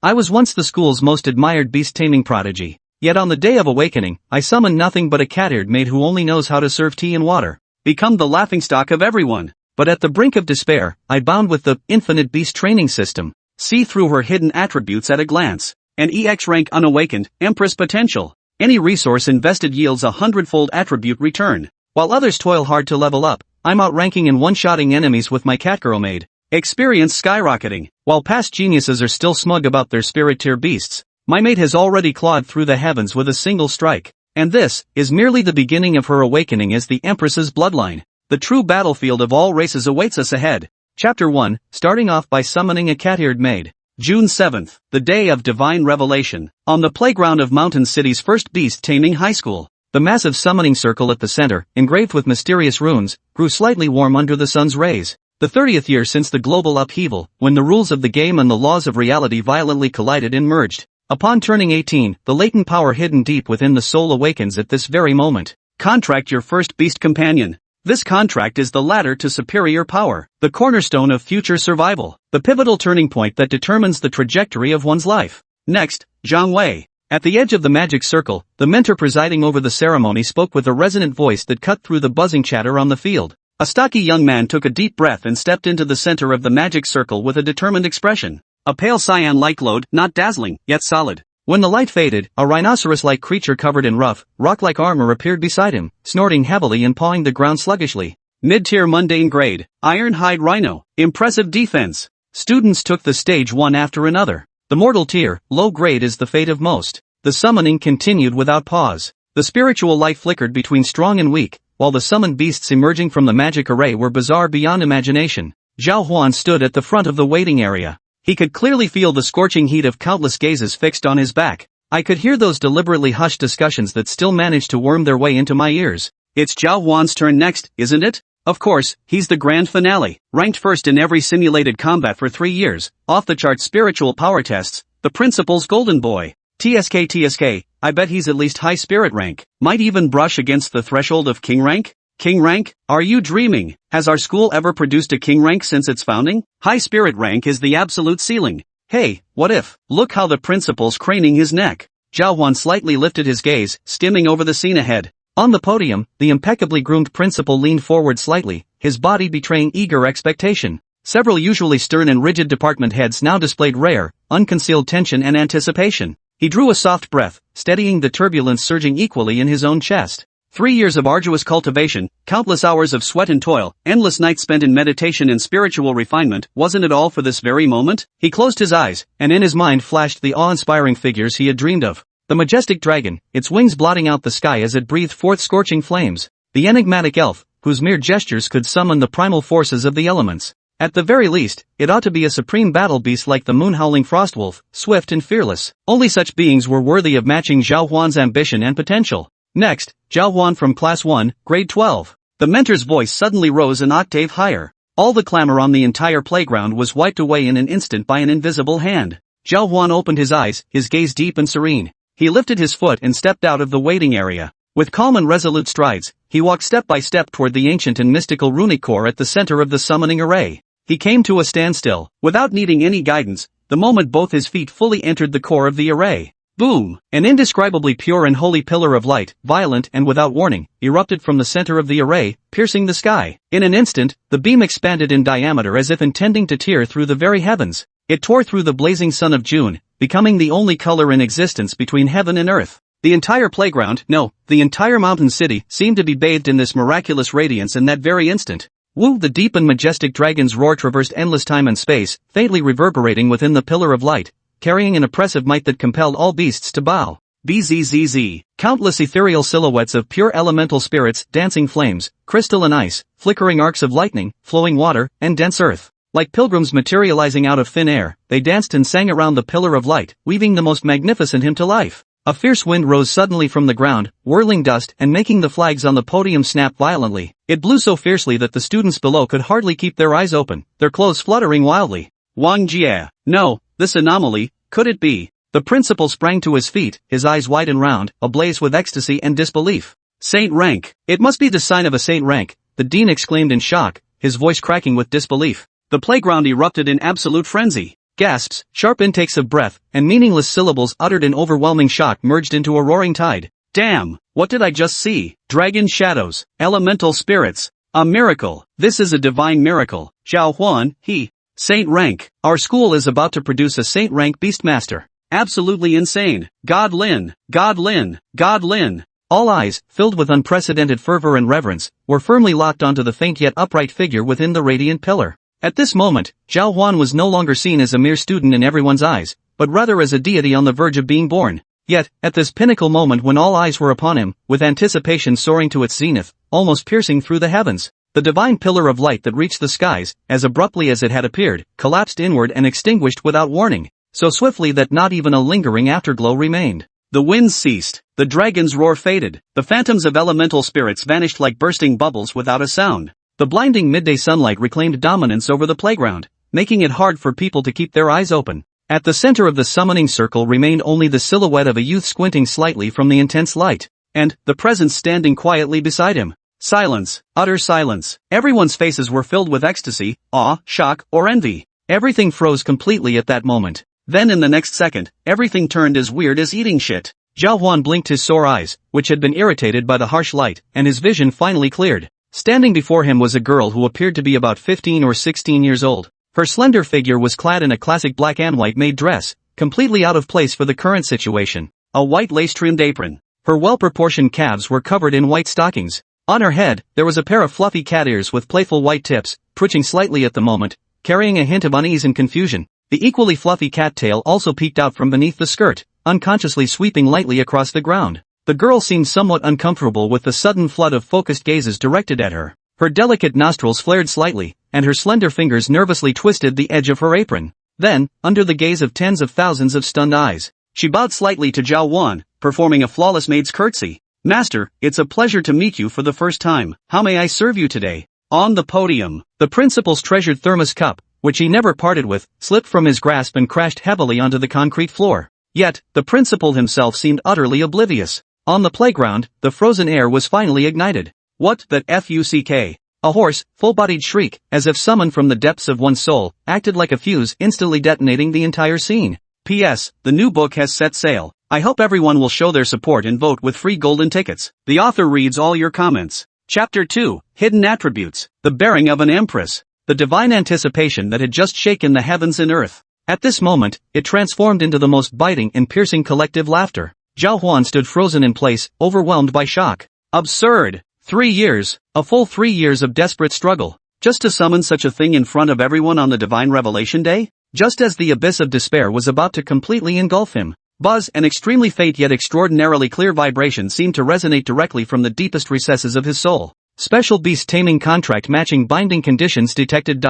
I was once the school's most admired beast-taming prodigy. Yet on the day of awakening, I summoned nothing but a cat-eared maid who only knows how to serve tea and water. Become the laughingstock of everyone. But at the brink of despair, I bound with the infinite beast training system. See through her hidden attributes at a glance. An EX rank unawakened, Empress potential. Any resource invested yields a hundredfold attribute return. While others toil hard to level up, I'm outranking and one-shotting enemies with my catgirl Maid. Experience skyrocketing. While past geniuses are still smug about their spirit tier beasts, my Maid has already clawed through the heavens with a single strike. And this is merely the beginning of her awakening as the Empress's bloodline. The true battlefield of all races awaits us ahead. Chapter 1, starting off by summoning a cat-eared maid. June 7th, the day of divine revelation. On the playground of Mountain City's first beast-taming high school, the massive summoning circle at the center, engraved with mysterious runes, grew slightly warm under the sun's rays. The 30th year since the global upheaval, when the rules of the game and the laws of reality violently collided and merged. Upon turning 18, the latent power hidden deep within the soul awakens at this very moment. Contract your first beast companion. This contract is the ladder to superior power, the cornerstone of future survival, the pivotal turning point that determines the trajectory of one's life. Next, Zhang Wei. At the edge of the magic circle, the mentor presiding over the ceremony spoke with a resonant voice that cut through the buzzing chatter on the field. A stocky young man took a deep breath and stepped into the center of the magic circle with a determined expression. A pale cyan-like glowed, not dazzling, yet solid. When the light faded, a rhinoceros-like creature covered in rough, rock-like armor appeared beside him, snorting heavily and pawing the ground sluggishly. Mid-tier mundane grade, Ironhide Rhino, impressive defense. Students took the stage one after another. The mortal tier, low grade is the fate of most. The summoning continued without pause. The spiritual light flickered between strong and weak, while the summoned beasts emerging from the magic array were bizarre beyond imagination. Zhao Huan stood at the front of the waiting area. He could clearly feel the scorching heat of countless gazes fixed on his back. I could hear those deliberately hushed discussions that still managed to worm their way into my ears. It's Zhao Huan's turn next, isn't it? Of course, he's the grand finale. Ranked first in every simulated combat for 3 years, off-the-chart spiritual power tests, the principal's golden boy. TSK, I bet he's at least high spirit rank. Might even brush against the threshold of king rank? King rank? Are you dreaming? Has our school ever produced a king rank since its founding? High spirit rank is the absolute ceiling. Hey, what if? Look how the principal's craning his neck. Zhao Huan slightly lifted his gaze, skimming over the scene ahead. On the podium, the impeccably groomed principal leaned forward slightly, his body betraying eager expectation. Several usually stern and rigid department heads now displayed rare, unconcealed tension and anticipation. He drew a soft breath, steadying the turbulence surging equally in his own chest. 3 years of arduous cultivation, countless hours of sweat and toil, endless nights spent in meditation and spiritual refinement, wasn't it all for this very moment? He closed his eyes, and in his mind flashed the awe-inspiring figures he had dreamed of. The majestic dragon, its wings blotting out the sky as it breathed forth scorching flames. The enigmatic elf, whose mere gestures could summon the primal forces of the elements. At the very least, it ought to be a supreme battle beast like the moon-howling frostwolf, swift and fearless. Only such beings were worthy of matching Zhao Huan's ambition and potential. Next, Zhao Huan from Class 1, Grade 12. The mentor's voice suddenly rose an octave higher. All the clamor on the entire playground was wiped away in an instant by an invisible hand. Zhao Huan opened his eyes, his gaze deep and serene. He lifted his foot and stepped out of the waiting area. With calm and resolute strides, he walked step by step toward the ancient and mystical runic core at the center of the summoning array. He came to a standstill, without needing any guidance, the moment both his feet fully entered the core of the array. Boom! An indescribably pure and holy pillar of light, violent and without warning, erupted from the center of the array, piercing the sky. In an instant, the beam expanded in diameter as if intending to tear through the very heavens. It tore through the blazing sun of June, becoming the only color in existence between heaven and earth. The entire playground, no, the entire mountain city, seemed to be bathed in this miraculous radiance in that very instant. Woo! The deep and majestic dragon's roar traversed endless time and space, faintly reverberating within the pillar of light, carrying an oppressive might that compelled all beasts to bow. Bzzz. Countless ethereal silhouettes of pure elemental spirits, dancing flames, crystal and ice, flickering arcs of lightning, flowing water, and dense earth. Like pilgrims materializing out of thin air, they danced and sang around the pillar of light, weaving the most magnificent hymn to life. A fierce wind rose suddenly from the ground, whirling dust and making the flags on the podium snap violently. It blew so fiercely that the students below could hardly keep their eyes open, their clothes fluttering wildly. Wang Jie. No, this anomaly, could it be? The principal sprang to his feet, his eyes wide and round, ablaze with ecstasy and disbelief. Saint rank. It must be the sign of a saint rank, the dean exclaimed in shock, his voice cracking with disbelief. The playground erupted in absolute frenzy. Gasps, sharp intakes of breath, and meaningless syllables uttered in overwhelming shock merged into a roaring tide. Damn, what did I just see? Dragon shadows, elemental spirits. A miracle. This is a divine miracle. Zhao Huan, he. Saint rank. Our school is about to produce a saint rank beastmaster. Absolutely insane. God Lin, God Lin, God Lin. All eyes, filled with unprecedented fervor and reverence, were firmly locked onto the faint yet upright figure within the radiant pillar. At this moment, Zhao Huan was no longer seen as a mere student in everyone's eyes, but rather as a deity on the verge of being born. Yet, at this pinnacle moment when all eyes were upon him, with anticipation soaring to its zenith, almost piercing through the heavens, the divine pillar of light that reached the skies, as abruptly as it had appeared, collapsed inward and extinguished without warning, so swiftly that not even a lingering afterglow remained. The winds ceased, the dragon's roar faded, the phantoms of elemental spirits vanished like bursting bubbles without a sound. The blinding midday sunlight reclaimed dominance over the playground, making it hard for people to keep their eyes open. At the center of the summoning circle remained only the silhouette of a youth squinting slightly from the intense light, and the presence standing quietly beside him. Silence, utter silence. Everyone's faces were filled with ecstasy, awe, shock, or envy. Everything froze completely at that moment. Then in the next second, everything turned as weird as eating shit. Zhao Huan blinked his sore eyes, which had been irritated by the harsh light, and his vision finally cleared. Standing before him was a girl who appeared to be about 15 or 16 years old. Her slender figure was clad in a classic black and white maid dress, completely out of place for the current situation. A white lace-trimmed apron. Her well-proportioned calves were covered in white stockings. On her head, there was a pair of fluffy cat ears with playful white tips, twitching slightly at the moment, carrying a hint of unease and confusion. The equally fluffy cat tail also peeked out from beneath the skirt, unconsciously sweeping lightly across the ground. The girl seemed somewhat uncomfortable with the sudden flood of focused gazes directed at her. Her delicate nostrils flared slightly, and her slender fingers nervously twisted the edge of her apron. Then, under the gaze of tens of thousands of stunned eyes, she bowed slightly to Zhao Huan, performing a flawless maid's curtsy. Master, it's a pleasure to meet you for the first time. How may I serve you today? On the podium, the principal's treasured thermos cup, which he never parted with, slipped from his grasp and crashed heavily onto the concrete floor. Yet, the principal himself seemed utterly oblivious. On the playground, the frozen air was finally ignited. What the fuck? A hoarse, full-bodied shriek, as if summoned from the depths of one's soul, acted like a fuse, instantly detonating the entire scene. P.S. The new book has set sail. I hope everyone will show their support and vote with free golden tickets. The author reads all your comments. Chapter 2, Hidden Attributes. The Bearing of an Empress. The divine anticipation that had just shaken the heavens and earth. At this moment, it transformed into the most biting and piercing collective laughter. Zhao Huan stood frozen in place, overwhelmed by shock. Absurd. 3 years, a full 3 years of desperate struggle, just to summon such a thing in front of everyone on the Divine Revelation Day? Just as the abyss of despair was about to completely engulf him, buzz and extremely faint yet extraordinarily clear vibration seemed to resonate directly from the deepest recesses of his soul. Special beast taming contract matching binding conditions detected.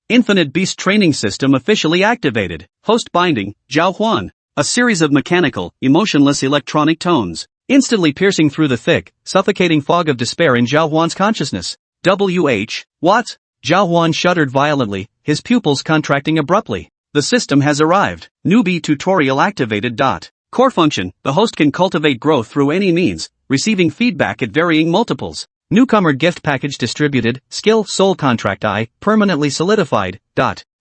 Infinite beast training system officially activated. Host binding, Zhao Huan. A series of mechanical, emotionless electronic tones, instantly piercing through the thick, suffocating fog of despair in Zhao Huan's consciousness. What? Zhao Huan shuddered violently, his pupils contracting abruptly. The system has arrived. Newbie tutorial activated. Core function, the host can cultivate growth through any means, receiving feedback at varying multiples. Newcomer gift package distributed, skill soul contract I, permanently solidified.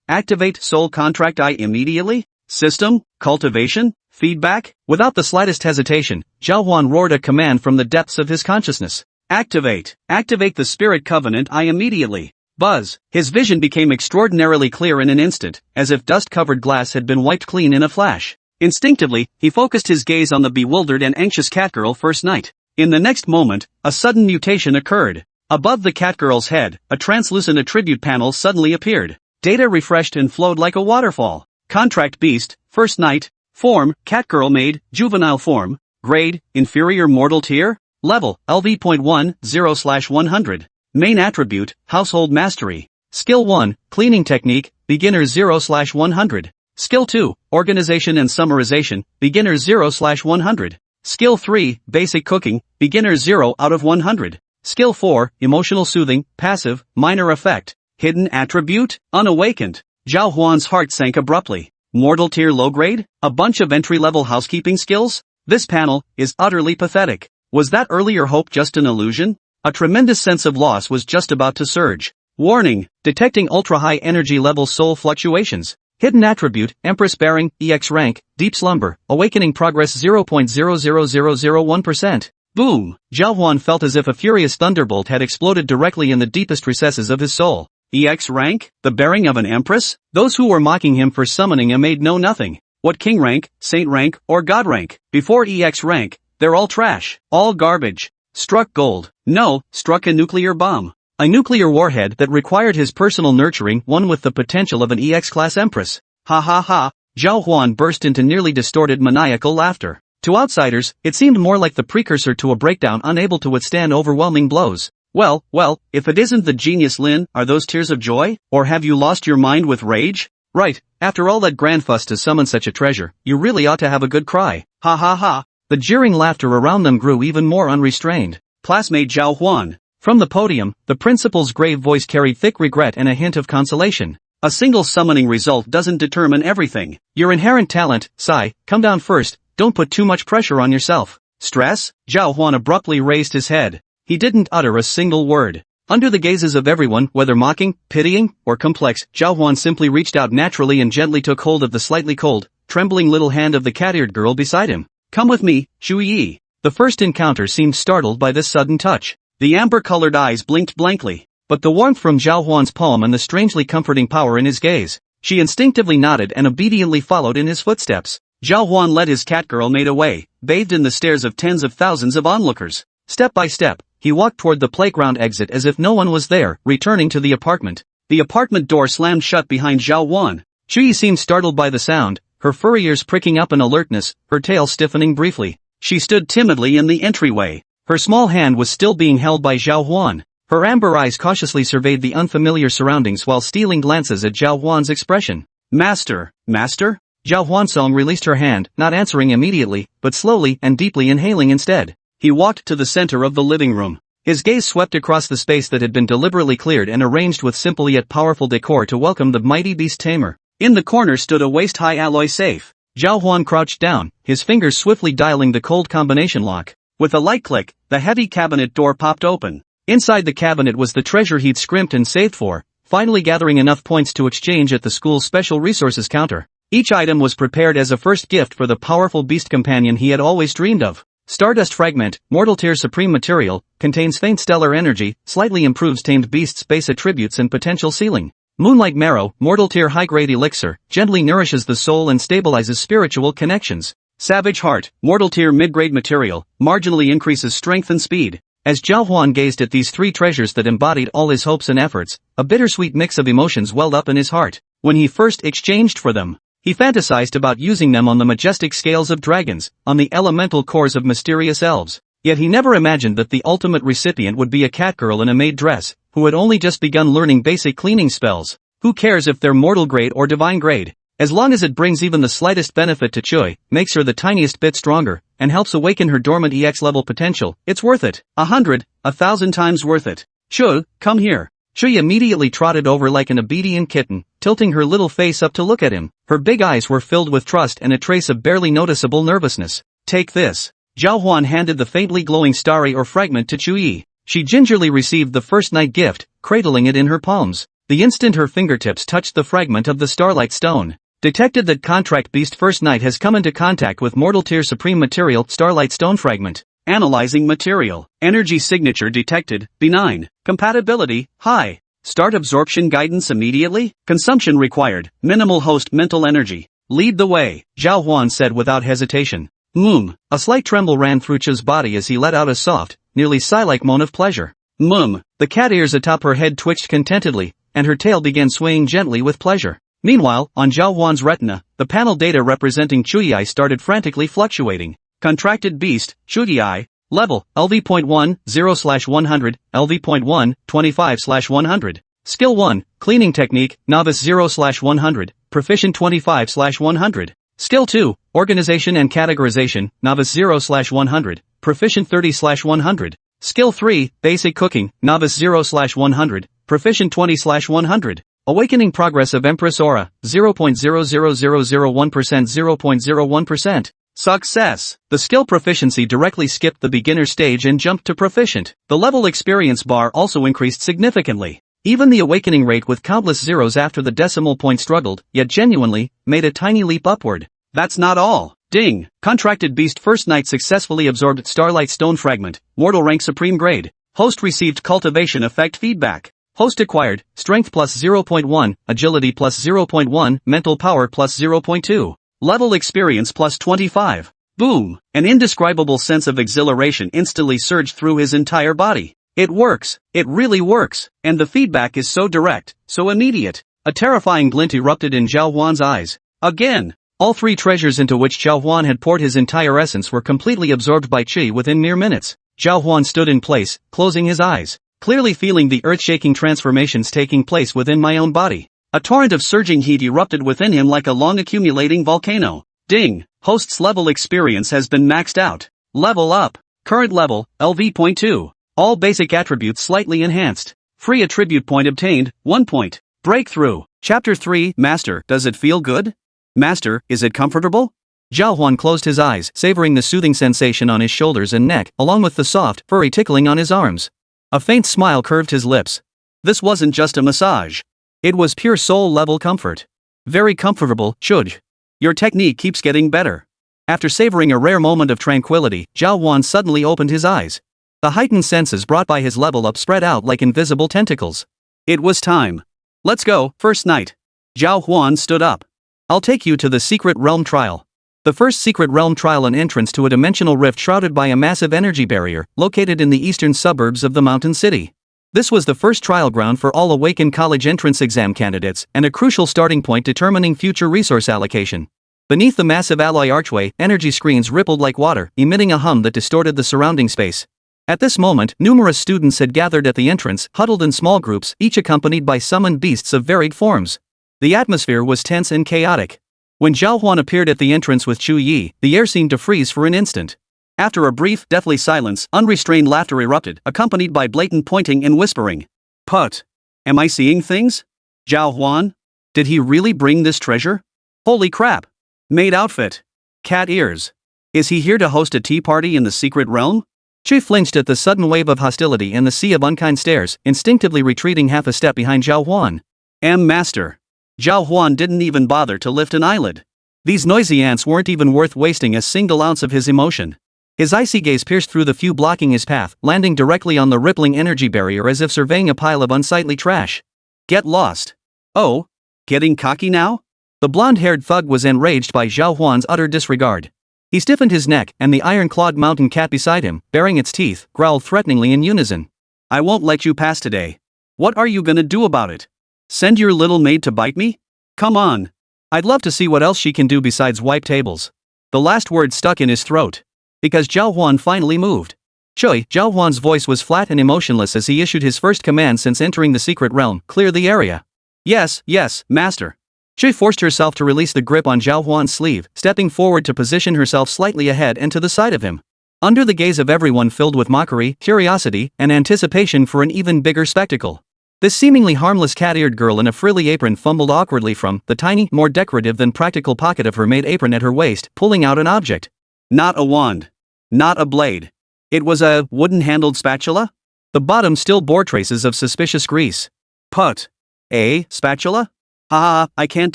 Activate soul contract I immediately? System, cultivation, feedback? Without the slightest hesitation, Zhao Huan roared a command from the depths of his consciousness. Activate the spirit covenant I immediately. Buzz. His vision became extraordinarily clear in an instant, as if dust-covered glass had been wiped clean in a flash. Instinctively, he focused his gaze on the bewildered and anxious catgirl first night. In the next moment, a sudden mutation occurred. Above the catgirl's head, a translucent attribute panel suddenly appeared. Data refreshed and flowed like a waterfall. Contract beast, first night, form, catgirl maid, juvenile form, grade, inferior mortal tier, level, LV.10/100, main attribute, household mastery, skill 1, cleaning technique, beginner 0/100, skill 2, organization and summarization, beginner 0/100, skill 3, basic cooking, beginner 0 out of 100, skill 4, emotional soothing, passive, minor effect, hidden attribute, unawakened. Zhao Huan's heart sank abruptly. Mortal tier low grade? A bunch of entry-level housekeeping skills? This panel is utterly pathetic. Was that earlier hope just an illusion? A tremendous sense of loss was just about to surge. Warning, detecting ultra-high energy level soul fluctuations. Hidden attribute, Empress bearing, EX rank, deep slumber, awakening progress 0.00001%. Boom! Zhao Huan felt as if a furious thunderbolt had exploded directly in the deepest recesses of his soul. EX rank? The bearing of an empress? Those who were mocking him for summoning a maid know nothing. What king rank, saint rank, or god rank? Before EX rank, they're all trash. All garbage. Struck gold. No, struck a nuclear bomb. A nuclear warhead that required his personal nurturing, one with the potential of an EX-class empress. Ha ha ha. Zhao Huan burst into nearly distorted maniacal laughter. To outsiders, it seemed more like the precursor to a breakdown unable to withstand overwhelming blows. Well, if it isn't the genius Lin, are those tears of joy? Or have you lost your mind with rage? Right, after all that grand fuss to summon such a treasure, you really ought to have a good cry. Ha ha ha. The jeering laughter around them grew even more unrestrained. Classmate Zhao Huan. From the podium, the principal's grave voice carried thick regret and a hint of consolation. A single summoning result doesn't determine everything. Your inherent talent, Sai, come down first, don't put too much pressure on yourself. Stress? Zhao Huan abruptly raised his head. He didn't utter a single word. Under the gazes of everyone, whether mocking, pitying, or complex, Zhao Huan simply reached out naturally and gently took hold of the slightly cold, trembling little hand of the cat-eared girl beside him. Come with me, Shu Yi. The first encounter seemed startled by this sudden touch. The amber-colored eyes blinked blankly. But the warmth from Zhao Huan's palm and the strangely comforting power in his gaze. She instinctively nodded and obediently followed in his footsteps. Zhao Huan led his catgirl maid away, bathed in the stares of tens of thousands of onlookers. Step by step, he walked toward the playground exit as if no one was there, returning to the apartment. The apartment door slammed shut behind Zhao Huan. Shui seemed startled by the sound, her furry ears pricking up in alertness, her tail stiffening briefly. She stood timidly in the entryway. Her small hand was still being held by Zhao Huan. Her amber eyes cautiously surveyed the unfamiliar surroundings while stealing glances at Zhao Huan's expression. Master? Zhao Huansong released her hand, not answering immediately, but slowly and deeply inhaling instead. He walked to the center of the living room. His gaze swept across the space that had been deliberately cleared and arranged with simple yet powerful decor to welcome the mighty beast-tamer. In the corner stood a waist-high alloy safe. Zhao Huan crouched down, his fingers swiftly dialing the cold combination lock. With a light click, the heavy cabinet door popped open. Inside the cabinet was the treasure he'd scrimped and saved for, finally gathering enough points to exchange at the school's special resources counter. Each item was prepared as a first gift for the powerful beast companion he had always dreamed of. Stardust Fragment, Mortal Tier Supreme Material, contains faint stellar energy, slightly improves tamed beast's base attributes and potential ceiling. Moonlight Marrow, Mortal Tier High-Grade Elixir, gently nourishes the soul and stabilizes spiritual connections. Savage Heart, Mortal Tier Mid-Grade Material, marginally increases strength and speed. As Zhao Huan gazed at these three treasures that embodied all his hopes and efforts, a bittersweet mix of emotions welled up in his heart. When he first exchanged for them, he fantasized about using them on the majestic scales of dragons, on the elemental cores of mysterious elves. Yet he never imagined that the ultimate recipient would be a catgirl in a maid dress, who had only just begun learning basic cleaning spells. Who cares if they're mortal grade or divine grade? As long as it brings even the slightest benefit to Chui, makes her the tiniest bit stronger, and helps awaken her dormant EX level potential, it's worth it. 1,000 times worth it. Chui, come here. Chui immediately trotted over like an obedient kitten, tilting her little face up to look at him. Her big eyes were filled with trust and a trace of barely noticeable nervousness. Take this. Zhao Huan handed the faintly glowing starry or fragment to Chui. She gingerly received the first night gift, cradling it in her palms. The instant her fingertips touched the fragment of the Starlight Stone. Detected that Contract Beast First Night has come into contact with Mortal Tier Supreme Material Starlight Stone Fragment. Analyzing material. Energy signature detected, benign. Compatibility, high. Start absorption guidance immediately? Consumption required, minimal host mental energy. Lead the way, Zhao Huan said without hesitation. A slight tremble ran through Chu's body as he let out a soft, nearly sigh-like moan of pleasure. The cat ears atop her head twitched contentedly, and her tail began swaying gently with pleasure. Meanwhile, on Zhao Huan's retina, the panel data representing Chuyi started frantically fluctuating. Contracted Beast, Chuyi, Level, LV.1, 0/100, LV.1, 25/100. Skill 1, Cleaning Technique, Novice 0/100, Proficient 25/100. Skill 2, Organization and Categorization, Novice 0/100, Proficient 30/100. Skill 3, Basic Cooking, Novice 0/100, Proficient 20/100. Awakening Progress of Empress Aura, 0.00001%. 0.01%. Success! The skill proficiency directly skipped the beginner stage and jumped to proficient. The level experience bar also increased significantly. Even the awakening rate with countless zeros after the decimal point struggled, yet genuinely, made a tiny leap upward. That's not all. Ding! Contracted beast first night successfully absorbed starlight stone fragment, mortal rank supreme grade. Host received cultivation effect feedback. Host acquired, strength plus 0.1, agility plus 0.1, mental power plus 0.2. Level experience plus 25. Boom! An indescribable sense of exhilaration instantly surged through his entire body. It works, it really works, and the feedback is so direct, so immediate. A terrifying glint erupted in Zhao Huan's eyes. Again! All three treasures into which Zhao Huan had poured his entire essence were completely absorbed by qi within mere minutes. Zhao Huan stood in place, closing his eyes, clearly feeling the earth-shaking transformations taking place within my own body. A torrent of surging heat erupted within him like a long-accumulating volcano. Ding! Host's level experience has been maxed out. Level up. Current level, LV.2. All basic attributes slightly enhanced. Free attribute point obtained, 1 point. Breakthrough. Chapter 3, Master, does it feel good? Master, is it comfortable? Zhao Huan closed his eyes, savoring the soothing sensation on his shoulders and neck, along with the soft, furry tickling on his arms. A faint smile curved his lips. This wasn't just a massage. It was pure soul-level comfort. Very comfortable, Chuj. Your technique keeps getting better. After savoring a rare moment of tranquility, Zhao Huan suddenly opened his eyes. The heightened senses brought by his level up spread out like invisible tentacles. It was time. Let's go, first night. Zhao Huan stood up. I'll take you to the secret realm trial. The first secret realm trial, an entrance to a dimensional rift shrouded by a massive energy barrier, located in the eastern suburbs of the mountain city. This was the first trial ground for all awakened college entrance exam candidates, and a crucial starting point determining future resource allocation. Beneath the massive alloy archway, energy screens rippled like water, emitting a hum that distorted the surrounding space. At this moment, numerous students had gathered at the entrance, huddled in small groups, each accompanied by summoned beasts of varied forms. The atmosphere was tense and chaotic. When Zhao Huan appeared at the entrance with Chu Yi, the air seemed to freeze for an instant. After a brief, deathly silence, unrestrained laughter erupted, accompanied by blatant pointing and whispering. Put. Am I seeing things? Zhao Huan? Did he really bring this treasure? Holy crap. Maid outfit. Cat ears. Is he here to host a tea party in the secret realm? Qi flinched at the sudden wave of hostility and the sea of unkind stares, instinctively retreating half a step behind Zhao Huan. Master. Zhao Huan didn't even bother to lift an eyelid. These noisy ants weren't even worth wasting a single ounce of his emotion. His icy gaze pierced through the few blocking his path, landing directly on the rippling energy barrier as if surveying a pile of unsightly trash. Get lost. Oh? Getting cocky now? The blonde-haired thug was enraged by Zhao Huan's utter disregard. He stiffened his neck, and the iron-clawed mountain cat beside him, baring its teeth, growled threateningly in unison. I won't let you pass today. What are you gonna do about it? Send your little maid to bite me? Come on. I'd love to see what else she can do besides wipe tables. The last word stuck in his throat. Because Zhao Huan finally moved. Zhao Huan's voice was flat and emotionless as he issued his first command since entering the secret realm, clear the area. Yes, master. She forced herself to release the grip on Zhao Huan's sleeve, stepping forward to position herself slightly ahead and to the side of him. Under the gaze of everyone filled with mockery, curiosity, and anticipation for an even bigger spectacle. This seemingly harmless cat-eared girl in a frilly apron fumbled awkwardly from the tiny, more decorative than practical pocket of her maid apron at her waist, pulling out an object. Not a wand. Not a blade. It was a wooden-handled spatula? The bottom still bore traces of suspicious grease. Put. A spatula? I can't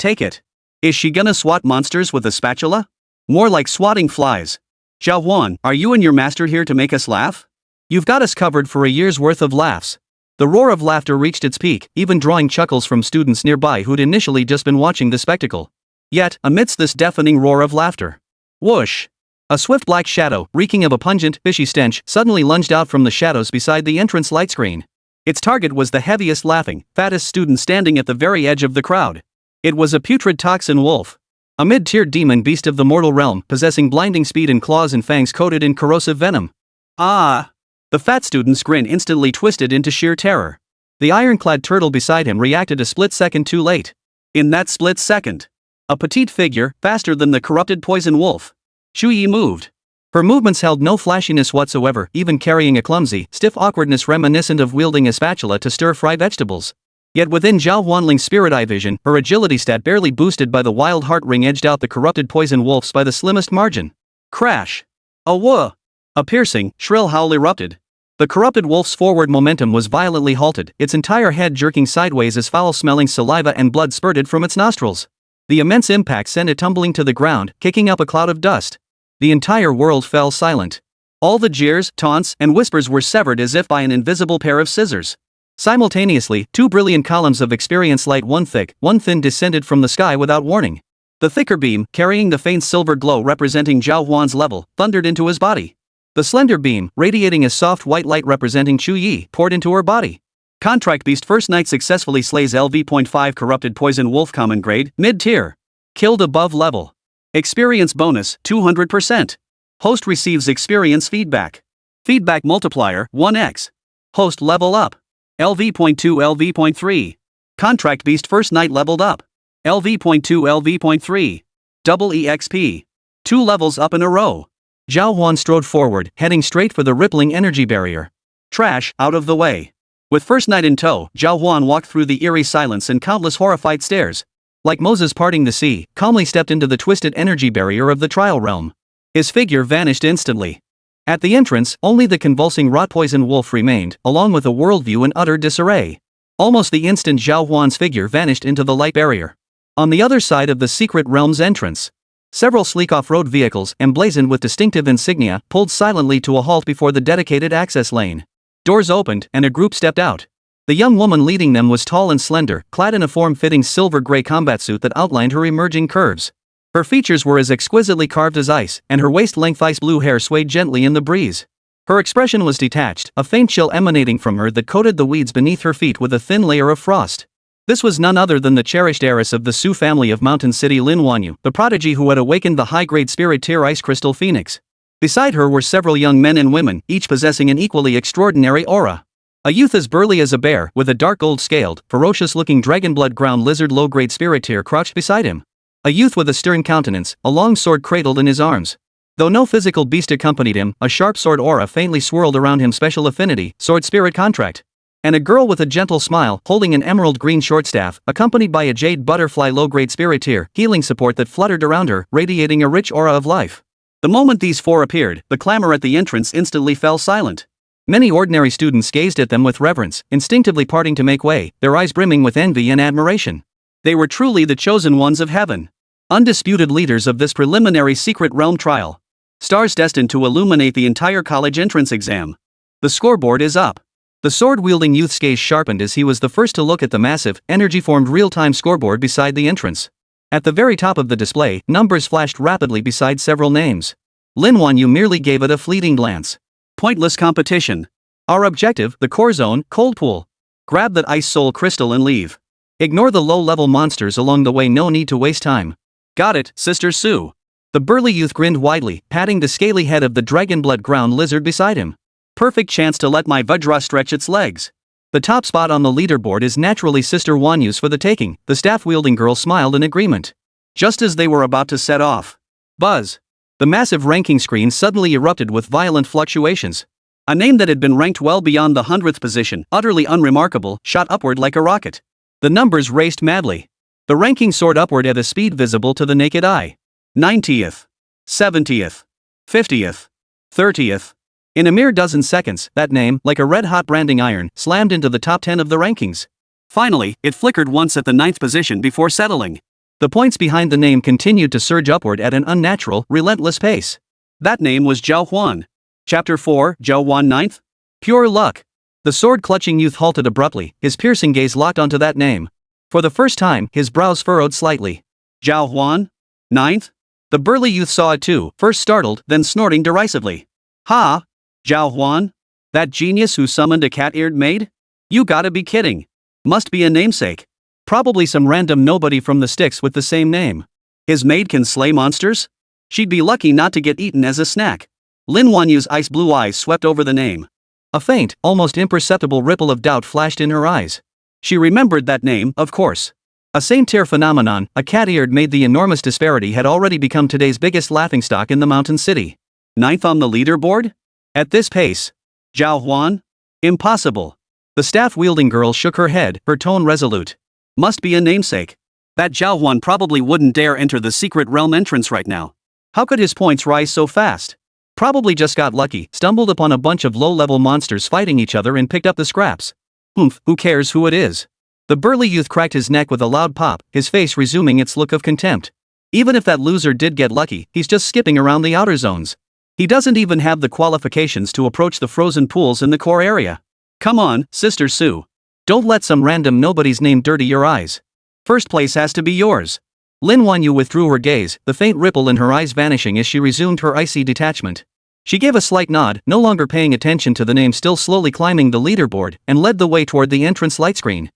take it. Is she gonna swat monsters with a spatula? More like swatting flies. Zhao Huan, are you and your master here to make us laugh? You've got us covered for a year's worth of laughs. The roar of laughter reached its peak, even drawing chuckles from students nearby who'd initially just been watching the spectacle. Yet, amidst this deafening roar of laughter, whoosh! A swift black shadow, reeking of a pungent, fishy stench, suddenly lunged out from the shadows beside the entrance light screen. Its target was the heaviest laughing, fattest student standing at the very edge of the crowd. It was a putrid toxin wolf. A mid-tiered demon beast of the mortal realm, possessing blinding speed and claws and fangs coated in corrosive venom. Ah! The fat student's grin instantly twisted into sheer terror. The ironclad turtle beside him reacted a split second too late. In that split second, a petite figure, faster than the corrupted poison wolf, Chu Yi moved. Her movements held no flashiness whatsoever, even carrying a clumsy, stiff awkwardness reminiscent of wielding a spatula to stir-fry vegetables. Yet within Zhao Huanling's spirit-eye vision, her agility stat barely boosted by the wild heart ring edged out the corrupted poison wolves by the slimmest margin. Crash! A piercing, shrill howl erupted. The corrupted wolf's forward momentum was violently halted, its entire head jerking sideways as foul-smelling saliva and blood spurted from its nostrils. The immense impact sent it tumbling to the ground, kicking up a cloud of dust. The entire world fell silent. All the jeers, taunts, and whispers were severed as if by an invisible pair of scissors. Simultaneously, two brilliant columns of experienced light, one thick, one thin, descended from the sky without warning. The thicker beam, carrying the faint silver glow representing Zhao Huan's level, thundered into his body. The slender beam, radiating a soft white light representing Chu Yi, poured into her body. Contract Beast First Night successfully slays LV.5 Corrupted Poison Wolf Common Grade, Mid-Tier. Killed above level. Experience bonus, 200%. Host receives experience feedback. Feedback multiplier, 1x. Host level up. LV.2 LV.3. Contract Beast First Night leveled up. LV.2 LV.3. Double EXP. 2 levels up in a row. Zhao Huan strode forward, heading straight for the rippling energy barrier. Trash, out of the way. With First Night in tow, Zhao Huan walked through the eerie silence and countless horrified stares. Like Moses parting the sea, calmly stepped into the twisted energy barrier of the trial realm. His figure vanished instantly. At the entrance, only the convulsing rot-poison wolf remained, along with a worldview in utter disarray. Almost the instant Zhao Huan's figure vanished into the light barrier. On the other side of the secret realm's entrance, several sleek off-road vehicles, emblazoned with distinctive insignia, pulled silently to a halt before the dedicated access lane. Doors opened, and a group stepped out. The young woman leading them was tall and slender, clad in a form-fitting silver-gray combat suit that outlined her emerging curves. Her features were as exquisitely carved as ice, and her waist-length ice-blue hair swayed gently in the breeze. Her expression was detached, a faint chill emanating from her that coated the weeds beneath her feet with a thin layer of frost. This was none other than the cherished heiress of the Su family of Mountain City, Lin Wanyu, the prodigy who had awakened the high-grade spirit tier ice crystal phoenix. Beside her were several young men and women, each possessing an equally extraordinary aura. A youth as burly as a bear, with a dark gold-scaled, ferocious-looking dragon-blood ground lizard low-grade spirit tier crouched beside him. A youth with a stern countenance, a long sword cradled in his arms. Though no physical beast accompanied him, a sharp sword aura faintly swirled around him. Special affinity, sword spirit contract. And a girl with a gentle smile, holding an emerald green short staff, accompanied by a jade butterfly low-grade spirit tier healing support that fluttered around her, radiating a rich aura of life. The moment these four appeared, the clamor at the entrance instantly fell silent. Many ordinary students gazed at them with reverence, instinctively parting to make way, their eyes brimming with envy and admiration. They were truly the chosen ones of heaven. Undisputed leaders of this preliminary secret realm trial. Stars destined to illuminate the entire college entrance exam. The scoreboard is up. The sword-wielding youth's gaze sharpened as he was the first to look at the massive, energy-formed real-time scoreboard beside the entrance. At the very top of the display, numbers flashed rapidly beside several names. Lin Wanyu merely gave it a fleeting glance. Pointless competition. Our objective, the core zone, cold pool. Grab that ice soul crystal and leave. Ignore the low-level monsters along the way, no need to waste time. Got it, Sister Sue. The burly youth grinned widely, patting the scaly head of the dragon-blood ground lizard beside him. Perfect chance to let my Vajra stretch its legs. The top spot on the leaderboard is naturally Sister Wanyu's for the taking, the staff-wielding girl smiled in agreement. Just as they were about to set off. Buzz. The massive ranking screen suddenly erupted with violent fluctuations. A name that had been ranked well beyond the 100th position, utterly unremarkable, shot upward like a rocket. The numbers raced madly. The ranking soared upward at a speed visible to the naked eye. 90th. 70th. 50th. 30th. In a mere dozen seconds, that name, like a red-hot branding iron, slammed into the top 10 of the rankings. Finally, it flickered once at the 9th position before settling. The points behind the name continued to surge upward at an unnatural, relentless pace. That name was Zhao Huan. Chapter 4, Zhao Huan 9th? Pure luck. The sword-clutching youth halted abruptly, his piercing gaze locked onto that name. For the first time, his brows furrowed slightly. Zhao Huan? 9th? The burly youth saw it too, first startled, then snorting derisively. Ha! Zhao Huan? That genius who summoned a cat-eared maid? You gotta be kidding. Must be a namesake. Probably some random nobody from the sticks with the same name. His maid can slay monsters? She'd be lucky not to get eaten as a snack. Lin Wanyu's ice-blue eyes swept over the name. A faint, almost imperceptible ripple of doubt flashed in her eyes. She remembered that name, of course. A same-tier phenomenon, a cat-eared maid. The enormous disparity had already become today's biggest laughingstock in the Mountain City. 9th on the leaderboard? At this pace. Zhao Huan? Impossible. The staff-wielding girl shook her head, her tone resolute. Must be a namesake. That Zhao Huan probably wouldn't dare enter the secret realm entrance right now. How could his points rise so fast? Probably just got lucky, stumbled upon a bunch of low-level monsters fighting each other and picked up the scraps. Who cares who it is? The burly youth cracked his neck with a loud pop, his face resuming its look of contempt. Even if that loser did get lucky, he's just skipping around the outer zones. He doesn't even have the qualifications to approach the frozen pools in the core area. Come on, Sister Sue. Don't let some random nobody's name dirty your eyes. First place has to be yours. Lin Wanyu withdrew her gaze, the faint ripple in her eyes vanishing as she resumed her icy detachment. She gave a slight nod, no longer paying attention to the name still slowly climbing the leaderboard, and led the way toward the entrance light screen.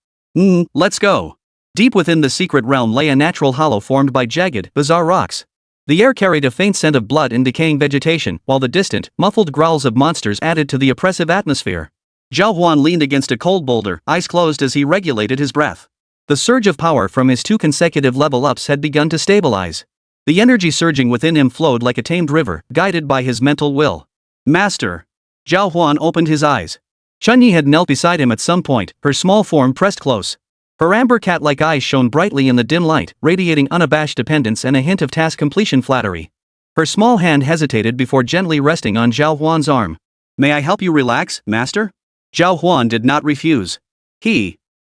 Let's go. Deep within the secret realm lay a natural hollow formed by jagged, bizarre rocks. The air carried a faint scent of blood and decaying vegetation, while the distant, muffled growls of monsters added to the oppressive atmosphere. Zhao Huan leaned against a cold boulder, eyes closed as he regulated his breath. The surge of power from his 2 consecutive level-ups had begun to stabilize. The energy surging within him flowed like a tamed river, guided by his mental will. Master. Zhao Huan opened his eyes. Chunyi had knelt beside him at some point, her small form pressed close. Her amber cat-like eyes shone brightly in the dim light, radiating unabashed dependence and a hint of task completion flattery. Her small hand hesitated before gently resting on Zhao Huan's arm. May I help you relax, Master? Zhao Huan did not refuse.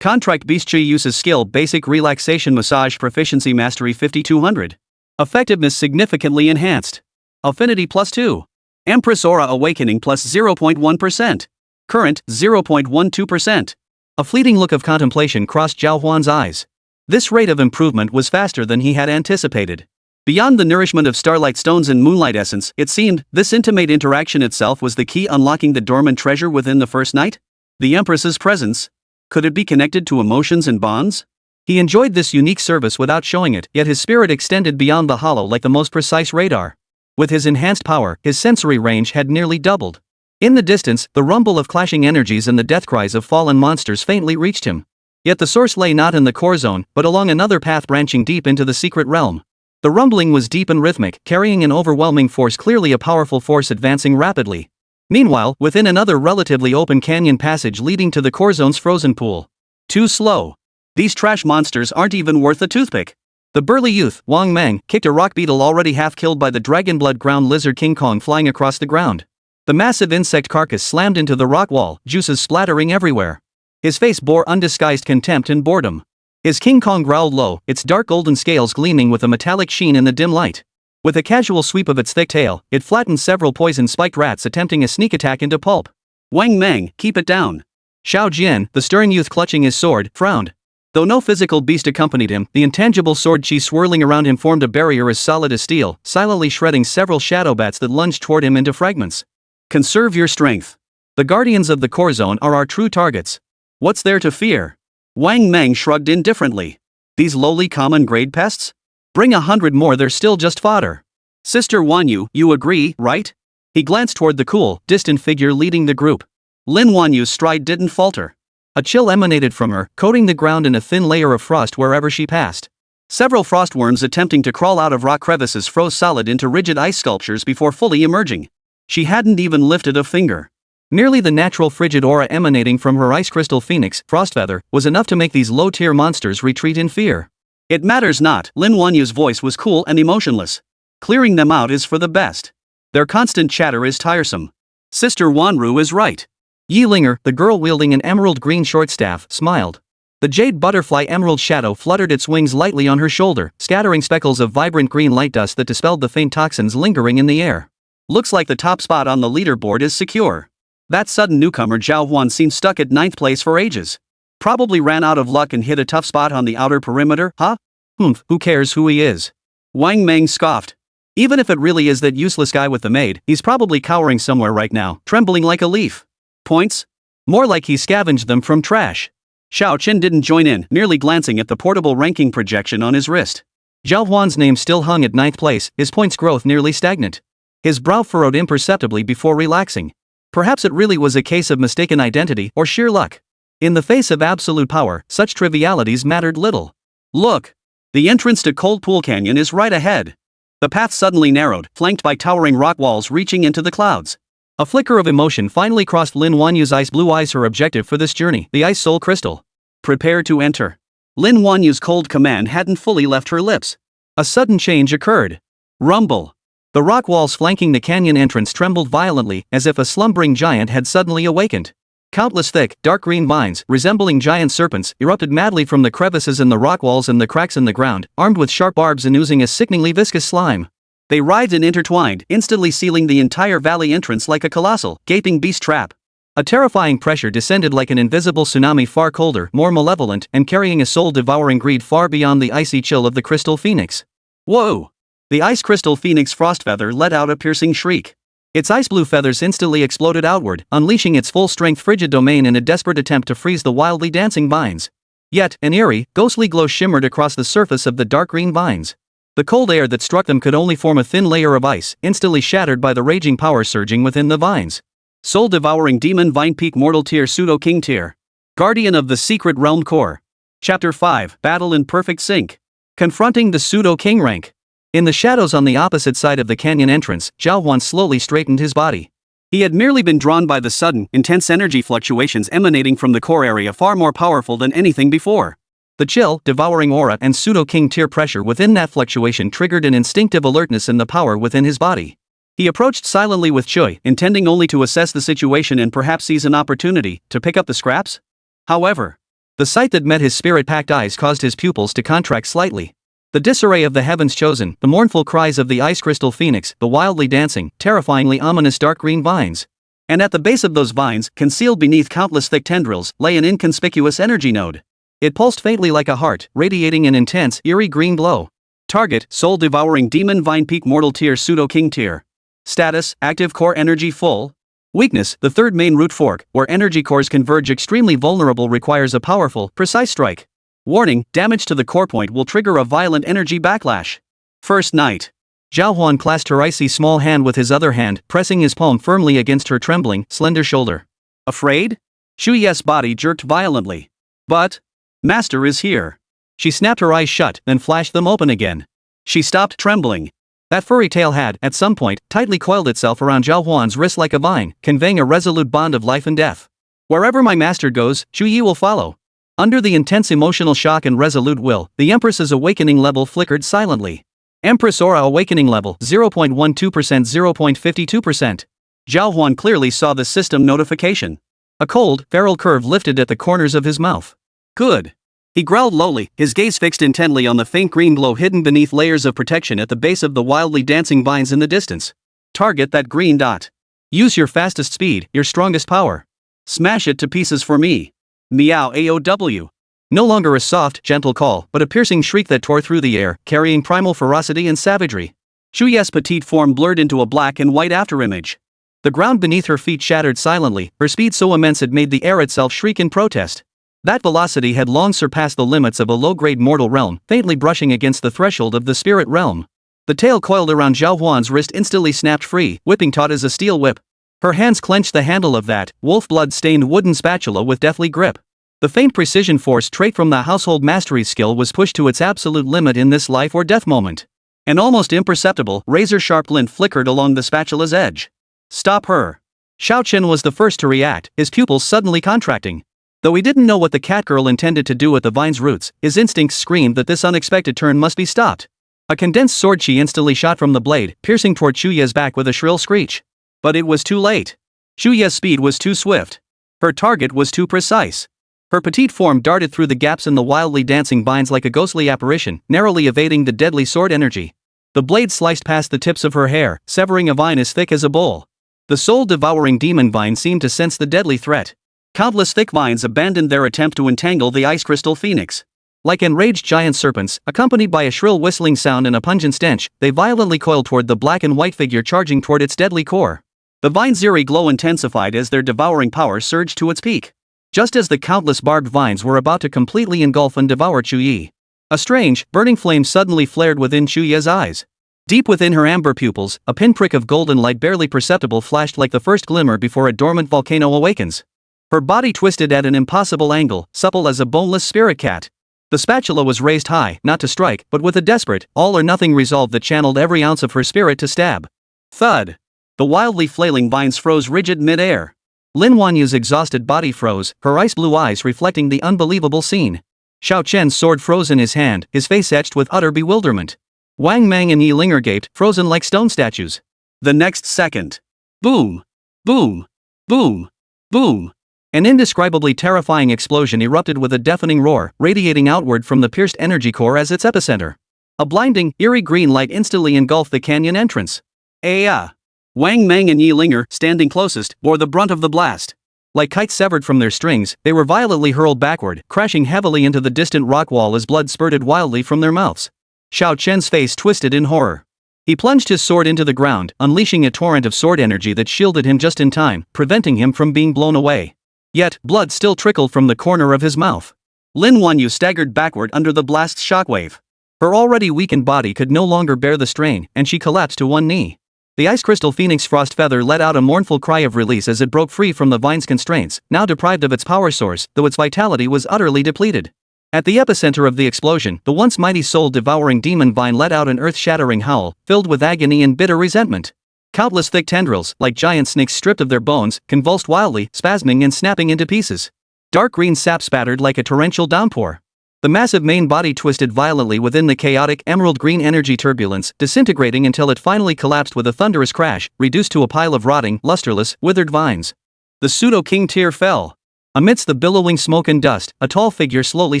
Contract Beast-Chi uses skill basic relaxation massage proficiency mastery 5200. Effectiveness significantly enhanced. Affinity +2. Empress aura awakening plus 0.1%. Current 0.12%. A fleeting look of contemplation crossed Zhao Huan's eyes. This rate of improvement was faster than he had anticipated. Beyond the nourishment of starlight stones and moonlight essence, it seemed, this intimate interaction itself was the key unlocking the dormant treasure within the first night? The Empress's presence? Could it be connected to emotions and bonds? He enjoyed this unique service without showing it, yet his spirit extended beyond the hollow like the most precise radar. With his enhanced power, his sensory range had nearly doubled. In the distance, the rumble of clashing energies and the death cries of fallen monsters faintly reached him. Yet the source lay not in the core zone, but along another path branching deep into the secret realm. The rumbling was deep and rhythmic, carrying an overwhelming force, clearly a powerful force advancing rapidly. Meanwhile, within another relatively open canyon passage leading to the core zone's frozen pool. Too slow. These trash monsters aren't even worth a toothpick. The burly youth, Wang Meng, kicked a rock beetle already half killed by the dragonblood ground lizard King Kong flying across the ground. The massive insect carcass slammed into the rock wall, juices splattering everywhere. His face bore undisguised contempt and boredom. His King Kong growled low, its dark golden scales gleaming with a metallic sheen in the dim light. With a casual sweep of its thick tail, it flattened several poison-spiked rats attempting a sneak attack into pulp. Wang Meng, keep it down. Xiao Jian, the stern youth clutching his sword, frowned. Though no physical beast accompanied him, the intangible sword chi swirling around him formed a barrier as solid as steel, silently shredding several shadow bats that lunged toward him into fragments. Conserve your strength. The guardians of the core zone are our true targets. What's there to fear? Wang Meng shrugged indifferently. These lowly common grade pests? Bring 100 more, they're still just fodder. Sister Wanyu, you agree, right? He glanced toward the cool, distant figure leading the group. Lin Wanyu's stride didn't falter. A chill emanated from her, coating the ground in a thin layer of frost wherever she passed. Several frostworms attempting to crawl out of rock crevices froze solid into rigid ice sculptures before fully emerging. She hadn't even lifted a finger. Merely the natural frigid aura emanating from her ice crystal phoenix, Frostfeather, was enough to make these low-tier monsters retreat in fear. It matters not, Lin Wanyu's voice was cool and emotionless. Clearing them out is for the best. Their constant chatter is tiresome. Sister Wanru is right. Yi Linger, the girl wielding an emerald green short staff, smiled. The jade butterfly emerald shadow fluttered its wings lightly on her shoulder, scattering speckles of vibrant green light dust that dispelled the faint toxins lingering in the air. Looks like the top spot on the leaderboard is secure. That sudden newcomer Zhao Huan seemed stuck at 9th place for ages. Probably ran out of luck and hit a tough spot on the outer perimeter, huh? Who cares who he is? Wang Meng scoffed. Even if it really is that useless guy with the maid, he's probably cowering somewhere right now, trembling like a leaf. Points? More like he scavenged them from trash. Xiao Qin didn't join in, merely glancing at the portable ranking projection on his wrist. Zhao Huan's name still hung at 9th place, his points growth nearly stagnant. His brow furrowed imperceptibly before relaxing. Perhaps it really was a case of mistaken identity or sheer luck. In the face of absolute power, such trivialities mattered little. Look! The entrance to Cold Pool Canyon is right ahead. The path suddenly narrowed, flanked by towering rock walls reaching into the clouds. A flicker of emotion finally crossed Lin Wanyu's ice blue eyes. Her objective for this journey, the ice soul crystal. Prepare to enter. Lin Wanyu's cold command hadn't fully left her lips. A sudden change occurred. Rumble. The rock walls flanking the canyon entrance trembled violently, as if a slumbering giant had suddenly awakened. Countless thick, dark green vines, resembling giant serpents, erupted madly from the crevices in the rock walls and the cracks in the ground, armed with sharp barbs and oozing a sickeningly viscous slime. They writhed and intertwined, instantly sealing the entire valley entrance like a colossal, gaping beast trap. A terrifying pressure descended like an invisible tsunami, far colder, more malevolent, and carrying a soul-devouring greed far beyond the icy chill of the crystal phoenix. Whoa! The ice crystal phoenix Frostfeather let out a piercing shriek. Its ice blue feathers instantly exploded outward, unleashing its full-strength frigid domain in a desperate attempt to freeze the wildly dancing vines. Yet, an eerie, ghostly glow shimmered across the surface of the dark green vines. The cold air that struck them could only form a thin layer of ice, instantly shattered by the raging power surging within the vines. Soul-devouring demon vine peak mortal tier pseudo-king tier. Guardian of the secret realm core. Chapter 5, Battle in perfect sync. Confronting the pseudo-king rank. In the shadows on the opposite side of the canyon entrance, Zhao Huan slowly straightened his body. He had merely been drawn by the sudden, intense energy fluctuations emanating from the core area, far more powerful than anything before. The chill, devouring aura and pseudo-king tier pressure within that fluctuation triggered an instinctive alertness in the power within his body. He approached silently with Chui, intending only to assess the situation and perhaps seize an opportunity to pick up the scraps. However, the sight that met his spirit-packed eyes caused his pupils to contract slightly. The disarray of the heavens chosen, the mournful cries of the ice crystal phoenix, the wildly dancing, terrifyingly ominous dark green vines. And at the base of those vines, concealed beneath countless thick tendrils, lay an inconspicuous energy node. It pulsed faintly like a heart, radiating an intense, eerie green glow. Target, soul-devouring demon vine peak mortal tier pseudo-king tier. Status, active core energy full. Weakness, the third main root fork, where energy cores converge extremely vulnerable, requires a powerful, precise strike. Warning, damage to the core point will trigger a violent energy backlash. First night. Zhao Huan clasped her icy small hand with his other hand, pressing his palm firmly against her trembling, slender shoulder. Afraid? Shuye's body jerked violently. But, Master is here. She snapped her eyes shut, then flashed them open again. She stopped trembling. That furry tail had, at some point, tightly coiled itself around Zhao Huan's wrist like a vine, conveying a resolute bond of life and death. Wherever my master goes, Shuyi will follow. Under the intense emotional shock and resolute will, the Empress's awakening level flickered silently. Empress aura awakening level 0.12%, 0.52%. Zhao Huan clearly saw the system notification. A cold, feral curve lifted at the corners of his mouth. Good. He growled lowly, his gaze fixed intently on the faint green glow hidden beneath layers of protection at the base of the wildly dancing vines in the distance. Target that green dot. Use your fastest speed, your strongest power. Smash it to pieces for me. Meow AOW. No longer a soft, gentle call, but a piercing shriek that tore through the air, carrying primal ferocity and savagery. Shuye's petite form blurred into a black and white afterimage. The ground beneath her feet shattered silently, her speed so immense it made the air itself shriek in protest. That velocity had long surpassed the limits of a low-grade mortal realm, faintly brushing against the threshold of the spirit realm. The tail coiled around Zhao Huan's wrist instantly snapped free, whipping taut as a steel whip. Her hands clenched the handle of that, wolf blood-stained wooden spatula with deathly grip. The faint precision force trait from the household mastery skill was pushed to its absolute limit in this life or death moment. An almost imperceptible, razor-sharp glint flickered along the spatula's edge. Stop her. Xiao Chen was the first to react, his pupils suddenly contracting. Though he didn't know what the catgirl intended to do at the vine's roots, his instincts screamed that this unexpected turn must be stopped. A condensed sword she instantly shot from the blade, piercing toward Shuye's back with a shrill screech. But it was too late. Shuye's speed was too swift. Her target was too precise. Her petite form darted through the gaps in the wildly dancing vines like a ghostly apparition, narrowly evading the deadly sword energy. The blade sliced past the tips of her hair, severing a vine as thick as a bowl. The soul-devouring demon vine seemed to sense the deadly threat. Countless thick vines abandoned their attempt to entangle the ice crystal phoenix. Like enraged giant serpents, accompanied by a shrill whistling sound and a pungent stench, they violently coiled toward the black and white figure charging toward its deadly core. The vine's eerie glow intensified as their devouring power surged to its peak. Just as the countless barbed vines were about to completely engulf and devour Chuyi, a strange, burning flame suddenly flared within Chuyi's eyes. Deep within her amber pupils, a pinprick of golden light barely perceptible flashed like the first glimmer before a dormant volcano awakens. Her body twisted at an impossible angle, supple as a boneless spirit cat. The spatula was raised high, not to strike, but with a desperate, all-or-nothing resolve that channeled every ounce of her spirit to stab. Thud! The wildly flailing vines froze rigid mid-air. Lin Wanyu's exhausted body froze, her ice-blue eyes reflecting the unbelievable scene. Xiao Chen's sword froze in his hand, his face etched with utter bewilderment. Wang Mang and Yi Linger gaped, frozen like stone statues. The next second. Boom! Boom! Boom! Boom! An indescribably terrifying explosion erupted with a deafening roar, radiating outward from the pierced energy core as its epicenter. A blinding, eerie green light instantly engulfed the canyon entrance. Wang Mang and Yi Linger, standing closest, bore the brunt of the blast. Like kites severed from their strings, they were violently hurled backward, crashing heavily into the distant rock wall as blood spurted wildly from their mouths. Xiao Chen's face twisted in horror. He plunged his sword into the ground, unleashing a torrent of sword energy that shielded him just in time, preventing him from being blown away. Yet, blood still trickled from the corner of his mouth. Lin Wanyu staggered backward under the blast's shockwave. Her already weakened body could no longer bear the strain, and she collapsed to one knee. The ice crystal phoenix frost feather let out a mournful cry of release as it broke free from the vine's constraints, now deprived of its power source, though its vitality was utterly depleted. At the epicenter of the explosion, the once mighty soul-devouring demon vine let out an earth-shattering howl, filled with agony and bitter resentment. Countless thick tendrils, like giant snakes stripped of their bones, convulsed wildly, spasming and snapping into pieces. Dark green sap spattered like a torrential downpour. The massive main body twisted violently within the chaotic emerald green energy turbulence, disintegrating until it finally collapsed with a thunderous crash, reduced to a pile of rotting, lusterless, withered vines. The pseudo-king tier fell. Amidst the billowing smoke and dust, a tall figure slowly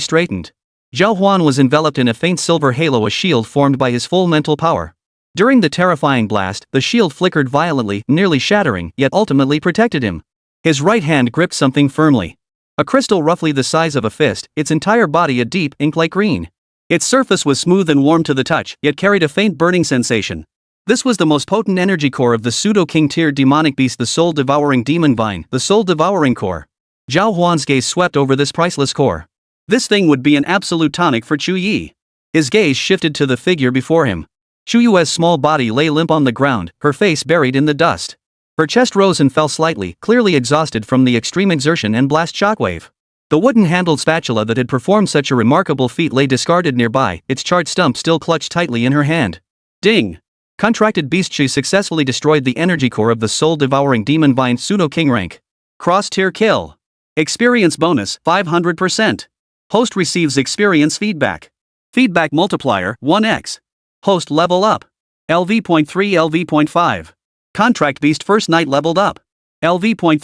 straightened. Zhao Huan was enveloped in a faint silver halo, a shield formed by his full mental power. During the terrifying blast, the shield flickered violently, nearly shattering, yet ultimately protected him. His right hand gripped something firmly. A crystal roughly the size of a fist, its entire body a deep, ink-like green. Its surface was smooth and warm to the touch, yet carried a faint burning sensation. This was the most potent energy core of the pseudo-king tier demonic beast, the soul-devouring demon vine, the soul-devouring core. Zhao Huan's gaze swept over this priceless core. This thing would be an absolute tonic for Chu Yi. His gaze shifted to the figure before him. Chu Yue's small body lay limp on the ground, her face buried in the dust. Her chest rose and fell slightly, clearly exhausted from the extreme exertion and blast shockwave. The wooden-handled spatula that had performed such a remarkable feat lay discarded nearby, its charred stump still clutched tightly in her hand. Ding! Contracted beast, she successfully destroyed the energy core of the soul-devouring demon vine pseudo-king rank. Cross-tier kill. Experience bonus, 500%. Host receives experience feedback. Feedback multiplier, 1x. Host level up. LV.3 LV.5. Contract beast first night leveled up. LV.3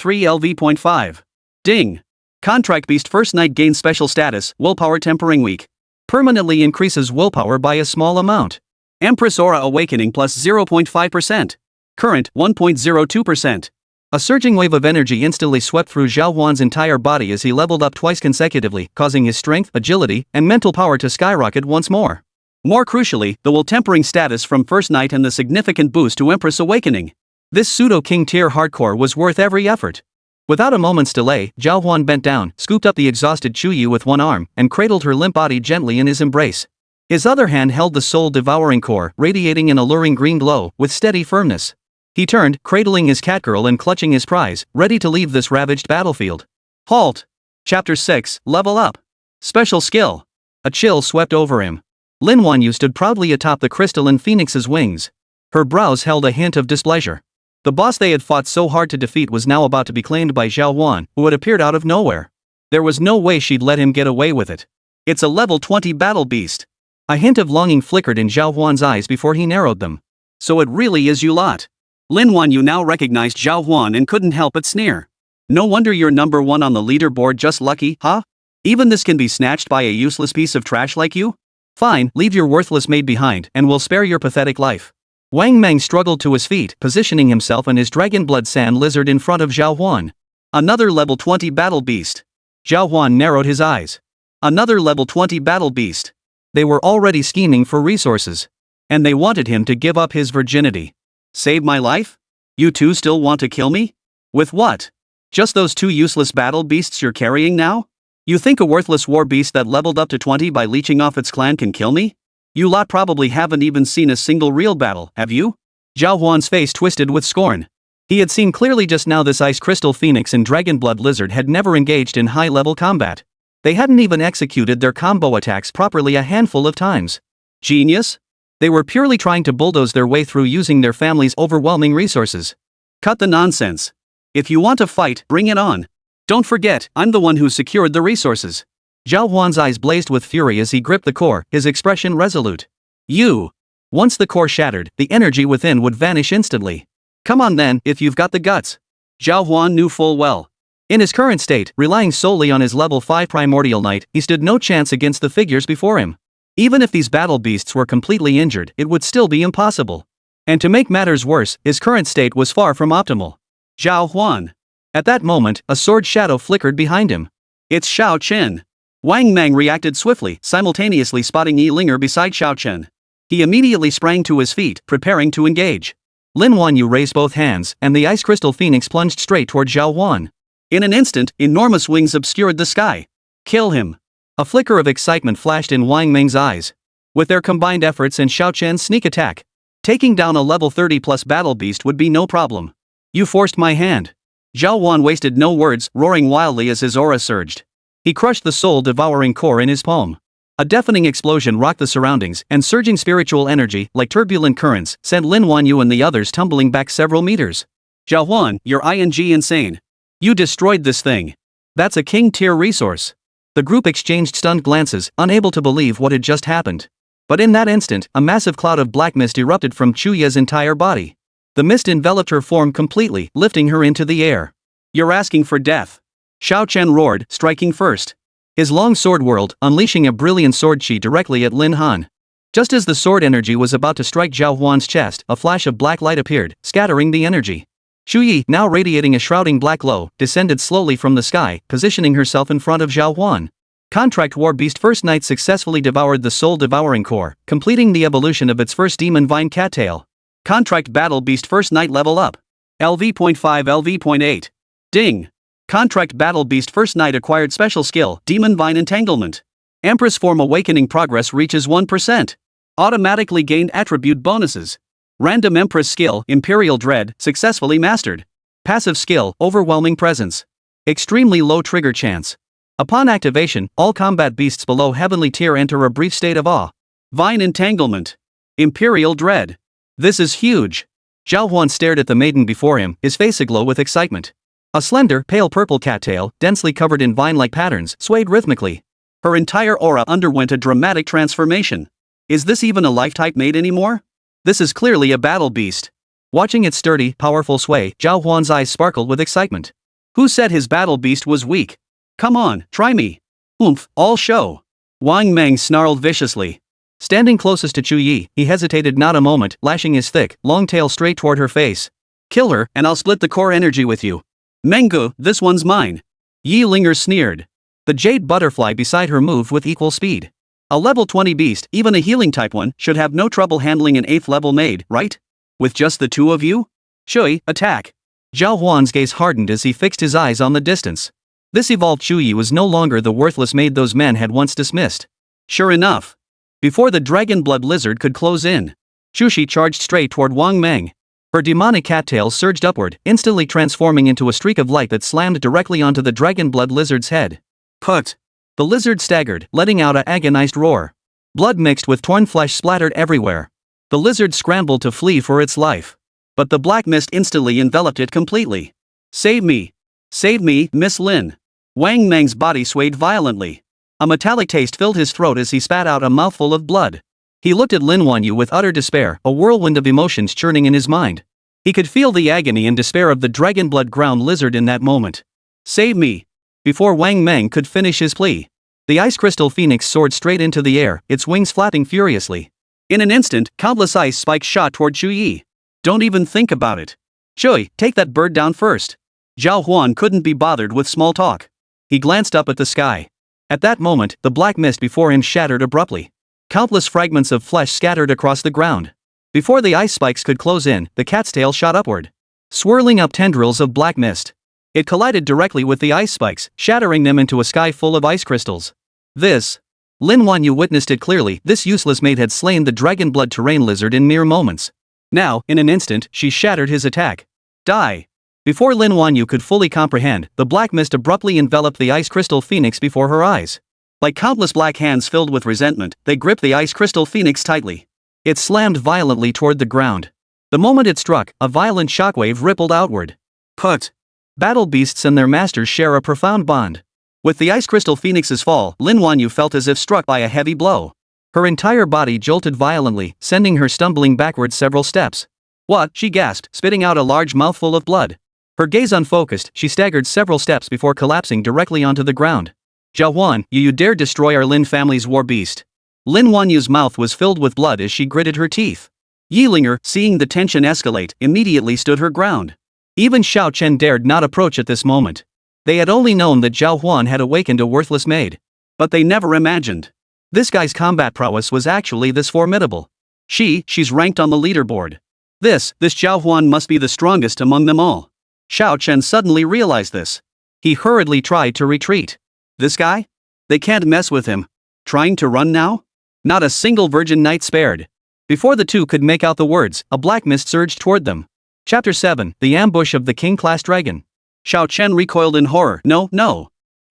LV.5. Ding! Contract beast first night gains special status, willpower tempering weak. Permanently increases willpower by a small amount. Empress aura awakening plus 0.5%. Current 1.02%. A surging wave of energy instantly swept through Zhao Huan's entire body as he leveled up twice consecutively, causing his strength, agility, and mental power to skyrocket once more. More crucially, the will tempering status from first night and the significant boost to Empress awakening. This pseudo-king tier hardcore was worth every effort. Without a moment's delay, Zhao Huan bent down, scooped up the exhausted Chu Yi with one arm, and cradled her limp body gently in his embrace. His other hand held the soul-devouring core, radiating an alluring green glow, with steady firmness. He turned, cradling his catgirl and clutching his prize, ready to leave this ravaged battlefield. Halt! Chapter 6, Level Up. Special Skill. A chill swept over him. Lin Wanyu stood proudly atop the crystalline phoenix's wings. Her brows held a hint of displeasure. The boss they had fought so hard to defeat was now about to be claimed by Zhao Huan, who had appeared out of nowhere. There was no way she'd let him get away with it. It's a level 20 battle beast. A hint of longing flickered in Zhao Huan's eyes before he narrowed them. So it really is you lot. Lin Wanyu now recognized Zhao Huan and couldn't help but sneer. No wonder you're number one on the leaderboard, just lucky, huh? Even this can be snatched by a useless piece of trash like you? Fine, leave your worthless maid behind, and we'll spare your pathetic life. Wang Mang struggled to his feet, positioning himself and his dragon blood sand lizard in front of Zhao Huan. Another level 20 battle beast. Zhao Huan narrowed his eyes. Another level 20 battle beast. They were already scheming for resources. And they wanted him to give up his virginity. Save my life? You two still want to kill me? With what? Just those two useless battle beasts you're carrying now? You think a worthless war beast that leveled up to 20 by leeching off its clan can kill me? You lot probably haven't even seen a single real battle, have you? Zhao Huan's face twisted with scorn. He had seen clearly just now this ice crystal phoenix and dragon blood lizard had never engaged in high-level combat. They hadn't even executed their combo attacks properly a handful of times. Genius? They were purely trying to bulldoze their way through using their family's overwhelming resources. Cut the nonsense. If you want to fight, bring it on. Don't forget, I'm the one who secured the resources. Zhao Huan's eyes blazed with fury as he gripped the core, his expression resolute. You! Once the core shattered, the energy within would vanish instantly. Come on then, if you've got the guts. Zhao Huan knew full well. In his current state, relying solely on his level 5 primordial knight, he stood no chance against the figures before him. Even if these battle beasts were completely injured, it would still be impossible. And to make matters worse, his current state was far from optimal. Zhao Huan. At that moment, a sword shadow flickered behind him. It's Xiao Chen. Wang Mang reacted swiftly, simultaneously spotting Yi Linger beside Xiao Chen. He immediately sprang to his feet, preparing to engage. Lin Wanyu raised both hands, and the ice crystal phoenix plunged straight toward Zhao Huan. In an instant, enormous wings obscured the sky. Kill him. A flicker of excitement flashed in Wang Meng's eyes. With their combined efforts and Xiao Chen's sneak attack, taking down a level 30+ battle beast would be no problem. You forced my hand. Zhao Huan wasted no words, roaring wildly as his aura surged. He crushed the soul-devouring core in his palm. A deafening explosion rocked the surroundings, and surging spiritual energy, like turbulent currents, sent Lin Wanyu and the others tumbling back several meters. Zhao Huan, you're insane. You destroyed this thing. That's a king-tier resource. The group exchanged stunned glances, unable to believe what had just happened. But in that instant, a massive cloud of black mist erupted from Chuya's entire body. The mist enveloped her form completely, lifting her into the air. You're asking for death. Xiao Chen roared, striking first. His long sword whirled, unleashing a brilliant sword chi directly at Lin Han. Just as the sword energy was about to strike Zhao Huan's chest, a flash of black light appeared, scattering the energy. Shu Yi, now radiating a shrouding black glow, descended slowly from the sky, positioning herself in front of Zhao Huan. Contract War Beast First Knight successfully devoured the soul-devouring core, completing the evolution of its first demon vine cattail. Contract Battle Beast First Knight level up. LV.5 LV.8. Ding. Contract Battle Beast First Knight acquired special skill, Demon Vine Entanglement. Empress Form Awakening progress reaches 1%. Automatically gained attribute bonuses. Random Empress skill, Imperial Dread, successfully mastered. Passive skill, Overwhelming Presence. Extremely low trigger chance. Upon activation, all combat beasts below Heavenly Tier enter a brief state of awe. Vine Entanglement. Imperial Dread. This is huge. Zhao Huan stared at the maiden before him, his face aglow with excitement. A slender, pale purple cattail, densely covered in vine-like patterns, swayed rhythmically. Her entire aura underwent a dramatic transformation. Is this even a life-type maid anymore? This is clearly a battle beast. Watching its sturdy, powerful sway, Zhao Huan's eyes sparkled with excitement. Who said his battle beast was weak? Come on, try me. Oomph, all show. Wang Meng snarled viciously. Standing closest to Chu Yi, he hesitated not a moment, lashing his thick, long tail straight toward her face. Kill her, and I'll split the core energy with you. Mengu, this one's mine. Yi Linger sneered. The jade butterfly beside her moved with equal speed. A level 20 beast, even a healing type one, should have no trouble handling an 8th level maid, right? With just the two of you? Shui, attack. Zhao Huan's gaze hardened as he fixed his eyes on the distance. This evolved Chu Yi was no longer the worthless maid those men had once dismissed. Sure enough. Before the dragon blood lizard could close in, Chu Shi charged straight toward Wang Meng. Her demonic cattail surged upward, instantly transforming into a streak of light that slammed directly onto the dragon blood lizard's head. Put! The lizard staggered, letting out an agonized roar. Blood mixed with torn flesh splattered everywhere. The lizard scrambled to flee for its life. But the black mist instantly enveloped it completely. Save me! Save me, Miss Lin! Wang Meng's body swayed violently. A metallic taste filled his throat as he spat out a mouthful of blood. He looked at Lin Wanyu with utter despair, a whirlwind of emotions churning in his mind. He could feel the agony and despair of the dragon blood ground lizard in that moment. Save me! Before Wang Meng could finish his plea, the ice crystal phoenix soared straight into the air, its wings flapping furiously. In an instant, countless ice spikes shot toward Chu Yi. Don't even think about it. Shui, take that bird down first. Zhao Huan couldn't be bothered with small talk. He glanced up at the sky. At that moment, the black mist before him shattered abruptly. Countless fragments of flesh scattered across the ground. Before the ice spikes could close in, the cat's tail shot upward, swirling up tendrils of black mist. It collided directly with the ice spikes, shattering them into a sky full of ice crystals. Lin Wanyu witnessed it clearly. This useless maid had slain the dragon blood terrain lizard in mere moments. Now, in an instant, she shattered his attack. Die! Before Lin Wanyu could fully comprehend, the black mist abruptly enveloped the ice crystal phoenix before her eyes. Like countless black hands filled with resentment, they gripped the ice crystal phoenix tightly. It slammed violently toward the ground. The moment it struck, a violent shockwave rippled outward. Put! Battle beasts and their masters share a profound bond. With the ice crystal phoenix's fall, Lin Wanyu felt as if struck by a heavy blow. Her entire body jolted violently, sending her stumbling backwards several steps. What? She gasped, spitting out a large mouthful of blood. Her gaze unfocused, she staggered several steps before collapsing directly onto the ground. Zhao Huan, you dare destroy our Lin family's war beast. Lin Huanyu's mouth was filled with blood as she gritted her teeth. Yilinger, seeing the tension escalate, immediately stood her ground. Even Xiao Chen dared not approach at this moment. They had only known that Zhao Huan had awakened a worthless maid. But they never imagined this guy's combat prowess was actually this formidable. She's ranked on the leaderboard. This Zhao Huan must be the strongest among them all. Xiao Chen suddenly realized this. He hurriedly tried to retreat. This guy? They can't mess with him. Trying to run now? Not a single virgin knight spared. Before the two could make out the words, a black mist surged toward them. Chapter 7, The Ambush of the King-Class Dragon. Xiao Chen recoiled in horror. No.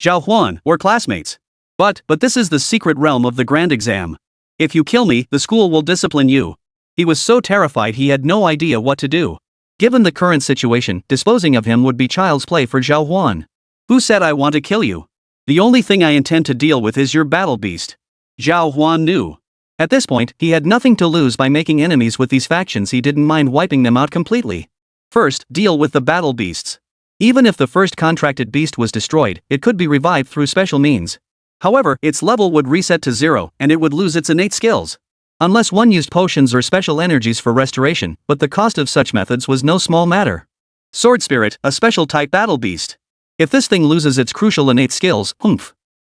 Zhao Huan, we're classmates. But this is the secret realm of the grand exam. If you kill me, the school will discipline you. He was so terrified he had no idea what to do. Given the current situation, disposing of him would be child's play for Zhao Huan. Who said I want to kill you? The only thing I intend to deal with is your battle beast. Zhao Huan knew. At this point, he had nothing to lose by making enemies with these factions. He didn't mind wiping them out completely. First, deal with the battle beasts. Even if the first contracted beast was destroyed, it could be revived through special means. However, its level would reset to 0, and it would lose its innate skills. Unless one used potions or special energies for restoration, but the cost of such methods was no small matter. Sword Spirit, a special type battle beast. If this thing loses its crucial innate skills,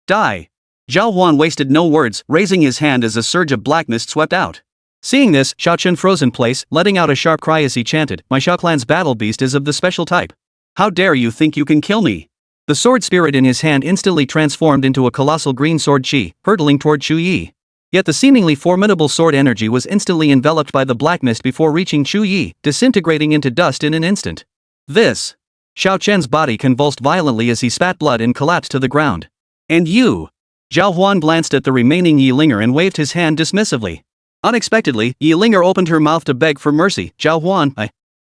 die. Zhao Huan wasted no words, raising his hand as a surge of black mist swept out. Seeing this, Xiao Chen froze in place, letting out a sharp cry as he chanted, "My Xiao clan's battle beast is of the special type. How dare you think you can kill me?" The sword spirit in his hand instantly transformed into a colossal green sword chi, hurtling toward Chu Yi. Yet the seemingly formidable sword energy was instantly enveloped by the black mist before reaching Chu Yi, disintegrating into dust in an instant. Xiao Chen's body convulsed violently as he spat blood and collapsed to the ground. And you? Zhao Huan glanced at the remaining Yilinger and waved his hand dismissively. Unexpectedly, Yilinger opened her mouth to beg for mercy. Zhao Huan,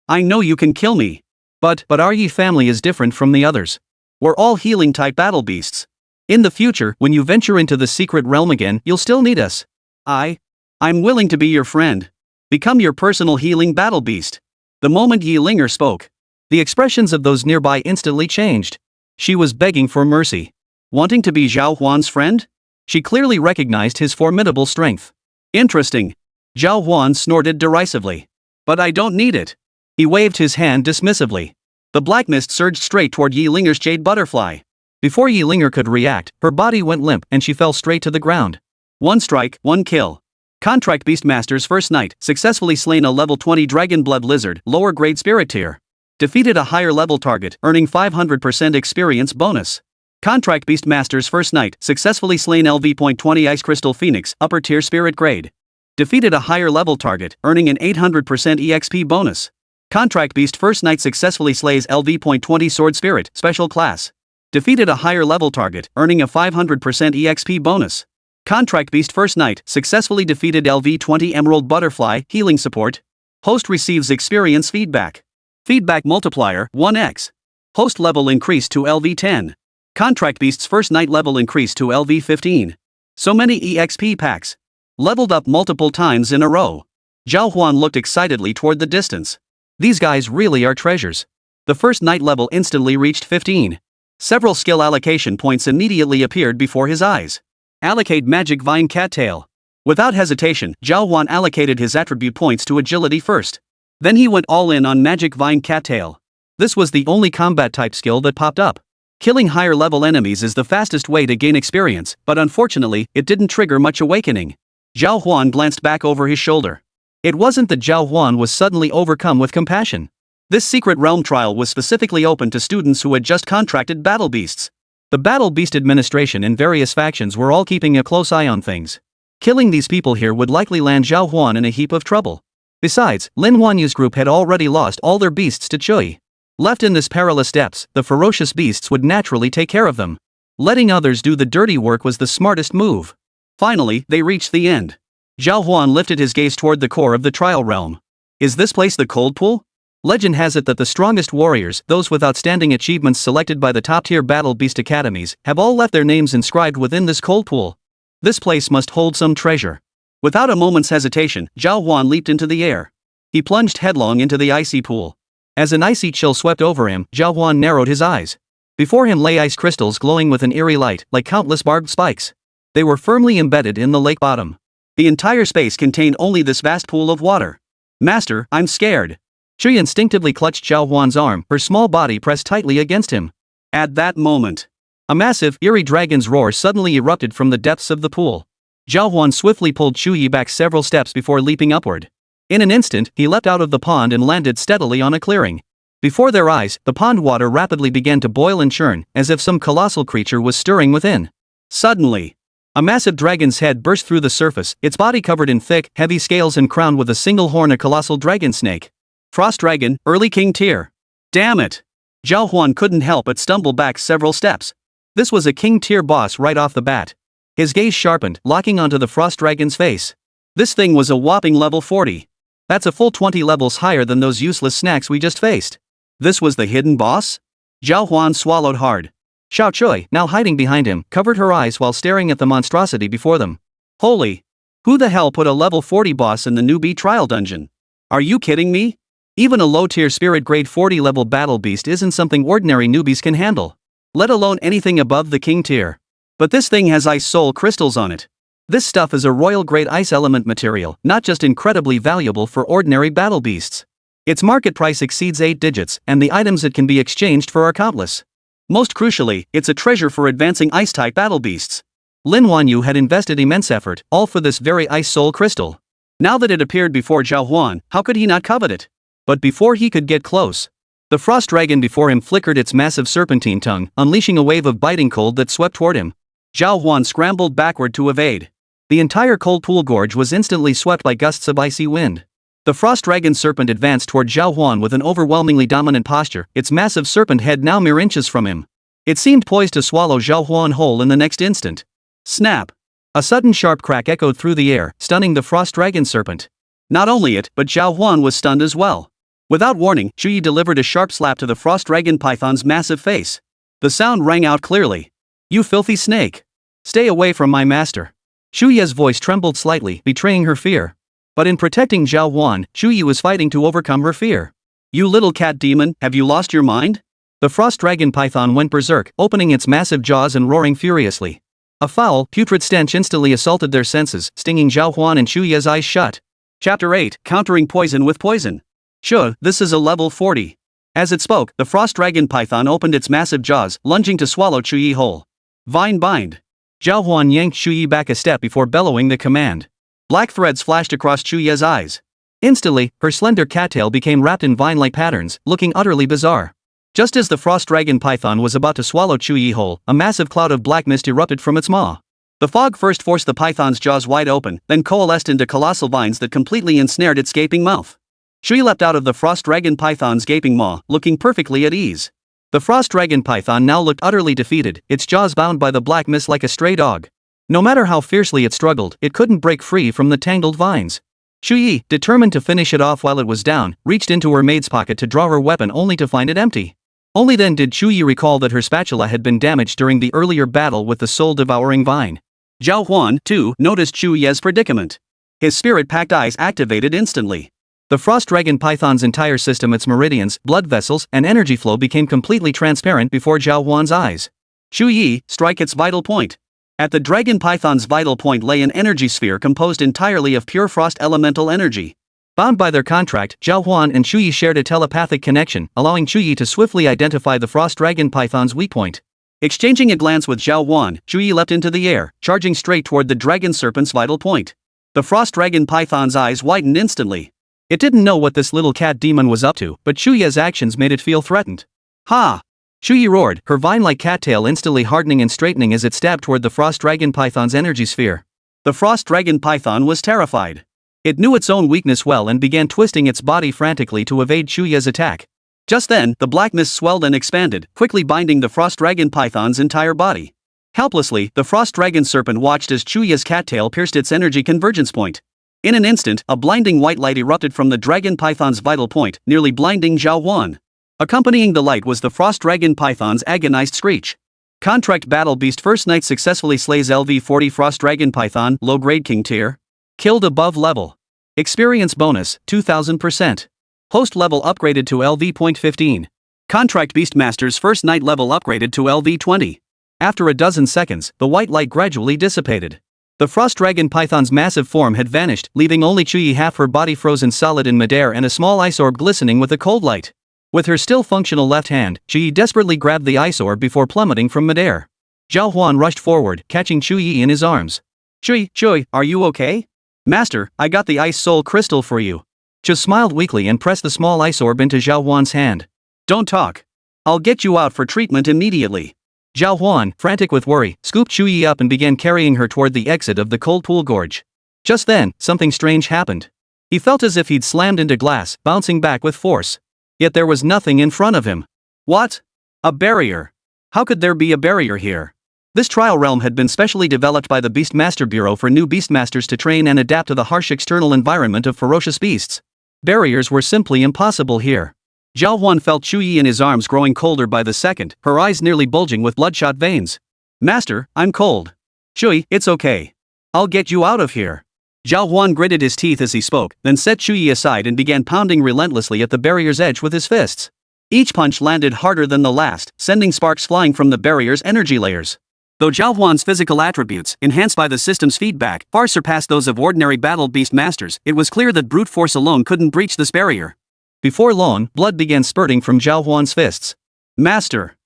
I know you can kill me. But our Yi family is different from the others. We're all healing-type battle beasts. In the future, when you venture into the secret realm again, you'll still need us. I'm willing to be your friend. Become your personal healing battle beast. The moment Yilinger spoke, the expressions of those nearby instantly changed. She was begging for mercy. Wanting to be Zhao Huan's friend? She clearly recognized his formidable strength. Interesting. Zhao Huan snorted derisively. But I don't need it. He waved his hand dismissively. The black mist surged straight toward Yilinger's jade butterfly. Before Yilinger could react, her body went limp and she fell straight to the ground. One strike, one kill. Contract Beastmaster's first knight, successfully slain a level 20 dragon blood lizard, lower grade spirit tier. Defeated a higher level target, earning 500% experience bonus. Contract Beastmaster's first knight, successfully slain LV.20 ice crystal phoenix, upper tier spirit grade. Defeated a higher level target, earning an 800% EXP bonus. Contract Beast first knight successfully slays LV.20 sword spirit, special class. Defeated a higher level target, earning a 500% EXP bonus. Contract Beast first knight successfully defeated LV.20 emerald butterfly, healing support. Host receives experience feedback. Feedback multiplier, 1x. Host level increased to LV10. Contract Beast's first knight level increased to LV15. So many EXP packs. Leveled up multiple times in a row. Zhao Huan looked excitedly toward the distance. These guys really are treasures. The first knight level instantly reached 15. Several skill allocation points immediately appeared before his eyes. Allocate Magic Vine Cattail. Without hesitation, Zhao Huan allocated his attribute points to agility first. Then he went all in on Magic Vine Cattail. This was the only combat type skill that popped up. Killing higher level enemies is the fastest way to gain experience, but unfortunately, it didn't trigger much awakening. Zhao Huan glanced back over his shoulder. It wasn't that Zhao Huan was suddenly overcome with compassion. This secret realm trial was specifically open to students who had just contracted battle beasts. The Battle Beast Administration and various factions were all keeping a close eye on things. Killing these people here would likely land Zhao Huan in a heap of trouble. Besides, Lin Huanyu's group had already lost all their beasts to Chui. Left in this perilous depths, the ferocious beasts would naturally take care of them. Letting others do the dirty work was the smartest move. Finally, they reached the end. Zhao Huan lifted his gaze toward the core of the trial realm. Is this place the cold pool? Legend has it that the strongest warriors, those with outstanding achievements selected by the top-tier battle beast academies, have all left their names inscribed within this cold pool. This place must hold some treasure. Without a moment's hesitation, Zhao Huan leaped into the air. He plunged headlong into the icy pool. As an icy chill swept over him, Zhao Huan narrowed his eyes. Before him lay ice crystals glowing with an eerie light, like countless barbed spikes. They were firmly embedded in the lake bottom. The entire space contained only this vast pool of water. Master, I'm scared. Shui instinctively clutched Zhao Huan's arm, her small body pressed tightly against him. At that moment, a massive, eerie dragon's roar suddenly erupted from the depths of the pool. Zhao Huan swiftly pulled Shui back several steps before leaping upward. In an instant, he leapt out of the pond and landed steadily on a clearing. Before their eyes, the pond water rapidly began to boil and churn, as if some colossal creature was stirring within. Suddenly, a massive dragon's head burst through the surface, its body covered in thick, heavy scales and crowned with a single horn, a colossal dragon snake. Frost Dragon, Early King Tier. Damn it! Zhao Huan couldn't help but stumble back several steps. This was a King Tier boss right off the bat. His gaze sharpened, locking onto the Frost Dragon's face. This thing was a whopping level 40. That's a full 20 levels higher than those useless snacks we just faced. This was the hidden boss? Zhao Huan swallowed hard. Xiao Chui, now hiding behind him, covered her eyes while staring at the monstrosity before them. Holy! Who the hell put a level 40 boss in the newbie trial dungeon? Are you kidding me? Even a low-tier spirit grade 40 level battle beast isn't something ordinary newbies can handle. Let alone anything above the king tier. But this thing has ice soul crystals on it. This stuff is a royal grade ice element material, not just incredibly valuable for ordinary battle beasts. Its market price exceeds 8 digits, and the items it can be exchanged for are countless. Most crucially, it's a treasure for advancing ice-type battle beasts. Lin Wanyu had invested immense effort, all for this very ice soul crystal. Now that it appeared before Zhao Huan, how could he not covet it? But before he could get close, the frost dragon before him flickered its massive serpentine tongue, unleashing a wave of biting cold that swept toward him. Zhao Huan scrambled backward to evade. The entire cold pool gorge was instantly swept by gusts of icy wind. The frost dragon serpent advanced toward Zhao Huan with an overwhelmingly dominant posture, its massive serpent head now mere inches from him. It seemed poised to swallow Zhao Huan whole in the next instant. Snap! A sudden sharp crack echoed through the air, stunning the frost dragon serpent. Not only it, but Zhao Huan was stunned as well. Without warning, Shui delivered a sharp slap to the frost dragon python's massive face. The sound rang out clearly. You filthy snake! Stay away from my master. Shui's voice trembled slightly, betraying her fear. But in protecting Zhao Huan, Shui was fighting to overcome her fear. You little cat demon, have you lost your mind? The frost dragon python went berserk, opening its massive jaws and roaring furiously. A foul, putrid stench instantly assaulted their senses, stinging Zhao Huan and Shui's eyes shut. Chapter 8, Countering Poison with Poison. Sure, this is a level 40. As it spoke, the frost dragon python opened its massive jaws, lunging to swallow Shui whole. Vine bind. Zhao Huan yanked Shui back a step before bellowing the command. Black threads flashed across Shui's eyes. Instantly, her slender cattail became wrapped in vine-like patterns, looking utterly bizarre. Just as the frost dragon python was about to swallow Shui whole, a massive cloud of black mist erupted from its maw. The fog first forced the python's jaws wide open, then coalesced into colossal vines that completely ensnared its gaping mouth. Shui leapt out of the frost dragon python's gaping maw, looking perfectly at ease. The frost dragon python now looked utterly defeated, its jaws bound by the black mist like a stray dog. No matter how fiercely it struggled, it couldn't break free from the tangled vines. Shui, determined to finish it off while it was down, reached into her maid's pocket to draw her weapon only to find it empty. Only then did Shui recall that her spatula had been damaged during the earlier battle with the soul-devouring vine. Zhao Huan, too, noticed Shui's predicament. His spirit-packed eyes activated instantly. The frost dragon python's entire system, its meridians, blood vessels, and energy flow became completely transparent before Zhao Huan's eyes. Shui, strike its vital point. At the dragon python's vital point lay an energy sphere composed entirely of pure frost elemental energy. Bound by their contract, Zhao Huan and Shui shared a telepathic connection, allowing Shui to swiftly identify the frost dragon python's weak point. Exchanging a glance with Zhao Huan, Shui leapt into the air, charging straight toward the dragon serpent's vital point. The frost dragon python's eyes widened instantly. It didn't know what this little cat demon was up to, but Shui's actions made it feel threatened. Ha! Shui roared, her vine-like cattail instantly hardening and straightening as it stabbed toward the frost dragon python's energy sphere. The frost dragon python was terrified. It knew its own weakness well and began twisting its body frantically to evade Shui's attack. Just then, the black mist swelled and expanded, quickly binding the frost dragon python's entire body. Helplessly, the frost dragon serpent watched as Shui's cattail pierced its energy convergence point. In an instant, a blinding white light erupted from the dragon python's vital point, nearly blinding Zhao Huan. Accompanying the light was the frost dragon python's agonized screech. Contract Battle Beast First Night successfully slays LV-40 Frost Dragon Python, low-grade King Tier. Killed above level. Experience bonus, 2000%. Host level upgraded to LV.15. Contract Beastmaster's first night level upgraded to LV20. After a dozen seconds, the white light gradually dissipated. The frost dragon python's massive form had vanished, leaving only Chuyi, half her body frozen solid in midair and a small ice orb glistening with a cold light. With her still functional left hand, Chuyi desperately grabbed the ice orb before plummeting from midair. Zhao Huan rushed forward, catching Chuyi in his arms. Chuyi, are you okay? Master, I got the ice soul crystal for you. Chu smiled weakly and pressed the small ice orb into Zhao Huan's hand. Don't talk. I'll get you out for treatment immediately. Zhao Huan, frantic with worry, scooped Chuyi up and began carrying her toward the exit of the cold pool gorge. Just then, something strange happened. He felt as if he'd slammed into glass, bouncing back with force. Yet there was nothing in front of him. What? A barrier. How could there be a barrier here? This trial realm had been specially developed by the Beastmaster Bureau for new beastmasters to train and adapt to the harsh external environment of ferocious beasts. Barriers were simply impossible here. Zhao Huan felt Chuyi in his arms growing colder by the second, her eyes nearly bulging with bloodshot veins. Master, I'm cold. Chuyi, it's okay. I'll get you out of here. Zhao Huan gritted his teeth as he spoke, then set Chuyi aside and began pounding relentlessly at the barrier's edge with his fists. Each punch landed harder than the last, sending sparks flying from the barrier's energy layers. Though Zhao Huan's physical attributes, enhanced by the system's feedback, far surpassed those of ordinary battle beast masters, it was clear that brute force alone couldn't breach this barrier. Before long, blood began spurting from Zhao Huan's fists. Master,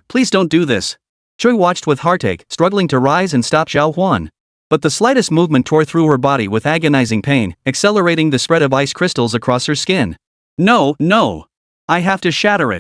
please don't do this. Chuyi watched with heartache, struggling to rise and stop Zhao Huan. But the slightest movement tore through her body with agonizing pain, accelerating the spread of ice crystals across her skin. No. I have to shatter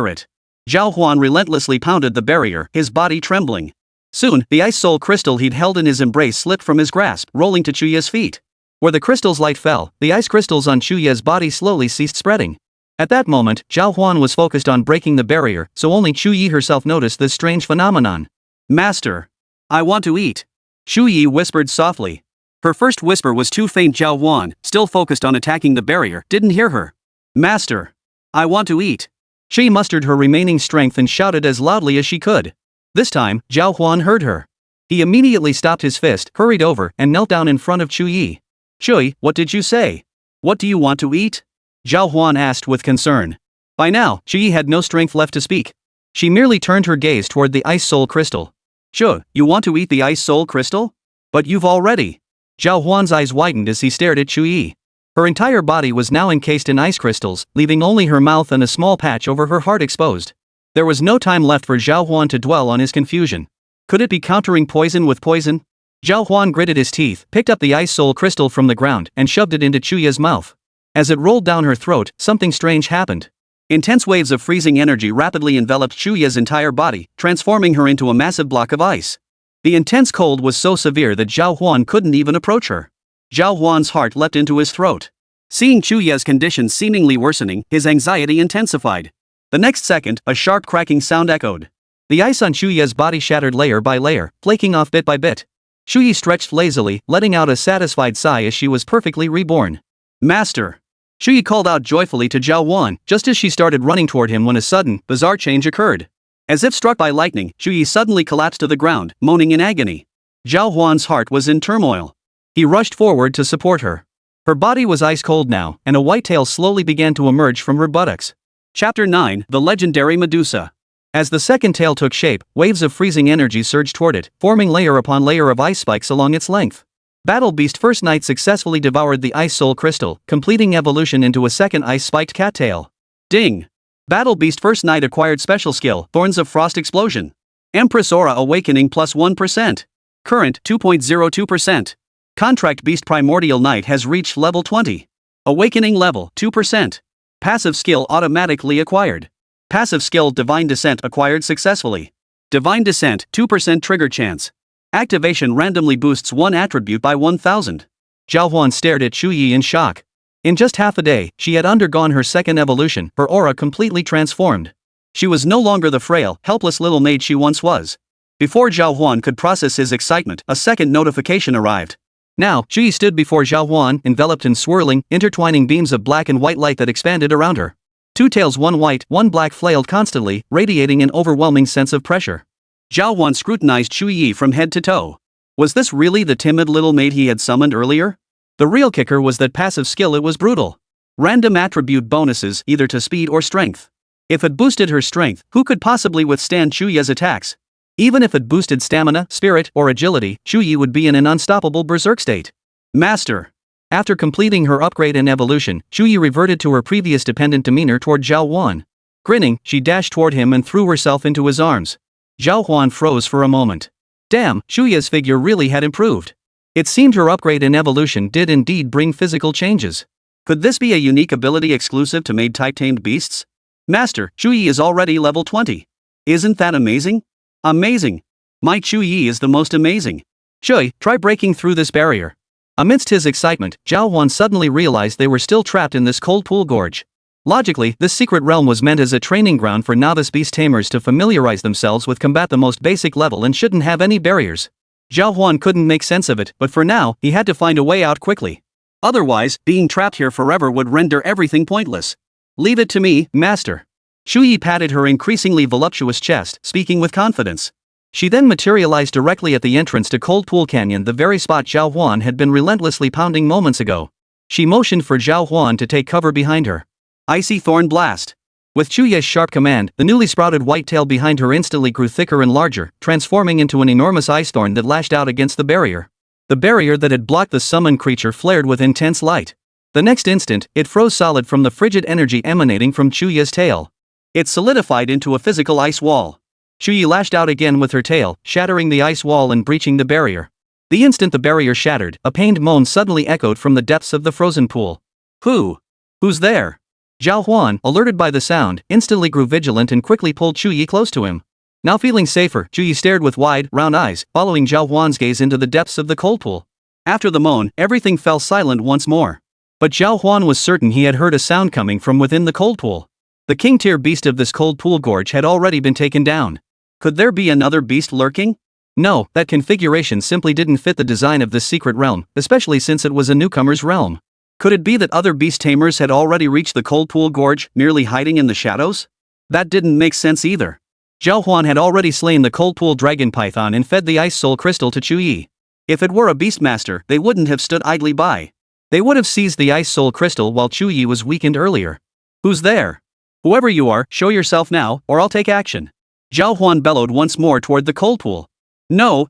it. Zhao Huan relentlessly pounded the barrier, his body trembling. Soon, the ice soul crystal he'd held in his embrace slipped from his grasp, rolling to Chuyi's feet. Where the crystal's light fell, the ice crystals on Chuyi's body slowly ceased spreading. At that moment, Zhao Huan was focused on breaking the barrier, so only Chuyi herself noticed this strange phenomenon. Master, I want to eat. Chuyi whispered softly. Her first whisper was too faint. Zhao Huan, still focused on attacking the barrier, didn't hear her. Master, I want to eat. She mustered her remaining strength and shouted as loudly as she could. This time, Zhao Huan heard her. He immediately stopped his fist, hurried over, and knelt down in front of Chuyi. Chuyi, what did you say? What do you want to eat? Zhao Huan asked with concern. By now, Chuyi had no strength left to speak. She merely turned her gaze toward the ice soul crystal. Chuyi, you want to eat the ice soul crystal? But you've already. Zhao Huan's eyes widened as he stared at Chuyi. Her entire body was now encased in ice crystals, leaving only her mouth and a small patch over her heart exposed. There was no time left for Zhao Huan to dwell on his confusion. Could it be countering poison with poison? Zhao Huan gritted his teeth, picked up the ice soul crystal from the ground, and shoved it into Chuyi's mouth. As it rolled down her throat, something strange happened. Intense waves of freezing energy rapidly enveloped Chuyi's entire body, transforming her into a massive block of ice. The intense cold was so severe that Zhao Huan couldn't even approach her. Zhao Huan's heart leapt into his throat. Seeing Chuyi's condition seemingly worsening, his anxiety intensified. The next second, a sharp cracking sound echoed. The ice on Chuyi's body shattered layer by layer, flaking off bit by bit. Chuyi stretched lazily, letting out a satisfied sigh as she was perfectly reborn. Master! Chuyi called out joyfully to Zhao Huan, just as she started running toward him when a sudden, bizarre change occurred. As if struck by lightning, Chuyi suddenly collapsed to the ground, moaning in agony. Zhao Huan's heart was in turmoil. He rushed forward to support her. Her body was ice cold now, and a white tail slowly began to emerge from her buttocks. Chapter 9, The Legendary Medusa. As the second tail took shape, waves of freezing energy surged toward it, forming layer upon layer of ice spikes along its length. Battle Beast First Knight successfully devoured the ice soul crystal, completing evolution into a second ice-spiked cattail. Ding! Battle Beast First Knight acquired special skill, Thorns of Frost Explosion. Empress Aura Awakening plus 1%. Current 2.02%. Contract Beast Primordial Knight has reached level 20. Awakening level 2%. Passive skill automatically acquired. Passive skill Divine Descent acquired successfully. Divine Descent 2% trigger chance. Activation randomly boosts one attribute by 1000. Zhao Huan stared at Chuyi in shock. In just half a day, she had undergone her second evolution, her aura completely transformed. She was no longer the frail, helpless little maid she once was. Before Zhao Huan could process his excitement, a second notification arrived. Now, Chuyi stood before Zhao Huan, enveloped in swirling, intertwining beams of black and white light that expanded around her. Two tails, one white, one black, flailed constantly, radiating an overwhelming sense of pressure. Zhao Huan scrutinized Chuyi from head to toe. Was this really the timid little maid he had summoned earlier? The real kicker was that passive skill, it was brutal. Random attribute bonuses either to speed or strength. If it boosted her strength, who could possibly withstand Chuyi's attacks? Even if it boosted stamina, spirit, or agility, Chuyi would be in an unstoppable berserk state. Master. After completing her upgrade and evolution, Chuyi reverted to her previous dependent demeanor toward Zhao Huan. Grinning, she dashed toward him and threw herself into his arms. Zhao Huan froze for a moment. Damn, Chuyi's figure really had improved. It seemed her upgrade and evolution did indeed bring physical changes. Could this be a unique ability exclusive to Maid-type tamed beasts? Master, Chuyi is already level 20. Isn't that amazing? Amazing. My Chuyi is the most amazing. Chuyi, try breaking through this barrier. Amidst his excitement, Zhao Huan suddenly realized they were still trapped in this cold pool gorge. Logically, this secret realm was meant as a training ground for novice beast tamers to familiarize themselves with combat the most basic level and shouldn't have any barriers. Zhao Huan couldn't make sense of it, but for now, he had to find a way out quickly. Otherwise, being trapped here forever would render everything pointless. Leave it to me, master. Chuyi patted her increasingly voluptuous chest, speaking with confidence. She then materialized directly at the entrance to Cold Pool Canyon, the very spot Zhao Huan had been relentlessly pounding moments ago. She motioned for Zhao Huan to take cover behind her. Icy Thorn Blast. With Chuyi's sharp command, the newly sprouted white tail behind her instantly grew thicker and larger, transforming into an enormous ice thorn that lashed out against the barrier. The barrier that had blocked the summoned creature flared with intense light. The next instant, it froze solid from the frigid energy emanating from Chuyi's tail. It solidified into a physical ice wall. Chuyi lashed out again with her tail, shattering the ice wall and breaching the barrier. The instant the barrier shattered, a pained moan suddenly echoed from the depths of the frozen pool. Who's there? Zhao Huan, alerted by the sound, instantly grew vigilant and quickly pulled Chuyi close to him. Now feeling safer, Chuyi stared with wide, round eyes, following Zhao Huan's gaze into the depths of the cold pool. After the moan, everything fell silent once more. But Zhao Huan was certain he had heard a sound coming from within the cold pool. The king-tier beast of this cold pool gorge had already been taken down. Could there be another beast lurking? No, that configuration simply didn't fit the design of this secret realm, especially since it was a newcomer's realm. Could it be that other beast tamers had already reached the cold pool gorge, merely hiding in the shadows? That didn't make sense either. Zhao Huan had already slain the cold pool dragon python and fed the ice soul crystal to Chuyi. If it were a beastmaster, they wouldn't have stood idly by. They would have seized the ice soul crystal while Chuyi was weakened earlier. Who's there? Whoever you are, show yourself now, or I'll take action. Zhao Huan bellowed once more toward the cold pool. No.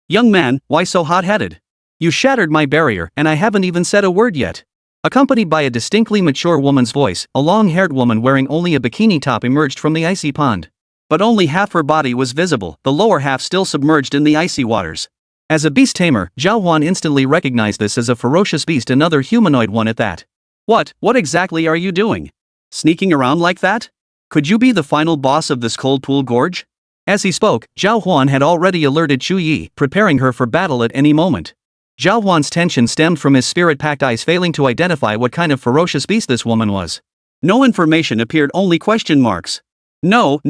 Young man, why so hot-headed? You shattered my barrier, and I haven't even said a word yet. Accompanied by a distinctly mature woman's voice, a long-haired woman wearing only a bikini top emerged from the icy pond. But only half her body was visible, the lower half still submerged in the icy waters. As a beast tamer, Zhao Huan instantly recognized this as a ferocious beast, another humanoid one at that. What exactly are you doing? Sneaking around like that? Could you be the final boss of this cold pool gorge? As he spoke, Zhao Huan had already alerted Chuyi, preparing her for battle at any moment. Zhao Huan's tension stemmed from his spirit-packed eyes failing to identify what kind of ferocious beast this woman was. No information appeared, only question marks. No.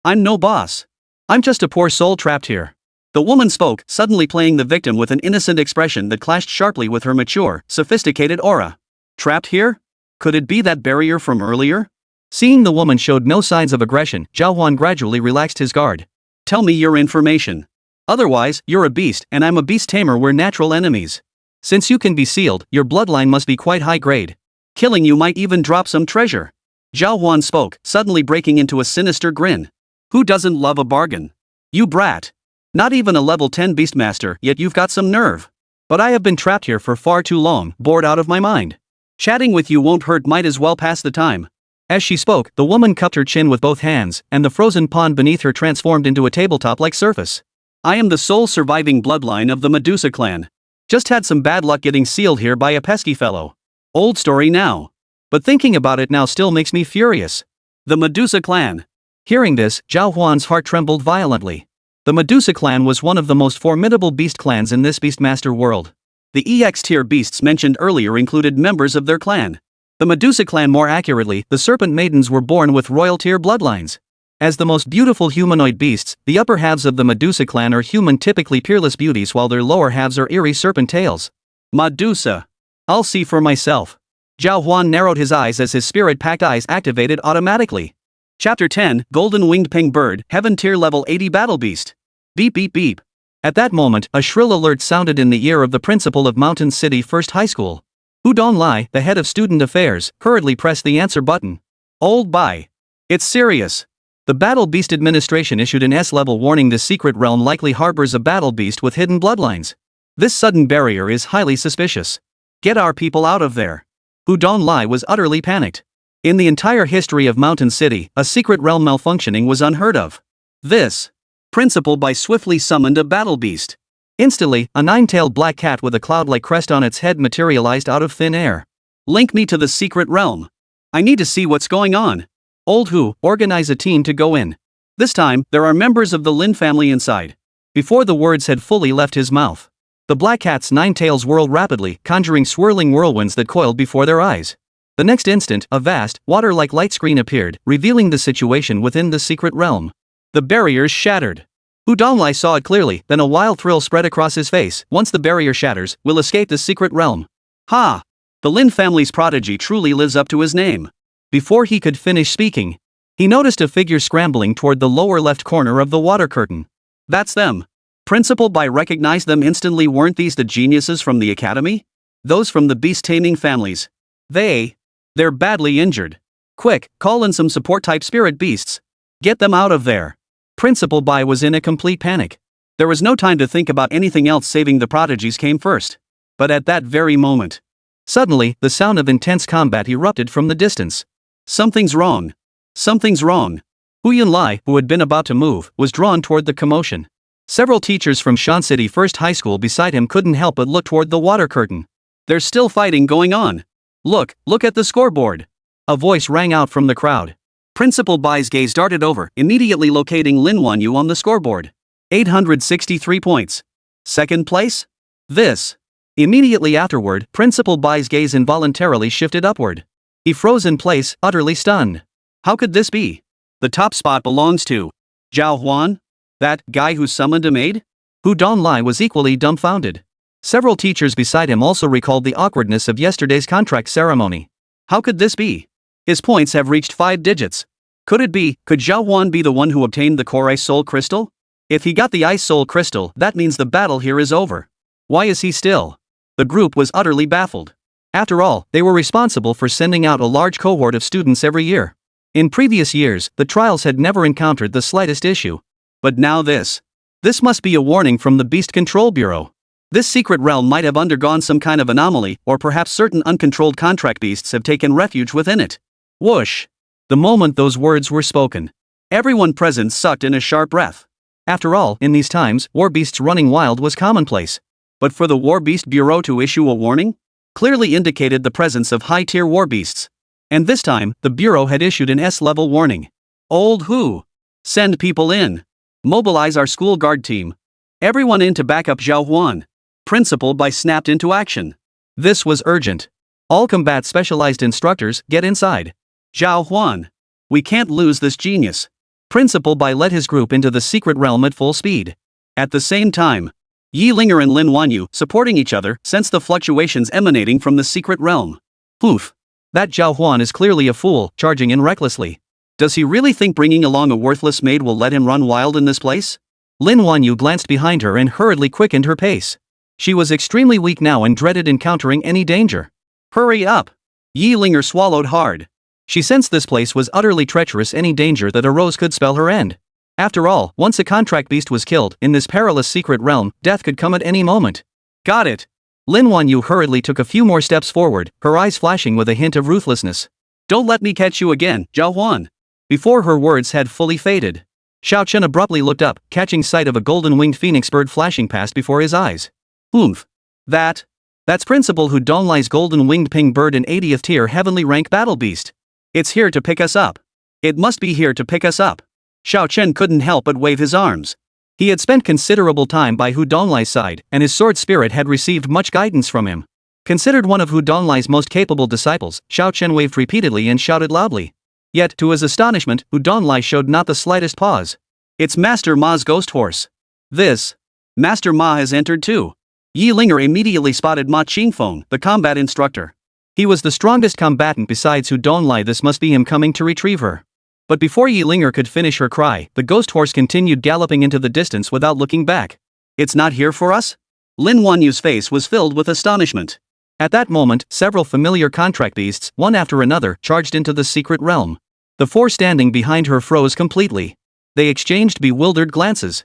I'm no boss. I'm just a poor soul trapped here. The woman spoke, suddenly playing the victim with an innocent expression that clashed sharply with her mature, sophisticated aura. Trapped here? Could it be that barrier from earlier? Seeing the woman showed no signs of aggression, Zhao Huan gradually relaxed his guard. Tell me your information. Otherwise, you're a beast, and I'm a beast tamer, we're natural enemies. Since you can be sealed, your bloodline must be quite high grade. Killing you might even drop some treasure. Zhao Huan spoke, suddenly breaking into a sinister grin. Who doesn't love a bargain? You brat. Not even a level 10 beastmaster, yet you've got some nerve. But I have been trapped here for far too long, bored out of my mind. Chatting with you won't hurt, might as well pass the time. As she spoke, the woman cupped her chin with both hands, and the frozen pond beneath her transformed into a tabletop-like surface. I am the sole surviving bloodline of the Medusa clan. Just had some bad luck getting sealed here by a pesky fellow. Old story now. But thinking about it now still makes me furious. The Medusa clan. Hearing this, Zhao Huan's heart trembled violently. The Medusa clan was one of the most formidable beast clans in this beastmaster world. The EX-tier beasts mentioned earlier included members of their clan. The Medusa clan, more accurately, the serpent maidens, were born with royal-tier bloodlines. As the most beautiful humanoid beasts, the upper halves of the Medusa clan are human, typically peerless beauties, while their lower halves are eerie serpent tails. Medusa. I'll see for myself. Zhao Huan narrowed his eyes as his spirit-packed eyes activated automatically. Chapter 10, Golden Winged Ping Bird, Heaven Tier Level 80 Battle Beast. Beep beep beep. At that moment, a shrill alert sounded in the ear of the principal of Mountain City First High School. Hu Donglai, the head of student affairs, hurriedly pressed the answer button. Old bye. It's serious. The Battle Beast Administration issued an S-level warning: the secret realm likely harbors a battle beast with hidden bloodlines. This sudden barrier is highly suspicious. Get our people out of there. Hu Donglai was utterly panicked. In the entire history of Mountain City, a secret realm malfunctioning was unheard of. This principal by swiftly summoned a battle beast. Instantly, a nine-tailed black cat with a cloud-like crest on its head materialized out of thin air. Link me to the secret realm. I need to see what's going on. Old Hu, organize a team to go in. This time, there are members of the Lin family inside. Before the words had fully left his mouth, the black cat's nine tails whirled rapidly, conjuring swirling whirlwinds that coiled before their eyes. The next instant, a vast, water-like light screen appeared, revealing the situation within the secret realm. The barriers shattered. Hu Donglai saw it clearly, then a wild thrill spread across his face. Once the barrier shatters, we'll escape the secret realm. Ha! The Lin family's prodigy truly lives up to his name. Before he could finish speaking, he noticed a figure scrambling toward the lower left corner of the water curtain. That's them. Principal Bai recognized them instantly. Weren't these the geniuses from the academy? Those from the beast-taming families. They're badly injured. Quick, call in some support-type spirit beasts. Get them out of there. Principal Bai was in a complete panic. There was no time to think about anything else. Saving the prodigies came first. But at that very moment, suddenly, the sound of intense combat erupted from the distance. Something's wrong. Something's wrong. Hu Yunlai, who had been about to move, was drawn toward the commotion. Several teachers from Shan City First High School beside him couldn't help but look toward the water curtain. There's still fighting going on. Look at the scoreboard. A voice rang out from the crowd. Principal Bai's gaze darted over, immediately locating Lin Wanyu on the scoreboard. 863 points. Second place? This. Immediately afterward, Principal Bai's gaze involuntarily shifted upward. He froze in place, utterly stunned. How could this be? The top spot belongs to Zhao Huan? That guy who summoned a maid? Hu Donglai was equally dumbfounded. Several teachers beside him also recalled the awkwardness of yesterday's contract ceremony. How could this be? His points have reached 5 digits. Could Zhao Huan be the one who obtained the core ice soul crystal? If he got the ice soul crystal, that means the battle here is over. Why is he still? The group was utterly baffled. After all, they were responsible for sending out a large cohort of students every year. In previous years, the trials had never encountered the slightest issue. But now this. This must be a warning from the Beast Control Bureau. This secret realm might have undergone some kind of anomaly, or perhaps certain uncontrolled contract beasts have taken refuge within it. Whoosh! The moment those words were spoken, everyone present sucked in a sharp breath. After all, in these times, war beasts running wild was commonplace. But for the War Beast Bureau to issue a warning, clearly indicated the presence of high-tier war beasts. And this time, the Bureau had issued an S-level warning. Old Hu! Send people in. Mobilize our school guard team. Everyone in to back up Zhao Huan. Principal Bai snapped into action. This was urgent. All combat specialized instructors, get inside. Zhao Huan. We can't lose this genius. Principal Bai led his group into the secret realm at full speed. At the same time, Yi Linger and Lin Wanyu, supporting each other, sensed the fluctuations emanating from the secret realm. Poof. That Zhao Huan is clearly a fool, charging in recklessly. Does he really think bringing along a worthless maid will let him run wild in this place? Lin Wanyu glanced behind her and hurriedly quickened her pace. She was extremely weak now and dreaded encountering any danger. Hurry up! Yi Linger swallowed hard. She sensed this place was utterly treacherous. Any danger that arose could spell her end. After all, once a contract beast was killed, in this perilous secret realm, death could come at any moment. Got it! Lin Wanyu hurriedly took a few more steps forward, her eyes flashing with a hint of ruthlessness. Don't let me catch you again, Zhao Huan. Before her words had fully faded, Xiao Chen abruptly looked up, catching sight of a golden-winged phoenix bird flashing past before his eyes. Oomph. That's Principal Hu Donglai's golden-winged ping bird, an 80th tier heavenly rank battle beast. It's here to pick us up. It must be here to pick us up. Xiao Chen couldn't help but wave his arms. He had spent considerable time by Hu Donglai's side, and his sword spirit had received much guidance from him. Considered one of Hu Donglai's most capable disciples, Xiao Chen waved repeatedly and shouted loudly. Yet, to his astonishment, Hu Donglai showed not the slightest pause. It's Master Ma's ghost horse. This. Master Ma has entered too. Yi Linger immediately spotted Ma Qingfeng, the combat instructor. He was the strongest combatant besides Hu Donglai. This must be him coming to retrieve her. But before Yi Linger could finish her cry, the ghost horse continued galloping into the distance without looking back. It's not here for us? Lin Wanyu's face was filled with astonishment. At that moment, several familiar contract beasts, one after another, charged into the secret realm. The four standing behind her froze completely. They exchanged bewildered glances.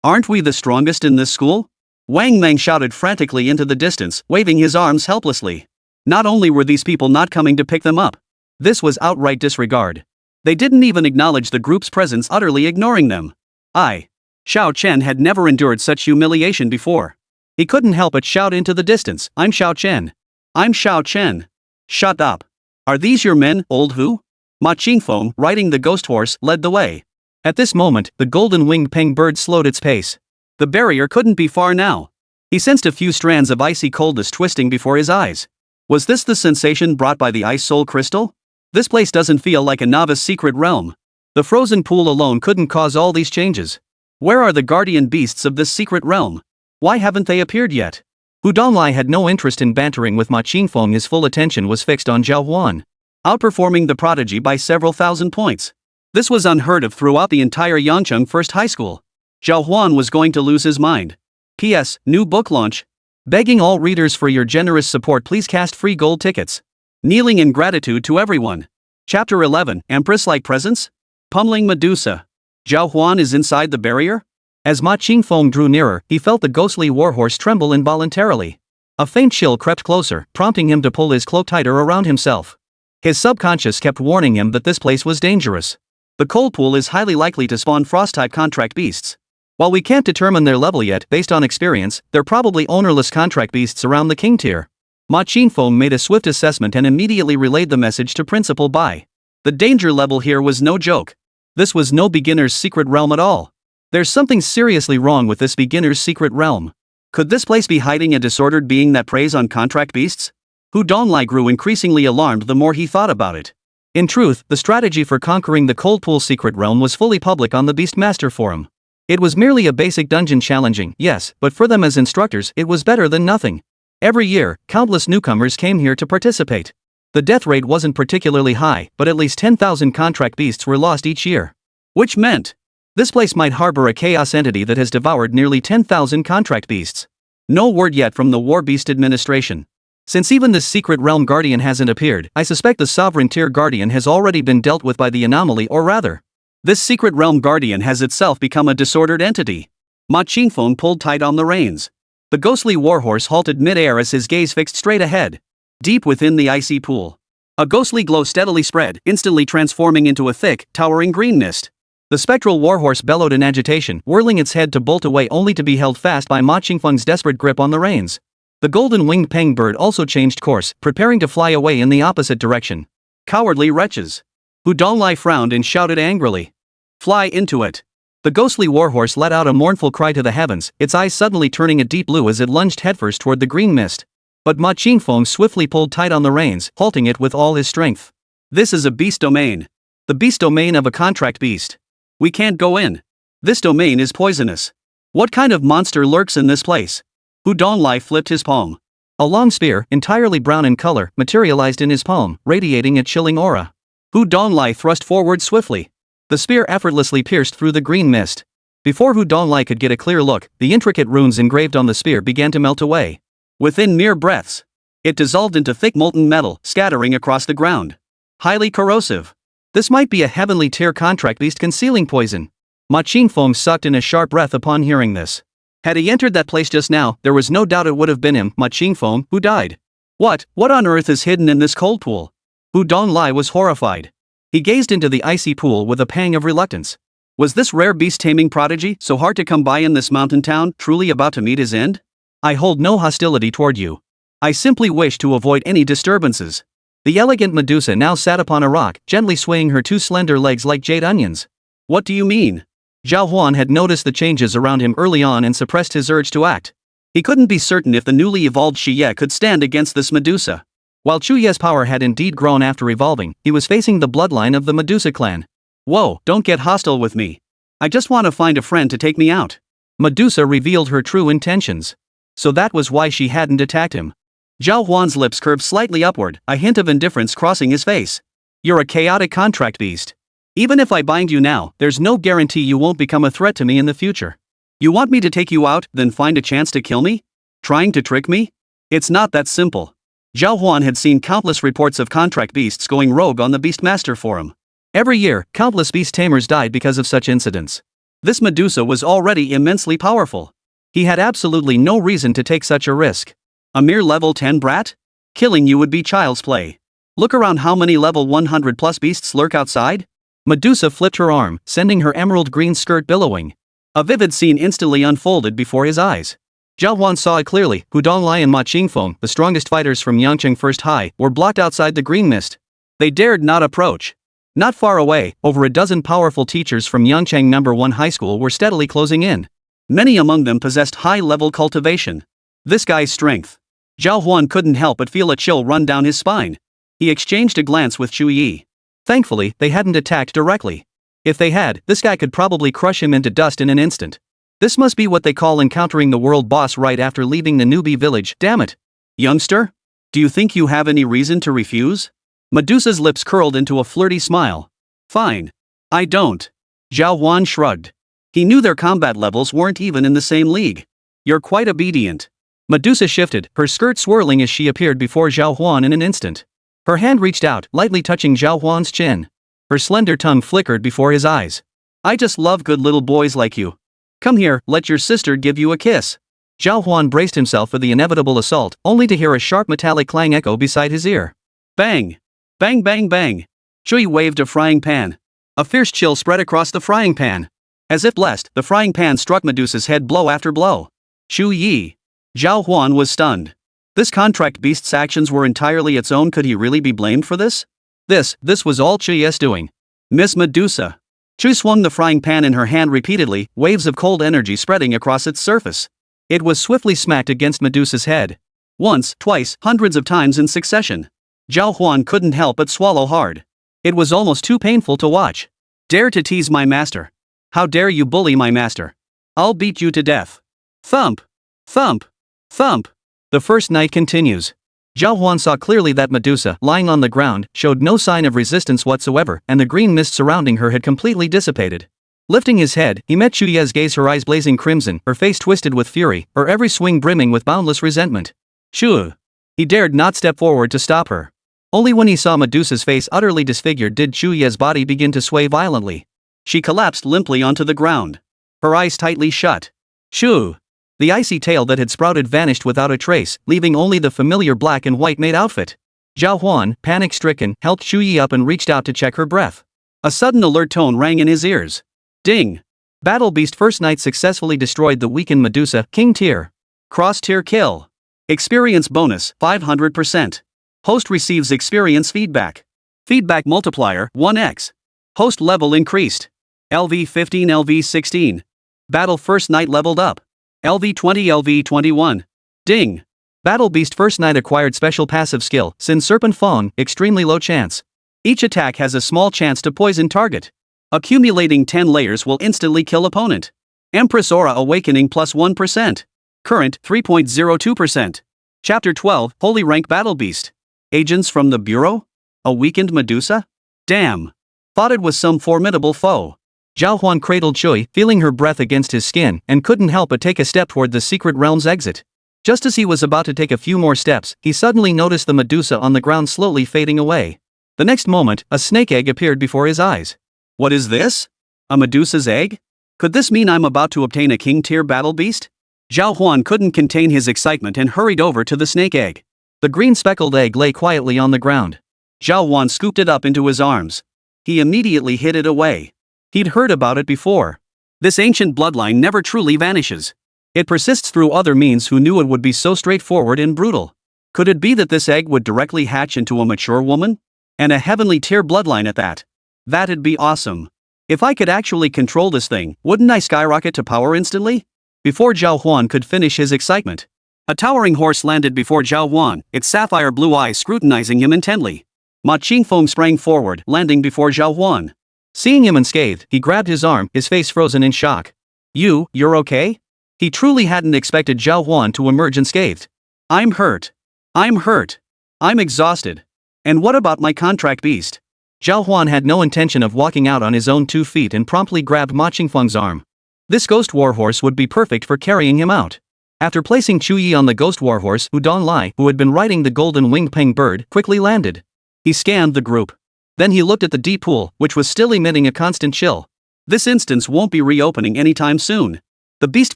Aren't we the strongest in this school? Wang Meng shouted frantically into the distance, waving his arms helplessly. Not only were these people not coming to pick them up, this was outright disregard. They didn't even acknowledge the group's presence, utterly ignoring them. Xiao Chen had never endured such humiliation before. He couldn't help but shout into the distance, I'm Xiao Chen. I'm Xiao Chen. Shut up. Are these your men, old who? Ma Qingfeng, riding the ghost horse, led the way. At this moment, the golden-winged peng bird slowed its pace. The barrier couldn't be far now. He sensed a few strands of icy coldness twisting before his eyes. Was this the sensation brought by the ice soul crystal? This place doesn't feel like a novice secret realm. The frozen pool alone couldn't cause all these changes. Where are the guardian beasts of this secret realm? Why haven't they appeared yet? Hu Donglai had no interest in bantering with Ma Qingfeng. His full attention was fixed on Zhao Huan, outperforming the prodigy by several thousand points. This was unheard of throughout the entire Yangcheng First High School. Zhao Huan was going to lose his mind. P.S. New book launch. Begging all readers for your generous support, please cast free gold tickets. Kneeling in gratitude to everyone. Chapter 11, Empress-like presence? Pummeling Medusa. Zhao Huan is inside the barrier? As Ma Qingfeng drew nearer, he felt the ghostly warhorse tremble involuntarily. A faint chill crept closer, prompting him to pull his cloak tighter around himself. His subconscious kept warning him that this place was dangerous. The cold pool is highly likely to spawn frost-type contract beasts. While we can't determine their level yet, based on experience, they're probably ownerless contract beasts around the king tier. Ma Qingfeng made a swift assessment and immediately relayed the message to Principal Bai. The danger level here was no joke. This was no beginner's secret realm at all. There's something seriously wrong with this beginner's secret realm. Could this place be hiding a disordered being that preys on contract beasts? Hu Donglai grew increasingly alarmed the more he thought about it. In truth, the strategy for conquering the Cold Pool secret realm was fully public on the Beastmaster Forum. It was merely a basic dungeon challenging, yes, but for them as instructors, it was better than nothing. Every year, countless newcomers came here to participate. The death rate wasn't particularly high, but at least 10,000 contract beasts were lost each year. Which meant this place might harbor a chaos entity that has devoured nearly 10,000 contract beasts. No word yet from the War Beast Administration. Since even the secret realm guardian hasn't appeared, I suspect the sovereign tier guardian has already been dealt with by the anomaly, or rather, this secret realm guardian has itself become a disordered entity. Ma Qingfeng pulled tight on the reins. The ghostly warhorse halted mid-air as his gaze fixed straight ahead. Deep within the icy pool, a ghostly glow steadily spread, instantly transforming into a thick, towering green mist. The spectral warhorse bellowed in agitation, whirling its head to bolt away only to be held fast by Ma Qingfeng's desperate grip on the reins. The golden-winged peng bird also changed course, preparing to fly away in the opposite direction. Cowardly wretches! Hu Donglai frowned and shouted angrily. Fly into it! The ghostly warhorse let out a mournful cry to the heavens, its eyes suddenly turning a deep blue as it lunged headfirst toward the green mist. But Ma Qingfeng swiftly pulled tight on the reins, halting it with all his strength. This is a beast domain. The beast domain of a contract beast. We can't go in. This domain is poisonous. What kind of monster lurks in this place? Hu Donglai flipped his palm. A long spear, entirely brown in color, materialized in his palm, radiating a chilling aura. Hu Donglai thrust forward swiftly. The spear effortlessly pierced through the green mist. Before Hu Donglai could get a clear look, the intricate runes engraved on the spear began to melt away. Within mere breaths, it dissolved into thick molten metal, scattering across the ground. Highly corrosive. This might be a heavenly tier contract beast concealing poison. Ma Qingfeng sucked in a sharp breath upon hearing this. Had he entered that place just now, there was no doubt it would have been him, Ma Qingfeng, who died. What on earth is hidden in this cold pool? Hu Donglai was horrified. He gazed into the icy pool with a pang of reluctance. Was this rare beast-taming prodigy, so hard to come by in this mountain town, truly about to meet his end? I hold no hostility toward you. I simply wish to avoid any disturbances. The elegant Medusa now sat upon a rock, gently swaying her two slender legs like jade onions. What do you mean? Zhao Huan had noticed the changes around him early on and suppressed his urge to act. He couldn't be certain if the newly evolved Shiye could stand against this Medusa. While Chuye's power had indeed grown after evolving, he was facing the bloodline of the Medusa clan. Whoa, don't get hostile with me. I just want to find a friend to take me out. Medusa revealed her true intentions. So that was why she hadn't attacked him. Zhao Huan's lips curved slightly upward, a hint of indifference crossing his face. You're a chaotic contract beast. Even if I bind you now, there's no guarantee you won't become a threat to me in the future. You want me to take you out, then find a chance to kill me? Trying to trick me? It's not that simple. Zhao Huan had seen countless reports of contract beasts going rogue on the Beastmaster Forum. Every year, countless beast tamers died because of such incidents. This Medusa was already immensely powerful. He had absolutely no reason to take such a risk. A mere level 10 brat? Killing you would be child's play. Look around how many level 100 plus beasts lurk outside. Medusa flipped her arm, sending her emerald green skirt billowing. A vivid scene instantly unfolded before his eyes. Zhao Huan saw it clearly. Hudonglai and Ma Qingfeng, the strongest fighters from Yangcheng First High, were blocked outside the green mist. They dared not approach. Not far away, over a dozen powerful teachers from Yangcheng No. 1 High School were steadily closing in. Many among them possessed high-level cultivation. This guy's strength. Zhao Huan couldn't help but feel a chill run down his spine. He exchanged a glance with Chu Yi. Thankfully, they hadn't attacked directly. If they had, this guy could probably crush him into dust in an instant. This must be what they call encountering the world boss right after leaving the newbie village. Damn it. Youngster? Do you think you have any reason to refuse? Medusa's lips curled into a flirty smile. Fine. I don't. Zhao Huan shrugged. He knew their combat levels weren't even in the same league. You're quite obedient. Medusa shifted, her skirt swirling as she appeared before Zhao Huan in an instant. Her hand reached out, lightly touching Zhao Huan's chin. Her slender tongue flickered before his eyes. I just love good little boys like you. Come here, let your sister give you a kiss. Zhao Huan braced himself for the inevitable assault, only to hear a sharp metallic clang echo beside his ear. Bang! Bang bang bang! Chui waved a frying pan. A fierce chill spread across the frying pan. As if blessed, the frying pan struck Medusa's head blow after blow. Chu Yi. Zhao Huan was stunned. This contract beast's actions were entirely its own. Could he really be blamed for this? This was all Chui's doing. Miss Medusa. Chu swung the frying pan in her hand repeatedly, waves of cold energy spreading across its surface. It was swiftly smacked against Medusa's head. Once, twice, hundreds of times in succession. Zhao Huan couldn't help but swallow hard. It was almost too painful to watch. Dare to tease my master. How dare you bully my master? I'll beat you to death. Thump! Thump! Thump! The first night continues. Zhao Huan saw clearly that Medusa, lying on the ground, showed no sign of resistance whatsoever, and the green mist surrounding her had completely dissipated. Lifting his head, he met Chuye's gaze, her eyes blazing crimson, her face twisted with fury, her every swing brimming with boundless resentment. Shoo! He dared not step forward to stop her. Only when he saw Medusa's face utterly disfigured did Chuye's body begin to sway violently. She collapsed limply onto the ground. Her eyes tightly shut. Shoo! The icy tail that had sprouted vanished without a trace, leaving only the familiar black and white maid outfit. Zhao Huan, panic-stricken, helped Chu Yi up and reached out to check her breath. A sudden alert tone rang in his ears. Ding! Battle Beast First Night successfully destroyed the weakened Medusa, King Tier. Cross-tier kill. Experience bonus, 500%. Host receives experience feedback. Feedback multiplier, 1x. Host level increased. LV 15 LV 16. Battle First Night leveled up. LV 20 LV 21. Ding! Battle Beast First Night acquired special passive skill, Sin Serpent Fong, extremely low chance. Each attack has a small chance to poison target. Accumulating 10 layers will instantly kill opponent. Empress Aura Awakening plus 1%. Current 3.02%. Chapter 12, Holy Rank Battle Beast. Agents from the Bureau? A weakened Medusa? Damn! Thought it was some formidable foe. Zhao Huan cradled Chui, feeling her breath against his skin, and couldn't help but take a step toward the secret realm's exit. Just as he was about to take a few more steps, he suddenly noticed the Medusa on the ground slowly fading away. The next moment, a snake egg appeared before his eyes. What is this? A Medusa's egg? Could this mean I'm about to obtain a king-tier battle beast? Zhao Huan couldn't contain his excitement and hurried over to the snake egg. The green speckled egg lay quietly on the ground. Zhao Huan scooped it up into his arms. He immediately hid it away. He'd heard about it before. This ancient bloodline never truly vanishes. It persists through other means. Who knew it would be so straightforward and brutal? Could it be that this egg would directly hatch into a mature woman? And a heavenly tier bloodline at that? That'd be awesome. If I could actually control this thing, wouldn't I skyrocket to power instantly? Before Zhao Huan could finish his excitement, a towering horse landed before Zhao Huan, its sapphire blue eyes scrutinizing him intently. Ma Qingfeng sprang forward, landing before Zhao Huan. Seeing him unscathed, he grabbed his arm, his face frozen in shock. You're okay? He truly hadn't expected Zhao Huan to emerge unscathed. I'm hurt. I'm exhausted. And what about my contract beast? Zhao Huan had no intention of walking out on his own 2 feet and promptly grabbed Ma Qingfeng's arm. This ghost warhorse would be perfect for carrying him out. After placing Chu Yi on the ghost warhorse, Udon who had been riding the golden winged peng bird, quickly landed. He scanned the group. Then he looked at the deep pool, which was still emitting a constant chill. This instance won't be reopening anytime soon. The Beast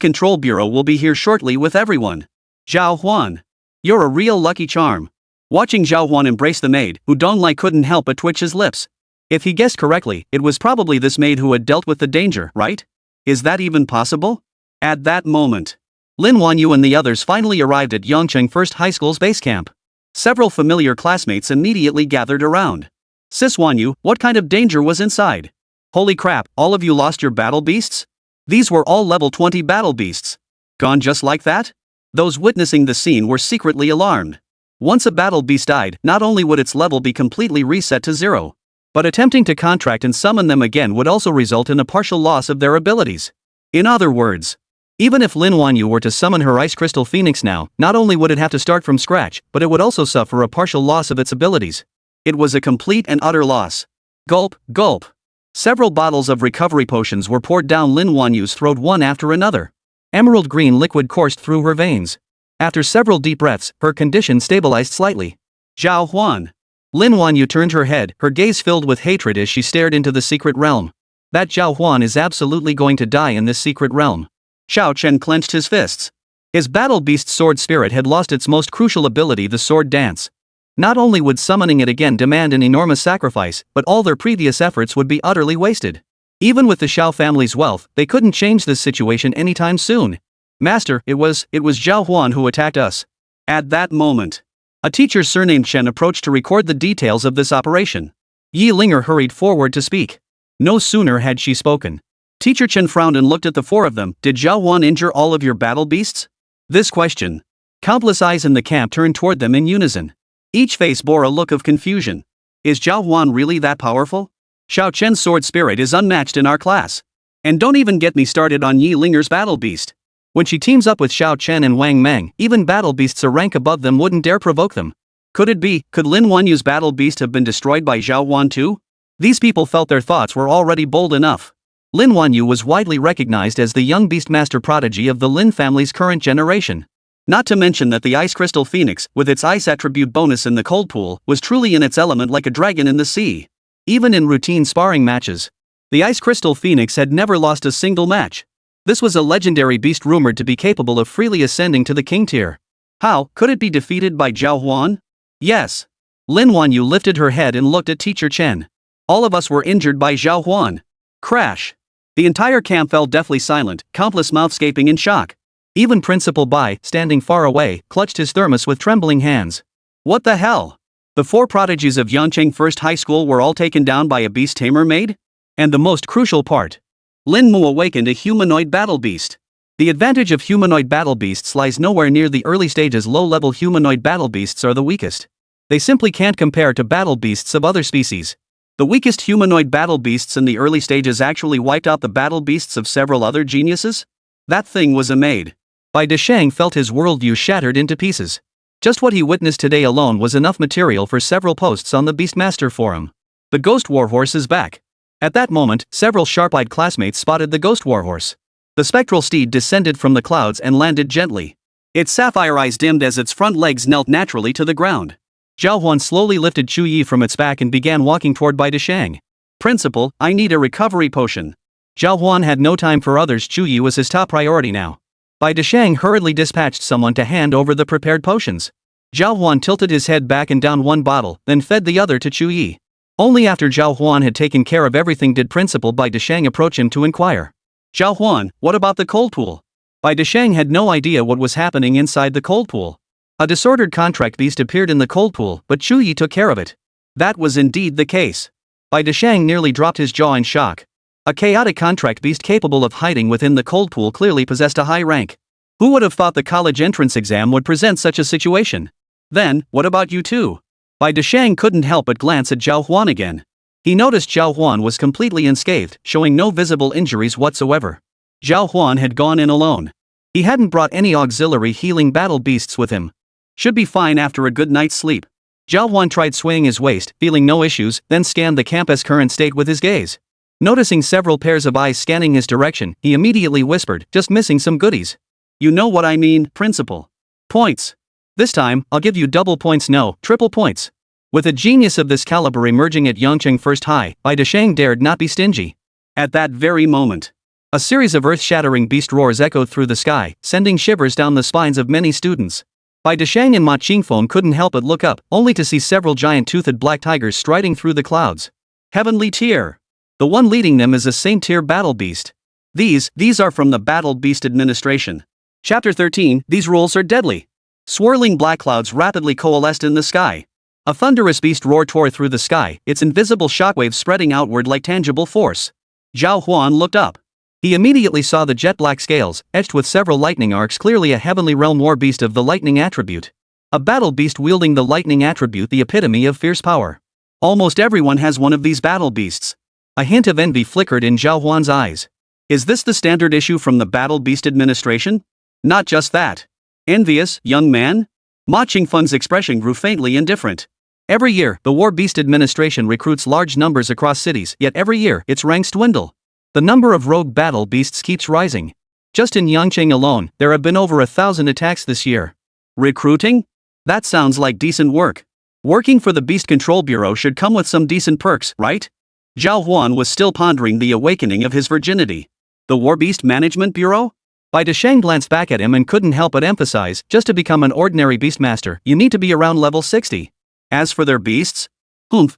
Control Bureau will be here shortly with everyone. Zhao Huan. You're a real lucky charm. Watching Zhao Huan embrace the maid, Udon couldn't help but twitch his lips. If he guessed correctly, it was probably this maid who had dealt with the danger, right? Is that even possible? At that moment, Lin Wanyu and the others finally arrived at Yongcheng First High School's base camp. Several familiar classmates immediately gathered around. Sis Wanyu, what kind of danger was inside? Holy crap, all of you lost your battle beasts? These were all level 20 battle beasts. Gone just like that? Those witnessing the scene were secretly alarmed. Once a battle beast died, not only would its level be completely reset to 0, but attempting to contract and summon them again would also result in a partial loss of their abilities. In other words, even if Lin Wanyu were to summon her Ice Crystal Phoenix now, not only would it have to start from scratch, but it would also suffer a partial loss of its abilities. It was a complete and utter loss. Gulp, gulp. Several bottles of recovery potions were poured down Lin Wanyu's throat one after another. Emerald green liquid coursed through her veins. After several deep breaths, her condition stabilized slightly. Zhao Huan. Lin Wanyu turned her head, her gaze filled with hatred as she stared into the secret realm. That Zhao Huan is absolutely going to die in this secret realm. Xiao Chen clenched his fists. His battle beast sword spirit had lost its most crucial ability, the sword dance. Not only would summoning it again demand an enormous sacrifice, but all their previous efforts would be utterly wasted. Even with the Xiao family's wealth, they couldn't change this situation anytime soon. Master, it was Zhao Huan who attacked us. At that moment, a teacher surnamed Chen approached to record the details of this operation. Yi Linger hurried forward to speak. No sooner had she spoken. Teacher Chen frowned and looked at the four of them. Did Zhao Huan injure all of your battle beasts? This question. Countless eyes in the camp turned toward them in unison. Each face bore a look of confusion. Is Zhao Huan really that powerful? Xiao Chen's sword spirit is unmatched in our class. And don't even get me started on Yi Linger's battle beast. When she teams up with Xiao Chen and Wang Meng, even battle beasts a rank above them wouldn't dare provoke them. Could Lin Wanyu's battle beast have been destroyed by Zhao Huan too? These people felt their thoughts were already bold enough. Lin Wanyu was widely recognized as the young beastmaster prodigy of the Lin family's current generation. Not to mention that the Ice Crystal Phoenix, with its ice attribute bonus in the cold pool, was truly in its element like a dragon in the sea. Even in routine sparring matches, the Ice Crystal Phoenix had never lost a single match. This was a legendary beast rumored to be capable of freely ascending to the king tier. How could it be defeated by Zhao Huan? Yes. Lin Wanyu lifted her head and looked at Teacher Chen. All of us were injured by Zhao Huan. Crash. The entire camp fell deathly silent, countless mouths gaping in shock. Even Principal Bai, standing far away, clutched his thermos with trembling hands. What the hell? The four prodigies of Yongcheng First High School were all taken down by a beast tamer maid? And the most crucial part. Lin Mu awakened a humanoid battle beast. The advantage of humanoid battle beasts lies nowhere near the early stages. Low-level humanoid battle beasts are the weakest. They simply can't compare to battle beasts of other species. The weakest humanoid battle beasts in the early stages actually wiped out the battle beasts of several other geniuses? That thing was a maid. Bai Desheng felt his worldview shattered into pieces. Just what he witnessed today alone was enough material for several posts on the Beastmaster forum. The Ghost Warhorse is back. At that moment, several sharp-eyed classmates spotted the Ghost Warhorse. The spectral steed descended from the clouds and landed gently. Its sapphire eyes dimmed as its front legs knelt naturally to the ground. Zhao Huan slowly lifted Chu Yi from its back and began walking toward Bai Desheng. Principal, I need a recovery potion. Zhao Huan had no time for others. Chu Yi was his top priority now. Bai Desheng hurriedly dispatched someone to hand over the prepared potions. Zhao Huan tilted his head back and downed one bottle, then fed the other to Chu Yi. Only after Zhao Huan had taken care of everything did Principal Bai Desheng approach him to inquire. Zhao Huan, what about the cold pool? Bai Desheng had no idea what was happening inside the cold pool. A disordered contract beast appeared in the cold pool, but Chu Yi took care of it. That was indeed the case. Bai Desheng nearly dropped his jaw in shock. A chaotic contract beast capable of hiding within the cold pool clearly possessed a high rank. Who would have thought the college entrance exam would present such a situation? Then, what about you two? Bai Desheng couldn't help but glance at Zhao Huan again. He noticed Zhao Huan was completely unscathed, showing no visible injuries whatsoever. Zhao Huan had gone in alone. He hadn't brought any auxiliary healing battle beasts with him. Should be fine after a good night's sleep. Zhao Huan tried swaying his waist, feeling no issues, then scanned the campus current state with his gaze. Noticing several pairs of eyes scanning his direction, he immediately whispered, "Just missing some goodies." "You know what I mean, principal." "Points. This time, I'll give you double points, no, triple points." With a genius of this caliber emerging at Yangcheng First High, Bai Deshang dared not be stingy. At that very moment, a series of earth-shattering beast roars echoed through the sky, sending shivers down the spines of many students. Bai Deshang and Ma Qingfeng couldn't help but look up, only to see several giant-toothed black tigers striding through the clouds. Heavenly tier. The one leading them is a saint-tier battle beast. These are from the Battle Beast Administration. Chapter 13, These rules are deadly. Swirling black clouds rapidly coalesced in the sky. A thunderous beast roar tore through the sky, its invisible shockwaves spreading outward like tangible force. Zhao Huan looked up. He immediately saw the jet-black scales, etched with several lightning arcs, clearly a heavenly realm war beast of the lightning attribute. A battle beast wielding the lightning attribute, the epitome of fierce power. Almost everyone has one of these battle beasts. A hint of envy flickered in Zhao Huan's eyes. Is this the standard issue from the Battle Beast Administration? Not just that. Envious, young man? Ma Qingfeng's expression grew faintly indifferent. Every year, the War Beast Administration recruits large numbers across cities, yet every year, its ranks dwindle. The number of rogue battle beasts keeps rising. Just in Yangcheng alone, there have been over 1,000 attacks this year. Recruiting? That sounds like decent work. Working for the Beast Control Bureau should come with some decent perks, right? Zhao Huan was still pondering the awakening of his virginity. The War Beast Management Bureau? Bai Deshang glanced back at him and couldn't help but emphasize, just to become an ordinary beastmaster, you need to be around level 60. As for their beasts?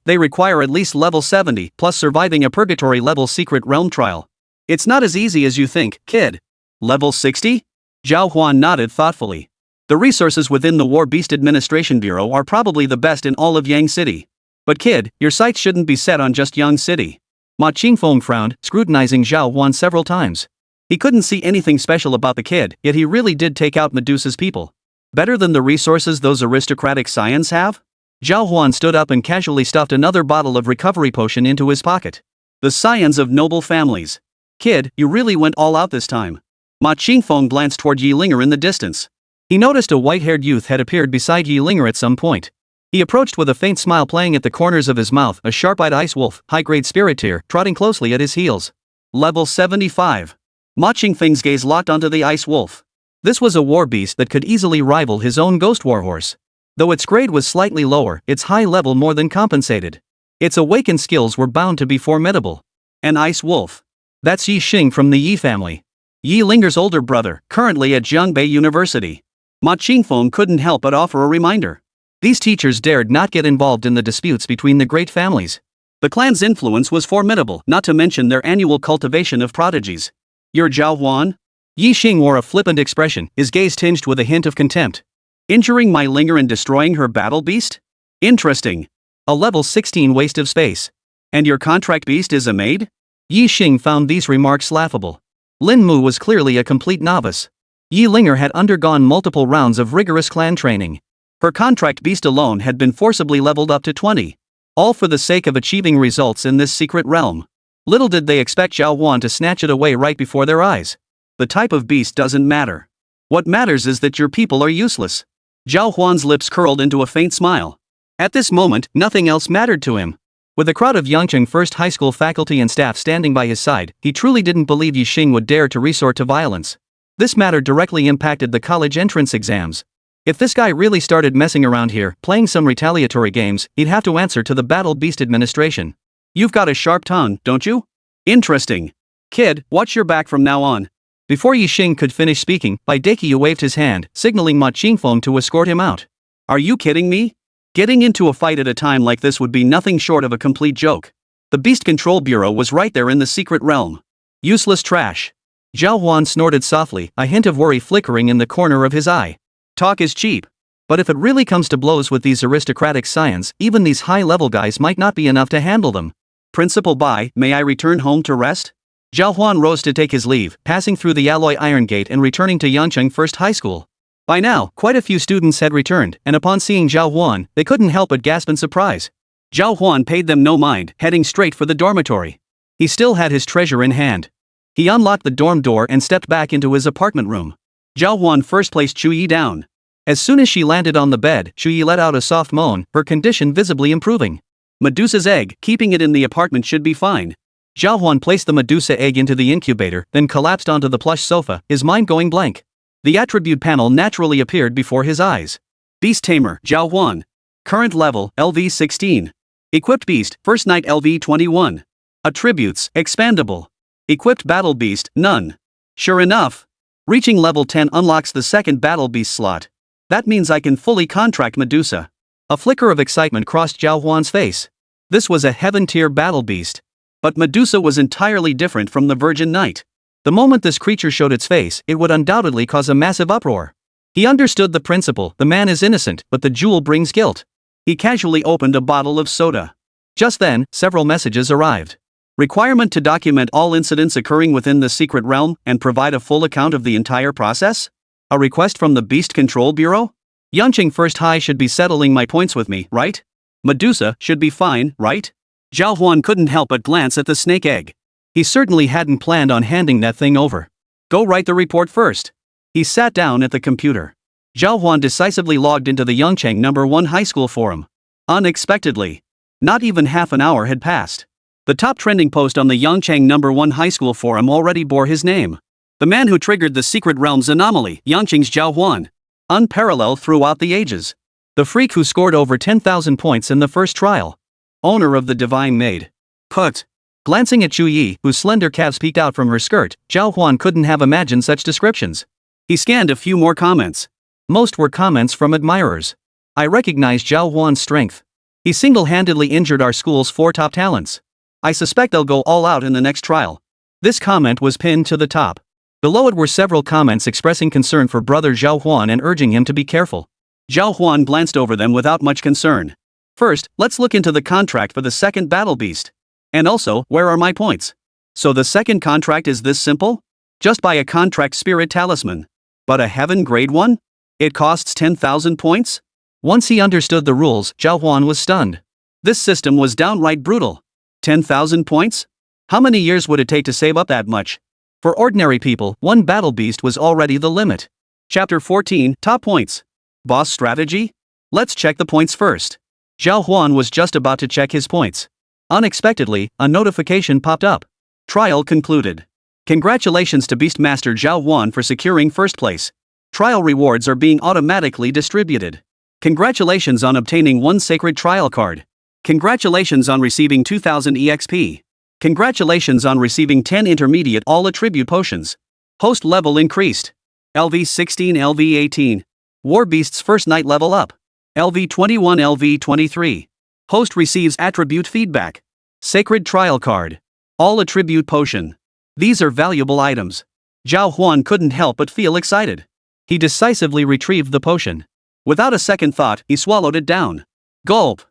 They require at least level 70, plus surviving a purgatory level secret realm trial. It's not as easy as you think, kid. Level 60? Zhao Huan nodded thoughtfully. The resources within the War Beast Administration Bureau are probably the best in all of Yang City. But kid, your sights shouldn't be set on just Yang City. Ma Qingfeng frowned, scrutinizing Zhao Huan several times. He couldn't see anything special about the kid, yet he really did take out Medusa's people. Better than the resources those aristocratic scions have? Zhao Huan stood up and casually stuffed another bottle of recovery potion into his pocket. The scions of noble families. Kid, you really went all out this time. Ma Qingfeng glanced toward Yi Linger in the distance. He noticed a white-haired youth had appeared beside Yi Linger at some point. He approached with a faint smile playing at the corners of his mouth, a sharp-eyed ice wolf, high-grade spirit tier, trotting closely at his heels. Level 75. Ma Qingfeng's gaze locked onto the ice wolf. This was a war beast that could easily rival his own ghost warhorse. Though its grade was slightly lower, its high level more than compensated. Its awakened skills were bound to be formidable. An ice wolf. That's Yi Xing from the Yi family. Yi Linger's older brother, currently at Jiangbei University. Ma Qingfeng couldn't help but offer a reminder. These teachers dared not get involved in the disputes between the great families. The clan's influence was formidable, not to mention their annual cultivation of prodigies. You're Zhao Huan? Yi Xing wore a flippant expression, his gaze tinged with a hint of contempt. Injuring my Linger and destroying her battle beast? Interesting. A level 16 waste of space. And your contract beast is a maid? Yi Xing found these remarks laughable. Lin Mu was clearly a complete novice. Yi Linger had undergone multiple rounds of rigorous clan training. Her contract beast alone had been forcibly leveled up to 20. All for the sake of achieving results in this secret realm. Little did they expect Zhao Huan to snatch it away right before their eyes. The type of beast doesn't matter. What matters is that your people are useless. Zhao Huan's lips curled into a faint smile. At this moment, nothing else mattered to him. With a crowd of Yangcheng First High School faculty and staff standing by his side, he truly didn't believe Yi Xing would dare to resort to violence. This matter directly impacted the college entrance exams. If this guy really started messing around here, playing some retaliatory games, he'd have to answer to the Battle Beast Administration. You've got a sharp tongue, don't you? Interesting. Kid, watch your back from now on. Before Yi Xing could finish speaking, Bai Deqiu waved his hand, signaling Ma Qingfeng to escort him out. Are you kidding me? Getting into a fight at a time like this would be nothing short of a complete joke. The Beast Control Bureau was right there in the secret realm. Useless trash. Zhao Huan snorted softly, a hint of worry flickering in the corner of his eye. Talk is cheap. But if it really comes to blows with these aristocratic scions, even these high-level guys might not be enough to handle them. Principal Bai, may I return home to rest? Zhao Huan rose to take his leave, passing through the alloy iron gate and returning to Yangcheng First High School. By now, quite a few students had returned, and upon seeing Zhao Huan, they couldn't help but gasp in surprise. Zhao Huan paid them no mind, heading straight for the dormitory. He still had his treasure in hand. He unlocked the dorm door and stepped back into his apartment room. Zhao Huan first placed Chu Yi down. As soon as she landed on the bed, Chu Yi let out a soft moan, her condition visibly improving. Medusa's egg, keeping it in the apartment should be fine. Zhao Huan placed the Medusa egg into the incubator, then collapsed onto the plush sofa, his mind going blank. The attribute panel naturally appeared before his eyes. Beast Tamer, Zhao Huan. Current level, LV 16. Equipped Beast, First Night LV 21. Attributes, Expandable. Equipped Battle Beast, none. Sure enough. Reaching level 10 unlocks the second Battle Beast slot. That means I can fully contract Medusa. A flicker of excitement crossed Zhao Huan's face. This was a heaven-tier battle beast. But Medusa was entirely different from the Virgin Knight. The moment this creature showed its face, it would undoubtedly cause a massive uproar. He understood the principle: the man is innocent, but the jewel brings guilt. He casually opened a bottle of soda. Just then, several messages arrived. Requirement to document all incidents occurring within the secret realm and provide a full account of the entire process? A request from the Beast Control Bureau? Yanqing First High should be settling my points with me, right? Medusa should be fine, right? Zhao Huan couldn't help but glance at the snake egg. He certainly hadn't planned on handing that thing over. Go write the report first. He sat down at the computer. Zhao Huan decisively logged into the Yangcheng No. 1 high school forum. Unexpectedly. Not even half an hour had passed. The top trending post on the Yangcheng No. 1 high school forum already bore his name. The man who triggered the secret realm's anomaly, Yangcheng's Zhao Huan. Unparalleled throughout the ages. The freak who scored over 10,000 points in the first trial. Owner of the divine Maid. Put. Glancing at Chu Yi, whose slender calves peeked out from her skirt, Zhao Huan couldn't have imagined such descriptions. He scanned a few more comments. Most were comments from admirers. I recognized Zhao Huan's strength. He single-handedly injured our school's 4 top talents. I suspect they'll go all out in the next trial. This comment was pinned to the top. Below it were several comments expressing concern for brother Zhao Huan and urging him to be careful. Zhao Huan glanced over them without much concern. First, let's look into the contract for the second battle beast. And also, where are my points? So the second contract is this simple? Just buy a contract spirit talisman. But a heaven grade one? It costs 10,000 points? Once he understood the rules, Zhao Huan was stunned. This system was downright brutal. 10,000 points? How many years would it take to save up that much? For ordinary people, one battle beast was already the limit. Chapter 14, Top Points. Boss Strategy? Let's check the points first. Zhao Huan was just about to check his points. Unexpectedly, a notification popped up. Trial concluded. Congratulations to Beastmaster Zhao Huan for securing first place. Trial rewards are being automatically distributed. Congratulations on obtaining 1 sacred trial card. Congratulations on receiving 2000 EXP. Congratulations on receiving 10 intermediate all attribute potions. Host level increased. LV 16 LV 18. War Beast's first night level up. LV 21 LV 23. Host receives attribute feedback. Sacred trial card. All attribute potion. These are valuable items. Zhao Huan couldn't help but feel excited. He decisively retrieved the potion. Without a second thought, he swallowed it down. Gulp.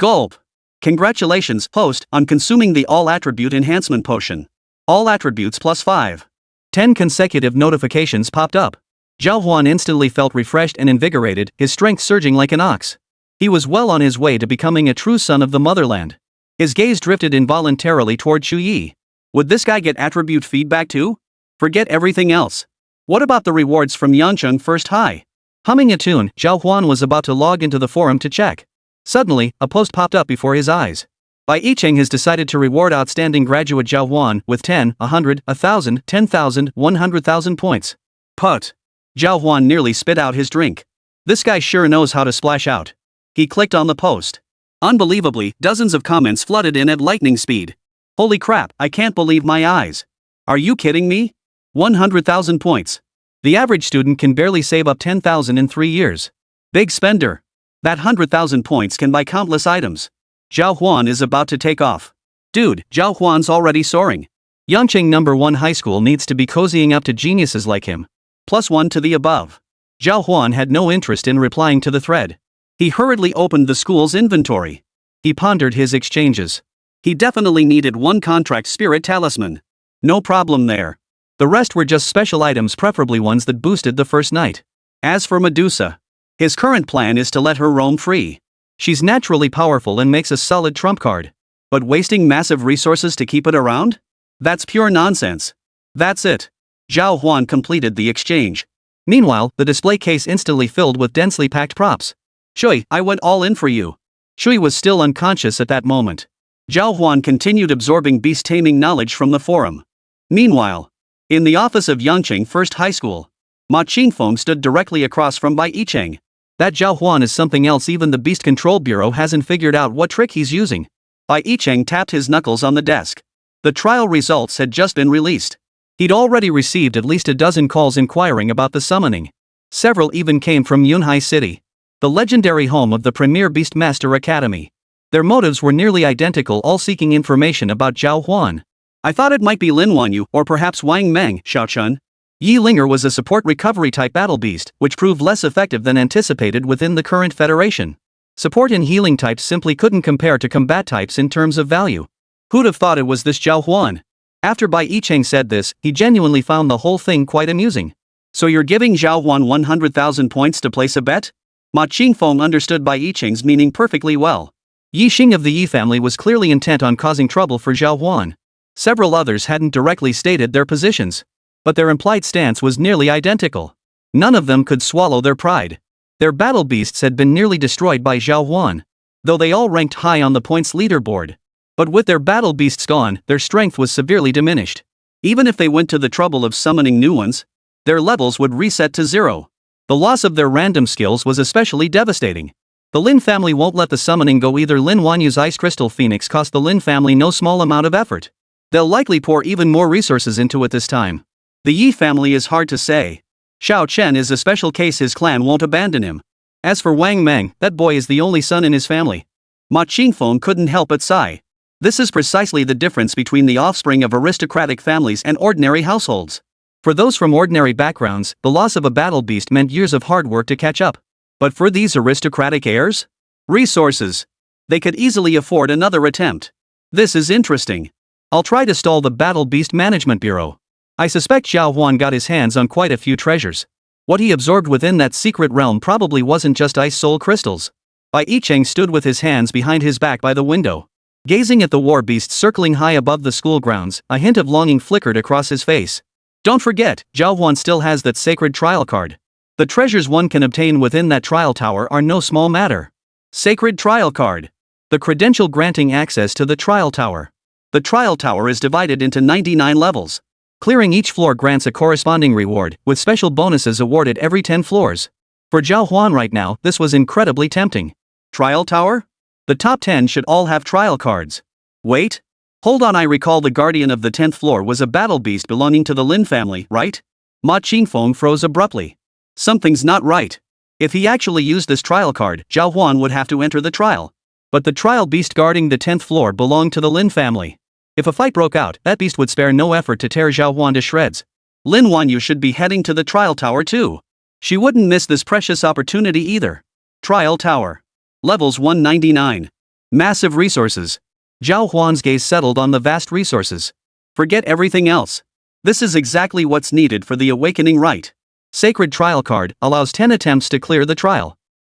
Gulp. Congratulations, host, on consuming the all attribute enhancement potion. All attributes plus 5. 10 consecutive notifications popped up. Zhao Huan instantly felt refreshed and invigorated, his strength surging like an ox. He was well on his way to becoming a true son of the motherland. His gaze drifted involuntarily toward Chu Yi. Would this guy get attribute feedback too? Forget everything else. What about the rewards from Yancheng First High? Humming a tune, Zhao Huan was about to log into the forum to check. Suddenly, a post popped up before his eyes. Bai Yicheng has decided to reward outstanding graduate Zhao Huan with 10, 100, 1,000, 10,000, 100,000 points. Put. Zhao Huan nearly spit out his drink. This guy sure knows how to splash out. He clicked on the post. Unbelievably, dozens of comments flooded in at lightning speed. Holy crap, I can't believe my eyes. Are you kidding me? 100,000 points. The average student can barely save up 10,000 in 3 years. Big spender. That 100,000 points can buy countless items. Zhao Huan is about to take off. Dude, Zhao Huan's already soaring. Yangcheng No. 1 high school needs to be cozying up to geniuses like him. +1 to the above. Zhao Huan had no interest in replying to the thread. He hurriedly opened the school's inventory. He pondered his exchanges. He definitely needed 1 contract spirit talisman. No problem there. The rest were just special items, preferably ones that boosted the first night. As for Medusa, his current plan is to let her roam free. She's naturally powerful and makes a solid trump card. But wasting massive resources to keep it around? That's pure nonsense. That's it. Zhao Huan completed the exchange. Meanwhile, the display case instantly filled with densely packed props. Shui, I went all in for you. Shui was still unconscious at that moment. Zhao Huan continued absorbing beast-taming knowledge from the forum. Meanwhile, in the office of Yangqing First High School, Ma Qingfeng stood directly across from Bai Yicheng. That Zhao Huan is something else. Even the Beast Control Bureau hasn't figured out what trick he's using. Bai Yicheng tapped his knuckles on the desk. The trial results had just been released. He'd already received at least a dozen calls inquiring about the summoning. Several even came from Yunhai City, the legendary home of the premier Beastmaster Academy. Their motives were nearly identical, all seeking information about Zhao Huan. I thought it might be Lin Wanyu or perhaps Wang Meng, Xiaochun. Yi Linger was a support recovery type battle beast, which proved less effective than anticipated within the current federation. Support and healing types simply couldn't compare to combat types in terms of value. Who'd have thought it was this Zhao Huan? After Bai Yicheng said this, he genuinely found the whole thing quite amusing. So you're giving Zhao Huan 100,000 points to place a bet? Ma Qingfeng understood Bai Yicheng's meaning perfectly well. Yi Xing of the Yi family was clearly intent on causing trouble for Zhao Huan. Several others hadn't directly stated their positions, but their implied stance was nearly identical. None of them could swallow their pride. Their battle beasts had been nearly destroyed by Zhao Huan, though they all ranked high on the points leaderboard. But with their battle beasts gone, their strength was severely diminished. Even if they went to the trouble of summoning new ones, their levels would reset to 0. The loss of their random skills was especially devastating. The Lin family won't let the summoning go either. Lin Wanyu's Ice Crystal Phoenix cost the Lin family no small amount of effort. They'll likely pour even more resources into it this time. The Yi family is hard to say. Xiao Chen is a special case. His clan won't abandon him. As for Wang Meng, that boy is the only son in his family. Ma Qingfeng couldn't help but sigh. This is precisely the difference between the offspring of aristocratic families and ordinary households. For those from ordinary backgrounds, the loss of a battle beast meant years of hard work to catch up. But for these aristocratic heirs? Resources. They could easily afford another attempt. This is interesting. I'll try to stall the Battle Beast Management Bureau. I suspect Zhao Huan got his hands on quite a few treasures. What he absorbed within that secret realm probably wasn't just ice soul crystals. Bai Yicheng stood with his hands behind his back by the window, gazing at the war beast circling high above the school grounds. A hint of longing flickered across his face. Don't forget, Zhao Huan still has that sacred trial card. The treasures one can obtain within that trial tower are no small matter. Sacred trial card. The credential granting access to the trial tower. The trial tower is divided into 99 levels. Clearing each floor grants a corresponding reward, with special bonuses awarded every 10 floors. For Zhao Huan right now, this was incredibly tempting. Trial tower? The top 10 should all have trial cards. Wait. Hold on, I recall the guardian of the 10th floor was a battle beast belonging to the Lin family, right? Ma Qingfeng froze abruptly. Something's not right. If he actually used this trial card, Zhao Huan would have to enter the trial. But the trial beast guarding the 10th floor belonged to the Lin family. If a fight broke out, that beast would spare no effort to tear Zhao Huan to shreds. Lin Wanyu should be heading to the trial tower too. She wouldn't miss this precious opportunity either. Trial tower. Levels 199. Massive resources. Zhao Huan's gaze settled on the vast resources. Forget everything else. This is exactly what's needed for the awakening rite. Sacred trial card allows 10 attempts to clear the trial.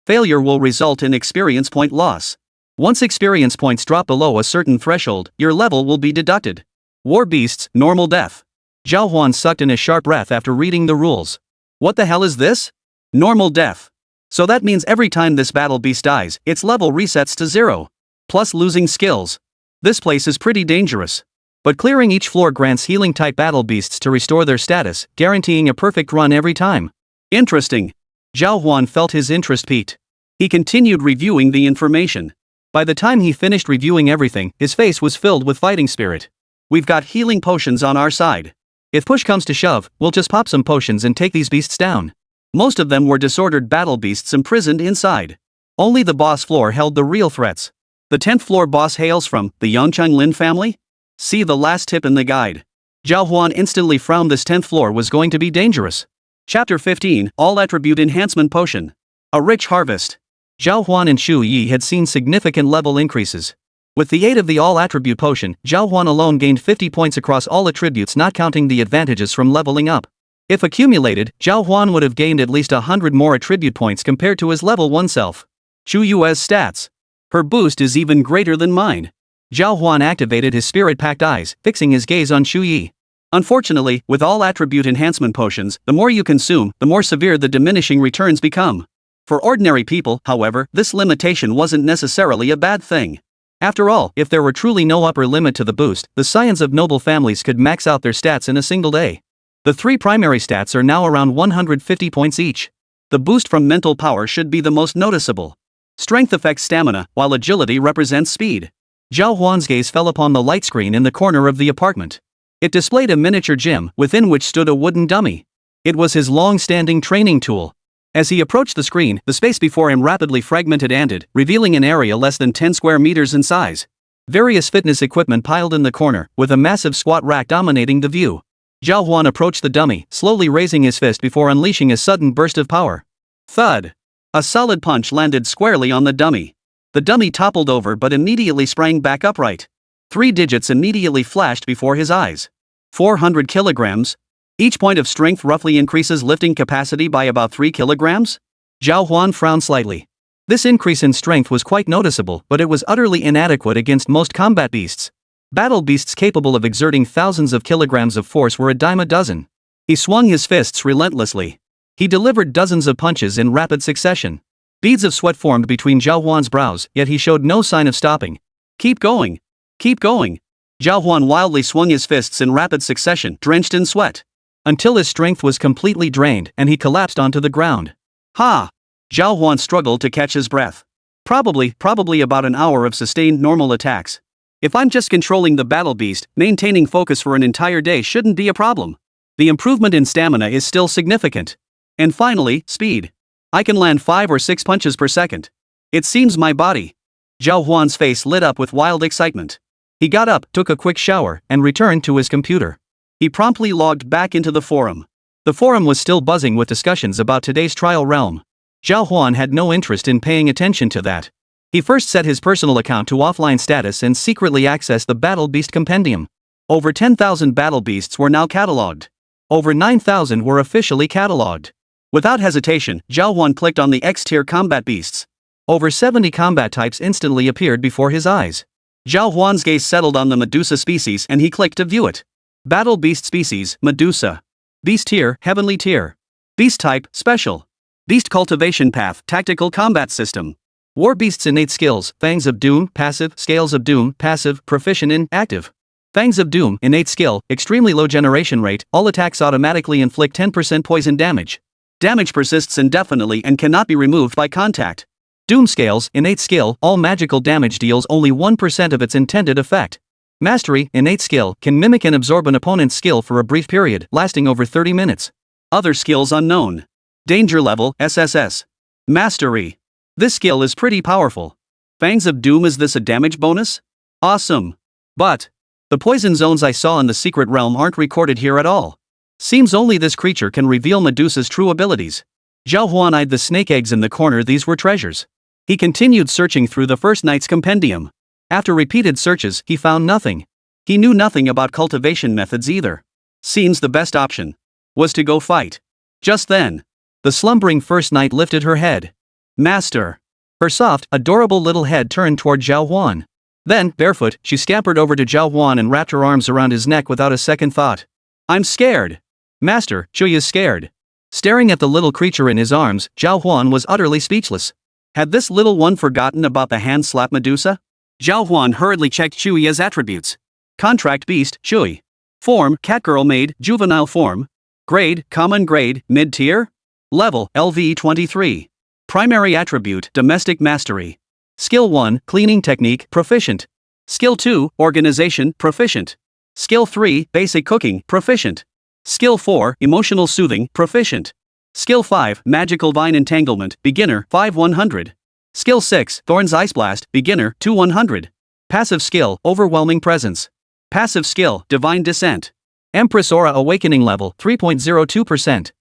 Failure will result in experience point loss. Once experience points drop below a certain threshold, your level will be deducted. War beasts, normal death. Zhao Huan sucked in a sharp breath after reading the rules. What the hell is this? Normal death. So that means every time this battle beast dies, its level resets to 0. Plus losing skills. This place is pretty dangerous. But clearing each floor grants healing type battle beasts to restore their status, guaranteeing a perfect run every time. Interesting. Zhao Huan felt his interest piqued. He continued reviewing the information. By the time he finished reviewing everything, his face was filled with fighting spirit. We've got healing potions on our side. If push comes to shove, we'll just pop some potions and take these beasts down. Most of them were disordered battle beasts imprisoned inside. Only the boss floor held the real threats. The 10th floor boss hails from the Yangcheng Lin family? See the last tip in the guide. Zhao Huan instantly frowned. This 10th floor was going to be dangerous. Chapter 15, All Attribute Enhancement Potion. A rich harvest. Zhao Huan and Shu Yi had seen significant level increases. With the aid of the all-attribute potion, Zhao Huan alone gained 50 points across all attributes, not counting the advantages from leveling up. If accumulated, Zhao Huan would have gained at least 100 more attribute points compared to his level 1 self. Shu Yue's stats. Her boost is even greater than mine. Zhao Huan activated his spirit-packed eyes, fixing his gaze on Shu Yi. Unfortunately, with all attribute enhancement potions, the more you consume, the more severe the diminishing returns become. For ordinary people, however, this limitation wasn't necessarily a bad thing. After all, if there were truly no upper limit to the boost, the scions of noble families could max out their stats in a single day. The 3 primary stats are now around 150 points each. The boost from mental power should be the most noticeable. Strength affects stamina, while agility represents speed. Zhao Huan's gaze fell upon the light screen in the corner of the apartment. It displayed a miniature gym, within which stood a wooden dummy. It was his long-standing training tool. As he approached the screen, the space before him rapidly fragmented and ended, revealing an area less than 10 square meters in size. Various fitness equipment piled in the corner, with a massive squat rack dominating the view. Zhao Huan approached the dummy, slowly raising his fist before unleashing a sudden burst of power. Thud! A solid punch landed squarely on the dummy. The dummy toppled over but immediately sprang back upright. 3 digits immediately flashed before his eyes. 400 kilograms? Each point of strength roughly increases lifting capacity by about 3 kilograms? Zhao Huan frowned slightly. This increase in strength was quite noticeable, but it was utterly inadequate against most combat beasts. Battle beasts capable of exerting thousands of kilograms of force were a dime a dozen. He swung his fists relentlessly. He delivered dozens of punches in rapid succession. Beads of sweat formed between Zhao Huan's brows, yet he showed no sign of stopping. Keep going! Keep going! Zhao Huan wildly swung his fists in rapid succession, drenched in sweat, until his strength was completely drained and he collapsed onto the ground. Ha! Zhao Huan struggled to catch his breath. Probably about an hour of sustained normal attacks. If I'm just controlling the battle beast, maintaining focus for an entire day shouldn't be a problem. The improvement in stamina is still significant. And finally, speed. I can land 5 or 6 punches per second. It seems my body. Zhao Huan's face lit up with wild excitement. He got up, took a quick shower, and returned to his computer. He promptly logged back into the forum. The forum was still buzzing with discussions about today's trial realm. Zhao Huan had no interest in paying attention to that. He first set his personal account to offline status and secretly accessed the Battle Beast Compendium. Over 10,000 battle beasts were now catalogued. Over 9,000 were officially catalogued. Without hesitation, Zhao Huan clicked on the X-tier combat beasts. Over 70 combat types instantly appeared before his eyes. Zhao Huan's gaze settled on the Medusa species and he clicked to view it. Battle Beast Species, Medusa. Beast Tier, Heavenly Tier. Beast Type, Special. Beast Cultivation Path, Tactical Combat System. War Beast's Innate Skills, Fangs of Doom, Passive, Scales of Doom, Passive, Proficient in, Active. Fangs of Doom, Innate Skill, Extremely Low Generation Rate, all attacks automatically inflict 10% poison damage. Damage persists indefinitely and cannot be removed by contact. Doom Scales, Innate Skill, all magical damage deals only 1% of its intended effect. Mastery, Innate Skill, can mimic and absorb an opponent's skill for a brief period, lasting over 30 minutes. Other skills unknown. Danger Level, SSS. Mastery. This skill is pretty powerful. Fangs of Doom, is this a damage bonus? Awesome. But the poison zones I saw in the secret realm aren't recorded here at all. Seems only this creature can reveal Medusa's true abilities. Zhao Huan eyed the snake eggs in the corner. These were treasures. He continued searching through the first night's compendium. After repeated searches, he found nothing. He knew nothing about cultivation methods either. Seems the best option was to go fight. Just then, the slumbering first night lifted her head. Master. Her soft, adorable little head turned toward Zhao Huan. Then, barefoot, she scampered over to Zhao Huan and wrapped her arms around his neck without a second thought. I'm scared. Master, Chui is scared. Staring at the little creature in his arms, Zhao Huan was utterly speechless. Had this little one forgotten about the hand-slap Medusa? Zhao Huan hurriedly checked Chui's attributes. Contract Beast, Chui. Form, Catgirl Maid, Juvenile Form. Grade, Common Grade, Mid-Tier. Level, LV23. Primary Attribute, Domestic Mastery. Skill 1, Cleaning Technique, Proficient. Skill 2, Organization, Proficient. Skill 3, Basic Cooking, Proficient. Skill 4, Emotional Soothing, Proficient. Skill 5, Magical Vine Entanglement, Beginner, 5-100. Skill 6, Thorn's Ice Blast, Beginner, 2-100. Passive Skill, Overwhelming Presence. Passive Skill, Divine Descent. Empress Aura Awakening Level, 3.02%.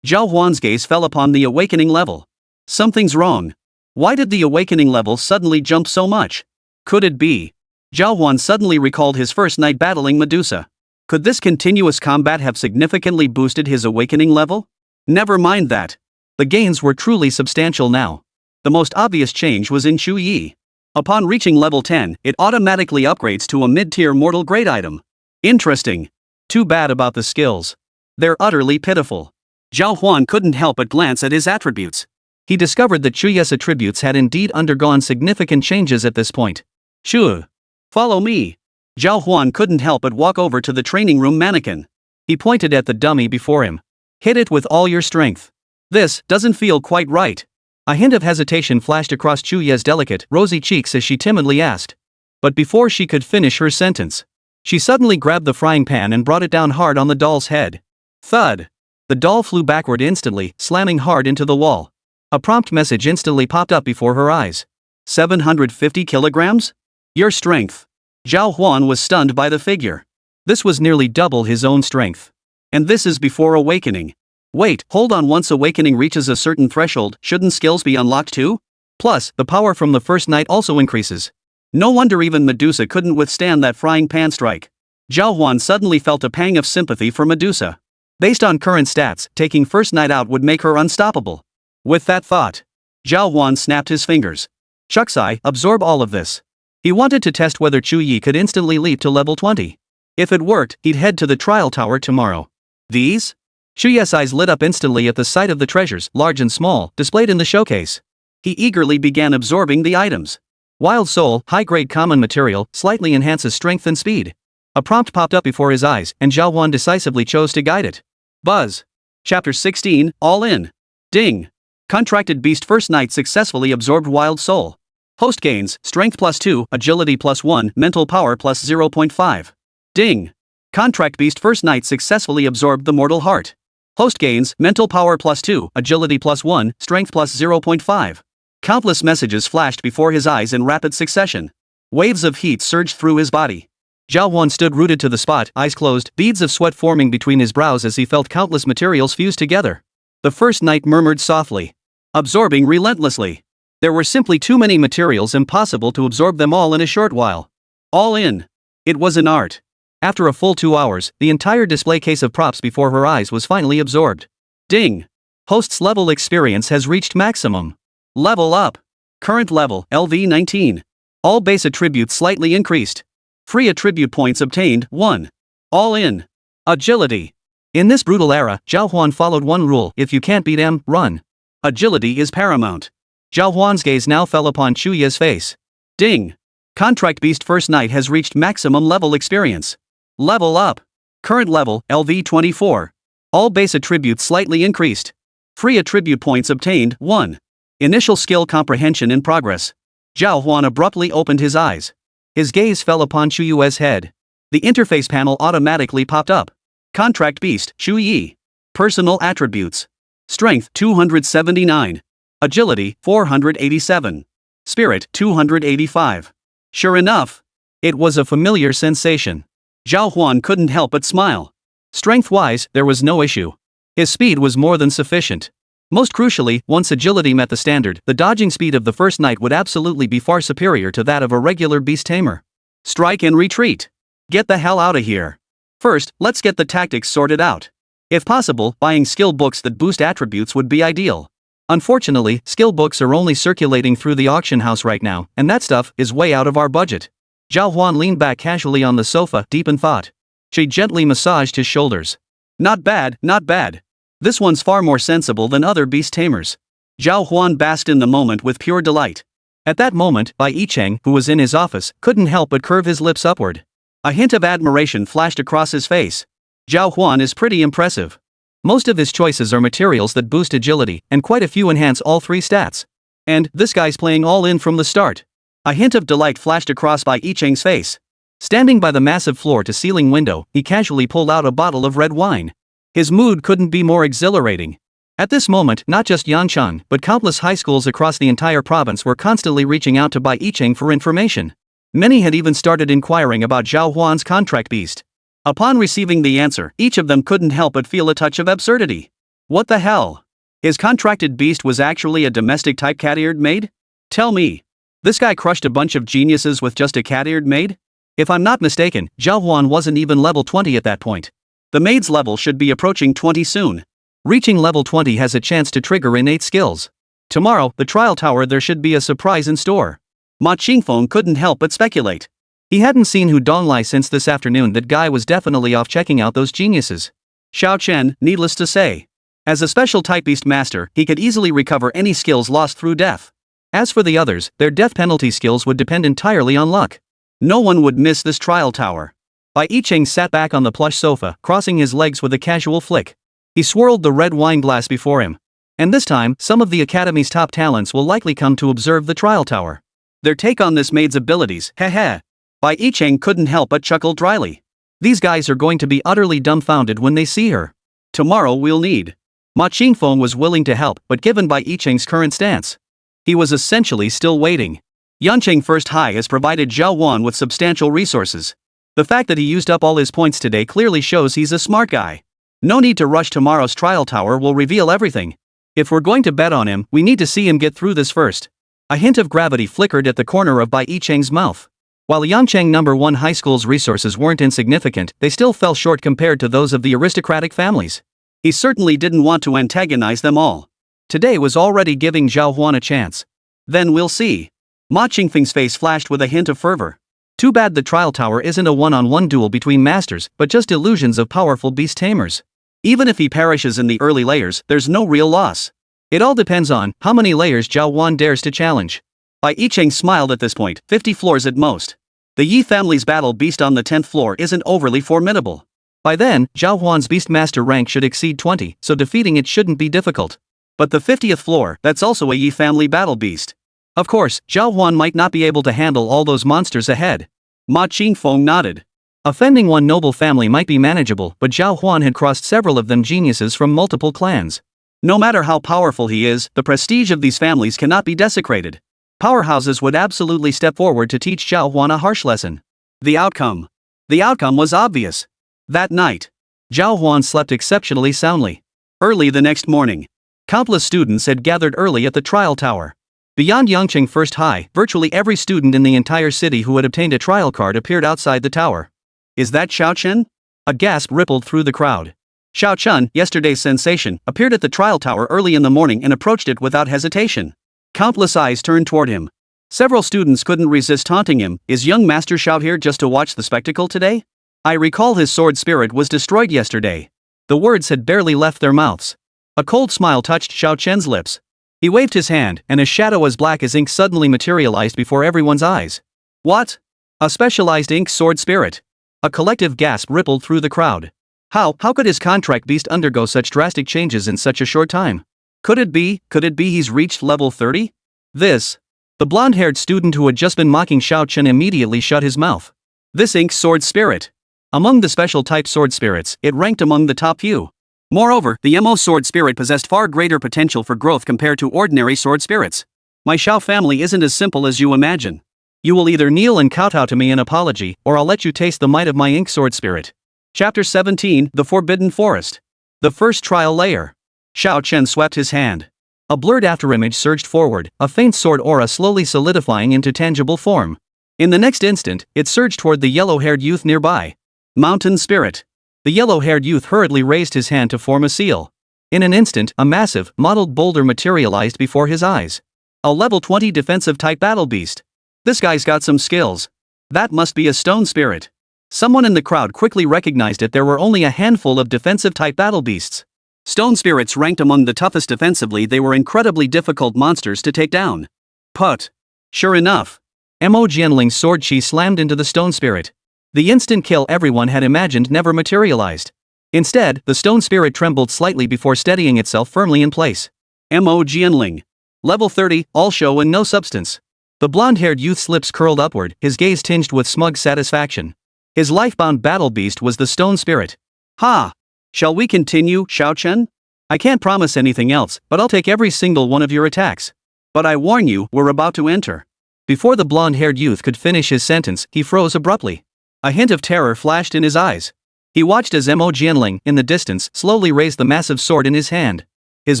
Zhao Huan's gaze fell upon the awakening level. Something's wrong. Why did the awakening level suddenly jump so much? Could it be? Zhao Huan suddenly recalled his first night battling Medusa. Could this continuous combat have significantly boosted his awakening level? Never mind that. The gains were truly substantial now. The most obvious change was in Chu Yi. Upon reaching level 10, it automatically upgrades to a mid-tier mortal grade item. Interesting. Too bad about the skills. They're utterly pitiful. Zhao Huan couldn't help but glance at his attributes. He discovered that Chuye's attributes had indeed undergone significant changes at this point. Shu, follow me. Zhao Huan couldn't help but walk over to the training room mannequin. He pointed at the dummy before him. Hit it with all your strength. This doesn't feel quite right. A hint of hesitation flashed across Chuye's delicate, rosy cheeks as she timidly asked. But before she could finish her sentence, she suddenly grabbed the frying pan and brought it down hard on the doll's head. Thud! The doll flew backward instantly, slamming hard into the wall. A prompt message instantly popped up before her eyes. 750 kilograms? Your strength. Zhao Huan was stunned by the figure. This was nearly double his own strength. And this is before awakening. Wait, hold on, once awakening reaches a certain threshold, shouldn't skills be unlocked too? Plus, the power from the first night also increases. No wonder even Medusa couldn't withstand that frying pan strike. Zhao Huan suddenly felt a pang of sympathy for Medusa. Based on current stats, taking first night out would make her unstoppable. With that thought, Zhao Huan snapped his fingers. Shucksai, absorb all of this. He wanted to test whether Chuyi could instantly leap to level 20. If it worked, he'd head to the trial tower tomorrow. These? Chuye's eyes lit up instantly at the sight of the treasures, large and small, displayed in the showcase. He eagerly began absorbing the items. Wild Soul, high-grade common material, slightly enhances strength and speed. A prompt popped up before his eyes, and Zhao Huan decisively chose to guide it. Buzz. Chapter 16, All In. Ding. Contracted Beast first night successfully absorbed Wild Soul. Host gains, Strength +2, Agility +1, Mental Power +0.5. Ding. Contract Beast first night successfully absorbed the Mortal Heart. Host gains, Mental Power +2, Agility +1, Strength +0.5. Countless messages flashed before his eyes in rapid succession. Waves of heat surged through his body. Zhao Huan stood rooted to the spot, eyes closed, beads of sweat forming between his brows as he felt countless materials fuse together. The first night murmured softly, absorbing relentlessly. There were simply too many materials, impossible to absorb them all in a short while. All in. It was an art. After a full 2 hours, the entire display case of props before her eyes was finally absorbed. Ding! Host's level experience has reached maximum. Level up. Current level, LV 19. All base attributes slightly increased. Free attribute points obtained, 1. All in. Agility. In this brutal era, Zhao Huan followed one rule: if you can't beat him, run. Agility is paramount. Zhao Huan's gaze now fell upon Chuye's face. Ding! Contract Beast first night has reached maximum level experience. Level up. Current level, LV 24. All base attributes slightly increased. Free attribute points obtained, 1. Initial skill comprehension in progress. Zhao Huan abruptly opened his eyes. His gaze fell upon Chuye's head. The interface panel automatically popped up. Contract Beast, Chuyi. Personal attributes. Strength, 279. Agility, 487. Spirit, 285. Sure enough, it was a familiar sensation. Zhao Huan couldn't help but smile. Strength-wise, there was no issue. His speed was more than sufficient. Most crucially, once agility met the standard, the dodging speed of the first night would absolutely be far superior to that of a regular beast tamer. Strike and retreat. Get the hell out of here. First, let's get the tactics sorted out. If possible, buying skill books that boost attributes would be ideal. Unfortunately, skill books are only circulating through the auction house right now, and that stuff is way out of our budget. Zhao Huan leaned back casually on the sofa, deep in thought. She gently massaged his shoulders. Not bad, not bad. This one's far more sensible than other beast tamers. Zhao Huan basked in the moment with pure delight. At that moment, Bai Yicheng, who was in his office, couldn't help but curve his lips upward. A hint of admiration flashed across his face. Zhao Huan is pretty impressive. Most of his choices are materials that boost agility, and quite a few enhance all 3 stats. And this guy's playing all in from the start. A hint of delight flashed across Bai Yicheng's face. Standing by the massive floor-to-ceiling window, he casually pulled out a bottle of red wine. His mood couldn't be more exhilarating. At this moment, not just Yanshan, but countless high schools across the entire province were constantly reaching out to Bai Yicheng for information. Many had even started inquiring about Zhao Huan's contract beast. Upon receiving the answer, each of them couldn't help but feel a touch of absurdity. What the hell? His contracted beast was actually a domestic-type cat-eared maid? Tell me. This guy crushed a bunch of geniuses with just a cat-eared maid? If I'm not mistaken, Zhao Huan wasn't even level 20 at that point. The maid's level should be approaching 20 soon. Reaching level 20 has a chance to trigger innate skills. Tomorrow, the trial tower, there should be a surprise in store. Ma Qingfeng couldn't help but speculate. He hadn't seen Hu Donglai since this afternoon. That guy was definitely off checking out those geniuses. Xiao Chen, needless to say. As a special type beast master, he could easily recover any skills lost through death. As for the others, their death penalty skills would depend entirely on luck. No one would miss this trial tower. Bai Yicheng sat back on the plush sofa, crossing his legs with a casual flick. He swirled the red wine glass before him. And this time, some of the Academy's top talents will likely come to observe the trial tower. Their take on this maid's abilities, heh. Bai Yicheng couldn't help but chuckle dryly. These guys are going to be utterly dumbfounded when they see her. Tomorrow we'll need. Ma Qingfeng was willing to help, but given Bai Yicheng's current stance, he was essentially still waiting. Yancheng First High has provided Zhao Wan with substantial resources. The fact that he used up all his points today clearly shows he's a smart guy. No need to rush. Tomorrow's trial tower will reveal everything. If we're going to bet on him, we need to see him get through this first. A hint of gravity flickered at the corner of Bai Yicheng's mouth. While Yancheng No. 1 High School's resources weren't insignificant, they still fell short compared to those of the aristocratic families. He certainly didn't want to antagonize them all. Today was already giving Zhao Huan a chance. Then we'll see. Ma Qingfeng's face flashed with a hint of fervor. Too bad the trial tower isn't a one-on-one duel between masters, but just illusions of powerful beast tamers. Even if he perishes in the early layers, there's no real loss. It all depends on how many layers Zhao Wan dares to challenge. Bai Yicheng smiled at this point, 50 floors at most. The Yi family's battle beast on the 10th floor isn't overly formidable. By then, Zhao Huan's beastmaster rank should exceed 20, so defeating it shouldn't be difficult. But the 50th floor, that's also a Yi family battle beast. Of course, Zhao Huan might not be able to handle all those monsters ahead. Ma Qingfeng nodded. Offending one noble family might be manageable, but Zhao Huan had crossed several of them geniuses from multiple clans. No matter how powerful he is, the prestige of these families cannot be desecrated. Powerhouses would absolutely step forward to teach Zhao Huan a harsh lesson. The outcome was obvious. That night, Zhao Huan slept exceptionally soundly. Early the next morning, countless students had gathered early at the trial tower. Beyond Yangcheng First High, virtually every student in the entire city who had obtained a trial card appeared outside the tower. Is that Xiao Chen? A gasp rippled through the crowd. Xiao Chen, yesterday's sensation, appeared at the trial tower early in the morning and approached it without hesitation. Countless eyes turned toward him. Several students couldn't resist taunting him. Is young Master Xiao here just to watch the spectacle today? I recall his sword spirit was destroyed yesterday. The words had barely left their mouths. A cold smile touched Xiao Chen's lips. He waved his hand, and a shadow as black as ink suddenly materialized before everyone's eyes. What? A specialized ink sword spirit. A collective gasp rippled through the crowd. How could his contract beast undergo such drastic changes in such a short time? Could it be he's reached level 30? The blonde-haired student who had just been mocking Xiao Chen immediately shut his mouth. This ink sword spirit. Among the special type sword spirits, it ranked among the top few. Moreover, the MO sword spirit possessed far greater potential for growth compared to ordinary sword spirits. My Xiao family isn't as simple as you imagine. You will either kneel and kowtow to me in apology, or I'll let you taste the might of my ink sword spirit. Chapter 17, The Forbidden Forest. The first trial layer. Xiao Chen swept his hand. A blurred afterimage surged forward, a faint sword aura slowly solidifying into tangible form. In the next instant, it surged toward the yellow-haired youth nearby. Mountain Spirit. The yellow-haired youth hurriedly raised his hand to form a seal. In an instant, a massive, mottled boulder materialized before his eyes. A level 20 defensive type battle beast. This guy's got some skills. That must be a stone spirit. Someone in the crowd quickly recognized it. There were only a handful of defensive type battle beasts. Stone spirits ranked among the toughest defensively. They were incredibly difficult monsters to take down. Put. Sure enough. Mo Jianling's sword chi slammed into the stone spirit. The instant kill everyone had imagined never materialized. Instead, the stone spirit trembled slightly before steadying itself firmly in place. Mo Jianling. Level 30, all show and no substance. The blonde-haired youth's lips curled upward, his gaze tinged with smug satisfaction. His life-bound battle beast was the stone spirit. Ha! Shall we continue, Xiao Chen? I can't promise anything else, but I'll take every single one of your attacks. But I warn you, we're about to enter. Before the blonde-haired youth could finish his sentence, he froze abruptly. A hint of terror flashed in his eyes. He watched as Mo Jianling, in the distance, slowly raised the massive sword in his hand. His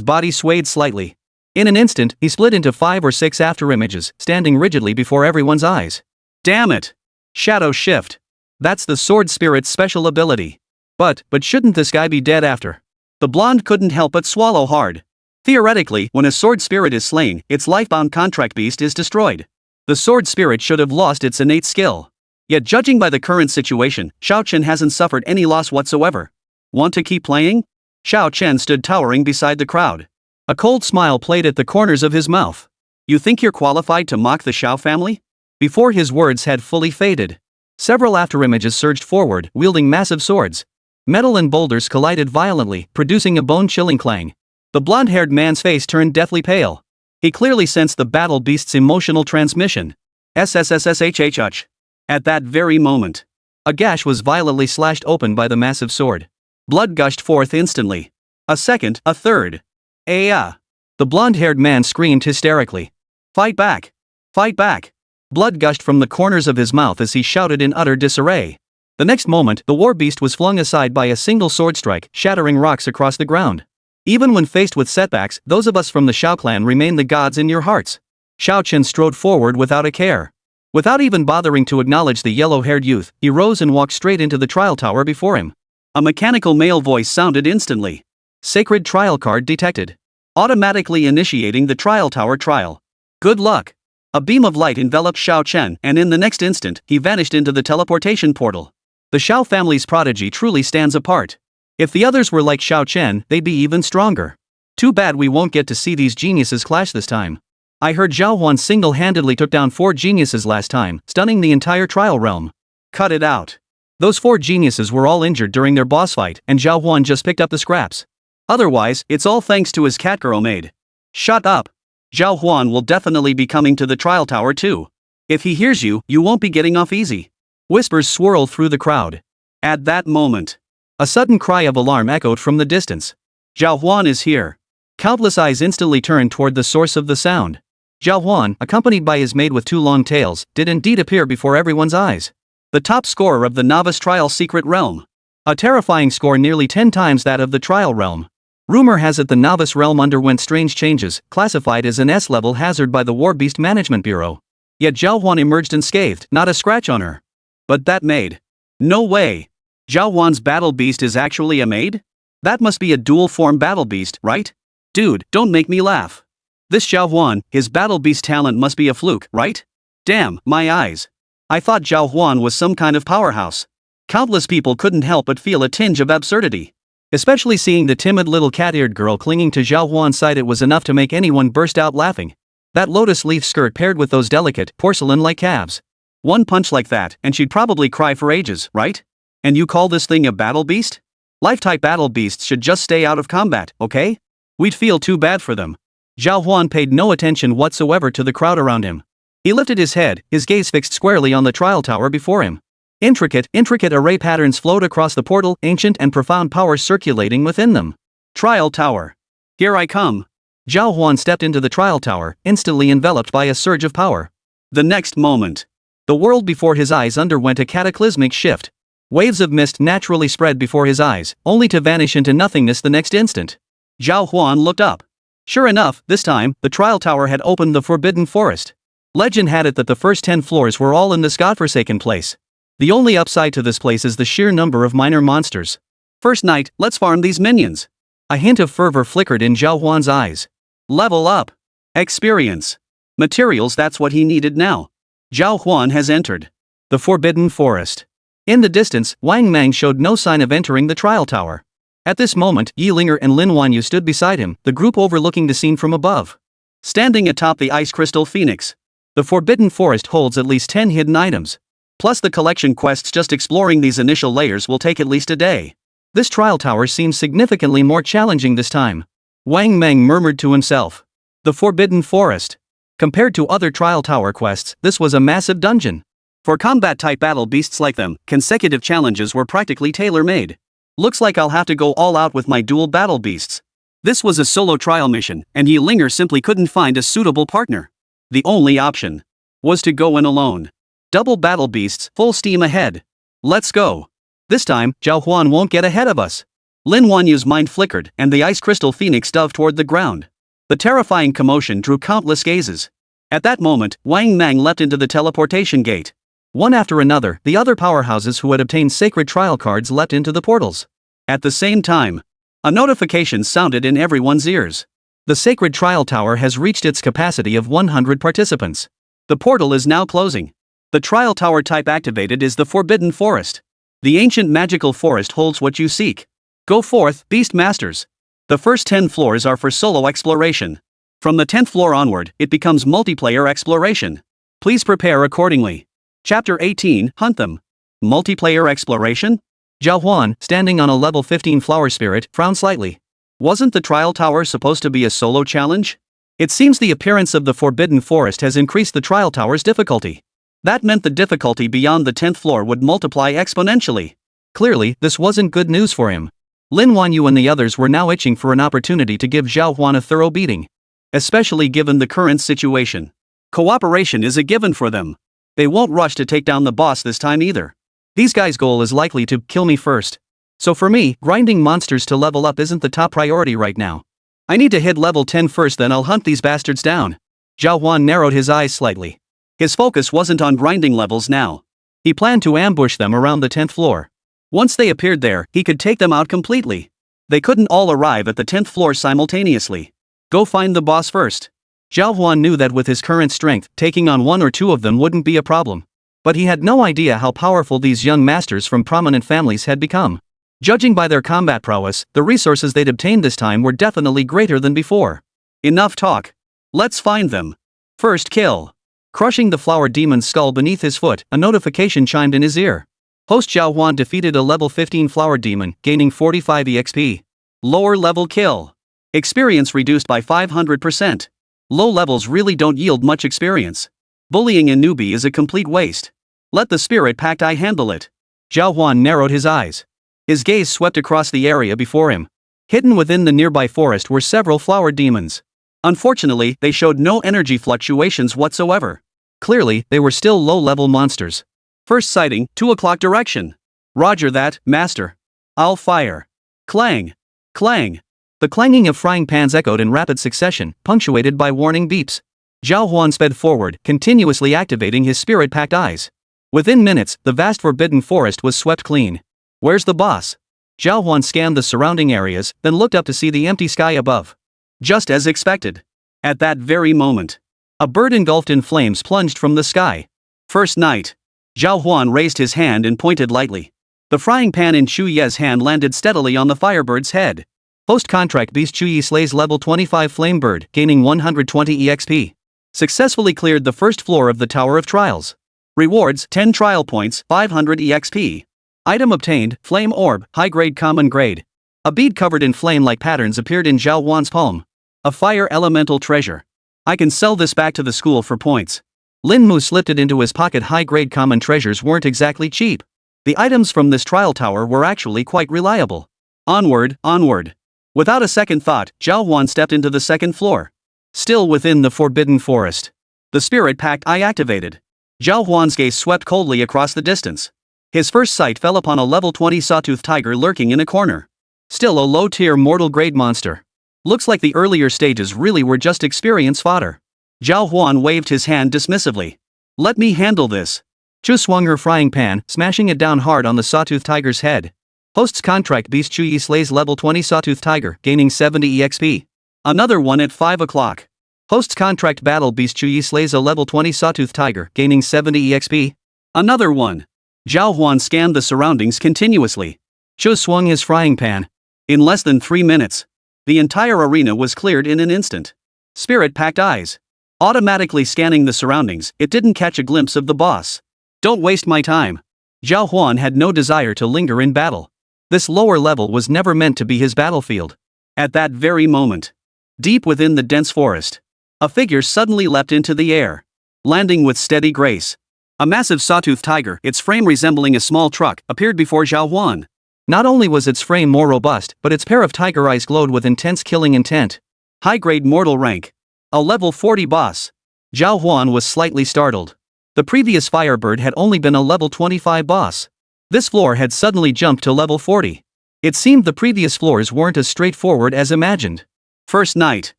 body swayed slightly. In an instant, he split into 5 or 6 afterimages, standing rigidly before everyone's eyes. Damn it! Shadow Shift. That's the sword spirit's special ability. But shouldn't this guy be dead after? The blonde couldn't help but swallow hard. Theoretically, when a sword spirit is slain, its lifebound contract beast is destroyed. The sword spirit should have lost its innate skill. Yet judging by the current situation, Xiao Chen hasn't suffered any loss whatsoever. Want to keep playing? Xiao Chen stood towering beside the crowd. A cold smile played at the corners of his mouth. You think you're qualified to mock the Xiao family? Before his words had fully faded, several afterimages surged forward, wielding massive swords. Metal and boulders collided violently, producing a bone-chilling clang. The blonde-haired man's face turned deathly pale. He clearly sensed the battle beast's emotional transmission. SSSSHH. At that very moment, a gash was violently slashed open by the massive sword. Blood gushed forth instantly. A second, a third. Ah! The blonde-haired man screamed hysterically. Fight back! Fight back! Blood gushed from the corners of his mouth as he shouted in utter disarray. The next moment, the war beast was flung aside by a single sword strike, shattering rocks across the ground. Even when faced with setbacks, those of us from the Xiao clan remain the gods in your hearts. Xiao Chen strode forward without a care. Without even bothering to acknowledge the yellow-haired youth, he rose and walked straight into the trial tower before him. A mechanical male voice sounded instantly. Sacred trial card detected. Automatically initiating the trial tower trial. Good luck. A beam of light enveloped Xiao Chen, and in the next instant, he vanished into the teleportation portal. The Xiao family's prodigy truly stands apart. If the others were like Xiao Chen, they'd be even stronger. Too bad we won't get to see these geniuses clash this time. I heard Zhao Huan single-handedly took down 4 geniuses last time, stunning the entire trial realm. Cut it out. Those 4 geniuses were all injured during their boss fight, and Zhao Huan just picked up the scraps. Otherwise, it's all thanks to his catgirl Maid. Shut up. Zhao Huan will definitely be coming to the trial tower too. If he hears you, you won't be getting off easy. Whispers swirled through the crowd. At that moment, a sudden cry of alarm echoed from the distance. Zhao Huan is here. Countless eyes instantly turned toward the source of the sound. Zhao Huan, accompanied by his maid with 2 long tails, did indeed appear before everyone's eyes. The top scorer of the novice trial secret realm. A terrifying score nearly 10 times that of the trial realm. Rumor has it the novice realm underwent strange changes, classified as an S-level hazard by the War Beast Management Bureau. Yet Zhao Huan emerged unscathed, not a scratch on her. But that maid. No way. Zhao Huan's battle beast is actually a maid? That must be a dual-form battle beast, right? Dude, don't make me laugh. This Zhao Huan, his battle beast talent must be a fluke, right? Damn, my eyes. I thought Zhao Huan was some kind of powerhouse. Countless people couldn't help but feel a tinge of absurdity. Especially seeing the timid little cat-eared girl clinging to Zhao Huan's side, it was enough to make anyone burst out laughing. That lotus leaf skirt paired with those delicate, porcelain-like calves. One punch like that, and she'd probably cry for ages, right? And you call this thing a battle beast? Life-type battle beasts should just stay out of combat, okay? We'd feel too bad for them. Zhao Huan paid no attention whatsoever to the crowd around him. He lifted his head, his gaze fixed squarely on the trial tower before him. Intricate array patterns flowed across the portal, ancient and profound powers circulating within them. Trial tower. Here I come. Zhao Huan stepped into the trial tower, instantly enveloped by a surge of power. The next moment, the world before his eyes underwent a cataclysmic shift. Waves of mist naturally spread before his eyes, only to vanish into nothingness the next instant. Zhao Huan looked up. Sure enough, this time, the trial tower had opened the forbidden forest. Legend had it that the first 10 floors were all in this godforsaken place. The only upside to this place is the sheer number of minor monsters. First night, let's farm these minions. A hint of fervor flickered in Zhao Huan's eyes. Level up. Experience. Materials, that's what he needed now. Zhao Huan has entered the forbidden forest. In the distance, Wang Mang showed no sign of entering the trial tower. At this moment, Yi Linger and Lin Wanyu stood beside him, the group overlooking the scene from above. Standing atop the ice crystal phoenix. The forbidden forest holds at least 10 hidden items. Plus the collection quests. Just exploring these initial layers will take at least a day. This trial tower seems significantly more challenging this time. Wang Mang murmured to himself. The forbidden forest. Compared to other trial tower quests, this was a massive dungeon. For combat-type battle beasts like them, consecutive challenges were practically tailor-made. Looks like I'll have to go all out with my dual battle beasts. This was a solo trial mission, and Yi Linger simply couldn't find a suitable partner. The only option was to go in alone. Double battle beasts, full steam ahead. Let's go. This time, Zhao Huan won't get ahead of us. Lin Wanyu's mind flickered, and the ice crystal phoenix dove toward the ground. The terrifying commotion drew countless gazes. At that moment, Wang Mang leapt into the teleportation gate. One after another, the other powerhouses who had obtained sacred trial cards leapt into the portals. At the same time, a notification sounded in everyone's ears. The sacred trial tower has reached its capacity of 100 participants. The portal is now closing. The trial tower type activated is the forbidden forest. The ancient magical forest holds what you seek. Go forth, Beast Masters. The first 10 floors are for solo exploration. From the 10th floor onward, it becomes multiplayer exploration. Please prepare accordingly. Chapter 18, Hunt Them. Multiplayer exploration? Zhao Huan, standing on a level 15 flower spirit, frowned slightly. Wasn't the trial tower supposed to be a solo challenge? It seems the appearance of the Forbidden Forest has increased the trial tower's difficulty. That meant the difficulty beyond the 10th floor would multiply exponentially. Clearly, this wasn't good news for him. Lin Wanyu and the others were now itching for an opportunity to give Zhao Huan a thorough beating. Especially given the current situation. Cooperation is a given for them. They won't rush to take down the boss this time either. These guys' goal is likely to kill me first. So for me, grinding monsters to level up isn't the top priority right now. I need to hit level 10 first, then I'll hunt these bastards down. Zhao Huan narrowed his eyes slightly. His focus wasn't on grinding levels now. He planned to ambush them around the 10th floor. Once they appeared there, he could take them out completely. They couldn't all arrive at the 10th floor simultaneously. Go find the boss first. Zhao Huan knew that with his current strength, taking on one or two of them wouldn't be a problem. But he had no idea how powerful these young masters from prominent families had become. Judging by their combat prowess, the resources they'd obtained this time were definitely greater than before. Enough talk. Let's find them. First kill. Crushing the flower demon's skull beneath his foot, a notification chimed in his ear. Host Zhao Huan defeated a level 15 flower demon, gaining 45 EXP. Lower level kill. Experience reduced by 500%. Low levels really don't yield much experience. Bullying a newbie is a complete waste. Let the spirit pact eye handle it. Zhao Huan narrowed his eyes. His gaze swept across the area before him. Hidden within the nearby forest were several flower demons. Unfortunately, they showed no energy fluctuations whatsoever. Clearly, they were still low-level monsters. First sighting, 2 o'clock direction. Roger that, master. I'll fire. Clang. Clang. The clanging of frying pans echoed in rapid succession, punctuated by warning beeps. Zhao Huan sped forward, continuously activating his spirit-packed eyes. Within minutes, the vast forbidden forest was swept clean. Where's the boss? Zhao Huan scanned the surrounding areas, then looked up to see the empty sky above. Just as expected. At that very moment, a bird engulfed in flames plunged from the sky. First night. Zhao Huan raised his hand and pointed lightly. The frying pan in Chu Ye's hand landed steadily on the firebird's head. Post contract beast Chu Ye slays level 25 flame bird, gaining 120 EXP. Successfully cleared the first floor of the Tower of Trials. Rewards 10 trial points, 500 EXP. Item obtained, flame orb, high grade common grade. A bead covered in flame-like patterns appeared in Zhao Huan's palm. A fire elemental treasure. I can sell this back to the school for points. Lin Mu slipped it into his pocket. High grade common treasures weren't exactly cheap. The items from this trial tower were actually quite reliable. Onward, onward. Without a second thought, Zhao Huan stepped into the second floor. Still within the forbidden forest. The spirit pact eye activated. Zhao Huan's gaze swept coldly across the distance. His first sight fell upon a level 20 sawtooth tiger lurking in a corner. Still a low-tier mortal grade monster. Looks like the earlier stages really were just experience fodder. Zhao Huan waved his hand dismissively. Let me handle this. Chu swung her frying pan, smashing it down hard on the sawtooth tiger's head. Host's contract beast Chu Yi slays level 20 sawtooth tiger, gaining 70 EXP. Another one at 5 o'clock. Host's contract battle beast Chu Yi slays a level 20 sawtooth tiger, gaining 70 EXP. Another one. Zhao Huan scanned the surroundings continuously. Chu swung his frying pan. In less than 3 minutes, the entire arena was cleared in an instant. Spirit-packed eyes. Automatically scanning the surroundings, it didn't catch a glimpse of the boss. Don't waste my time. Zhao Huan had no desire to linger in battle. This lower level was never meant to be his battlefield. At that very moment, deep within the dense forest, a figure suddenly leapt into the air, landing with steady grace. A massive sawtooth tiger, its frame resembling a small truck, appeared before Zhao Huan. Not only was its frame more robust, but its pair of tiger eyes glowed with intense killing intent. High-grade mortal rank. A level 40 boss. Zhao Huan was slightly startled. The previous firebird had only been a level 25 boss. This floor had suddenly jumped to level 40. It seemed the previous floors weren't as straightforward as imagined. First night.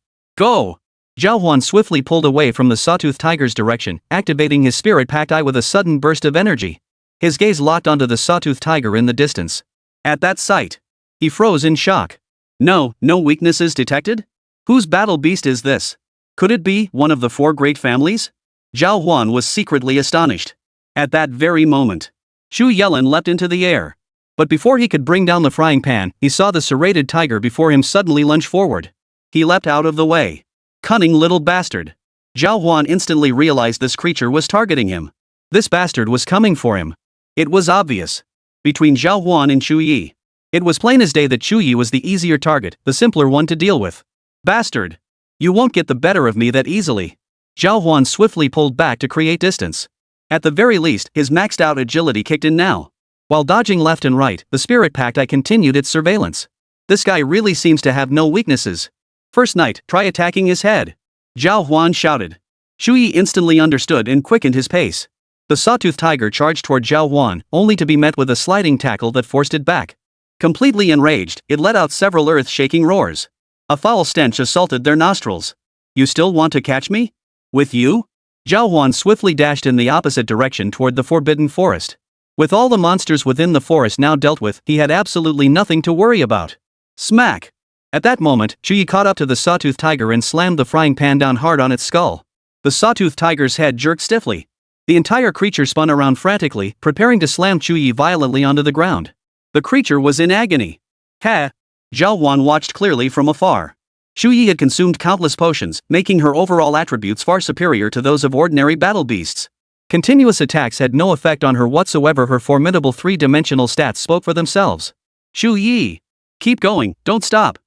Go! Zhao Huan swiftly pulled away from the sawtooth tiger's direction, activating his spirit-packed eye with a sudden burst of energy. His gaze locked onto the sawtooth tiger in the distance. At that sight, he froze in shock. No weaknesses detected? Whose battle beast is this? Could it be one of the 4 great families? Zhao Huan was secretly astonished. At that very moment, Xu Yelin leapt into the air. But before he could bring down the frying pan, he saw the serrated tiger before him suddenly lunge forward. He leapt out of the way. Cunning little bastard. Zhao Huan instantly realized this creature was targeting him. This bastard was coming for him. It was obvious. Between Zhao Huan and Chu Yi, it was plain as day that Chu Yi was the easier target, the simpler one to deal with. Bastard! You won't get the better of me that easily. Zhao Huan swiftly pulled back to create distance. At the very least, his maxed out agility kicked in now. While dodging left and right, the spirit pact eye continued its surveillance. This guy really seems to have no weaknesses. First night, try attacking his head. Zhao Huan shouted. Chu Yi instantly understood and quickened his pace. The sawtooth tiger charged toward Zhao Huan, only to be met with a sliding tackle that forced it back. Completely enraged, it let out several earth-shaking roars. A foul stench assaulted their nostrils. You still want to catch me? With you? Zhao Huan swiftly dashed in the opposite direction toward the forbidden forest. With all the monsters within the forest now dealt with, he had absolutely nothing to worry about. Smack! At that moment, Chu Yi caught up to the sawtooth tiger and slammed the frying pan down hard on its skull. The sawtooth tiger's head jerked stiffly. The entire creature spun around frantically, preparing to slam Chu Yi violently onto the ground. The creature was in agony. Ha! Zhao Huan watched clearly from afar. Chu Yi had consumed countless potions, making her overall attributes far superior to those of ordinary battle beasts. Continuous attacks had no effect on her whatsoever. Her formidable three-dimensional stats spoke for themselves. Chu Yi! Keep going, don't stop.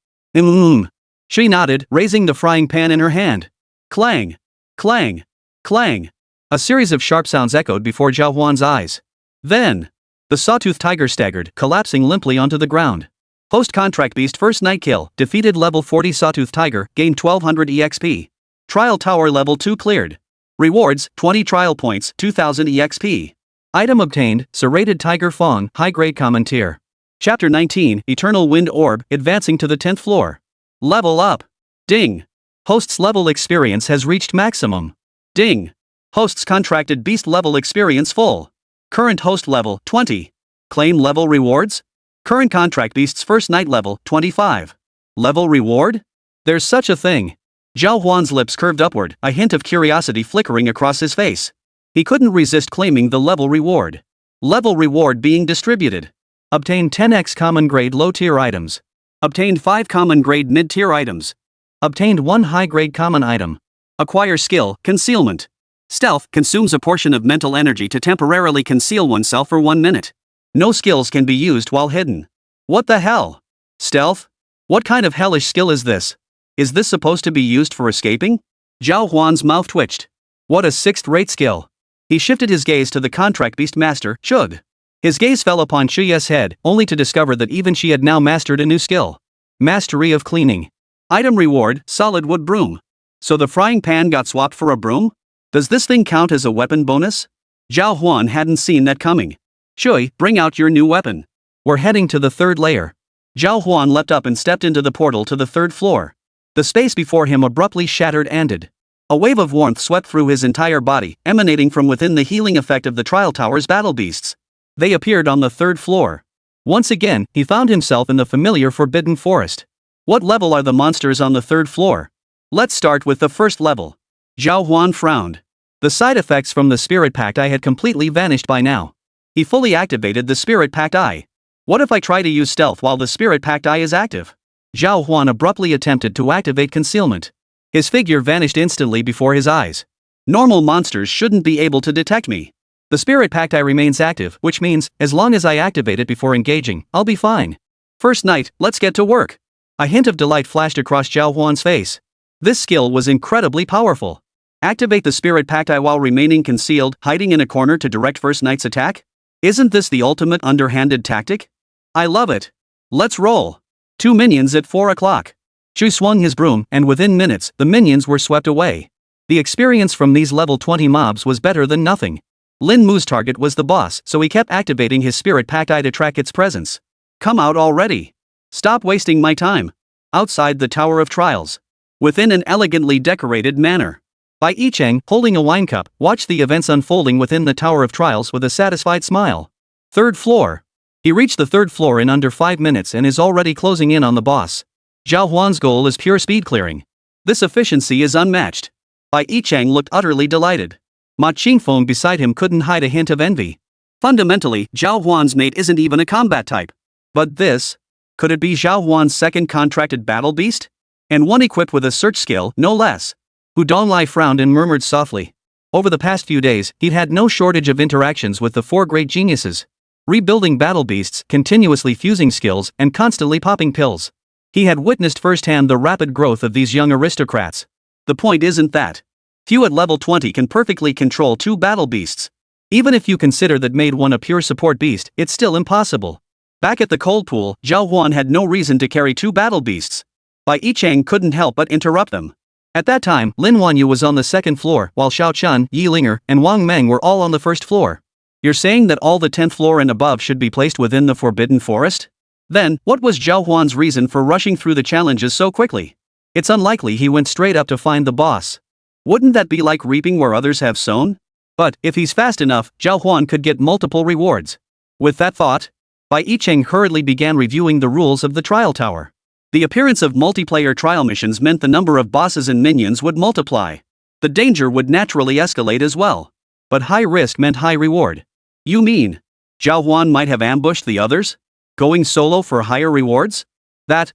She nodded, raising the frying pan in her hand. Clang! Clang! Clang! A series of sharp sounds echoed before Zhao Huan's eyes. Then, the sawtooth tiger staggered, collapsing limply onto the ground. Post-contract beast first night kill, defeated level 40 sawtooth tiger, gained 1200 EXP. Trial tower level 2 cleared. Rewards, 20 trial points, 2000 EXP. Item obtained, serrated tiger fawn, high-grade common tier. Chapter 19, Eternal Wind Orb, advancing to the 10th floor. Level up. Ding. Host's level experience has reached maximum. Ding. Host's contracted beast level experience full. Current host level, 20. Claim level rewards? Current contract beast's first night level, 25. Level reward? There's such a thing. Zhao Huan's lips curved upward, a hint of curiosity flickering across his face. He couldn't resist claiming the level reward. Level reward being distributed. Obtained 10x common grade low tier items. Obtained 5 common grade mid tier items. Obtained 1 high grade common item. Acquire skill, concealment. Stealth consumes a portion of mental energy to temporarily conceal oneself for 1 minute. No skills can be used while hidden. What the hell? Stealth? What kind of hellish skill is this? Is this supposed to be used for escaping? Zhao Huan's mouth twitched. What a sixth-rate skill. He shifted his gaze to the contract beast master, Chug. His gaze fell upon Chuye's head, only to discover that even she had now mastered a new skill. Mastery of cleaning. Item reward, solid wood broom. So the frying pan got swapped for a broom? Does this thing count as a weapon bonus? Zhao Huan hadn't seen that coming. Chui, bring out your new weapon. We're heading to the 3rd layer. Zhao Huan leapt up and stepped into the portal to the 3rd floor. The space before him abruptly shattered and ended. A wave of warmth swept through his entire body, emanating from within the healing effect of the trial tower's battle beasts. They appeared on the 3rd floor. Once again, he found himself in the familiar forbidden forest. What level are the monsters on the 3rd floor? Let's start with the 1st level. Zhao Huan frowned. The side effects from the Spirit Pact Eye had completely vanished by now. He fully activated the Spirit Pact Eye. What if I try to use stealth while the Spirit Pact Eye is active? Zhao Huan abruptly attempted to activate concealment. His figure vanished instantly before his eyes. Normal monsters shouldn't be able to detect me. The Spirit Pact Eye remains active, which means, as long as I activate it before engaging, I'll be fine. First night, let's get to work. A hint of delight flashed across Zhao Huan's face. This skill was incredibly powerful. Activate the Spirit Pact Eye while remaining concealed, hiding in a corner to direct first night's attack? Isn't this the ultimate underhanded tactic? I love it. Let's roll. 2 minions at 4 o'clock. Chu swung his broom, and within minutes, the minions were swept away. The experience from these level 20 mobs was better than nothing. Lin Mu's target was the boss, so he kept activating his Spirit Pact Eye to track its presence. Come out already. Stop wasting my time. Outside the Tower of Trials. Within an elegantly decorated manor. Bai Yicheng, holding a wine cup, watched the events unfolding within the Tower of Trials with a satisfied smile. 3rd floor. He reached the 3rd floor in under 5 minutes and is already closing in on the boss. Zhao Huan's goal is pure speed clearing. This efficiency is unmatched. Bai Yicheng looked utterly delighted. Ma Qingfeng beside him couldn't hide a hint of envy. Fundamentally, Zhao Huan's mate isn't even a combat type. But this? Could it be Zhao Huan's second contracted battle beast? And one equipped with a search skill, no less. Hu Donglai frowned and murmured softly. Over the past few days, he'd had no shortage of interactions with the four great geniuses. Rebuilding battle beasts, continuously fusing skills, and constantly popping pills. He had witnessed firsthand the rapid growth of these young aristocrats. The point isn't that. Few at level 20 can perfectly control two battle beasts. Even if you consider that Maid one a pure support beast, it's still impossible. Back at the cold pool, Zhao Huan had no reason to carry two battle beasts. Bai Yicheng couldn't help but interrupt them. At that time, Lin Wanyu was on the second floor, while Xiao Chun, Yi Linger, and Wang Meng were all on the first floor. You're saying that all the 10th floor and above should be placed within the Forbidden Forest? Then, what was Zhao Huan's reason for rushing through the challenges so quickly? It's unlikely he went straight up to find the boss. Wouldn't that be like reaping where others have sown? But, if he's fast enough, Zhao Huan could get multiple rewards. With that thought, Bai Yicheng hurriedly began reviewing the rules of the trial tower. The appearance of multiplayer trial missions meant the number of bosses and minions would multiply. The danger would naturally escalate as well. But high risk meant high reward. You mean, Zhao Huan might have ambushed the others? Going solo for higher rewards?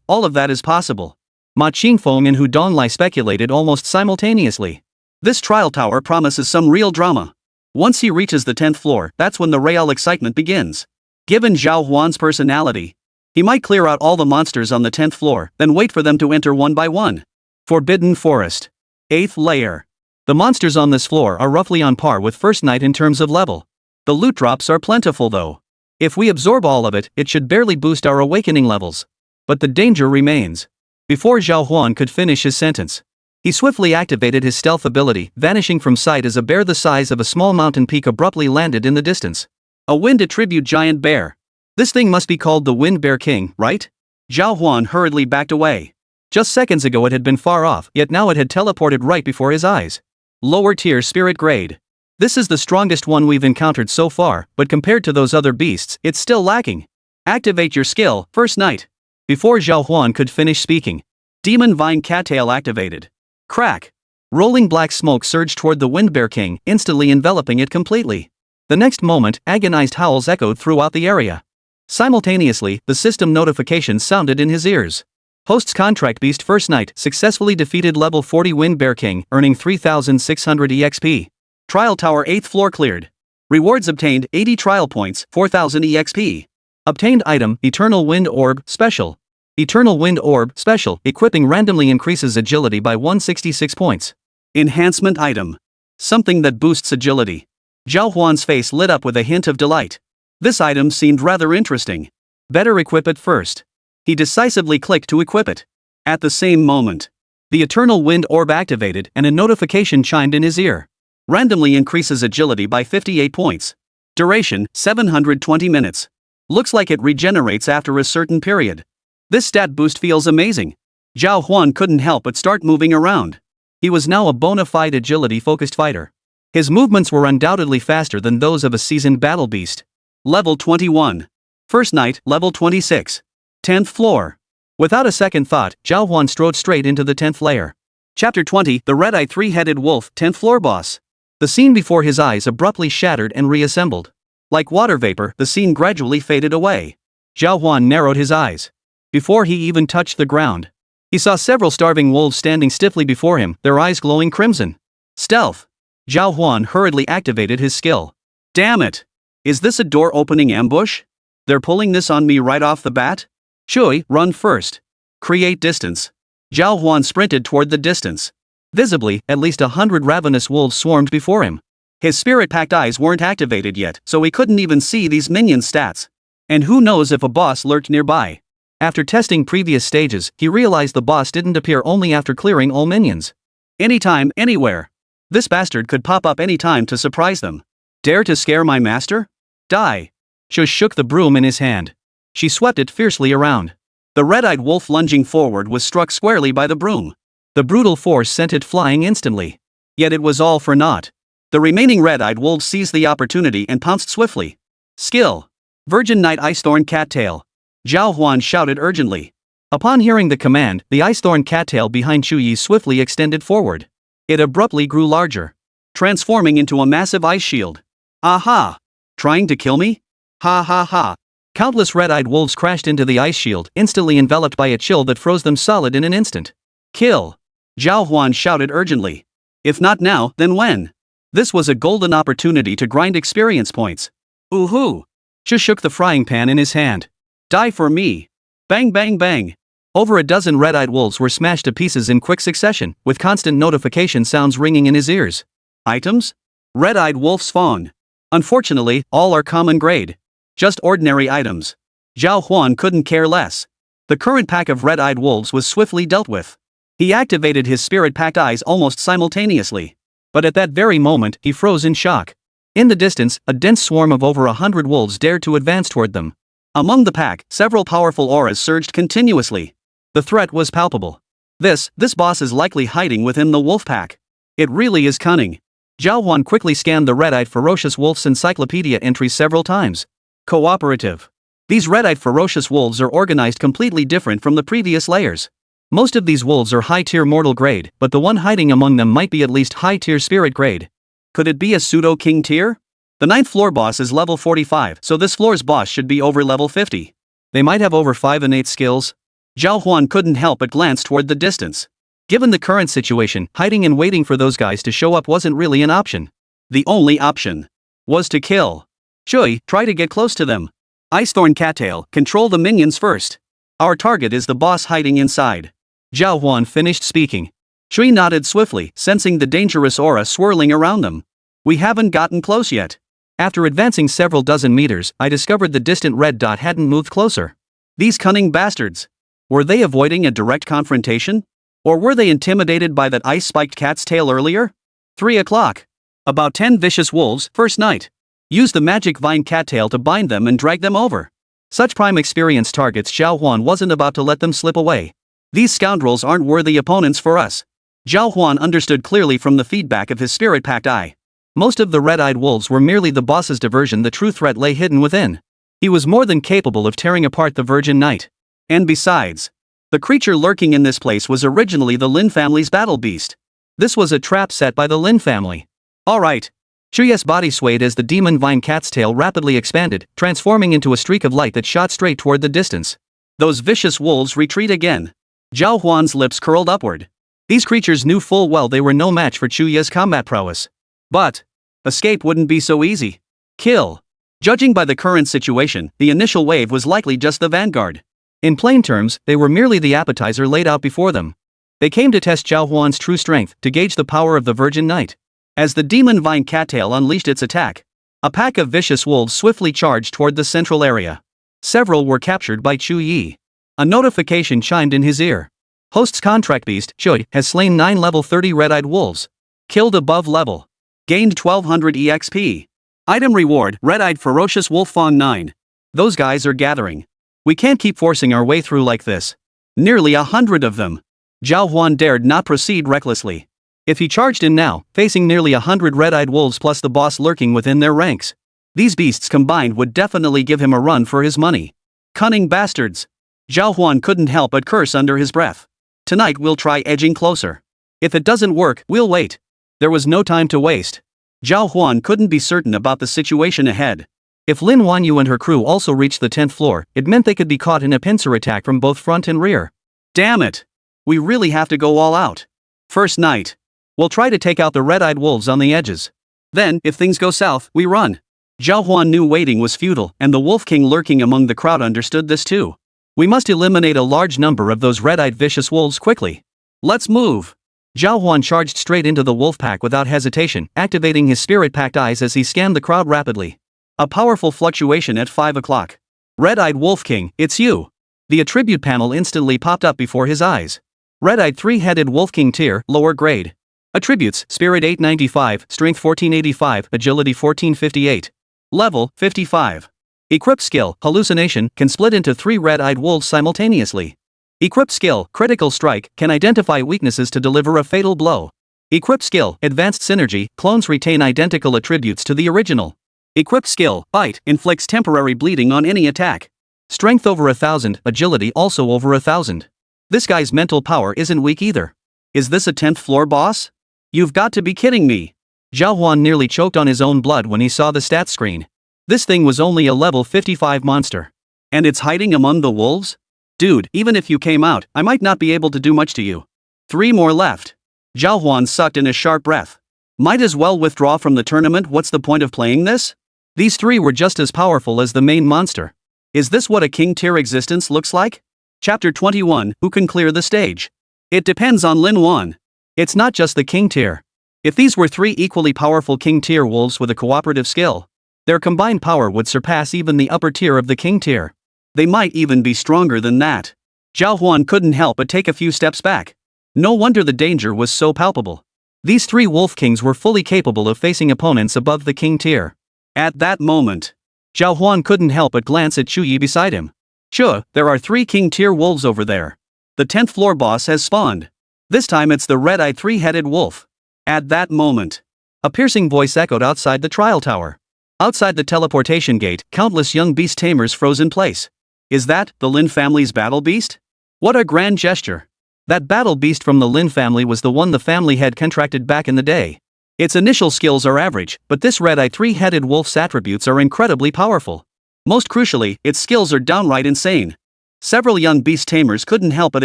All of that is possible. Ma Qingfeng and Hu Donglai speculated almost simultaneously. This trial tower promises some real drama. Once he reaches the 10th floor, that's when the real excitement begins. Given Zhao Huan's personality, he might clear out all the monsters on the 10th floor, then wait for them to enter one by one. Forbidden Forest. 8th layer. The monsters on this floor are roughly on par with First Night in terms of level. The loot drops are plentiful though. If we absorb all of it, it should barely boost our awakening levels. But the danger remains. Before Zhao Huan could finish his sentence, he swiftly activated his stealth ability, vanishing from sight as a bear the size of a small mountain peak abruptly landed in the distance. A wind-attribute giant bear. This thing must be called the Wind Bear King, right? Zhao Huan hurriedly backed away. Just seconds ago it had been far off, yet now it had teleported right before his eyes. Lower tier spirit grade. This is the strongest one we've encountered so far, but compared to those other beasts, it's still lacking. Activate your skill, First Night. Before Zhao Huan could finish speaking, Demon Vine Cattail activated. Crack! Rolling black smoke surged toward the Wind Bear King, instantly enveloping it completely. The next moment, agonized howls echoed throughout the area. Simultaneously, the system notification sounded in his ears. Host's contract beast First Night successfully defeated level 40 Wind Bear King, earning 3,600 EXP. Trial Tower 8th floor cleared. Rewards obtained 80 trial points, 4,000 EXP. Obtained item Eternal Wind Orb Special. Eternal Wind Orb Special equipping randomly increases agility by 166 points. Enhancement item. Something that boosts agility. Zhao Huan's face lit up with a hint of delight. This item seemed rather interesting. Better equip it first. He decisively clicked to equip it. At the same moment, the Eternal Wind Orb activated and a notification chimed in his ear. Randomly increases agility by 58 points. Duration, 720 minutes. Looks like it regenerates after a certain period. This stat boost feels amazing. Zhao Huan couldn't help but start moving around. He was now a bona fide agility-focused fighter. His movements were undoubtedly faster than those of a seasoned battle beast. Level 21. First Night, level 26. 10th floor. Without a second thought, Zhao Huan strode straight into the 10th layer. Chapter 20, The Red-Eye Three-Headed Wolf, 10th floor boss. The scene before his eyes abruptly shattered and reassembled. Like water vapor, the scene gradually faded away. Zhao Huan narrowed his eyes. Before he even touched the ground, he saw several starving wolves standing stiffly before him, their eyes glowing crimson. Stealth. Zhao Huan hurriedly activated his skill. Damn it! Is this a door-opening ambush? They're pulling this on me right off the bat? Chui, run first. Create distance. Zhao Huan sprinted toward the distance. Visibly, at least 100 ravenous wolves swarmed before him. His spirit-packed eyes weren't activated yet, so he couldn't even see these minion stats. And who knows if a boss lurked nearby. After testing previous stages, he realized the boss didn't appear only after clearing all minions. Anytime, anywhere. This bastard could pop up anytime to surprise them. Dare to scare my master? Die. Shush shook the broom in his hand. She swept it fiercely around. The red-eyed wolf lunging forward was struck squarely by the broom. The brutal force sent it flying instantly. Yet it was all for naught. The remaining red-eyed wolves seized the opportunity and pounced swiftly. Skill. Virgin Knight Icethorn Cattail. Zhao Huan shouted urgently. Upon hearing the command, the Icethorn Cattail behind Chu Yi swiftly extended forward. It abruptly grew larger, transforming into a massive ice shield. Aha! Trying to kill me? Ha ha ha. Countless red-eyed wolves crashed into the ice shield, instantly enveloped by a chill that froze them solid in an instant. Kill! Zhao Huan shouted urgently. If not now, then when? This was a golden opportunity to grind experience points. Ooh-hoo! Zhu shook the frying pan in his hand. Die for me! Bang bang bang! Over a dozen red-eyed wolves were smashed to pieces in quick succession, with constant notification sounds ringing in his ears. Items? Red-eyed wolf's fawn. Unfortunately, all are common grade. Just ordinary items. Zhao Huan couldn't care less. The current pack of red-eyed wolves was swiftly dealt with. He activated his spirit-packed eyes almost simultaneously. But at that very moment, he froze in shock. In the distance, a dense swarm of over 100 wolves dared to advance toward them. Among the pack, several powerful auras surged continuously. The threat was palpable. This boss is likely hiding within the wolf pack. It really is cunning. Zhao Huan quickly scanned the red-eyed ferocious wolf's encyclopedia entries several times. Cooperative. These red-eyed ferocious wolves are organized completely different from the previous layers. Most of these wolves are high-tier mortal grade, but the one hiding among them might be at least high-tier spirit grade. Could it be a pseudo-king tier? The 9th floor boss is level 45, so this floor's boss should be over level 50. They might have over 5 innate skills. Zhao Huan couldn't help but glance toward the distance. Given the current situation, hiding and waiting for those guys to show up wasn't really an option. The only option was to kill. Shui, try to get close to them. Icethorn Cattail, control the minions first. Our target is the boss hiding inside. Zhao Huan finished speaking. Shui nodded swiftly, sensing the dangerous aura swirling around them. We haven't gotten close yet. After advancing several dozen meters, I discovered the distant red dot hadn't moved closer. These cunning bastards. Were they avoiding a direct confrontation? Or were they intimidated by that ice-spiked cat's tail earlier? 3 o'clock. About 10 vicious wolves, first night. Use the magic vine cattail to bind them and drag them over. Such prime experience targets Zhao Huan wasn't about to let them slip away. These scoundrels aren't worthy opponents for us. Zhao Huan understood clearly from the feedback of his spirit-packed eye. Most of the red-eyed wolves were merely the boss's diversion. The true threat lay hidden within. He was more than capable of tearing apart the Virgin Knight. And besides, the creature lurking in this place was originally the Lin family's battle beast. This was a trap set by the Lin family. Alright. Chuyu's body swayed as the demon vine cat's tail rapidly expanded, transforming into a streak of light that shot straight toward the distance. Those vicious wolves retreat again. Zhao Huan's lips curled upward. These creatures knew full well they were no match for Chuyu's combat prowess. But escape wouldn't be so easy. Kill. Judging by the current situation, the initial wave was likely just the vanguard. In plain terms, they were merely the appetizer laid out before them. They came to test Zhao Huan's true strength, to gauge the power of the Virgin Knight. As the demon vine cattail unleashed its attack, a pack of vicious wolves swiftly charged toward the central area. Several were captured by Chu Yi. A notification chimed in his ear. Host's contract beast, Shui, has slain 9 level 30 red-eyed wolves. Killed above level. Gained 1200 EXP. Item reward, red-eyed ferocious wolf fawn 9. Those guys are gathering. We can't keep forcing our way through like this. Nearly 100 of them. Zhao Huan dared not proceed recklessly. If he charged in now, facing nearly 100 red-eyed wolves plus the boss lurking within their ranks, these beasts combined would definitely give him a run for his money. Cunning bastards. Zhao Huan couldn't help but curse under his breath. Tonight we'll try edging closer. If it doesn't work, we'll wait. There was no time to waste. Zhao Huan couldn't be certain about the situation ahead. If Lin Wanyu and her crew also reached the 10th floor, it meant they could be caught in a pincer attack from both front and rear. Damn it! We really have to go all out. First night. We'll try to take out the red-eyed wolves on the edges. Then, if things go south, we run. Zhao Huan knew waiting was futile, and the Wolf King lurking among the crowd understood this too. We must eliminate a large number of those red-eyed vicious wolves quickly. Let's move. Zhao Huan charged straight into the wolf pack without hesitation, activating his spirit-packed eyes as he scanned the crowd rapidly. A powerful fluctuation at 5 o'clock. Red-eyed Wolf King, it's you. The attribute panel instantly popped up before his eyes. Red-eyed 3-headed Wolf King tier, lower grade. Attributes, Spirit 895, Strength 1485, Agility 1458. Level, 55. Equipped skill, Hallucination, can split into 3 red-eyed wolves simultaneously. Equipped skill, Critical Strike, can identify weaknesses to deliver a fatal blow. Equipped skill, Advanced Synergy, clones retain identical attributes to the original. Equipped skill, Bite, inflicts temporary bleeding on any attack. Strength over 1000, Agility also over 1000. This guy's mental power isn't weak either. Is this a 10th floor boss? You've got to be kidding me. Zhao Huan nearly choked on his own blood when he saw the stats screen. This thing was only a level 55 monster. And it's hiding among the wolves? Dude, even if you came out, I might not be able to do much to you. 3 more left. Zhao Huan sucked in a sharp breath. Might as well withdraw from the tournament. What's the point of playing this? These 3 were just as powerful as the main monster. Is this what a king tier existence looks like? Chapter 21, Who can clear the stage? It depends on Lin Wan. It's not just the king tier. If these were 3 equally powerful king tier wolves with a cooperative skill, their combined power would surpass even the upper tier of the king tier. They might even be stronger than that. Zhao Huan couldn't help but take a few steps back. No wonder the danger was so palpable. These 3 wolf kings were fully capable of facing opponents above the king tier. At that moment, Zhao Huan couldn't help but glance at Chu Yi beside him. Sure, there are 3 king tier wolves over there. The 10th floor boss has spawned. This time it's the red-eyed 3-headed wolf. At that moment, a piercing voice echoed outside the trial tower. Outside the teleportation gate, countless young beast tamers froze in place. Is that the Lin family's battle beast? What a grand gesture. That battle beast from the Lin family was the one the family had contracted back in the day. Its initial skills are average, but this red-eyed 3-headed wolf's attributes are incredibly powerful. Most crucially, its skills are downright insane. Several young beast tamers couldn't help but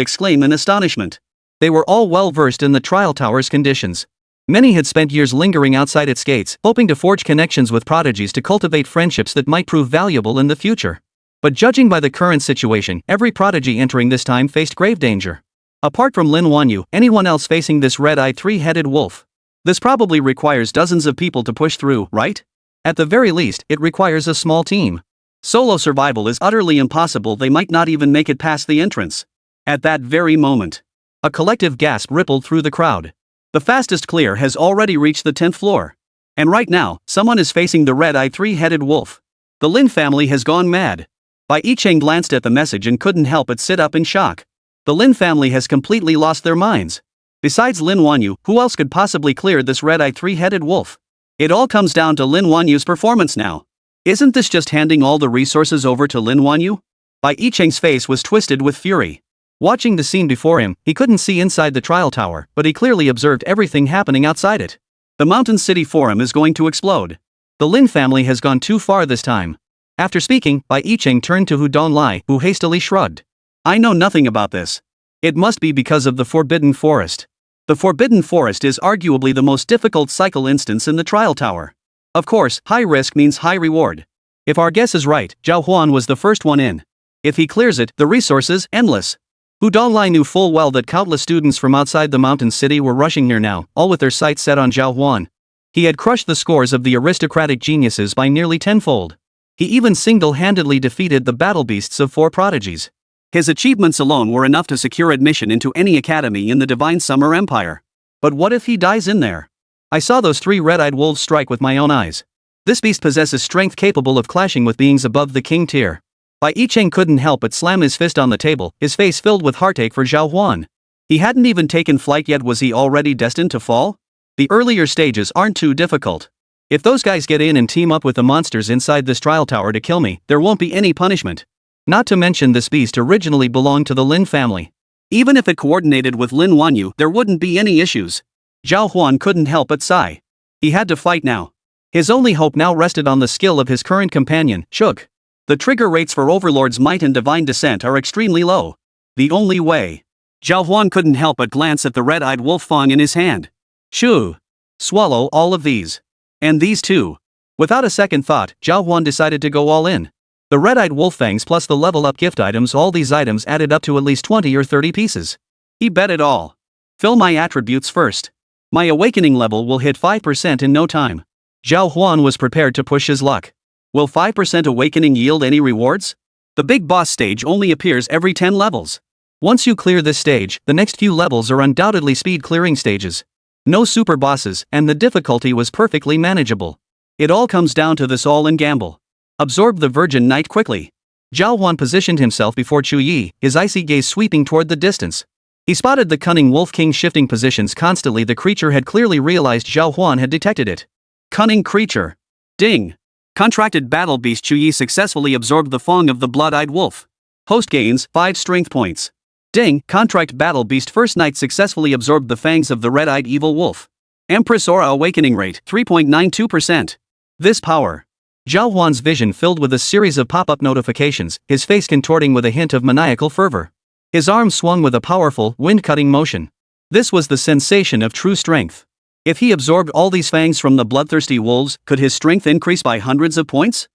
exclaim in astonishment. They were all well versed in the trial tower's conditions. Many had spent years lingering outside its gates, hoping to forge connections with prodigies to cultivate friendships that might prove valuable in the future. But judging by the current situation, every prodigy entering this time faced grave danger. Apart from Lin Wanyu, anyone else facing this red-eyed 3-headed wolf? This probably requires dozens of people to push through, right? At the very least, it requires a small team. Solo survival is utterly impossible. They might not even make it past the entrance. At that very moment, a collective gasp rippled through the crowd. The fastest clear has already reached the 10th floor. And right now, someone is facing the red-eyed 3-headed wolf. The Lin family has gone mad. Bai Yicheng glanced at the message and couldn't help but sit up in shock. The Lin family has completely lost their minds. Besides Lin Wanyu, who else could possibly clear this red-eyed 3-headed wolf? It all comes down to Lin Wanyu's performance now. Isn't this just handing all the resources over to Lin Wanyu? Bai Yicheng's face was twisted with fury. Watching the scene before him, he couldn't see inside the trial tower, but he clearly observed everything happening outside it. The Mountain City Forum is going to explode. The Lin family has gone too far this time. After speaking, Bai Yicheng turned to Hu Donlai, who hastily shrugged. I know nothing about this. It must be because of the Forbidden Forest. The Forbidden Forest is arguably the most difficult cycle instance in the trial tower. Of course, high risk means high reward. If our guess is right, Zhao Huan was the first one in. If he clears it, the resources, endless. Hu Donglai knew full well that countless students from outside the mountain city were rushing near now, all with their sights set on Zhao Huan. He had crushed the scores of the aristocratic geniuses by nearly tenfold. He even single-handedly defeated the battle beasts of 4 prodigies. His achievements alone were enough to secure admission into any academy in the Divine Summer Empire. But what if he dies in there? I saw those 3 red-eyed wolves strike with my own eyes. This beast possesses strength capable of clashing with beings above the king tier. Bai Yicheng couldn't help but slam his fist on the table, his face filled with heartache for Zhao Huan. He hadn't even taken flight yet. Was he already destined to fall? The earlier stages aren't too difficult. If those guys get in and team up with the monsters inside this trial tower to kill me, there won't be any punishment. Not to mention this beast originally belonged to the Lin family. Even if it coordinated with Lin Wanyu, there wouldn't be any issues. Zhao Huan couldn't help but sigh. He had to fight now. His only hope now rested on the skill of his current companion, Shug. The trigger rates for Overlord's Might and Divine Descent are extremely low. The only way. Zhao Huan couldn't help but glance at the red-eyed wolf fang in his hand. Shoo! Swallow all of these. And these too. Without a second thought, Zhao Huan decided to go all in. The red-eyed wolf fangs plus the level-up gift items, all these items added up to at least 20 or 30 pieces. He bet it all. Fill my attributes first. My awakening level will hit 5% in no time. Zhao Huan was prepared to push his luck. Will 5% awakening yield any rewards? The big boss stage only appears every 10 levels. Once you clear this stage, the next few levels are undoubtedly speed clearing stages. No super bosses, and the difficulty was perfectly manageable. It all comes down to this all-in gamble. Absorb the Virgin Knight quickly. Zhao Huan positioned himself before Chu Yi, his icy gaze sweeping toward the distance. He spotted the cunning Wolf King shifting positions constantly. The creature had clearly realized Zhao Huan had detected it. Cunning creature. Ding. Contracted battle beast Chu Yi successfully absorbed the fang of the blood-eyed wolf. Host gains 5 strength points. Ding. Contract battle beast First Knight successfully absorbed the fangs of the red-eyed evil wolf. Empress aura awakening rate 3.92%. This power. Zhao Huan's vision filled with a series of pop-up notifications, his face contorting with a hint of maniacal fervor. His arms swung with a powerful, wind-cutting motion. This was the sensation of true strength. If he absorbed all these fangs from the bloodthirsty wolves, could his strength increase by hundreds of points?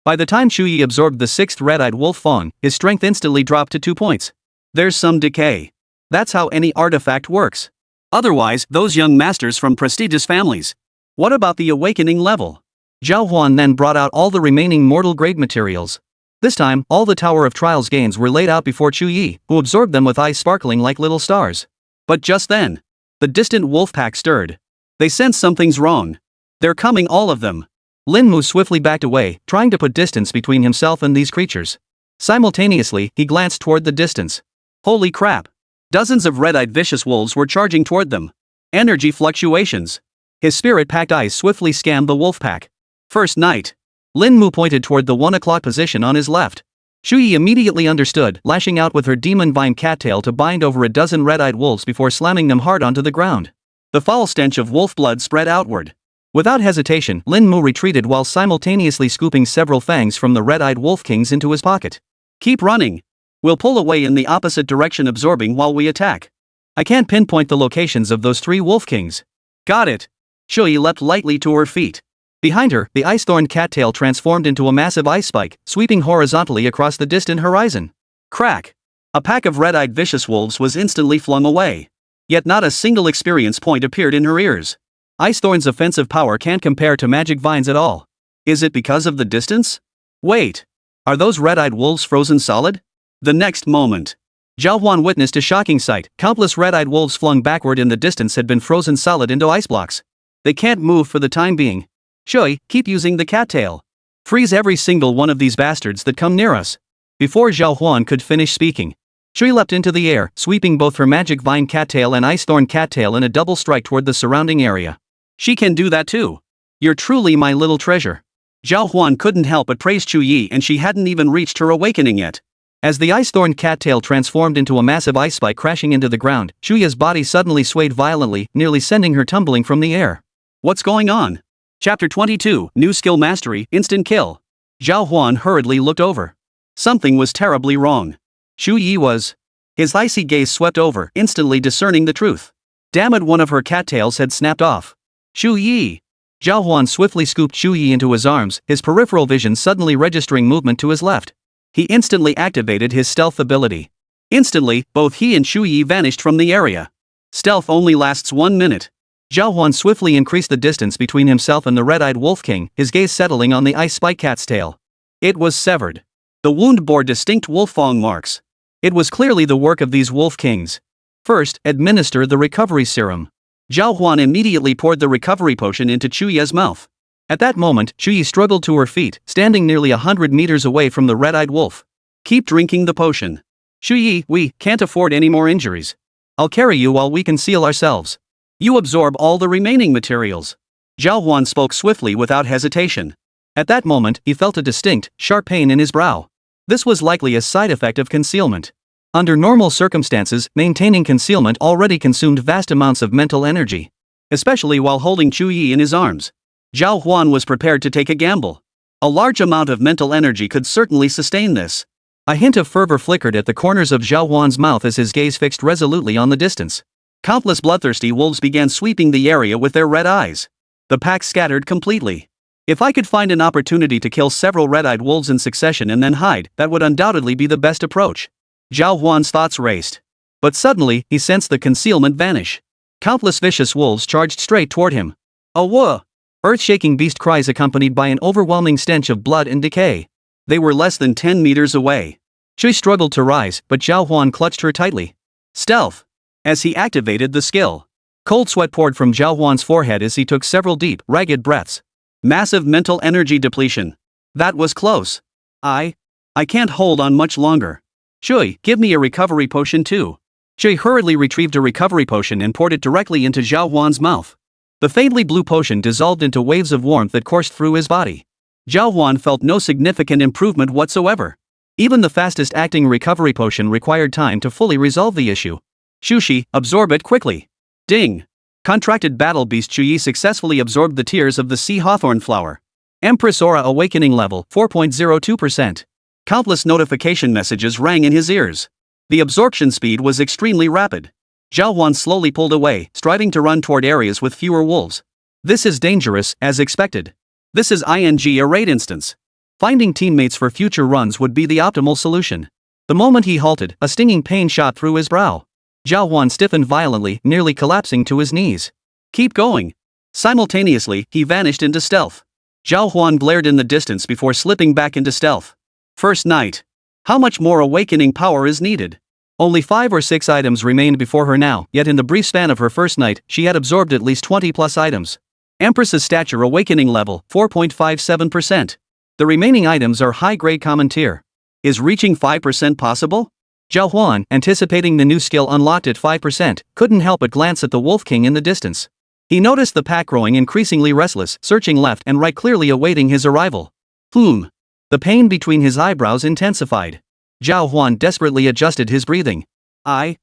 By the time Chuyi absorbed the sixth red-eyed wolf fawn, his strength instantly dropped to 2 points. There's some decay. That's how any artifact works. Otherwise, those young masters from prestigious families. What about the awakening level? Zhao Huan then brought out all the remaining mortal-grade materials. This time, all the Tower of Trials gains were laid out before Chuyi, who absorbed them with eyes sparkling like little stars. But just then, the distant wolf pack stirred. They sensed something's wrong. They're coming, all of them. Lin Mu swiftly backed away, trying to put distance between himself and these creatures. Simultaneously, he glanced toward the distance. Holy crap! Dozens of red-eyed vicious wolves were charging toward them. Energy fluctuations. His spirit-packed eyes swiftly scanned the wolf pack. First night. Lin Mu pointed toward the 1 o'clock position on his left. Chuyi immediately understood, lashing out with her demon vine cattail to bind over a dozen red-eyed wolves before slamming them hard onto the ground. The foul stench of wolf blood spread outward. Without hesitation, Lin Mu retreated while simultaneously scooping several fangs from the red-eyed wolf kings into his pocket. Keep running. We'll pull away in the opposite direction, absorbing while we attack. I can't pinpoint the locations of those 3 wolf kings. Got it. Chuyi leapt lightly to her feet. Behind her, the ice-thorn cattail transformed into a massive ice spike, sweeping horizontally across the distant horizon. Crack! A pack of red-eyed vicious wolves was instantly flung away. Yet not a single experience point appeared in her ears. Ice-thorn's offensive power can't compare to magic vines at all. Is it because of the distance? Wait! Are those red-eyed wolves frozen solid? The next moment, Zhao Huan witnessed a shocking sight. Countless red-eyed wolves flung backward in the distance had been frozen solid into ice blocks. They can't move for the time being. Chuyi, keep using the cattail. Freeze every single one of these bastards that come near us. Before Zhao Huan could finish speaking, Chuyi leapt into the air, sweeping both her magic vine cattail and ice thorn cattail in a double strike toward the surrounding area. She can do that too. You're truly my little treasure. Zhao Huan couldn't help but praise Chuyi, and she hadn't even reached her awakening yet. As the ice thorn cattail transformed into a massive ice spike crashing into the ground, Chuyi's body suddenly swayed violently, nearly sending her tumbling from the air. What's going on? Chapter 22, New Skill Mastery, Instant Kill. Zhao Huan hurriedly looked over. Something was terribly wrong. Chuyi was. His icy gaze swept over, instantly discerning the truth. Damn it, one of her cattails had snapped off. Chuyi! Zhao Huan swiftly scooped Chuyi into his arms, his peripheral vision suddenly registering movement to his left. He instantly activated his stealth ability. Instantly, both he and Chuyi vanished from the area. Stealth only lasts 1 minute. Zhao Huan swiftly increased the distance between himself and the red-eyed wolf king, his gaze settling on the ice spike cat's tail. It was severed. The wound bore distinct wolf fang marks. It was clearly the work of these wolf kings. First, administer the recovery serum. Zhao Huan immediately poured the recovery potion into Chuyi's mouth. At that moment, Chuyi struggled to her feet, standing nearly 100 meters away from the red-eyed wolf. Keep drinking the potion. Chuyi, we can't afford any more injuries. I'll carry you while we conceal ourselves. You absorb all the remaining materials. Zhao Huan spoke swiftly without hesitation. At that moment, he felt a distinct, sharp pain in his brow. This was likely a side effect of concealment. Under normal circumstances, maintaining concealment already consumed vast amounts of mental energy. Especially while holding Chuyi in his arms. Zhao Huan was prepared to take a gamble. A large amount of mental energy could certainly sustain this. A hint of fervor flickered at the corners of Zhao Huan's mouth as his gaze fixed resolutely on the distance. Countless bloodthirsty wolves began sweeping the area with their red eyes. The pack scattered completely. If I could find an opportunity to kill several red-eyed wolves in succession and then hide, that would undoubtedly be the best approach. Zhao Huan's thoughts raced. But suddenly, he sensed the concealment vanish. Countless vicious wolves charged straight toward him. Awah! Earth-shaking beast cries accompanied by an overwhelming stench of blood and decay. They were less than 10 meters away. Chuyi struggled to rise, but Zhao Huan clutched her tightly. Stealth! As he activated the skill. Cold sweat poured from Zhao Huan's forehead as he took several deep, ragged breaths. Massive mental energy depletion. That was close. I can't hold on much longer. Chuyi, give me a recovery potion too. Chuyi hurriedly retrieved a recovery potion and poured it directly into Zhao Huan's mouth. The faintly blue potion dissolved into waves of warmth that coursed through his body. Zhao Huan felt no significant improvement whatsoever. Even the fastest-acting recovery potion required time to fully resolve the issue. Shushi, absorb it quickly. Ding! Contracted battle beast Chuyi successfully absorbed the tears of the sea hawthorn flower. Empress aura awakening level 4.02%. Countless notification messages rang in his ears. The absorption speed was extremely rapid. Zhao Huan slowly pulled away, striving to run toward areas with fewer wolves. This is dangerous, as expected. This is a raid instance. Finding teammates for future runs would be the optimal solution. The moment he halted, a stinging pain shot through his brow. Zhao Huan stiffened violently, nearly collapsing to his knees. Keep going. Simultaneously, he vanished into stealth. Zhao Huan glared in the distance before slipping back into stealth. First night. How much more awakening power is needed? Only 5 or 6 items remained before her now, yet in the brief span of her first night, she had absorbed at least 20 plus items. Empress's stature awakening level 4.57%. The remaining items are high-grade common tier. Is reaching 5% possible? Zhao Huan, anticipating the new skill unlocked at 5%, couldn't help but glance at the Wolf King in the distance. He noticed the pack growing increasingly restless, searching left and right, clearly awaiting his arrival. The pain between his eyebrows intensified. Zhao Huan desperately adjusted his breathing. I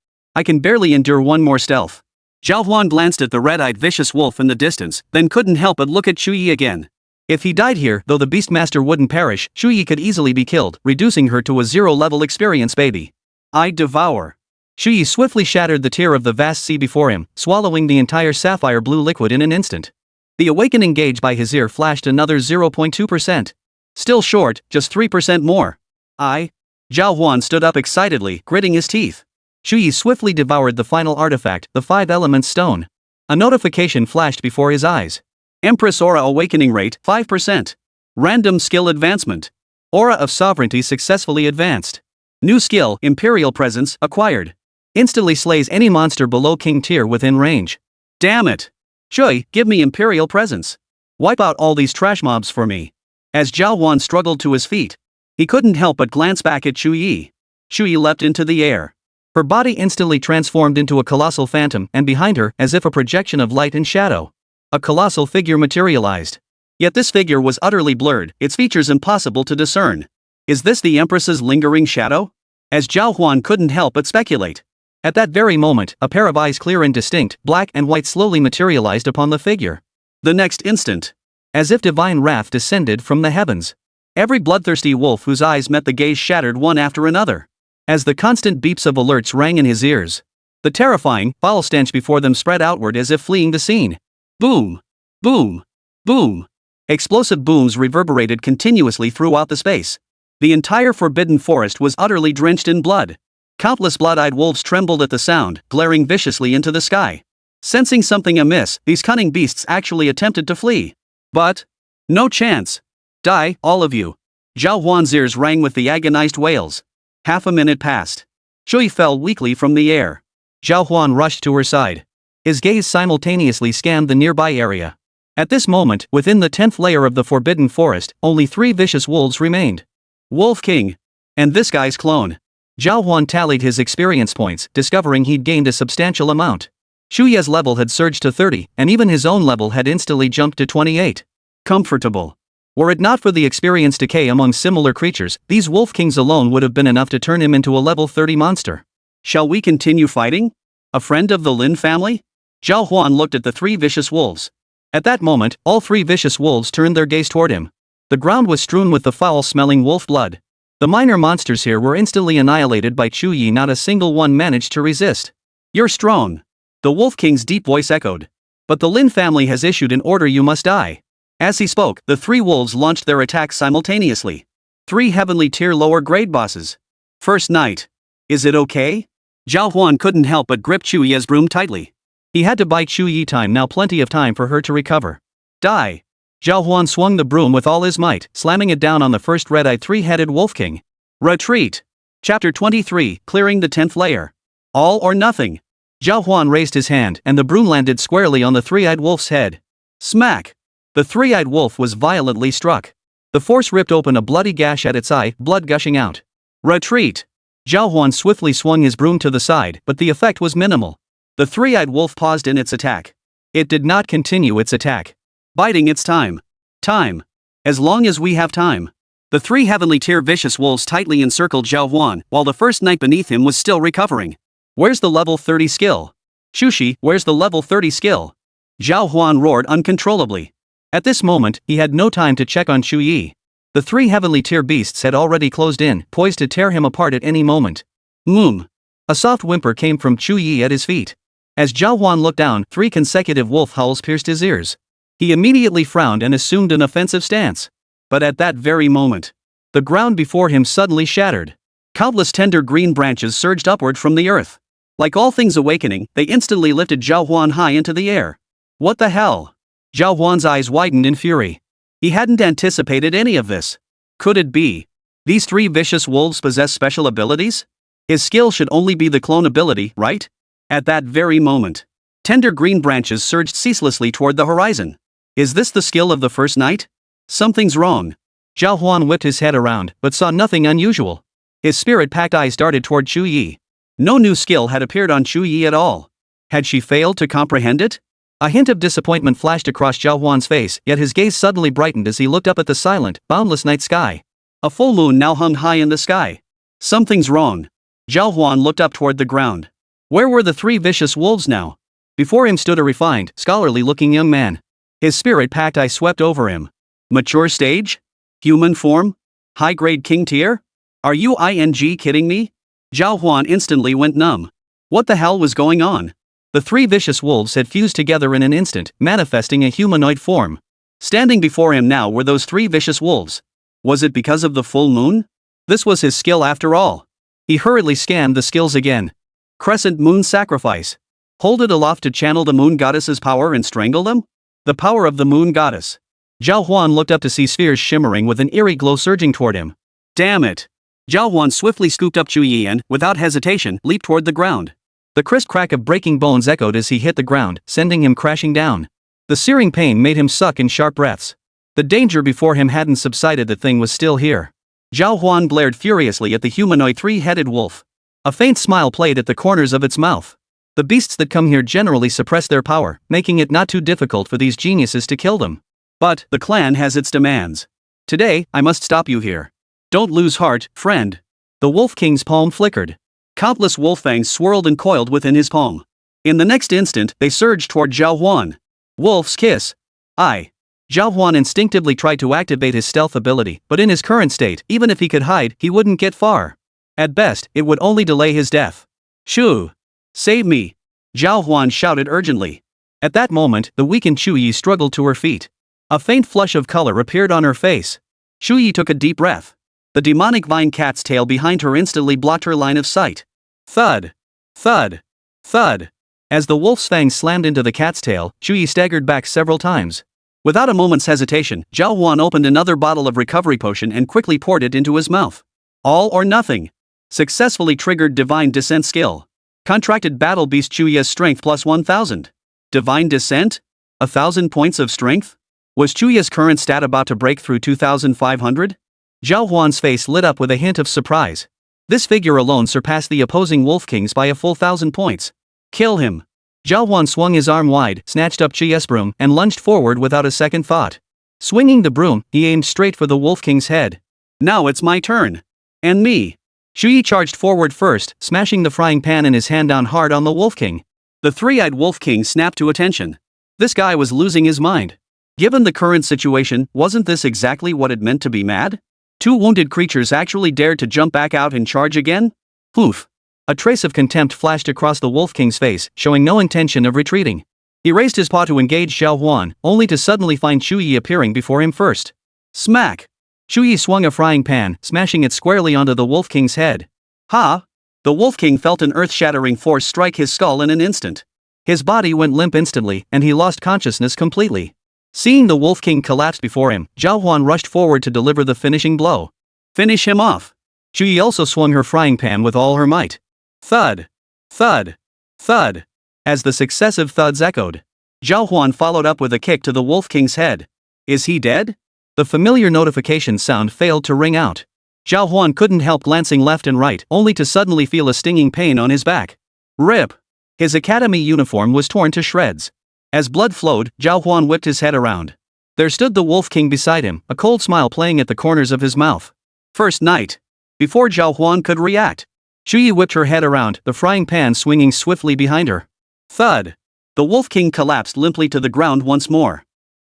can barely endure one more stealth. Zhao Huan glanced at the red-eyed vicious wolf in the distance, then couldn't help but look at Shu Yi again. If he died here, though the Beastmaster wouldn't perish, Shu Yi could easily be killed, reducing her to a 0-level experience baby. I devour. Shu Yi swiftly shattered the tier of the vast sea before him, swallowing the entire sapphire blue liquid in an instant. The awakening gauge by his ear flashed another 0.2%. Still short, just 3% more. Zhao Huan stood up excitedly, gritting his teeth. Shu Yi swiftly devoured the final artifact, the 5-element stone. A notification flashed before his eyes. Empress aura awakening rate 5%. Random skill advancement. Aura of sovereignty successfully advanced. New skill, Imperial Presence, acquired. Instantly slays any monster below King tier within range. Damn it! Shui, give me Imperial Presence. Wipe out all these trash mobs for me. As Zhao Huan struggled to his feet, he couldn't help but glance back at Shu Yi. Shu Yi leapt into the air. Her body instantly transformed into a colossal phantom, and behind her, as if a projection of light and shadow, a colossal figure materialized. Yet this figure was utterly blurred, its features impossible to discern. Is this the Empress's lingering shadow? As Zhao Huan couldn't help but speculate. At that very moment, a pair of eyes clear and distinct, black and white, slowly materialized upon the figure. The next instant, as if divine wrath descended from the heavens, every bloodthirsty wolf whose eyes met the gaze shattered one after another. As the constant beeps of alerts rang in his ears, the terrifying, foul stench before them spread outward as if fleeing the scene. Boom! Boom! Boom! Explosive booms reverberated continuously throughout the space. The entire forbidden forest was utterly drenched in blood. Countless blood-eyed wolves trembled at the sound, glaring viciously into the sky. Sensing something amiss, these cunning beasts actually attempted to flee. But no chance. Die, all of you. Zhao Huan's ears rang with the agonized wails. Half a minute passed. Shui fell weakly from the air. Zhao Huan rushed to her side. His gaze simultaneously scanned the nearby area. At this moment, within the 10th layer of the forbidden forest, only 3 vicious wolves remained. Wolf King. And this guy's clone. Zhao Huan tallied his experience points, discovering he'd gained a substantial amount. Shu Yi's level had surged to 30, and even his own level had instantly jumped to 28. Comfortable. Were it not for the experience decay among similar creatures, these Wolf Kings alone would have been enough to turn him into a level 30 monster. Shall we continue fighting? A friend of the Lin family? Zhao Huan looked at the 3 vicious wolves. At that moment, all 3 vicious wolves turned their gaze toward him. The ground was strewn with the foul-smelling wolf blood. The minor monsters here were instantly annihilated by Chu Yi. Not a single one managed to resist. You're strong. The Wolf King's deep voice echoed. But the Lin family has issued an order: you must die. As he spoke, the 3 wolves launched their attacks simultaneously. 3 heavenly tier lower grade bosses. First night. Is it okay? Zhao Huan couldn't help but grip Chu Yi's broom tightly. He had to buy Chu Yi time now, plenty of time for her to recover. Die. Zhao Huan swung the broom with all his might, slamming it down on the first red-eyed 3-headed Wolf King. Retreat. Chapter 23, Clearing the 10th Layer. All or nothing. Zhao Huan raised his hand, and the broom landed squarely on the 3-eyed wolf's head. Smack! The 3-eyed wolf was violently struck. The force ripped open a bloody gash at its eye, blood gushing out. Retreat! Zhao Huan swiftly swung his broom to the side, but the effect was minimal. The 3-eyed wolf paused in its attack. It did not continue its attack. Biding its time. Time. As long as we have time. The 3 heavenly tier vicious wolves tightly encircled Zhao Huan, while the first knight beneath him was still recovering. Where's the level 30 skill? Shushi, where's the level 30 skill? Zhao Huan roared uncontrollably. At this moment, he had no time to check on Chu Yi. The three heavenly tier beasts had already closed in, poised to tear him apart at any moment. Moom. A soft whimper came from Chu Yi at his feet. As Zhao Huan looked down, 3 consecutive wolf howls pierced his ears. He immediately frowned and assumed an offensive stance. But at that very moment, the ground before him suddenly shattered. Countless tender green branches surged upward from the earth. Like all things awakening, they instantly lifted Zhao Huan high into the air. What the hell? Zhao Huan's eyes widened in fury. He hadn't anticipated any of this. Could it be? These 3 vicious wolves possess special abilities? His skill should only be the clone ability, right? At that very moment, tender green branches surged ceaselessly toward the horizon. Is this the skill of the first night? Something's wrong. Zhao Huan whipped his head around, but saw nothing unusual. His spirit-packed eyes darted toward Chu Yi. No new skill had appeared on Chu Yi at all. Had she failed to comprehend it? A hint of disappointment flashed across Zhao Huan's face, yet his gaze suddenly brightened as he looked up at the silent, boundless night sky. A full moon now hung high in the sky. Something's wrong. Zhao Huan looked up toward the ground. Where were the 3 vicious wolves now? Before him stood a refined, scholarly-looking young man. His spirit-packed eye swept over him. Mature stage? Human form? High-grade king tier? Are you kidding me? Zhao Huan instantly went numb. What the hell was going on? The 3 vicious wolves had fused together in an instant, manifesting a humanoid form. Standing before him now were those 3 vicious wolves. Was it because of the full moon? This was his skill after all. He hurriedly scanned the skills again. Crescent moon sacrifice. Hold it aloft to channel the moon goddess's power and strangle them? The power of the moon goddess. Zhao Huan looked up to see spheres shimmering with an eerie glow surging toward him. Damn it! Zhao Huan swiftly scooped up Chu Yi and, without hesitation, leaped toward the ground. The crisp crack of breaking bones echoed as he hit the ground, sending him crashing down. The searing pain made him suck in sharp breaths. The danger before him hadn't subsided, the thing was still here. Zhao Huan glared furiously at the humanoid 3-headed wolf. A faint smile played at the corners of its mouth. The beasts that come here generally suppress their power, making it not too difficult for these geniuses to kill them. But, the clan has its demands. Today, I must stop you here. Don't lose heart, friend. The Wolf King's palm flickered. Countless wolf fangs swirled and coiled within his palm. In the next instant, they surged toward Zhao Huan. Wolf's kiss. Zhao Huan instinctively tried to activate his stealth ability, but in his current state, even if he could hide, he wouldn't get far. At best, it would only delay his death. Shoo! Save me! Zhao Huan shouted urgently. At that moment, the weakened Chu Yi struggled to her feet. A faint flush of color appeared on her face. Chu Yi took a deep breath. The demonic vine cat's tail behind her instantly blocked her line of sight. Thud! Thud! Thud! As the wolf's fangs slammed into the cat's tail, Chu Yi staggered back several times. Without a moment's hesitation, Zhao Huan opened another bottle of recovery potion and quickly poured it into his mouth. All or nothing. Successfully triggered Divine Descent skill. Contracted Battle Beast Chu Yi's strength plus 1000. Divine Descent? 1000 points of strength? Was Chu Yi's current stat about to break through 2500? Zhao Huan's face lit up with a hint of surprise. This figure alone surpassed the opposing Wolf Kings by a full 1000 points. Kill him. Zhao Huan swung his arm wide, snatched up Chu Yi's broom, and lunged forward without a second thought. Swinging the broom, he aimed straight for the Wolf King's head. Now it's my turn. And me. Chu Yi charged forward first, smashing the frying pan in his hand down hard on the Wolf King. The 3-eyed Wolf King snapped to attention. This guy was losing his mind. Given the current situation, wasn't this exactly what it meant to be mad? 2 wounded creatures actually dared to jump back out and charge again? Poof. A trace of contempt flashed across the Wolf King's face, showing no intention of retreating. He raised his paw to engage Zhao Huan, only to suddenly find Chu Yi appearing before him first. Smack! Chu Yi swung a frying pan, smashing it squarely onto the Wolf King's head. Ha! The Wolf King felt an earth-shattering force strike his skull in an instant. His body went limp instantly, and he lost consciousness completely. Seeing the Wolf King collapse before him, Zhao Huan rushed forward to deliver the finishing blow. Finish him off! Chu Yi also swung her frying pan with all her might. Thud! Thud! Thud! As the successive thuds echoed, Zhao Huan followed up with a kick to the Wolf King's head. Is he dead? The familiar notification sound failed to ring out. Zhao Huan couldn't help glancing left and right, only to suddenly feel a stinging pain on his back. Rip! His academy uniform was torn to shreds. As blood flowed, Zhao Huan whipped his head around. There stood the Wolf King beside him, a cold smile playing at the corners of his mouth. First night. Before Zhao Huan could react, Chu Yi whipped her head around, the frying pan swinging swiftly behind her. Thud! The Wolf King collapsed limply to the ground once more.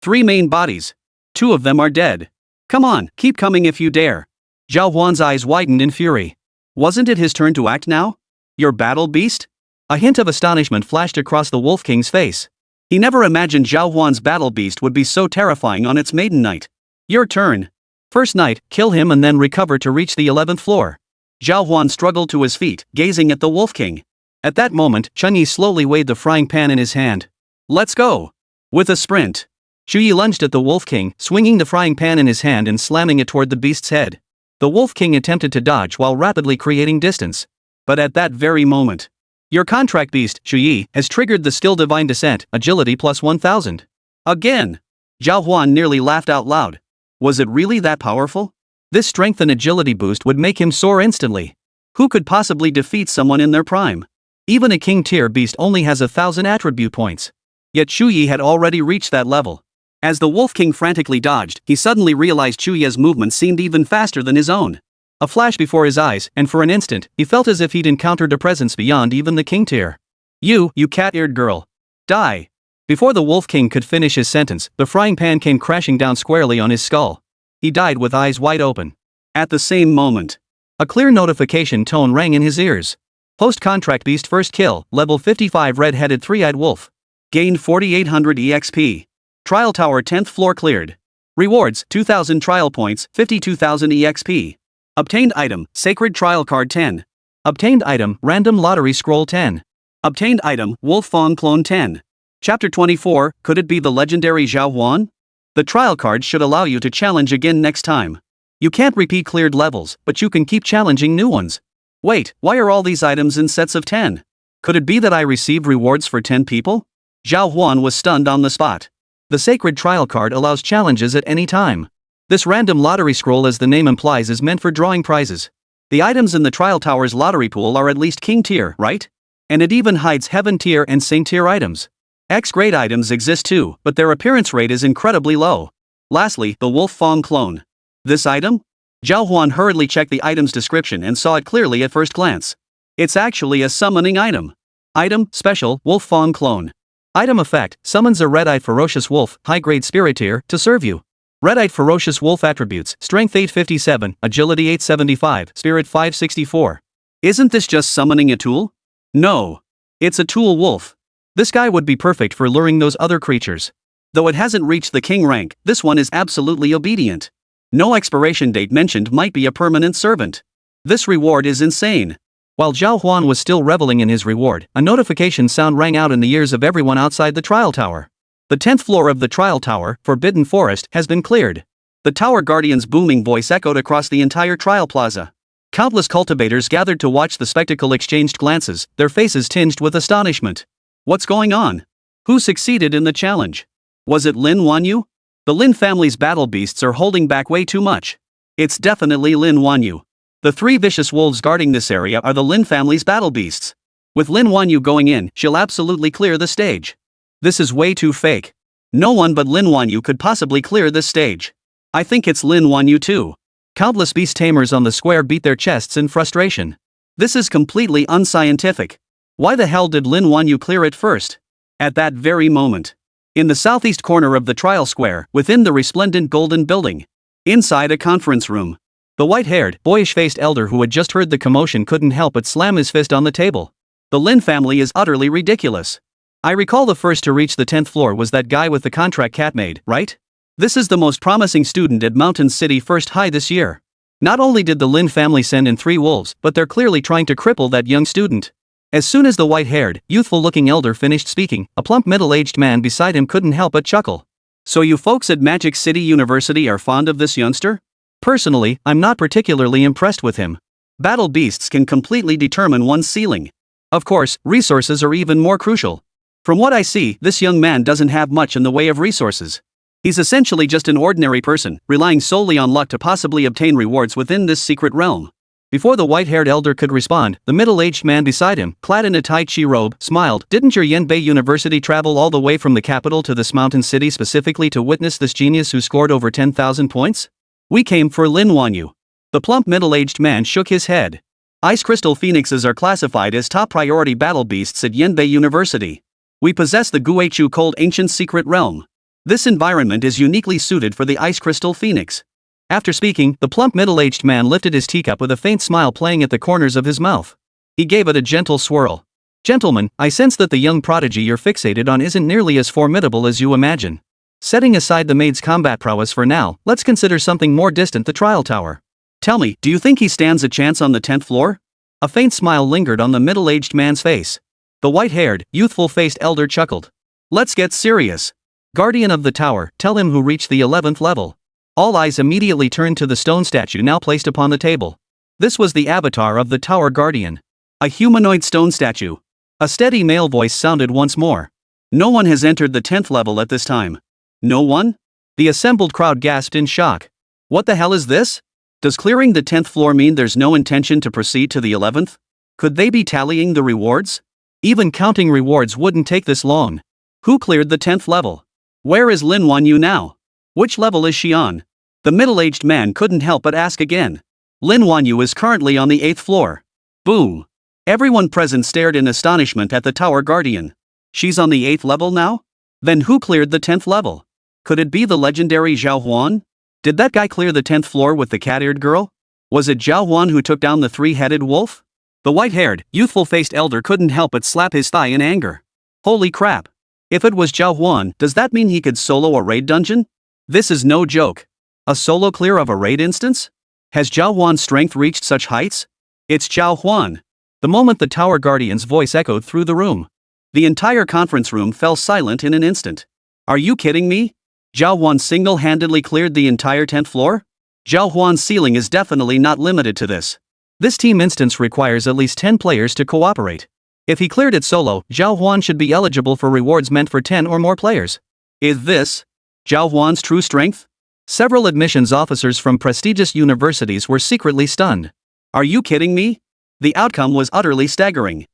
3 main bodies. 2 of them are dead. Come on, keep coming if you dare. Zhao Huan's eyes widened in fury. Wasn't it his turn to act now? Your battle beast? A hint of astonishment flashed across the Wolf King's face. He never imagined Zhao Huan's battle beast would be so terrifying on its maiden night. Your turn. First night, kill him and then recover to reach the 11th floor. Zhao Huan struggled to his feet, gazing at the Wolf King. At that moment, Chunyi slowly weighed the frying pan in his hand. Let's go! With a sprint, Shuyi lunged at the Wolf King, swinging the frying pan in his hand and slamming it toward the beast's head. The Wolf King attempted to dodge while rapidly creating distance. But at that very moment, your contract beast, Shuyi, has triggered the skill Divine Descent, agility plus 1000. Again! Zhao Huan nearly laughed out loud. Was it really that powerful? This strength and agility boost would make him soar instantly. Who could possibly defeat someone in their prime? Even a king tier beast only has 1000 attribute points. Yet Shuyi had already reached that level. As the Wolf King frantically dodged, he suddenly realized Shuyi's movement seemed even faster than his own. A flash before his eyes, and for an instant, he felt as if he'd encountered a presence beyond even the king tier. You cat-eared girl. Die. Before the Wolf King could finish his sentence, the frying pan came crashing down squarely on his skull. He died with eyes wide open. At the same moment, a clear notification tone rang in his ears. Post-contract beast first kill, level 55 red-headed three-eyed wolf. Gained 4800 EXP. Trial tower 10th floor cleared. Rewards 2000 trial points, 52,000 EXP. Obtained item, sacred trial card 10. Obtained item, random lottery scroll 10. Obtained item, wolf fawn clone 10. Chapter 24, could it be the legendary Zhao Huan? The trial card should allow you to challenge again next time. You can't repeat cleared levels, but you can keep challenging new ones. Wait, why are all these items in sets of 10? Could it be that I received rewards for 10 people? Zhao Huan was stunned on the spot. The sacred trial card allows challenges at any time. This random lottery scroll, as the name implies, is meant for drawing prizes. The items in the trial tower's lottery pool are at least king tier, right? And it even hides heaven tier and saint tier items. X-grade items exist too, but their appearance rate is incredibly low. Lastly, the wolf fawn clone. This item? Zhao Huan hurriedly checked the item's description and saw it clearly at first glance. It's actually a summoning item. Item, special, wolf fawn clone. Item effect, summons a red-eyed ferocious wolf, high-grade spirit tier, to serve you. Red-eyed ferocious wolf attributes, strength 857, agility 875, spirit 564. Isn't this just summoning a tool? No. It's a tool wolf. This guy would be perfect for luring those other creatures. Though it hasn't reached the king rank, this one is absolutely obedient. No expiration date mentioned, might be a permanent servant. This reward is insane. While Zhao Huan was still reveling in his reward, a notification sound rang out in the ears of everyone outside the trial tower. The 10th floor of the trial tower, Forbidden Forest, has been cleared. The tower guardian's booming voice echoed across the entire trial plaza. Countless cultivators gathered to watch the spectacle exchanged glances, their faces tinged with astonishment. What's going on? Who succeeded in the challenge? Was it Lin Wanyu? The Lin family's battle beasts are holding back way too much. It's definitely Lin Wanyu. The 3 vicious wolves guarding this area are the Lin family's battle beasts. With Lin Wanyu going in, she'll absolutely clear the stage. This is way too fake. No one but Lin Wanyu could possibly clear this stage. I think it's Lin Wanyu too. Countless beast tamers on the square beat their chests in frustration. This is completely unscientific. Why the hell did Lin Wanyu clear it first? At that very moment, in the southeast corner of the trial square, within the resplendent golden building, inside a conference room, the white-haired, boyish-faced elder who had just heard the commotion couldn't help but slam his fist on the table. The Lin family is utterly ridiculous. I recall the first to reach the 10th floor was that guy with the contract cat Maid, right? This is the most promising student at Mountain City First High this year. Not only did the Lin family send in 3 wolves, but they're clearly trying to cripple that young student. As soon as the white-haired, youthful-looking elder finished speaking, a plump middle-aged man beside him couldn't help but chuckle. So you folks at Magic City University are fond of this youngster? Personally, I'm not particularly impressed with him. Battle beasts can completely determine one's ceiling. Of course, resources are even more crucial. From what I see, this young man doesn't have much in the way of resources. He's essentially just an ordinary person, relying solely on luck to possibly obtain rewards within this secret realm. Before the white-haired elder could respond, the middle-aged man beside him, clad in a Tai Chi robe, smiled. Didn't your Yanbei University travel all the way from the capital to this mountain city specifically to witness this genius who scored over 10,000 points? We came for Lin Wanyu. The plump middle-aged man shook his head. Ice crystal phoenixes are classified as top priority battle beasts at Yanbei University. We possess the Guichu Cold Ancient Secret Realm. This environment is uniquely suited for the ice crystal phoenix. After speaking, the plump middle-aged man lifted his teacup with a faint smile playing at the corners of his mouth. He gave it a gentle swirl. Gentlemen, I sense that the young prodigy you're fixated on isn't nearly as formidable as you imagine. Setting aside the maid's combat prowess for now, let's consider something more distant: the trial tower. Tell me, do you think he stands a chance on the 10th floor? A faint smile lingered on the middle-aged man's face. The white-haired, youthful-faced elder chuckled. Let's get serious. Guardian of the tower, tell him who reached the 11th level. All eyes immediately turned to the stone statue now placed upon the table. This was the avatar of the tower guardian. A humanoid stone statue. A steady male voice sounded once more. No one has entered the 10th level at this time. No one? The assembled crowd gasped in shock. What the hell is this? Does clearing the 10th floor mean there's no intention to proceed to the 11th? Could they be tallying the rewards? Even counting rewards wouldn't take this long. Who cleared the 10th level? Where is Lin Wanyu now? Which level is she on? The middle-aged man couldn't help but ask again. Lin Wanyu is currently on the 8th floor. Boom. Everyone present stared in astonishment at the tower guardian. She's on the 8th level now? Then who cleared the 10th level? Could it be the legendary Zhao Huan? Did that guy clear the 10th floor with the cat-eared girl? Was it Zhao Huan who took down the three-headed wolf? The white-haired, youthful-faced elder couldn't help but slap his thigh in anger. Holy crap. If it was Zhao Huan, does that mean he could solo a raid dungeon? This is no joke. A solo clear of a raid instance? Has Zhao Huan's strength reached such heights? It's Zhao Huan. The moment the tower guardian's voice echoed through the room, the entire conference room fell silent in an instant. Are you kidding me? Zhao Huan single-handedly cleared the entire 10th floor? Zhao Huan's ceiling is definitely not limited to this. This team instance requires at least 10 players to cooperate. If he cleared it solo, Zhao Huan should be eligible for rewards meant for 10 or more players. Is this Zhao Huan's true strength? Several admissions officers from prestigious universities were secretly stunned. Are you kidding me? The outcome was utterly staggering.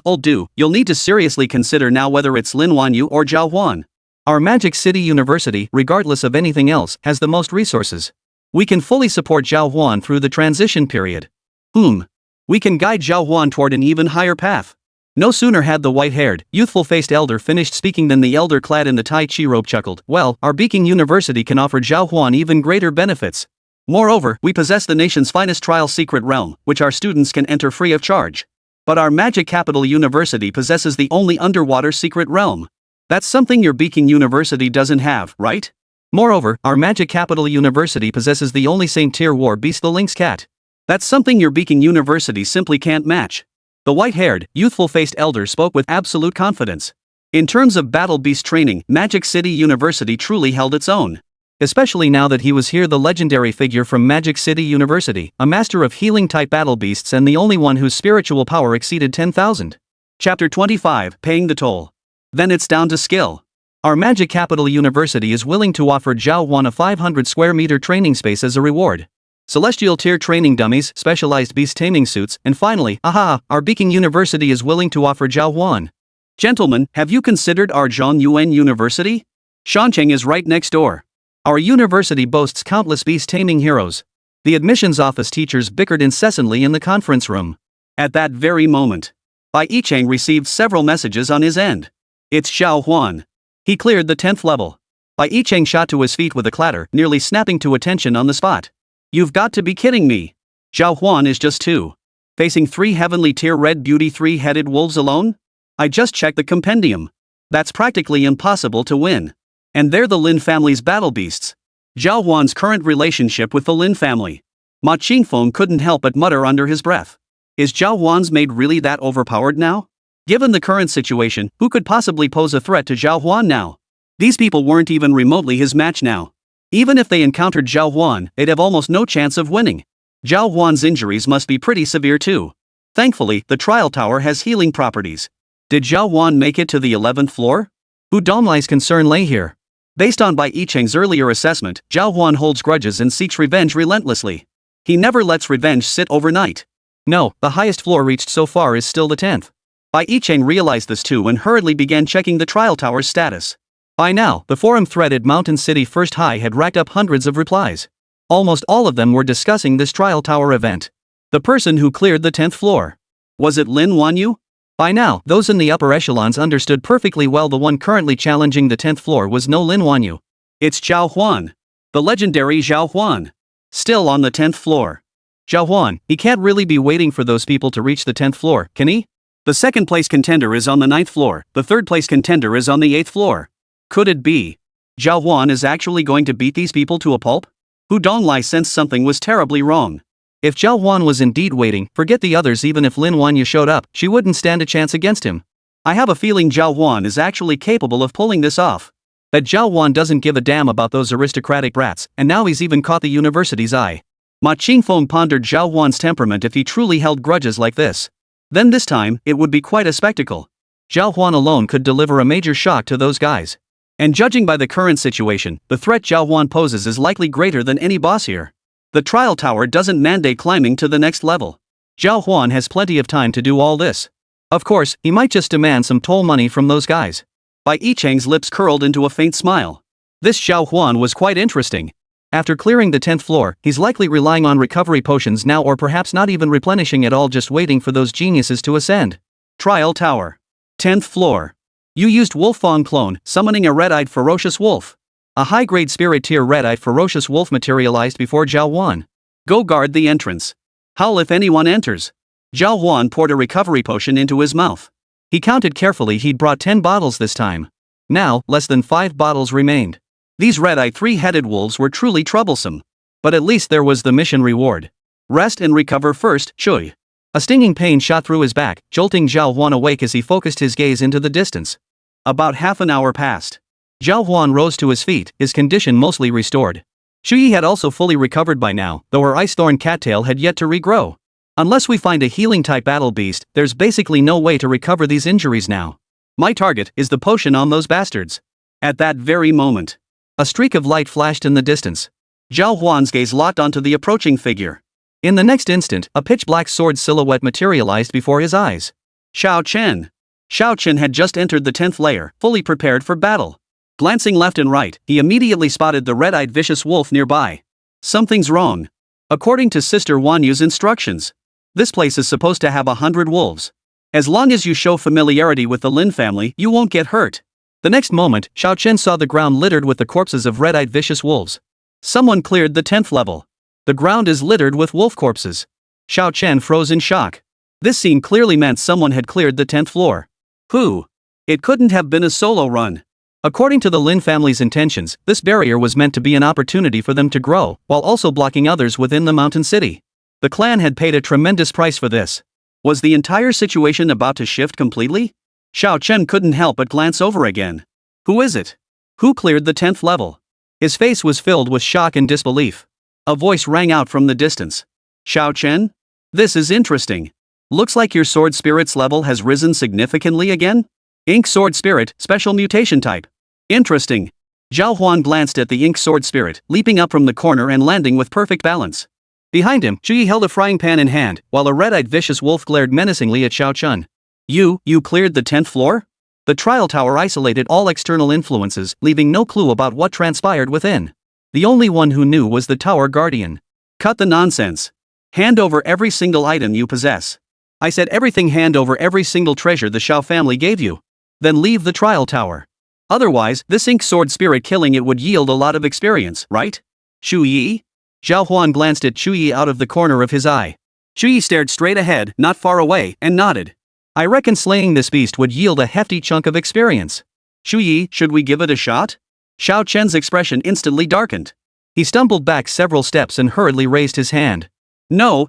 Old dude, you'll need to seriously consider now whether it's Lin Wanyu or Zhao Huan. Our Magic City University, regardless of anything else, has the most resources. We can fully support Zhao Huan through the transition period. We can guide Zhao Huan toward an even higher path. No sooner had the white-haired, youthful-faced elder finished speaking than the elder clad in the Tai Chi robe chuckled. Well, our Beacon University can offer Zhao Huan even greater benefits. Moreover, we possess the nation's finest trial secret realm, which our students can enter free of charge. But our Magic Capital University possesses the only underwater secret realm. That's something your Beacon University doesn't have, right? Moreover, our Magic Capital University possesses the only same tier war beast, the Lynx Cat. That's something your Beacon University simply can't match. The white-haired, youthful-faced elder spoke with absolute confidence. In terms of battle beast training, Magic City University truly held its own. Especially now that he was here, the legendary figure from Magic City University, a master of healing-type battle beasts and the only one whose spiritual power exceeded 10,000. Chapter 25, Paying the Toll. Then it's down to skill. Our Magic Capital University is willing to offer Zhao Huan a 500 square meter training space as a reward. Celestial tier training dummies, specialized beast-taming suits, and finally, our Beacon University is willing to offer Zhao Huan. Gentlemen, have you considered our Zhongyuan University? Shancheng is right next door. Our university boasts countless beast-taming heroes. The admissions office teachers bickered incessantly in the conference room. At that very moment, Bai Yicheng received several messages on his end. It's Zhao Huan. He cleared the 10th level. Bai Yicheng shot to his feet with a clatter, nearly snapping to attention on the spot. You've got to be kidding me. Zhao Huan is just 2. Facing 3 heavenly tier red beauty 3-headed wolves alone? I just checked the compendium. That's practically impossible to win. And they're the Lin family's battle beasts. Zhao Huan's current relationship with the Lin family. Ma Qingfeng couldn't help but mutter under his breath. Is Zhao Huan's maid really that overpowered now? Given the current situation, who could possibly pose a threat to Zhao Huan now? These people weren't even remotely his match now. Even if they encountered Zhao Huan, they'd have almost no chance of winning. Zhao Huan's injuries must be pretty severe too. Thankfully, the trial tower has healing properties. Did Zhao Huan make it to the 11th floor? Hu Donglai's concern lay here. Based on Bai Yicheng's earlier assessment, Zhao Huan holds grudges and seeks revenge relentlessly. He never lets revenge sit overnight. No, the highest floor reached so far is still the 10th. Bai Yicheng realized this too and hurriedly began checking the trial tower's status. By now, the forum-threaded Mountain City First High had racked up hundreds of replies. Almost all of them were discussing this trial tower event. The person who cleared the 10th floor. Was it Lin Wanyu? By now, those in the upper echelons understood perfectly well the one currently challenging the 10th floor was no Lin Wanyu. It's Zhao Huan. The legendary Zhao Huan. Still on the 10th floor. Zhao Huan, he can't really be waiting for those people to reach the 10th floor, can he? The second place contender is on the 9th floor, the third place contender is on the 8th floor. Could it be? Zhao Huan is actually going to beat these people to a pulp? Hu Donglai sensed something was terribly wrong. If Zhao Huan was indeed waiting, forget the others. Even if Lin Wanyu showed up, she wouldn't stand a chance against him. I have a feeling Zhao Huan is actually capable of pulling this off. That Zhao Huan doesn't give a damn about those aristocratic brats, and now he's even caught the university's eye. Ma Qingfeng pondered Zhao Huan's temperament if he truly held grudges like this. Then this time, it would be quite a spectacle. Zhao Huan alone could deliver a major shock to those guys. And judging by the current situation, the threat Zhao Huan poses is likely greater than any boss here. The trial tower doesn't mandate climbing to the next level. Zhao Huan has plenty of time to do all this. Of course, he might just demand some toll money from those guys. Bai Yicheng's lips curled into a faint smile. This Zhao Huan was quite interesting. After clearing the 10th floor, he's likely relying on recovery potions now, or perhaps not even replenishing at all, just waiting for those geniuses to ascend. Trial tower. 10th floor. You used Wolfang clone, summoning a red-eyed ferocious wolf. A high-grade spirit tier red-eyed ferocious wolf materialized before Zhao Huan. Go guard the entrance. Howl if anyone enters. Zhao Huan poured a recovery potion into his mouth. He counted carefully. He'd brought 10 bottles this time. Now, less than 5 bottles remained. These red-eyed three-headed wolves were truly troublesome. But at least there was the mission reward. Rest and recover first, Chui. A stinging pain shot through his back, jolting Zhao Huan awake as he focused his gaze into the distance. About half an hour passed. Zhao Huan rose to his feet, his condition mostly restored. Shuyi had also fully recovered by now, though her ice thorn cattail had yet to regrow. Unless we find a healing-type battle beast, there's basically no way to recover these injuries now. My target is the potion on those bastards. At that very moment, a streak of light flashed in the distance. Zhao Huan's gaze locked onto the approaching figure. In the next instant, a pitch-black sword silhouette materialized before his eyes. Xiao Chen. Xiao Chen had just entered the 10th layer, fully prepared for battle. Glancing left and right, he immediately spotted the red-eyed vicious wolf nearby. Something's wrong. According to Sister Wanyu's instructions, this place is supposed to have 100 wolves. As long as you show familiarity with the Lin family, you won't get hurt. The next moment, Xiao Chen saw the ground littered with the corpses of red-eyed vicious wolves. Someone cleared the 10th level. The ground is littered with wolf corpses. Xiao Chen froze in shock. This scene clearly meant someone had cleared the 10th floor. Who? It couldn't have been a solo run. According to the Lin family's intentions, this barrier was meant to be an opportunity for them to grow, while also blocking others within the mountain city. The clan had paid a tremendous price for this. Was the entire situation about to shift completely? Xiao Chen couldn't help but glance over again. Who is it? Who cleared the 10th level? His face was filled with shock and disbelief. A voice rang out from the distance. Xiao Chen? This is interesting. Looks like your sword spirit's level has risen significantly again? Ink sword spirit, special mutation type. Interesting. Zhao Huan glanced at the ink sword spirit, leaping up from the corner and landing with perfect balance. Behind him, Zhuyi held a frying pan in hand, while a red-eyed vicious wolf glared menacingly at Xiao Chen. You cleared the 10th floor? The trial tower isolated all external influences, leaving no clue about what transpired within. The only one who knew was the tower guardian. Cut the nonsense. Hand over every single item you possess. I said everything. Hand over every single treasure the Xiao family gave you. Then leave the trial tower. Otherwise, this ink sword spirit killing it would yield a lot of experience, right? Shu Yi? Zhao Huan glanced at Shu Yi out of the corner of his eye. Shu Yi stared straight ahead, not far away, and nodded. I reckon slaying this beast would yield a hefty chunk of experience. Shu Yi, should we give it a shot? Xiao Chen's expression instantly darkened. He stumbled back several steps and hurriedly raised his hand. No.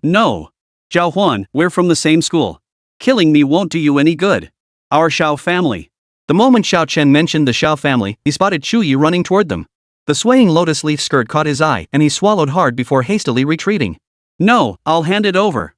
Zhao Huan, we're from the same school. Killing me won't do you any good. Our Xiao family. The moment Xiao Chen mentioned the Xiao family, he spotted Chu Yi running toward them. The swaying lotus leaf skirt caught his eye, and he swallowed hard before hastily retreating. No, I'll hand it over.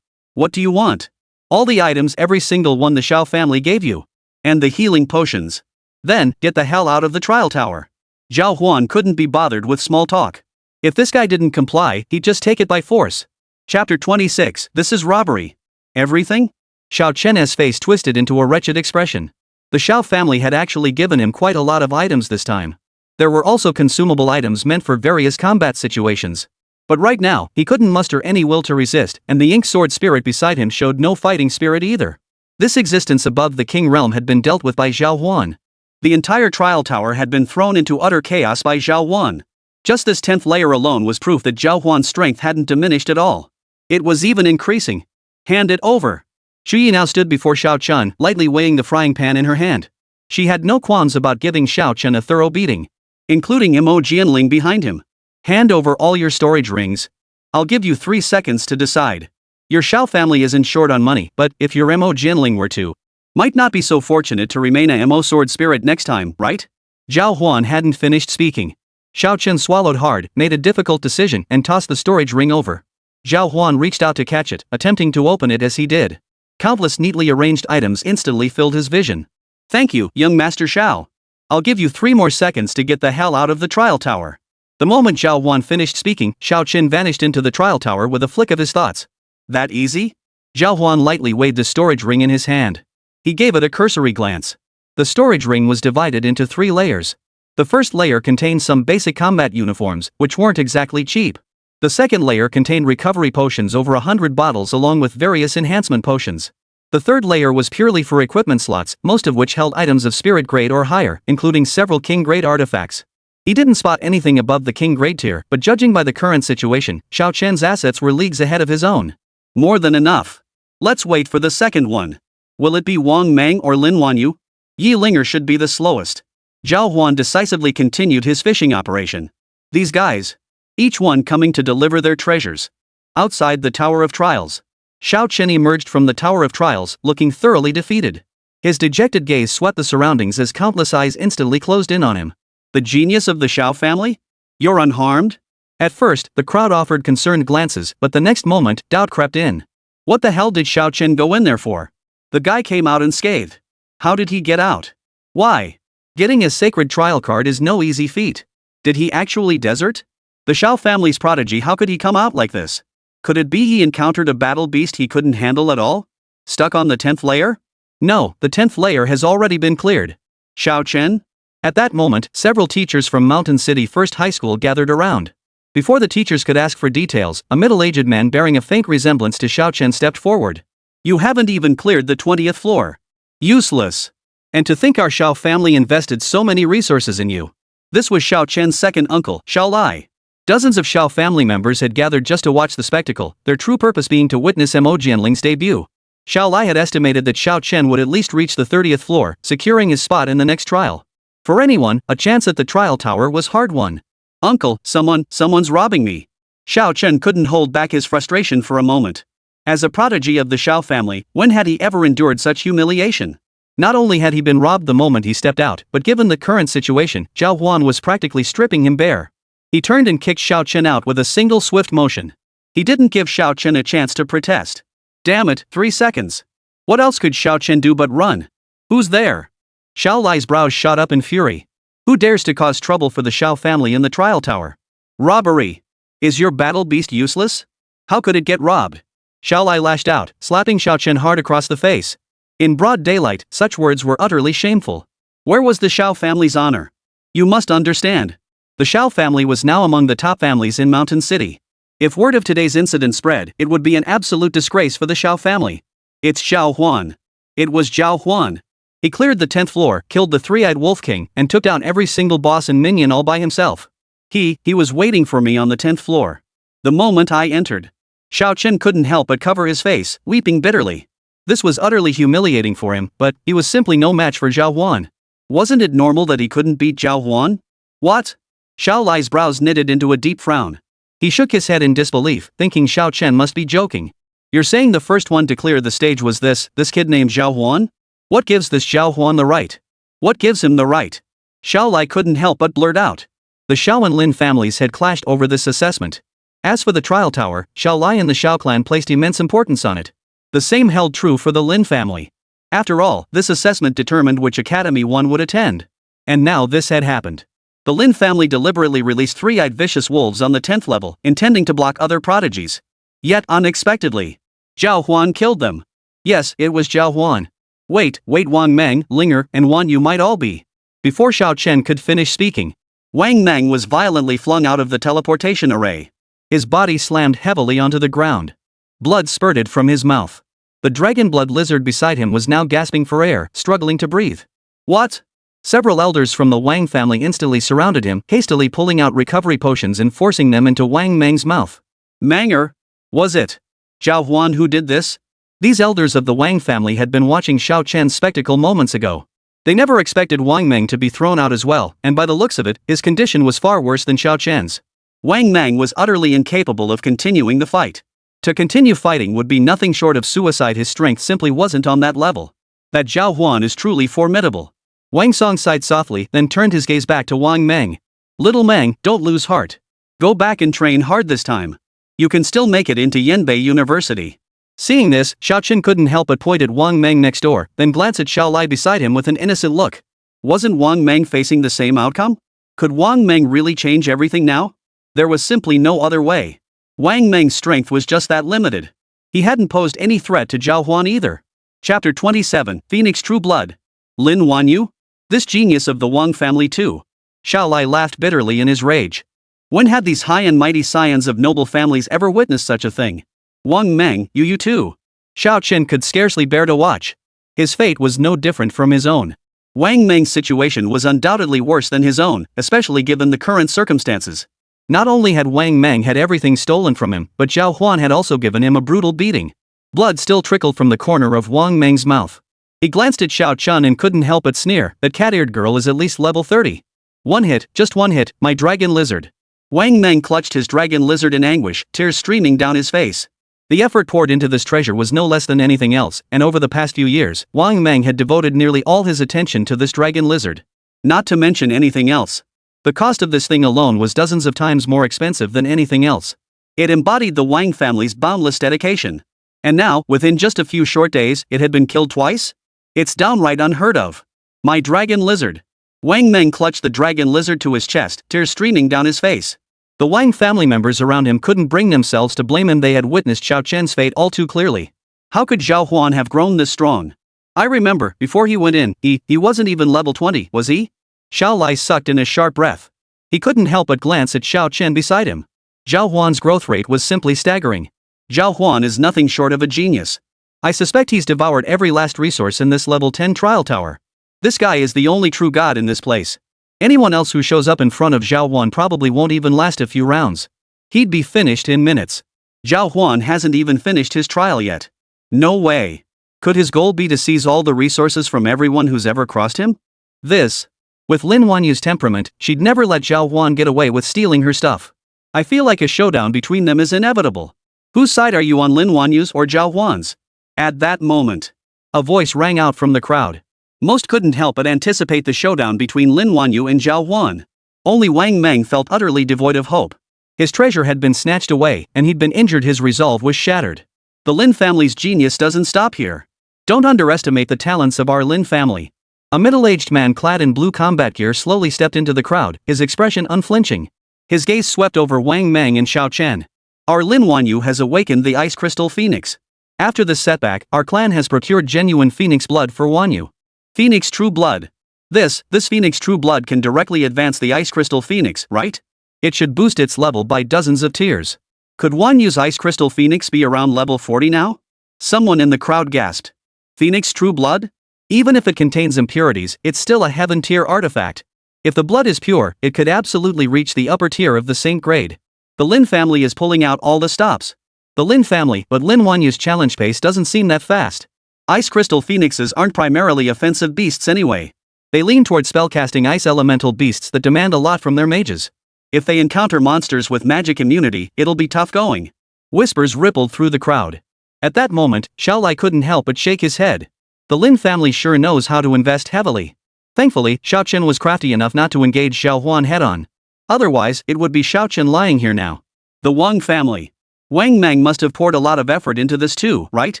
What do you want? All the items, every single one the Xiao family gave you. And the healing potions. Then, get the hell out of the trial tower. Zhao Huan couldn't be bothered with small talk. If this guy didn't comply, he'd just take it by force. Chapter 26, This is robbery. Everything? Xiao Chen's face twisted into a wretched expression. The Xiao family had actually given him quite a lot of items this time. There were also consumable items meant for various combat situations. But right now, he couldn't muster any will to resist, and the ink sword spirit beside him showed no fighting spirit either. This existence above the king realm had been dealt with by Zhao Huan. The entire trial tower had been thrown into utter chaos by Zhao Huan. Just this 10th layer alone was proof that Zhao Huan's strength hadn't diminished at all. It was even increasing. Hand it over. Xu Yi now stood before Xiao Chun, lightly weighing the frying pan in her hand. She had no qualms about giving Xiao Chun a thorough beating, including Mo Jianling behind him. Hand over all your storage rings. I'll give you 3 seconds to decide. Your Xiao family isn't short on money, but if your Mo Jianling were to, might not be so fortunate to remain a Mo sword spirit next time, right? Zhao Huan hadn't finished speaking. Xiao Chun swallowed hard, made a difficult decision, and tossed the storage ring over. Zhao Huan reached out to catch it, attempting to open it as he did. Countless neatly arranged items instantly filled his vision. Thank you, young Master Xiao. I'll give you 3 more seconds to get the hell out of the trial tower. The moment Zhao Huan finished speaking, Xiao Qin vanished into the trial tower with a flick of his thoughts. That easy? Zhao Huan lightly weighed the storage ring in his hand. He gave it a cursory glance. The storage ring was divided into 3 layers. The first layer contained some basic combat uniforms, which weren't exactly cheap. The second layer contained recovery potions, over 100 bottles, along with various enhancement potions. The third layer was purely for equipment slots, most of which held items of spirit grade or higher, including several king grade artifacts. He didn't spot anything above the king grade tier, but judging by the current situation, Xiao Chen's assets were leagues ahead of his own. More than enough. Let's wait for the second one. Will it be Wang Meng or Lin Wanyu? Yi Linger should be the slowest. Zhao Huan decisively continued his fishing operation. These guys, each one coming to deliver their treasures. Outside the Tower of Trials, Xiao Chen emerged from the Tower of Trials, looking thoroughly defeated. His dejected gaze swept the surroundings as countless eyes instantly closed in on him. The genius of the Xiao family? You're unharmed? At first, the crowd offered concerned glances, but the next moment, doubt crept in. What the hell did Xiao Chen go in there for? The guy came out unscathed. How did he get out? Why? Getting a sacred trial card is no easy feat. Did he actually desert? The Xiao family's prodigy, how could he come out like this? Could it be he encountered a battle beast he couldn't handle at all? Stuck on the 10th layer? No, the 10th layer has already been cleared. Xiao Chen? At that moment, several teachers from Mountain City First High School gathered around. Before the teachers could ask for details, a middle-aged man bearing a faint resemblance to Xiao Chen stepped forward. You haven't even cleared the 20th floor. Useless. And to think our Xiao family invested so many resources in you. This was Xiao Chen's second uncle, Xiao Lai. Dozens of Xiao family members had gathered just to watch the spectacle, their true purpose being to witness Mo Jianling's debut. Xiao Lai had estimated that Xiao Chen would at least reach the 30th floor, securing his spot in the next trial. For anyone, a chance at the trial tower was hard-won. Uncle, someone's robbing me. Xiao Chen couldn't hold back his frustration for a moment. As a prodigy of the Xiao family, when had he ever endured such humiliation? Not only had he been robbed the moment he stepped out, but given the current situation, Zhao Huan was practically stripping him bare. He turned and kicked Xiao Chen out with a single swift motion. He didn't give Xiao Chen a chance to protest. Damn it, 3 seconds. What else could Xiao Chen do but run? Who's there? Xiao Lai's brows shot up in fury. Who dares to cause trouble for the Xiao family in the trial tower? Robbery. Is your battle beast useless? How could it get robbed? Xiao Lai lashed out, slapping Xiao Chen hard across the face. In broad daylight, such words were utterly shameful. Where was the Xiao family's honor? You must understand. The Xiao family was now among the top families in Mountain City. If word of today's incident spread, it would be an absolute disgrace for the Xiao family. It's Zhao Huan. It was Zhao Huan. He cleared the 10th floor, killed the 3-eyed Wolf King, and took down every single boss and minion all by himself. He was waiting for me on the 10th floor. The moment I entered. Xiao Chen couldn't help but cover his face, weeping bitterly. This was utterly humiliating for him, but he was simply no match for Zhao Huan. Wasn't it normal that he couldn't beat Zhao Huan? What? Xiao Lai's brows knitted into a deep frown. He shook his head in disbelief, thinking Xiao Chen must be joking. You're saying the first one to clear the stage was this kid named Zhao Huan? What gives this Zhao Huan the right? What gives him the right? Xiao Lai couldn't help but blurt out. The Xiao and Lin families had clashed over this assessment. As for the trial tower, Xiao Lai and the Xiao clan placed immense importance on it. The same held true for the Lin family. After all, this assessment determined which academy one would attend. And now this had happened. The Lin family deliberately released 3-eyed vicious wolves on the 10th level, intending to block other prodigies. Yet unexpectedly, Zhao Huan killed them. Yes, it was Zhao Huan. Wait, Wang Meng, Linger, and Wan Yu might all be. Before Xiao Chen could finish speaking, Wang Meng was violently flung out of the teleportation array. His body slammed heavily onto the ground. Blood spurted from his mouth. The dragon blood lizard beside him was now gasping for air, struggling to breathe. What? Several elders from the Wang family instantly surrounded him, hastily pulling out recovery potions and forcing them into Wang Meng's mouth. Manger? Was it Zhao Huan who did this? These elders of the Wang family had been watching Xiao Chen's spectacle moments ago. They never expected Wang Meng to be thrown out as well, and by the looks of it, his condition was far worse than Xiao Chen's. Wang Meng was utterly incapable of continuing the fight. To continue fighting would be nothing short of suicide. His strength simply wasn't on that level. That Zhao Huan is truly formidable. Wang Song sighed softly, then turned his gaze back to Wang Meng. Little Meng, don't lose heart. Go back and train hard this time. You can still make it into Yanbei University. Seeing this, Xiao Chen couldn't help but point at Wang Meng next door, then glance at Xiao Lai beside him with an innocent look. Wasn't Wang Meng facing the same outcome? Could Wang Meng really change everything now? There was simply no other way. Wang Meng's strength was just that limited. He hadn't posed any threat to Zhao Huan either. Chapter 27, Phoenix True Blood. Lin Wanyu? This genius of the Wang family too. Xiao Lai laughed bitterly in his rage. When had these high and mighty scions of noble families ever witnessed such a thing? Wang Meng, you too. Xiao Chen could scarcely bear to watch. His fate was no different from his own. Wang Meng's situation was undoubtedly worse than his own, especially given the current circumstances. Not only had Wang Meng had everything stolen from him, but Zhao Huan had also given him a brutal beating. Blood still trickled from the corner of Wang Meng's mouth. He glanced at Xiao Chun and couldn't help but sneer, that cat-eared girl is at least level 30. One hit, just one hit, my dragon lizard. Wang Meng clutched his dragon lizard in anguish, tears streaming down his face. The effort poured into this treasure was no less than anything else, and over the past few years, Wang Meng had devoted nearly all his attention to this dragon lizard. Not to mention anything else. The cost of this thing alone was dozens of times more expensive than anything else. It embodied the Wang family's boundless dedication. And now, within just a few short days, it had been killed twice? It's downright unheard of. My dragon lizard. Wang Meng clutched the dragon lizard to his chest, tears streaming down his face. The Wang family members around him couldn't bring themselves to blame him. They had witnessed Xiao Chen's fate all too clearly. How could Zhao Huan have grown this strong? I remember, before he went in, he wasn't even level 20, was he? Xiao Lai sucked in a sharp breath. He couldn't help but glance at Xiao Chen beside him. Zhao Huan's growth rate was simply staggering. Zhao Huan is nothing short of a genius. I suspect he's devoured every last resource in this level 10 trial tower. This guy is the only true god in this place. Anyone else who shows up in front of Zhao Huan probably won't even last a few rounds. He'd be finished in minutes. Zhao Huan hasn't even finished his trial yet. No way. Could his goal be to seize all the resources from everyone who's ever crossed him? With Lin Wanyu's temperament, she'd never let Zhao Huan get away with stealing her stuff. I feel like a showdown between them is inevitable. Whose side are you on, Lin Wanyu's or Zhao Huan's? At that moment, a voice rang out from the crowd. Most couldn't help but anticipate the showdown between Lin Wanyu and Zhao Huan. Only Wang Meng felt utterly devoid of hope. His treasure had been snatched away, and he'd been injured. His resolve was shattered. The Lin family's genius doesn't stop here. Don't underestimate the talents of our Lin family. A middle-aged man clad in blue combat gear slowly stepped into the crowd, his expression unflinching. His gaze swept over Wang Meng and Xiao Chen. Our Lin Wanyu has awakened the ice crystal phoenix. After this setback, our clan has procured genuine phoenix blood for Wanyu. Phoenix True Blood. This Phoenix True Blood can directly advance the Ice Crystal Phoenix, right? It should boost its level by dozens of tiers. Could Wanyu's Ice Crystal Phoenix be around level 40 now? Someone in the crowd gasped. Phoenix True Blood? Even if it contains impurities, it's still a heaven tier artifact. If the blood is pure, it could absolutely reach the upper tier of the saint grade. The Lin family is pulling out all the stops. The Lin family, but Lin Wanyu's challenge pace doesn't seem that fast. Ice crystal phoenixes aren't primarily offensive beasts anyway. They lean toward spellcasting ice elemental beasts that demand a lot from their mages. If they encounter monsters with magic immunity, it'll be tough going. Whispers rippled through the crowd. At that moment, Xiao Lai couldn't help but shake his head. The Lin family sure knows how to invest heavily. Thankfully, Xiao Chen was crafty enough not to engage Xiao Huan head-on. Otherwise, it would be Xiao Chen lying here now. The Wang family. Wang Meng must have poured a lot of effort into this too, right?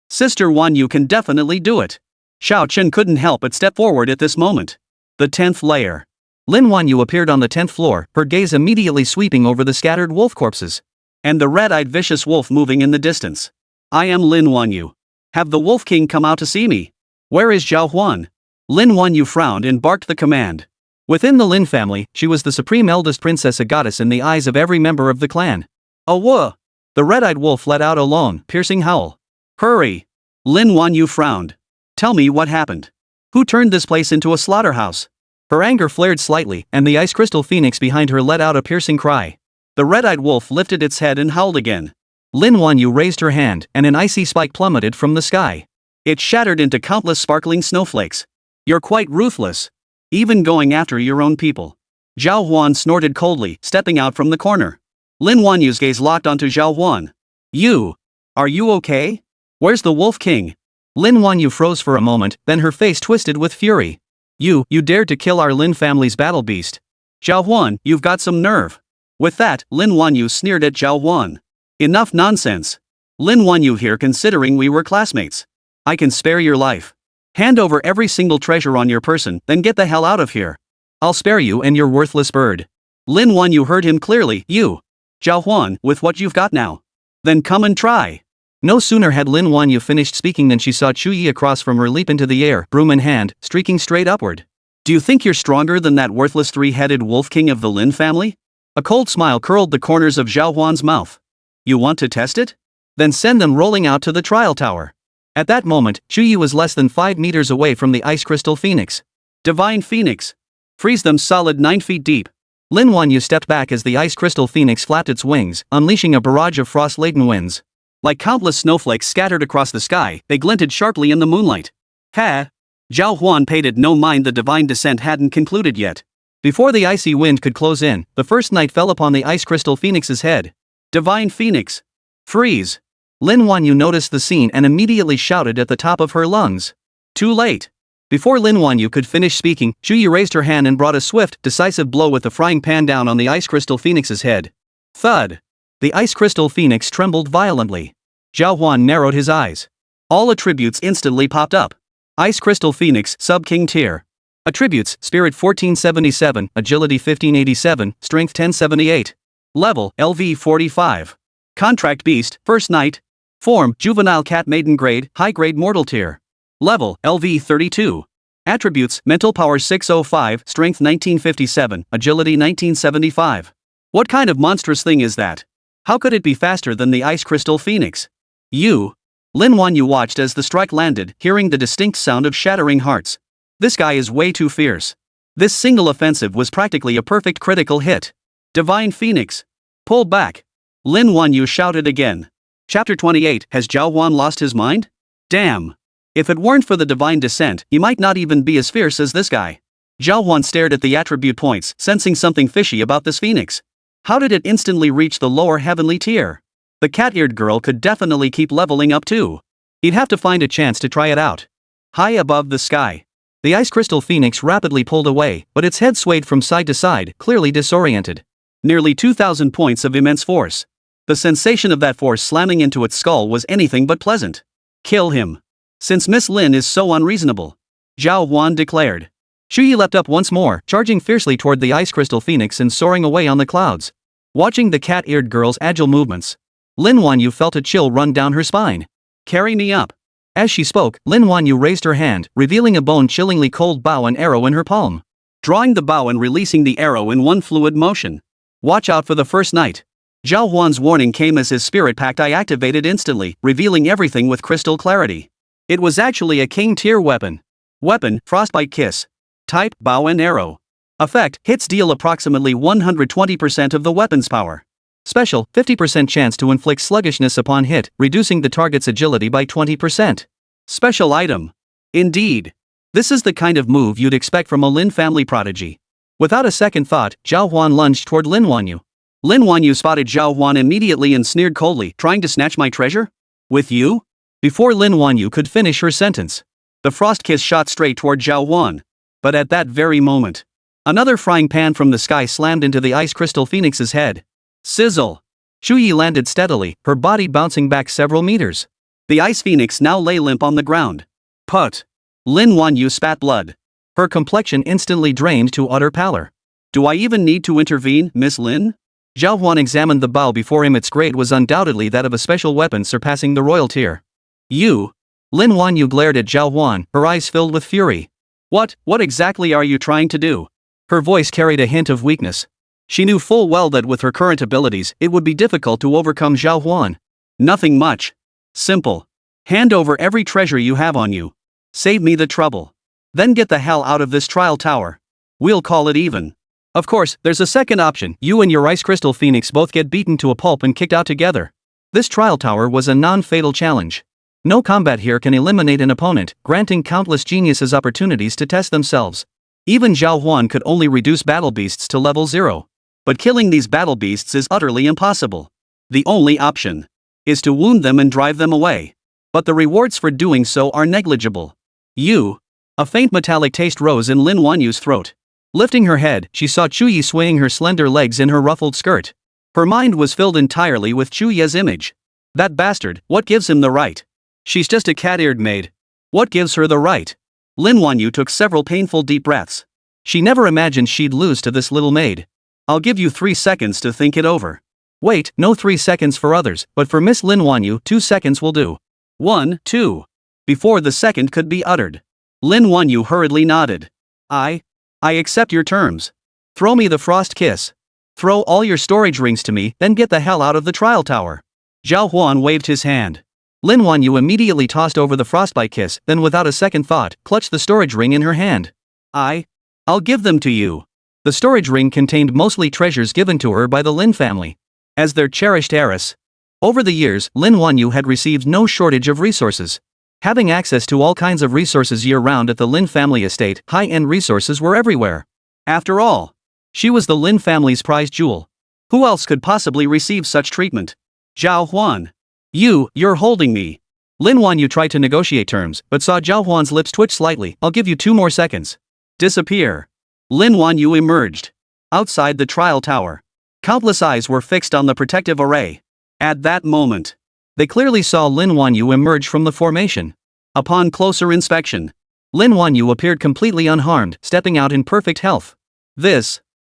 Sister Wanyu can definitely do it. Xiao Chen couldn't help but step forward at this moment. The 10th layer. Lin Wanyu appeared on the 10th floor, her gaze immediately sweeping over the scattered wolf corpses. And the red-eyed vicious wolf moving in the distance. I am Lin Wanyu. Have the Wolf King come out to see me. Where is Zhao Huan? Lin Wanyu frowned and barked the command. Within the Lin family, she was the supreme eldest princess, a goddess in the eyes of every member of the clan. A whoa! The red-eyed wolf let out a long, piercing howl. Hurry! Lin Wanyu frowned. Tell me what happened. Who turned this place into a slaughterhouse? Her anger flared slightly, and the ice crystal phoenix behind her let out a piercing cry. The red-eyed wolf lifted its head and howled again. Lin Wanyu raised her hand, and an icy spike plummeted from the sky. It shattered into countless sparkling snowflakes. You're quite ruthless. Even going after your own people. Zhao Huan snorted coldly, stepping out from the corner. Lin Wanyu's gaze locked onto Zhao Huan. You. Are you okay? Where's the Wolf King? Lin Wanyu froze for a moment, then her face twisted with fury. You dared to kill our Lin family's battle beast. Zhao Huan, you've got some nerve. With that, Lin Wanyu sneered at Zhao Huan. Enough nonsense. Lin Wanyu here considering we were classmates. I can spare your life. Hand over every single treasure on your person, then get the hell out of here. I'll spare you and your worthless bird. Lin Wanyu heard him clearly. You. Zhao Huan, with what you've got now. Then come and try. No sooner had Lin Wanyu finished speaking than she saw Chu Yi across from her leap into the air, broom in hand, streaking straight upward. Do you think you're stronger than that worthless three-headed wolf king of the Lin family? A cold smile curled the corners of Zhao Huan's mouth. You want to test it? Then send them rolling out to the trial tower. At that moment, Chu Yi was less than 5 meters away from the ice crystal phoenix. Divine Phoenix. Freeze them solid 9 feet deep. Lin Wanyu stepped back as the ice crystal phoenix flapped its wings, unleashing a barrage of frost-laden winds. Like countless snowflakes scattered across the sky, they glinted sharply in the moonlight. Ha! Zhao Huan paid it no mind the divine descent hadn't concluded yet. Before the icy wind could close in, the first night fell upon the ice crystal phoenix's head. Divine Phoenix! Freeze! Lin Wanyu noticed the scene and immediately shouted at the top of her lungs. Too late! Before Lin Wanyu could finish speaking, Chu Yi raised her hand and brought a swift, decisive blow with the frying pan down on the ice crystal phoenix's head. Thud! The ice crystal phoenix trembled violently. Zhao Huan narrowed his eyes. All attributes instantly popped up. Ice crystal phoenix, sub-king tier. Attributes, spirit 1477, agility 1587, strength 1078. Level, LV 45. Contract beast, first night. Form, juvenile cat maiden grade, high grade mortal tier. Level, LV 32. Attributes, mental power 605, strength 1957, agility 1975. What kind of monstrous thing is that? How could it be faster than the ice crystal phoenix? You. Lin Wanyu watched as the strike landed, hearing the distinct sound of shattering hearts. This guy is way too fierce. This single offensive was practically a perfect critical hit. Divine Phoenix. Pull back. Lin Wanyu shouted again. Chapter 28. Has Zhao Huan lost his mind? Damn. If it weren't for the divine descent, he might not even be as fierce as this guy. Zhao Huan stared at the attribute points, sensing something fishy about this phoenix. How did it instantly reach the lower heavenly tier? The cat-eared girl could definitely keep leveling up too. He'd have to find a chance to try it out. High above the sky. The ice crystal phoenix rapidly pulled away, but its head swayed from side to side, clearly disoriented. Nearly 2,000 points of immense force. The sensation of that force slamming into its skull was anything but pleasant. Kill him. Since Miss Lin is so unreasonable. Zhao Huan declared. Chu Yi leapt up once more, charging fiercely toward the ice crystal phoenix and soaring away on the clouds. Watching the cat-eared girl's agile movements, Lin Wanyu felt a chill run down her spine. Carry me up. As she spoke, Lin Wanyu raised her hand, revealing a bone-chillingly cold bow and arrow in her palm. Drawing the bow and releasing the arrow in one fluid motion. Watch out for the first night. Zhao Huan's warning came as his spirit pact I activated instantly, revealing everything with crystal clarity. It was actually a king-tier weapon. Weapon, Frostbite Kiss. Type, bow and arrow. Effect, hits deal approximately 120% of the weapon's power. Special, 50% chance to inflict sluggishness upon hit, reducing the target's agility by 20%. Special item. Indeed. This is the kind of move you'd expect from a Lin family prodigy. Without a second thought, Zhao Huan lunged toward Lin Wanyu. Lin Wanyu spotted Zhao Huan immediately and sneered coldly, trying to snatch my treasure? With you? Before Lin Wanyu could finish her sentence, the frost kiss shot straight toward Zhao Huan. But at that very moment, another frying pan from the sky slammed into the ice crystal phoenix's head. Sizzle! Chu Yi landed steadily, her body bouncing back several meters. The ice phoenix now lay limp on the ground. Put! Lin Wanyu spat blood. Her complexion instantly drained to utter pallor. Do I even need to intervene, Miss Lin? Zhao Huan examined the bow before him. Its grade was undoubtedly that of a special weapon surpassing the royal tier. You! Lin Wanyu glared at Zhao Huan, her eyes filled with fury. What exactly are you trying to do? Her voice carried a hint of weakness. She knew full well that with her current abilities, it would be difficult to overcome Zhao Huan. Nothing much. Simple. Hand over every treasure you have on you. Save me the trouble. Then get the hell out of this trial tower. We'll call it even. Of course, there's a second option. You and your ice crystal phoenix both get beaten to a pulp and kicked out together. This trial tower was a non-fatal challenge. No combat here can eliminate an opponent, granting countless geniuses opportunities to test themselves. Even Zhao Huan could only reduce battle beasts to level 0. But killing these battle beasts is utterly impossible. The only option is to wound them and drive them away. But the rewards for doing so are negligible. A faint metallic taste rose in Lin Wanyu's throat. Lifting her head, she saw Chuyi swaying her slender legs in her ruffled skirt. Her mind was filled entirely with Chuyi's image. That bastard, what gives him the right? She's just a cat-eared maid. What gives her the right? Lin Wanyu took several painful deep breaths. She never imagined she'd lose to this little maid. I'll give you 3 seconds to think it over. Wait, no 3 seconds for others, but for Miss Lin Wanyu 2 seconds will do. 1, 2. Before the second could be uttered, Lin Wanyu hurriedly nodded. I accept your terms. Throw me the frost kiss. Throw all your storage rings to me, then get the hell out of the trial tower. Zhao Huan waved his hand. Lin Wanyu immediately tossed over the frostbite kiss, then without a second thought, clutched the storage ring in her hand. I'll give them to you. The storage ring contained mostly treasures given to her by the Lin family. As their cherished heiress. Over the years, Lin Wanyu had received no shortage of resources. Having access to all kinds of resources year-round at the Lin family estate, high-end resources were everywhere. After all, she was the Lin family's prized jewel. Who else could possibly receive such treatment? Zhao Huan. You're holding me. Lin Wanyu tried to negotiate terms, but saw Zhao Huan's lips twitch slightly. I'll give you 2 more seconds. Disappear. Lin Wanyu emerged. Outside the trial tower, countless eyes were fixed on the protective array. At that moment, they clearly saw Lin Wanyu emerge from the formation. Upon closer inspection, Lin Wanyu appeared completely unharmed, stepping out in perfect health.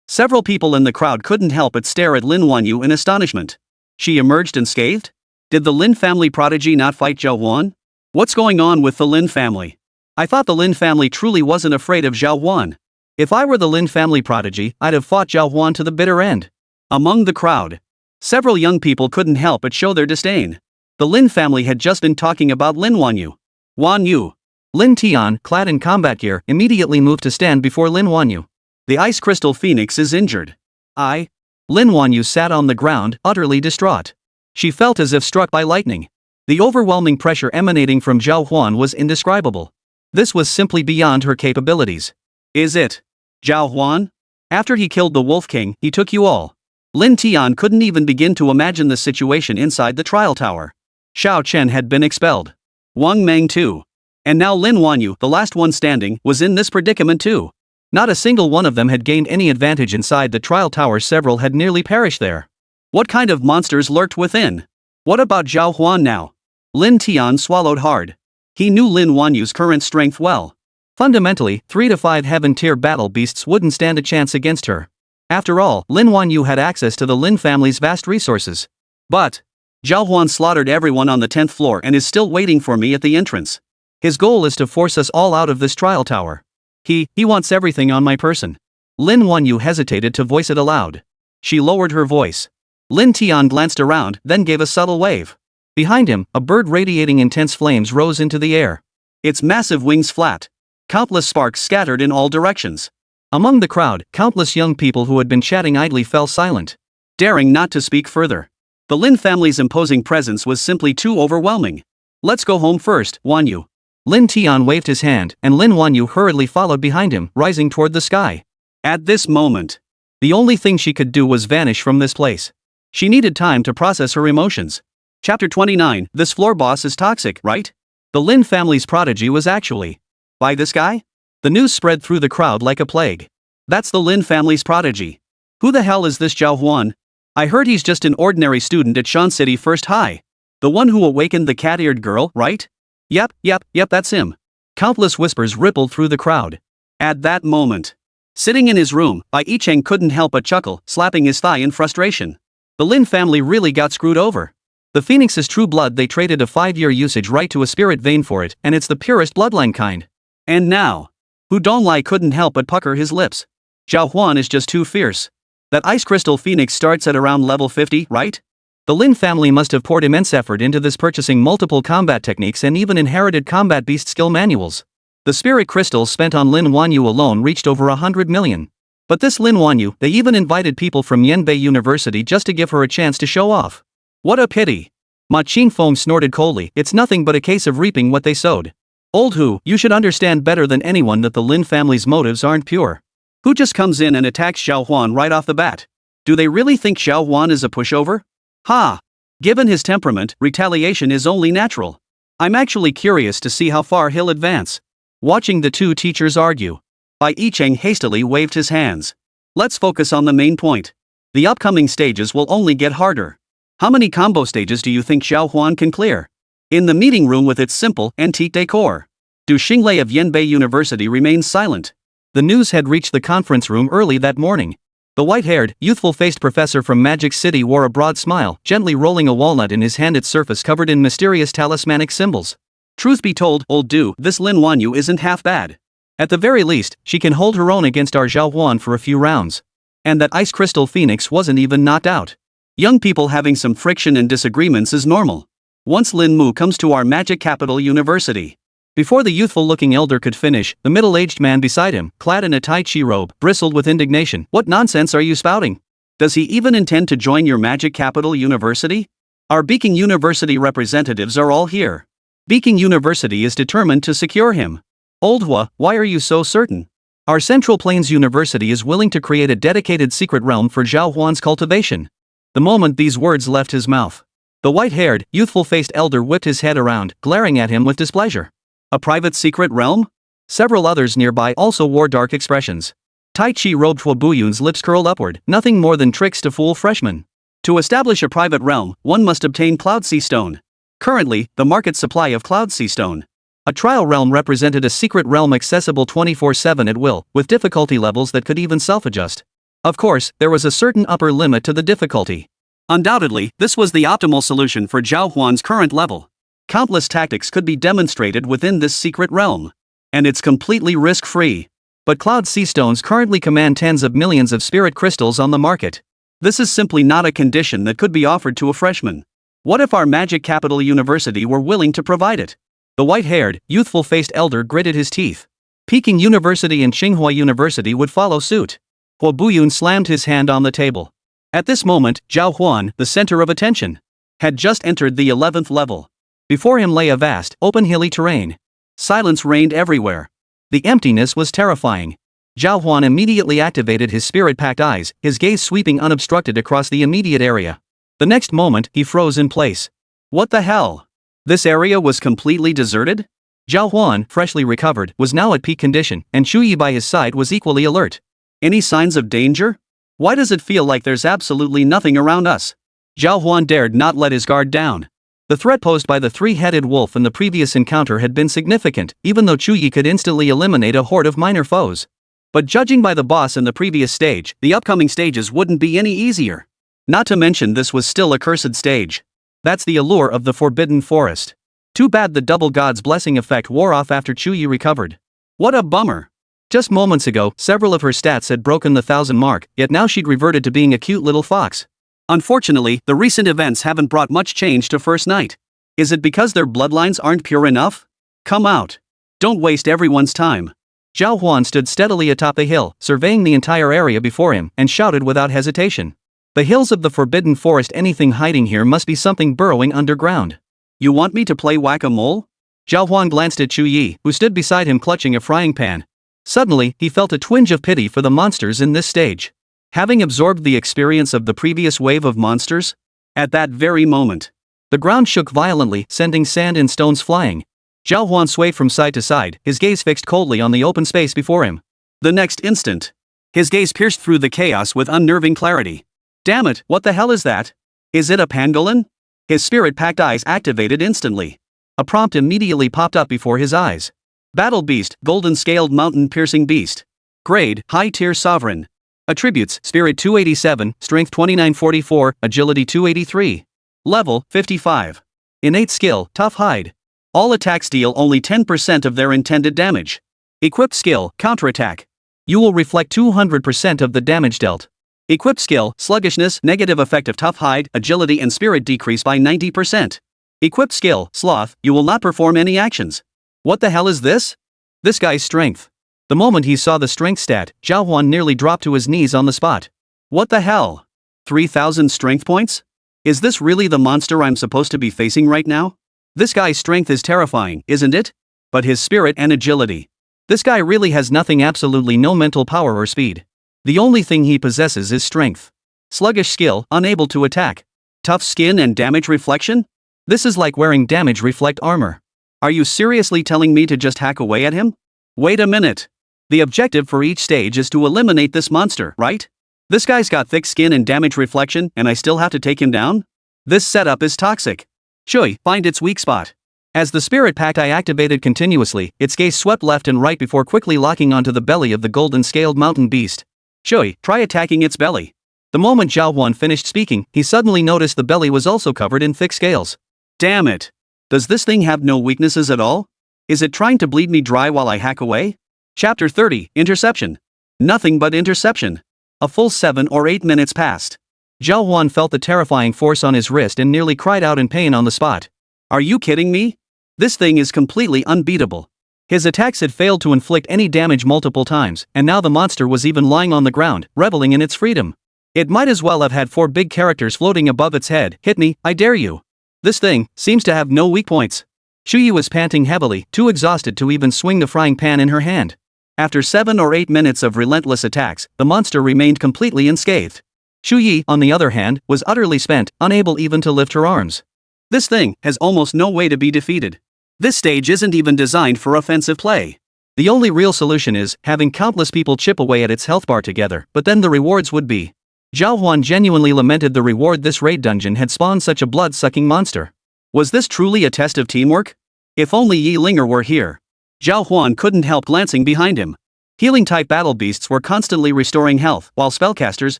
Several people in the crowd couldn't help but stare at Lin Wanyu in astonishment. She emerged unscathed? Did the Lin family prodigy not fight Zhao Huan? What's going on with the Lin family? I thought the Lin family truly wasn't afraid of Zhao Huan. If I were the Lin family prodigy, I'd have fought Zhao Huan to the bitter end. Among the crowd, several young people couldn't help but show their disdain. The Lin family had just been talking about Lin Wanyu. Lin Tian, clad in combat gear, immediately moved to stand before Lin Wanyu. The ice crystal phoenix is injured. Lin Wanyu sat on the ground, utterly distraught. She felt as if struck by lightning. The overwhelming pressure emanating from Zhao Huan was indescribable. This was simply beyond her capabilities. Is it Zhao Huan? After he killed the Wolf King, he took you all. Lin Tian couldn't even begin to imagine the situation inside the trial tower. Xiao Chen had been expelled. Wang Meng too. And now Lin Wanyu, the last one standing, was in this predicament too. Not a single one of them had gained any advantage inside the trial tower. Several had nearly perished there. What kind of monsters lurked within? What about Zhao Huan now? Lin Tian swallowed hard. He knew Lin Wanyu's current strength well. Fundamentally, 3 to 5 heaven-tier battle beasts wouldn't stand a chance against her. After all, Lin Wanyu had access to the Lin family's vast resources. But Zhao Huan slaughtered everyone on the 10th floor and is still waiting for me at the entrance. His goal is to force us all out of this trial tower. He wants everything on my person. Lin Wanyu hesitated to voice it aloud. She lowered her voice. Lin Tian glanced around, then gave a subtle wave. Behind him, a bird radiating intense flames rose into the air. Its massive wings flat. Countless sparks scattered in all directions. Among the crowd, countless young people who had been chatting idly fell silent, daring not to speak further. The Lin family's imposing presence was simply too overwhelming. Let's go home first, Wanyu. Lin Tian waved his hand, and Lin Wanyu hurriedly followed behind him, rising toward the sky. At this moment, the only thing she could do was vanish from this place. She needed time to process her emotions. Chapter 29, This floor boss is toxic, right? The Lin family's prodigy was actually by this guy? The news spread through the crowd like a plague. That's the Lin family's prodigy. Who the hell is this Zhao Huan? I heard he's just an ordinary student at Shan City First High. The one who awakened the cat-eared girl, right? Yep, that's him. Countless whispers rippled through the crowd. At that moment, sitting in his room, Bai Yicheng couldn't help but chuckle, slapping his thigh in frustration. The Lin family really got screwed over. The Phoenix's true blood, they traded a 5-year usage right to a spirit vein for it, and it's the purest bloodline kind. And now, Hu Donglai couldn't help but pucker his lips. Zhao Huan is just too fierce. That ice crystal phoenix starts at around level 50, right? The Lin family must have poured immense effort into this, purchasing multiple combat techniques and even inherited combat beast skill manuals. The spirit crystals spent on Lin Wanyu alone reached over 100 million. But this Lin Wanyu, they even invited people from Yenbei University just to give her a chance to show off. What a pity. Ma Qingfeng snorted coldly. It's nothing but a case of reaping what they sowed. Old Hu, you should understand better than anyone that the Lin family's motives aren't pure. Who just comes in and attacks Xiao Huan right off the bat? Do they really think Xiao Huan is a pushover? Ha! Given his temperament, retaliation is only natural. I'm actually curious to see how far he'll advance. Watching the two teachers argue, Bai Yicheng hastily waved his hands. Let's focus on the main point. The upcoming stages will only get harder. How many combo stages do you think Xiao Huan can clear? In the meeting room with its simple, antique decor, Du Xinglei of Yenbei University remains silent. The news had reached the conference room early that morning. The white-haired, youthful-faced professor from Magic City wore a broad smile, gently rolling a walnut in his hand, its surface covered in mysterious talismanic symbols. Truth be told, old Du, this Lin Wanyu isn't half bad. At the very least, she can hold her own against our Zhao Huan for a few rounds. And that ice crystal phoenix wasn't even knocked out. Young people having some friction and disagreements is normal. Once Lin Mu comes to our magic capital university. Before the youthful-looking elder could finish, the middle-aged man beside him, clad in a Tai Chi robe, bristled with indignation. What nonsense are you spouting? Does he even intend to join your magic capital university? Our Beijing University representatives are all here. Beijing University is determined to secure him. Old Hua, why are you so certain? Our Central Plains University is willing to create a dedicated secret realm for Zhao Huan's cultivation. The moment these words left his mouth, the white-haired, youthful-faced elder whipped his head around, glaring at him with displeasure. A private secret realm? Several others nearby also wore dark expressions. Tai Chi-robed Hua Buyun's lips curled upward, nothing more than tricks to fool freshmen. To establish a private realm, one must obtain Cloud Sea Stone. Currently, the market supply of Cloud Sea Stone. A trial realm represented a secret realm accessible 24/7 at will, with difficulty levels that could even self-adjust. Of course, there was a certain upper limit to the difficulty. Undoubtedly, this was the optimal solution for Zhao Huan's current level. Countless tactics could be demonstrated within this secret realm. And it's completely risk-free. But Cloud Sea Stones currently command tens of millions of spirit crystals on the market. This is simply not a condition that could be offered to a freshman. What if our Magic Capital University were willing to provide it? The white-haired, youthful-faced elder gritted his teeth. Peking University and Tsinghua University would follow suit. Hua Buyun slammed his hand on the table. At this moment, Zhao Huan, the center of attention, had just entered the 11th level. Before him lay a vast, open hilly terrain. Silence reigned everywhere. The emptiness was terrifying. Zhao Huan immediately activated his spirit-packed eyes, his gaze sweeping unobstructed across the immediate area. The next moment, he froze in place. What the hell? This area was completely deserted? Zhao Huan, freshly recovered, was now at peak condition, and Chu Yi by his side was equally alert. Any signs of danger? Why does it feel like there's absolutely nothing around us? Zhao Huan dared not let his guard down. The threat posed by the three-headed wolf in the previous encounter had been significant, even though Chu Yi could instantly eliminate a horde of minor foes. But judging by the boss in the previous stage, the upcoming stages wouldn't be any easier. Not to mention this was still a cursed stage. That's the allure of the Forbidden Forest. Too bad the double god's blessing effect wore off after Chu Yi recovered. What a bummer. Just moments ago, several of her stats had broken the 1,000 mark, yet now she'd reverted to being a cute little fox. Unfortunately, the recent events haven't brought much change to First Night. Is it because their bloodlines aren't pure enough? Come out. Don't waste everyone's time. Zhao Huan stood steadily atop the hill, surveying the entire area before him, and shouted without hesitation. The hills of the Forbidden Forest, anything hiding here must be something burrowing underground. You want me to play whack-a-mole? Zhao Huan glanced at Chu Yi, who stood beside him clutching a frying pan. Suddenly, he felt a twinge of pity for the monsters in this stage. Having absorbed the experience of the previous wave of monsters? At that very moment, the ground shook violently, sending sand and stones flying. Zhao Huan swayed from side to side, his gaze fixed coldly on the open space before him. The next instant, his gaze pierced through the chaos with unnerving clarity. Damn it, what the hell is that? Is it a pangolin? His spirit-packed eyes activated instantly. A prompt immediately popped up before his eyes. Battle Beast, Golden-Scaled Mountain-Piercing Beast. Grade, High-Tier Sovereign. Attributes, Spirit 287, Strength 2944, Agility 283. Level, 55. Innate skill, Tough Hide. All attacks deal only 10% of their intended damage. Equipped skill, Counterattack. You will reflect 200% of the damage dealt. Equipped skill, sluggishness, negative effect of tough hide, agility and spirit decrease by 90%. Equipped skill, sloth, you will not perform any actions. What the hell is this? This guy's strength. The moment he saw the strength stat, Zhao Huan nearly dropped to his knees on the spot. What the hell? 3,000 strength points? Is this really the monster I'm supposed to be facing right now? This guy's strength is terrifying, isn't it? But his spirit and agility. This guy really has nothing, absolutely no mental power or speed. The only thing he possesses is strength. Sluggish skill, unable to attack. Tough skin and damage reflection? This is like wearing damage reflect armor. Are you seriously telling me to just hack away at him? Wait a minute. The objective for each stage is to eliminate this monster, right? This guy's got thick skin and damage reflection, and I still have to take him down? This setup is toxic. Shui, find its weak spot. As the spirit pact I activated continuously, its gaze swept left and right before quickly locking onto the belly of the golden-scaled mountain beast. Shui, try attacking its belly. The moment Zhao Huan finished speaking, he suddenly noticed the belly was also covered in thick scales. Damn it! Does this thing have no weaknesses at all? Is it trying to bleed me dry while I hack away? Chapter 30, Interception. Nothing but interception. A full 7 or 8 minutes passed. Zhao Huan felt the terrifying force on his wrist and nearly cried out in pain on the spot. Are you kidding me? This thing is completely unbeatable. His attacks had failed to inflict any damage multiple times, and now the monster was even lying on the ground, reveling in its freedom. It might as well have had 4 big characters floating above its head. Hit me, I dare you. This thing seems to have no weak points. Shuyi was panting heavily, too exhausted to even swing the frying pan in her hand. After 7 or 8 minutes of relentless attacks, the monster remained completely unscathed. Shuyi, on the other hand, was utterly spent, unable even to lift her arms. This thing has almost no way to be defeated. This stage isn't even designed for offensive play. The only real solution is having countless people chip away at its health bar together, but then the rewards would be. Zhao Huan genuinely lamented the reward this raid dungeon had spawned such a blood-sucking monster. Was this truly a test of teamwork? If only Yi Linger were here. Zhao Huan couldn't help glancing behind him. Healing-type battle beasts were constantly restoring health, while spellcasters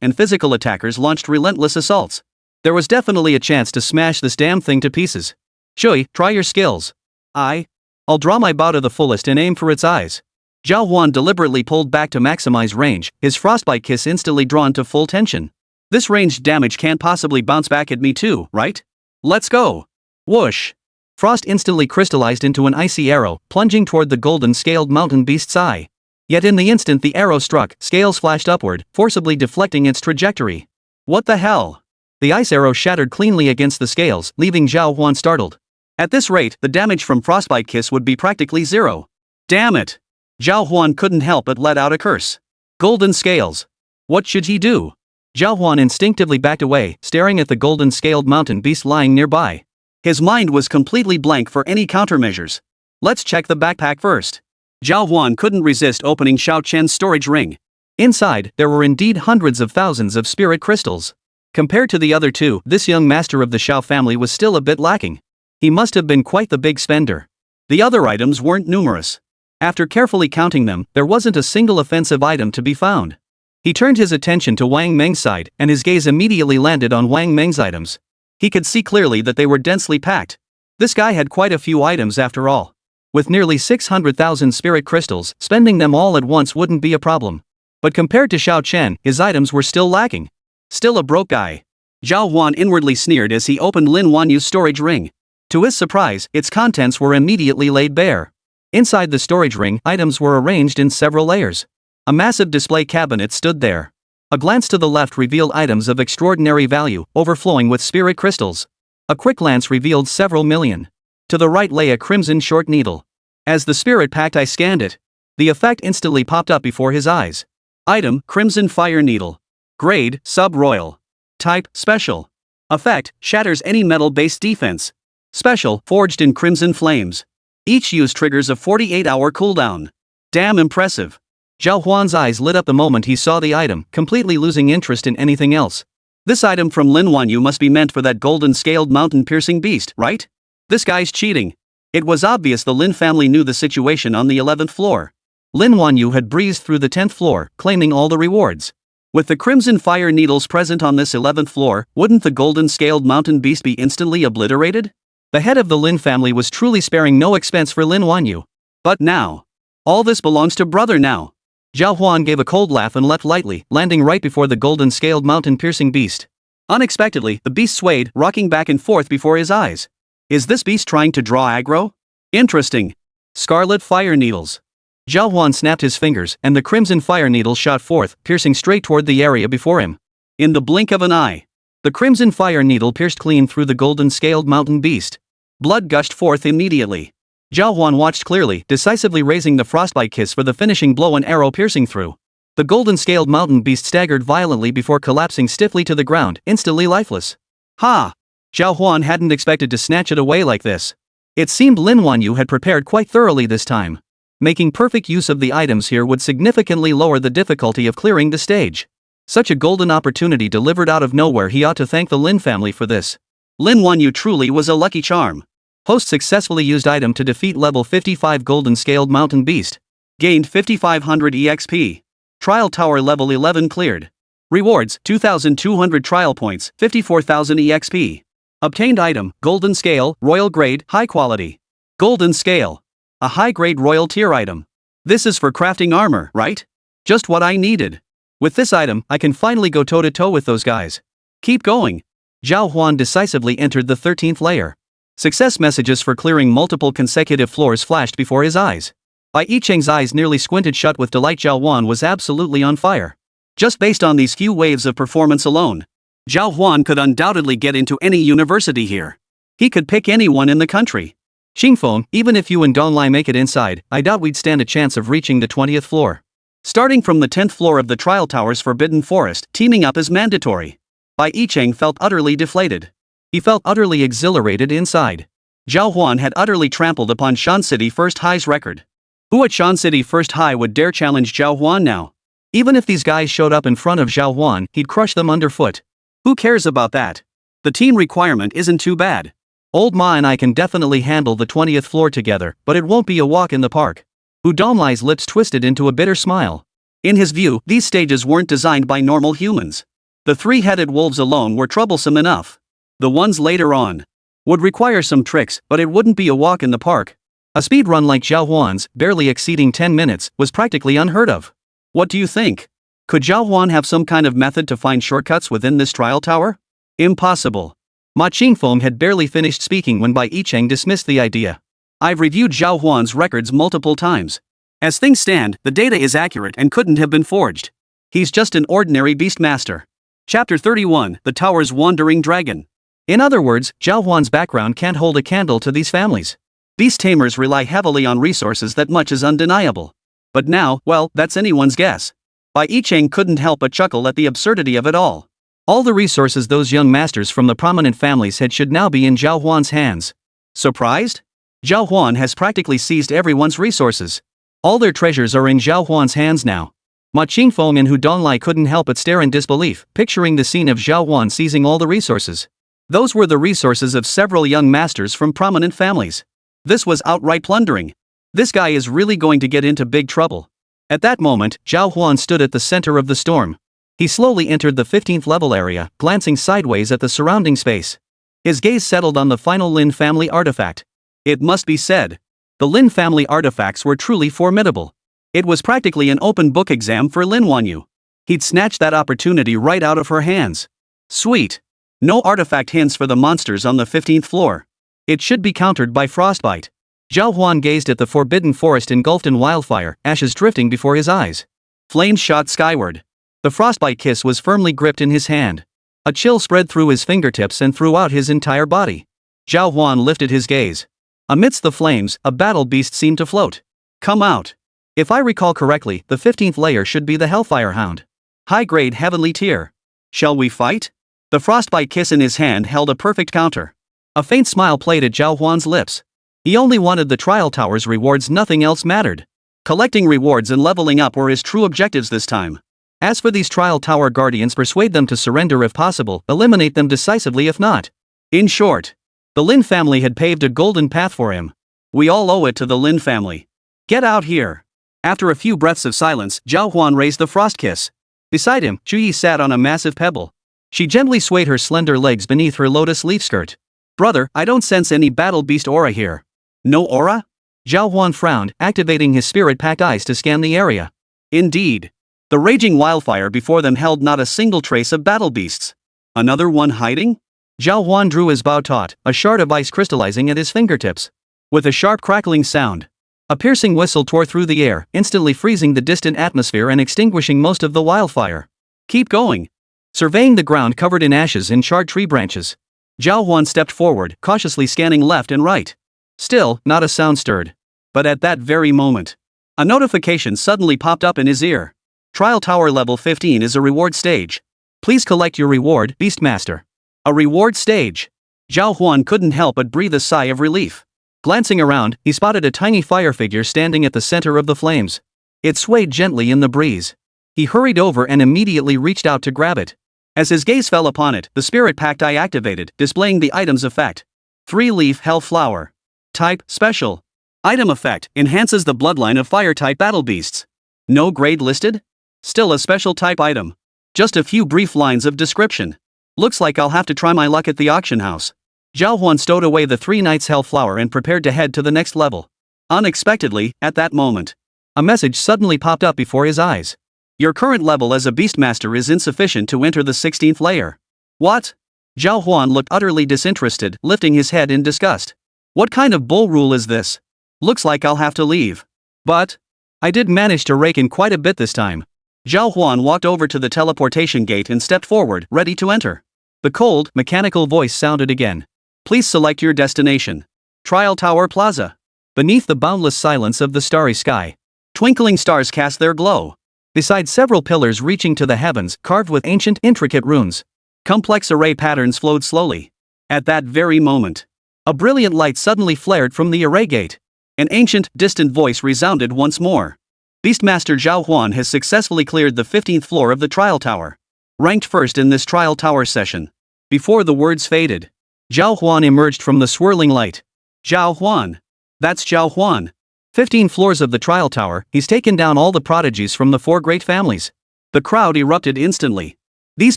and physical attackers launched relentless assaults. There was definitely a chance to smash this damn thing to pieces. Shui, try your skills. I'll draw my bow to the fullest and aim for its eyes. Zhao Huan deliberately pulled back to maximize range, his frostbite kiss instantly drawn to full tension. This ranged damage can't possibly bounce back at me too, right? Let's go. Whoosh. Frost instantly crystallized into an icy arrow, plunging toward the golden-scaled mountain beast's eye. Yet in the instant the arrow struck, scales flashed upward, forcibly deflecting its trajectory. What the hell? The ice arrow shattered cleanly against the scales, leaving Zhao Huan startled. At this rate, the damage from Frostbite Kiss would be practically zero. Damn it! Zhao Huan couldn't help but let out a curse. Golden scales. What should he do? Zhao Huan instinctively backed away, staring at the golden-scaled mountain beast lying nearby. His mind was completely blank for any countermeasures. Let's check the backpack first. Zhao Huan couldn't resist opening Xiao Chen's storage ring. Inside, there were indeed hundreds of thousands of spirit crystals. Compared to the other two, this young master of the Xiao family was still a bit lacking. He must have been quite the big spender. The other items weren't numerous. After carefully counting them, there wasn't a single offensive item to be found. He turned his attention to Wang Meng's side, and his gaze immediately landed on Wang Meng's items. He could see clearly that they were densely packed. This guy had quite a few items after all. With nearly 600,000 spirit crystals, spending them all at once wouldn't be a problem. But compared to Xiao Chen, his items were still lacking. Still a broke guy. Zhao Huan inwardly sneered as he opened Lin Wanyu's storage ring. To his surprise, its contents were immediately laid bare. Inside the storage ring, items were arranged in several layers. A massive display cabinet stood there. A glance to the left revealed items of extraordinary value, overflowing with spirit crystals. A quick glance revealed several million. To the right lay a crimson short needle. As the spirit pact I scanned it. The effect instantly popped up before his eyes. Item, Crimson Fire Needle. Grade, Sub-Royal. Type, Special. Effect, shatters any metal-based defense. Special, forged in crimson flames. Each use triggers a 48-hour cooldown. Damn impressive. Zhao Huan's eyes lit up the moment he saw the item, completely losing interest in anything else. This item from Lin Wanyu must be meant for that golden-scaled mountain-piercing beast, right? This guy's cheating. It was obvious the Lin family knew the situation on the 11th floor. Lin Wanyu had breezed through the 10th floor, claiming all the rewards. With the crimson fire needles present on this 11th floor, wouldn't the golden-scaled mountain beast be instantly obliterated? The head of the Lin family was truly sparing no expense for Lin Wanyu. But now. All this belongs to brother now. Zhao Huan gave a cold laugh and leapt lightly, landing right before the golden-scaled mountain-piercing beast. Unexpectedly, the beast swayed, rocking back and forth before his eyes. Is this beast trying to draw aggro? Interesting. Scarlet fire needles. Zhao Huan snapped his fingers, and the crimson fire needles shot forth, piercing straight toward the area before him. In the blink of an eye, the crimson fire needle pierced clean through the golden-scaled mountain beast. Blood gushed forth immediately. Zhao Huan watched clearly, decisively raising the frostbite kiss for the finishing blow, an arrow piercing through. The golden-scaled mountain beast staggered violently before collapsing stiffly to the ground, instantly lifeless. Ha! Zhao Huan hadn't expected to snatch it away like this. It seemed Lin Wanyu had prepared quite thoroughly this time. Making perfect use of the items here would significantly lower the difficulty of clearing the stage. Such a golden opportunity delivered out of nowhere. He ought to thank the Lin family for this. Lin Wanyu truly was a lucky charm. Host successfully used item to defeat level 55 golden-scaled mountain beast. Gained 5500 EXP. Trial tower level 11 cleared. Rewards 2200 trial points, 54,000 EXP. Obtained item, golden scale, royal grade, high quality. Golden scale. A high-grade royal tier item. This is for crafting armor, right? Just what I needed. With this item, I can finally go toe-to-toe with those guys. Keep going. Zhao Huan decisively entered the 13th layer. Success messages for clearing multiple consecutive floors flashed before his eyes. Bai Yicheng's eyes nearly squinted shut with delight. Zhao Huan was absolutely on fire. Just based on these few waves of performance alone, Zhao Huan could undoubtedly get into any university here. He could pick anyone in the country. Xingfeng, even if you and Donglai make it inside, I doubt we'd stand a chance of reaching the 20th floor. Starting from the 10th floor of the Trial Tower's Forbidden Forest, teaming up is mandatory. Bai Yicheng felt utterly deflated. He felt utterly exhilarated inside. Zhao Huan had utterly trampled upon Shan City First High's record. Who at Shan City First High would dare challenge Zhao Huan now? Even if these guys showed up in front of Zhao Huan, he'd crush them underfoot. Who cares about that? The team requirement isn't too bad. Old Ma and I can definitely handle the 20th floor together, but it won't be a walk in the park. Wu Donglai's lips twisted into a bitter smile. In his view, these stages weren't designed by normal humans. The three-headed wolves alone were troublesome enough. The ones later on would require some tricks, but it wouldn't be a walk in the park. A speed run like Zhao Huan's, barely exceeding 10 minutes, was practically unheard of. What do you think? Could Zhao Huan have some kind of method to find shortcuts within this trial tower? Impossible. Ma Qingfeng had barely finished speaking when Bai Yicheng dismissed the idea. I've reviewed Zhao Huan's records multiple times. As things stand, the data is accurate and couldn't have been forged. He's just an ordinary beastmaster. Chapter 31, The Tower's Wandering Dragon. In other words, Zhao Huan's background can't hold a candle to these families. Beast tamers rely heavily on resources, that much is undeniable. But now, well, that's anyone's guess. Bai Yicheng couldn't help but chuckle at the absurdity of it all. All the resources those young masters from the prominent families had should now be in Zhao Huan's hands. Surprised? Zhao Huan has practically seized everyone's resources. All their treasures are in Zhao Huan's hands now. Ma Qingfeng and Hu Donglai couldn't help but stare in disbelief, picturing the scene of Zhao Huan seizing all the resources. Those were the resources of several young masters from prominent families. This was outright plundering. This guy is really going to get into big trouble. At that moment, Zhao Huan stood at the center of the storm. He slowly entered the 15th level area, glancing sideways at the surrounding space. His gaze settled on the final Lin family artifact. It must be said, the Lin family artifacts were truly formidable. It was practically an open book exam for Lin Wanyu. He'd snatched that opportunity right out of her hands. Sweet. No artifact hints for the monsters on the 15th floor. It should be countered by frostbite. Zhao Huan gazed at the forbidden forest engulfed in wildfire, ashes drifting before his eyes. Flames shot skyward. The frostbite kiss was firmly gripped in his hand. A chill spread through his fingertips and throughout his entire body. Zhao Huan lifted his gaze. Amidst the flames, a battle beast seemed to float. Come out. If I recall correctly, the 15th layer should be the Hellfire Hound. High-grade heavenly tier. Shall we fight? The frostbite kiss in his hand held a perfect counter. A faint smile played at Zhao Huan's lips. He only wanted the trial tower's rewards, nothing else mattered. Collecting rewards and leveling up were his true objectives this time. As for these trial tower guardians, persuade them to surrender if possible, eliminate them decisively if not. In short, the Lin family had paved a golden path for him. We all owe it to the Lin family. Get out here. After a few breaths of silence, Zhao Huan raised the frost kiss. Beside him, Zhu Yi sat on a massive pebble. She gently swayed her slender legs beneath her lotus leaf skirt. Brother, I don't sense any battle beast aura here. No aura? Zhao Huan frowned, activating his spirit-packed eyes to scan the area. Indeed. The raging wildfire before them held not a single trace of battle beasts. Another one hiding? Zhao Huan drew his bow taut, a shard of ice crystallizing at his fingertips. With a sharp crackling sound, a piercing whistle tore through the air, instantly freezing the distant atmosphere and extinguishing most of the wildfire. Keep going. Surveying the ground covered in ashes and charred tree branches, Zhao Huan stepped forward, cautiously scanning left and right. Still, not a sound stirred. But at that very moment, a notification suddenly popped up in his ear. Trial Tower Level 15 is a reward stage. Please collect your reward, Beastmaster. A reward stage. Zhao Huan couldn't help but breathe a sigh of relief. Glancing around, he spotted a tiny fire figure standing at the center of the flames. It swayed gently in the breeze. He hurried over and immediately reached out to grab it. As his gaze fell upon it, the Spirit Pact Eye activated, displaying the item's effect. 3-leaf Hell Flower. Type, Special. Item effect, enhances the bloodline of fire-type battle beasts. No grade listed? Still a special type item. Just a few brief lines of description. Looks like I'll have to try my luck at the auction house. Zhao Huan stowed away the 3 Knights Hell Flower and prepared to head to the next level. Unexpectedly, at that moment, a message suddenly popped up before his eyes. Your current level as a Beastmaster is insufficient to enter the 16th layer. What? Zhao Huan looked utterly disinterested, lifting his head in disgust. What kind of bull rule is this? Looks like I'll have to leave. But I did manage to rake in quite a bit this time. Zhao Huan walked over to the teleportation gate and stepped forward, ready to enter. The cold, mechanical voice sounded again. Please select your destination. Trial Tower Plaza. Beneath the boundless silence of the starry sky, twinkling stars cast their glow. Beside several pillars reaching to the heavens, carved with ancient, intricate runes, complex array patterns flowed slowly. At that very moment, a brilliant light suddenly flared from the array gate. An ancient, distant voice resounded once more. Beastmaster Zhao Huan has successfully cleared the 15th floor of the Trial Tower. Ranked first in this Trial Tower session. Before the words faded, Zhao Huan emerged from the swirling light. Zhao Huan. That's Zhao Huan. 15 floors of the Trial Tower, he's taken down all the prodigies from the 4 great families. The crowd erupted instantly. These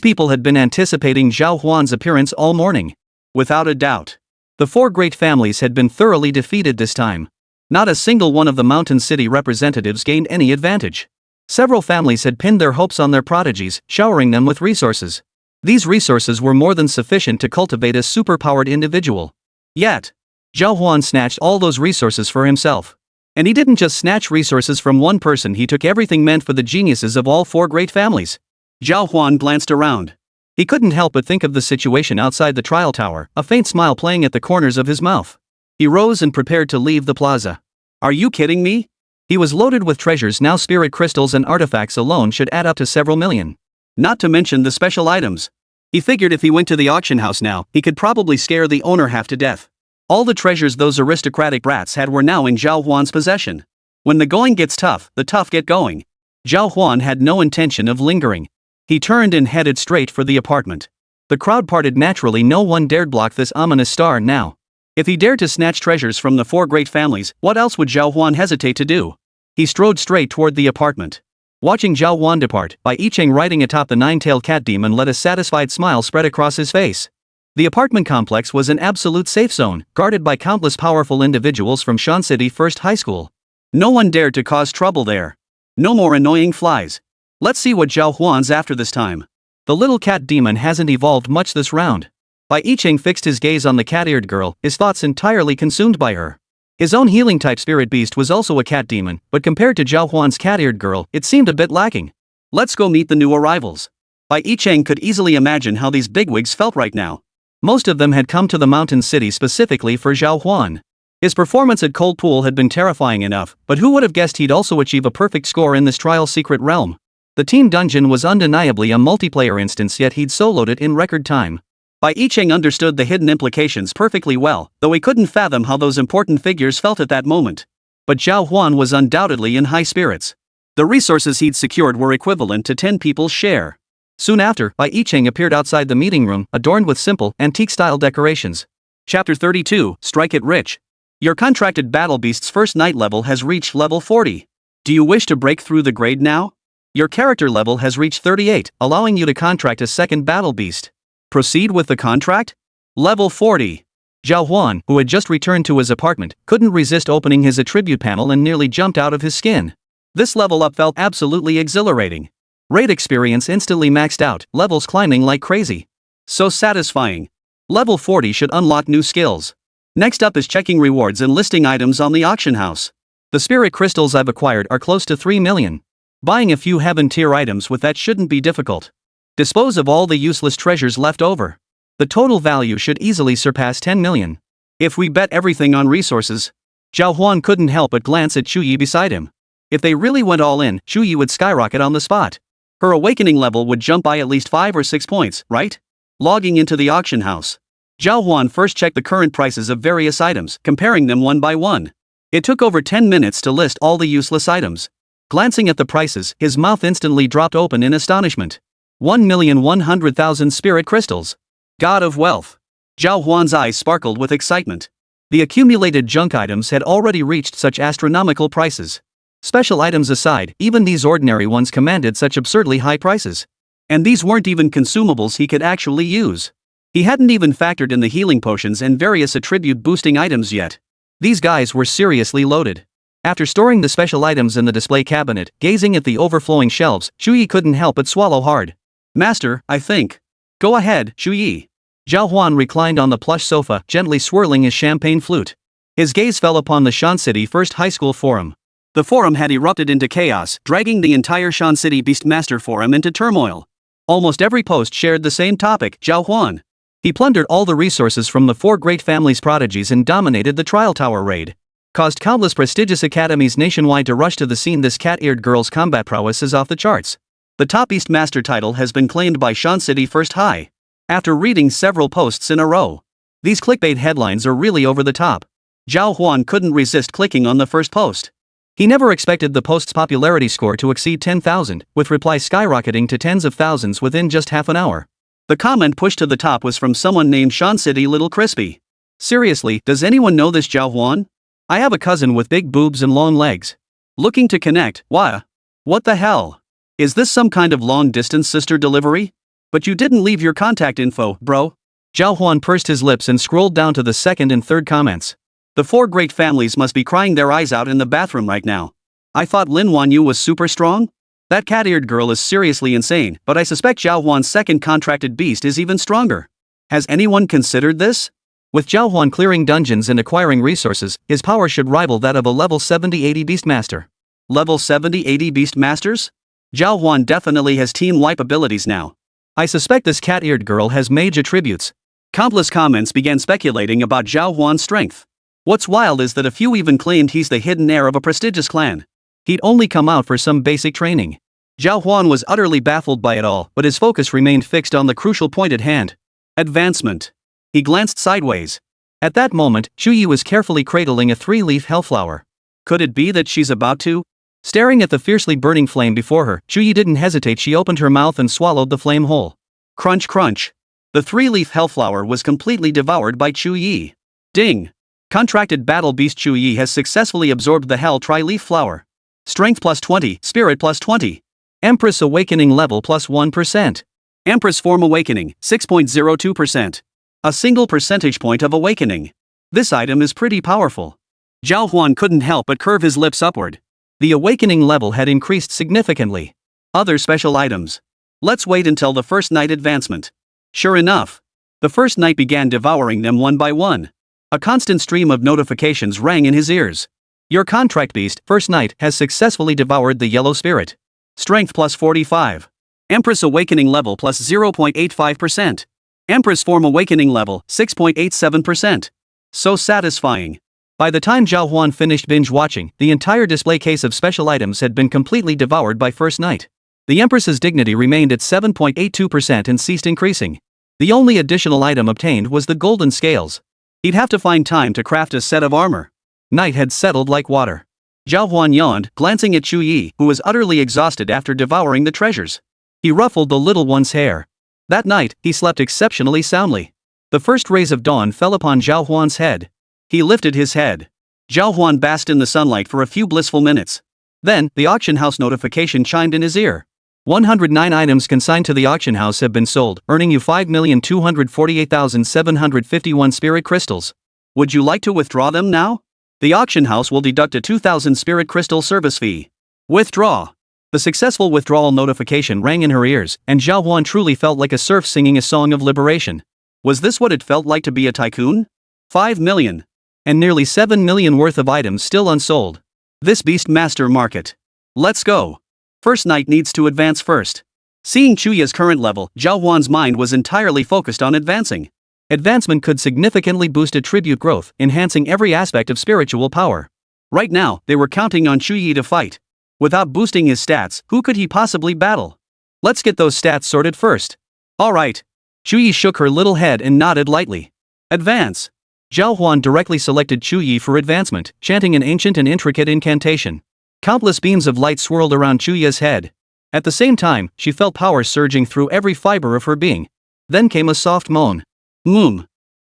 people had been anticipating Zhao Huan's appearance all morning. Without a doubt, the 4 great families had been thoroughly defeated this time. Not a single one of the Mountain City representatives gained any advantage. Several families had pinned their hopes on their prodigies, showering them with resources. These resources were more than sufficient to cultivate a superpowered individual. Yet, Zhao Huan snatched all those resources for himself. And he didn't just snatch resources from one person, he took everything meant for the geniuses of all 4 great families. Zhao Huan glanced around. He couldn't help but think of the situation outside the Trial Tower, a faint smile playing at the corners of his mouth. He rose and prepared to leave the plaza. Are you kidding me? He was loaded with treasures now. Spirit crystals and artifacts alone should add up to several million. Not to mention the special items. He figured if he went to the auction house now, he could probably scare the owner half to death. All the treasures those aristocratic brats had were now in Zhao Huan's possession. When the going gets tough, the tough get going. Zhao Huan had no intention of lingering. He turned and headed straight for the apartment. The crowd parted naturally. No one dared block this ominous star now. If he dared to snatch treasures from the 4 great families, what else would Zhao Huan hesitate to do? He strode straight toward the apartment. Watching Zhao Huan depart, Bai Yicheng riding atop the 9-tailed cat demon let a satisfied smile spread across his face. The apartment complex was an absolute safe zone, guarded by countless powerful individuals from Shan City First High School. No one dared to cause trouble there. No more annoying flies. Let's see what Zhao Huan's after this time. The little cat demon hasn't evolved much this round. Bai Yicheng fixed his gaze on the cat-eared girl, his thoughts entirely consumed by her. His own healing-type spirit beast was also a cat demon, but compared to Zhao Huan's cat-eared girl, it seemed a bit lacking. Let's go meet the new arrivals. Bai Yicheng could easily imagine how these bigwigs felt right now. Most of them had come to the Mountain City specifically for Zhao Huan. His performance at Cold Pool had been terrifying enough, but who would have guessed he'd also achieve a perfect score in this trial secret realm? The team dungeon was undeniably a multiplayer instance, yet he'd soloed it in record time. Bai Yicheng understood the hidden implications perfectly well, though he couldn't fathom how those important figures felt at that moment. But Zhao Huan was undoubtedly in high spirits. The resources he'd secured were equivalent to 10 people's share. Soon after, Bai Yicheng appeared outside the meeting room, adorned with simple, antique-style decorations. Chapter 32, Strike It Rich. Your contracted battle beast's first night level has reached level 40. Do you wish to break through the grade now? Your character level has reached 38, allowing you to contract a second battle beast. Proceed with the contract? Level 40. Zhao Huan, who had just returned to his apartment, couldn't resist opening his attribute panel and nearly jumped out of his skin. This level up felt absolutely exhilarating. Raid experience instantly maxed out, levels climbing like crazy. So satisfying. Level 40 should unlock new skills. Next up is checking rewards and listing items on the auction house. The spirit crystals I've acquired are close to 3 million. Buying a few heaven tier items with that shouldn't be difficult. Dispose of all the useless treasures left over. The total value should easily surpass 10 million. If we bet everything on resources. Zhao Huan couldn't help but glance at Chu Yi beside him. If they really went all in, Chu Yi would skyrocket on the spot. Her awakening level would jump by at least 5 or 6 points, right? Logging into the auction house. Zhao Huan first checked the current prices of various items, comparing them one by one. It took over 10 minutes to list all the useless items. Glancing at the prices, his mouth instantly dropped open in astonishment. 1,100,000 spirit crystals. God of wealth. Zhao Huan's eyes sparkled with excitement. The accumulated junk items had already reached such astronomical prices. Special items aside, even these ordinary ones commanded such absurdly high prices. And these weren't even consumables he could actually use. He hadn't even factored in the healing potions and various attribute-boosting items yet. These guys were seriously loaded. After storing the special items in the display cabinet, gazing at the overflowing shelves, Chu Yi couldn't help but swallow hard. Master, I think. Go ahead, Chu Yi. Zhao Huan reclined on the plush sofa, gently swirling his champagne flute. His gaze fell upon the Shan City First High School Forum. The forum had erupted into chaos, dragging the entire Shan City Beastmaster Forum into turmoil. Almost every post shared the same topic, Zhao Huan. He plundered all the resources from the 4 great families' prodigies and dominated the trial tower raid. Caused countless prestigious academies nationwide to rush to the scene. This cat-eared girl's combat prowess is off the charts. The top Beastmaster title has been claimed by Shan City First High. After reading several posts in a row. These clickbait headlines are really over the top. Zhao Huan couldn't resist clicking on the first post. He never expected the post's popularity score to exceed 10,000, with replies skyrocketing to tens of thousands within just half an hour. The comment pushed to the top was from someone named Shan City Little Crispy. Seriously, does anyone know this Zhao Huan? I have a cousin with big boobs and long legs. Looking to connect, why? What the hell? Is this some kind of long-distance sister delivery? But you didn't leave your contact info, bro. Zhao Huan pursed his lips and scrolled down to the second and third comments. The 4 great families must be crying their eyes out in the bathroom right now. I thought Lin Wanyu was super strong? That cat-eared girl is seriously insane, but I suspect Zhao Huan's second contracted beast is even stronger. Has anyone considered this? With Zhao Huan clearing dungeons and acquiring resources, his power should rival that of a level 70-80 Beastmaster. Level 70-80 Beastmasters? Zhao Huan definitely has team wipe abilities now. I suspect this cat-eared girl has mage attributes. Countless comments began speculating about Zhao Huan's strength. What's wild is that a few even claimed he's the hidden heir of a prestigious clan. He'd only come out for some basic training. Zhao Huan was utterly baffled by it all, but his focus remained fixed on the crucial point at hand. Advancement. He glanced sideways. At that moment, Chu Yi was carefully cradling a 3-leaf hellflower. Could it be that she's about to? Staring at the fiercely burning flame before her, Chu Yi didn't hesitate. She opened her mouth and swallowed the flame whole. Crunch crunch. The 3-leaf hellflower was completely devoured by Chu Yi. Ding. Contracted battle beast Chu Yi has successfully absorbed the hell tri-leaf flower. Strength plus 20, Spirit plus 20. Empress Awakening level plus 1%. Empress Form Awakening, 6.02%. A single percentage point of awakening. This item is pretty powerful. Zhao Huan couldn't help but curve his lips upward. The awakening level had increased significantly. Other special items. Let's wait until the first night advancement. Sure enough. The first night began devouring them one by one. A constant stream of notifications rang in his ears. Your contract beast, first night, has successfully devoured the yellow spirit. Strength plus 45. Empress Awakening level plus 0.85%. Empress Form Awakening level, 6.87%. So satisfying. By the time Zhao Huan finished binge-watching, the entire display case of special items had been completely devoured by first night. The Empress's dignity remained at 7.82% and ceased increasing. The only additional item obtained was the golden scales. He'd have to find time to craft a set of armor. Night had settled like water. Zhao Huan yawned, glancing at Chu Yi, who was utterly exhausted after devouring the treasures. He ruffled the little one's hair. That night, he slept exceptionally soundly. The first rays of dawn fell upon Zhao Huan's head. He lifted his head. Zhao Huan basked in the sunlight for a few blissful minutes. Then, the auction house notification chimed in his ear. 109 items consigned to the auction house have been sold, earning you 5,248,751 spirit crystals. Would you like to withdraw them now? The auction house will deduct a 2,000 spirit crystal service fee. Withdraw. The successful withdrawal notification rang in her ears, and Zhao Huan truly felt like a serf singing a song of liberation. Was this what it felt like to be a tycoon? 5 million. And nearly 7 million worth of items still unsold. This beast master market. Let's go. First knight needs to advance first. Seeing Chuya's current level, Zhao Huan's mind was entirely focused on advancing. Advancement could significantly boost attribute growth, enhancing every aspect of spiritual power. Right now, they were counting on Chuyi to fight. Without boosting his stats, who could he possibly battle? Let's get those stats sorted first. Alright. Chuyi shook her little head and nodded lightly. Advance. Zhao Huan directly selected Chuyi for advancement, chanting an ancient and intricate incantation. Countless beams of light swirled around Chuya's head. At the same time, she felt power surging through every fiber of her being. Then came a soft moan.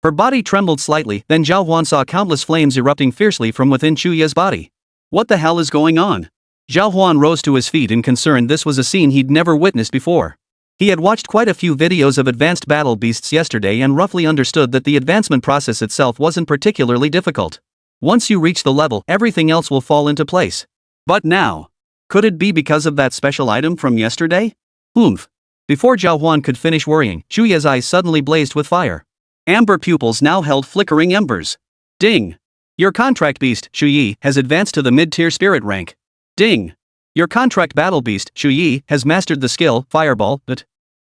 Her body trembled slightly, then Zhao Huan saw countless flames erupting fiercely from within Chuya's body. What the hell is going on? Zhao Huan rose to his feet in concern. This was a scene he'd never witnessed before. He had watched quite a few videos of advanced battle beasts yesterday and roughly understood that the advancement process itself wasn't particularly difficult. Once you reach the level, everything else will fall into place. But now, could it be because of that special item from yesterday? Before Zhao Huan could finish worrying, Chuya's eyes suddenly blazed with fire. Amber pupils now held flickering embers. Ding! Your contract beast, Chuyi, has advanced to the mid-tier spirit rank. Ding! Your contract battle beast, Chuyi, has mastered the skill, Fireball,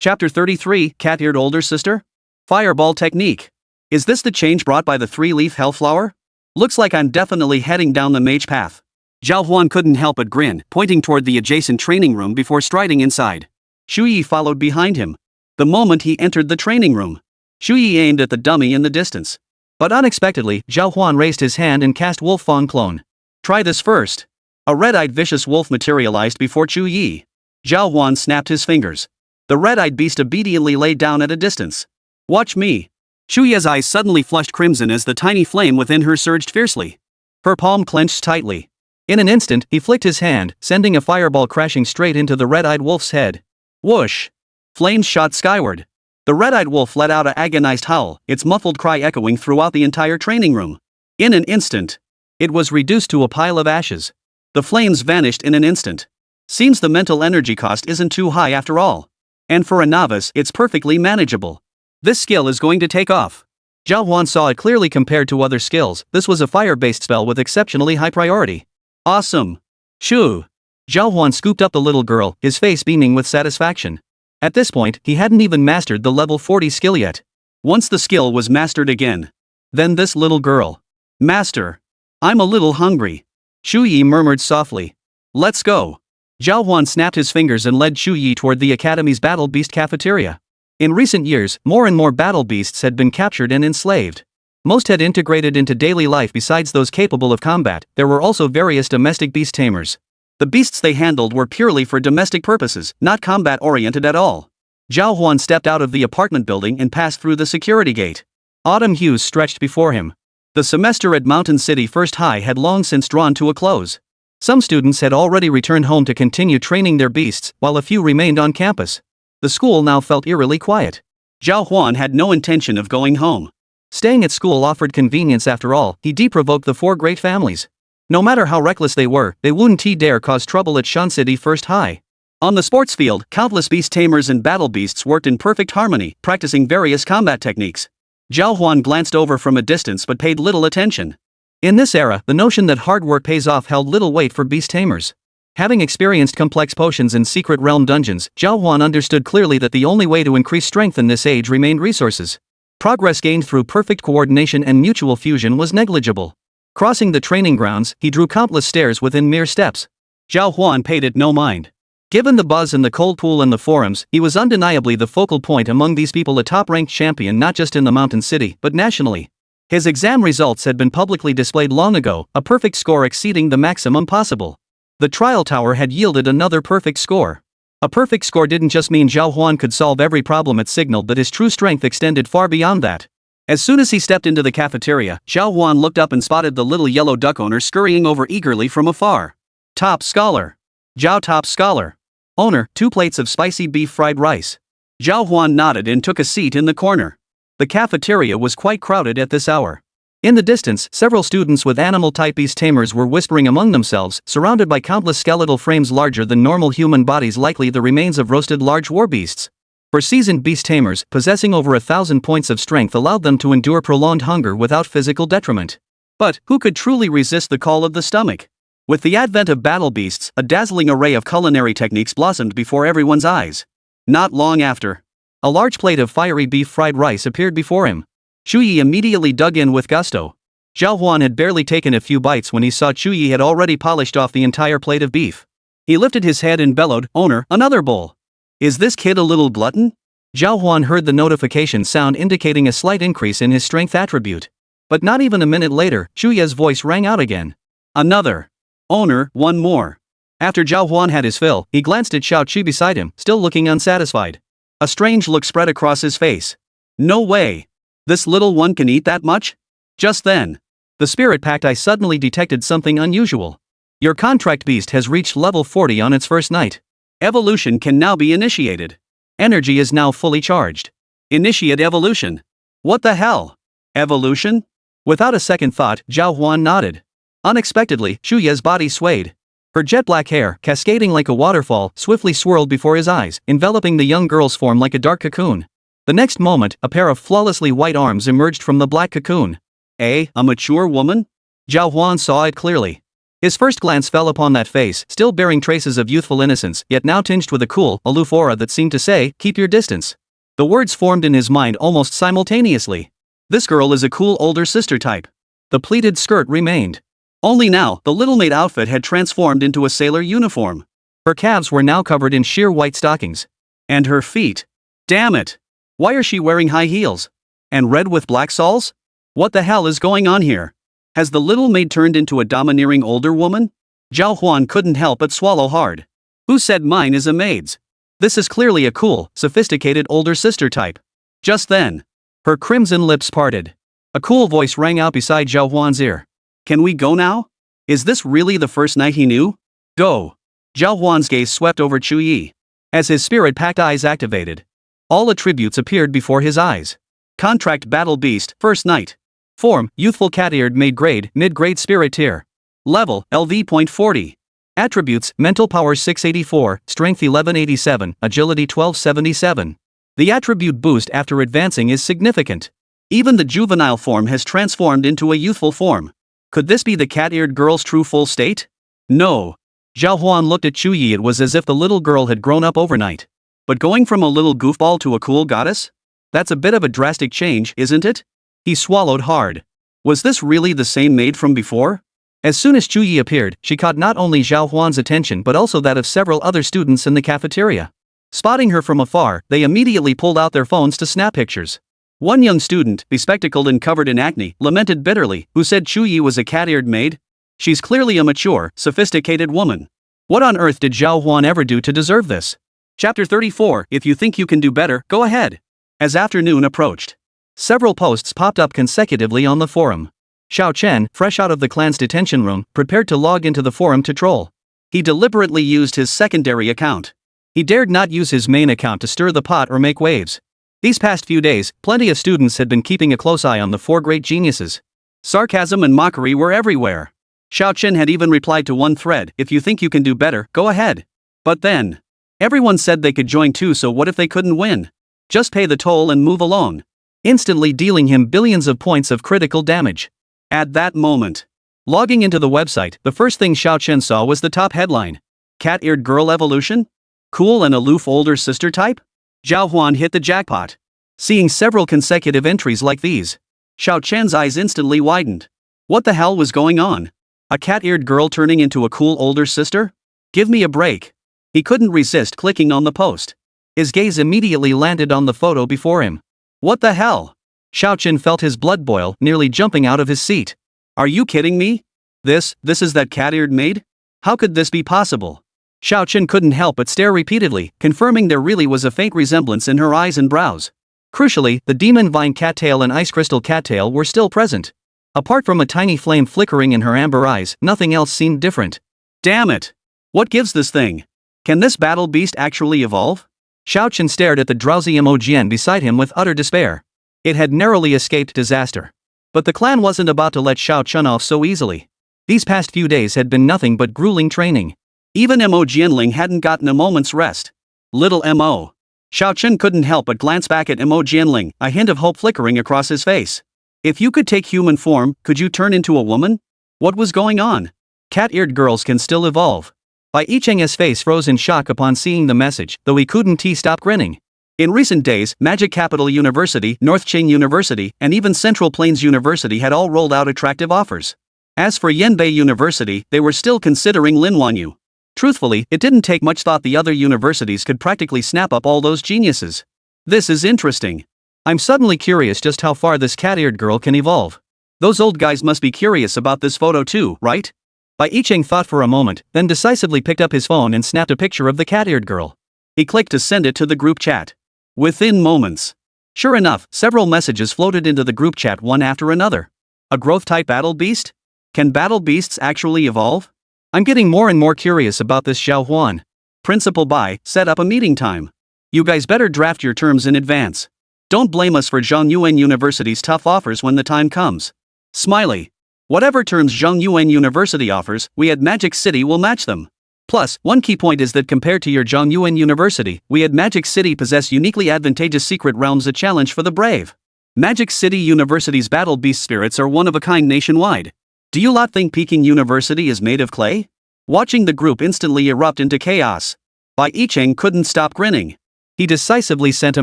Chapter 33, Cat-eared older sister? Fireball technique. Is this the change brought by the 3-leaf hellflower? Looks like I'm definitely heading down the mage path. Zhao Huan couldn't help but grin, pointing toward the adjacent training room before striding inside. Chuyi followed behind him. The moment he entered the training room, Chuyi aimed at the dummy in the distance. But unexpectedly, Zhao Huan raised his hand and cast Wolf Fawn Clone. Try this first. A red-eyed vicious wolf materialized before Chuyi. Zhao Huan snapped his fingers. The red-eyed beast obediently lay down at a distance. Watch me. Chuya's eyes suddenly flushed crimson as the tiny flame within her surged fiercely. Her palm clenched tightly. In an instant, he flicked his hand, sending a fireball crashing straight into the red-eyed wolf's head. Whoosh! Flames shot skyward. The red-eyed wolf let out an agonized howl, its muffled cry echoing throughout the entire training room. In an instant, it was reduced to a pile of ashes. The flames vanished in an instant. Seems the mental energy cost isn't too high after all. And for a novice, it's perfectly manageable. This skill is going to take off. Zhao Huan saw it clearly compared to other skills. This was a fire-based spell with exceptionally high priority. Awesome. Shoo. Zhao Huan scooped up the little girl, his face beaming with satisfaction. At this point, he hadn't even mastered the level 40 skill yet. Once the skill was mastered again. Then this little girl. Master. I'm a little hungry. Chuyi murmured softly. Let's go. Zhao Huan snapped his fingers and led Chuyi toward the Academy's Battle Beast cafeteria. In recent years, more and more battle beasts had been captured and enslaved. Most had integrated into daily life. Besides those capable of combat, there were also various domestic beast tamers. The beasts they handled were purely for domestic purposes, not combat-oriented at all. Zhao Huan stepped out of the apartment building and passed through the security gate. Autumn hues stretched before him. The semester at Mountain City First High had long since drawn to a close. Some students had already returned home to continue training their beasts, while a few remained on campus. The school now felt eerily quiet. Zhao Huan had no intention of going home. Staying at school offered convenience. After all, he de-provoked the 4 great families. No matter how reckless they were, they wouldn't dare cause trouble at Shan City First High. On the sports field, countless beast tamers and battle beasts worked in perfect harmony, practicing various combat techniques. Zhao Huan glanced over from a distance but paid little attention. In this era, the notion that hard work pays off held little weight for beast tamers. Having experienced complex potions in secret realm dungeons, Zhao Huan understood clearly that the only way to increase strength in this age remained resources. Progress gained through perfect coordination and mutual fusion was negligible. Crossing the training grounds, he drew countless stairs within mere steps. Zhao Huan paid it no mind. Given the buzz in the cold pool and the forums, he was undeniably the focal point among these people, a top-ranked champion not just in the Mountain City, but nationally. His exam results had been publicly displayed long ago, a perfect score exceeding the maximum possible. The trial tower had yielded another perfect score. A perfect score didn't just mean Zhao Huan could solve every problem, it signaled that his true strength extended far beyond that. As soon as he stepped into the cafeteria, Zhao Huan looked up and spotted the little yellow duck owner scurrying over eagerly from afar. Top scholar. Zhao top scholar. Owner, 2 plates of spicy beef fried rice. Zhao Huan nodded and took a seat in the corner. The cafeteria was quite crowded at this hour. In the distance, several students with animal-type beast tamers were whispering among themselves, surrounded by countless skeletal frames larger than normal human bodies, likely the remains of roasted large war beasts. For seasoned beast tamers, possessing over 1,000 points of strength allowed them to endure prolonged hunger without physical detriment. But who could truly resist the call of the stomach? With the advent of battle beasts, a dazzling array of culinary techniques blossomed before everyone's eyes. Not long after, a large plate of fiery beef fried rice appeared before him. Chuyi immediately dug in with gusto. Zhao Huan had barely taken a few bites when he saw Chuyi had already polished off the entire plate of beef. He lifted his head and bellowed, "Owner, another bowl." "Is this kid a little glutton?" Zhao Huan heard the notification sound indicating a slight increase in his strength attribute. But not even a minute later, Chuyi's voice rang out again. "Another. Owner, one more." After Zhao Huan had his fill, he glanced at Xiao Qi beside him, still looking unsatisfied. A strange look spread across his face. "No way. This little one can eat that much?" Just then, the spirit pact eye suddenly detected something unusual. "Your contract beast has reached level 40 on its first night. Evolution can now be initiated. Energy is now fully charged. Initiate evolution." "What the hell? Evolution?" Without a second thought, Zhao Huan nodded. Unexpectedly, Chuyi's body swayed. Her jet black hair, cascading like a waterfall, swiftly swirled before his eyes, enveloping the young girl's form like a dark cocoon. The next moment, a pair of flawlessly white arms emerged from the black cocoon. A mature woman? Zhao Huan saw it clearly. His first glance fell upon that face, still bearing traces of youthful innocence, yet now tinged with a cool, aloof aura that seemed to say, "Keep your distance." The words formed in his mind almost simultaneously. This girl is a cool older sister type. The pleated skirt remained. Only now, the little maid outfit had transformed into a sailor uniform. Her calves were now covered in sheer white stockings. And her feet. Damn it! Why are she wearing high heels? And red with black soles? What the hell is going on here? Has the little maid turned into a domineering older woman? Zhao Huan couldn't help but swallow hard. Who said mine is a maid's? This is clearly a cool, sophisticated older sister type. Just then, her crimson lips parted. A cool voice rang out beside Zhao Huan's ear. "Can we go now? Is this really the first night he knew?" "Go." Zhao Huan's gaze swept over Chuyi. As his spirit-packed eyes activated, all attributes appeared before his eyes. Contract Battle Beast, first night. Form, Youthful Cat-eared Maid grade, mid-grade Spirit tier. Level, LV.40. Attributes, Mental Power 684, Strength 1187, Agility 1277. The attribute boost after advancing is significant. Even the juvenile form has transformed into a youthful form. Could this be the cat-eared girl's true full state? No. Zhao Huan looked at Chuyi. It was as if the little girl had grown up overnight. But going from a little goofball to a cool goddess? That's a bit of a drastic change, isn't it? He swallowed hard. Was this really the same maid from before? As soon as Chuyi appeared, she caught not only Zhao Huan's attention but also that of several other students in the cafeteria. Spotting her from afar, they immediately pulled out their phones to snap pictures. One young student, bespectacled and covered in acne, lamented bitterly, who said Chuyi was a cat-eared maid. She's clearly a mature, sophisticated woman. What on earth did Zhao Huan ever do to deserve this? Chapter 34, If you think you can do better, go ahead. As afternoon approached, several posts popped up consecutively on the forum. Xiao Chen, fresh out of the clan's detention room, prepared to log into the forum to troll. He deliberately used his secondary account. He dared not use his main account to stir the pot or make waves. These past few days, plenty of students had been keeping a close eye on the four great geniuses. Sarcasm and mockery were everywhere. Xiao Chen had even replied to one thread, "If you think you can do better, go ahead." But then, everyone said they could join too, so what if they couldn't win? Just pay the toll and move along. Instantly dealing him billions of points of critical damage. At that moment, logging into the website, the first thing Xiao Chen saw was the top headline. Cat-eared girl evolution? Cool and aloof older sister type? Zhao Huan hit the jackpot. Seeing several consecutive entries like these, Xiao Chen's eyes instantly widened. What the hell was going on? A cat-eared girl turning into a cool older sister? Give me a break. He couldn't resist clicking on the post. His gaze immediately landed on the photo before him. What the hell? Xiao Chen felt his blood boil, nearly jumping out of his seat. Are you kidding me? This is that cat-eared maid? How could this be possible? Xiao Chen couldn't help but stare repeatedly, confirming there really was a faint resemblance in her eyes and brows. Crucially, the demon vine cattail and ice crystal cattail were still present. Apart from a tiny flame flickering in her amber eyes, nothing else seemed different. Damn it! What gives this thing? Can this battle beast actually evolve? Xiao Chen stared at the drowsy Emojian beside him with utter despair. It had narrowly escaped disaster. But the clan wasn't about to let Xiao Chun off so easily. These past few days had been nothing but grueling training. Even Mo Jianling hadn't gotten a moment's rest. Little Mo. Xiao Chun couldn't help but glance back at Mo Jianling, a hint of hope flickering across his face. If you could take human form, could you turn into a woman? What was going on? Cat-eared girls can still evolve. Bai Yicheng's face froze in shock upon seeing the message, though he couldn't stop grinning. In recent days, Magic Capital University, North Qing University, and even Central Plains University had all rolled out attractive offers. As for Yanbei University, they were still considering Lin Wanyu. Truthfully, it didn't take much thought the other universities could practically snap up all those geniuses. This is interesting. I'm suddenly curious just how far this cat-eared girl can evolve. Those old guys must be curious about this photo too, right? Bai Yicheng thought for a moment, then decisively picked up his phone and snapped a picture of the cat-eared girl. He clicked to send it to the group chat. Within moments. Sure enough, several messages floated into the group chat one after another. A growth-type battle beast? Can battle beasts actually evolve? I'm getting more and more curious about this Xiao Huan. Principal Bai, set up a meeting time. You guys better draft your terms in advance. Don't blame us for Zhongyuan University's tough offers when the time comes. Smiley. Whatever terms Zhongyuan University offers, we at Magic City will match them. Plus, one key point is that compared to your Zhongyuan University, we at Magic City possess uniquely advantageous secret realms, a challenge for the brave. Magic City University's battle beast spirits are one of a kind nationwide. Do you lot think Peking University is made of clay? Watching the group instantly erupt into chaos. Bai Yicheng couldn't stop grinning. He decisively sent a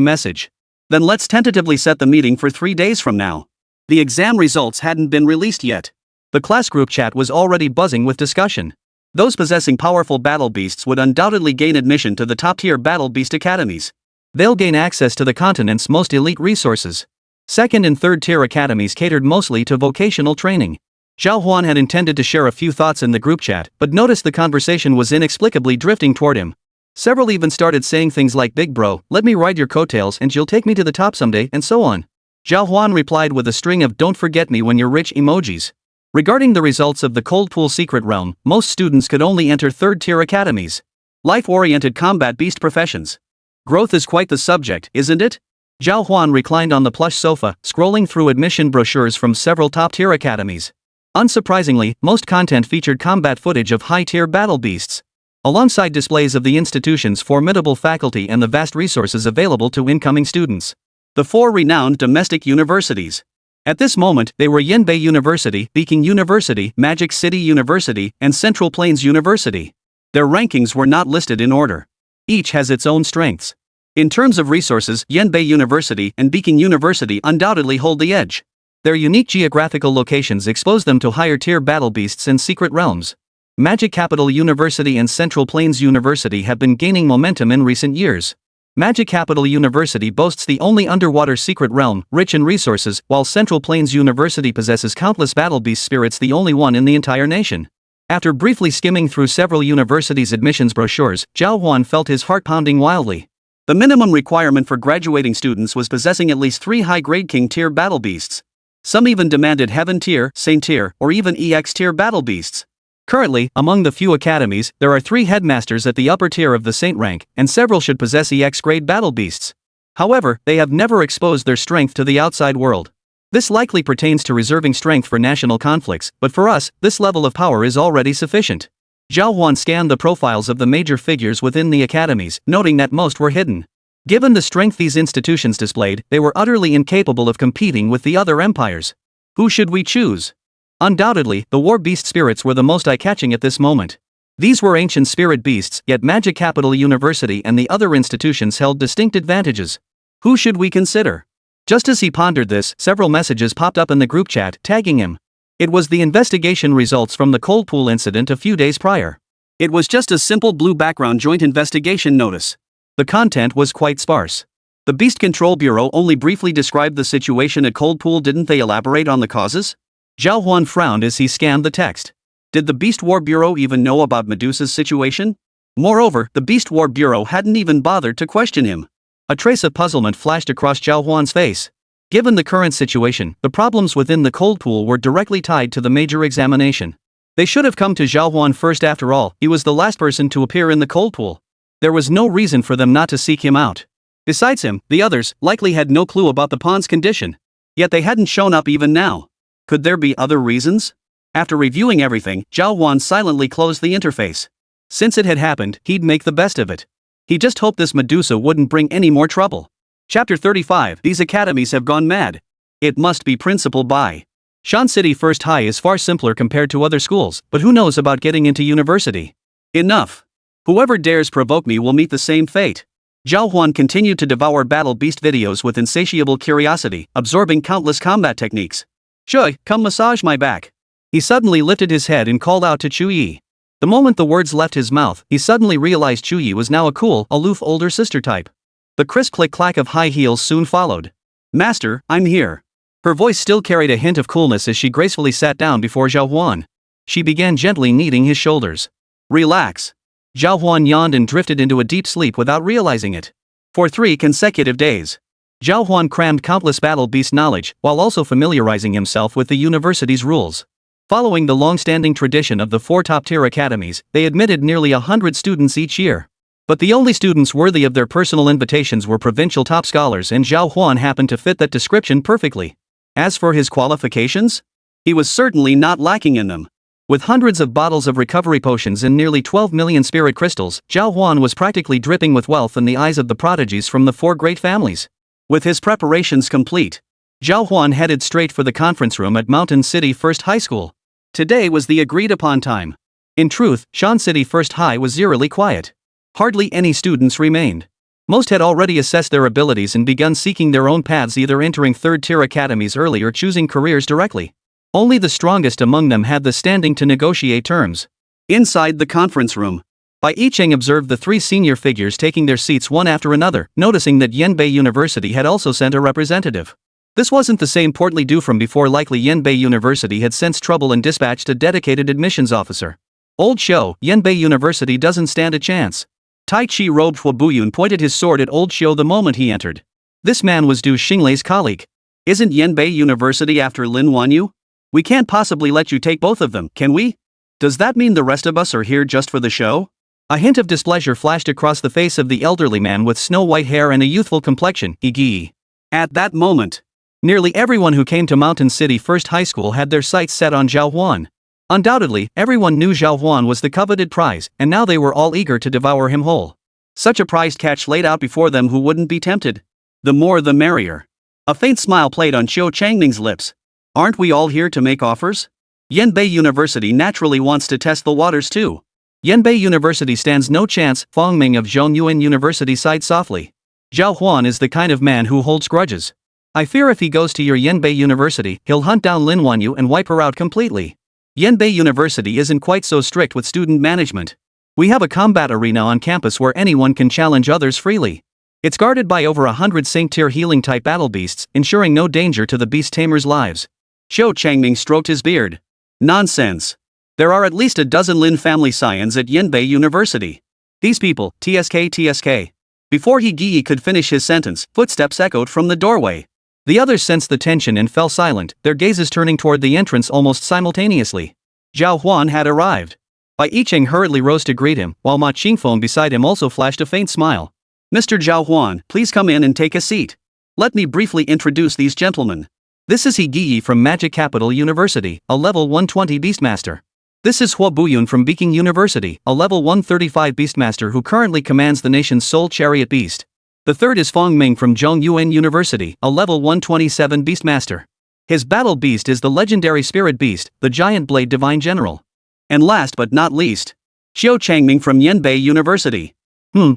message. Then let's tentatively set the meeting for 3 days from now. The exam results hadn't been released yet. The class group chat was already buzzing with discussion. Those possessing powerful battle beasts would undoubtedly gain admission to the top-tier battle beast academies. They'll gain access to the continent's most elite resources. Second and third-tier academies catered mostly to vocational training. Xiao Huan had intended to share a few thoughts in the group chat, but noticed the conversation was inexplicably drifting toward him. Several even started saying things like, "Big bro, let me ride your coattails and you'll take me to the top someday," and so on. Xiao Huan replied with a string of "don't forget me when you're rich" emojis. Regarding the results of the Cold Pool Secret Realm, most students could only enter third-tier academies. Life-oriented combat beast professions. Growth is quite the subject, isn't it? Zhao Huan reclined on the plush sofa, scrolling through admission brochures from several top-tier academies. Unsurprisingly, most content featured combat footage of high-tier battle beasts, alongside displays of the institution's formidable faculty and the vast resources available to incoming students. The 4 renowned domestic universities. At this moment, they were Yanbei University, Peking University, Magic City University, and Central Plains University. Their rankings were not listed in order. Each has its own strengths. In terms of resources, Yanbei University and Peking University undoubtedly hold the edge. Their unique geographical locations expose them to higher-tier battle beasts and secret realms. Magic Capital University and Central Plains University have been gaining momentum in recent years. Magic Capital University boasts the only underwater secret realm, rich in resources, while Central Plains University possesses countless battle beast spirits, the only one in the entire nation. After briefly skimming through several universities' admissions brochures, Zhao Huan felt his heart pounding wildly. The minimum requirement for graduating students was possessing at least 3 high-grade king-tier battle beasts. Some even demanded heaven-tier, saint-tier, or even EX-tier battle beasts. Currently, among the few academies, there are 3 headmasters at the upper tier of the saint rank, and several should possess EX-grade battle beasts. However, they have never exposed their strength to the outside world. This likely pertains to reserving strength for national conflicts, but for us, this level of power is already sufficient. Zhao Huan scanned the profiles of the major figures within the academies, noting that most were hidden. Given the strength these institutions displayed, they were utterly incapable of competing with the other empires. Who should we choose? Undoubtedly, the war beast spirits were the most eye-catching at this moment. These were ancient spirit beasts, yet Magic Capital University and the other institutions held distinct advantages. Who should we consider? Just as he pondered this, several messages popped up in the group chat, tagging him. It was the investigation results from the Cold Pool incident a few days prior. It was just a simple blue background joint investigation notice. The content was quite sparse. The Beast Control Bureau only briefly described the situation at Cold Pool. Didn't they elaborate on the causes? Zhao Huan frowned as he scanned the text. Did the Beast War Bureau even know about Medusa's situation? Moreover, the Beast War Bureau hadn't even bothered to question him. A trace of puzzlement flashed across Zhao Huan's face. Given the current situation, the problems within the Cold Pool were directly tied to the major examination. They should have come to Zhao Huan first. After all, he was the last person to appear in the Cold Pool. There was no reason for them not to seek him out. Besides him, the others likely had no clue about the pawn's condition. Yet they hadn't shown up even now. Could there be other reasons? After reviewing everything, Zhao Huan silently closed the interface. Since it had happened, he'd make the best of it. He just hoped this Medusa wouldn't bring any more trouble. Chapter 35. These academies have gone mad. It must be Principal Bai. Shan City First High is far simpler compared to other schools, but who knows about getting into university? Enough. Whoever dares provoke me will meet the same fate. Zhao Huan continued to devour battle beast videos with insatiable curiosity, absorbing countless combat techniques. Shui, come massage my back. He suddenly lifted his head and called out to Chu Yi. The moment the words left his mouth, he suddenly realized Chu Yi was now a cool, aloof older sister type. The crisp click-clack of high heels soon followed. Master, I'm here. Her voice still carried a hint of coolness as she gracefully sat down before Zhao Huan. She began gently kneading his shoulders. Relax. Zhao Huan yawned and drifted into a deep sleep without realizing it. For 3 consecutive days, Zhao Huan crammed countless battle beast knowledge, while also familiarizing himself with the university's rules. Following the long-standing tradition of the 4 top-tier academies, they admitted nearly 100 students each year. But the only students worthy of their personal invitations were provincial top scholars, and Zhao Huan happened to fit that description perfectly. As for his qualifications, he was certainly not lacking in them. With hundreds of bottles of recovery potions and nearly 12 million spirit crystals, Zhao Huan was practically dripping with wealth in the eyes of the prodigies from the 4 great families. With his preparations complete, Zhao Huan headed straight for the conference room at Mountain City First High School. Today was the agreed-upon time. In truth, Shan City First High was eerily quiet. Hardly any students remained. Most had already assessed their abilities and begun seeking their own paths, either entering third-tier academies early or choosing careers directly. Only the strongest among them had the standing to negotiate terms. Inside the conference room, Bai Yicheng observed the 3 senior figures taking their seats one after another, noticing that Yanbei University had also sent a representative. This wasn't the same portly do from before. Likely Yanbei University had sensed trouble and dispatched a dedicated admissions officer. Old Shou, Yanbei University doesn't stand a chance. Tai Chi-robed Hua Buyun pointed his sword at Old Shou the moment he entered. This man was Du Xinglei's colleague. Isn't Yanbei University after Lin Wanyu? We can't possibly let you take both of them, can we? Does that mean the rest of us are here just for the show? A hint of displeasure flashed across the face of the elderly man with snow-white hair and a youthful complexion, Igyi. At that moment, nearly everyone who came to Mountain City First High School had their sights set on Zhao Huan. Undoubtedly, everyone knew Zhao Huan was the coveted prize, and now they were all eager to devour him whole. Such a prized catch laid out before them, who wouldn't be tempted? The more the merrier. A faint smile played on Qiu Changming's lips. Aren't we all here to make offers? Yanbei University naturally wants to test the waters too. Yanbei University stands no chance, Fong Ming of Zhongyuan University sighed softly. Zhao Huan is the kind of man who holds grudges. I fear if he goes to your Yanbei University, he'll hunt down Lin Wanyu and wipe her out completely. Yanbei University isn't quite so strict with student management. We have a combat arena on campus where anyone can challenge others freely. It's guarded by over 100 Saint-tier healing-type battle beasts, ensuring no danger to the beast-tamers' lives. Qiu Changming stroked his beard. Nonsense. There are at least a dozen Lin family scions at Yanbei University. These people, TSK. Before Yi could finish his sentence, footsteps echoed from the doorway. The others sensed the tension and fell silent, their gazes turning toward the entrance almost simultaneously. Zhao Huan had arrived. Bai Yicheng hurriedly rose to greet him, while Ma Qingfeng beside him also flashed a faint smile. Mr. Zhao Huan, please come in and take a seat. Let me briefly introduce these gentlemen. This is Yi from Magic Capital University, a level 120 Beastmaster. This is Hua Buyun from Beijing University, a level 135 Beastmaster who currently commands the nation's sole chariot beast. The third is Fong Ming from Zhongyuan University, a level 127 Beastmaster. His battle beast is the legendary Spirit Beast, the Giant Blade Divine General. And last but not least, Qiu Changming from Yanbei University.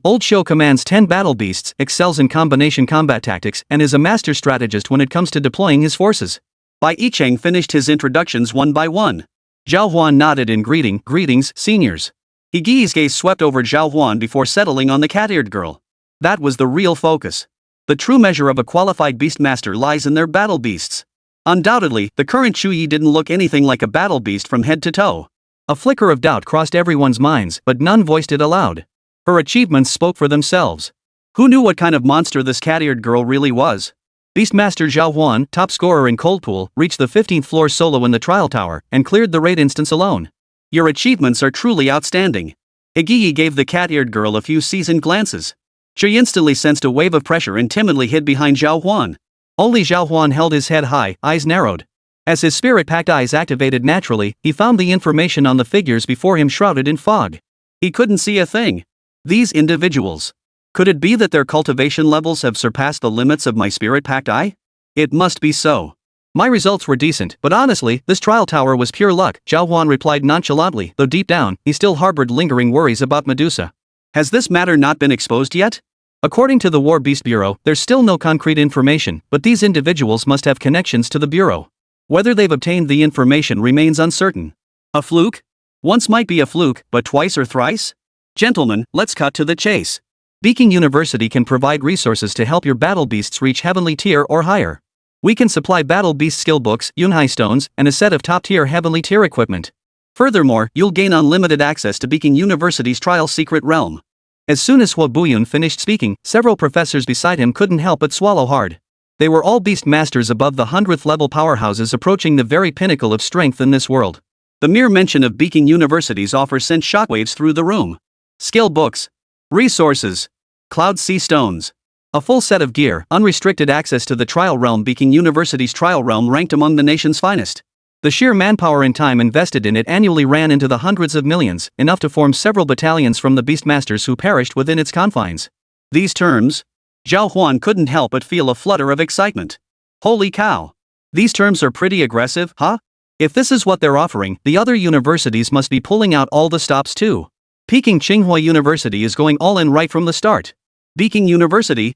Old Shou commands 10 battle beasts, excels in combination combat tactics, and is a master strategist when it comes to deploying his forces. Bai Yicheng finished his introductions one by one. Zhao Huan nodded in greetings, seniors. Yi's gaze swept over Zhao Huan before settling on the cat-eared girl. That was the real focus. The true measure of a qualified beastmaster lies in their battle beasts. Undoubtedly, the current Chu Yi didn't look anything like a battle beast from head to toe. A flicker of doubt crossed everyone's minds, but none voiced it aloud. Her achievements spoke for themselves. Who knew what kind of monster this cat-eared girl really was? Beastmaster Zhao Huan, top scorer in Coldpool, reached the 15th floor solo in the trial tower, and cleared the raid instance alone. Your achievements are truly outstanding. Yi gave the cat-eared girl a few seasoned glances. She instantly sensed a wave of pressure and timidly hid behind Zhao Huan. Only Zhao Huan held his head high, eyes narrowed. As his spirit-packed eyes activated naturally, he found the information on the figures before him shrouded in fog. He couldn't see a thing. These individuals. Could it be that their cultivation levels have surpassed the limits of my spirit-packed eye? It must be so. My results were decent, but honestly, this trial tower was pure luck, Zhao Huan replied nonchalantly, though deep down, he still harbored lingering worries about Medusa. Has this matter not been exposed yet? According to the War Beast Bureau, there's still no concrete information, but these individuals must have connections to the Bureau. Whether they've obtained the information remains uncertain. A fluke? Once might be a fluke, but twice or thrice? Gentlemen, let's cut to the chase. Beacon University can provide resources to help your battle beasts reach heavenly tier or higher. We can supply battle beast skill books, Yunhai stones, and a set of top-tier heavenly tier equipment. Furthermore, you'll gain unlimited access to Beacon University's trial secret realm. As soon as Hua Buyun finished speaking, several professors beside him couldn't help but swallow hard. They were all beast masters above the 100th level powerhouses approaching the very pinnacle of strength in this world. The mere mention of Beacon University's offer sent shockwaves through the room. Skill books. Resources. Cloud Sea stones. A full set of gear, unrestricted access to the trial realm. Beacon University's trial realm ranked among the nation's finest. The sheer manpower and time invested in it annually ran into the hundreds of millions, enough to form several battalions from the beastmasters who perished within its confines. These terms? Zhao Huan couldn't help but feel a flutter of excitement. Holy cow! These terms are pretty aggressive, huh? If this is what they're offering, the other universities must be pulling out all the stops too. Peking Tsinghua University is going all in right from the start. Beacon University,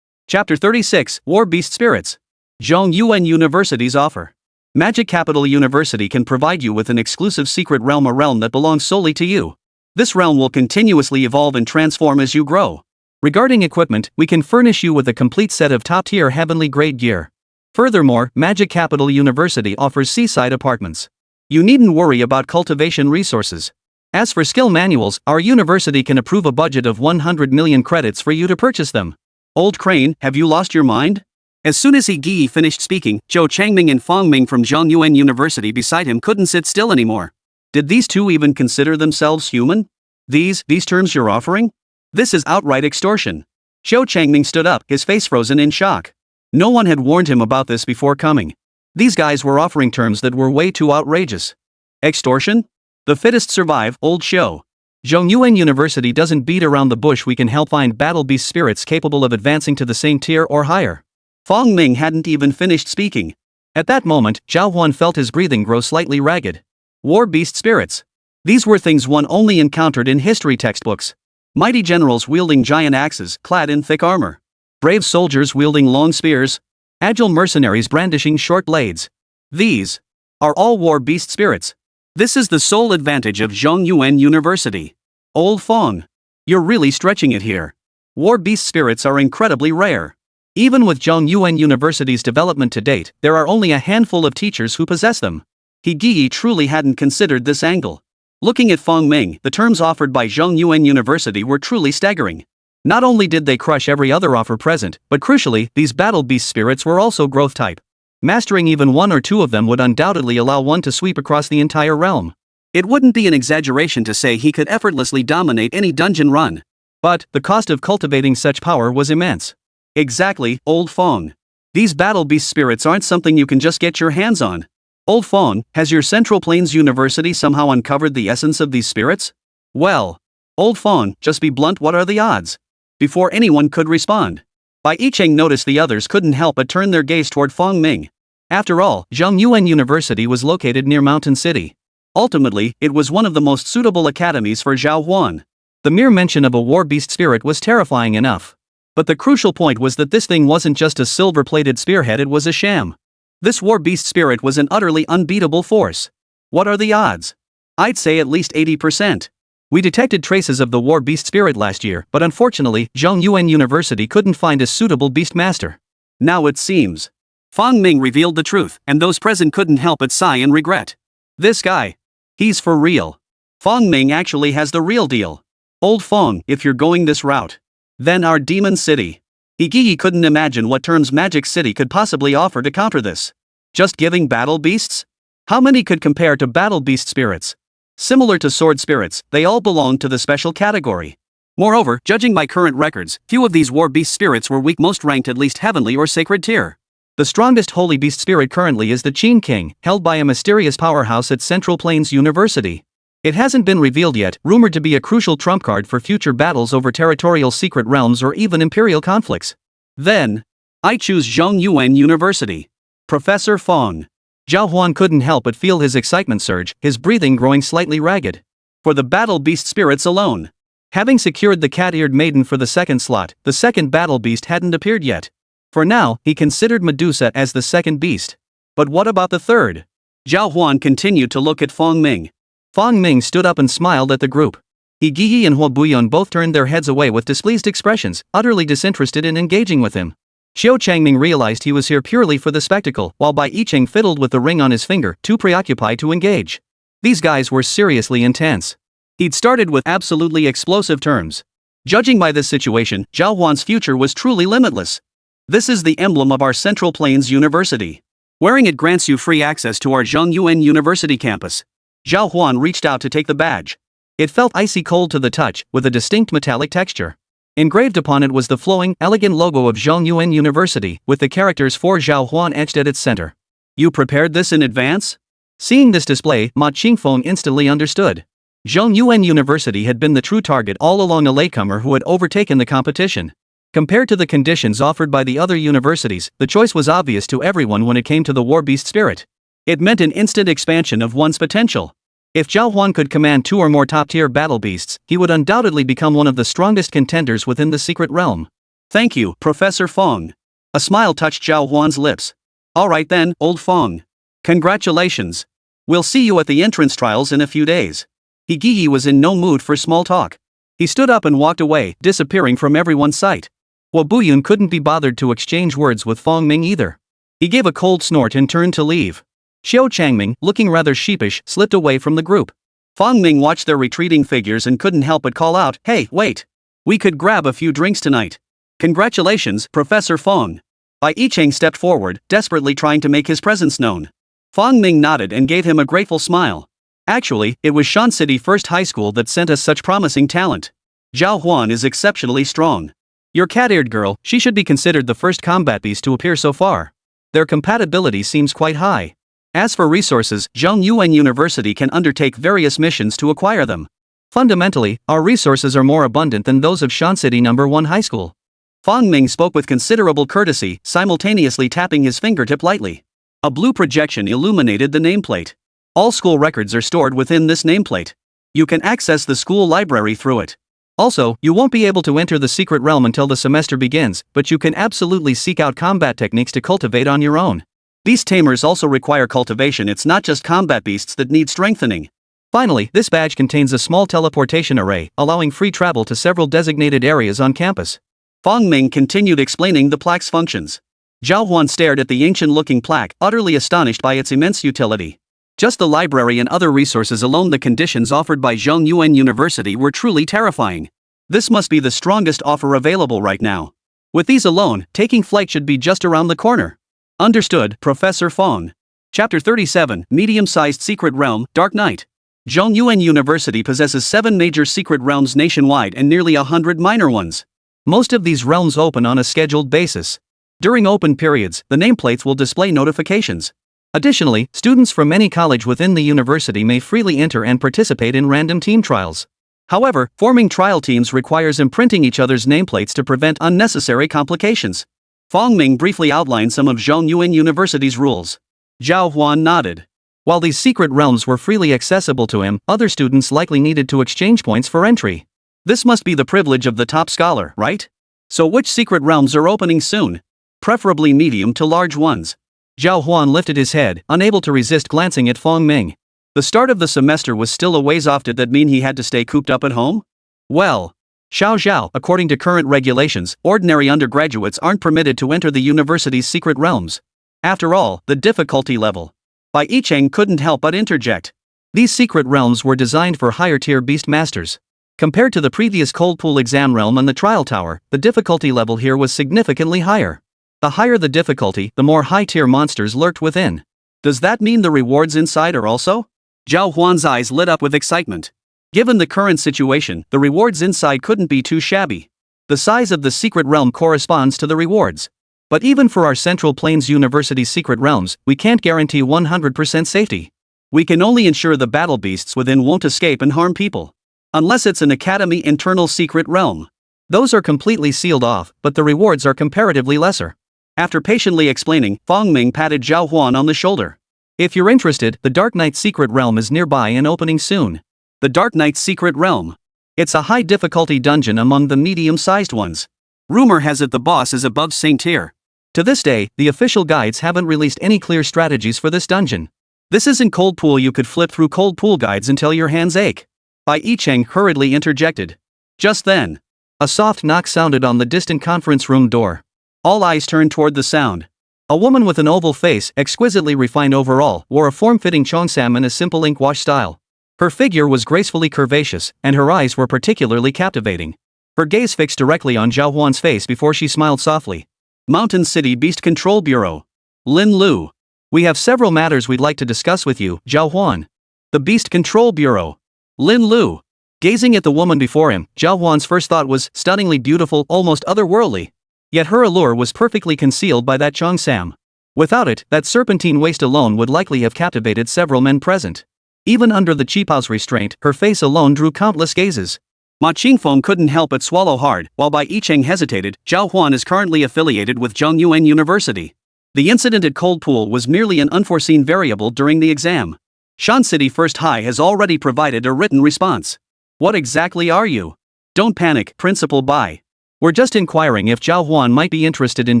Chapter 36, War Beast Spirits. Zhongyuan University's offer. Magic Capital University can provide you with an exclusive secret realm, a realm that belongs solely to you. This realm will continuously evolve and transform as you grow. Regarding equipment, we can furnish you with a complete set of top-tier heavenly grade gear. Furthermore, Magic Capital University offers seaside apartments. You needn't worry about cultivation resources. As for skill manuals, our university can approve a budget of 100 million credits for you to purchase them. Old Crane, have you lost your mind? As soon as Yi finished speaking, Zhou Changming and Fang Ming from Zhongyuan University beside him couldn't sit still anymore. Did these two even consider themselves human? These terms you're offering? This is outright extortion. Zhou Changming stood up, his face frozen in shock. No one had warned him about this before coming. These guys were offering terms that were way too outrageous. Extortion? The fittest survive, old show. Zhongyuan University doesn't beat around the bush. We can help find battle beast spirits capable of advancing to the same tier or higher. Fang Ming hadn't even finished speaking. At that moment, Zhao Huan felt his breathing grow slightly ragged. War beast spirits. These were things one only encountered in history textbooks. Mighty generals wielding giant axes, clad in thick armor. Brave soldiers wielding long spears. Agile mercenaries brandishing short blades. These are all war beast spirits. This is the sole advantage of Zhongyuan University. Old Fang, you're really stretching it here. War beast spirits are incredibly rare. Even with Zhongyuan University's development to date, there are only a handful of teachers who possess them. Yi truly hadn't considered this angle. Looking at Fang Ming, the terms offered by Zhongyuan University were truly staggering. Not only did they crush every other offer present, but crucially, these battle beast spirits were also growth type. Mastering even one or two of them would undoubtedly allow one to sweep across the entire realm. It wouldn't be an exaggeration to say he could effortlessly dominate any dungeon run. But the cost of cultivating such power was immense. Exactly, Old Fang. These battle beast spirits aren't something you can just get your hands on. Old Fang, has your Central Plains University somehow uncovered the essence of these spirits? Well, Old Fang, just be blunt, what are the odds? Before anyone could respond, Bai Yicheng noticed the others couldn't help but turn their gaze toward Fang Ming. After all, Zhongyuan University was located near Mountain City. Ultimately, it was one of the most suitable academies for Zhao Huan. The mere mention of a war beast spirit was terrifying enough. But the crucial point was that this thing wasn't just a silver-plated spearhead, it was a sham. This war beast spirit was an utterly unbeatable force. What are the odds? I'd say at least 80%. We detected traces of the war beast spirit last year, but unfortunately, Zhongyuan University couldn't find a suitable beast master. Now it seems. Fang Ming revealed the truth, and those present couldn't help but sigh in regret. This guy. He's for real. Fang Ming actually has the real deal. Old Fang, if you're going this route, then our Demon City. Yi couldn't imagine what terms Magic City could possibly offer to counter this. Just giving battle beasts? How many could compare to battle beast spirits? Similar to sword spirits, they all belong to the special category. Moreover, judging by current records, few of these war beast spirits were weak, most ranked at least heavenly or sacred tier. The strongest holy beast spirit currently is the Qin King, held by a mysterious powerhouse at Central Plains University. It hasn't been revealed yet, rumored to be a crucial trump card for future battles over territorial secret realms or even imperial conflicts. Then, I choose Zhongyuan University. Professor Fong. Zhao Huan couldn't help but feel his excitement surge, his breathing growing slightly ragged. For the battle beast spirits alone. Having secured the cat-eared maiden for the second slot, the second battle beast hadn't appeared yet. For now, he considered Medusa as the second beast. But what about the third? Zhao Huan continued to look at Fong Ming. Fong Ming stood up and smiled at the group. He Yi and Hua Buyan both turned their heads away with displeased expressions, utterly disinterested in engaging with him. Xiao Changming realized he was here purely for the spectacle, while Bai Yicheng fiddled with the ring on his finger, too preoccupied to engage. These guys were seriously intense. He'd started with absolutely explosive terms. Judging by this situation, Zhao Huan's future was truly limitless. This is the emblem of our Central Plains University. Wearing it grants you free access to our Zhongyuan University campus. Zhao Huan reached out to take the badge. It felt icy cold to the touch, with a distinct metallic texture. Engraved upon it was the flowing, elegant logo of Zhongyuan University, with the characters for Zhao Huan etched at its center. You prepared this in advance? Seeing this display, Ma Qingfeng instantly understood. Zhongyuan University had been the true target all along, a latecomer who had overtaken the competition. Compared to the conditions offered by the other universities, the choice was obvious to everyone when it came to the war beast spirit. It meant an instant expansion of one's potential. If Zhao Huan could command 2 or more top-tier battle beasts, he would undoubtedly become one of the strongest contenders within the secret realm. Thank you, Professor Fong. A smile touched Zhao Huan's lips. Alright then, old Fong. Congratulations. We'll see you at the entrance trials in a few days. Yi was in no mood for small talk. He stood up and walked away, disappearing from everyone's sight. Hua Buyun couldn't be bothered to exchange words with Fong Ming either. He gave a cold snort and turned to leave. Xiao Changming, looking rather sheepish, slipped away from the group. Fong Ming watched their retreating figures and couldn't help but call out, "Hey, wait! We could grab a few drinks tonight." "Congratulations, Professor Fong." Bai Yicheng stepped forward, desperately trying to make his presence known. Fong Ming nodded and gave him a grateful smile. Actually, it was Shan City First High School that sent us such promising talent. Zhao Huan is exceptionally strong. Your cat-eared girl, she should be considered the first combat beast to appear so far. Their compatibility seems quite high. As for resources, Zhongyuan University can undertake various missions to acquire them. Fundamentally, our resources are more abundant than those of Shan City No. 1 High School. Fong Ming spoke with considerable courtesy, simultaneously tapping his fingertip lightly. A blue projection illuminated the nameplate. All school records are stored within this nameplate. You can access the school library through it. Also, you won't be able to enter the secret realm until the semester begins, but you can absolutely seek out combat techniques to cultivate on your own. Beast tamers also require cultivation. It's not just combat beasts that need strengthening. Finally, this badge contains a small teleportation array, allowing free travel to several designated areas on campus. Fong Ming continued explaining the plaque's functions. Zhao Huan stared at the ancient-looking plaque, utterly astonished by its immense utility. Just the library and other resources alone, the conditions offered by Zhongyuan University were truly terrifying. This must be the strongest offer available right now. With these alone, taking flight should be just around the corner. Understood, Professor Fong. Chapter 37, Medium-Sized Secret Realm, Dark Night. Zhongyuan University possesses 7 major secret realms nationwide and nearly 100 minor ones. Most of these realms open on a scheduled basis. During open periods, the nameplates will display notifications. Additionally, students from any college within the university may freely enter and participate in random team trials. However, forming trial teams requires imprinting each other's nameplates to prevent unnecessary complications. Fong Ming briefly outlined some of Zhongyuan University's rules. Zhao Huan nodded. While these secret realms were freely accessible to him, other students likely needed to exchange points for entry. This must be the privilege of the top scholar, right? So which secret realms are opening soon? Preferably medium to large ones. Zhao Huan lifted his head, unable to resist glancing at Fong Ming. The start of the semester was still a ways off. Did that mean he had to stay cooped up at home? Well, Xiao, according to current regulations, ordinary undergraduates aren't permitted to enter the university's secret realms. After all, the difficulty level. Bai Yicheng couldn't help but interject. These secret realms were designed for higher-tier beast masters. Compared to the previous cold pool exam realm and the trial tower, the difficulty level here was significantly higher. The higher the difficulty, the more high-tier monsters lurked within. Does that mean the rewards inside are also? Zhao Huan's eyes lit up with excitement. Given the current situation, the rewards inside couldn't be too shabby. The size of the secret realm corresponds to the rewards. But even for our Central Plains University's secret realms, we can't guarantee 100% safety. We can only ensure the battle beasts within won't escape and harm people. Unless it's an academy internal secret realm. Those are completely sealed off, but the rewards are comparatively lesser. After patiently explaining, Fong Ming patted Zhao Huan on the shoulder. If you're interested, the Dark Knight's secret realm is nearby and opening soon. The Dark Knight's secret realm. It's a high difficulty dungeon among the medium-sized ones. Rumor has it the boss is above Saint Tier. To this day, the official guides haven't released any clear strategies for this dungeon. This isn't Cold Pool you could flip through Cold Pool guides until your hands ache. Bai Yicheng hurriedly interjected. Just then, a soft knock sounded on the distant conference room door. All eyes turned toward the sound. A woman with an oval face, exquisitely refined overall, wore a form-fitting cheongsam in a simple ink wash style. Her figure was gracefully curvaceous, and her eyes were particularly captivating. Her gaze fixed directly on Zhao Huan's face before she smiled softly. Mountain City Beast Control Bureau. Lin Lu. We have several matters we'd like to discuss with you, Zhao Huan. The Beast Control Bureau. Lin Lu. Gazing at the woman before him, Zhao Huan's first thought was stunningly beautiful, almost otherworldly. Yet her allure was perfectly concealed by that cheongsam. Without it, that serpentine waist alone would likely have captivated several men present. Even under the Chipao's restraint, her face alone drew countless gazes. Ma Qingfeng couldn't help but swallow hard, while Bai Yicheng hesitated. Zhao Huan is currently affiliated with Zhongyuan University. The incident at Cold Pool was merely an unforeseen variable during the exam. Shan City First High has already provided a written response. What exactly are you? Don't panic, Principal Bai. We're just inquiring if Zhao Huan might be interested in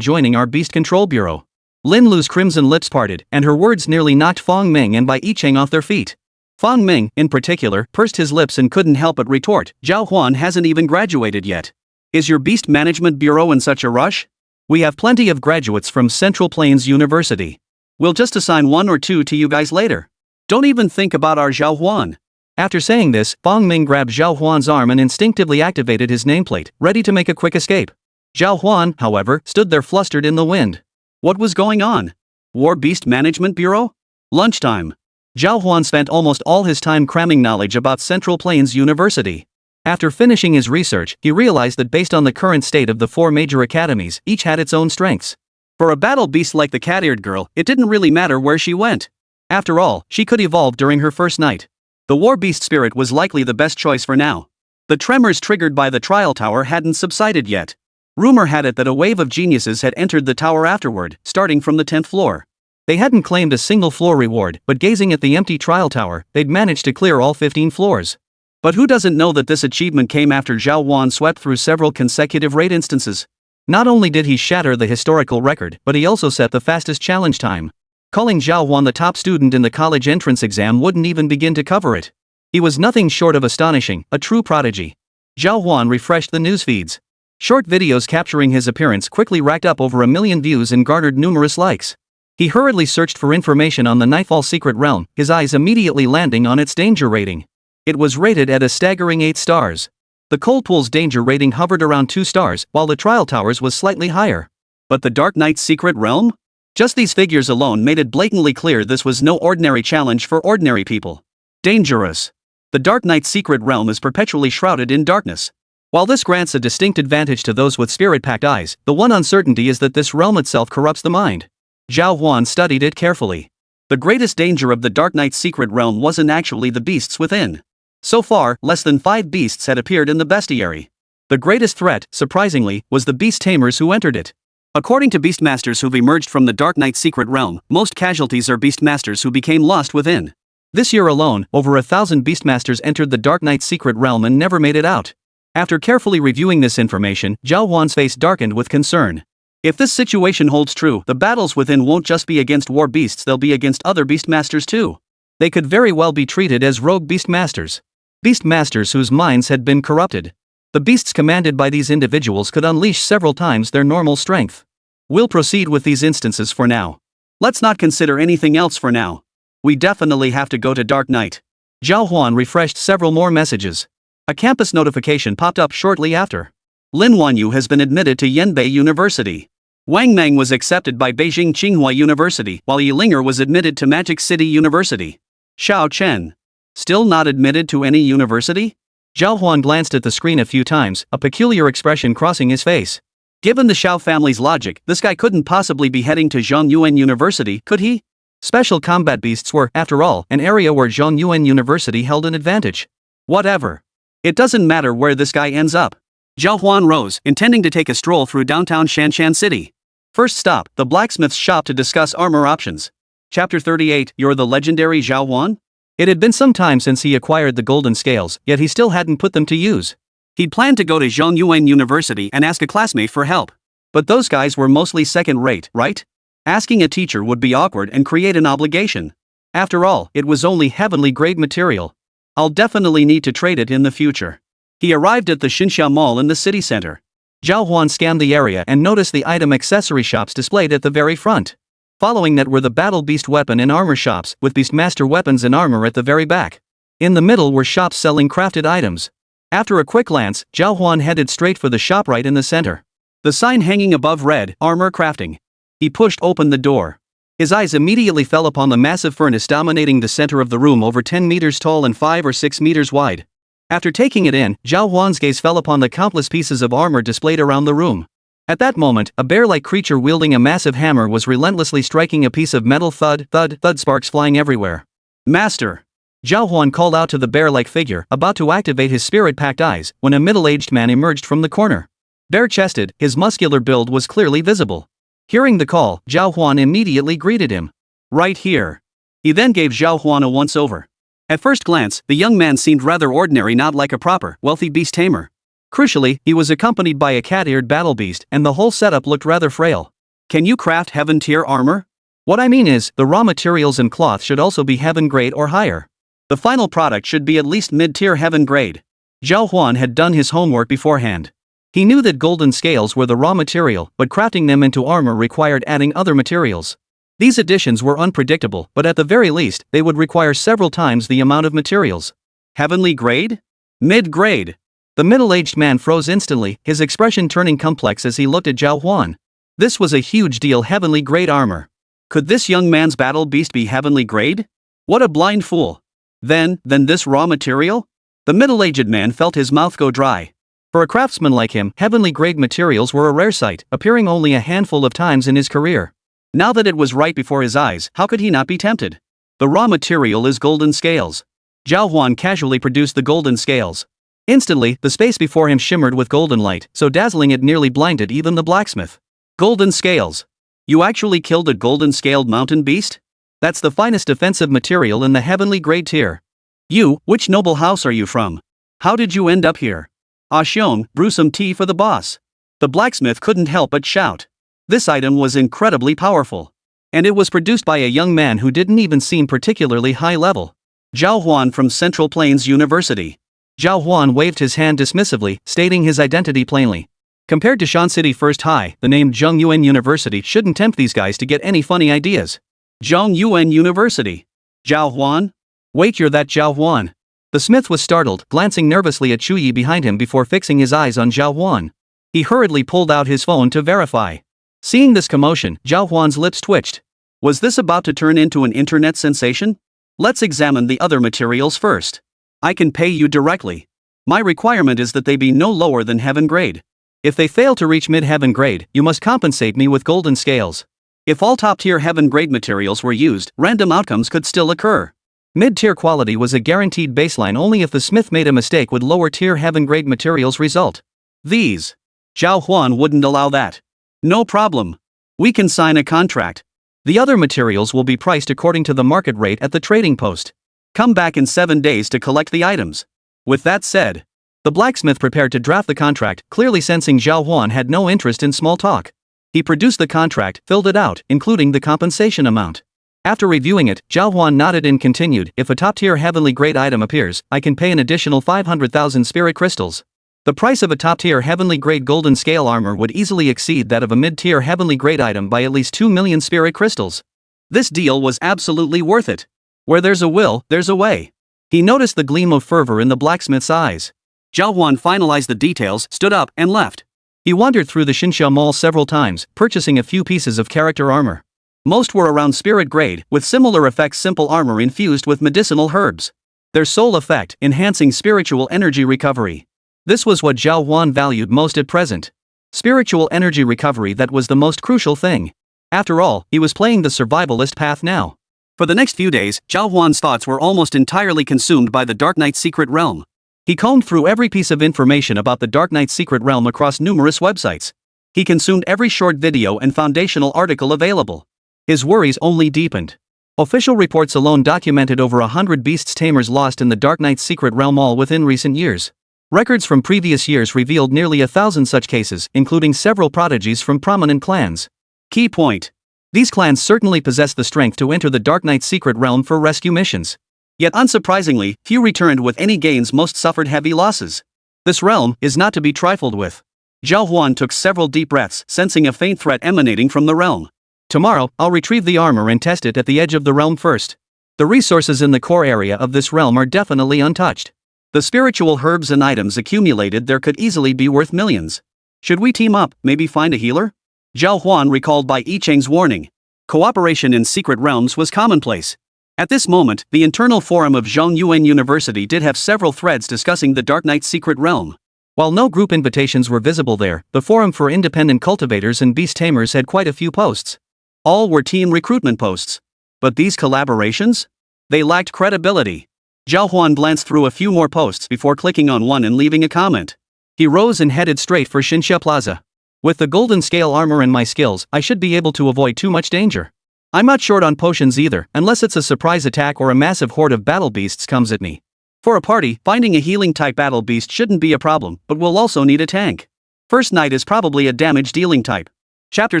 joining our Beast Control Bureau. Lin Lu's crimson lips parted, and her words nearly knocked Fong Ming and Bai Yicheng off their feet. Fong Ming, in particular, pursed his lips and couldn't help but retort, Zhao Huan hasn't even graduated yet. Is your Beast Management Bureau in such a rush? We have plenty of graduates from Central Plains University. We'll just assign 1 or 2 to you guys later. Don't even think about our Zhao Huan. After saying this, Fong Ming grabbed Zhao Huan's arm and instinctively activated his nameplate, ready to make a quick escape. Zhao Huan, however, stood there flustered in the wind. What was going on? War Beast Management Bureau? Lunchtime. Zhao Huan spent almost all his time cramming knowledge about Central Plains University. After finishing his research, he realized that based on the current state of the 4 major academies, each had its own strengths. For a battle beast like the cat-eared girl, it didn't really matter where she went. After all, she could evolve during her first night. The war beast spirit was likely the best choice for now. The tremors triggered by the trial tower hadn't subsided yet. Rumor had it that a wave of geniuses had entered the tower afterward, starting from the 10th floor. They hadn't claimed a single floor reward, but gazing at the empty trial tower, they'd managed to clear all 15 floors. But who doesn't know that this achievement came after Zhao Huan swept through several consecutive raid instances? Not only did he shatter the historical record, but he also set the fastest challenge time. Calling Zhao Huan the top student in the college entrance exam wouldn't even begin to cover it. He was nothing short of astonishing, a true prodigy. Zhao Huan refreshed the news feeds. Short videos capturing his appearance quickly racked up over 1 million views and garnered numerous likes. He hurriedly searched for information on the Nightfall secret realm, his eyes immediately landing on its danger rating. It was rated at a staggering 8 stars. The Cold Pool's danger rating hovered around 2 stars, while the Trial Tower's was slightly higher. But the Dark Knight's secret realm? Just these figures alone made it blatantly clear this was no ordinary challenge for ordinary people. Dangerous. The Dark Knight's secret realm is perpetually shrouded in darkness. While this grants a distinct advantage to those with spirit-packed eyes, the one uncertainty is that this realm itself corrupts the mind. Zhao Huan studied it carefully. The greatest danger of the Dark Knight's secret realm wasn't actually the beasts within. So far, less than 5 beasts had appeared in the bestiary. The greatest threat, surprisingly, was the beast tamers who entered it. According to beastmasters who've emerged from the Dark Knight's secret realm, most casualties are beastmasters who became lost within. This year alone, over 1,000 beastmasters entered the Dark Knight's secret realm and never made it out. After carefully reviewing this information, Zhao Huan's face darkened with concern. If this situation holds true, the battles within won't just be against war beasts, they'll be against other beastmasters too. They could very well be treated as rogue beastmasters. Beastmasters whose minds had been corrupted. The beasts commanded by these individuals could unleash several times their normal strength. We'll proceed with these instances for now. Let's not consider anything else for now. We definitely have to go to Dark Knight. Zhao Huan refreshed several more messages. A campus notification popped up shortly after. Lin Wanyu has been admitted to Yanbei University. Wang Meng was accepted by Beijing Tsinghua University, while Yi Linger was admitted to Magic City University. Xiao Chen. Still not admitted to any university? Zhao Huan glanced at the screen a few times, a peculiar expression crossing his face. Given the Xiao family's logic, this guy couldn't possibly be heading to Zhongyuan University, could he? Special combat beasts were, after all, an area where Zhongyuan University held an advantage. Whatever. It doesn't matter where this guy ends up. Zhao Huan rose, intending to take a stroll through downtown Shanshan City. First stop, the blacksmith's shop to discuss armor options. Chapter 38, You're the legendary Zhao Huan? It had been some time since he acquired the golden scales, yet he still hadn't put them to use. He'd planned to go to Zhongyuan University and ask a classmate for help. But those guys were mostly second-rate, right? Asking a teacher would be awkward and create an obligation. After all, it was only heavenly grade material. I'll definitely need to trade it in the future. He arrived at the Xinxia Mall in the city center. Zhao Huan scanned the area and noticed the item accessory shops displayed at the very front. Following that were the battle beast weapon and armor shops, with beastmaster weapons and armor at the very back. In the middle were shops selling crafted items. After a quick glance, Zhao Huan headed straight for the shop right in the center. The sign hanging above read, Armor Crafting. He pushed open the door. His eyes immediately fell upon the massive furnace dominating the center of the room, over 10 meters tall and 5 or 6 meters wide. After taking it in, Zhao Huan's gaze fell upon the countless pieces of armor displayed around the room. At that moment, a bear-like creature wielding a massive hammer was relentlessly striking a piece of metal. Thud, thud, thud, sparks flying everywhere. Master! Zhao Huan called out to the bear-like figure, about to activate his spirit-packed eyes, when a middle-aged man emerged from the corner. Bare-chested, his muscular build was clearly visible. Hearing the call, Zhao Huan immediately greeted him. Right here. He then gave Zhao Huan a once-over. At first glance, the young man seemed rather ordinary, not like a proper, wealthy beast tamer. Crucially, he was accompanied by a cat-eared battle beast, and the whole setup looked rather frail. Can you craft heaven-tier armor? What I mean is, the raw materials and cloth should also be heaven-grade or higher. The final product should be at least mid-tier heaven-grade. Zhao Huan had done his homework beforehand. He knew that golden scales were the raw material, but crafting them into armor required adding other materials. These additions were unpredictable, but at the very least, they would require several times the amount of materials. Heavenly grade? Mid-grade. The middle-aged man froze instantly, his expression turning complex as he looked at Zhao Huan. This was a huge deal. Heavenly grade armor. Could this young man's battle beast be heavenly grade? What a blind fool. Then this raw material? The middle-aged man felt his mouth go dry. For a craftsman like him, heavenly grade materials were a rare sight, appearing only a handful of times in his career. Now that it was right before his eyes, how could he not be tempted? The raw material is golden scales. Zhao Huan casually produced the golden scales. Instantly, the space before him shimmered with golden light, so dazzling it nearly blinded even the blacksmith. Golden scales. You actually killed a golden-scaled mountain beast? That's the finest defensive material in the heavenly grade tier. You, which noble house are you from? How did you end up here? Ah Xiong, brew some tea for the boss. The blacksmith couldn't help but shout. This item was incredibly powerful. And it was produced by a young man who didn't even seem particularly high level. Zhao Huan from Central Plains University. Zhao Huan waved his hand dismissively, stating his identity plainly. Compared to Shan City First High, the name Zhongyuan University shouldn't tempt these guys to get any funny ideas. Zhongyuan University. Zhao Huan? Wait, you're that Zhao Huan? The smith was startled, glancing nervously at Chuyi behind him before fixing his eyes on Zhao Huan. He hurriedly pulled out his phone to verify. Seeing this commotion, Zhao Huan's lips twitched. Was this about to turn into an internet sensation? Let's examine the other materials first. I can pay you directly. My requirement is that they be no lower than heaven grade. If they fail to reach mid-heaven grade, you must compensate me with golden scales. If all top-tier heaven-grade materials were used, random outcomes could still occur. Mid-tier quality was a guaranteed baseline. Only if the smith made a mistake would lower-tier heaven-grade materials result. These. Zhao Huan wouldn't allow that. No problem. We can sign a contract. The other materials will be priced according to the market rate at the trading post. Come back in 7 days to collect the items. With that said, the blacksmith prepared to draft the contract, clearly sensing Zhao Huan had no interest in small talk. He produced the contract, filled it out, including the compensation amount. After reviewing it, Zhao Huan nodded and continued, if a top-tier heavenly grade item appears, I can pay an additional 500,000 spirit crystals. The price of a top-tier heavenly grade golden scale armor would easily exceed that of a mid-tier heavenly grade item by at least 2 million spirit crystals. This deal was absolutely worth it. Where there's a will, there's a way. He noticed the gleam of fervor in the blacksmith's eyes. Zhao Huan finalized the details, stood up, and left. He wandered through the Xinxia Mall several times, purchasing a few pieces of character armor. Most were around spirit grade, with similar effects, simple armor infused with medicinal herbs. Their sole effect, enhancing spiritual energy recovery. This was what Zhao Huan valued most at present. Spiritual energy recovery, that was the most crucial thing. After all, he was playing the survivalist path now. For the next few days, Zhao Huan's thoughts were almost entirely consumed by the Dark Knight's secret realm. He combed through every piece of information about the Dark Knight's secret realm across numerous websites. He consumed every short video and foundational article available. His worries only deepened. Official reports alone documented over 100 beasts tamers lost in the Dark Knight's secret realm, all within recent years. Records from previous years revealed nearly 1,000 such cases, including several prodigies from prominent clans. Key point. These clans certainly possess the strength to enter the Dark Knight's secret realm for rescue missions. Yet unsurprisingly, few returned with any gains, most suffered heavy losses. This realm is not to be trifled with. Zhao Huan took several deep breaths, sensing a faint threat emanating from the realm. Tomorrow, I'll retrieve the armor and test it at the edge of the realm first. The resources in the core area of this realm are definitely untouched. The spiritual herbs and items accumulated there could easily be worth millions. Should we team up, maybe find a healer? Zhao Huan recalled Bai Yicheng's warning. Cooperation in secret realms was commonplace. At this moment, the internal forum of Zhongyuan University did have several threads discussing the Dark Knight's secret realm. While no group invitations were visible there, the forum for independent cultivators and beast tamers had quite a few posts. All were team recruitment posts. But these collaborations? They lacked credibility. Zhao Huan glanced through a few more posts before clicking on one and leaving a comment. He rose and headed straight for Xinsha Plaza. With the golden scale armor and my skills, I should be able to avoid too much danger. I'm not short on potions either, unless it's a surprise attack or a massive horde of battle beasts comes at me. For a party, finding a healing type battle beast shouldn't be a problem, but we'll also need a tank. First Knight is probably a damage dealing type. Chapter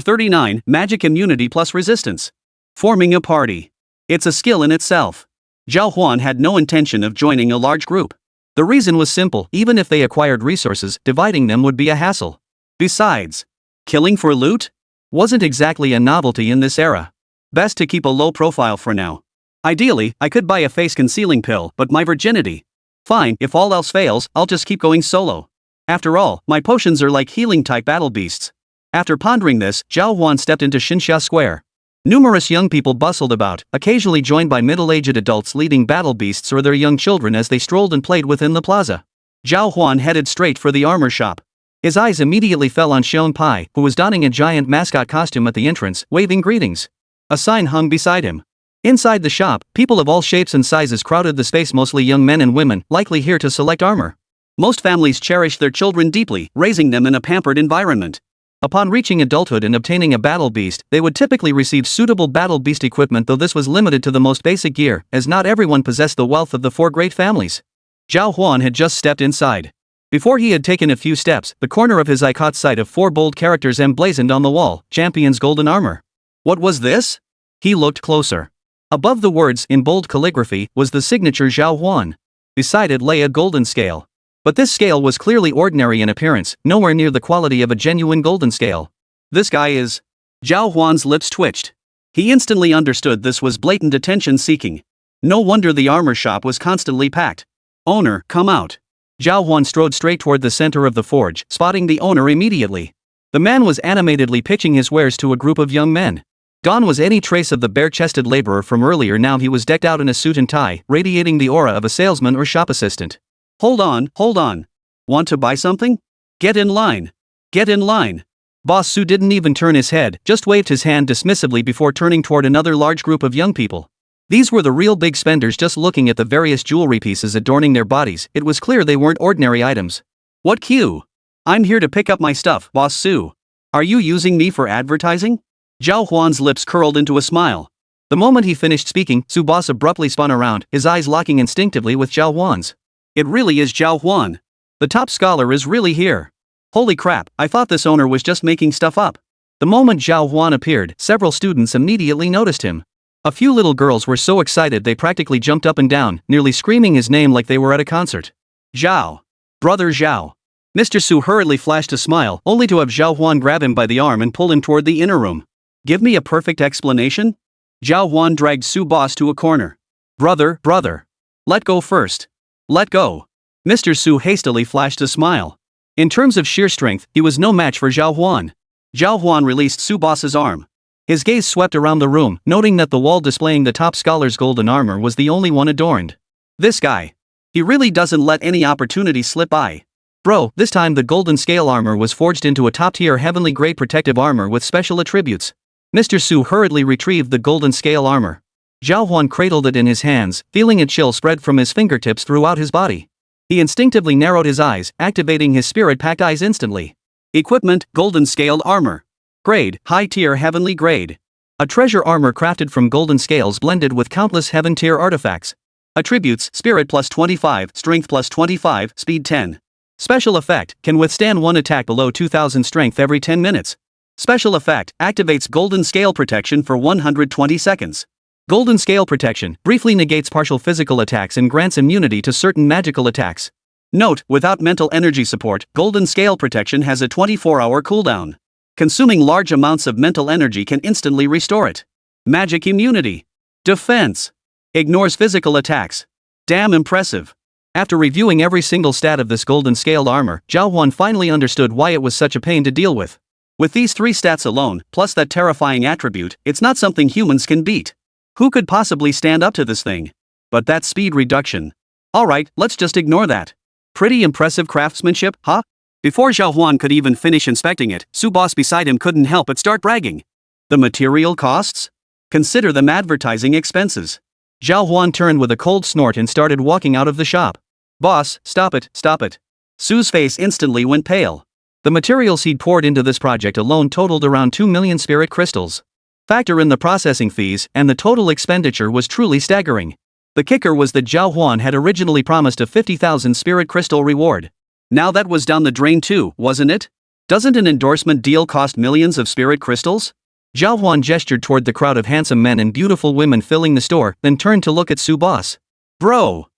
39, Magic Immunity plus Resistance. Forming a party. It's a skill in itself. Zhao Huan had no intention of joining a large group. The reason was simple: even if they acquired resources, dividing them would be a hassle. Besides, killing for loot wasn't exactly a novelty in this era. Best to keep a low profile for now. Ideally, I could buy a face concealing pill, but my virginity. Fine, if all else fails, I'll just keep going solo. After all, my potions are like healing type battle beasts. After pondering this, Zhao Huan stepped into Xinsha Square. Numerous young people bustled about, occasionally joined by middle-aged adults leading battle beasts or their young children as they strolled and played within the plaza. Zhao Huan headed straight for the armor shop. His eyes immediately fell on Xion Pai, who was donning a giant mascot costume at the entrance, waving greetings. A sign hung beside him. Inside the shop, people of all shapes and sizes crowded the space, mostly young men and women, likely here to select armor. Most families cherish their children deeply, raising them in a pampered environment. Upon reaching adulthood and obtaining a battle beast, they would typically receive suitable battle beast equipment, though this was limited to the most basic gear, as not everyone possessed the wealth of the four great families. Zhao Huan had just stepped inside. Before he had taken a few steps, the corner of his eye caught sight of four bold characters emblazoned on the wall: Champion's golden armor. What was this? He looked closer. Above the words, in bold calligraphy, was the signature Zhao Huan. Beside it lay a golden scale. But this scale was clearly ordinary in appearance, nowhere near the quality of a genuine golden scale. This guy is... Zhao Huan's lips twitched. He instantly understood this was blatant attention-seeking. No wonder the armor shop was constantly packed. Owner, come out. Zhao Huan strode straight toward the center of the forge, spotting the owner immediately. The man was animatedly pitching his wares to a group of young men. Gone was any trace of the bare-chested laborer from earlier. Now he was decked out in a suit and tie, radiating the aura of a salesman or shop assistant. Hold on. Want to buy something? Get in line. Get in line. Boss Su didn't even turn his head, just waved his hand dismissively before turning toward another large group of young people. These were the real big spenders. Just looking at the various jewelry pieces adorning their bodies, it was clear they weren't ordinary items. What Q? I'm here to pick up my stuff, Boss Su. Are you using me for advertising? Zhao Huan's lips curled into a smile. The moment he finished speaking, Su Boss abruptly spun around, his eyes locking instinctively with Zhao Huan's. It really is Zhao Huan. The top scholar is really here. Holy crap, I thought this owner was just making stuff up. The moment Zhao Huan appeared, several students immediately noticed him. A few little girls were so excited they practically jumped up and down, nearly screaming his name like they were at a concert. Zhao. Brother Zhao. Mr. Su hurriedly flashed a smile, only to have Zhao Huan grab him by the arm and pull him toward the inner room. Give me a perfect explanation? Zhao Huan dragged Su Boss to a corner. Brother. Let go first. Let go. Mr. Su hastily flashed a smile. In terms of sheer strength, he was no match for Zhao Huan. Zhao Huan released Su Boss's arm. His gaze swept around the room, noting that the wall displaying the top scholar's golden armor was the only one adorned. This guy. He really doesn't let any opportunity slip by. Bro, this time the golden scale armor was forged into a top-tier heavenly grade protective armor with special attributes. Mr. Su hurriedly retrieved the golden scale armor. Zhao Huan cradled it in his hands, feeling a chill spread from his fingertips throughout his body. He instinctively narrowed his eyes, activating his spirit-packed eyes instantly. Equipment, golden scaled armor. Grade, high-tier heavenly grade. A treasure armor crafted from golden scales blended with countless heaven-tier artifacts. Attributes, spirit plus 25, strength plus 25, speed 10. Special effect, can withstand one attack below 2000 strength every 10 minutes. Special effect, activates golden scale protection for 120 seconds. Golden scale protection, briefly negates partial physical attacks and grants immunity to certain magical attacks. Note, without mental energy support, golden scale protection has a 24-hour cooldown. Consuming large amounts of mental energy can instantly restore it. Magic immunity. Defense. Ignores physical attacks. Damn impressive. After reviewing every single stat of this golden scaled armor, Zhao Huan finally understood why it was such a pain to deal with. With these 3 stats alone, plus that terrifying attribute, it's not something humans can beat. Who could possibly stand up to this thing? But that speed reduction. Alright, let's just ignore that. Pretty impressive craftsmanship, huh? Before Zhao Huan could even finish inspecting it, Su boss beside him couldn't help but start bragging. The material costs? Consider them advertising expenses. Zhao Huan turned with a cold snort and started walking out of the shop. Boss, stop it, stop it. Su's face instantly went pale. The materials he'd poured into this project alone totaled around 2 million spirit crystals. Factor in the processing fees, and the total expenditure was truly staggering. The kicker was that Zhao Huan had originally promised a 50,000 spirit crystal reward. Now that was down the drain too, wasn't it? Doesn't an endorsement deal cost millions of spirit crystals? Zhao Huan gestured toward the crowd of handsome men and beautiful women filling the store, then turned to look at Su boss. Bro!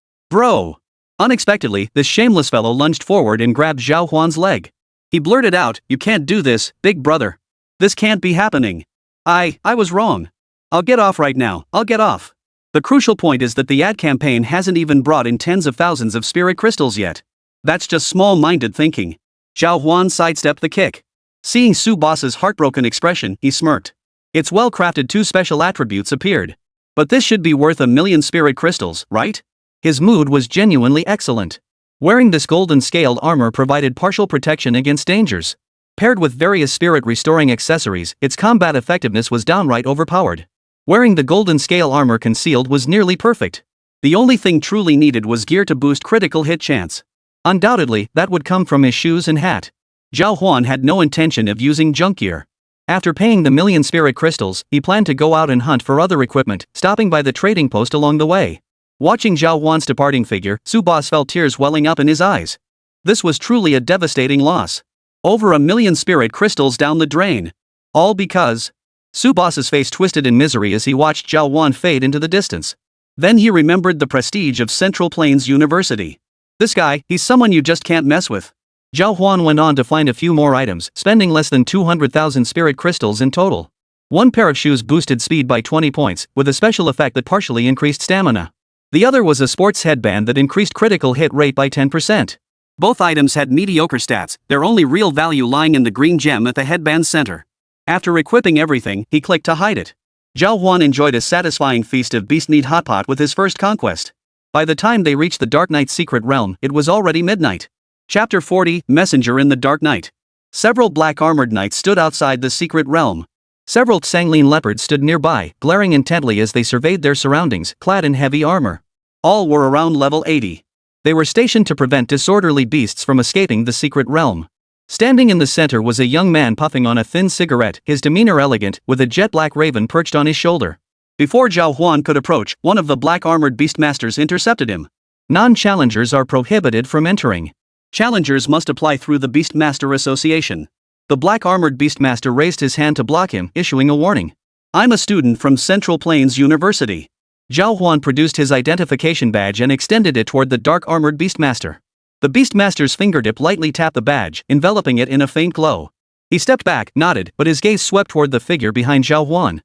Unexpectedly, this shameless fellow lunged forward and grabbed Zhao Huan's leg. He blurted out, "You can't do this, big brother. This can't be happening. I was wrong. I'll get off right now, I'll get off." The crucial point is that the ad campaign hasn't even brought in tens of thousands of spirit crystals yet. That's just small-minded thinking. Zhao Huan sidestepped the kick. Seeing Su boss's heartbroken expression, he smirked. Its well-crafted 2 special attributes appeared. But this should be worth 1 million spirit crystals, right? His mood was genuinely excellent. Wearing this golden scaled armor provided partial protection against dangers. Paired with various spirit-restoring accessories, its combat effectiveness was downright overpowered. Wearing the golden scale armor concealed was nearly perfect. The only thing truly needed was gear to boost critical hit chance. Undoubtedly, that would come from his shoes and hat. Zhao Huan had no intention of using junk gear. After paying the 1 million spirit crystals, he planned to go out and hunt for other equipment, stopping by the trading post along the way. Watching Zhao Huan's departing figure, Su boss felt tears welling up in his eyes. This was truly a devastating loss. Over 1 million spirit crystals down the drain. All because... Su boss's face twisted in misery as he watched Zhao Huan fade into the distance. Then he remembered the prestige of Central Plains University. This guy, he's someone you just can't mess with. Zhao Huan went on to find a few more items, spending less than 200,000 spirit crystals in total. One pair of shoes boosted speed by 20 points, with a special effect that partially increased stamina. The other was a sports headband that increased critical hit rate by 10%. Both items had mediocre stats, their only real value lying in the green gem at the headband's center. After equipping everything, he clicked to hide it. Zhao Huan enjoyed a satisfying feast of beast-meat hotpot with his first conquest. By the time they reached the Dark Knight's secret realm, it was already midnight. Chapter 40, Messenger in the Dark Night. Several black-armored knights stood outside the secret realm. Several Sangleen leopards stood nearby, glaring intently as they surveyed their surroundings, clad in heavy armor. All were around level 80. They were stationed to prevent disorderly beasts from escaping the secret realm. Standing in the center was a young man puffing on a thin cigarette, his demeanor elegant, with a jet-black raven perched on his shoulder. Before Zhao Huan could approach, one of the black-armored beastmasters intercepted him. Non-challengers are prohibited from entering. Challengers must apply through the Beastmaster Association. The black-armored beastmaster raised his hand to block him, issuing a warning. "I'm a student from Central Plains University." Zhao Huan produced his identification badge and extended it toward the dark-armored beastmaster. The beastmaster's fingertip lightly tapped the badge, enveloping it in a faint glow. He stepped back, nodded, but his gaze swept toward the figure behind Zhao Huan.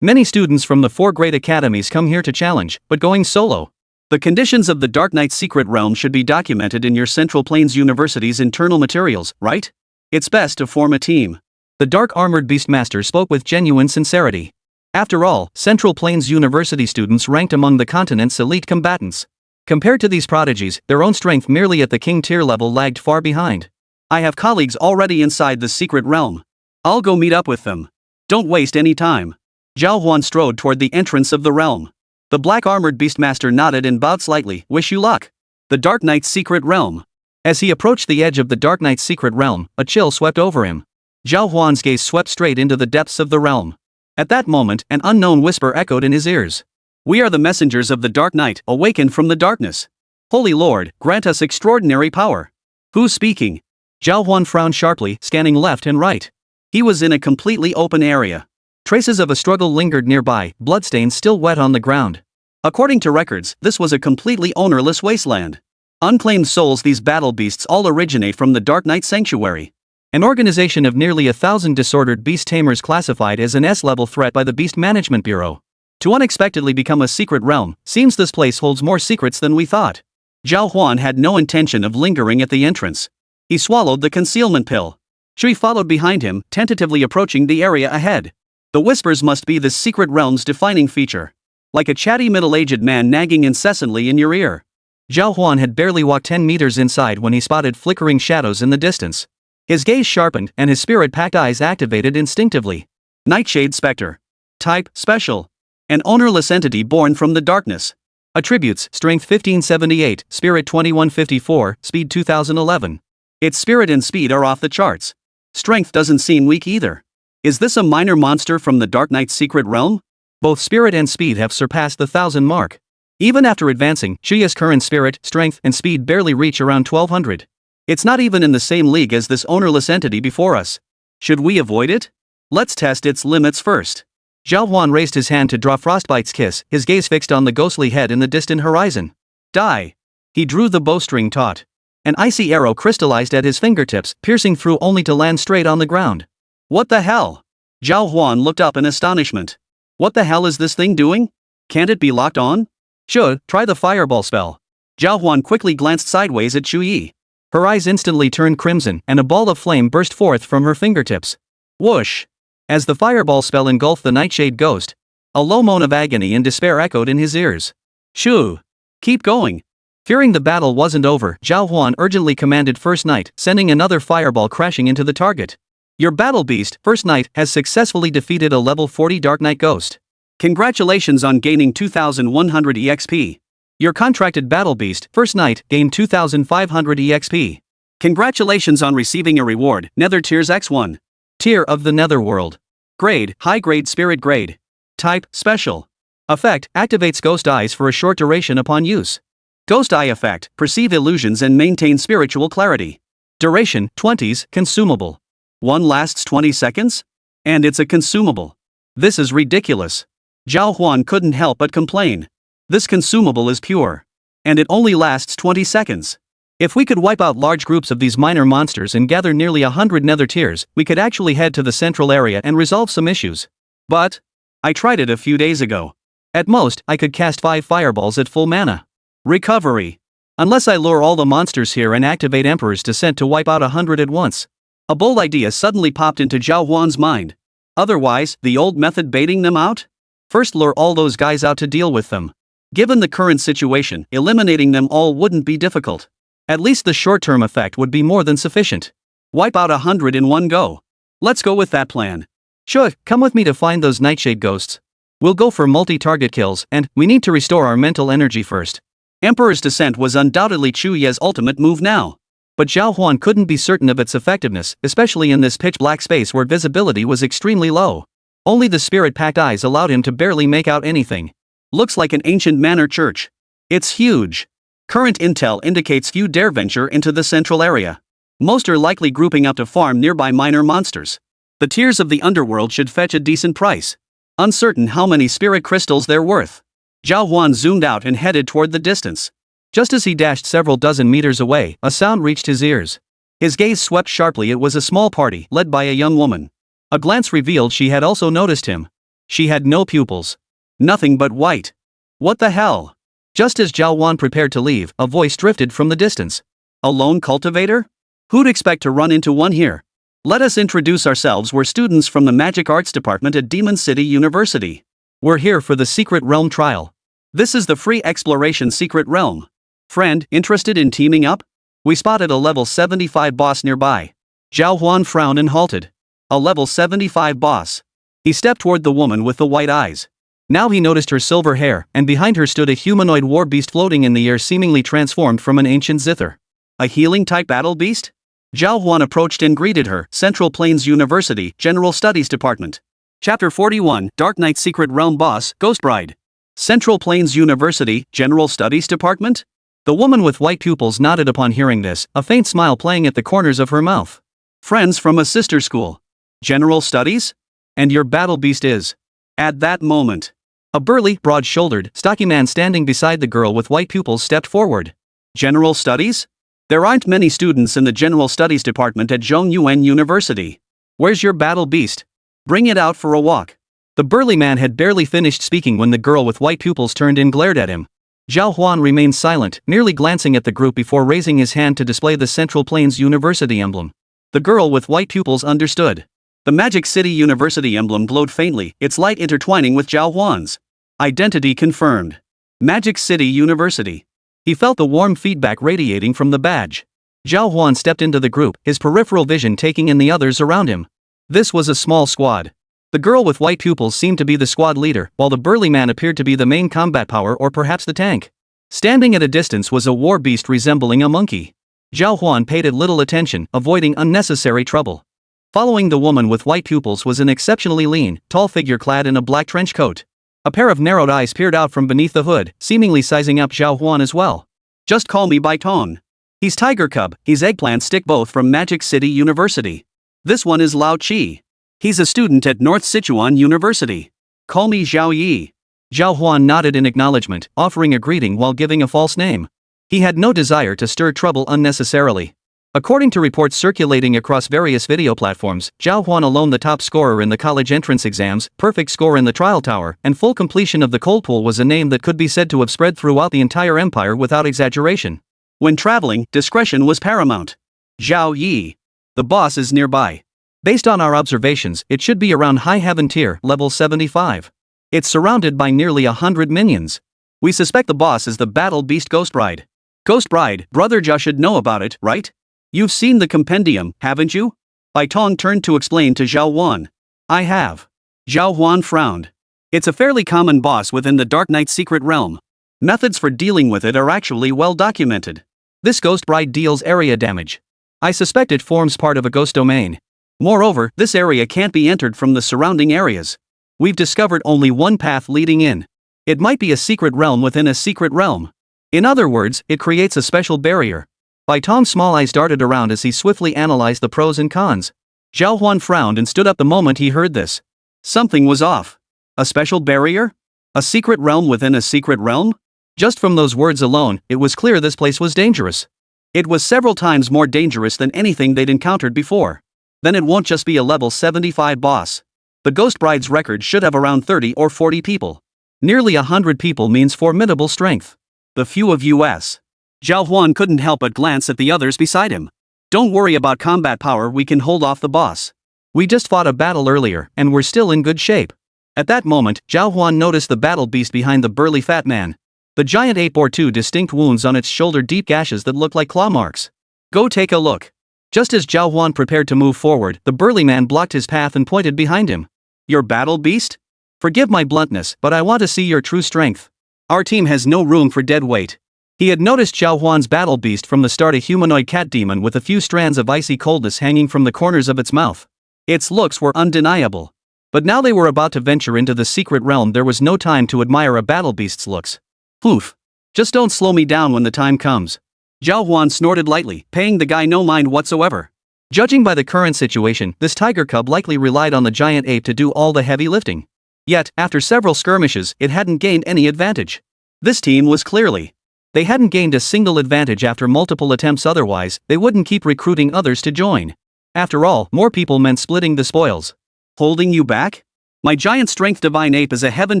Many students from the 4 great academies come here to challenge, but going solo. The conditions of the Dark Knight's secret realm should be documented in your Central Plains University's internal materials, right? It's best to form a team. The dark-armored beastmaster spoke with genuine sincerity. After all, Central Plains University students ranked among the continent's elite combatants. Compared to these prodigies, their own strength merely at the king tier level lagged far behind. I have colleagues already inside the secret realm. I'll go meet up with them. Don't waste any time. Zhao Huan strode toward the entrance of the realm. The black-armored beastmaster nodded and bowed slightly. Wish you luck. The Dark Knight's secret realm. As he approached the edge of the Dark Knight's secret realm, a chill swept over him. Zhao Huan's gaze swept straight into the depths of the realm. At that moment, an unknown whisper echoed in his ears. We are the messengers of the Dark Knight, awakened from the darkness. Holy Lord, grant us extraordinary power. Who's speaking? Zhao Huan frowned sharply, scanning left and right. He was in a completely open area. Traces of a struggle lingered nearby, bloodstains still wet on the ground. According to records, this was a completely ownerless wasteland. Unclaimed souls. These battle beasts all originate from the Dark Knight Sanctuary. An organization of nearly 1,000 disordered beast tamers classified as an S-level threat by the Beast Management Bureau. To unexpectedly become a secret realm, seems this place holds more secrets than we thought. Zhao Huan had no intention of lingering at the entrance. He swallowed the concealment pill. Shui followed behind him, tentatively approaching the area ahead. The whispers must be this secret realm's defining feature. Like a chatty middle-aged man nagging incessantly in your ear. Zhao Huan had barely walked 10 meters inside when he spotted flickering shadows in the distance. His gaze sharpened and his spirit-packed eyes activated instinctively. Nightshade Spectre. Type, Special. An ownerless entity born from the darkness. Attributes, Strength 1578, Spirit 2154, Speed 2011. Its spirit and speed are off the charts. Strength doesn't seem weak either. Is this a minor monster from the Dark Knight's secret realm? Both spirit and speed have surpassed the 1,000 mark. Even after advancing, Shuya's current spirit, strength, and speed barely reach around 1,200. It's not even in the same league as this ownerless entity before us. Should we avoid it? Let's test its limits first. Zhao Huan raised his hand to draw Frostbite's kiss, his gaze fixed on the ghostly head in the distant horizon. Die. He drew the bowstring taut. An icy arrow crystallized at his fingertips, piercing through only to land straight on the ground. What the hell? Zhao Huan looked up in astonishment. What the hell is this thing doing? Can't it be locked on? Sure, try the fireball spell. Zhao Huan quickly glanced sideways at Chu Yi. Her eyes instantly turned crimson, and a ball of flame burst forth from her fingertips. Whoosh! As the fireball spell engulfed the nightshade ghost, a low moan of agony and despair echoed in his ears. Shoo! Keep going! Fearing the battle wasn't over, Zhao Huan urgently commanded First Knight, sending another fireball crashing into the target. Your battle beast, First Knight, has successfully defeated a level 40 Dark Knight ghost. Congratulations on gaining 2,100 EXP. Your contracted battle beast, First Knight, gained 2,500 EXP. Congratulations on receiving a reward, Nether Tiers X1. Tier of the Netherworld. Grade, High Grade Spirit Grade. Type, Special. Effect, activates ghost eyes for a short duration upon use. Ghost eye effect, perceive illusions and maintain spiritual clarity. Duration, 20s, consumable. One lasts 20 seconds? And it's a consumable. This is ridiculous. Zhao Huan couldn't help but complain. This consumable is pure. And it only lasts 20 seconds. If we could wipe out large groups of these minor monsters and gather nearly 100 nether tiers, we could actually head to the central area and resolve some issues. But I tried it a few days ago. At most, I could cast 5 fireballs at full mana. Recovery. Unless I lure all the monsters here and activate Emperor's Descent to wipe out 100 at once. A bold idea suddenly popped into Zhao Huan's mind. Otherwise, the old method baiting them out? First lure all those guys out to deal with them. Given the current situation, eliminating them all wouldn't be difficult. At least the short-term effect would be more than sufficient. Wipe out 100 in one go. Let's go with that plan. Sure, come with me to find those nightshade ghosts. We'll go for multi-target kills, and we need to restore our mental energy first. Emperor's Descent was undoubtedly Chu Ye's ultimate move now. But Zhao Huan couldn't be certain of its effectiveness, especially in this pitch-black space where visibility was extremely low. Only the spirit-packed eyes allowed him to barely make out anything. Looks like an ancient manor church. It's huge. Current intel indicates few dare venture into the central area. Most are likely grouping up to farm nearby minor monsters. The tiers of the underworld should fetch a decent price. Uncertain how many spirit crystals they're worth. Zhao Huan zoomed out and headed toward the distance. Just as he dashed several dozen meters away, a sound reached his ears. His gaze swept sharply. It was a small party, led by a young woman. A glance revealed she had also noticed him. She had no pupils. Nothing but white. What the hell? Just as Zhao Huan prepared to leave, a voice drifted from the distance. A lone cultivator? Who'd expect to run into one here? Let us introduce ourselves. We're students from the Magic Arts Department at Demon City University. We're here for the Secret Realm trial. This is the free exploration Secret Realm. Friend, interested in teaming up? We spotted a level 75 boss nearby. Zhao Huan frowned and halted. A level 75 boss. He stepped toward the woman with the white eyes. Now he noticed her silver hair, and behind her stood a humanoid war beast floating in the air, seemingly transformed from an ancient zither. A healing-type battle beast? Zhao Huan approached and greeted her. Central Plains University, General Studies Department. Chapter 41, Dark Knight Secret Realm Boss, Ghost Bride. Central Plains University, General Studies Department? The woman with white pupils nodded upon hearing this, a faint smile playing at the corners of her mouth. Friends from a sister school. General Studies? And your battle beast is? At that moment, a burly, broad-shouldered, stocky man standing beside the girl with white pupils stepped forward. General Studies? There aren't many students in the General Studies Department at Zhongyuan University. Where's your battle beast? Bring it out for a walk. The burly man had barely finished speaking when the girl with white pupils turned and glared at him. Zhao Huan remained silent, merely glancing at the group before raising his hand to display the Central Plains University emblem. The girl with white pupils understood. The Magic City University emblem glowed faintly, its light intertwining with Zhao Huan's. Identity confirmed. Magic City University. He felt the warm feedback radiating from the badge. Zhao Huan stepped into the group, his peripheral vision taking in the others around him. This was a small squad. The girl with white pupils seemed to be the squad leader, while the burly man appeared to be the main combat power or perhaps the tank. Standing at a distance was a war beast resembling a monkey. Zhao Huan paid it little attention, avoiding unnecessary trouble. Following the woman with white pupils was an exceptionally lean, tall figure clad in a black trench coat. A pair of narrowed eyes peered out from beneath the hood, seemingly sizing up Zhao Huan as well. Just call me by Tong. He's Tiger Cub, he's Eggplant Stick, both from Magic City University. This one is Lao Chi. He's a student at North Sichuan University. Call me Zhao Yi. Zhao Huan nodded in acknowledgement, offering a greeting while giving a false name. He had no desire to stir trouble unnecessarily. According to reports circulating across various video platforms, Zhao Huan alone the top scorer in the college entrance exams, perfect score in the trial tower, and full completion of the cold pool was a name that could be said to have spread throughout the entire empire without exaggeration. When traveling, discretion was paramount. Zhao Yi. The boss is nearby. Based on our observations, it should be around High Heaven Tier, level 75. It's surrounded by nearly 100 minions. We suspect the boss is the battle beast Ghost Bride. Ghost Bride, Brother Jia should know about it, right? You've seen the compendium, haven't you? Bai Tong turned to explain to Zhao Huan. I have. Zhao Huan frowned. It's a fairly common boss within the Dark Knight secret realm. Methods for dealing with it are actually well documented. This Ghost Bride deals area damage. I suspect it forms part of a ghost domain. Moreover, this area can't be entered from the surrounding areas. We've discovered only one path leading in. It might be a secret realm within a secret realm. In other words, it creates a special barrier. Bai Tong's small eyes darted around as he swiftly analyzed the pros and cons. Zhao Huan frowned and stood up the moment he heard this. Something was off. A special barrier? A secret realm within a secret realm? Just from those words alone, it was clear this place was dangerous. It was several times more dangerous than anything they'd encountered before. Then it won't just be a level 75 boss. The Ghost Bride's record should have around 30 or 40 people. Nearly 100 people means formidable strength. The few of us. Zhao Huan couldn't help but glance at the others beside him. Don't worry about combat power, we can hold off the boss. We just fought a battle earlier, and we're still in good shape. At that moment, Zhao Huan noticed the battle beast behind the burly fat man. The giant ape bore two distinct wounds on its shoulder, deep gashes that looked like claw marks. Go take a look. Just as Zhao Huan prepared to move forward, the burly man blocked his path and pointed behind him. Your battle beast? Forgive my bluntness, but I want to see your true strength. Our team has no room for dead weight. He had noticed Zhao Huan's battle beast from the start, a humanoid cat demon with a few strands of icy coldness hanging from the corners of its mouth. Its looks were undeniable. But now they were about to venture into the secret realm. There was no time to admire a battle beast's looks. Poof. Just don't slow me down when the time comes. Zhao Huan snorted lightly, paying the guy no mind whatsoever. Judging by the current situation, this tiger cub likely relied on the giant ape to do all the heavy lifting. Yet, after several skirmishes, it hadn't gained any advantage. This team was clearly. They hadn't gained a single advantage after multiple attempts, otherwise, they wouldn't keep recruiting others to join. After all, more people meant splitting the spoils. Holding you back? My giant strength divine ape is a heaven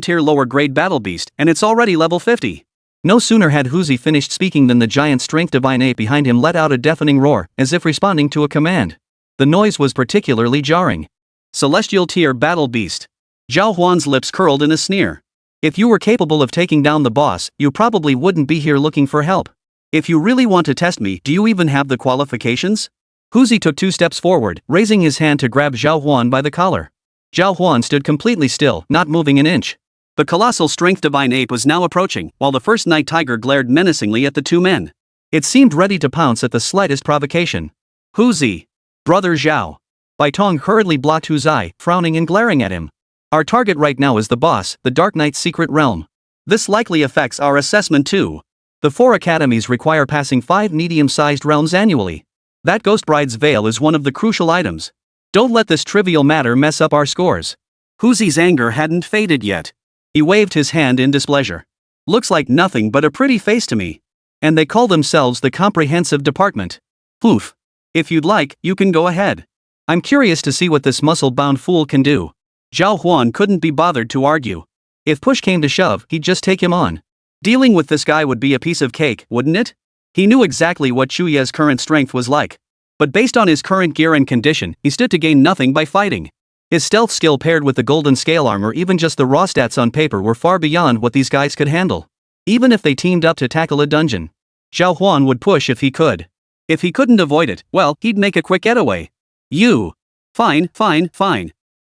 tier lower grade battle beast, and it's already level 50. No sooner had Huzi finished speaking than the giant strength divine ape behind him let out a deafening roar, as if responding to a command. The noise was particularly jarring. Celestial tier battle beast. Zhao Huan's lips curled in a sneer. If you were capable of taking down the boss, you probably wouldn't be here looking for help. If you really want to test me, do you even have the qualifications? Huzi took 2 steps forward, raising his hand to grab Zhao Huan by the collar. Zhao Huan stood completely still, not moving an inch. The colossal strength divine ape was now approaching, while the first night tiger glared menacingly at the 2 men. It seemed ready to pounce at the slightest provocation. Huzi. Brother Zhao. Bai Tong hurriedly blocked Huzai, frowning and glaring at him. Our target right now is the boss, the Dark Knight's secret realm. This likely affects our assessment too. The 4 academies require passing 5 medium-sized realms annually. That Ghost Bride's veil is one of the crucial items. Don't let this trivial matter mess up our scores. Huzi's anger hadn't faded yet. He waved his hand in displeasure. Looks like nothing but a pretty face to me. And they call themselves the Comprehensive Department. Oof. If you'd like, you can go ahead. I'm curious to see what this muscle-bound fool can do. Zhao Huan couldn't be bothered to argue. If push came to shove, he'd just take him on. Dealing with this guy would be a piece of cake, wouldn't it? He knew exactly what Chuya's current strength was like. But based on his current gear and condition, he stood to gain nothing by fighting. His stealth skill paired with the golden scale armor, even just the raw stats on paper, were far beyond what these guys could handle. Even if they teamed up to tackle a dungeon, Zhao Huan would push if he could. If he couldn't avoid it, well, he'd make a quick getaway. You. Fine.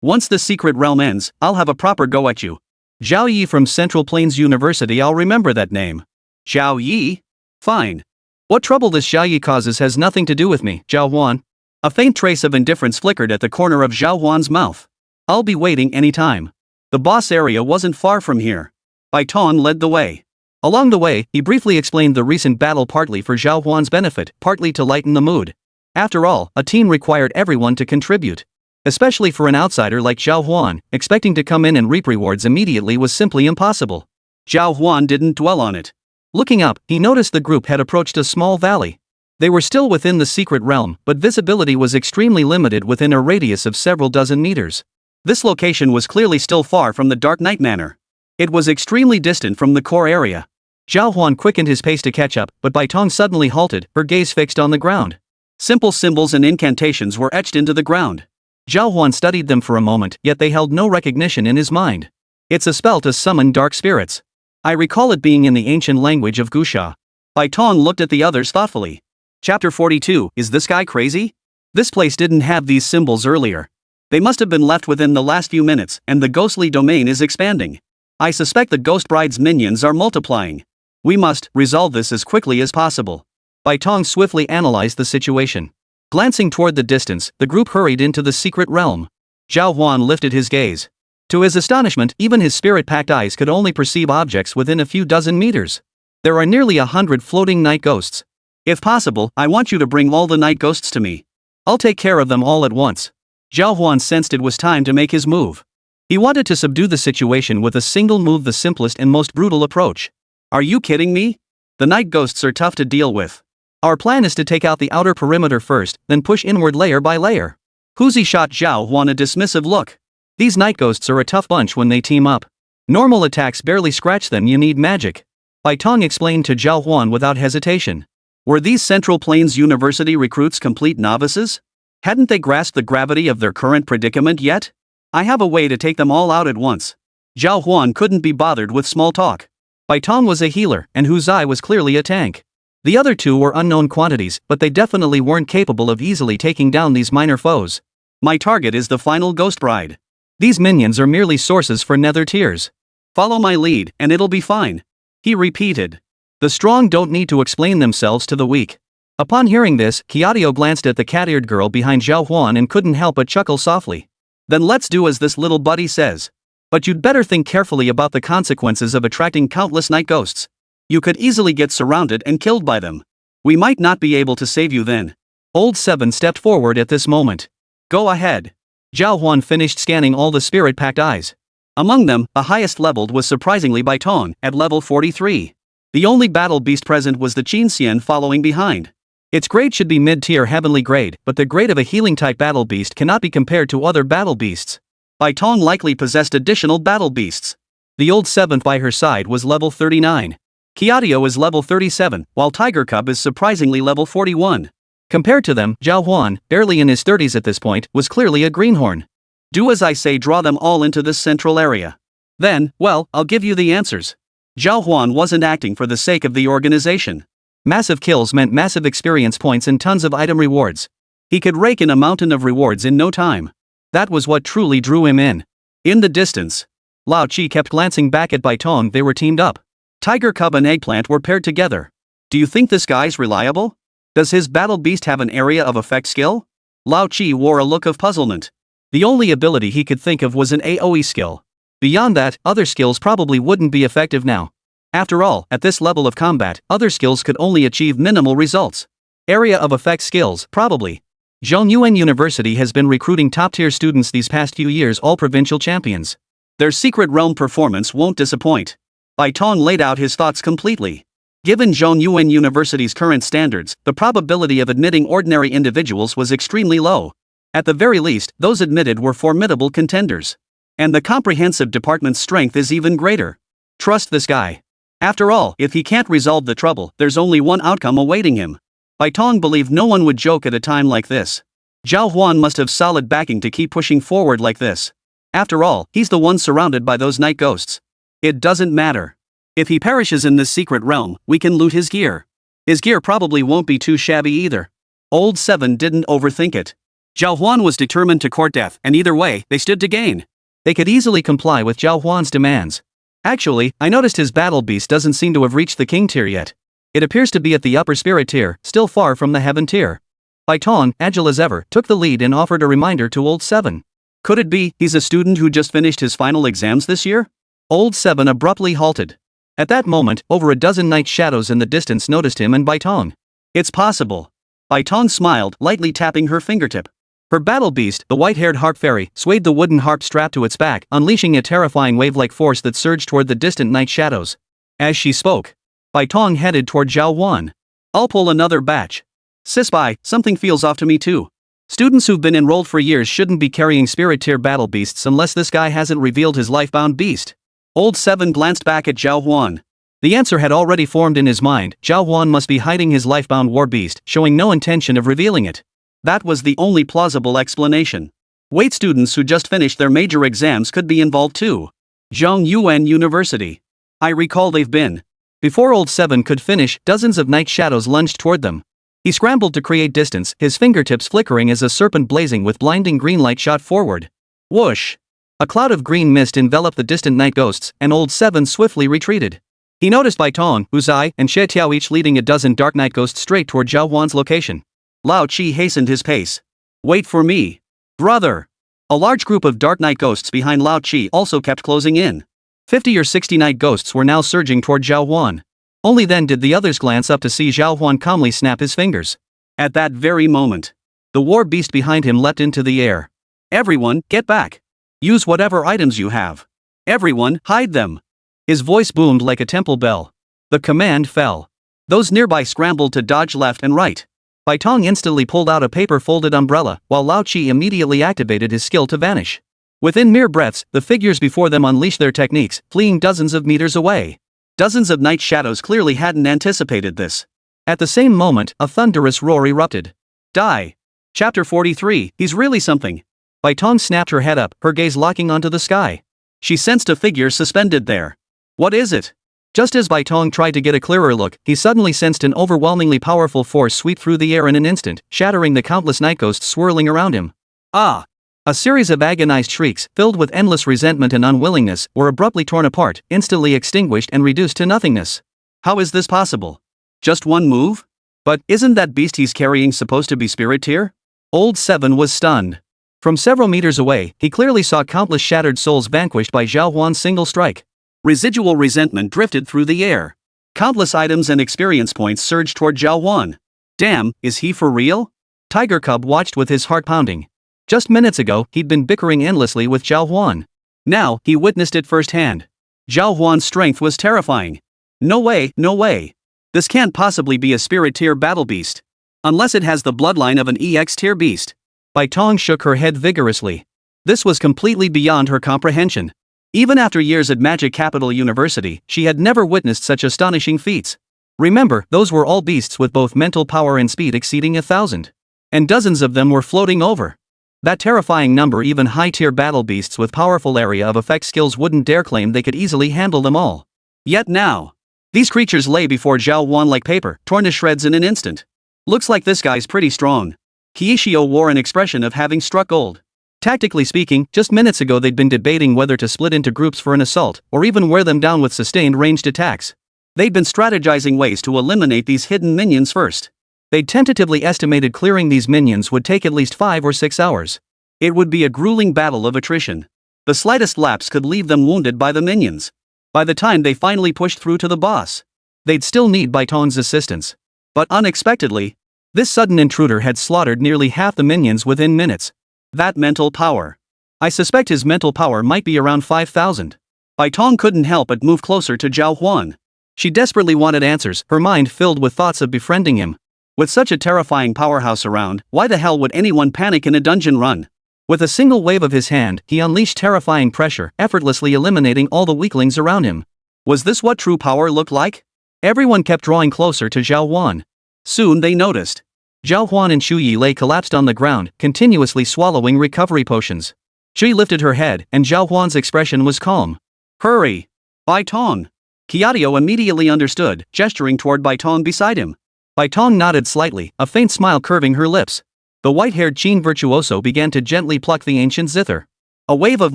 Once the secret realm ends, I'll have a proper go at you. Zhao Yi from Central Plains University, I'll remember that name. Zhao Yi? Fine. What trouble this Zhao Yi causes has nothing to do with me, Zhao Huan. A faint trace of indifference flickered at the corner of Zhao Huan's mouth. I'll be waiting any time. The boss area wasn't far from here. Bai Tong led the way. Along the way, he briefly explained the recent battle, partly for Zhao Huan's benefit, partly to lighten the mood. After all, a team required everyone to contribute. Especially for an outsider like Zhao Huan, expecting to come in and reap rewards immediately was simply impossible. Zhao Huan didn't dwell on it. Looking up, he noticed the group had approached a small valley. They were still within the secret realm, but visibility was extremely limited within a radius of several dozen meters. This location was clearly still far from the Dark Knight Manor. It was extremely distant from the core area. Zhao Huan quickened his pace to catch up, but Bai Tong suddenly halted, her gaze fixed on the ground. Simple symbols and incantations were etched into the ground. Zhao Huan studied them for a moment, yet they held no recognition in his mind. It's a spell to summon dark spirits. I recall it being in the ancient language of Gusha. Bai Tong looked at the others thoughtfully. Chapter 42, is this guy crazy? This place didn't have these symbols earlier. They must have been left within the last few minutes, and the ghostly domain is expanding. I suspect the Ghost Bride's minions are multiplying. We must resolve this as quickly as possible. Bai Tong swiftly analyzed the situation. Glancing toward the distance, the group hurried into the secret realm. Zhao Huan lifted his gaze. To his astonishment, even his spirit-packed eyes could only perceive objects within a few dozen meters. There are nearly 100 floating night ghosts. If possible, I want you to bring all the night ghosts to me. I'll take care of them all at once. Zhao Huan sensed it was time to make his move. He wanted to subdue the situation with a single move, the simplest and most brutal approach. Are you kidding me? The night ghosts are tough to deal with. Our plan is to take out the outer perimeter first, then push inward layer by layer. Huzi shot Zhao Huan a dismissive look. These night ghosts are a tough bunch when they team up. Normal attacks barely scratch them, you need magic. Bai Tong explained to Zhao Huan without hesitation. Were these Central Plains University recruits complete novices? Hadn't they grasped the gravity of their current predicament yet? I have a way to take them all out at once. Zhao Huan couldn't be bothered with small talk. Bai Tong was a healer, and Huzai was clearly a tank. The other two were unknown quantities, but they definitely weren't capable of easily taking down these minor foes. My target is the final Ghost Bride. These minions are merely sources for nether tiers. Follow my lead, and it'll be fine. He repeated. The strong don't need to explain themselves to the weak. Upon hearing this, Kiadio glanced at the cat-eared girl behind Zhao Huan and couldn't help but chuckle softly. Then let's do as this little buddy says. But you'd better think carefully about the consequences of attracting countless night ghosts. You could easily get surrounded and killed by them. We might not be able to save you then. Old Seven stepped forward at this moment. Go ahead. Zhao Huan finished scanning all the spirit-packed eyes. Among them, the highest leveled was surprisingly Bai Tong, at level 43. The only battle beast present was the Qinxian following behind. Its grade should be mid-tier heavenly grade, but the grade of a healing-type battle beast cannot be compared to other battle beasts. Bai Tong likely possessed additional battle beasts. The old seventh by her side was level 39. Kiadio is level 37, while Tiger Cub is surprisingly level 41. Compared to them, Zhao Huan, barely in his 30s at this point, was clearly a greenhorn. Do as I say, draw them all into this central area. Then, well, I'll give you the answers. Zhao Huan wasn't acting for the sake of the organization. Massive kills meant massive experience points and tons of item rewards. He could rake in a mountain of rewards in no time. That was what truly drew him in. In the distance, Lao Chi kept glancing back at Baitong. They were teamed up. Tiger Cub and Eggplant were paired together. Do you think this guy's reliable? Does his battle beast have an area of effect skill? Lao Chi wore a look of puzzlement. The only ability he could think of was an AoE skill. Beyond that, other skills probably wouldn't be effective now. After all, at this level of combat, other skills could only achieve minimal results. Area of effect skills, probably. Zhongyuan University has been recruiting top-tier students these past few years, all provincial champions. Their secret realm performance won't disappoint. Baitong laid out his thoughts completely. Given Zhongyuan University's current standards, the probability of admitting ordinary individuals was extremely low. At the very least, those admitted were formidable contenders. And the comprehensive department's strength is even greater. Trust this guy. After all, if he can't resolve the trouble, there's only one outcome awaiting him. Baitong believed no one would joke at a time like this. Zhao Huan must have solid backing to keep pushing forward like this. After all, he's the one surrounded by those night ghosts. It doesn't matter. If he perishes in this secret realm, we can loot his gear. His gear probably won't be too shabby either. Old Seven didn't overthink it. Zhao Huan was determined to court death, and either way, they stood to gain. They could easily comply with Zhao Huan's demands. Actually, I noticed his battle beast doesn't seem to have reached the king tier yet. It appears to be at the upper spirit tier, still far from the heaven tier. Baitong, agile as ever, took the lead and offered a reminder to Old Seven. Could it be he's a student who just finished his final exams this year? Old Seven abruptly halted. At that moment, over a dozen night shadows in the distance noticed him and Baitong. It's possible. Baitong smiled, lightly tapping her fingertip. Her battle beast, the white-haired harp fairy, swayed the wooden harp strapped to its back, unleashing a terrifying wave-like force that surged toward the distant night shadows. As she spoke, Baitong headed toward Zhao Huan. I'll pull another batch. Sisbai, something feels off to me too. Students who've been enrolled for years shouldn't be carrying spirit tier battle beasts unless this guy hasn't revealed his life-bound beast. Old Seven glanced back at Zhao Huan. The answer had already formed in his mind. Zhao Huan must be hiding his life-bound war beast, showing no intention of revealing it. That was the only plausible explanation. Wait, students who just finished their major exams could be involved too. Zhongyuan University. I recall they've been. Before Old Seven could finish, dozens of night shadows lunged toward them. He scrambled to create distance, his fingertips flickering as a serpent blazing with blinding green light shot forward. Whoosh! A cloud of green mist enveloped the distant night ghosts, and Old Seven swiftly retreated. He noticed Baitong, Uzai, and Xie Tiao each leading a dozen dark night ghosts straight toward Zhao Huan's location. Lao Chi hastened his pace. Wait for me. Brother! A large group of dark night ghosts behind Lao Chi also kept closing in. 50 or 60 night ghosts were now surging toward Zhao Huan. Only then did the others glance up to see Zhao Huan calmly snap his fingers. At that very moment, the war beast behind him leapt into the air. Everyone, get back. Use whatever items you have. Everyone, hide them. His voice boomed like a temple bell. The command fell. Those nearby scrambled to dodge left and right. Baitong instantly pulled out a paper-folded umbrella, while Lao Chi immediately activated his skill to vanish. Within mere breaths, the figures before them unleashed their techniques, fleeing dozens of meters away. Dozens of night shadows clearly hadn't anticipated this. At the same moment, a thunderous roar erupted. Die! Chapter 43, he's really something. Baitong snapped her head up, her gaze locking onto the sky. She sensed a figure suspended there. What is it? Just as Baitong tried to get a clearer look, he suddenly sensed an overwhelmingly powerful force sweep through the air in an instant, shattering the countless night ghosts swirling around him. Ah! A series of agonized shrieks, filled with endless resentment and unwillingness, were abruptly torn apart, instantly extinguished and reduced to nothingness. How is this possible? Just one move? But isn't that beast he's carrying supposed to be spirit tier? Old Seven was stunned. From several meters away, he clearly saw countless shattered souls vanquished by Zhao Huan's single strike. Residual resentment drifted through the air. Countless items and experience points surged toward Zhao Huan. Damn, is he for real? Tiger Cub watched with his heart pounding. Just minutes ago, he'd been bickering endlessly with Zhao Huan. Now, he witnessed it firsthand. Zhao Huan's strength was terrifying. No way, no way. This can't possibly be a spirit tier battle beast. Unless it has the bloodline of an EX tier beast. Baitong shook her head vigorously. This was completely beyond her comprehension. Even after years at Magic Capital University, she had never witnessed such astonishing feats. Remember, those were all beasts with both mental power and speed exceeding 1,000. And dozens of them were floating over. That terrifying number, even high-tier battle beasts with powerful area of effect skills wouldn't dare claim they could easily handle them all. Yet now, These creatures lay before Zhao Huan like paper, torn to shreds in an instant. Looks like this guy's pretty strong. Kiishio wore an expression of having struck gold. Tactically speaking, just minutes ago they'd been debating whether to split into groups for an assault, or even wear them down with sustained ranged attacks. They'd been strategizing ways to eliminate these hidden minions first. They'd tentatively estimated clearing these minions would take at least 5 or 6 hours. It would be a grueling battle of attrition. The slightest lapse could leave them wounded by the minions. By the time they finally pushed through to the boss, they'd still need Baitong's assistance. But unexpectedly, this sudden intruder had slaughtered nearly half the minions within minutes. That mental power. I suspect his mental power might be around 5,000. Baitong couldn't help but move closer to Zhao Huan. She desperately wanted answers, her mind filled with thoughts of befriending him. With such a terrifying powerhouse around, why the hell would anyone panic in a dungeon run? With a single wave of his hand, he unleashed terrifying pressure, effortlessly eliminating all the weaklings around him. Was this what true power looked like? Everyone kept drawing closer to Zhao Huan. Soon they noticed. Zhao Huan and Shu Yi lay collapsed on the ground, continuously swallowing recovery potions. Shu Yi lifted her head, and Zhao Huan's expression was calm. Hurry! Baitong! Kiatio immediately understood, gesturing toward Baitong beside him. Baitong nodded slightly, a faint smile curving her lips. The white-haired Qin virtuoso began to gently pluck the ancient zither. A wave of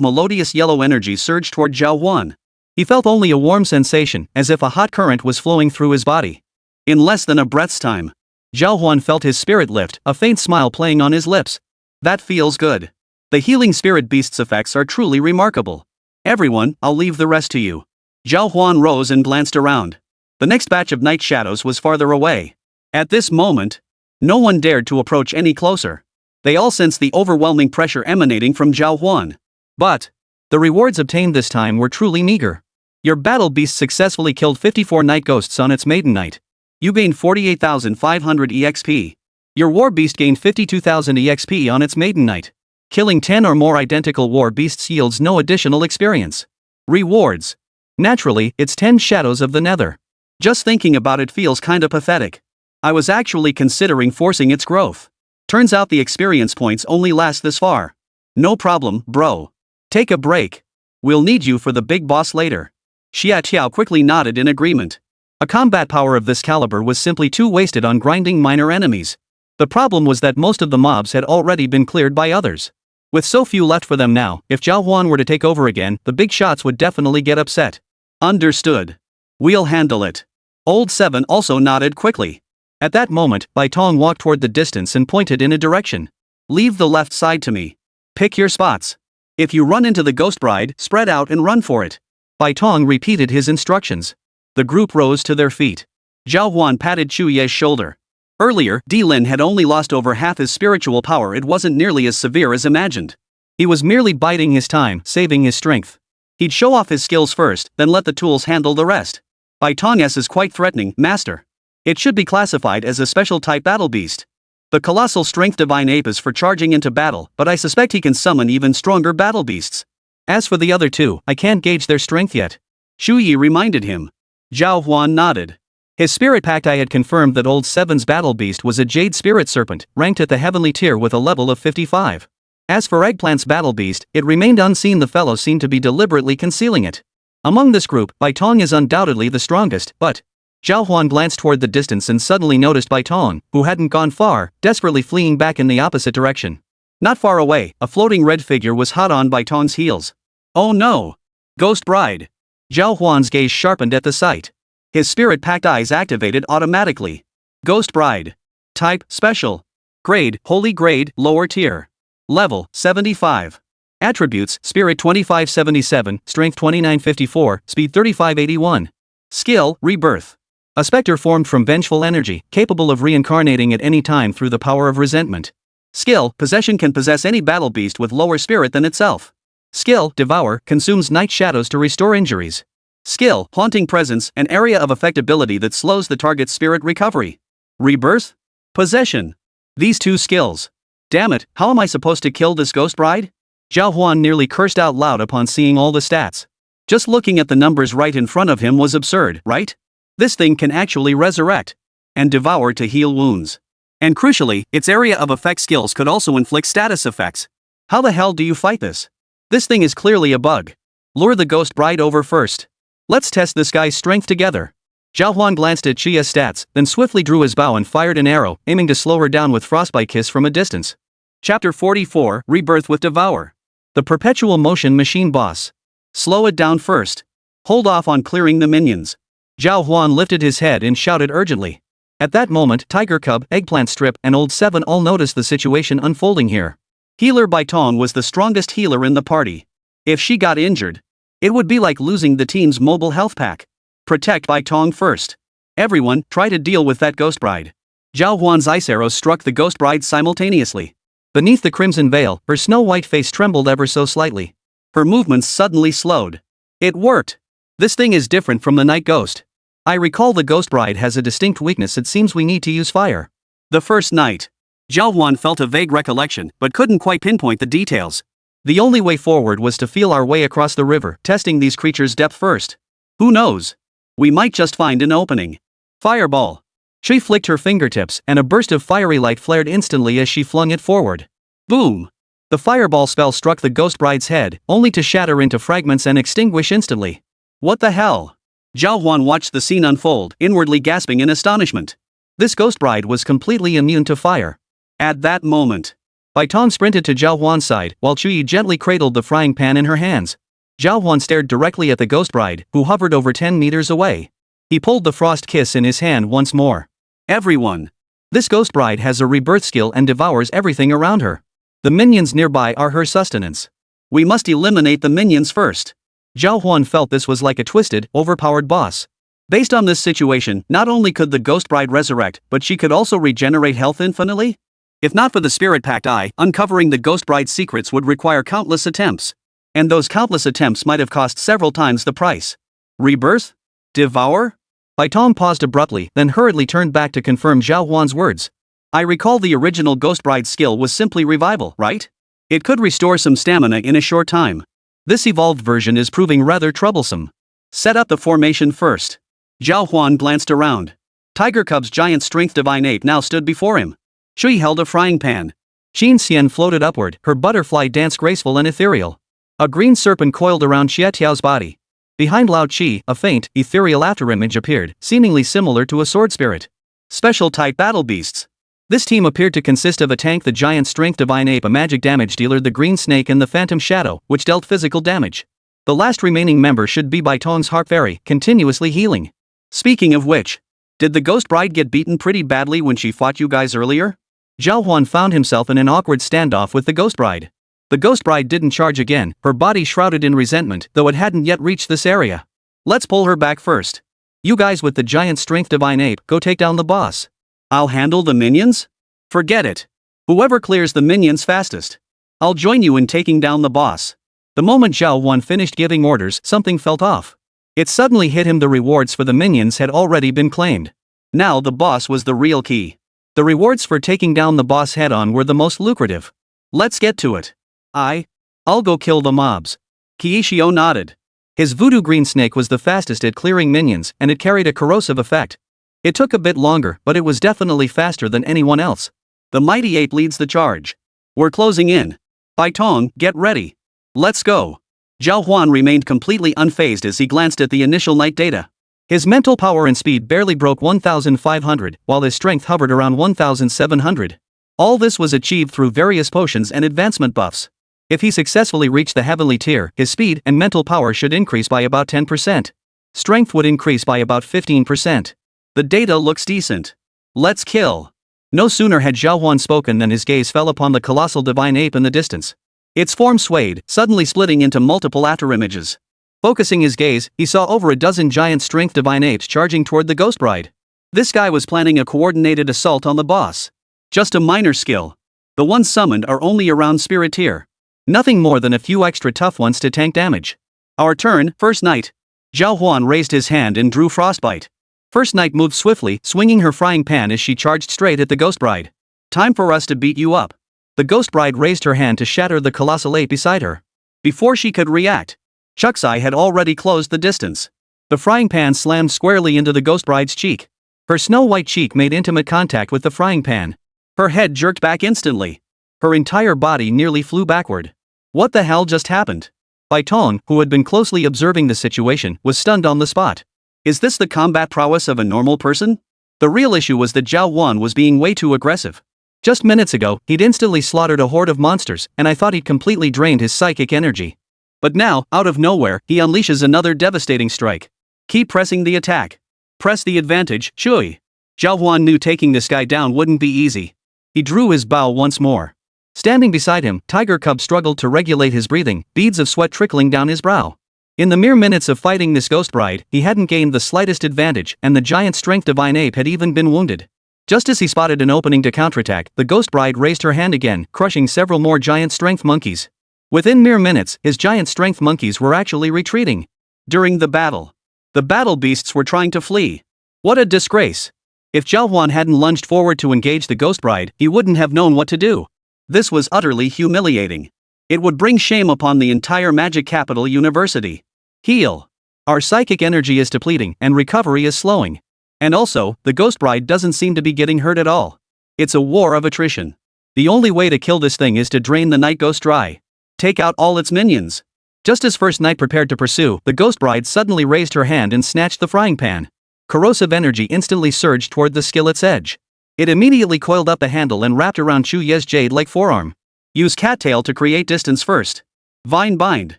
melodious yellow energy surged toward Zhao Huan. He felt only a warm sensation, as if a hot current was flowing through his body. In less than a breath's time, Zhao Huan felt his spirit lift, a faint smile playing on his lips. That feels good. The healing spirit beast's effects are truly remarkable. Everyone, I'll leave the rest to you. Zhao Huan rose and glanced around. The next batch of night shadows was farther away. At this moment, no one dared to approach any closer. They all sensed the overwhelming pressure emanating from Zhao Huan. But the rewards obtained this time were truly meager. Your battle beast successfully killed 54 night ghosts on its maiden night. You gained 48,500 EXP. Your war beast gained 52,000 EXP on its maiden night. Killing 10 or more identical war beasts yields no additional experience. Rewards. Naturally, it's 10 shadows of the nether. Just thinking about it feels kinda pathetic. I was actually considering forcing its growth. Turns out the experience points only last this far. No problem, bro. Take a break. We'll need you for the big boss later. Xia Tiao quickly nodded in agreement. A combat power of this caliber was simply too wasted on grinding minor enemies. The problem was that most of the mobs had already been cleared by others. With so few left for them now, if Zhao Huan were to take over again, the big shots would definitely get upset. Understood. We'll handle it. Old Seven also nodded quickly. At that moment, Baitong walked toward the distance and pointed in a direction. Leave the left side to me. Pick your spots. If you run into the ghost bride, spread out and run for it. Baitong repeated his instructions. The group rose to their feet. Zhao Huan patted Chu Ye's shoulder. Earlier, Di Lin had only lost over half his spiritual power. It wasn't nearly as severe as imagined. He was merely biding his time, saving his strength. He'd show off his skills first, then let the tools handle the rest. Baitong S is quite threatening, master. It should be classified as a special type battle beast. The colossal strength divine ape is for charging into battle, but I suspect he can summon even stronger battle beasts. As for the other two, I can't gauge their strength yet. Shu Yi reminded him. Zhao Huan nodded. His spirit pact I had confirmed that Old Seven's battle beast was a jade spirit serpent, ranked at the heavenly tier with a level of 55. As for Eggplant's battle beast, it remained unseen. The fellow seemed to be deliberately concealing it. Among this group, Baitong is undoubtedly the strongest, but Zhao Huan glanced toward the distance and suddenly noticed Baitong, who hadn't gone far, desperately fleeing back in the opposite direction. Not far away, a floating red figure was hot on Baitong's heels. Oh no! Ghost Bride! Zhao Huan's gaze sharpened at the sight. His spirit pact eyes activated automatically. Ghost Bride. Type, Special. Grade, Holy Grade, Lower Tier. Level, 75. Attributes, Spirit 2577, Strength 2954, Speed 3581. Skill, Rebirth. A specter formed from vengeful energy, capable of reincarnating at any time through the power of resentment. Skill, Possession can possess any battle beast with lower spirit than itself. Skill, Devour, consumes night shadows to restore injuries. Skill, Haunting Presence, an area of affectability that slows the target's spirit recovery. Rebirth? Possession. These two skills. Damn it, how am I supposed to kill this ghost bride? Zhao Huan nearly cursed out loud upon seeing all the stats. Just looking at the numbers right in front of him was absurd, right? This thing can actually resurrect and devour to heal wounds. And crucially, its area of effect skills could also inflict status effects. How the hell do you fight this? This thing is clearly a bug. Lure the ghost bride over first. Let's test this guy's strength together. Zhao Huan glanced at Chia's stats, then swiftly drew his bow and fired an arrow, aiming to slow her down with frostbite kiss from a distance. Chapter 44, Rebirth with Devour. The Perpetual Motion Machine Boss. Slow it down first. Hold off on clearing the minions. Zhao Huan lifted his head and shouted urgently. At that moment, Tiger Cub, Eggplant Strip, and Old Seven all noticed the situation unfolding here. Healer Baitong was the strongest healer in the party. If she got injured, it would be like losing the team's mobile health pack. Protect Baitong first. Everyone, try to deal with that ghost bride. Zhao Huan's ice arrows struck the ghost bride simultaneously. Beneath the crimson veil, her snow-white face trembled ever so slightly. Her movements suddenly slowed. It worked. This thing is different from the night ghost. I recall the ghost bride has a distinct weakness. It seems we need to use fire. The first night. Zhao Huan felt a vague recollection, but couldn't quite pinpoint the details. The only way forward was to feel our way across the river, testing these creatures' depth first. Who knows? We might just find an opening. Fireball. She flicked her fingertips, and a burst of fiery light flared instantly as she flung it forward. Boom! The fireball spell struck the ghost bride's head, only to shatter into fragments and extinguish instantly. What the hell? Zhao Huan watched the scene unfold, inwardly gasping in astonishment. This ghost bride was completely immune to fire. At that moment, Baitong sprinted to Zhao Huan's side, while Chui gently cradled the frying pan in her hands. Zhao Huan stared directly at the ghost bride, who hovered over 10 meters away. He pulled the frost kiss in his hand once more. Everyone! This ghost bride has a rebirth skill and devours everything around her. The minions nearby are her sustenance. We must eliminate the minions first. Zhao Huan felt this was like a twisted, overpowered boss. Based on this situation, not only could the ghost bride resurrect, but she could also regenerate health infinitely? If not for the spirit pact eye, uncovering the ghost bride's secrets would require countless attempts. And those countless attempts might have cost several times the price. Rebirth? Devour? Baitong paused abruptly, then hurriedly turned back to confirm Zhao Huan's words. I recall the original ghost bride's skill was simply revival, right? It could restore some stamina in a short time. This evolved version is proving rather troublesome. Set up the formation first. Zhao Huan glanced around. Tiger Cub's giant strength divine ape now stood before him. Chui held a frying pan. Qin Xian floated upward, her butterfly dance graceful and ethereal. A green serpent coiled around Xia Tiao's body. Behind Lao Qi, a faint, ethereal afterimage appeared, seemingly similar to a sword spirit. Special type battle beasts. This team appeared to consist of a tank, the giant strength divine ape, a magic damage dealer, the green snake, and the phantom shadow, which dealt physical damage. The last remaining member should be Baitong's harp fairy, continuously healing. Speaking of which, did the ghost bride get beaten pretty badly when she fought you guys earlier? Zhao Huan found himself in an awkward standoff with the ghost bride. The ghost bride didn't charge again, her body shrouded in resentment, though it hadn't yet reached this area. Let's pull her back first. You guys with the giant strength divine ape, go take down the boss. I'll handle the minions? Forget it. Whoever clears the minions fastest. I'll join you in taking down the boss. The moment Zhao Huan finished giving orders, something felt off. It suddenly hit him: the rewards for the minions had already been claimed. Now the boss was the real key. The rewards for taking down the boss head-on were the most lucrative. Let's get to it. I'll go kill the mobs. Kiishio nodded. His voodoo green snake was the fastest at clearing minions, and it carried a corrosive effect. It took a bit longer, but it was definitely faster than anyone else. The mighty ape leads the charge. We're closing in. Baitong, get ready. Let's go. Zhao Huan remained completely unfazed as he glanced at the initial night data. His mental power and speed barely broke 1,500, while his strength hovered around 1,700. All this was achieved through various potions and advancement buffs. If he successfully reached the heavenly tier, his speed and mental power should increase by about 10%. Strength would increase by about 15%. The data looks decent. Let's kill. No sooner had Zhao Huan spoken than his gaze fell upon the colossal divine ape in the distance. Its form swayed, suddenly splitting into multiple afterimages. Focusing his gaze, he saw over a dozen giant strength divine apes charging toward the ghost bride. This guy was planning a coordinated assault on the boss. Just a minor skill. The ones summoned are only around spirit tier. Nothing more than a few extra tough ones to tank damage. Our turn, First Knight. Zhao Huan raised his hand and drew Frostbite. First Knight moved swiftly, swinging her frying pan as she charged straight at the ghost bride. Time for us to beat you up. The ghost bride raised her hand to shatter the colossal ape beside her. Before she could react, Chuck's eye had already closed the distance. The frying pan slammed squarely into the ghost bride's cheek. Her snow-white cheek made intimate contact with the frying pan. Her head jerked back instantly. Her entire body nearly flew backward. What the hell just happened? Baitong, who had been closely observing the situation, was stunned on the spot. Is this the combat prowess of a normal person? The real issue was that Zhao Huan was being way too aggressive. Just minutes ago, he'd instantly slaughtered a horde of monsters, and I thought he'd completely drained his psychic energy. But now, out of nowhere, he unleashes another devastating strike. Keep pressing the attack. Press the advantage, Shui. Zhao Huan knew taking this guy down wouldn't be easy. He drew his bow once more. Standing beside him, Tiger Cub struggled to regulate his breathing, beads of sweat trickling down his brow. In the mere minutes of fighting this ghost bride, he hadn't gained the slightest advantage, and the giant strength divine ape had even been wounded. Just as he spotted an opening to counterattack, the ghost bride raised her hand again, crushing several more giant strength monkeys. Within mere minutes, his giant strength monkeys were actually retreating. During the battle beasts were trying to flee. What a disgrace! If Zhao Huan hadn't lunged forward to engage the ghost bride, he wouldn't have known what to do. This was utterly humiliating. It would bring shame upon the entire Magic Capital University. Heal. Our psychic energy is depleting, and recovery is slowing. And also, the ghost bride doesn't seem to be getting hurt at all. It's a war of attrition. The only way to kill this thing is to drain the night ghost dry. Take out all its minions. Just as First Knight prepared to pursue, the ghost bride suddenly raised her hand and snatched the frying pan. Corrosive energy instantly surged toward the skillet's edge. It immediately coiled up the handle and wrapped around Chu Ye's jade-like forearm. Use cattail to create distance first. Vine bind.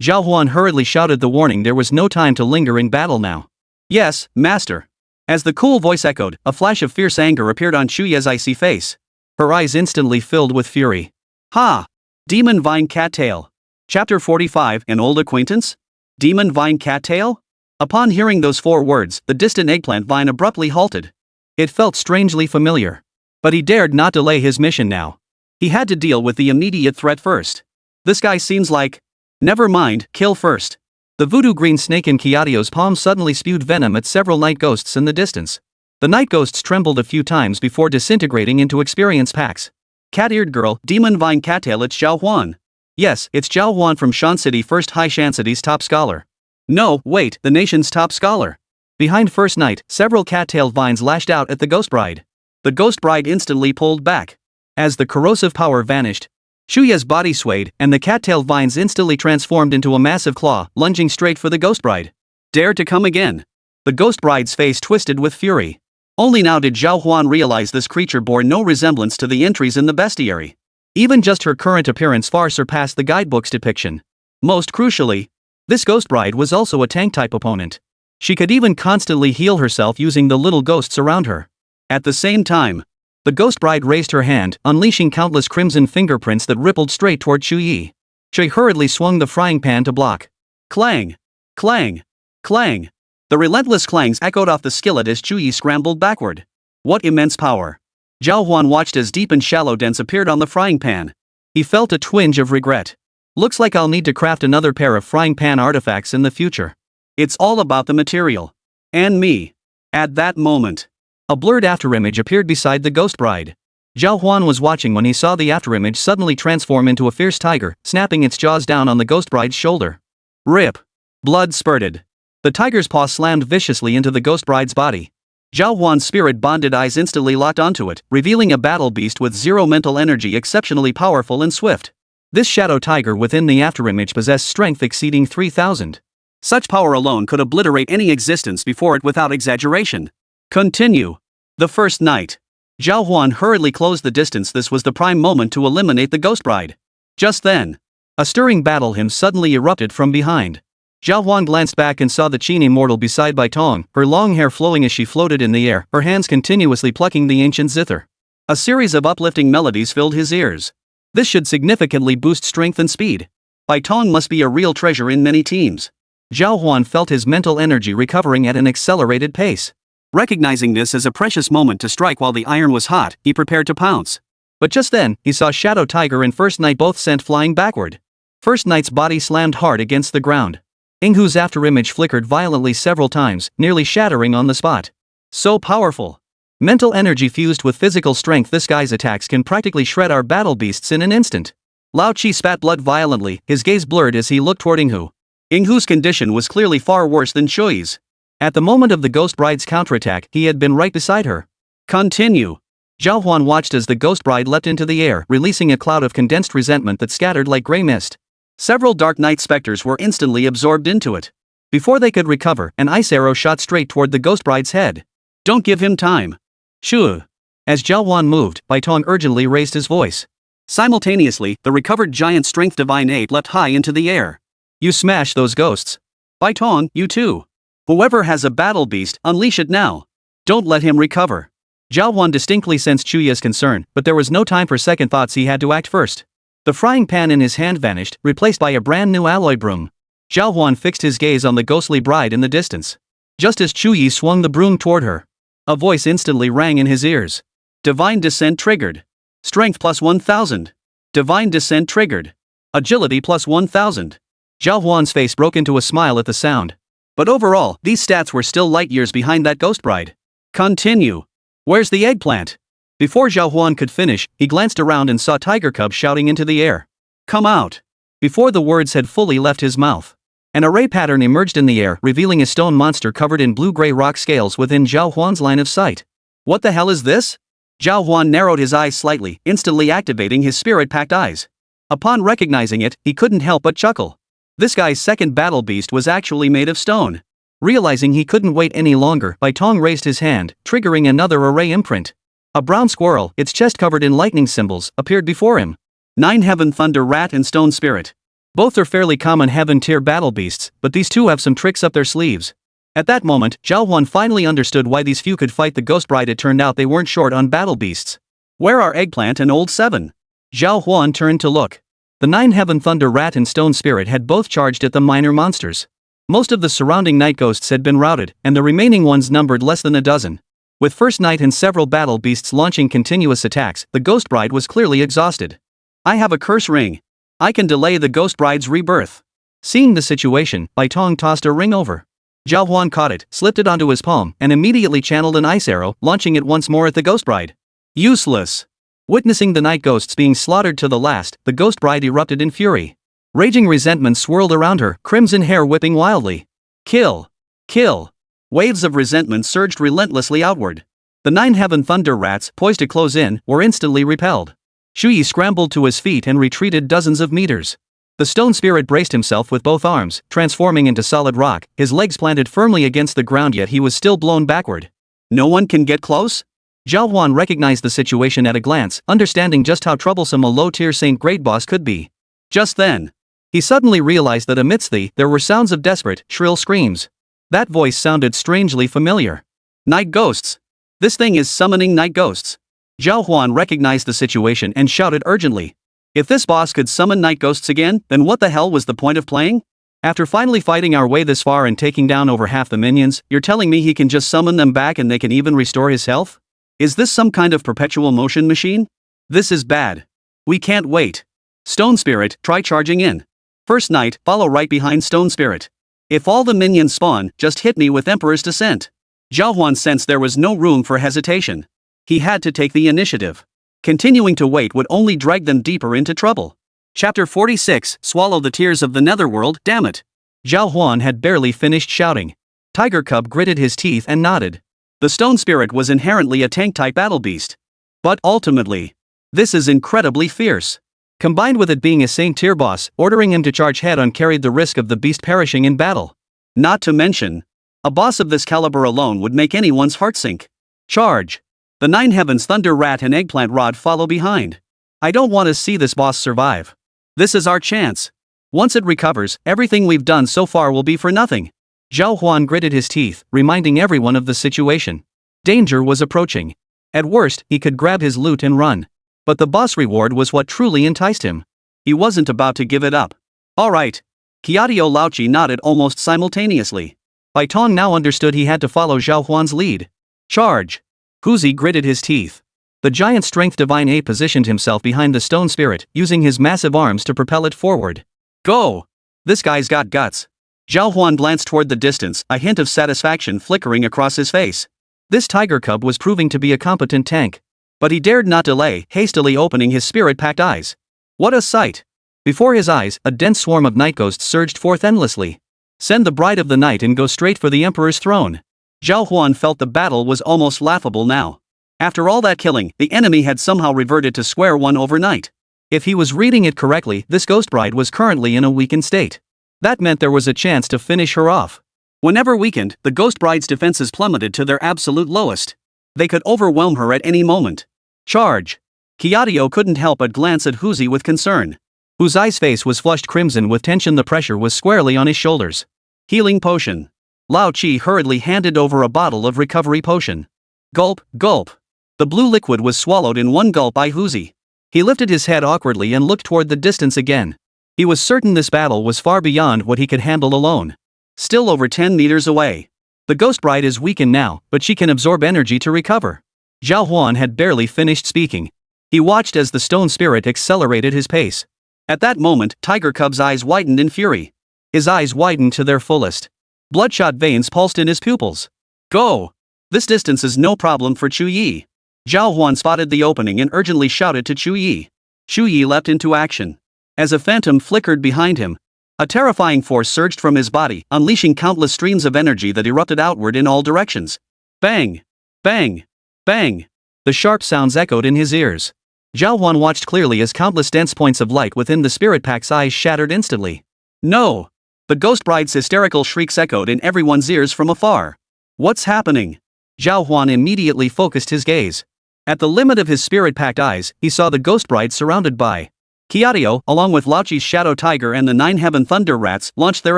Zhao Huan hurriedly shouted the warning. There was no time to linger in battle now. Yes, master. As the cool voice echoed, a flash of fierce anger appeared on Chu Ye's icy face. Her eyes instantly filled with fury. Ha! Demon Vine Cattail. Chapter 45, An Old Acquaintance? Demon Vine Cattail? Upon hearing those 4 words, the distant eggplant vine abruptly halted. It felt strangely familiar. But he dared not delay his mission now. He had to deal with the immediate threat first. This guy seems like... Never mind, kill first. The voodoo green snake in Kiadio's palm suddenly spewed venom at several night ghosts in the distance. The night ghosts trembled a few times before disintegrating into experience packs. Cat-eared girl, Demon Vine Cattail. It's Zhao Huan. Yes, it's Zhao Huan from Shan City, First High Shan City's top scholar. No, wait, the nation's top scholar. Behind First Knight, several cattail vines lashed out at the ghost bride. The ghost bride instantly pulled back. As the corrosive power vanished, Shuya's body swayed, and the cattail vines instantly transformed into a massive claw, lunging straight for the ghost bride. Dare to come again. The ghost bride's face twisted with fury. Only now did Zhao Huan realize this creature bore no resemblance to the entries in the bestiary. Even just her current appearance far surpassed the guidebook's depiction. Most crucially, this ghost bride was also a tank-type opponent. She could even constantly heal herself using the little ghosts around her. At the same time, the ghost bride raised her hand, unleashing countless crimson fingerprints that rippled straight toward Chu Yi. She hurriedly swung the frying pan to block. Clang! Clang! Clang! The relentless clangs echoed off the skillet as Chu Yi scrambled backward. What immense power! Zhao Huan watched as deep and shallow dents appeared on the frying pan. He felt a twinge of regret. Looks like I'll need to craft another pair of frying pan artifacts in the future. It's all about the material. And me. At that moment, a blurred afterimage appeared beside the ghost bride. Zhao Huan was watching when he saw the afterimage suddenly transform into a fierce tiger, snapping its jaws down on the ghost bride's shoulder. Rip! Blood spurted. The tiger's paw slammed viciously into the ghost bride's body. Zhao Huan's spirit-bonded eyes instantly locked onto it, revealing a battle beast with zero mental energy, exceptionally powerful and swift. This shadow tiger within the afterimage possessed strength exceeding 3,000. Such power alone could obliterate any existence before it without exaggeration. Continue. The first night. Zhao Huan hurriedly closed the distance. This was the prime moment to eliminate the ghost bride. Just then, a stirring battle hymn suddenly erupted from behind. Zhao Huan glanced back and saw the Qin immortal beside Bai Tong, her long hair flowing as she floated in the air, her hands continuously plucking the ancient zither. A series of uplifting melodies filled his ears. This should significantly boost strength and speed. Bai Tong must be a real treasure in many teams. Zhao Huan felt his mental energy recovering at an accelerated pace. Recognizing this as a precious moment to strike while the iron was hot, he prepared to pounce. But just then, he saw Shadow Tiger and First Knight both sent flying backward. First Knight's body slammed hard against the ground. Inghu's afterimage flickered violently several times, nearly shattering on the spot. So powerful. Mental energy fused with physical strength, this guy's attacks can practically shred our battle beasts in an instant. Lao Chi spat blood violently, his gaze blurred as he looked toward Inghu. Inghu's condition was clearly far worse than Shui's. At the moment of the ghost bride's counterattack, he had been right beside her. Continue. Zhao Huan watched as the ghost bride leapt into the air, releasing a cloud of condensed resentment that scattered like gray mist. Several dark night specters were instantly absorbed into it. Before they could recover, an ice arrow shot straight toward the ghost bride's head. Don't give him time. Shoo. As Zhao Huan moved, Bai Tong urgently raised his voice. Simultaneously, the recovered giant strength divine ape leapt high into the air. You smash those ghosts. Bai Tong, you too. Whoever has a battle beast, unleash it now. Don't let him recover. Zhao Huan distinctly sensed Chuya's concern, but there was no time for second thoughts. He had to act first. The frying pan in his hand vanished, replaced by a brand new alloy broom. Zhao Huan fixed his gaze on the ghostly bride in the distance. Just as Chuyi swung the broom toward her, a voice instantly rang in his ears. Divine Descent triggered. Strength plus 1000. Divine Descent triggered. Agility plus 1000. Zhao Huan's face broke into a smile at the sound. But overall, these stats were still light years behind that ghost bride. Continue. Where's the eggplant? Before Zhao Huan could finish, he glanced around and saw Tiger Cub shouting into the air. Come out. Before the words had fully left his mouth, an array pattern emerged in the air, revealing a stone monster covered in blue-gray rock scales within Zhao Huan's line of sight. What the hell is this? Zhao Huan narrowed his eyes slightly, instantly activating his spirit-packed eyes. Upon recognizing it, he couldn't help but chuckle. This guy's second battle beast was actually made of stone. Realizing he couldn't wait any longer, Bai Tong raised his hand, triggering another array imprint. A brown squirrel, its chest covered in lightning symbols, appeared before him. 9 Heaven Thunder Rat and Stone Spirit. Both are fairly common heaven-tier battle beasts, but these two have some tricks up their sleeves. At that moment, Zhao Huan finally understood why these few could fight the ghost bride. It turned out they weren't short on battle beasts. Where are Eggplant and Old Seven? Zhao Huan turned to look. The 9 Heaven Thunder Rat and Stone Spirit had both charged at the minor monsters. Most of the surrounding night ghosts had been routed, and the remaining ones numbered less than a dozen. With First Night and several battle beasts launching continuous attacks, the ghost bride was clearly exhausted. I have a curse ring. I can delay the ghost bride's rebirth. Seeing the situation, Bai Tong tossed a ring over. Zhao Huan caught it, slipped it onto his palm, and immediately channeled an ice arrow, launching it once more at the ghost bride. Useless. Witnessing the night ghosts being slaughtered to the last, the ghost bride erupted in fury. Raging resentment swirled around her, crimson hair whipping wildly. Kill. Kill. Waves of resentment surged relentlessly outward. The 9 Heaven Thunder Rats, poised to close in, were instantly repelled. Shuyi scrambled to his feet and retreated dozens of meters. The stone spirit braced himself with both arms, transforming into solid rock, his legs planted firmly against the ground, yet he was still blown backward. No one can get close? Zhao Huan recognized the situation at a glance, understanding just how troublesome a low-tier Saint Grade boss could be. Just then, he suddenly realized that amidst there were sounds of desperate, shrill screams. That voice sounded strangely familiar. Night ghosts. This thing is summoning night ghosts. Zhao Huan recognized the situation and shouted urgently. If this boss could summon night ghosts again, then what the hell was the point of playing? After finally fighting our way this far and taking down over half the minions, you're telling me he can just summon them back and they can even restore his health? Is this some kind of perpetual motion machine? This is bad. We can't wait. Stone Spirit, try charging in. First Night, follow right behind Stone Spirit. If all the minions spawn, just hit me with Emperor's Descent. Zhao Huan sensed there was no room for hesitation. He had to take the initiative. Continuing to wait would only drag them deeper into trouble. Chapter 46, Swallow the Tears of the Netherworld, damn it. Zhao Huan had barely finished shouting. Tiger Cub gritted his teeth and nodded. The Stone Spirit was inherently a tank-type battle beast. But ultimately, this is incredibly fierce. Combined with it being a Saint-tier boss, ordering him to charge head-on carried the risk of the beast perishing in battle. Not to mention, a boss of this caliber alone would make anyone's heart sink. Charge. The 9 Heavens Thunder Rat and Eggplant Rod follow behind. I don't want to see this boss survive. This is our chance. Once it recovers, everything we've done so far will be for nothing. Zhao Huan gritted his teeth, reminding everyone of the situation. Danger was approaching. At worst, he could grab his loot and run. But the boss reward was what truly enticed him. He wasn't about to give it up. Alright. Kiadio Laochi nodded almost simultaneously. Bai Tong now understood he had to follow Zhao Huan's lead. Charge. Huzi gritted his teeth. The giant strength divine ape positioned himself behind the stone spirit, using his massive arms to propel it forward. Go! This guy's got guts. Zhao Huan glanced toward the distance, a hint of satisfaction flickering across his face. This tiger cub was proving to be a competent tank. But he dared not delay, hastily opening his spirit-packed eyes. What a sight! Before his eyes, a dense swarm of night ghosts surged forth endlessly. Send the bride of the night and go straight for the emperor's throne. Zhao Huan felt the battle was almost laughable now. After all that killing, the enemy had somehow reverted to square one overnight. If he was reading it correctly, this ghost bride was currently in a weakened state. That meant there was a chance to finish her off. Whenever weakened, the Ghost Bride's defenses plummeted to their absolute lowest. They could overwhelm her at any moment. Charge! Kiadio couldn't help but glance at Huzi with concern. Huzi's face was flushed crimson with tension. The pressure was squarely on his shoulders. Healing potion. Lao Chi hurriedly handed over a bottle of recovery potion. Gulp, gulp. The blue liquid was swallowed in one gulp by Huzi. He lifted his head awkwardly and looked toward the distance again. He was certain this battle was far beyond what he could handle alone. Still over 10 meters away. The Ghost Bride is weakened now, but she can absorb energy to recover. Zhao Huan had barely finished speaking. He watched as the stone spirit accelerated his pace. At that moment, Tiger Cub's eyes widened in fury. His eyes widened to their fullest. Bloodshot veins pulsed in his pupils. Go! This distance is no problem for Chu Yi. Zhao Huan spotted the opening and urgently shouted to Chu Yi. Chu Yi leapt into action. As a phantom flickered behind him, a terrifying force surged from his body, unleashing countless streams of energy that erupted outward in all directions. Bang! Bang! Bang! The sharp sounds echoed in his ears. Zhao Huan watched clearly as countless dense points of light within the spirit pack's eyes shattered instantly. No! The Ghost Bride's hysterical shrieks echoed in everyone's ears from afar. What's happening? Zhao Huan immediately focused his gaze. At the limit of his spirit-packed eyes, he saw the Ghost Bride surrounded by Kiadio, along with Lao Chi's Shadow Tiger and the 9 Heaven Thunder Rats, launched their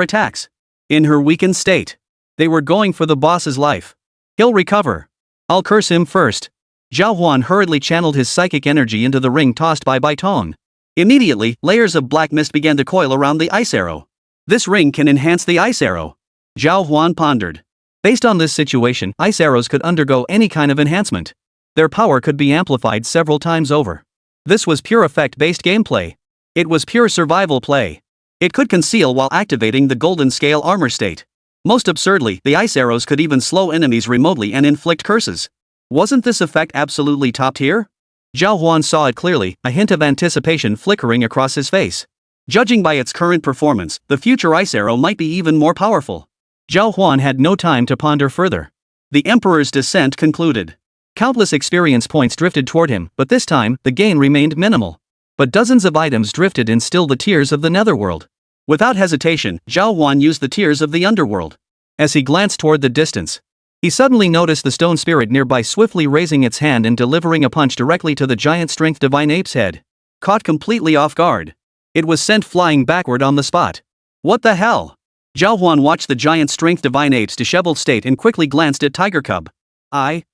attacks. In her weakened state, they were going for the boss's life. He'll recover. I'll curse him first. Zhao Huan hurriedly channeled his psychic energy into the ring tossed by Baitong. Immediately, layers of black mist began to coil around the ice arrow. This ring can enhance the ice arrow. Zhao Huan pondered. Based on this situation, ice arrows could undergo any kind of enhancement. Their power could be amplified several times over. This was pure effect-based gameplay. It was pure survival play. It could conceal while activating the golden scale armor state. Most absurdly, the ice arrows could even slow enemies remotely and inflict curses. Wasn't this effect absolutely top tier? Zhao Huan saw it clearly, a hint of anticipation flickering across his face. Judging by its current performance, the future ice arrow might be even more powerful. Zhao Huan had no time to ponder further. The Emperor's descent concluded. Countless experience points drifted toward him, but this time, the gain remained minimal. But dozens of items drifted in still the tears of the netherworld. Without hesitation, Zhao Huan used the tears of the underworld. As he glanced toward the distance, he suddenly noticed the stone spirit nearby swiftly raising its hand and delivering a punch directly to the giant strength divine ape's head. Caught completely off guard, it was sent flying backward on the spot. What the hell? Zhao Huan watched the giant strength divine ape's disheveled state and quickly glanced at Tiger Cub. I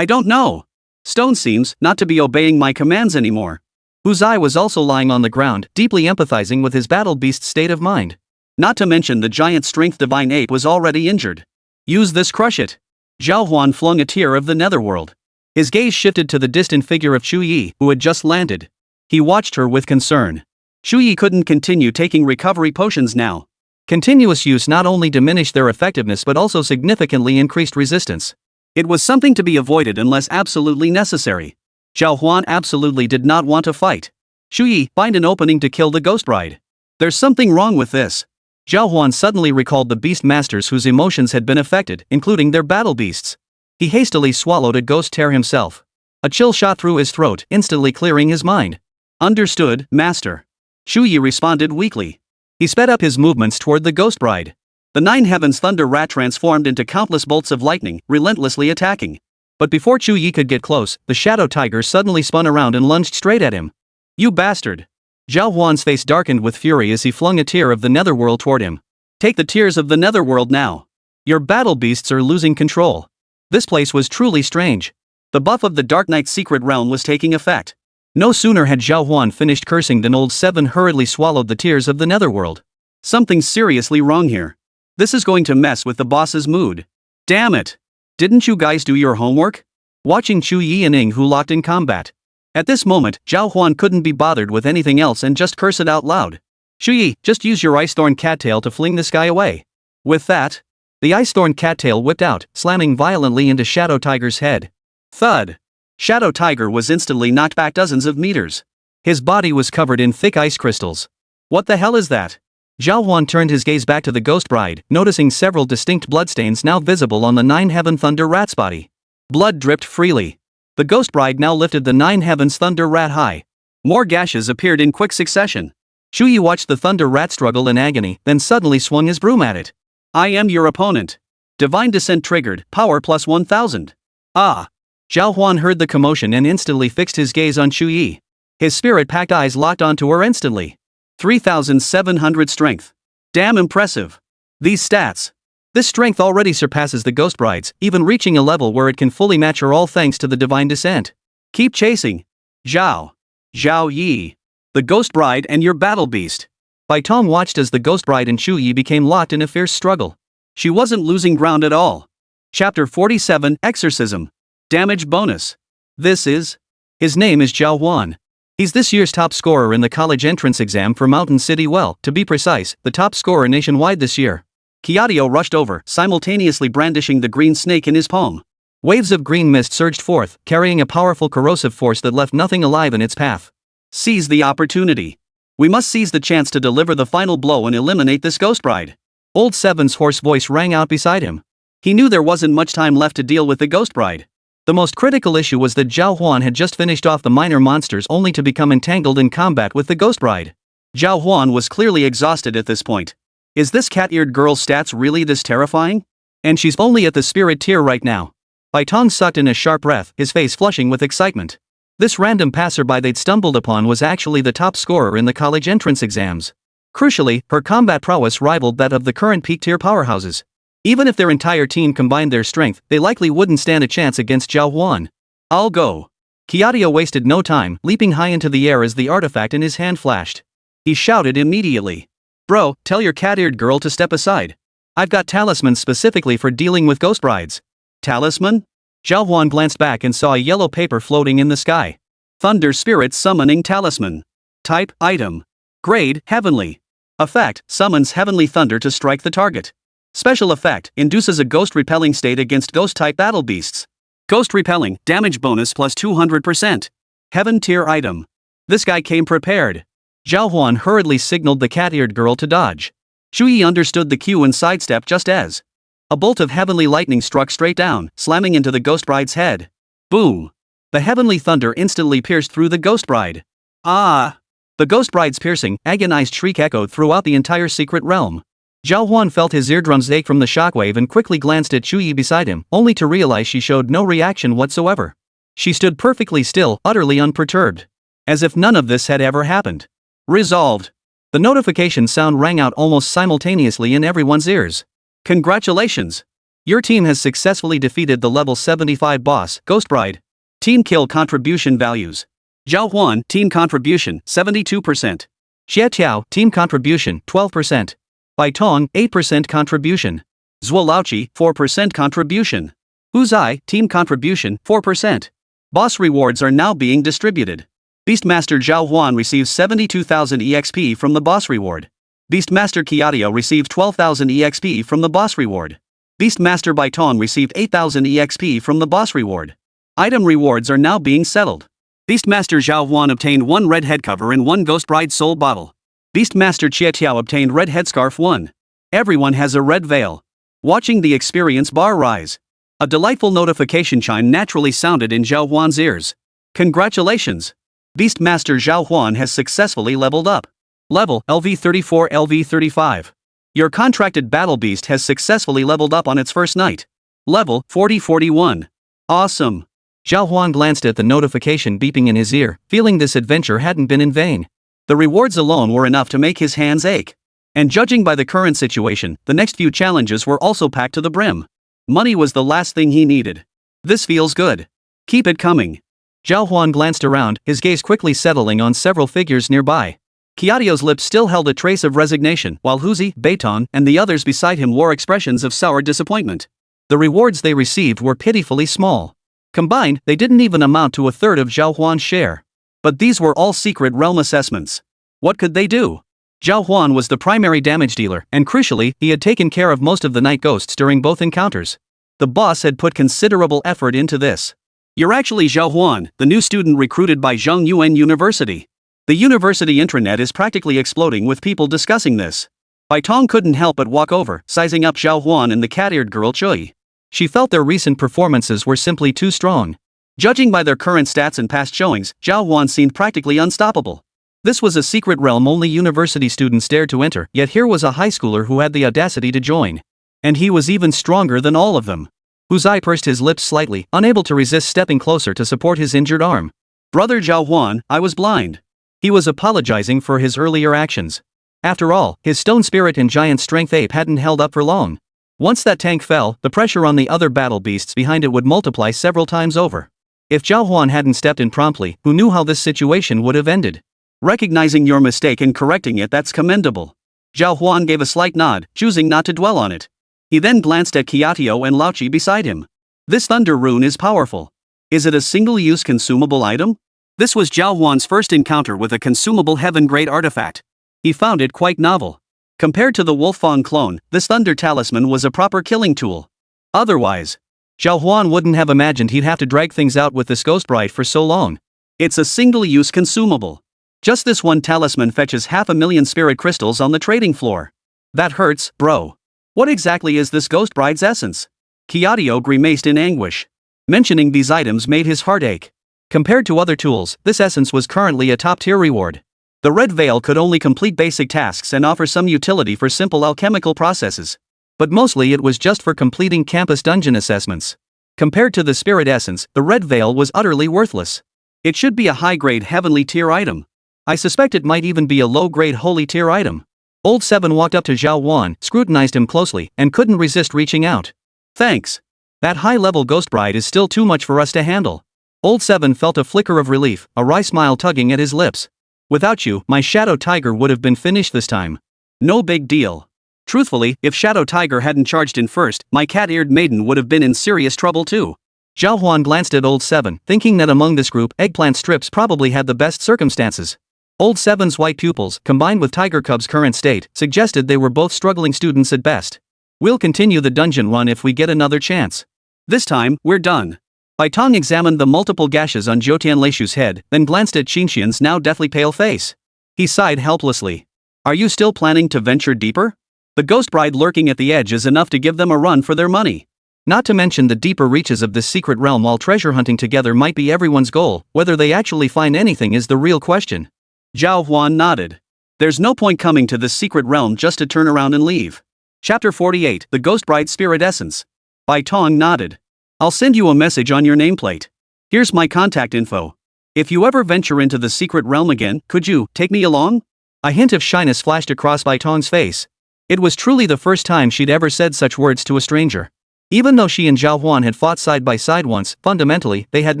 don't know. Stone seems not to be obeying my commands anymore. Huzai was also lying on the ground, deeply empathizing with his battle beast's state of mind. Not to mention the giant strength divine ape was already injured. Use this, crush it. Zhao Huan flung a tear of the netherworld. His gaze shifted to the distant figure of Chu Yi, who had just landed. He watched her with concern. Chu Yi couldn't continue taking recovery potions now. Continuous use not only diminished their effectiveness but also significantly increased resistance. It was something to be avoided unless absolutely necessary. Zhao Huan absolutely did not want to fight. Chu Yi, find an opening to kill the Ghost Bride. There's something wrong with this. Zhao Huan suddenly recalled the beast masters whose emotions had been affected, including their battle beasts. He hastily swallowed a ghost tear himself. A chill shot through his throat, instantly clearing his mind. Understood, master. Chu Yi responded weakly. He sped up his movements toward the Ghost Bride. The 9 Heavens Thunder Rat transformed into countless bolts of lightning, relentlessly attacking. But before Chu Yi could get close, the Shadow Tiger suddenly spun around and lunged straight at him. You bastard! Zhao Huan's face darkened with fury as he flung a tear of the netherworld toward him. Take the tears of the netherworld now. Your battle beasts are losing control. This place was truly strange. The buff of the Dark Knight's secret realm was taking effect. No sooner had Zhao Huan finished cursing than Old Seven hurriedly swallowed the tears of the netherworld. Something's seriously wrong here. This is going to mess with the boss's mood. Damn it! Didn't you guys do your homework? Watching Chu Yi and Ing who locked in combat. At this moment, Zhao Huan couldn't be bothered with anything else and just cursed out loud. Chu Yi, just use your Ice Thorn cattail to fling this guy away. With that, the Ice Thorn cattail whipped out, slamming violently into Shadow Tiger's head. Thud! Shadow Tiger was instantly knocked back dozens of meters. His body was covered in thick ice crystals. What the hell is that? Zhao Huan turned his gaze back to the Ghost Bride, noticing several distinct bloodstains now visible on the 9 Heaven Thunder Rat's body. Blood dripped freely. The Ghost Bride now lifted the 9 Heavens Thunder Rat high. More gashes appeared in quick succession. Chu Yi watched the Thunder Rat struggle in agony, then suddenly swung his broom at it. I am your opponent. Divine Descent triggered, power plus 1000. Ah. Zhao Huan heard the commotion and instantly fixed his gaze on Chu Yi. His spirit-packed eyes locked onto her instantly. 3,700 strength. Damn impressive. These stats. This strength already surpasses the Ghost Bride's, even reaching a level where it can fully match her all thanks to the Divine Descent. Keep chasing. Zhao Yi. The Ghost Bride and your battle beast. Bai Tong watched as the Ghost Bride and Chu Yi became locked in a fierce struggle. She wasn't losing ground at all. Chapter 47 Exorcism. Damage bonus. His name is Zhao Huan. He's this year's top scorer in the college entrance exam for Mountain City, to be precise, the top scorer nationwide this year. Kiadio rushed over, simultaneously brandishing the green snake in his palm. Waves of green mist surged forth, carrying a powerful corrosive force that left nothing alive in its path. Seize the opportunity. We must seize the chance to deliver the final blow and eliminate this Ghost Bride. Old Seven's hoarse voice rang out beside him. He knew there wasn't much time left to deal with the Ghost Bride. The most critical issue was that Zhao Huan had just finished off the minor monsters only to become entangled in combat with the Ghost Bride. Zhao Huan was clearly exhausted at this point. Is this cat-eared girl's stats really this terrifying? And she's only at the spirit tier right now. Bai Tong sucked in a sharp breath, his face flushing with excitement. This random passerby they'd stumbled upon was actually the top scorer in the college entrance exams. Crucially, her combat prowess rivaled that of the current peak-tier powerhouses. Even if their entire team combined their strength, they likely wouldn't stand a chance against Zhao Huan. I'll go. Kiadio wasted no time, leaping high into the air as the artifact in his hand flashed. He shouted immediately. Bro, tell your cat-eared girl to step aside. I've got talismans specifically for dealing with Ghost Brides. Talisman? Zhao Huan glanced back and saw a yellow paper floating in the sky. Thunder Spirit Summoning Talisman. Type, Item. Grade, Heavenly. Effect, summons Heavenly Thunder to strike the target. Special effect, induces a ghost-repelling state against ghost-type battle beasts. Ghost repelling, damage bonus plus 200%. Heaven tier item. This guy came prepared. Zhao Huan hurriedly signaled the cat-eared girl to dodge. Chu Yi understood the cue and sidestepped just as a bolt of heavenly lightning struck straight down, slamming into the Ghost Bride's head. Boom! The heavenly thunder instantly pierced through the Ghost Bride. Ah! The Ghost Bride's piercing, agonized shriek echoed throughout the entire secret realm. Zhao Huan felt his eardrums ache from the shockwave and quickly glanced at Chu Yi beside him, only to realize she showed no reaction whatsoever. She stood perfectly still, utterly unperturbed. As if none of this had ever happened. Resolved. The notification sound rang out almost simultaneously in everyone's ears. Congratulations! Your team has successfully defeated the level 75 boss, Ghost Bride. Team kill contribution values. Zhao Huan, team contribution, 72%. Xie Tiao, team contribution, 12%. Bai Tong, 8% contribution. Zhuo Laoqi, 4% contribution. Hu Zai, team contribution, 4%. Boss rewards are now being distributed. Beastmaster Zhao Huan receives 72,000 EXP from the boss reward. Beastmaster Kiadio received 12,000 EXP from the boss reward. Beastmaster Bai Tong received 8,000 EXP from the boss reward. Item rewards are now being settled. Beastmaster Zhao Huan obtained 1 red head cover and 1 Ghost Bride soul bottle. Beastmaster Xie Tiao obtained red headscarf 1. Everyone has a red veil. Watching the experience bar rise. A delightful notification chime naturally sounded in Zhao Huan's ears. Congratulations! Beastmaster Zhao Huan has successfully leveled up. Level, LV34 LV35. Your contracted battle beast has successfully leveled up on its first night. Level, 4041. Awesome! Zhao Huan glanced at the notification beeping in his ear, feeling this adventure hadn't been in vain. The rewards alone were enough to make his hands ache. And judging by the current situation, the next few challenges were also packed to the brim. Money was the last thing he needed. This feels good. Keep it coming. Zhao Huan glanced around, his gaze quickly settling on several figures nearby. Kiadio's lips still held a trace of resignation, while Huzi, Beiton, and the others beside him wore expressions of sour disappointment. The rewards they received were pitifully small. Combined, they didn't even amount to a third of Zhao Huan's share. But these were all secret realm assessments. What could they do? Zhao Huan was the primary damage dealer, and crucially, he had taken care of most of the night ghosts during both encounters. The boss had put considerable effort into this. You're actually Zhao Huan, the new student recruited by Zhongyuan University. The university intranet is practically exploding with people discussing this. Bai Tong couldn't help but walk over, sizing up Zhao Huan and the cat-eared girl Chui. She felt their recent performances were simply too strong. Judging by their current stats and past showings, Zhao Huan seemed practically unstoppable. This was a secret realm only university students dared to enter, yet here was a high schooler who had the audacity to join. And he was even stronger than all of them. Huzai pursed his lips slightly, unable to resist stepping closer to support his injured arm. Brother Zhao Huan, I was blind. He was apologizing for his earlier actions. After all, his stone spirit and giant strength ape hadn't held up for long. Once that tank fell, the pressure on the other battle beasts behind it would multiply several times over. If Zhao Huan hadn't stepped in promptly, who knew how this situation would have ended? Recognizing your mistake and correcting it, that's commendable. Zhao Huan gave a slight nod, choosing not to dwell on it. He then glanced at Kiatio and Laochi beside him. This thunder rune is powerful. Is it a single-use consumable item? This was Zhao Huan's first encounter with a consumable heaven-grade artifact. He found it quite novel. Compared to the Wolffang clone, this thunder talisman was a proper killing tool. Otherwise, Zhao Huan wouldn't have imagined he'd have to drag things out with this ghost bride for so long. It's a single-use consumable. Just this one talisman fetches 500,000 spirit crystals on the trading floor. That hurts, bro. What exactly is this ghost bride's essence? Kiatio grimaced in anguish. Mentioning these items made his heart ache. Compared to other tools, this essence was currently a top-tier reward. The red veil could only complete basic tasks and offer some utility for simple alchemical processes. But mostly it was just for completing campus dungeon assessments. Compared to the spirit essence, the red veil was utterly worthless. It should be a high-grade heavenly tier item. I suspect it might even be a low-grade holy tier item. Old Seven walked up to Zhao Huan, scrutinized him closely, and couldn't resist reaching out. Thanks. That high-level ghost bride is still too much for us to handle. Old Seven felt a flicker of relief, a wry smile tugging at his lips. Without you, my Shadow Tiger would have been finished this time. No big deal. Truthfully, if Shadow Tiger hadn't charged in first, my cat-eared maiden would have been in serious trouble too. Zhao Huan glanced at Old Seven, thinking that among this group, eggplant strips probably had the best circumstances. Old Seven's white pupils, combined with Tiger Cub's current state, suggested they were both struggling students at best. We'll continue the dungeon run if we get another chance. This time, we're done. Bai Tong examined the multiple gashes on Zhou Leishu's head, then glanced at Qinxian's now deathly pale face. He sighed helplessly. Are you still planning to venture deeper? The ghost bride lurking at the edge is enough to give them a run for their money. Not to mention the deeper reaches of this secret realm while treasure hunting together might be everyone's goal, whether they actually find anything is the real question. Zhao Huan nodded. There's no point coming to this secret realm just to turn around and leave. Chapter 48, The Ghost Bride Spirit Essence. Bai Tong nodded. I'll send you a message on your nameplate. Here's my contact info. If you ever venture into the secret realm again, could you take me along? A hint of shyness flashed across Bai Tong's face. It was truly the first time she'd ever said such words to a stranger. Even though she and Zhao Huan had fought side by side once, fundamentally, they had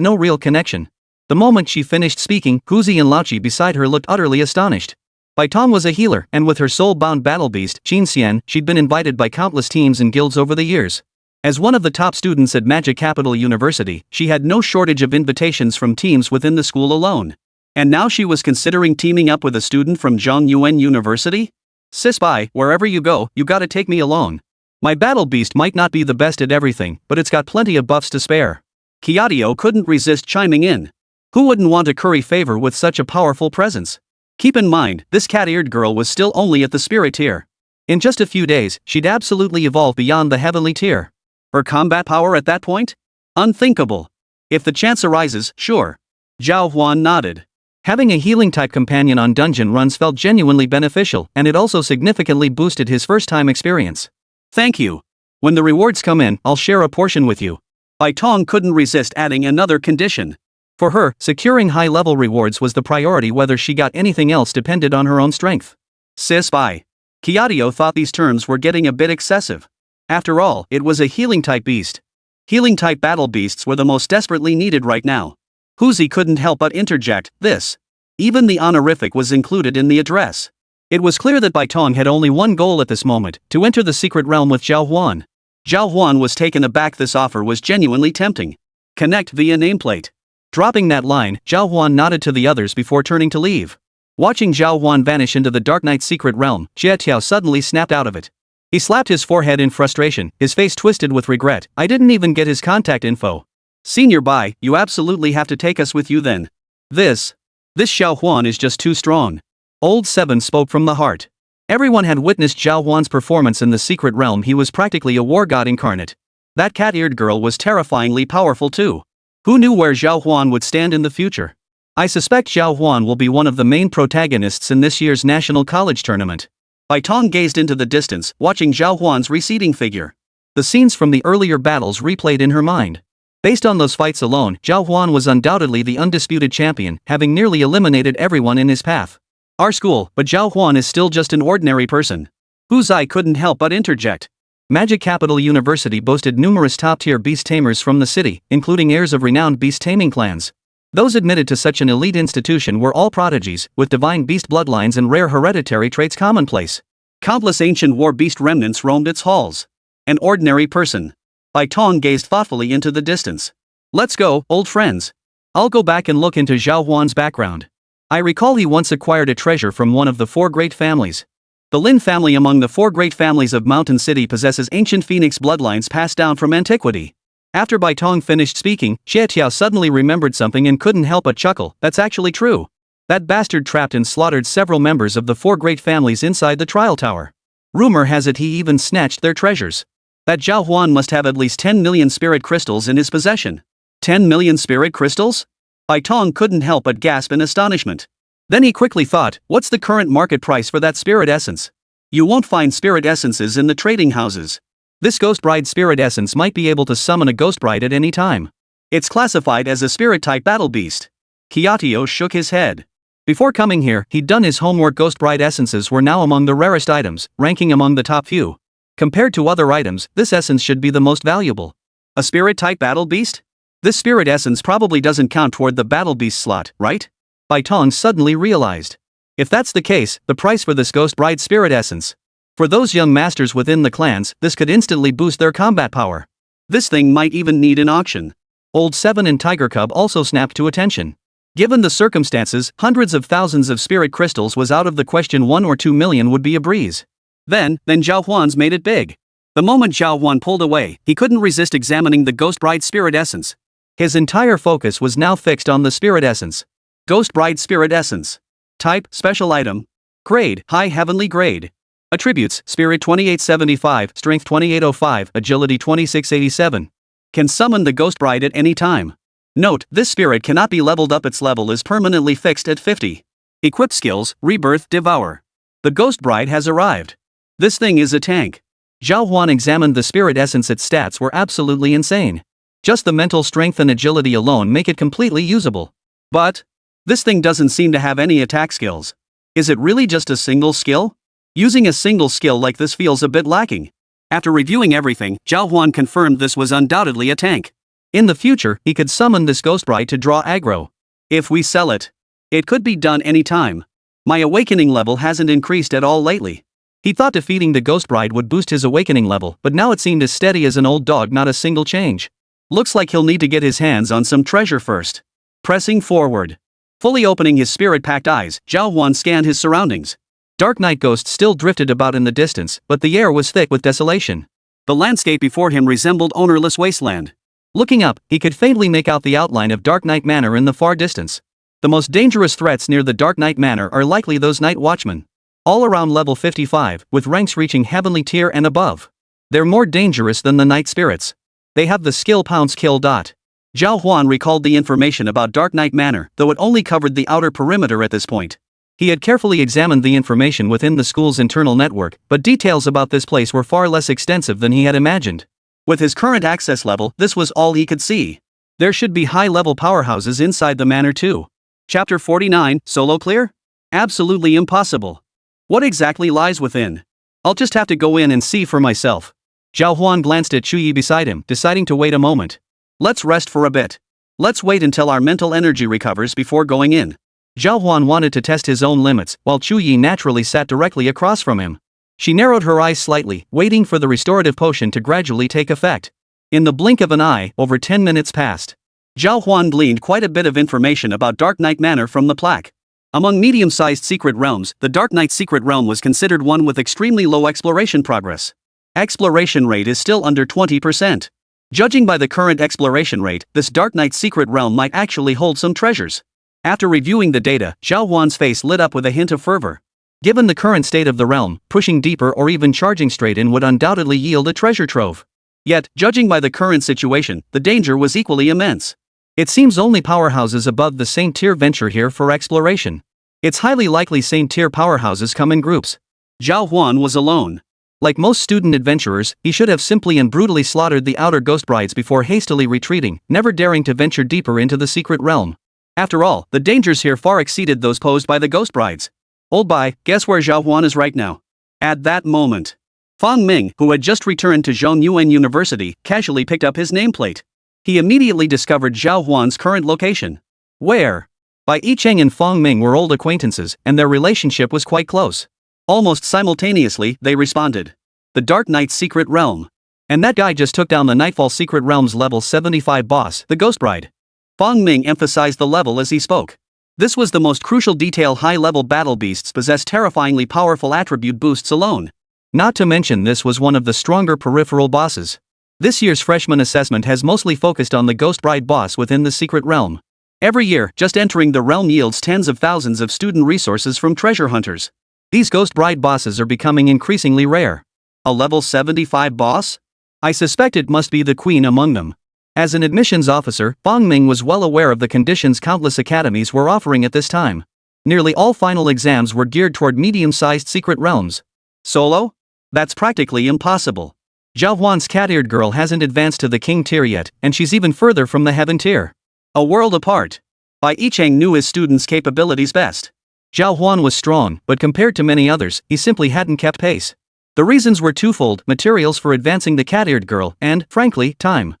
no real connection. The moment she finished speaking, Huzi and Laochi beside her looked utterly astonished. Bai Tong was a healer, and with her soul-bound battle beast, Qinxian, she'd been invited by countless teams and guilds over the years. As one of the top students at Magic Capital University, she had no shortage of invitations from teams within the school alone. And now she was considering teaming up with a student from Zhongyuan University? Sis Bai, wherever you go, you gotta take me along. My battle beast might not be the best at everything, but it's got plenty of buffs to spare. Kiatio couldn't resist chiming in. Who wouldn't want to curry favor with such a powerful presence? Keep in mind, this cat-eared girl was still only at the spirit tier. In just a few days, she'd absolutely evolve beyond the heavenly tier. Her combat power at that point? Unthinkable. If the chance arises, sure. Zhao Huan nodded. Having a healing-type companion on dungeon runs felt genuinely beneficial, and it also significantly boosted his first-time experience. Thank you. When the rewards come in, I'll share a portion with you. Bai Tong couldn't resist adding another condition. For her, securing high-level rewards was the priority, whether she got anything else depended on her own strength. Sis Bai. Kiatio thought these terms were getting a bit excessive. After all, it was a healing-type beast. Healing-type battle beasts were the most desperately needed right now. Huzi couldn't help but interject, this. Even the honorific was included in the address. It was clear that Bai Tong had only one goal at this moment, to enter the secret realm with Zhao Huan. Zhao Huan was taken aback. This offer was genuinely tempting. Connect via nameplate. Dropping that line, Zhao Huan nodded to the others before turning to leave. Watching Zhao Huan vanish into the Dark Knight's secret realm, Jie Tiao suddenly snapped out of it. He slapped his forehead in frustration, his face twisted with regret. I didn't even get his contact info. Senior Bai, you absolutely have to take us with you then. This Xiao Huan is just too strong. Old Seven spoke from the heart. Everyone had witnessed Zhao Huan's performance in the secret realm. He was practically a war god incarnate. That cat-eared girl was terrifyingly powerful too. Who knew where Zhao Huan would stand in the future? I suspect Zhao Huan will be one of the main protagonists in this year's National College Tournament. Bai Tong gazed into the distance, watching Zhao Huan's receding figure. The scenes from the earlier battles replayed in her mind. Based on those fights alone, Zhao Huan was undoubtedly the undisputed champion, having nearly eliminated everyone in his path. Our school, but Zhao Huan is still just an ordinary person. Huzai couldn't help but interject. Magic Capital University boasted numerous top-tier beast tamers from the city, including heirs of renowned beast-taming clans. Those admitted to such an elite institution were all prodigies, with divine beast bloodlines and rare hereditary traits commonplace. Countless ancient war beast remnants roamed its halls. An ordinary person. Bai Tong gazed thoughtfully into the distance. Let's go, old friends. I'll go back and look into Zhao Huan's background. I recall he once acquired a treasure from one of the four great families. The Lin family among the four great families of Mountain City possesses ancient phoenix bloodlines passed down from antiquity. After Bai Tong finished speaking, Xie Tiao suddenly remembered something and couldn't help but chuckle. That's actually true. That bastard trapped and slaughtered several members of the four great families inside the trial tower. Rumor has it he even snatched their treasures. That Zhao Huan must have at least 10 million spirit crystals in his possession. 10 million spirit crystals? Bai Tong couldn't help but gasp in astonishment. Then he quickly thought, what's the current market price for that spirit essence? You won't find spirit essences in the trading houses. This Ghost Bride spirit essence might be able to summon a Ghost Bride at any time. It's classified as a spirit-type battle beast. Kiyotio shook his head. Before coming here, he'd done his homework. Ghost Bride essences were now among the rarest items, ranking among the top few. Compared to other items, this essence should be the most valuable. A spirit-type battle beast? This spirit essence probably doesn't count toward the battle beast slot, right? Bai Tong suddenly realized. If that's the case, the price for this Ghost Bride spirit essence. For those young masters within the clans, this could instantly boost their combat power. This thing might even need an auction. Old Seven and Tiger Cub also snapped to attention. Given the circumstances, hundreds of thousands of spirit crystals was out of the question. 1 or 2 million would be a breeze. Then Zhao Huan's made it big. The moment Zhao Huan pulled away, he couldn't resist examining the Ghost Bride spirit essence. His entire focus was now fixed on the spirit essence. Ghost Bride spirit essence. Type, special item. Grade, high heavenly grade. Attributes, spirit 2875, strength 2805, agility 2687. Can summon the Ghost Bride at any time. Note, this spirit cannot be leveled up. Its level is permanently fixed at 50. Equip skills, rebirth, devour. The Ghost Bride has arrived. This thing is a tank. Zhao Huan examined the spirit essence. Its stats were absolutely insane. Just the mental strength and agility alone make it completely usable. But this thing doesn't seem to have any attack skills. Is it really just a single skill? Using a single skill like this feels a bit lacking. After reviewing everything, Zhao Huan confirmed this was undoubtedly a tank. In the future, he could summon this Ghost Bride to draw aggro. If we sell it, it could be done anytime. My awakening level hasn't increased at all lately. He thought defeating the Ghost Bride would boost his awakening level, but now it seemed as steady as an old dog. Not a single change. Looks like he'll need to get his hands on some treasure first. Pressing forward. Fully opening his spirit-packed eyes, Zhao Huan scanned his surroundings. Dark night ghosts still drifted about in the distance, but the air was thick with desolation. The landscape before him resembled ownerless wasteland. Looking up, he could faintly make out the outline of Dark Knight Manor in the far distance. The most dangerous threats near the Dark Knight Manor are likely those night watchmen. All around level 55, with ranks reaching heavenly tier and above. They're more dangerous than the night spirits. They have the skill pounds kill. Zhao Huan recalled the information about Dark Knight Manor, though it only covered the outer perimeter at this point. He had carefully examined the information within the school's internal network, but details about this place were far less extensive than he had imagined. With his current access level, this was all he could see. There should be high-level powerhouses inside the manor too. Chapter 49, Solo Clear? Absolutely impossible. What exactly lies within? I'll just have to go in and see for myself. Zhao Huan glanced at Chuyi beside him, deciding to wait a moment. Let's rest for a bit. Let's wait until our mental energy recovers before going in. Zhao Huan wanted to test his own limits, while Chuyi naturally sat directly across from him. She narrowed her eyes slightly, waiting for the restorative potion to gradually take effect. In the blink of an eye, over 10 minutes passed. Zhao Huan gleaned quite a bit of information about Dark Knight Manor from the plaque. Among medium-sized secret realms, the Dark Knight secret realm was considered one with extremely low exploration progress. Exploration rate is still under 20%. Judging by the current exploration rate, this Dark Knight secret realm might actually hold some treasures. After reviewing the data, Zhao Huan's face lit up with a hint of fervor. Given the current state of the realm, pushing deeper or even charging straight in would undoubtedly yield a treasure trove. Yet, judging by the current situation, the danger was equally immense. It seems only powerhouses above the same tier venture here for exploration. It's highly likely same tier powerhouses come in groups. Zhao Huan was alone. Like most student adventurers, he should have simply and brutally slaughtered the outer ghost brides before hastily retreating, never daring to venture deeper into the secret realm. After all, the dangers here far exceeded those posed by the ghost brides. Old Bai, guess where Zhao Huan is right now? At that moment, Fang Ming, who had just returned to Zhongyuan University, casually picked up his nameplate. He immediately discovered Zhao Huan's current location. Where? Bai Yicheng and Fang Ming were old acquaintances, and their relationship was quite close. Almost simultaneously, they responded. The Dark Knight's secret realm. And that guy just took down the Nightfall Secret Realm's level 75 boss, the Ghost Bride. Fang Ming emphasized the level as he spoke. This was the most crucial detail. High-level battle beasts possess terrifyingly powerful attribute boosts alone. Not to mention this was one of the stronger peripheral bosses. This year's freshman assessment has mostly focused on the Ghost Bride boss within the secret realm. Every year, just entering the realm yields tens of thousands of student resources from treasure hunters. These Ghost Bride bosses are becoming increasingly rare. A level 75 boss? I suspect it must be the queen among them. As an admissions officer, Fang Ming was well aware of the conditions countless academies were offering at this time. Nearly all final exams were geared toward medium-sized secret realms. Solo? That's practically impossible. Zhao Huan's cat-eared girl hasn't advanced to the king tier yet, and she's even further from the heaven tier. A world apart. Bai Yicheng knew his students' capabilities best. Zhao Huan was strong, but compared to many others, he simply hadn't kept pace. The reasons were twofold: materials for advancing the cat-eared girl, and, frankly, time.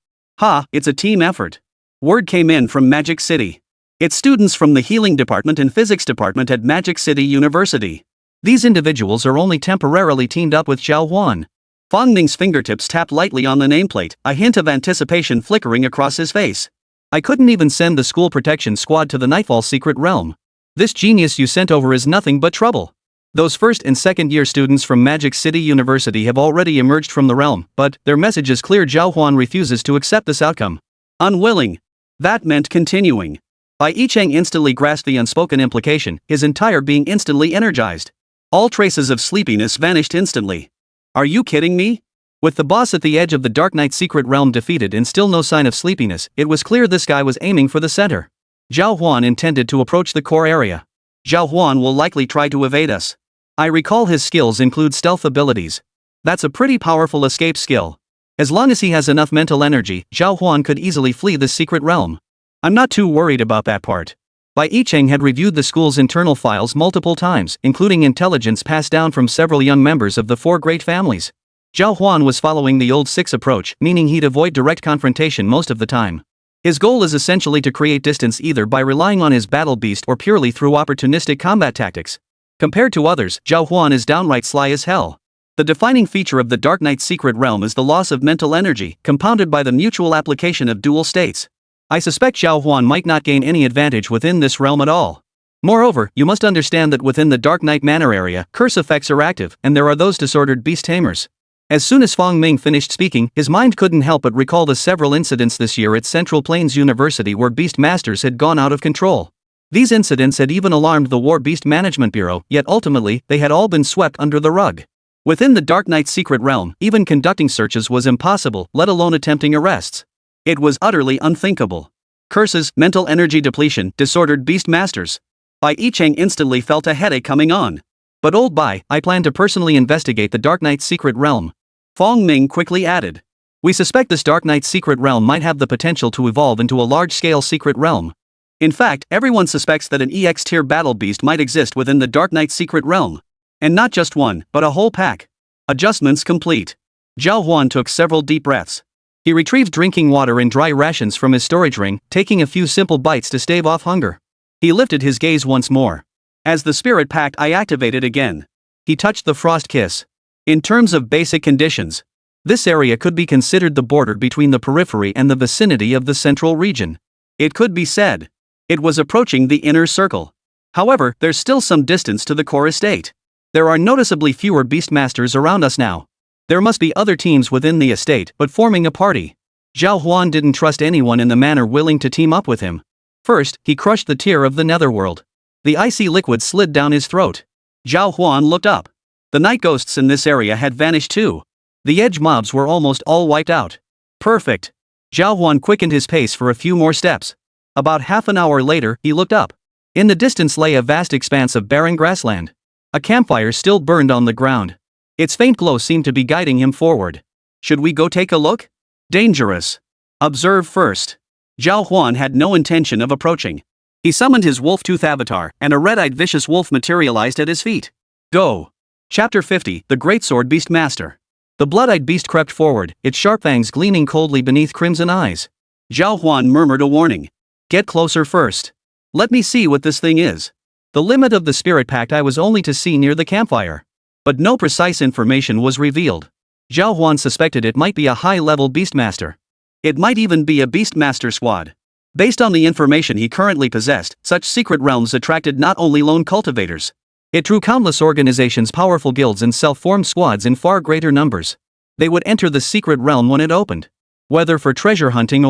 It's a team effort. Word came in from Magic City. It's students from the healing department and physics department at Magic City University. These individuals are only temporarily teamed up with Zhao Huan. Fang Ming's fingertips tapped lightly on the nameplate, a hint of anticipation flickering across his face. I couldn't even send the school protection squad to the Nightfall Secret Realm. This genius you sent over is nothing but trouble. Those first and second year students from Magic City University have already emerged from the realm, but their message is clear: Zhao Huan refuses to accept this outcome. Unwilling. That meant continuing. Bai Yicheng instantly grasped the unspoken implication, his entire being instantly energized. All traces of sleepiness vanished instantly. Are you kidding me? With the boss at the edge of the Dark Knight's secret realm defeated and still no sign of sleepiness, it was clear this guy was aiming for the center. Zhao Huan intended to approach the core area. Zhao Huan will likely try to evade us. I recall his skills include stealth abilities. That's a pretty powerful escape skill. As long as he has enough mental energy, Zhao Huan could easily flee this secret realm. I'm not too worried about that part. Bai Yicheng had reviewed the school's internal files multiple times, including intelligence passed down from several young members of the four great families. Zhao Huan was following the old six approach, meaning he'd avoid direct confrontation most of the time. His goal is essentially to create distance either by relying on his battle beast or purely through opportunistic combat tactics. Compared to others, Zhao Huan is downright sly as hell. The defining feature of the Dark Knight's secret realm is the loss of mental energy, compounded by the mutual application of dual states. I suspect Zhao Huan might not gain any advantage within this realm at all. Moreover, you must understand that within the Dark Knight Manor area, curse effects are active, and there are those disordered beast-tamers. As soon as Fang Ming finished speaking, his mind couldn't help but recall the several incidents this year at Central Plains University where beast masters had gone out of control. These incidents had even alarmed the War Beast Management Bureau, yet ultimately, they had all been swept under the rug. Within the Dark Knight's secret realm, even conducting searches was impossible, let alone attempting arrests. It was utterly unthinkable. Curses, mental energy depletion, disordered beast masters. Bai Yicheng instantly felt a headache coming on. But old Bai, I plan to personally investigate the Dark Knight's secret realm. Fang Ming quickly added. We suspect this Dark Knight's secret realm might have the potential to evolve into a large-scale secret realm. In fact, everyone suspects that an EX-tier battle beast might exist within the Dark Knight's secret realm. And not just one, but a whole pack. Adjustments complete. Zhao Huan took several deep breaths. He retrieved drinking water and dry rations from his storage ring, taking a few simple bites to stave off hunger. He lifted his gaze once more. As the spirit pact I activated again. He touched the frost kiss. In terms of basic conditions, this area could be considered the border between the periphery and the vicinity of the central region. It could be said. It was approaching the inner circle. However, there's still some distance to the core estate. There are noticeably fewer beastmasters around us now. There must be other teams within the estate, but forming a party. Zhao Huan didn't trust anyone in the manor willing to team up with him. First, he crushed the tear of the netherworld. The icy liquid slid down his throat. Zhao Huan looked up. The night ghosts in this area had vanished too. The edge mobs were almost all wiped out. Perfect. Zhao Huan quickened his pace for a few more steps. About half an hour later, he looked up. In the distance lay a vast expanse of barren grassland. A campfire still burned on the ground. Its faint glow seemed to be guiding him forward. Should we go take a look? Dangerous. Observe first. Zhao Huan had no intention of approaching. He summoned his wolf-tooth avatar, and a red-eyed vicious wolf materialized at his feet. Go. Chapter 50, The Great Sword Beast Master. The blood-eyed beast crept forward, its sharp fangs gleaming coldly beneath crimson eyes. Zhao Huan murmured a warning. Get closer first. Let me see what this thing is. The limit of the spirit pact I was only to see near the campfire. But no precise information was revealed. Zhao Huan suspected it might be a high-level beastmaster. It might even be a beastmaster squad. Based on the information he currently possessed, such secret realms attracted not only lone cultivators. It drew countless organizations, powerful guilds and self-formed squads in far greater numbers. They would enter the secret realm when it opened. Whether for treasure hunting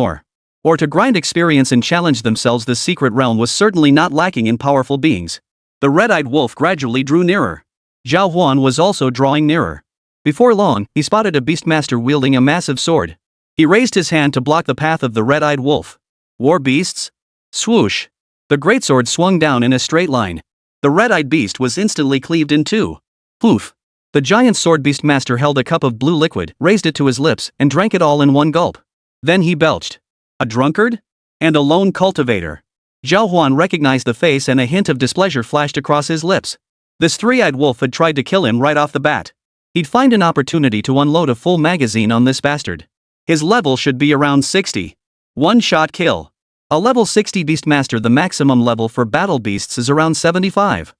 or to grind experience and challenge themselves, the secret realm was certainly not lacking in powerful beings. The red-eyed wolf gradually drew nearer. Zhao Huan was also drawing nearer. Before long, he spotted a beastmaster wielding a massive sword. He raised his hand to block the path of the red-eyed wolf. War beasts? Swoosh! The greatsword swung down in a straight line. The red-eyed beast was instantly cleaved in two. Poof! The giant sword beastmaster held a cup of blue liquid, raised it to his lips, and drank it all in one gulp. Then he belched. A drunkard? And a lone cultivator. Zhao Huan recognized the face, and a hint of displeasure flashed across his lips. This three-eyed wolf had tried to kill him right off the bat. He'd find an opportunity to unload a full magazine on this bastard. His level should be around 60. One-shot kill. A level 60 beastmaster, the maximum level for battle beasts, is around 75.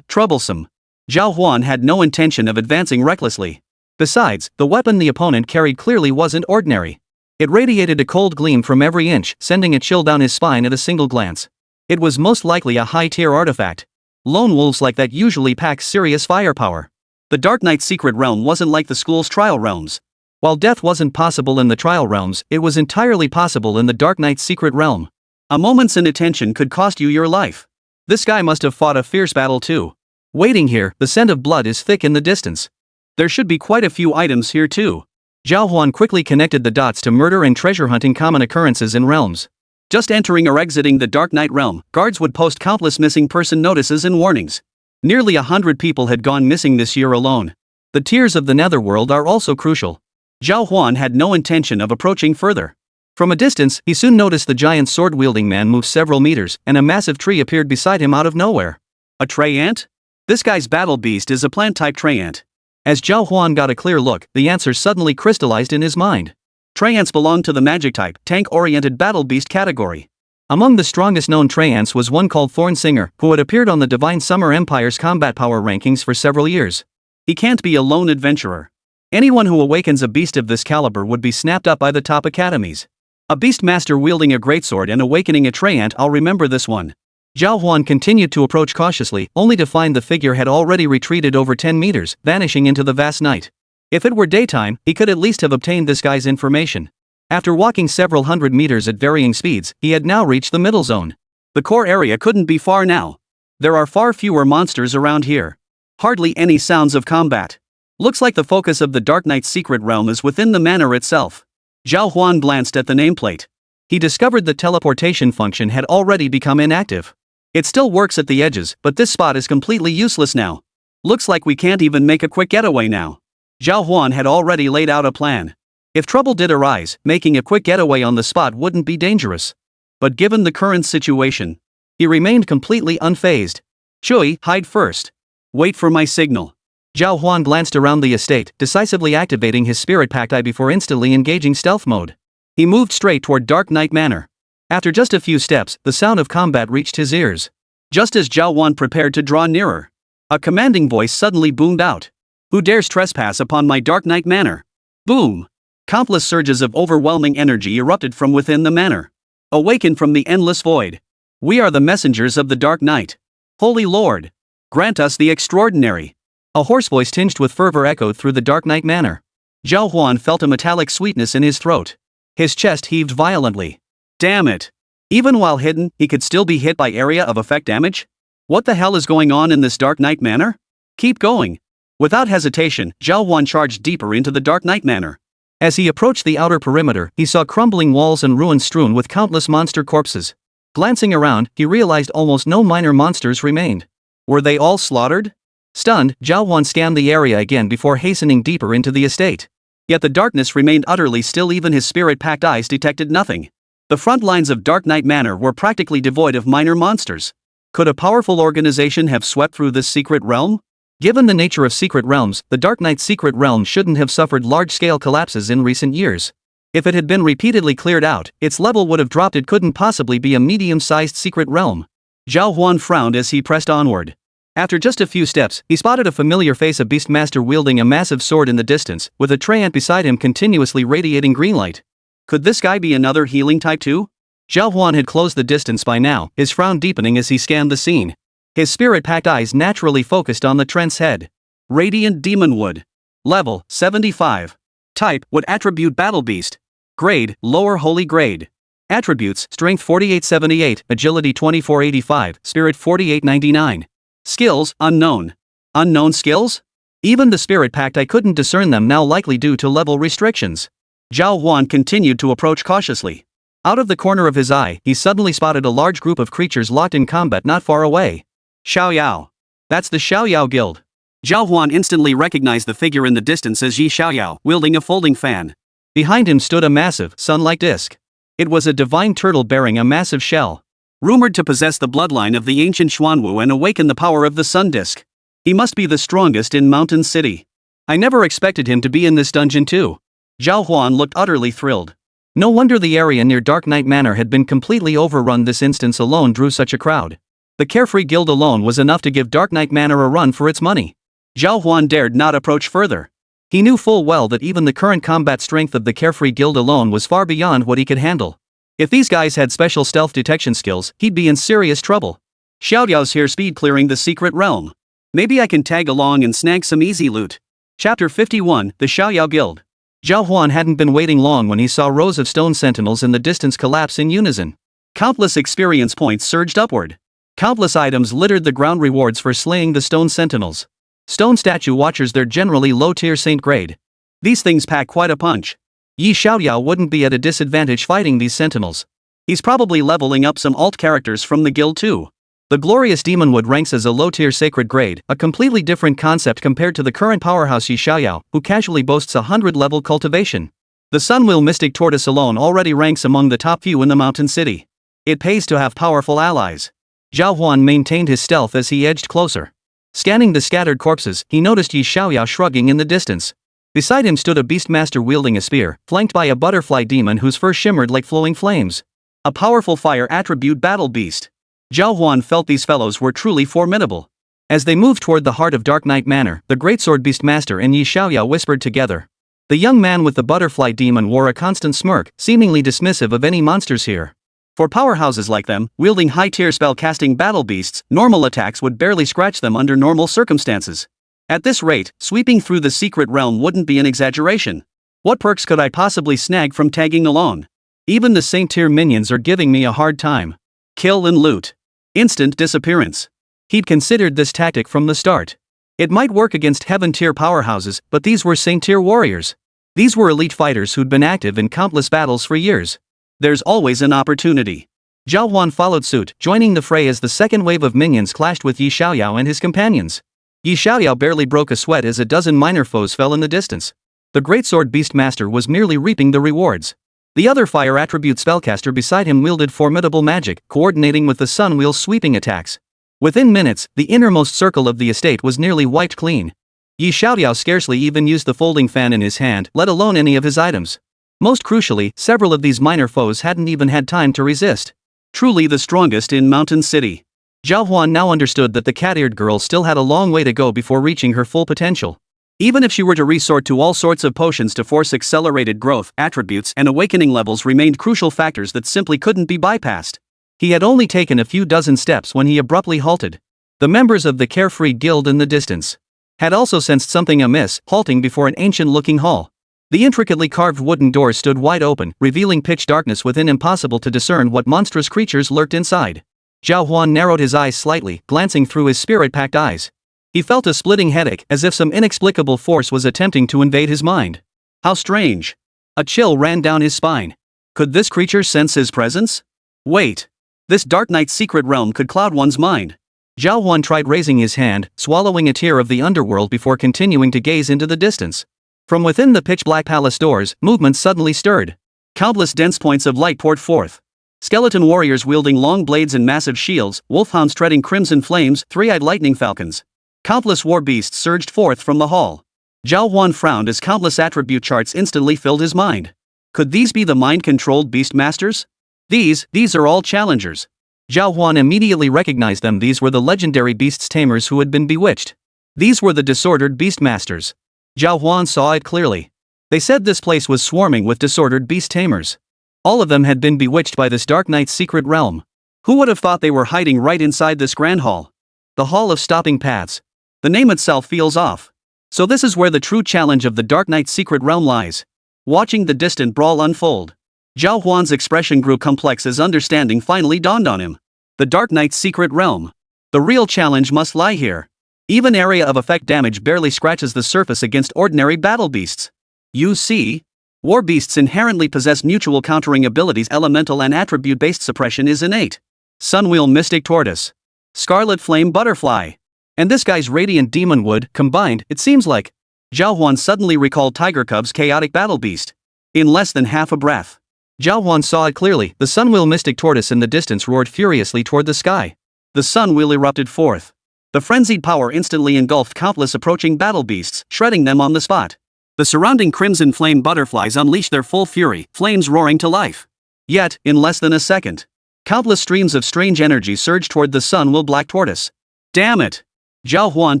Troublesome. Zhao Huan had no intention of advancing recklessly. Besides, the weapon the opponent carried clearly wasn't ordinary. It radiated a cold gleam from every inch, sending a chill down his spine at a single glance. It was most likely a high-tier artifact. Lone wolves like that usually pack serious firepower. The Dark Knight's secret realm wasn't like the school's trial realms. While death wasn't possible in the trial realms, it was entirely possible in the Dark Knight's secret realm. A moment's inattention could cost you your life. This guy must have fought a fierce battle too. Waiting here, the scent of blood is thick in the distance. There should be quite a few items here too. Zhao Huan quickly connected the dots to murder and treasure hunting common occurrences in realms. Just entering or exiting the Dark Knight realm, guards would post countless missing person notices and warnings. Nearly 100 people had gone missing this year alone. The tiers of the netherworld are also crucial. Zhao Huan had no intention of approaching further. From a distance, he soon noticed the giant sword-wielding man move several meters, and a massive tree appeared beside him out of nowhere. A tree ant? This guy's battle beast is a plant-type tree ant. As Zhao Huan got a clear look, the answer suddenly crystallized in his mind. Tree ants belong to the magic-type, tank-oriented battle beast category. Among the strongest known tree ants was one called Thornsinger, who had appeared on the Divine Summer Empire's combat power rankings for several years. He can't be a lone adventurer. Anyone who awakens a beast of this caliber would be snapped up by the top academies. A beastmaster wielding a greatsword and awakening a tree ant, I'll remember this one. Zhao Huan continued to approach cautiously, only to find the figure had already retreated over 10 meters, vanishing into the vast night. If it were daytime, he could at least have obtained this guy's information. After walking several hundred meters at varying speeds, he had now reached the middle zone. The core area couldn't be far now. There are far fewer monsters around here. Hardly any sounds of combat. Looks like the focus of the Dark Knight's secret realm is within the manor itself. Zhao Huan glanced at the nameplate. He discovered the teleportation function had already become inactive. It still works at the edges, but this spot is completely useless now. Looks like we can't even make a quick getaway now. Zhao Huan had already laid out a plan. If trouble did arise, making a quick getaway on the spot wouldn't be dangerous. But given the current situation, he remained completely unfazed. Chui, hide first. Wait for my signal. Zhao Huan glanced around the estate, decisively activating his spirit pact eye before instantly engaging stealth mode. He moved straight toward Dark Knight Manor. After just a few steps, the sound of combat reached his ears. Just as Zhao Huan prepared to draw nearer, a commanding voice suddenly boomed out. Who dares trespass upon my Dark Knight Manor? Boom! Countless surges of overwhelming energy erupted from within the manor. Awaken from the endless void. We are the messengers of the Dark Knight. Holy Lord! Grant us the extraordinary. A hoarse voice tinged with fervor echoed through the Dark Knight Manor. Zhao Huan felt a metallic sweetness in his throat. His chest heaved violently. Damn it! Even while hidden, he could still be hit by area of effect damage? What the hell is going on in this Dark Knight Manor? Keep going. Without hesitation, Zhao Huan charged deeper into the Dark Knight Manor. As he approached the outer perimeter, he saw crumbling walls and ruins strewn with countless monster corpses. Glancing around, he realized almost no minor monsters remained. Were they all slaughtered? Stunned, Zhao Huan scanned the area again before hastening deeper into the estate. Yet the darkness remained utterly still, even his spirit-packed eyes detected nothing. The front lines of Dark Knight Manor were practically devoid of minor monsters. Could a powerful organization have swept through this secret realm? Given the nature of secret realms, the Dark Knight's secret realm shouldn't have suffered large-scale collapses in recent years. If it had been repeatedly cleared out, its level would have dropped. It couldn't possibly be a medium-sized secret realm. Zhao Huan frowned as he pressed onward. After just a few steps, he spotted a familiar face, a beastmaster wielding a massive sword in the distance, with a treant beside him continuously radiating green light. Could this guy be another healing type too? Zhao Huan had closed the distance by now, his frown deepening as he scanned the scene. His spirit-packed eyes naturally focused on the treant's head. Radiant Demon Wood. Level, 75. Type, Wood. Attribute, Battle Beast. Grade, Lower Holy Grade. Attributes, Strength 4878, Agility 2485, Spirit 4899. Skills, Unknown. Unknown skills? Even the spirit-packed I couldn't discern them now, likely due to level restrictions. Zhao Huan continued to approach cautiously. Out of the corner of his eye, he suddenly spotted a large group of creatures locked in combat not far away. Xiaoyao. That's the Xiaoyao Guild. Zhao Huan instantly recognized the figure in the distance as Yi Xiaoyao, wielding a folding fan. Behind him stood a massive, sun-like disc. It was a divine turtle bearing a massive shell. Rumored to possess the bloodline of the ancient Xuanwu and awaken the power of the sun disk. He must be the strongest in Mountain City. I never expected him to be in this dungeon too. Zhao Huan looked utterly thrilled. No wonder the area near Dark Knight Manor had been completely overrun. This instance alone drew such a crowd. The Carefree Guild alone was enough to give Dark Knight Manor a run for its money. Zhao Huan dared not approach further. He knew full well that even the current combat strength of the Carefree Guild alone was far beyond what he could handle. If these guys had special stealth detection skills, he'd be in serious trouble. Xiaoyao's here speed clearing the secret realm. Maybe I can tag along and snag some easy loot. Chapter 51, The Xiaoyao Guild. Zhao Huan hadn't been waiting long when he saw rows of stone sentinels in the distance collapse in unison. Countless experience points surged upward. Countless items littered the ground, rewards for slaying the stone sentinels. Stone statue watchers, they're generally low-tier saint grade. These things pack quite a punch. Yi Xiaoyao wouldn't be at a disadvantage fighting these sentinels. He's probably leveling up some alt characters from the guild too. The glorious Demonwood ranks as a low-tier sacred grade, a completely different concept compared to the current powerhouse Yi Xiaoyao, who casually boasts a 100-level cultivation. The Sunwheel Mystic Tortoise alone already ranks among the top few in the Mountain City. It pays to have powerful allies. Zhao Huan maintained his stealth as he edged closer. Scanning the scattered corpses, he noticed Yi Xiaoyao shrugging in the distance. Beside him stood a beastmaster wielding a spear, flanked by a butterfly demon whose fur shimmered like flowing flames. A powerful fire attribute, Battle Beast. Zhao Huan felt these fellows were truly formidable. As they moved toward the heart of Dark Knight Manor, the greatsword beastmaster and Yi Xiaoyao whispered together. The young man with the butterfly demon wore a constant smirk, seemingly dismissive of any monsters here. For powerhouses like them, wielding high-tier spell-casting battle beasts, normal attacks would barely scratch them under normal circumstances. At this rate, sweeping through the secret realm wouldn't be an exaggeration. What perks could I possibly snag from tagging along? Even the saint-tier minions are giving me a hard time. Kill and loot. Instant disappearance. He'd considered this tactic from the start. It might work against heaven-tier powerhouses, but these were saint-tier warriors. These were elite fighters who'd been active in countless battles for years. There's always an opportunity. Zhao Huan followed suit, joining the fray as the second wave of minions clashed with Yi Xiaoyao and his companions. Yi Xiaoyao barely broke a sweat as a dozen minor foes fell in the distance. The greatsword beastmaster was merely reaping the rewards. The other fire attribute spellcaster beside him wielded formidable magic, coordinating with the Sunwheel's sweeping attacks. Within minutes, the innermost circle of the estate was nearly wiped clean. Yi Xiaoyao scarcely even used the folding fan in his hand, let alone any of his items. Most crucially, several of these minor foes hadn't even had time to resist. Truly the strongest in Mountain City. Zhao Huan now understood that the cat-eared girl still had a long way to go before reaching her full potential. Even if she were to resort to all sorts of potions to force accelerated growth, attributes and awakening levels remained crucial factors that simply couldn't be bypassed. He had only taken a few dozen steps when he abruptly halted. The members of the Carefree Guild in the distance had also sensed something amiss, halting before an ancient-looking hall. The intricately carved wooden doors stood wide open, revealing pitch darkness within, impossible to discern what monstrous creatures lurked inside. Zhao Huan narrowed his eyes slightly, glancing through his spirit-packed eyes. He felt a splitting headache, as if some inexplicable force was attempting to invade his mind. How strange. A chill ran down his spine. Could this creature sense his presence? Wait. This Dark Knight's secret realm could cloud one's mind. Zhao Huan tried raising his hand, swallowing a tear of the underworld before continuing to gaze into the distance. From within the pitch-black palace doors, movement suddenly stirred. Countless dense points of light poured forth. Skeleton warriors wielding long blades and massive shields, wolfhounds treading crimson flames, three-eyed lightning falcons. Countless war beasts surged forth from the hall. Zhao Huan frowned as countless attribute charts instantly filled his mind. Could these be the mind-controlled beast masters? These are all challengers. Zhao Huan immediately recognized them. These were the legendary beasts tamers who had been bewitched. These were the disordered beast masters. Zhao Huan saw it clearly. They said this place was swarming with disordered beast tamers. All of them had been bewitched by this Dark Knight's secret realm. Who would have thought they were hiding right inside this grand hall? The Hall of Stopping Paths. The name itself feels off. So this is where the true challenge of the Dark Knight's secret realm lies. Watching the distant brawl unfold, Zhao Huan's expression grew complex as understanding finally dawned on him. The Dark Knight's secret realm. The real challenge must lie here. Even area of effect damage barely scratches the surface against ordinary battle beasts. You see? War beasts inherently possess mutual countering abilities. Elemental and attribute-based suppression is innate. Sunwheel Mystic Tortoise. Scarlet Flame Butterfly. And this guy's Radiant Demon Wood, combined, it seems like. Zhao Huan suddenly recalled Tiger Cub's chaotic battle beast. In less than half a breath, Zhao Huan saw it clearly. The Sunwheel Mystic Tortoise in the distance roared furiously toward the sky. The Sunwheel erupted forth. The frenzied power instantly engulfed countless approaching battle beasts, shredding them on the spot. The surrounding crimson flame butterflies unleashed their full fury, flames roaring to life. Yet, in less than a second, countless streams of strange energy surged toward the Sunwheel Black Tortoise. Damn it! Zhao Huan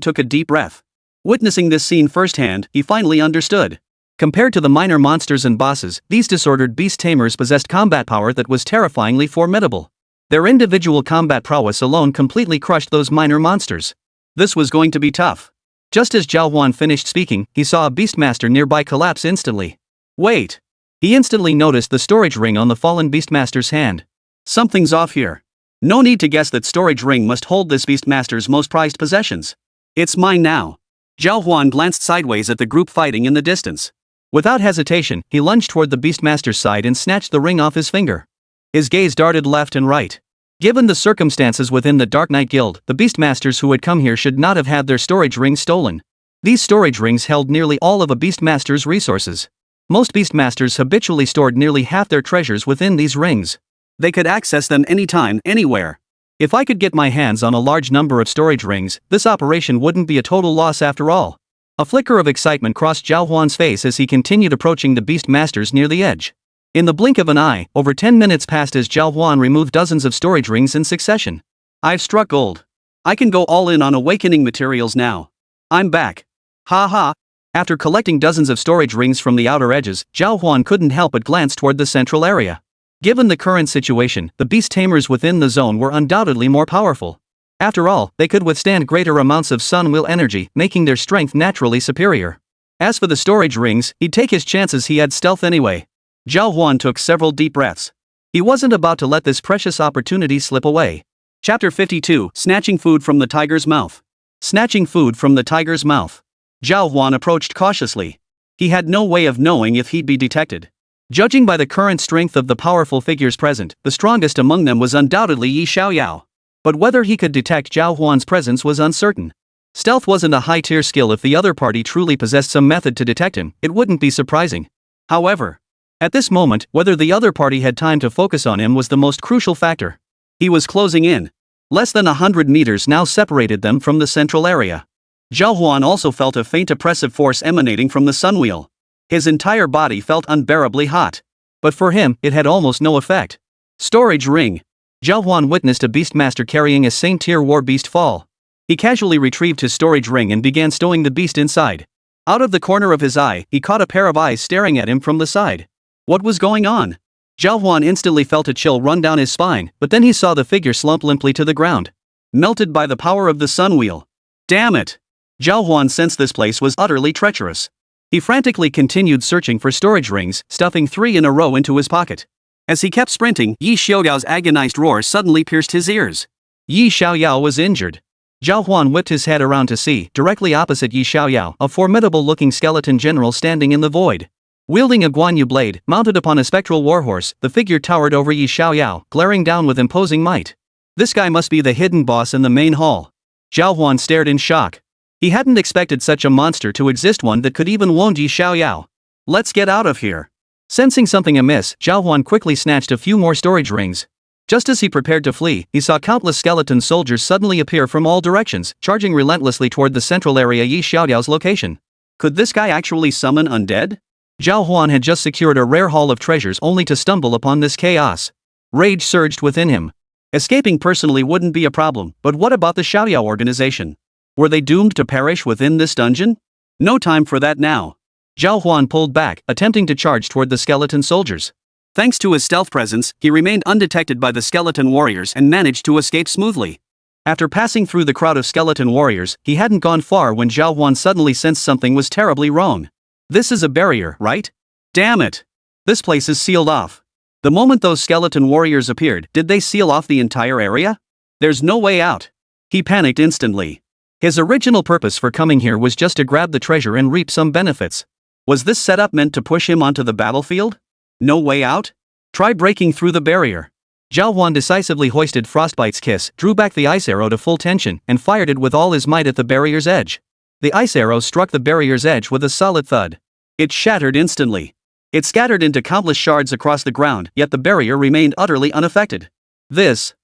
took a deep breath. Witnessing this scene firsthand, he finally understood. Compared to the minor monsters and bosses, these disordered beast tamers possessed combat power that was terrifyingly formidable. Their individual combat prowess alone completely crushed those minor monsters. This was going to be tough. Just as Zhao Huan finished speaking, he saw a beastmaster nearby collapse instantly. Wait! He instantly noticed the storage ring on the fallen beastmaster's hand. Something's off here. No need to guess that storage ring must hold this beastmaster's most prized possessions. It's mine now. Zhao Huan glanced sideways at the group fighting in the distance. Without hesitation, he lunged toward the beastmaster's side and snatched the ring off his finger. His gaze darted left and right. Given the circumstances within the Dark Knight Guild, the beastmasters who had come here should not have had their storage rings stolen. These storage rings held nearly all of a beastmaster's resources. Most beastmasters habitually stored nearly half their treasures within these rings. They could access them anytime, anywhere. If I could get my hands on a large number of storage rings, this operation wouldn't be a total loss after all. A flicker of excitement crossed Zhao Huan's face as he continued approaching the beastmasters near the edge. In the blink of an eye, over 10 minutes passed as Zhao Huan removed dozens of storage rings in succession. I've struck gold. I can go all in on awakening materials now. I'm back. Ha ha. After collecting dozens of storage rings from the outer edges, Zhao Huan couldn't help but glance toward the central area. Given the current situation, the beast tamers within the zone were undoubtedly more powerful. After all, they could withstand greater amounts of Sunwheel energy, making their strength naturally superior. As for the storage rings, he'd take his chances. He had stealth anyway. Zhao Huan took several deep breaths. He wasn't about to let this precious opportunity slip away. Chapter 52, Snatching Food from the Tiger's Mouth. Snatching food from the tiger's mouth. Zhao Huan approached cautiously. He had no way of knowing if he'd be detected. Judging by the current strength of the powerful figures present, the strongest among them was undoubtedly Yi Xiaoyao. But whether he could detect Zhao Huan's presence was uncertain. Stealth wasn't a high-tier skill. If the other party truly possessed some method to detect him, it wouldn't be surprising. However, at this moment, whether the other party had time to focus on him was the most crucial factor. He was closing in. Less than 100 meters now separated them from the central area. Zhao Huan also felt a faint oppressive force emanating from the Sunwheel. His entire body felt unbearably hot. But for him, it had almost no effect. Storage ring. Zhao Huan witnessed a beastmaster carrying a same-tier war beast fall. He casually retrieved his storage ring and began stowing the beast inside. Out of the corner of his eye, he caught a pair of eyes staring at him from the side. What was going on? Zhao Huan instantly felt a chill run down his spine, but then he saw the figure slump limply to the ground. Melted by the power of the Sunwheel. Damn it! Zhao Huan sensed this place was utterly treacherous. He frantically continued searching for storage rings, stuffing 3 in a row into his pocket. As he kept sprinting, Yi Xiaoyao's agonized roar suddenly pierced his ears. Yi Xiaoyao was injured. Zhao Huan whipped his head around to see, directly opposite Yi Xiaoyao, a formidable-looking skeleton general standing in the void. Wielding a Guanyu blade, mounted upon a spectral warhorse, the figure towered over Yi Xiaoyao, glaring down with imposing might. This guy must be the hidden boss in the main hall. Zhao Huan stared in shock. He hadn't expected such a monster to exist, one that could even wound Yi Xiaoyao. Let's get out of here. Sensing something amiss, Zhao Huan quickly snatched a few more storage rings. Just as he prepared to flee, he saw countless skeleton soldiers suddenly appear from all directions, charging relentlessly toward the central area Yi Xiaoyao's location. Could this guy actually summon undead? Zhao Huan had just secured a rare haul of treasures only to stumble upon this chaos. Rage surged within him. Escaping personally wouldn't be a problem, but what about the Xiaoyao organization? Were they doomed to perish within this dungeon? No time for that now. Zhao Huan pulled back, attempting to charge toward the skeleton soldiers. Thanks to his stealth presence, he remained undetected by the skeleton warriors and managed to escape smoothly. After passing through the crowd of skeleton warriors, he hadn't gone far when Zhao Huan suddenly sensed something was terribly wrong. This is a barrier, right? Damn it! This place is sealed off. The moment those skeleton warriors appeared, did they seal off the entire area? There's no way out. He panicked instantly. His original purpose for coming here was just to grab the treasure and reap some benefits. Was this setup meant to push him onto the battlefield? No way out? Try breaking through the barrier. Zhao Huan decisively hoisted Frostbite's kiss, drew back the ice arrow to full tension, and fired it with all his might at the barrier's edge. The ice arrow struck the barrier's edge with a solid thud. It shattered instantly. It scattered into countless shards across the ground, yet the barrier remained utterly unaffected. There's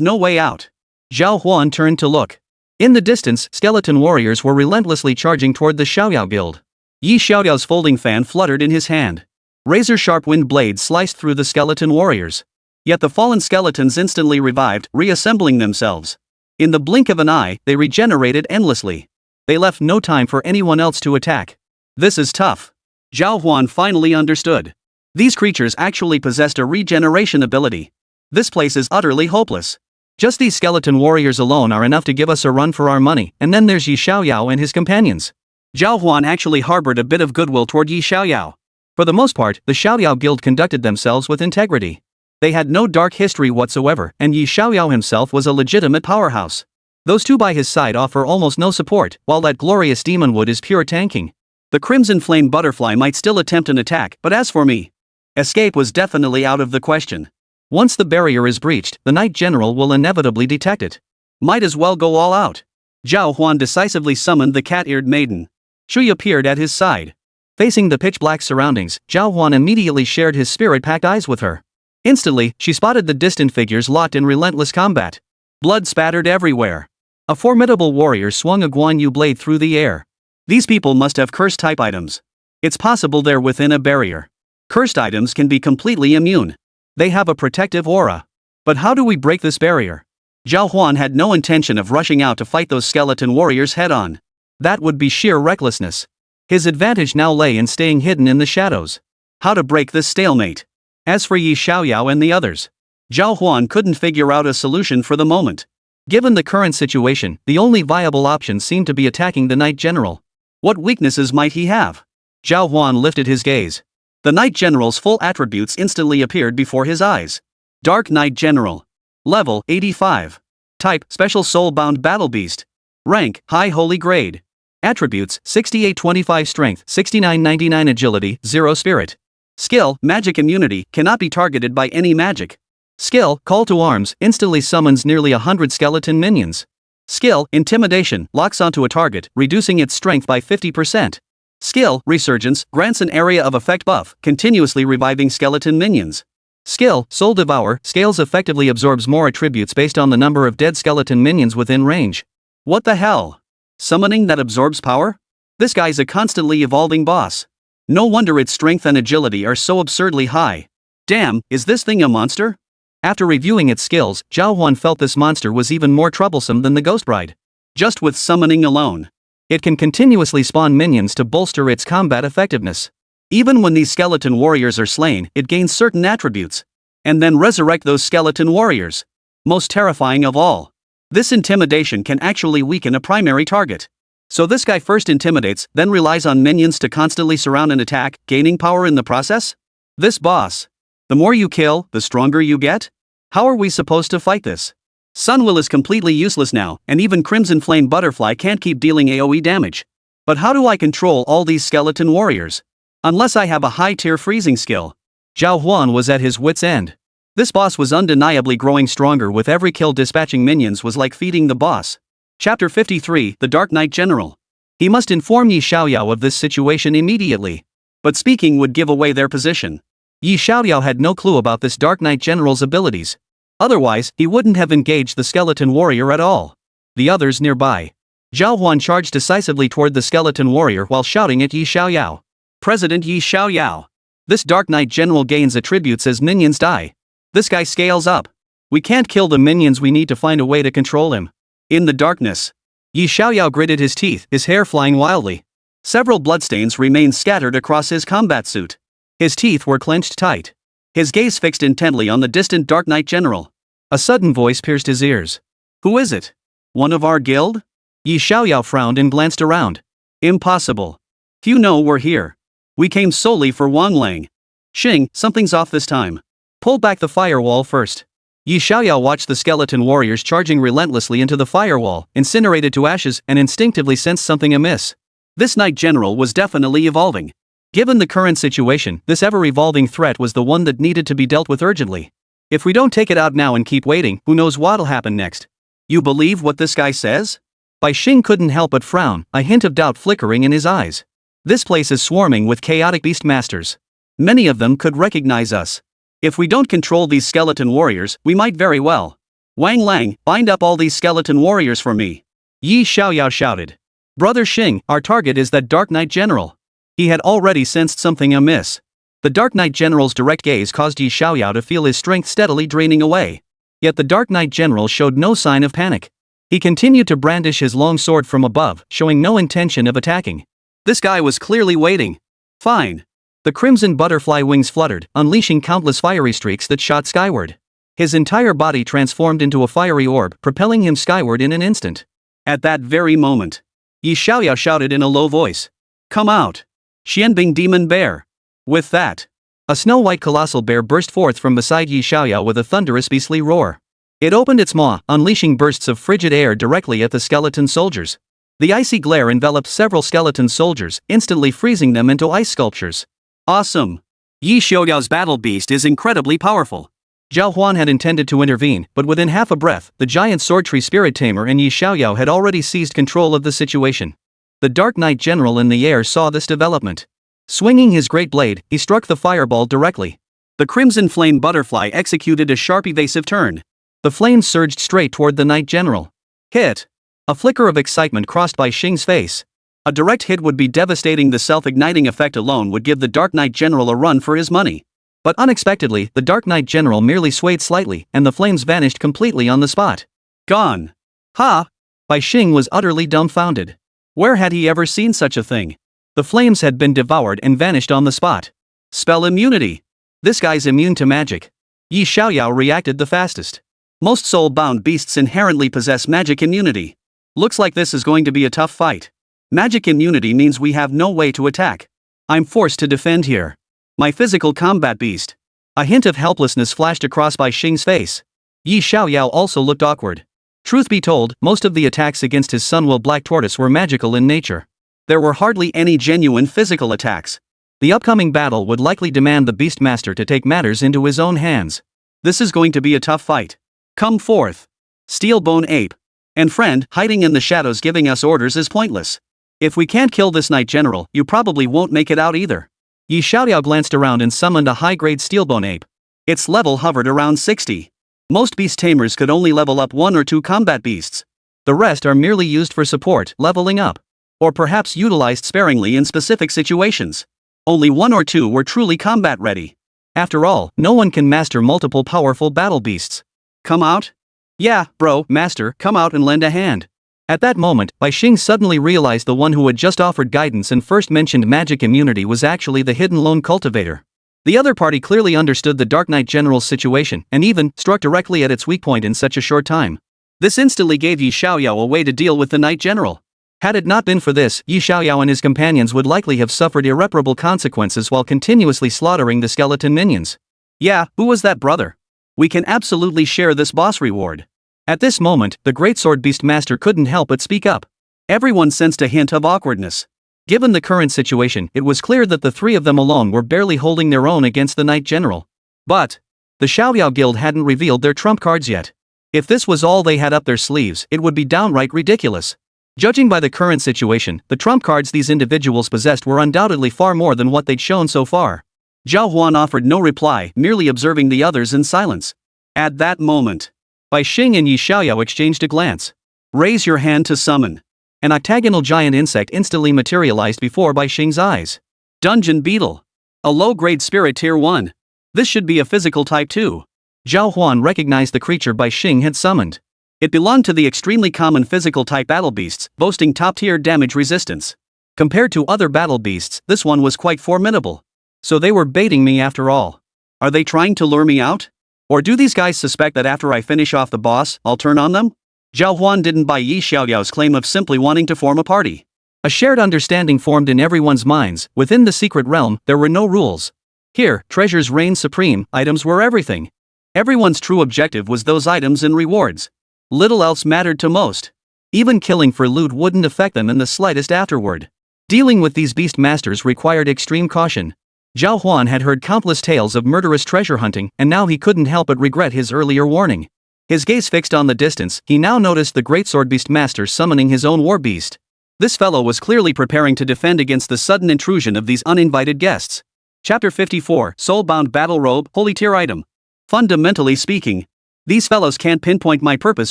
no way out. Zhao Huan turned to look. In the distance, skeleton warriors were relentlessly charging toward the Xiaoyao guild. Yi Xiaoyao's folding fan fluttered in his hand. Razor-sharp wind blades sliced through the skeleton warriors. Yet the fallen skeletons instantly revived, reassembling themselves. In the blink of an eye, they regenerated endlessly. They left no time for anyone else to attack. This is tough. Zhao Huan finally understood. These creatures actually possessed a regeneration ability. This place is utterly hopeless. Just these skeleton warriors alone are enough to give us a run for our money, and then there's Yi Xiaoyao and his companions. Zhao Huan actually harbored a bit of goodwill toward Yi Xiaoyao. For the most part, the Xiaoyao guild conducted themselves with integrity. They had no dark history whatsoever, and Yi Xiaoyao himself was a legitimate powerhouse. Those two by his side offer almost no support, while that glorious demonwood is pure tanking. The Crimson Flame Butterfly might still attempt an attack, but as for me, escape was definitely out of the question. Once the barrier is breached, the Knight General will inevitably detect it. Might as well go all out. Zhao Huan decisively summoned the cat-eared maiden. Shui appeared at his side. Facing the pitch-black surroundings, Zhao Huan immediately shared his spirit-packed eyes with her. Instantly, she spotted the distant figures locked in relentless combat. Blood spattered everywhere. A formidable warrior swung a Guan Yu blade through the air. These people must have cursed-type items. It's possible they're within a barrier. Cursed items can be completely immune. They have a protective aura. But how do we break this barrier? Zhao Huan had no intention of rushing out to fight those skeleton warriors head-on. That would be sheer recklessness. His advantage now lay in staying hidden in the shadows. How to break this stalemate? As for Yi Xiaoyao and the others, Zhao Huan couldn't figure out a solution for the moment. Given the current situation, the only viable option seemed to be attacking the Knight General. What weaknesses might he have? Zhao Huan lifted his gaze. The Knight General's full attributes instantly appeared before his eyes. Dark Knight General. Level 85. Type Special Soul-Bound Battle Beast. Rank High Holy Grade. Attributes 6825 Strength, 6999 Agility, 0 Spirit. Skill Magic Immunity, cannot be targeted by any magic. Skill Call to Arms, instantly summons nearly 100 skeleton minions. Skill Intimidation, locks onto a target, reducing its strength by 50%. Skill Resurgence, grants an area of effect buff, continuously reviving skeleton minions. Skill Soul Devour, scales effectively absorbs more attributes based on the number of dead skeleton minions within range. What the hell? Summoning that absorbs power? This guy's a constantly evolving boss. No wonder its strength and agility are so absurdly high. Damn, is this thing a monster? After reviewing its skills, Zhao Huan felt this monster was even more troublesome than the Ghost Bride. Just with summoning alone, it can continuously spawn minions to bolster its combat effectiveness. Even when these skeleton warriors are slain, it gains certain attributes. And then resurrect those skeleton warriors. Most terrifying of all. This intimidation can actually weaken a primary target. So this guy first intimidates, then relies on minions to constantly surround and attack, gaining power in the process? This boss. The more you kill, the stronger you get? How are we supposed to fight this? Sunwill is completely useless now, and even Crimson Flame Butterfly can't keep dealing AoE damage. But how do I control all these skeleton warriors? Unless I have a high-tier freezing skill. Zhao Huan was at his wit's end. This boss was undeniably growing stronger with every kill. Dispatching minions was like feeding the boss. Chapter 53, The Dark Knight General. He must inform Yi Xiaoyao of this situation immediately. But speaking would give away their position. Yi Xiaoyao had no clue about this Dark Knight General's abilities. Otherwise, he wouldn't have engaged the skeleton warrior at all. The others nearby. Zhao Huan charged decisively toward the skeleton warrior while shouting at Yi Xiaoyao. President Yi Xiaoyao. This Dark Knight General gains attributes as minions die. This guy scales up. We can't kill the minions, we need to find a way to control him. In the darkness, Yi Xiaoyao gritted his teeth, his hair flying wildly. Several bloodstains remained scattered across his combat suit. His teeth were clenched tight. His gaze fixed intently on the distant Dark Knight General. A sudden voice pierced his ears. Who is it? One of our guild? Yi Xiaoyao frowned and glanced around. Impossible. Few know we're here. We came solely for Wang Lang. Xing, something's off this time. Pull back the firewall first. Yi Xiaoyao watched the skeleton warriors charging relentlessly into the firewall, incinerated to ashes, and instinctively sensed something amiss. This Knight General was definitely evolving. Given the current situation, this ever-evolving threat was the one that needed to be dealt with urgently. If we don't take it out now and keep waiting, who knows what'll happen next? You believe what this guy says? Bai Xing couldn't help but frown, a hint of doubt flickering in his eyes. This place is swarming with chaotic beast masters. Many of them could recognize us. If we don't control these skeleton warriors, we might very well. Wang Lang, bind up all these skeleton warriors for me. Yi Xiaoyao shouted. Brother Xing, our target is that Dark Knight General. He had already sensed something amiss. The Dark Knight General's direct gaze caused Yi Xiaoyao to feel his strength steadily draining away. Yet the Dark Knight General showed no sign of panic. He continued to brandish his long sword from above, showing no intention of attacking. This guy was clearly waiting. Fine. The crimson butterfly wings fluttered, unleashing countless fiery streaks that shot skyward. His entire body transformed into a fiery orb, propelling him skyward in an instant. At that very moment, Yi Xiaoyao shouted in a low voice. Come out! Xianbing Demon Bear! With that, a snow-white colossal bear burst forth from beside Yi Xiaoyao with a thunderous beastly roar. It opened its maw, unleashing bursts of frigid air directly at the skeleton soldiers. The icy glare enveloped several skeleton soldiers, instantly freezing them into ice sculptures. Awesome! Yi Xiaoyao's battle beast is incredibly powerful. Zhao Huan had intended to intervene, but within half a breath, the giant sword tree spirit tamer and Yi Xiaoyao had already seized control of the situation. The Dark Knight General in the air saw this development. Swinging his great blade, he struck the fireball directly. The crimson flame butterfly executed a sharp evasive turn. The flames surged straight toward the Knight General. Hit! A flicker of excitement crossed Bai Xing's face. A direct hit would be devastating. The self-igniting effect alone would give the Dark Knight General a run for his money. But unexpectedly, the Dark Knight General merely swayed slightly, and the flames vanished completely on the spot. Gone! Ha! Bai Xing was utterly dumbfounded. Where had he ever seen such a thing? The flames had been devoured and vanished on the spot. Spell immunity! This guy's immune to magic. Yi Xiaoyao reacted the fastest. Most soul-bound beasts inherently possess magic immunity. Looks like this is going to be a tough fight. Magic immunity means we have no way to attack. I'm forced to defend here. My physical combat beast. A hint of helplessness flashed across Bai Xing's face. Yi Xiaoyao also looked awkward. Truth be told, most of the attacks against his Sunwell Black Tortoise were magical in nature. There were hardly any genuine physical attacks. The upcoming battle would likely demand the Beastmaster to take matters into his own hands. This is going to be a tough fight. Come forth. Steelbone Ape. And friend, hiding in the shadows giving us orders is pointless. If we can't kill this Knight General, you probably won't make it out either. Yi Xiaoyao glanced around and summoned a high-grade Steelbone Ape. Its level hovered around 60. Most beast tamers could only level up 1 or 2 combat beasts. The rest are merely used for support, leveling up. Or perhaps utilized sparingly in specific situations. Only 1 or 2 were truly combat ready. After all, no one can master multiple powerful battle beasts. Come out? Yeah, bro, master, come out and lend a hand. At that moment, Bai Xing suddenly realized the one who had just offered guidance and first mentioned magic immunity was actually the hidden lone cultivator. The other party clearly understood the Dark Knight General's situation and even struck directly at its weak point in such a short time. This instantly gave Yi Xiaoyao a way to deal with the Knight General. Had it not been for this, Yi Xiaoyao and his companions would likely have suffered irreparable consequences while continuously slaughtering the skeleton minions. Yeah, who was that brother? We can absolutely share this boss reward. At this moment, the Greatsword Beastmaster couldn't help but speak up. Everyone sensed a hint of awkwardness. Given the current situation, it was clear that the three of them alone were barely holding their own against the Knight General. But The Xiaoyao Guild hadn't revealed their trump cards yet. If this was all they had up their sleeves, it would be downright ridiculous. Judging by the current situation, the trump cards these individuals possessed were undoubtedly far more than what they'd shown so far. Zhao Huan offered no reply, merely observing the others in silence. At that moment, Bai Xing and Yi Xiaoyao exchanged a glance. Raise your hand to summon. An octagonal giant insect instantly materialized before Bai Xing's eyes. Dungeon Beetle. A low-grade spirit tier 1. This should be a physical type 2. Zhao Huan recognized the creature Bai Xing had summoned. It belonged to the extremely common physical type battle beasts, boasting top-tier damage resistance. Compared to other battle beasts, this one was quite formidable. So they were baiting me after all. Are they trying to lure me out? Or do these guys suspect that after I finish off the boss, I'll turn on them? Zhao Huan didn't buy Yi Xiaoyao's claim of simply wanting to form a party. A shared understanding formed in everyone's minds. Within the secret realm, there were no rules. Here, treasures reigned supreme, items were everything. Everyone's true objective was those items and rewards. Little else mattered to most. Even killing for loot wouldn't affect them in the slightest afterward. Dealing with these beast masters required extreme caution. Zhao Huan had heard countless tales of murderous treasure hunting, and now he couldn't help but regret his earlier warning. His gaze fixed on the distance, he now noticed the great sword beast master summoning his own war beast. This fellow was clearly preparing to defend against the sudden intrusion of these uninvited guests. Chapter 54, Soulbound Battle Robe, Holy Tier Item. Fundamentally speaking, these fellows can't pinpoint my purpose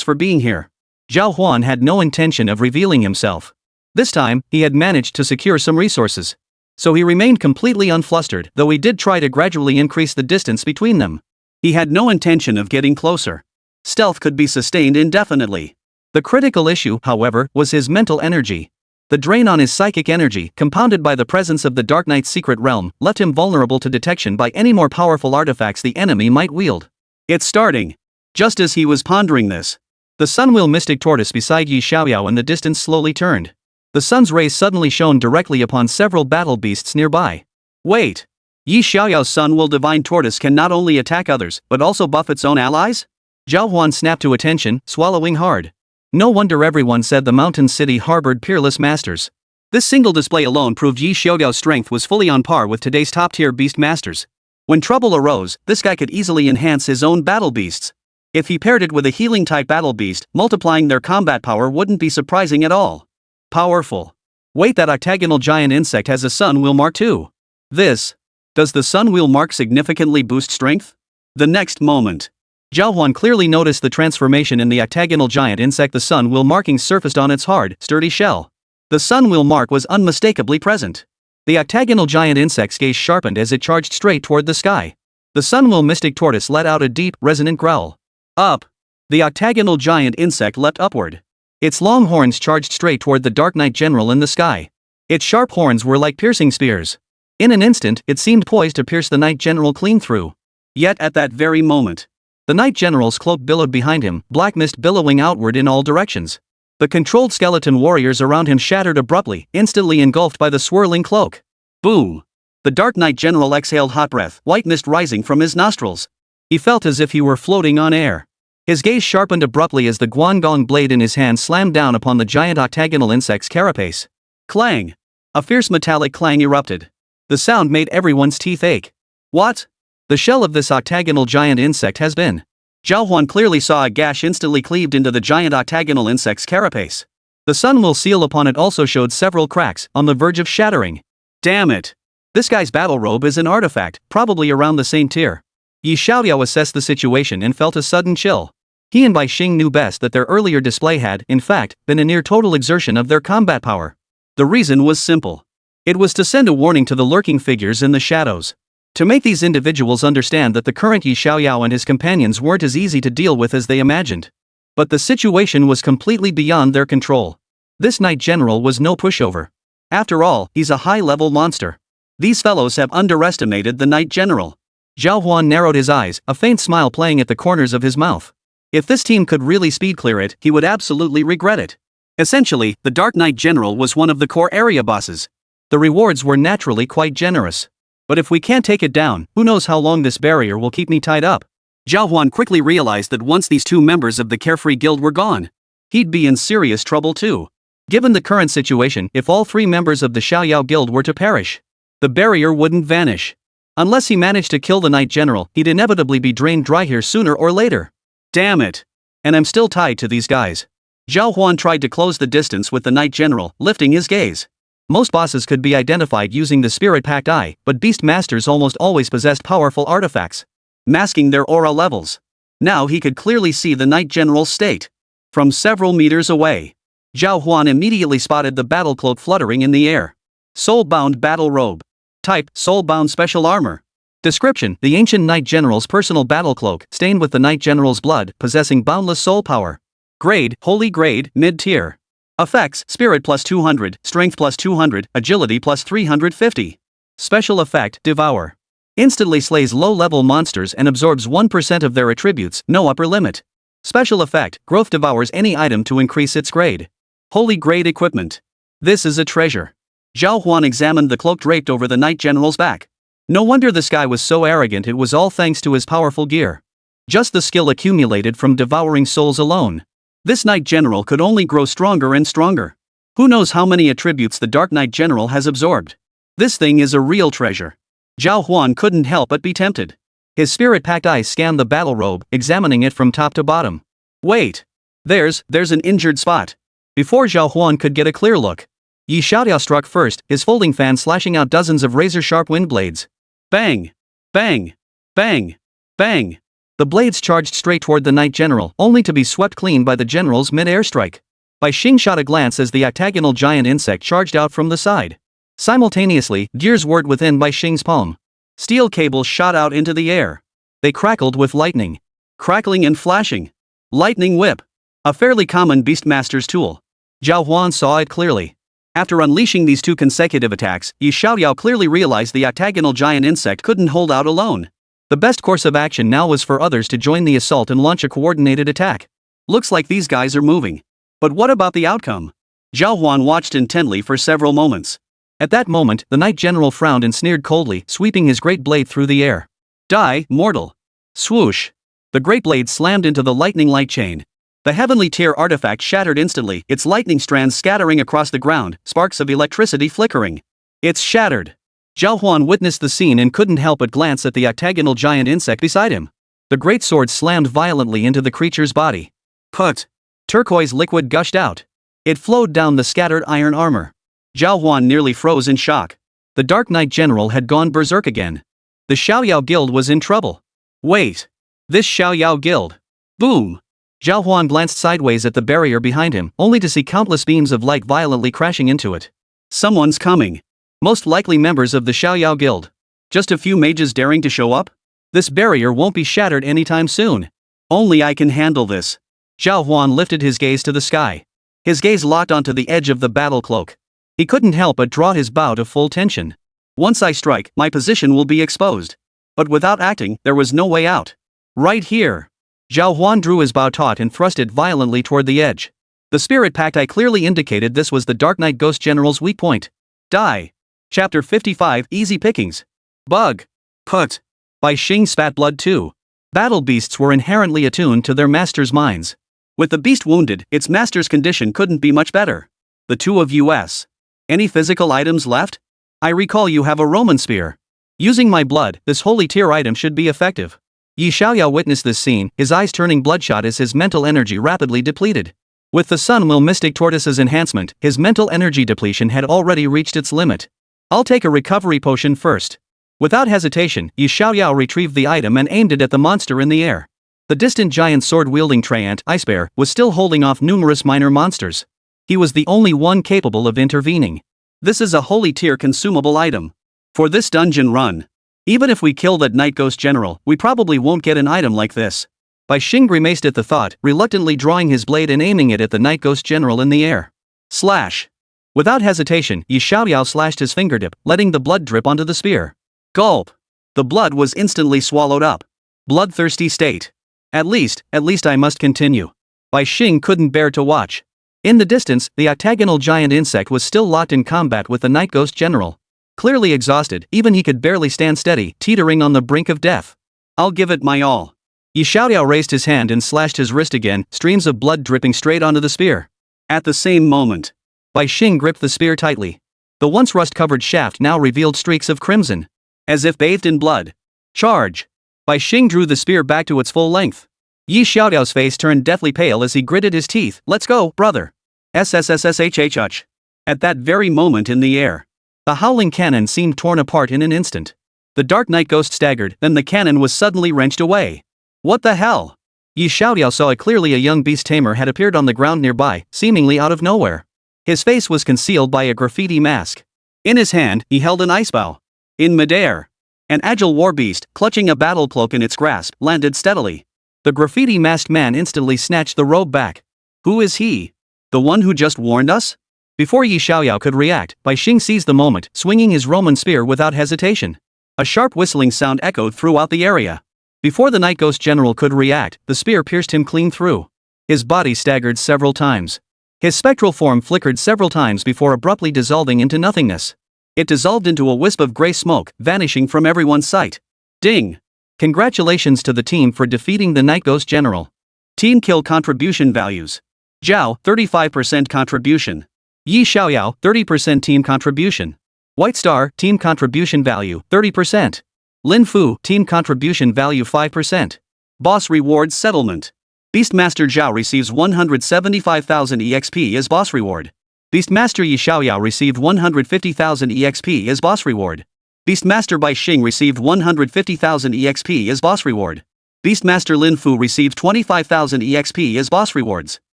for being here. Zhao Huan had no intention of revealing himself. This time, he had managed to secure some resources. So he remained completely unflustered, though he did try to gradually increase the distance between them. He had no intention of getting closer. Stealth could be sustained indefinitely. The critical issue, however, was his mental energy. The drain on his psychic energy, compounded by the presence of the Dark Knight's secret realm, left him vulnerable to detection by any more powerful artifacts the enemy might wield. It's starting. Just as he was pondering this, the Sunwheel Mystic Tortoise beside Yi Xiaoyao in the distance slowly turned. The sun's rays suddenly shone directly upon several battle beasts nearby. Wait! Yi Xiaoyao's Sunwheel Divine Tortoise can not only attack others, but also buff its own allies? Zhao Huan snapped to attention, swallowing hard. No wonder everyone said the mountain city harbored peerless masters. This single display alone proved Yi Xiaoyao's strength was fully on par with today's top-tier beast masters. When trouble arose, this guy could easily enhance his own battle beasts. If he paired it with a healing-type battle beast, multiplying their combat power wouldn't be surprising at all. Powerful. Wait, that octagonal giant insect has a Sunwheel mark too. Does the Sunwheel mark significantly boost strength? The next moment, Zhao Huan clearly noticed the transformation in the octagonal giant insect. The Sunwheel markings surfaced on its hard, sturdy shell. The Sunwheel mark was unmistakably present. The octagonal giant insect's gaze sharpened as it charged straight toward the sky. The Sunwheel Mystic Tortoise let out a deep, resonant growl. Up! The octagonal giant insect leapt upward. Its long horns charged straight toward the Dark Knight General in the sky. Its sharp horns were like piercing spears. In an instant, it seemed poised to pierce the Knight General clean through. Yet at that very moment, the Knight General's cloak billowed behind him, black mist billowing outward in all directions. The controlled skeleton warriors around him shattered abruptly, instantly engulfed by the swirling cloak. Boom! The Dark Knight General exhaled hot breath, white mist rising from his nostrils. He felt as if he were floating on air. His gaze sharpened abruptly as the Guangong blade in his hand slammed down upon the giant octagonal insect's carapace. Clang! A fierce metallic clang erupted. The sound made everyone's teeth ache. What? The shell of this octagonal giant insect has been. Zhao Huan clearly saw a gash instantly cleaved into the giant octagonal insect's carapace. The Sunwheel seal upon it also showed several cracks, on the verge of shattering. Damn it! This guy's battle robe is an artifact, probably around the same tier. Yi Xiaoyao assessed the situation and felt a sudden chill. He and Bai Xing knew best that their earlier display had, in fact, been a near-total exertion of their combat power. The reason was simple. It was to send a warning to the lurking figures in the shadows. To make these individuals understand that the current Yi Xiaoyao and his companions weren't as easy to deal with as they imagined. But the situation was completely beyond their control. This Knight General was no pushover. After all, he's a high-level monster. These fellows have underestimated the Knight General. Zhao Huan narrowed his eyes, a faint smile playing at the corners of his mouth. If this team could really speed clear it, he would absolutely regret it. Essentially, the Dark Knight General was one of the core area bosses. The rewards were naturally quite generous. But if we can't take it down, who knows how long this barrier will keep me tied up? Zhao Huan quickly realized that once these two members of the Carefree Guild were gone, he'd be in serious trouble too. Given the current situation, if all three members of the Xiaoyao Guild were to perish, the barrier wouldn't vanish. Unless he managed to kill the Knight General, he'd inevitably be drained dry here sooner or later. Damn it. And I'm still tied to these guys. Zhao Huan tried to close the distance with the Knight General, lifting his gaze. Most bosses could be identified using the spirit-packed eye, but beast masters almost always possessed powerful artifacts, masking their aura levels. Now he could clearly see the Knight General's state. From several meters away, Zhao Huan immediately spotted the battle cloak fluttering in the air. Soul-bound battle robe. Type, soul-bound special armor. Description, the ancient Knight General's personal battle cloak, stained with the Knight General's blood, possessing boundless soul power. Grade, Holy Grade, mid-tier. Effects, Spirit plus 200, Strength plus 200, Agility plus 350. Special effect, Devour. Instantly slays low-level monsters and absorbs 1% of their attributes, no upper limit. Special effect, Growth devours any item to increase its grade. Holy Grade equipment. This is a treasure. Zhao Huan examined the cloak draped over the Knight General's back. No wonder this guy was so arrogant, it was all thanks to his powerful gear. Just the skill accumulated from devouring souls alone. This Knight General could only grow stronger and stronger. Who knows how many attributes the Dark Knight General has absorbed. This thing is a real treasure. Zhao Huan couldn't help but be tempted. His spirit-packed eyes scanned the battle robe, examining it from top to bottom. Wait. There's an injured spot. Before Zhao Huan could get a clear look, Yi Xiaoyao struck first, his folding fan slashing out dozens of razor-sharp wind blades. Bang! Bang! Bang! Bang! The blades charged straight toward the Knight General, only to be swept clean by the General's mid-air strike. Bai Xing shot a glance as the octagonal giant insect charged out from the side. Simultaneously, gears whirred within Bai Xing's palm. Steel cables shot out into the air. They crackled with lightning. Crackling and flashing. Lightning whip. A fairly common beastmaster's tool. Zhao Huan saw it clearly. After unleashing these two consecutive attacks, Yi Xiaoyao clearly realized the octagonal giant insect couldn't hold out alone. The best course of action now was for others to join the assault and launch a coordinated attack. Looks like these guys are moving. But what about the outcome? Zhao Huan watched intently for several moments. At that moment, the Knight General frowned and sneered coldly, sweeping his great blade through the air. Die, mortal. Swoosh. The great blade slammed into the lightning light chain. The heavenly tier artifact shattered instantly, its lightning strands scattering across the ground, sparks of electricity flickering. It's shattered. Zhao Huan witnessed the scene and couldn't help but glance at the octagonal giant insect beside him. The great sword slammed violently into the creature's body. Put. Turquoise liquid gushed out. It flowed down the scattered iron armor. Zhao Huan nearly froze in shock. The Dark Knight General had gone berserk again. The Xiaoyao Guild was in trouble. Wait. This Xiaoyao Guild. Boom. Zhao Huan glanced sideways at the barrier behind him, only to see countless beams of light violently crashing into it. Someone's coming. Most likely members of the Xiaoyao Guild. Just a few mages daring to show up? This barrier won't be shattered anytime soon. Only I can handle this. Zhao Huan lifted his gaze to the sky. His gaze locked onto the edge of the battle cloak. He couldn't help but draw his bow to full tension. Once I strike, my position will be exposed. But without acting, there was no way out. Right here. Zhao Huan drew his bow taut and thrust it violently toward the edge. The spirit-packed eye clearly indicated this was the Dark Knight Ghost General's weak point. Die. Chapter 55, Easy Pickings. Bug. Put. Bai Xing spat blood too. Battle beasts were inherently attuned to their master's minds. With the beast wounded, its master's condition couldn't be much better. The two of us. Any physical items left? I recall you have a Roman spear. Using my blood, this holy tier item should be effective. Yi Xiaoyao witnessed this scene, his eyes turning bloodshot as his mental energy rapidly depleted. With the Sunmmary Mystic Tortoise's enhancement, his mental energy depletion had already reached its limit. I'll take a recovery potion first. Without hesitation, Yi Xiaoyao retrieved the item and aimed it at the monster in the air. The distant giant sword-wielding Treant Ice Bear was still holding off numerous minor monsters. He was the only one capable of intervening. This is a holy tier consumable item. For this dungeon run. Even if we kill that Night Ghost General, we probably won't get an item like this. Bai Xing grimaced at the thought, reluctantly drawing his blade and aiming it at the Night Ghost General in the air. Slash. Without hesitation, Yi Xiaoyao slashed his fingertip, letting the blood drip onto the spear. Gulp. The blood was instantly swallowed up. Bloodthirsty state. At least I must continue. Bai Xing couldn't bear to watch. In the distance, the octagonal giant insect was still locked in combat with the Night Ghost General. Clearly exhausted, even he could barely stand steady, teetering on the brink of death. I'll give it my all. Yi Xiaoyao raised his hand and slashed his wrist again, streams of blood dripping straight onto the spear. At the same moment, Bai Xing gripped the spear tightly. The once rust-covered shaft now revealed streaks of crimson. as if bathed in blood. Charge! Bai Xing drew the spear back to its full length. Yi Xiaoyao's face turned deathly pale as he gritted his teeth. Let's go, brother! SSSSHHH. At that very moment in the air, the howling cannon seemed torn apart in an instant. The Dark Knight Ghost staggered, then the cannon was suddenly wrenched away. What the hell? Yi Xiaoyao saw it clearly. A young beast tamer had appeared on the ground nearby, seemingly out of nowhere. His face was concealed by a graffiti mask. In his hand, he held an ice bow. In midair, an agile war beast, clutching a battle cloak in its grasp, landed steadily. The graffiti-masked man instantly snatched the robe back. Who is he? The one who just warned us? Before Yi Xiaoyao could react, Bai Xing seized the moment, swinging his Roman spear without hesitation. A sharp whistling sound echoed throughout the area. Before the Night Ghost General could react, the spear pierced him clean through. His body staggered several times. His spectral form flickered several times before abruptly dissolving into nothingness. It dissolved into a wisp of gray smoke, vanishing from everyone's sight. Ding! Congratulations to the team for defeating the Night Ghost General. Team kill contribution values. Zhao, 35% contribution. Yi Xiaoyao, 30% team contribution. White Star, team contribution value, 30%. Lin Fu, team contribution value 5%. Boss rewards settlement. Beastmaster Zhao receives 175,000 EXP as boss reward. Beastmaster Yi Xiaoyao received 150,000 EXP as boss reward. Beastmaster Bai Xing received 150,000 EXP as boss reward. Beastmaster Lin Fu received 25,000 EXP as boss rewards.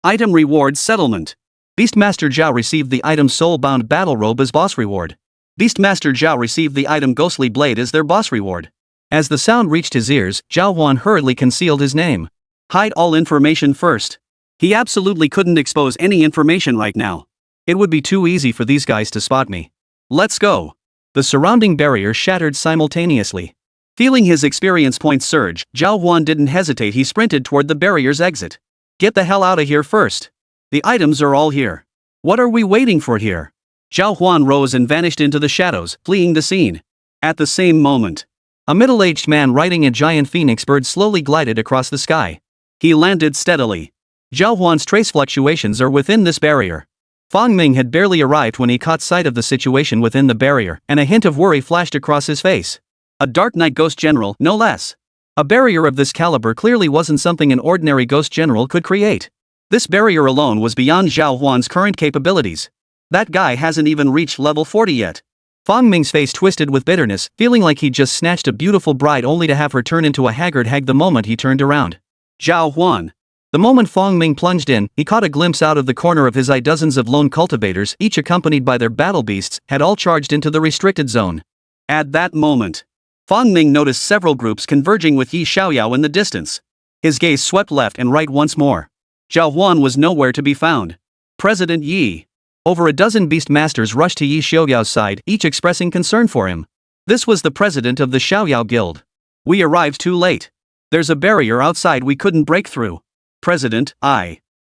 Item rewards settlement. Beastmaster Zhao received the item Soul-Bound Battle Robe as boss reward. Beastmaster Zhao received the item Ghostly Blade as their boss reward. As the sound reached his ears, Zhao Huan hurriedly concealed his name. Hide all information first. He absolutely couldn't expose any information right now. It would be too easy for these guys to spot me. Let's go. The surrounding barrier shattered simultaneously. Feeling his experience points surge, Zhao Huan didn't hesitate. He sprinted toward the barrier's exit. Get the hell out of here first. The items are all here. What are we waiting for here? Zhao Huan rose and vanished into the shadows, fleeing the scene. At the same moment, a middle-aged man riding a giant phoenix bird slowly glided across the sky. He landed steadily. Zhao Huan's trace fluctuations are within this barrier. Fang Ming had barely arrived when he caught sight of the situation within the barrier, and a hint of worry flashed across his face. A Dark Knight Ghost General, no less. A barrier of this caliber clearly wasn't something an ordinary Ghost General could create. This barrier alone was beyond Zhao Huan's current capabilities. That guy hasn't even reached level 40 yet. Fang Ming's face twisted with bitterness, feeling like he'd just snatched a beautiful bride only to have her turn into a haggard hag the moment he turned around. Zhao Huan. The moment Fang Ming plunged in, he caught a glimpse out of the corner of his eye. Dozens of lone cultivators, each accompanied by their battle beasts, had all charged into the restricted zone. At that moment, Fang Ming noticed several groups converging with Yi Xiaoyao in the distance. His gaze swept left and right once more. Zhao Huan was nowhere to be found. President Yi. Over a dozen beast masters rushed to Yi Xiaoyao's side, each expressing concern for him. This was the president of the Xiaoyao Guild. We arrived too late. There's a barrier outside we couldn't break through. President,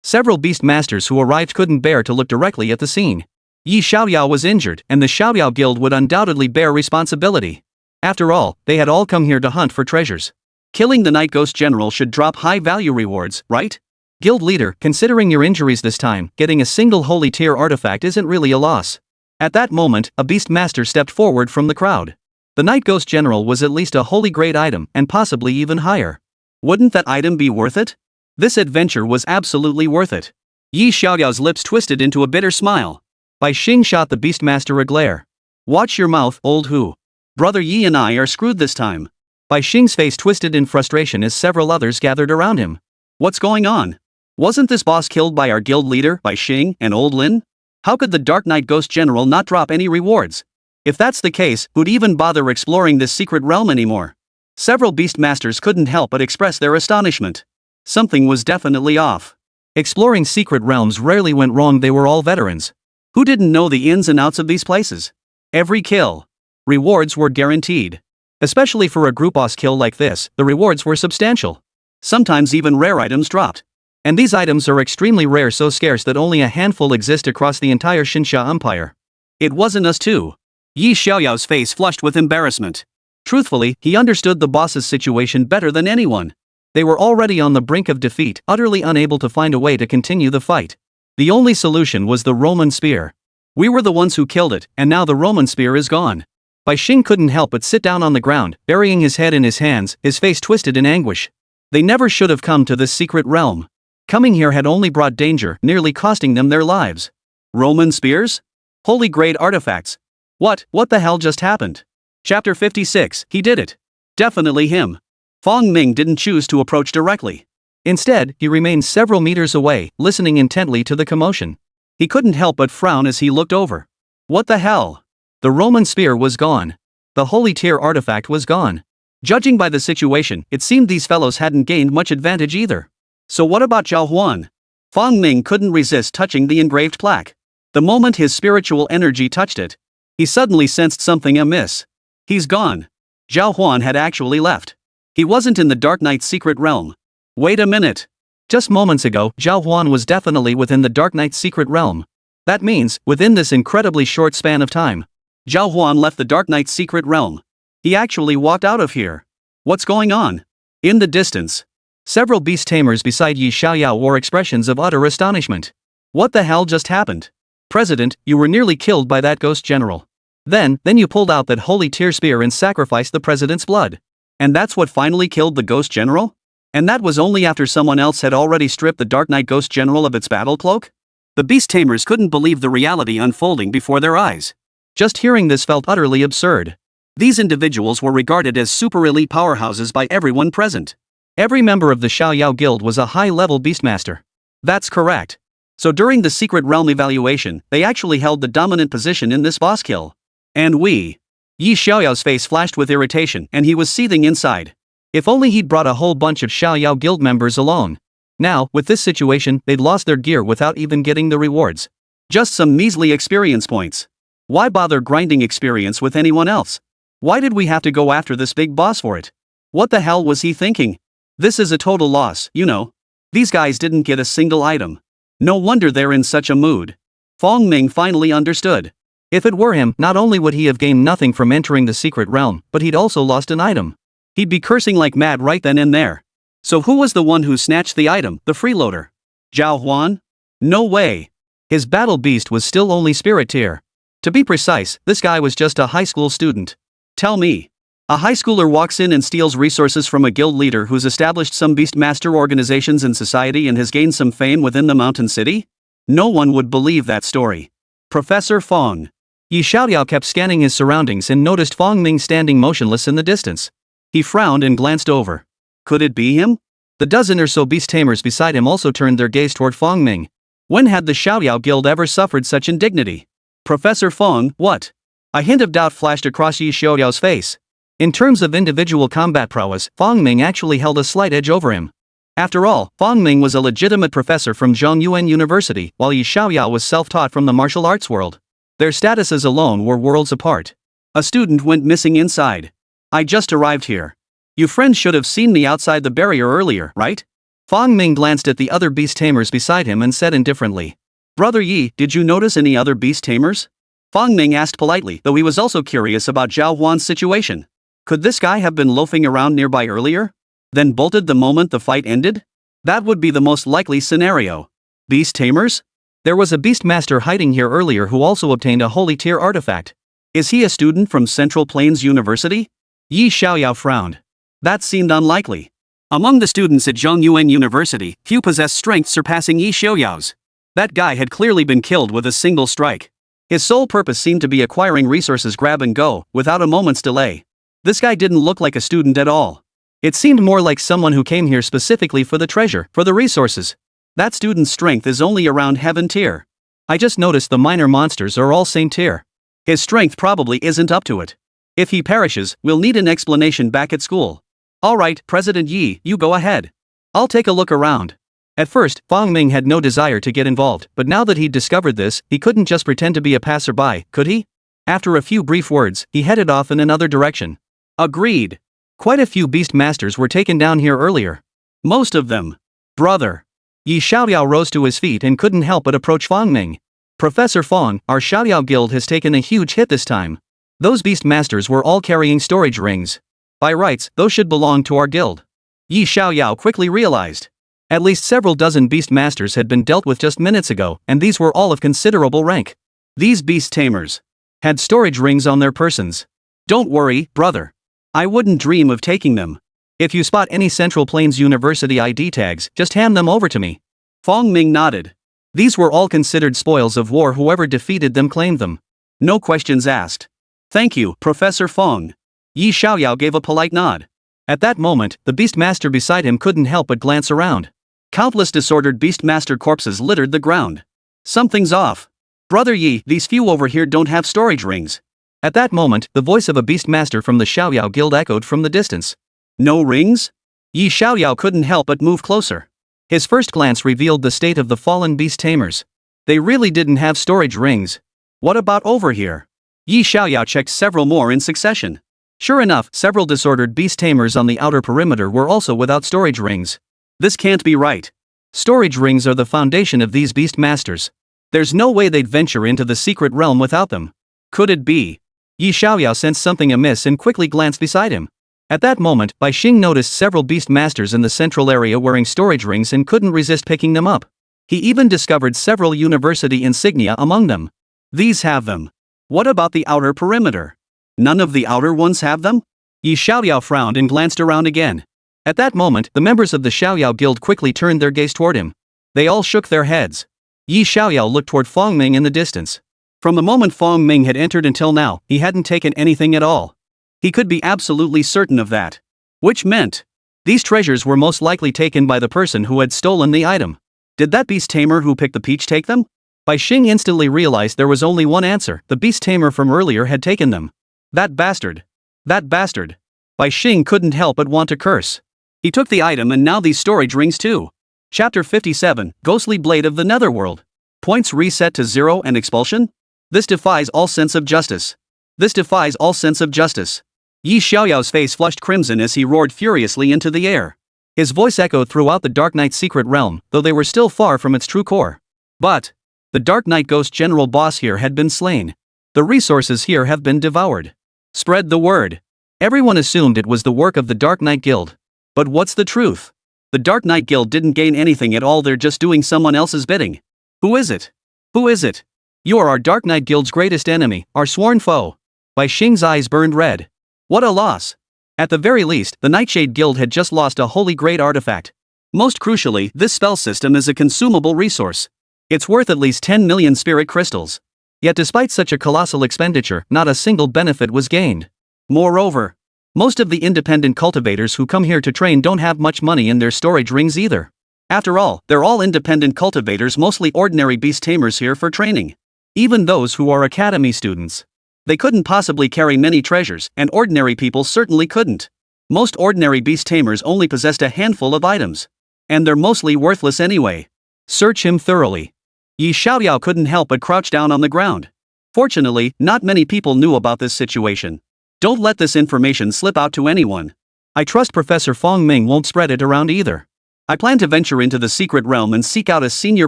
Several beast masters who arrived couldn't bear to look directly at the scene. Yi Xiaoyao was injured, and the Xiaoyao Guild would undoubtedly bear responsibility. After all, they had all come here to hunt for treasures. Killing the Night Ghost General should drop high-value rewards, right? Guild leader, considering your injuries this time, getting a single holy tier artifact isn't really a loss. At that moment, a beast master stepped forward from the crowd. The Night Ghost General was at least a holy grade item, and possibly even higher. Wouldn't that item be worth it? This adventure was absolutely worth it. Yi Xiaoyao's lips twisted into a bitter smile. Bai Xing shot the Beastmaster a glare. Watch your mouth, old who. Brother Yi and I are screwed this time. Bai Xing's face twisted in frustration as several others gathered around him. What's going on? Wasn't this boss killed by our guild leader, Bai Xing, and old Lin? How could the Dark Knight Ghost General not drop any rewards? If that's the case, who'd even bother exploring this secret realm anymore? Several Beastmasters couldn't help but express their astonishment. Something was definitely off. Exploring secret realms rarely went wrong. They were all veterans. Who didn't know the ins and outs of these places? Every kill. Rewards were guaranteed. Especially for a group boss kill like this, the rewards were substantial. Sometimes even rare items dropped. And these items are extremely rare, so scarce that only a handful exist across the entire Xinxia Empire. It wasn't us too. Yi Xiaoyao's face flushed with embarrassment. Truthfully, he understood the boss's situation better than anyone. They were already on the brink of defeat, utterly unable to find a way to continue the fight. The only solution was the Roman spear. We were the ones who killed it, and now the Roman spear is gone. Bai Xing couldn't help but sit down on the ground, burying his head in his hands, his face twisted in anguish. They never should have come to this secret realm. Coming here had only brought danger, nearly costing them their lives. Roman spears? Holy grade artifacts. What the hell just happened? Chapter 56, he did it. Definitely him. Fong Ming didn't choose to approach directly. Instead, he remained several meters away, listening intently to the commotion. He couldn't help but frown as he looked over. What the hell? The Roman spear was gone. The holy tier artifact was gone. Judging by the situation, it seemed these fellows hadn't gained much advantage either. So what about Zhao Huan? Fong Ming couldn't resist touching the engraved plaque. The moment his spiritual energy touched it, he suddenly sensed something amiss. He's gone. Zhao Huan had actually left. He wasn't in the Dark Knight's secret realm. Wait a minute. Just moments ago, Zhao Huan was definitely within the Dark Knight's secret realm. That means, within this incredibly short span of time, Zhao Huan left the Dark Knight's secret realm. He actually walked out of here. What's going on? In the distance, several beast tamers beside Yi Xiaoyao wore expressions of utter astonishment. What the hell just happened? President, you were nearly killed by that ghost general. Then you pulled out that holy tier spear and sacrificed the president's blood. And that's what finally killed the ghost general? And that was only after someone else had already stripped the Dark Knight ghost general of its battle cloak? The beast tamers couldn't believe the reality unfolding before their eyes. Just hearing this felt utterly absurd. These individuals were regarded as super elite powerhouses by everyone present. Every member of the Xiaoyao Guild was a high-level beastmaster. That's correct. So during the secret realm evaluation, they actually held the dominant position in this boss kill. And Yi Xiaoyao's face flashed with irritation and he was seething inside. If only he'd brought a whole bunch of Xiaoyao Guild members alone. Now, with this situation, they'd lost their gear without even getting the rewards. Just some measly experience points. Why bother grinding experience with anyone else? Why did we have to go after this big boss for it? What the hell was he thinking? This is a total loss, you know. These guys didn't get a single item. No wonder they're in such a mood. Fong Ming finally understood. If it were him, not only would he have gained nothing from entering the secret realm, but he'd also lost an item. He'd be cursing like mad right then and there. So who was the one who snatched the item, the freeloader? Zhao Huan? No way. His battle beast was still only spirit tier. To be precise, this guy was just a high school student. Tell me. A high schooler walks in and steals resources from a guild leader who's established some beastmaster organizations in society and has gained some fame within the mountain city? No one would believe that story. Professor Fong. Yi Xiaoyao kept scanning his surroundings and noticed Fong Ming standing motionless in the distance. He frowned and glanced over. Could it be him? The dozen or so beast tamers beside him also turned their gaze toward Fong Ming. When had the Xiaoyao Guild ever suffered such indignity? Professor Fong, what? A hint of doubt flashed across Yi Xiaoyao's face. In terms of individual combat prowess, Fong Ming actually held a slight edge over him. After all, Fong Ming was a legitimate professor from Zhongyuan University, while Yi Xiaoyao was self-taught from the martial arts world. Their statuses alone were worlds apart. A student went missing inside. I just arrived here. You friends should have seen me outside the barrier earlier, right? Fong Ming glanced at the other beast tamers beside him and said indifferently. Brother Yi, did you notice any other beast tamers? Fong Ming asked politely, though he was also curious about Zhao Huan's situation. Could this guy have been loafing around nearby earlier? Then bolted the moment the fight ended? That would be the most likely scenario. Beast tamers? There was a beastmaster hiding here earlier who also obtained a holy tier artifact. Is he a student from Central Plains University? Yi Xiaoyao frowned. That seemed unlikely. Among the students at Zhongyuan University, few possessed strength surpassing Yi Xiaoyao's. That guy had clearly been killed with a single strike. His sole purpose seemed to be acquiring resources grab and go, without a moment's delay. This guy didn't look like a student at all. It seemed more like someone who came here specifically for the treasure, for the resources. That student's strength is only around heaven tier. I just noticed the minor monsters are all same tier. His strength probably isn't up to it. If he perishes, we'll need an explanation back at school. Alright, President Yi, you go ahead. I'll take a look around. At first, Fong Ming had no desire to get involved, but now that he'd discovered this, he couldn't just pretend to be a passerby, could he? After a few brief words, he headed off in another direction. Agreed. Quite a few beast masters were taken down here earlier. Most of them. Brother. Yi Xiaoyao rose to his feet and couldn't help but approach Fong Ming. Professor Fong, our Xiaoyao Guild has taken a huge hit this time. Those beast masters were all carrying storage rings. By rights, those should belong to our guild. Yi Xiaoyao quickly realized. At least several dozen beast masters had been dealt with just minutes ago, and these were all of considerable rank. These beast tamers had storage rings on their persons. Don't worry, brother. I wouldn't dream of taking them. If you spot any Central Plains University ID tags, just hand them over to me. Fong Ming nodded. These were all considered spoils of war. Whoever defeated them claimed them. No questions asked. Thank you, Professor Fong. Yi Xiaoyao gave a polite nod. At that moment, the Beastmaster beside him couldn't help but glance around. Countless disordered Beastmaster corpses littered the ground. Something's off. Brother Yi, these few over here don't have storage rings. At that moment, the voice of a Beastmaster from the Xiaoyao Guild echoed from the distance. No rings? Yi Xiaoyao couldn't help but move closer. His first glance revealed the state of the fallen beast tamers. They really didn't have storage rings. What about over here? Yi Xiaoyao checked several more in succession. Sure enough, several disordered beast tamers on the outer perimeter were also without storage rings. This can't be right. Storage rings are the foundation of these beast masters. There's no way they'd venture into the secret realm without them. Could it be? Yi Xiaoyao sensed something amiss and quickly glanced beside him. At that moment, Bai Xing noticed several beast masters in the central area wearing storage rings and couldn't resist picking them up. He even discovered several university insignia among them. These have them. What about the outer perimeter? None of the outer ones have them? Yi Xiaoyao frowned and glanced around again. At that moment, the members of the Xiaoyao Guild quickly turned their gaze toward him. They all shook their heads. Yi Xiaoyao looked toward Fong Ming in the distance. From the moment Fong Ming had entered until now, he hadn't taken anything at all. He could be absolutely certain of that. Which meant, these treasures were most likely taken by the person who had stolen the item. Did that beast tamer who picked the peach take them? Bai Xing instantly realized there was only one answer: the beast tamer from earlier had taken them. That bastard. That bastard. Bai Xing couldn't help but want to curse. He took the item and now these storage rings too. Chapter 57, Ghostly Blade of the Netherworld. Points reset to 0 and expulsion? This defies all sense of justice. This defies all sense of justice. Yi Xiaoyao's face flushed crimson as he roared furiously into the air. His voice echoed throughout the Dark Knight's secret realm, though they were still far from its true core. But the Dark Knight Ghost General boss here had been slain. The resources here have been devoured. Spread the word. Everyone assumed it was the work of the Dark Knight Guild. But what's the truth? The Dark Knight Guild didn't gain anything at all, they're just doing someone else's bidding. Who is it? Who is it? You are our Dark Knight Guild's greatest enemy, our sworn foe. Bai Xing's eyes burned red. What a loss. At the very least, the Nightshade Guild had just lost a holy great artifact. Most crucially, this spell system is a consumable resource. It's worth at least 10 million spirit crystals. Yet despite such a colossal expenditure, not a single benefit was gained. Moreover, most of the independent cultivators who come here to train don't have much money in their storage rings either. After all, they're all independent cultivators, mostly ordinary beast tamers here for training. Even those who are academy students. They couldn't possibly carry many treasures, and ordinary people certainly couldn't. Most ordinary beast tamers only possessed a handful of items. And they're mostly worthless anyway. Search him thoroughly. Yi Xiaoyao couldn't help but crouch down on the ground. Fortunately, not many people knew about this situation. Don't let this information slip out to anyone. I trust Professor Fong Ming won't spread it around either. I plan to venture into the secret realm and seek out a senior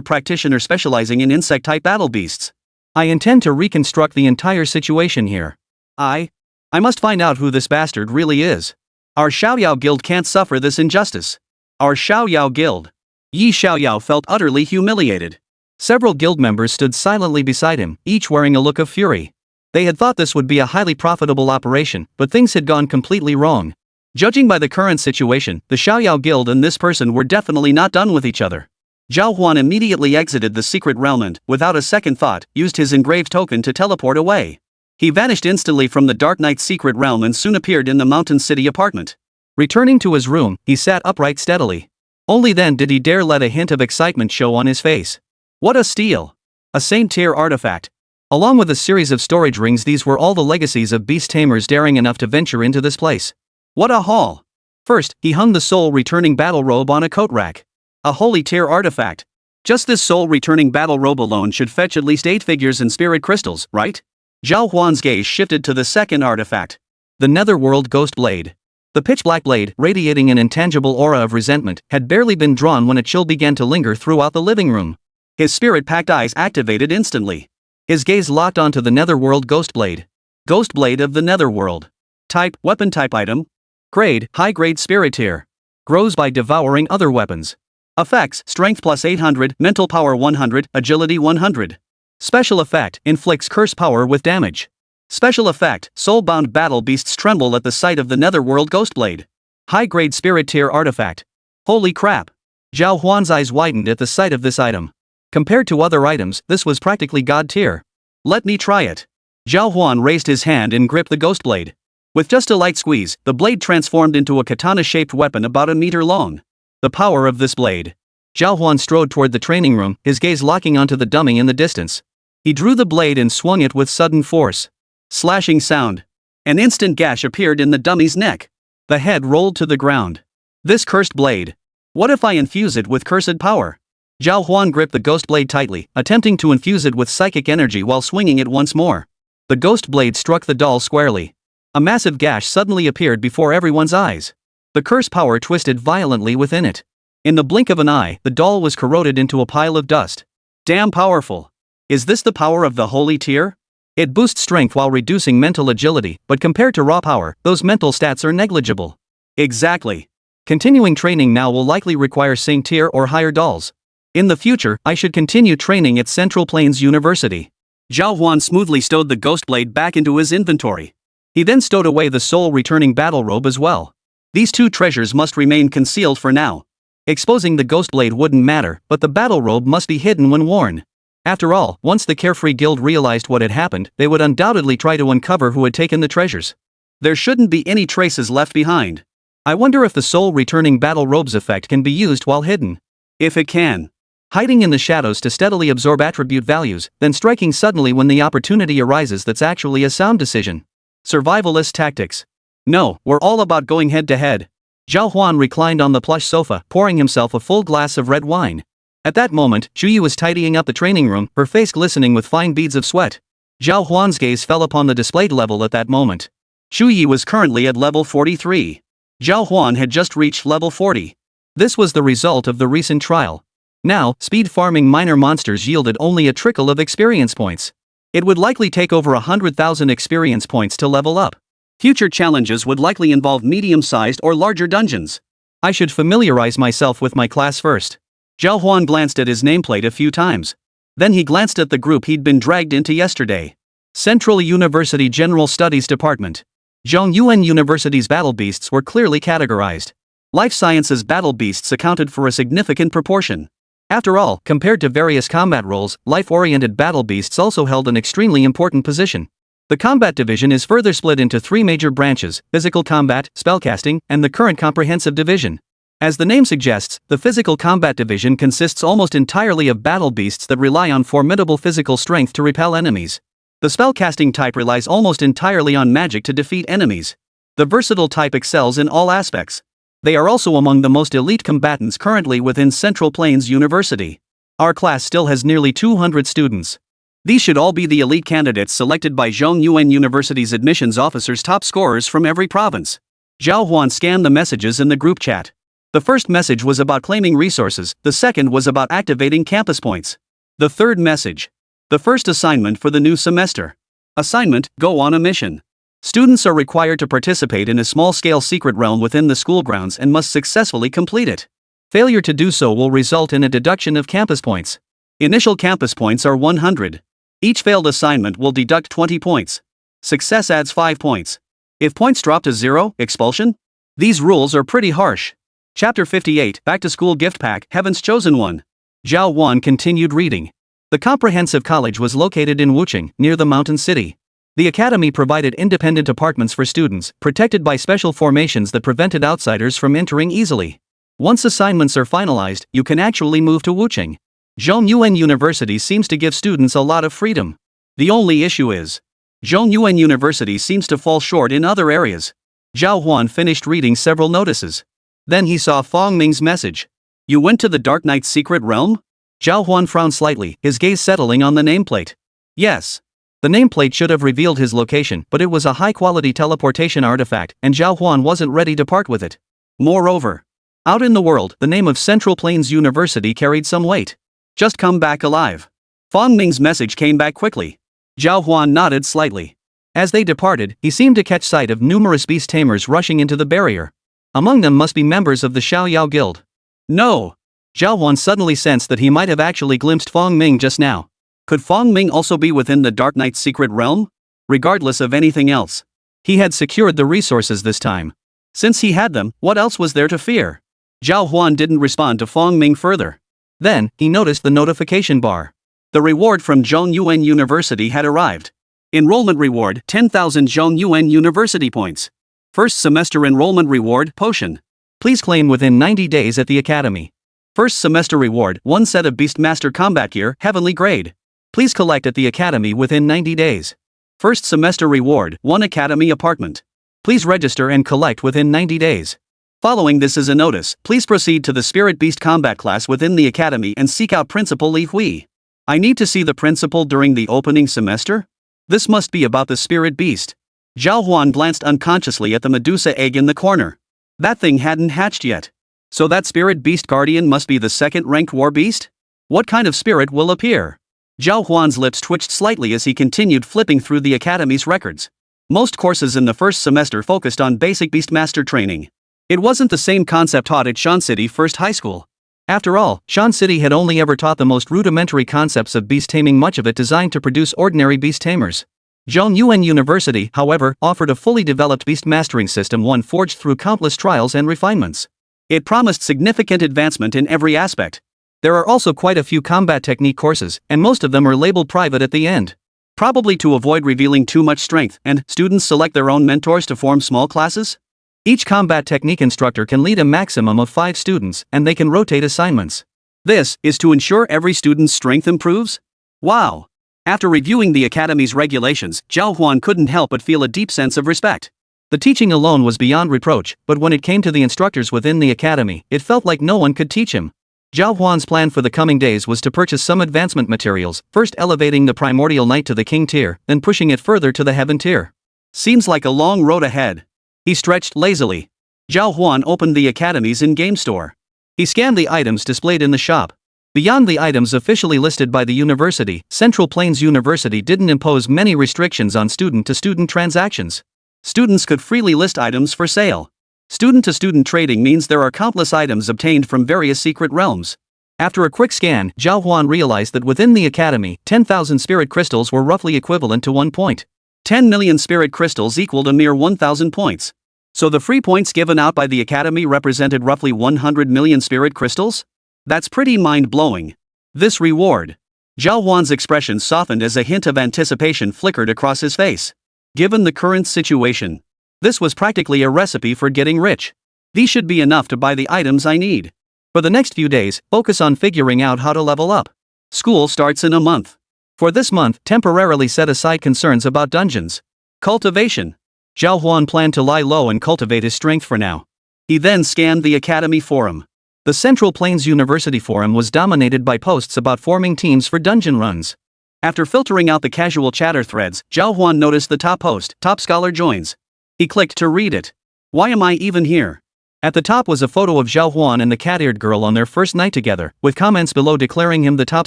practitioner specializing in insect-type battle beasts. I intend to reconstruct the entire situation here. I must find out who this bastard really is. Our Xiaoyao Guild can't suffer this injustice. Our Xiaoyao Guild. Yi Xiaoyao felt utterly humiliated. Several guild members stood silently beside him, each wearing a look of fury. They had thought this would be a highly profitable operation, but things had gone completely wrong. Judging by the current situation, the Xiaoyao Guild and this person were definitely not done with each other. Zhao Huan immediately exited the secret realm and, without a second thought, used his engraved token to teleport away. He vanished instantly from the Dark Knight's secret realm and soon appeared in the Mountain City apartment. Returning to his room, he sat upright steadily. Only then did he dare let a hint of excitement show on his face. What a steal! A Saint-tier artifact. Along with a series of storage rings, these were all the legacies of beast tamers daring enough to venture into this place. What a haul! First, he hung the soul-returning battle robe on a coat rack. A holy tier artifact. Just this soul-returning battle robe alone should fetch at least 8 figures in spirit crystals, right? Zhao Huan's gaze shifted to the second artifact. The Netherworld Ghost Blade. The pitch-black blade, radiating an intangible aura of resentment, had barely been drawn when a chill began to linger throughout the living room. His spirit-packed eyes activated instantly. His gaze locked onto the Netherworld Ghost Blade. Ghost Blade of the Netherworld. Type, weapon type item. Grade, high-grade spirit tier. Grows by devouring other weapons. Effects, strength plus 800, mental power 100, agility 100. Special effect, inflicts curse power with damage. Special effect, soul-bound battle beasts tremble at the sight of the netherworld ghostblade. High-grade spirit tier artifact. Holy crap. Zhao Huan's eyes widened at the sight of this item. Compared to other items, this was practically god tier. Let me try it. Zhao Huan raised his hand and gripped the ghost blade. With just a light squeeze, the blade transformed into a katana-shaped weapon about a meter long. The power of this blade. Zhao Huan strode toward the training room, his gaze locking onto the dummy in the distance. He drew the blade and swung it with sudden force. Slashing sound. An instant gash appeared in the dummy's neck. The head rolled to the ground. This cursed blade. What if I infuse it with cursed power? Zhao Huan gripped the ghost blade tightly, attempting to infuse it with psychic energy while swinging it once more. The ghost blade struck the doll squarely. A massive gash suddenly appeared before everyone's eyes. The curse power twisted violently within it. In the blink of an eye, the doll was corroded into a pile of dust. Damn powerful. Is this the power of the holy tier? It boosts strength while reducing mental agility, but compared to raw power, those mental stats are negligible. Exactly. Continuing training now will likely require same tier or higher dolls. In the future, I should continue training at Central Plains University. Zhao Huan smoothly stowed the ghost blade back into his inventory. He then stowed away the soul-returning battle robe as well. These two treasures must remain concealed for now. Exposing the ghost blade wouldn't matter, but the battle robe must be hidden when worn. After all, once the Carefree Guild realized what had happened, they would undoubtedly try to uncover who had taken the treasures. There shouldn't be any traces left behind. I wonder if the soul-returning battle robe's effect can be used while hidden. If it can. Hiding in the shadows to steadily absorb attribute values, then striking suddenly when the opportunity arises, that's actually a sound decision. Survivalist tactics. No, we're all about going head-to-head. Zhao Huan reclined on the plush sofa, pouring himself a full glass of red wine. At that moment, Zhuyi was tidying up the training room, her face glistening with fine beads of sweat. Zhao Huan's gaze fell upon the displayed level at that moment. Zhuyi was currently at level 43. Zhao Huan had just reached level 40. This was the result of the recent trial. Now, speed farming minor monsters yielded only a trickle of experience points. It would likely take over 100,000 experience points to level up. Future challenges would likely involve medium-sized or larger dungeons. I should familiarize myself with my class first. Zhao Huan glanced at his nameplate a few times. Then he glanced at the group he'd been dragged into yesterday. Central University General Studies Department. Zhongyuan University's battle beasts were clearly categorized. Life Sciences battle beasts accounted for a significant proportion. After all, compared to various combat roles, life-oriented battle beasts also held an extremely important position. The combat division is further split into three major branches: physical combat, spellcasting, and the current comprehensive division. As the name suggests, the physical combat division consists almost entirely of battle beasts that rely on formidable physical strength to repel enemies. The spellcasting type relies almost entirely on magic to defeat enemies. The versatile type excels in all aspects. They are also among the most elite combatants currently within Central Plains University. Our class still has nearly 200 students. These should all be the elite candidates selected by Zhongyuan University's admissions officers, top scorers from every province. Zhao Huan scanned the messages in the group chat. The first message was about claiming resources, the second was about activating campus points. The third message. The first assignment for the new semester. Assignment: go on a mission. Students are required to participate in a small-scale secret realm within the school grounds and must successfully complete it. Failure to do so will result in a deduction of campus points. Initial campus points are 100. Each failed assignment will deduct 20 points. Success adds 5 points. If points drop to 0, expulsion? These rules are pretty harsh. Chapter 58, Back to School Gift Pack, Heaven's Chosen One. Zhao Huan continued reading. The comprehensive college was located in Wucheng, near the mountain city. The academy provided independent apartments for students, protected by special formations that prevented outsiders from entering easily. Once assignments are finalized, you can actually move to Wucheng. Zhongyuan University seems to give students a lot of freedom. The only issue is, Zhongyuan University seems to fall short in other areas. Zhao Huan finished reading several notices. Then he saw Fong Ming's message. You went to the Dark Knight's secret realm? Zhao Huan frowned slightly, his gaze settling on the nameplate. Yes. The nameplate should have revealed his location, but it was a high-quality teleportation artifact, and Zhao Huan wasn't ready to part with it. Moreover, out in the world, the name of Central Plains University carried some weight. Just come back alive. Fong Ming's message came back quickly. Zhao Huan nodded slightly. As they departed, he seemed to catch sight of numerous beast tamers rushing into the barrier. Among them must be members of the Xiaoyao Guild. No! Zhao Huan suddenly sensed that he might have actually glimpsed Fong Ming just now. Could Fong Ming also be within the Dark Knight's secret realm? regardless of anything else. He had secured the resources this time. Since he had them, what else was there to fear? Zhao Huan didn't respond to Fong Ming further. Then, he noticed the notification bar. The reward from Zhongyuan University had arrived. Enrollment reward 10,000 Zhongyuan University points. First semester enrollment reward potion. Please claim within 90 days at the academy. First semester reward 1 set of Beastmaster combat gear heavenly grade. Please collect at the academy within 90 days. First semester reward 1 academy apartment. Please register and collect within 90 days. Following this is a notice. Please proceed to the Spirit Beast combat class within the academy and seek out Principal Li Hui. I need to see the principal during the opening semester? This must be about the Spirit Beast. Zhao Huan glanced unconsciously at the Medusa egg in the corner. That thing hadn't hatched yet. So that Spirit Beast Guardian must be the second-ranked war beast? What kind of spirit will appear? Zhao Huan's lips twitched slightly as he continued flipping through the academy's records. Most courses in the first semester focused on basic Beastmaster training. It wasn't the same concept taught at Shan City First High School. After all, Shan City had only ever taught the most rudimentary concepts of beast taming, much of it designed to produce ordinary beast tamers. Zhongyuan University, however, offered a fully developed beast mastering system, one forged through countless trials and refinements. It promised significant advancement in every aspect. There are also quite a few combat technique courses, and most of them are labeled private at the end. Probably to avoid revealing too much strength, and students select their own mentors to form small classes? Each combat technique instructor can lead a maximum of 5 students, and they can rotate assignments. This is to ensure every student's strength improves? Wow! After reviewing the academy's regulations, Zhao Huan couldn't help but feel a deep sense of respect. The teaching alone was beyond reproach, but when it came to the instructors within the academy, it felt like no one could teach him. Zhao Huan's plan for the coming days was to purchase some advancement materials, first elevating the primordial knight to the king tier, then pushing it further to the heaven tier. Seems like a long road ahead. He stretched lazily. Zhao Huan opened the academy's in-game store. He scanned the items displayed in the shop. Beyond the items officially listed by the university, Central Plains University didn't impose many restrictions on student-to-student transactions. Students could freely list items for sale. Student-to-student trading means there are countless items obtained from various secret realms. After a quick scan, Zhao Huan realized that within the academy, 10,000 spirit crystals were roughly equivalent to 1.10 million spirit crystals equaled a mere 1,000 points. So the free points given out by the academy represented roughly 100 million spirit crystals? That's pretty mind-blowing. This reward. Zhao Huan's expression softened as a hint of anticipation flickered across his face. Given the current situation, this was practically a recipe for getting rich. These should be enough to buy the items I need. For the next few days, focus on figuring out how to level up. School starts in a month. For this month, temporarily set aside concerns about dungeons. Cultivation. Zhao Huan planned to lie low and cultivate his strength for now. He then scanned the academy forum. The Central Plains University forum was dominated by posts about forming teams for dungeon runs. After filtering out the casual chatter threads, Zhao Huan noticed the top post, "Top Scholar Joins." He clicked to read it. Why am I even here? At the top was a photo of Zhao Huan and the cat-eared girl on their first night together, with comments below declaring him the top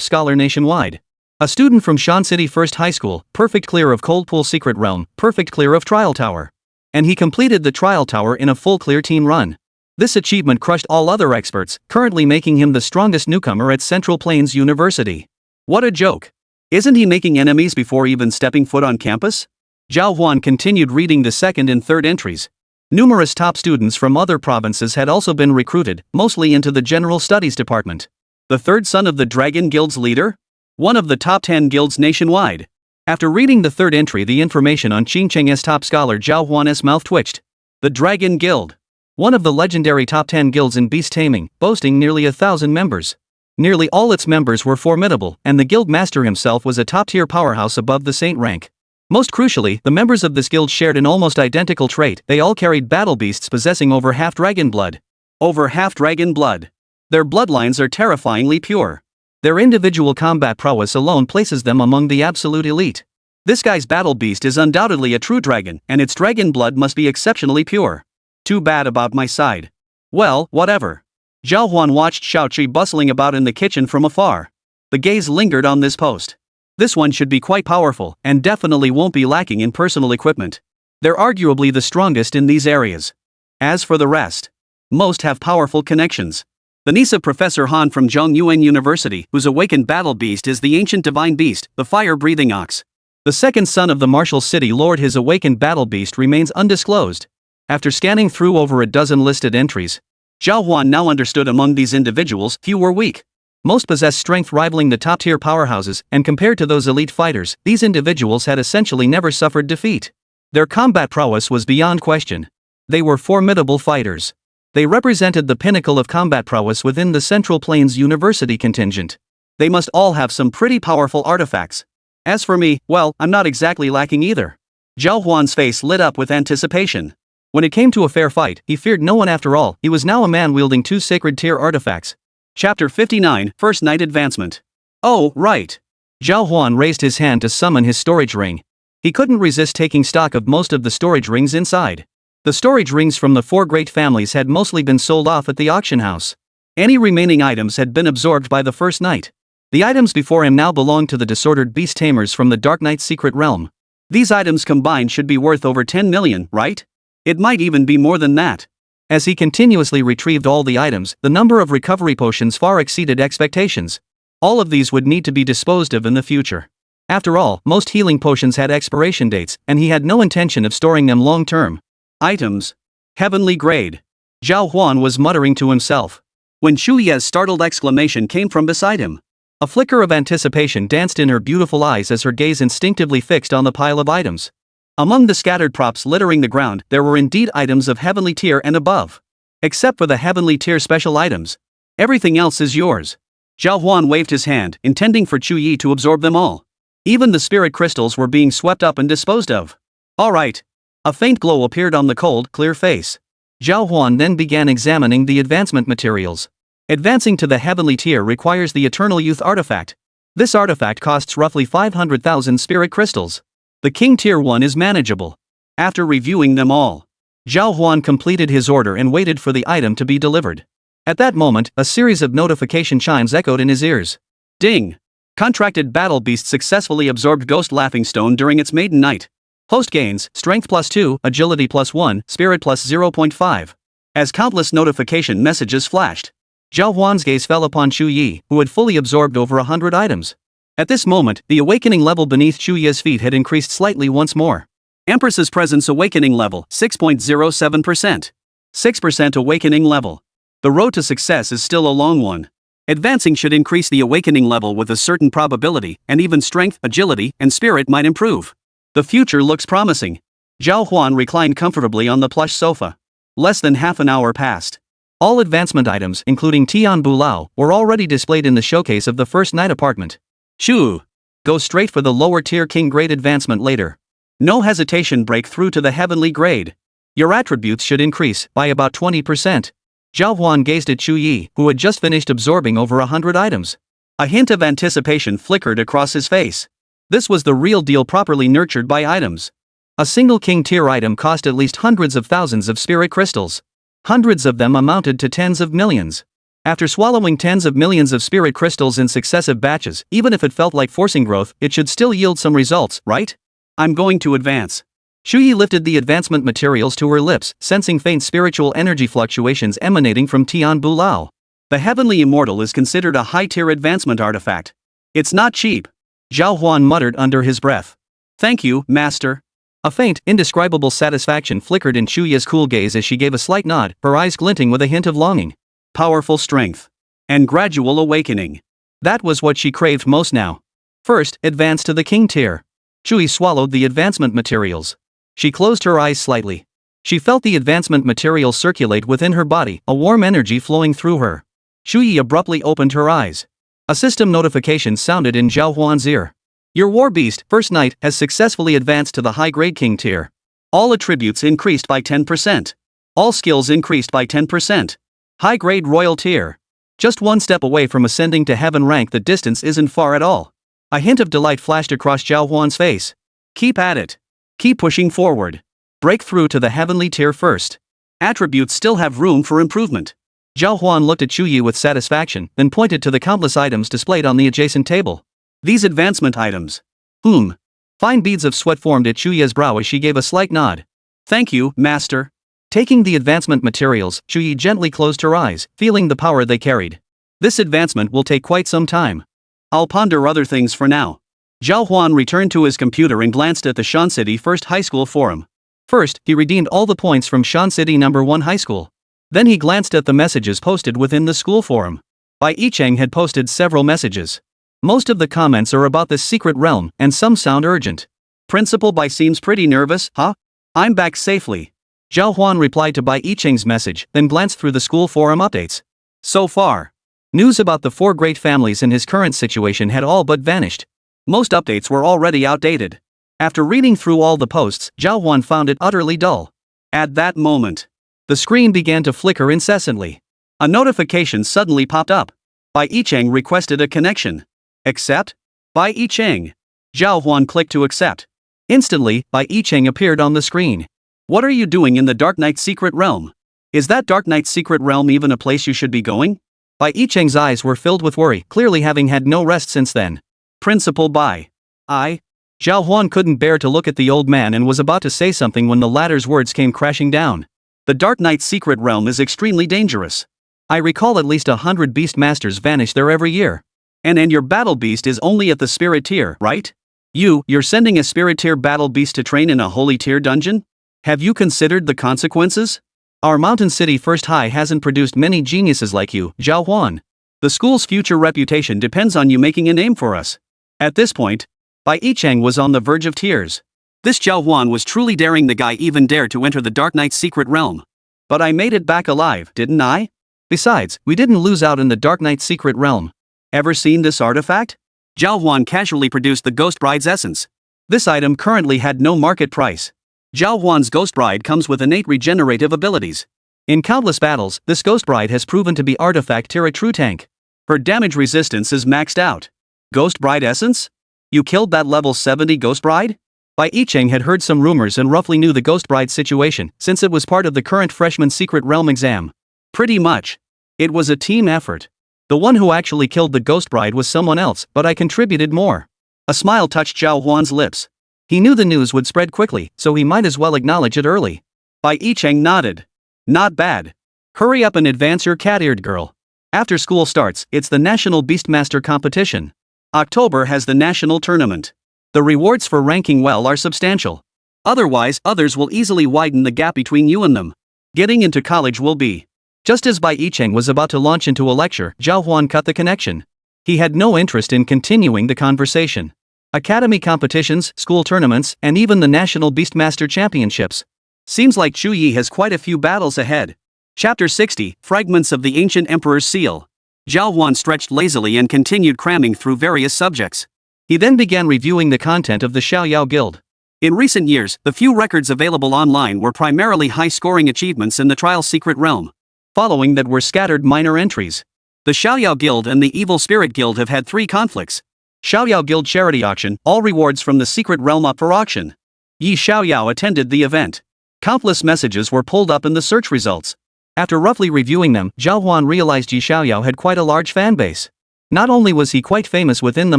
scholar nationwide. A student from Shan City First High School, perfect clear of Cold Pool Secret Realm, perfect clear of Trial Tower. And he completed the Trial Tower in a full clear team run. This achievement crushed all other experts, currently making him the strongest newcomer at Central Plains University. What a joke. Isn't he making enemies before even stepping foot on campus? Zhao Huan continued reading the second and third entries. Numerous top students from other provinces had also been recruited, mostly into the General Studies Department. The third son of the Dragon Guild's leader? One of the top 10 guilds nationwide. After reading the third entry, the information on Qingcheng's top scholar, Zhao Huan's mouth twitched. The Dragon Guild. One of the legendary top 10 guilds in beast taming, boasting nearly 1,000 members. Nearly all its members were formidable, and the guild master himself was a top-tier powerhouse above the saint rank. Most crucially, the members of this guild shared an almost identical trait. They all carried battle beasts possessing over half dragon blood. Over half dragon blood. Their bloodlines are terrifyingly pure. Their individual combat prowess alone places them among the absolute elite. This guy's battle beast is undoubtedly a true dragon, and its dragon blood must be exceptionally pure. Too bad about my side. Well, whatever. Zhao Huan watched Xiaoqi bustling about in the kitchen from afar. The gaze lingered on this post. This one should be quite powerful, and definitely won't be lacking in personal equipment. They're arguably the strongest in these areas. As for the rest, most have powerful connections. The niece of Professor Han from Zhongyuan University, whose awakened battle beast is the ancient divine beast, the fire-breathing ox. The second son of the martial city lord, his awakened battle beast, remains undisclosed. After scanning through over a dozen listed entries, Zhao Huan now understood among these individuals, few were weak. Most possessed strength rivaling the top-tier powerhouses, and compared to those elite fighters, these individuals had essentially never suffered defeat. Their combat prowess was beyond question. They were formidable fighters. They represented the pinnacle of combat prowess within the Central Plains University contingent. They must all have some pretty powerful artifacts. As for me, well, I'm not exactly lacking either. Zhao Huan's face lit up with anticipation. When it came to a fair fight, he feared no one after all. He was now a man wielding 2 sacred tier artifacts. Chapter 59, First Night Advancement. Oh, right. Zhao Huan raised his hand to summon his storage ring. He couldn't resist taking stock of most of the storage rings inside. The storage rings from the 4 great families had mostly been sold off at the auction house. Any remaining items had been absorbed by the first knight. The items before him now belonged to the disordered beast tamers from the Dark Knight's secret realm. These items combined should be worth over 10 million, right? It might even be more than that. As he continuously retrieved all the items, the number of recovery potions far exceeded expectations. All of these would need to be disposed of in the future. After all, most healing potions had expiration dates, and he had no intention of storing them long-term. Items. Heavenly grade. Zhao Huan was muttering to himself, when Shu Ye's startled exclamation came from beside him. A flicker of anticipation danced in her beautiful eyes as her gaze instinctively fixed on the pile of items. Among the scattered props littering the ground, there were indeed items of heavenly tier and above. Except for the heavenly tier special items. Everything else is yours. Zhao Huan waved his hand, intending for Chu Yi to absorb them all. Even the spirit crystals were being swept up and disposed of. Alright. A faint glow appeared on the cold, clear face. Zhao Huan then began examining the advancement materials. Advancing to the heavenly tier requires the Eternal Youth artifact. This artifact costs roughly 500,000 spirit crystals. The King Tier 1 is manageable. After reviewing them all, Zhao Huan completed his order and waited for the item to be delivered. At that moment, a series of notification chimes echoed in his ears. Ding! Contracted battle beast successfully absorbed Ghost Laughing Stone during its maiden night. Host gains, Strength +2, Agility +1, Spirit +0.5. As countless notification messages flashed, Zhao Huan's gaze fell upon Chu Yi, who had fully absorbed over 100 items. At this moment, the awakening level beneath Chu Yi's feet had increased slightly once more. Empress's presence awakening level, 6.07%. 6% awakening level. The road to success is still a long one. Advancing should increase the awakening level with a certain probability, and even strength, agility, and spirit might improve. The future looks promising. Zhao Huan reclined comfortably on the plush sofa. Less than half an hour passed. All advancement items, including Tian Bulao, were already displayed in the showcase of the first night apartment. Shoo! Go straight for the lower tier king grade advancement later. No hesitation, break through to the heavenly grade. Your attributes should increase by about 20%. Zhao Huan gazed at Chu Yi, who had just finished absorbing over 100 items. A hint of anticipation flickered across his face. This was the real deal, properly nurtured by items. A single king tier item cost at least hundreds of thousands of spirit crystals. Hundreds of them amounted to tens of millions. After swallowing tens of millions of spirit crystals in successive batches, even if it felt like forcing growth, it should still yield some results, right? I'm going to advance. Shu Yi lifted the advancement materials to her lips, sensing faint spiritual energy fluctuations emanating from Tian Bulao. The Heavenly Immortal is considered a high-tier advancement artifact. It's not cheap. Zhao Huan muttered under his breath. Thank you, Master. A faint, indescribable satisfaction flickered in Chu Yi's cool gaze as she gave a slight nod, her eyes glinting with a hint of longing. Powerful strength. And gradual awakening. That was what she craved most now. First, advance to the king tier. Chu Yi swallowed the advancement materials. She closed her eyes slightly. She felt the advancement materials circulate within her body, a warm energy flowing through her. Chu Yi abruptly opened her eyes. A system notification sounded in Zhao Huan's ear. Your war beast, First Knight, has successfully advanced to the high-grade king tier. All attributes increased by 10%. All skills increased by 10%. High-grade royal tier. Just one step away from ascending to heaven rank. The distance isn't far at all. A hint of delight flashed across Zhao Huan's face. Keep at it. Keep pushing forward. Break through to the heavenly tier first. Attributes still have room for improvement. Zhao Huan looked at Chu Yi with satisfaction, then pointed to the countless items displayed on the adjacent table. These advancement items. Fine beads of sweat formed at Chu Yi's brow as she gave a slight nod. Thank you, Master. Taking the advancement materials, Chu Yi gently closed her eyes, feeling the power they carried. This advancement will take quite some time. I'll ponder other things for now. Zhao Huan returned to his computer and glanced at the Shan City First High School forum. First, he redeemed all the points from Shan City No. 1 High School. Then he glanced at the messages posted within the school forum. Bai Yicheng had posted several messages. Most of the comments are about this secret realm, and some sound urgent. Principal Bai seems pretty nervous, huh? I'm back safely. Zhao Huan replied to Bai Yicheng's message, then glanced through the school forum updates. So far, news about the 4 great families in his current situation had all but vanished. Most updates were already outdated. After reading through all the posts, Zhao Huan found it utterly dull. At that moment, the screen began to flicker incessantly. A notification suddenly popped up. Bai Yicheng requested a connection. Accept? Bai Yicheng. Zhao Huan clicked to accept. Instantly, Bai Yicheng appeared on the screen. What are you doing in the Dark Knight's secret realm? Is that Dark Knight's secret realm even a place you should be going? Bai Yicheng's eyes were filled with worry, clearly having had no rest since then. Principal Bai. Zhao Huan couldn't bear to look at the old man and was about to say something when the latter's words came crashing down. The Dark Knight's secret realm is extremely dangerous. I recall at least 100 beast masters vanish there every year. And your battle beast is only at the spirit tier, right? You're sending a spirit tier battle beast to train in a holy tier dungeon? Have you considered the consequences? Our Mountain City First High hasn't produced many geniuses like you, Zhao Huan. The school's future reputation depends on you making a name for us. At this point, Bai Yicheng was on the verge of tears. This Zhao Huan was truly daring. The guy even dared to enter the Dark Knight's secret realm. But I made it back alive, didn't I? Besides, we didn't lose out in the Dark Knight's secret realm. Ever seen this artifact? Zhao Huan casually produced the Ghost Bride's essence. This item currently had no market price. Zhao Huan's Ghost Bride comes with innate regenerative abilities. In countless battles, this Ghost Bride has proven to be artifact tier a true tank. Her damage resistance is maxed out. Ghost Bride essence? You killed that level 70 Ghost Bride? Bai Yicheng had heard some rumors and roughly knew the Ghost Bride situation, since it was part of the current freshman secret realm exam. Pretty much. It was a team effort. The one who actually killed the Ghost Bride was someone else, but I contributed more. A smile touched Zhao Huan's lips. He knew the news would spread quickly, so he might as well acknowledge it early. Bai Yicheng nodded. Not bad. Hurry up and advance your cat-eared girl. After school starts, it's the National Beastmaster competition. October has the national tournament. The rewards for ranking well are substantial. Otherwise, others will easily widen the gap between you and them. Getting into college will be. Just as Bai Yicheng was about to launch into a lecture, Zhao Huan cut the connection. He had no interest in continuing the conversation. Academy competitions, school tournaments, and even the National Beastmaster Championships. Seems like Chu Yi has quite a few battles ahead. Chapter 60, Fragments of the Ancient Emperor's Seal. Zhao Huan stretched lazily and continued cramming through various subjects. He then began reviewing the content of the Xiaoyao Guild. In recent years, the few records available online were primarily high-scoring achievements in the Trial Secret Realm. Following that were scattered minor entries. The Xiaoyao Guild and the Evil Spirit Guild have had 3 conflicts. Xiaoyao Guild Charity Auction, all rewards from the Secret Realm up for auction. Yi Xiaoyao attended the event. Countless messages were pulled up in the search results. After roughly reviewing them, Zhao Huan realized Yi Xiaoyao had quite a large fanbase. Not only was he quite famous within the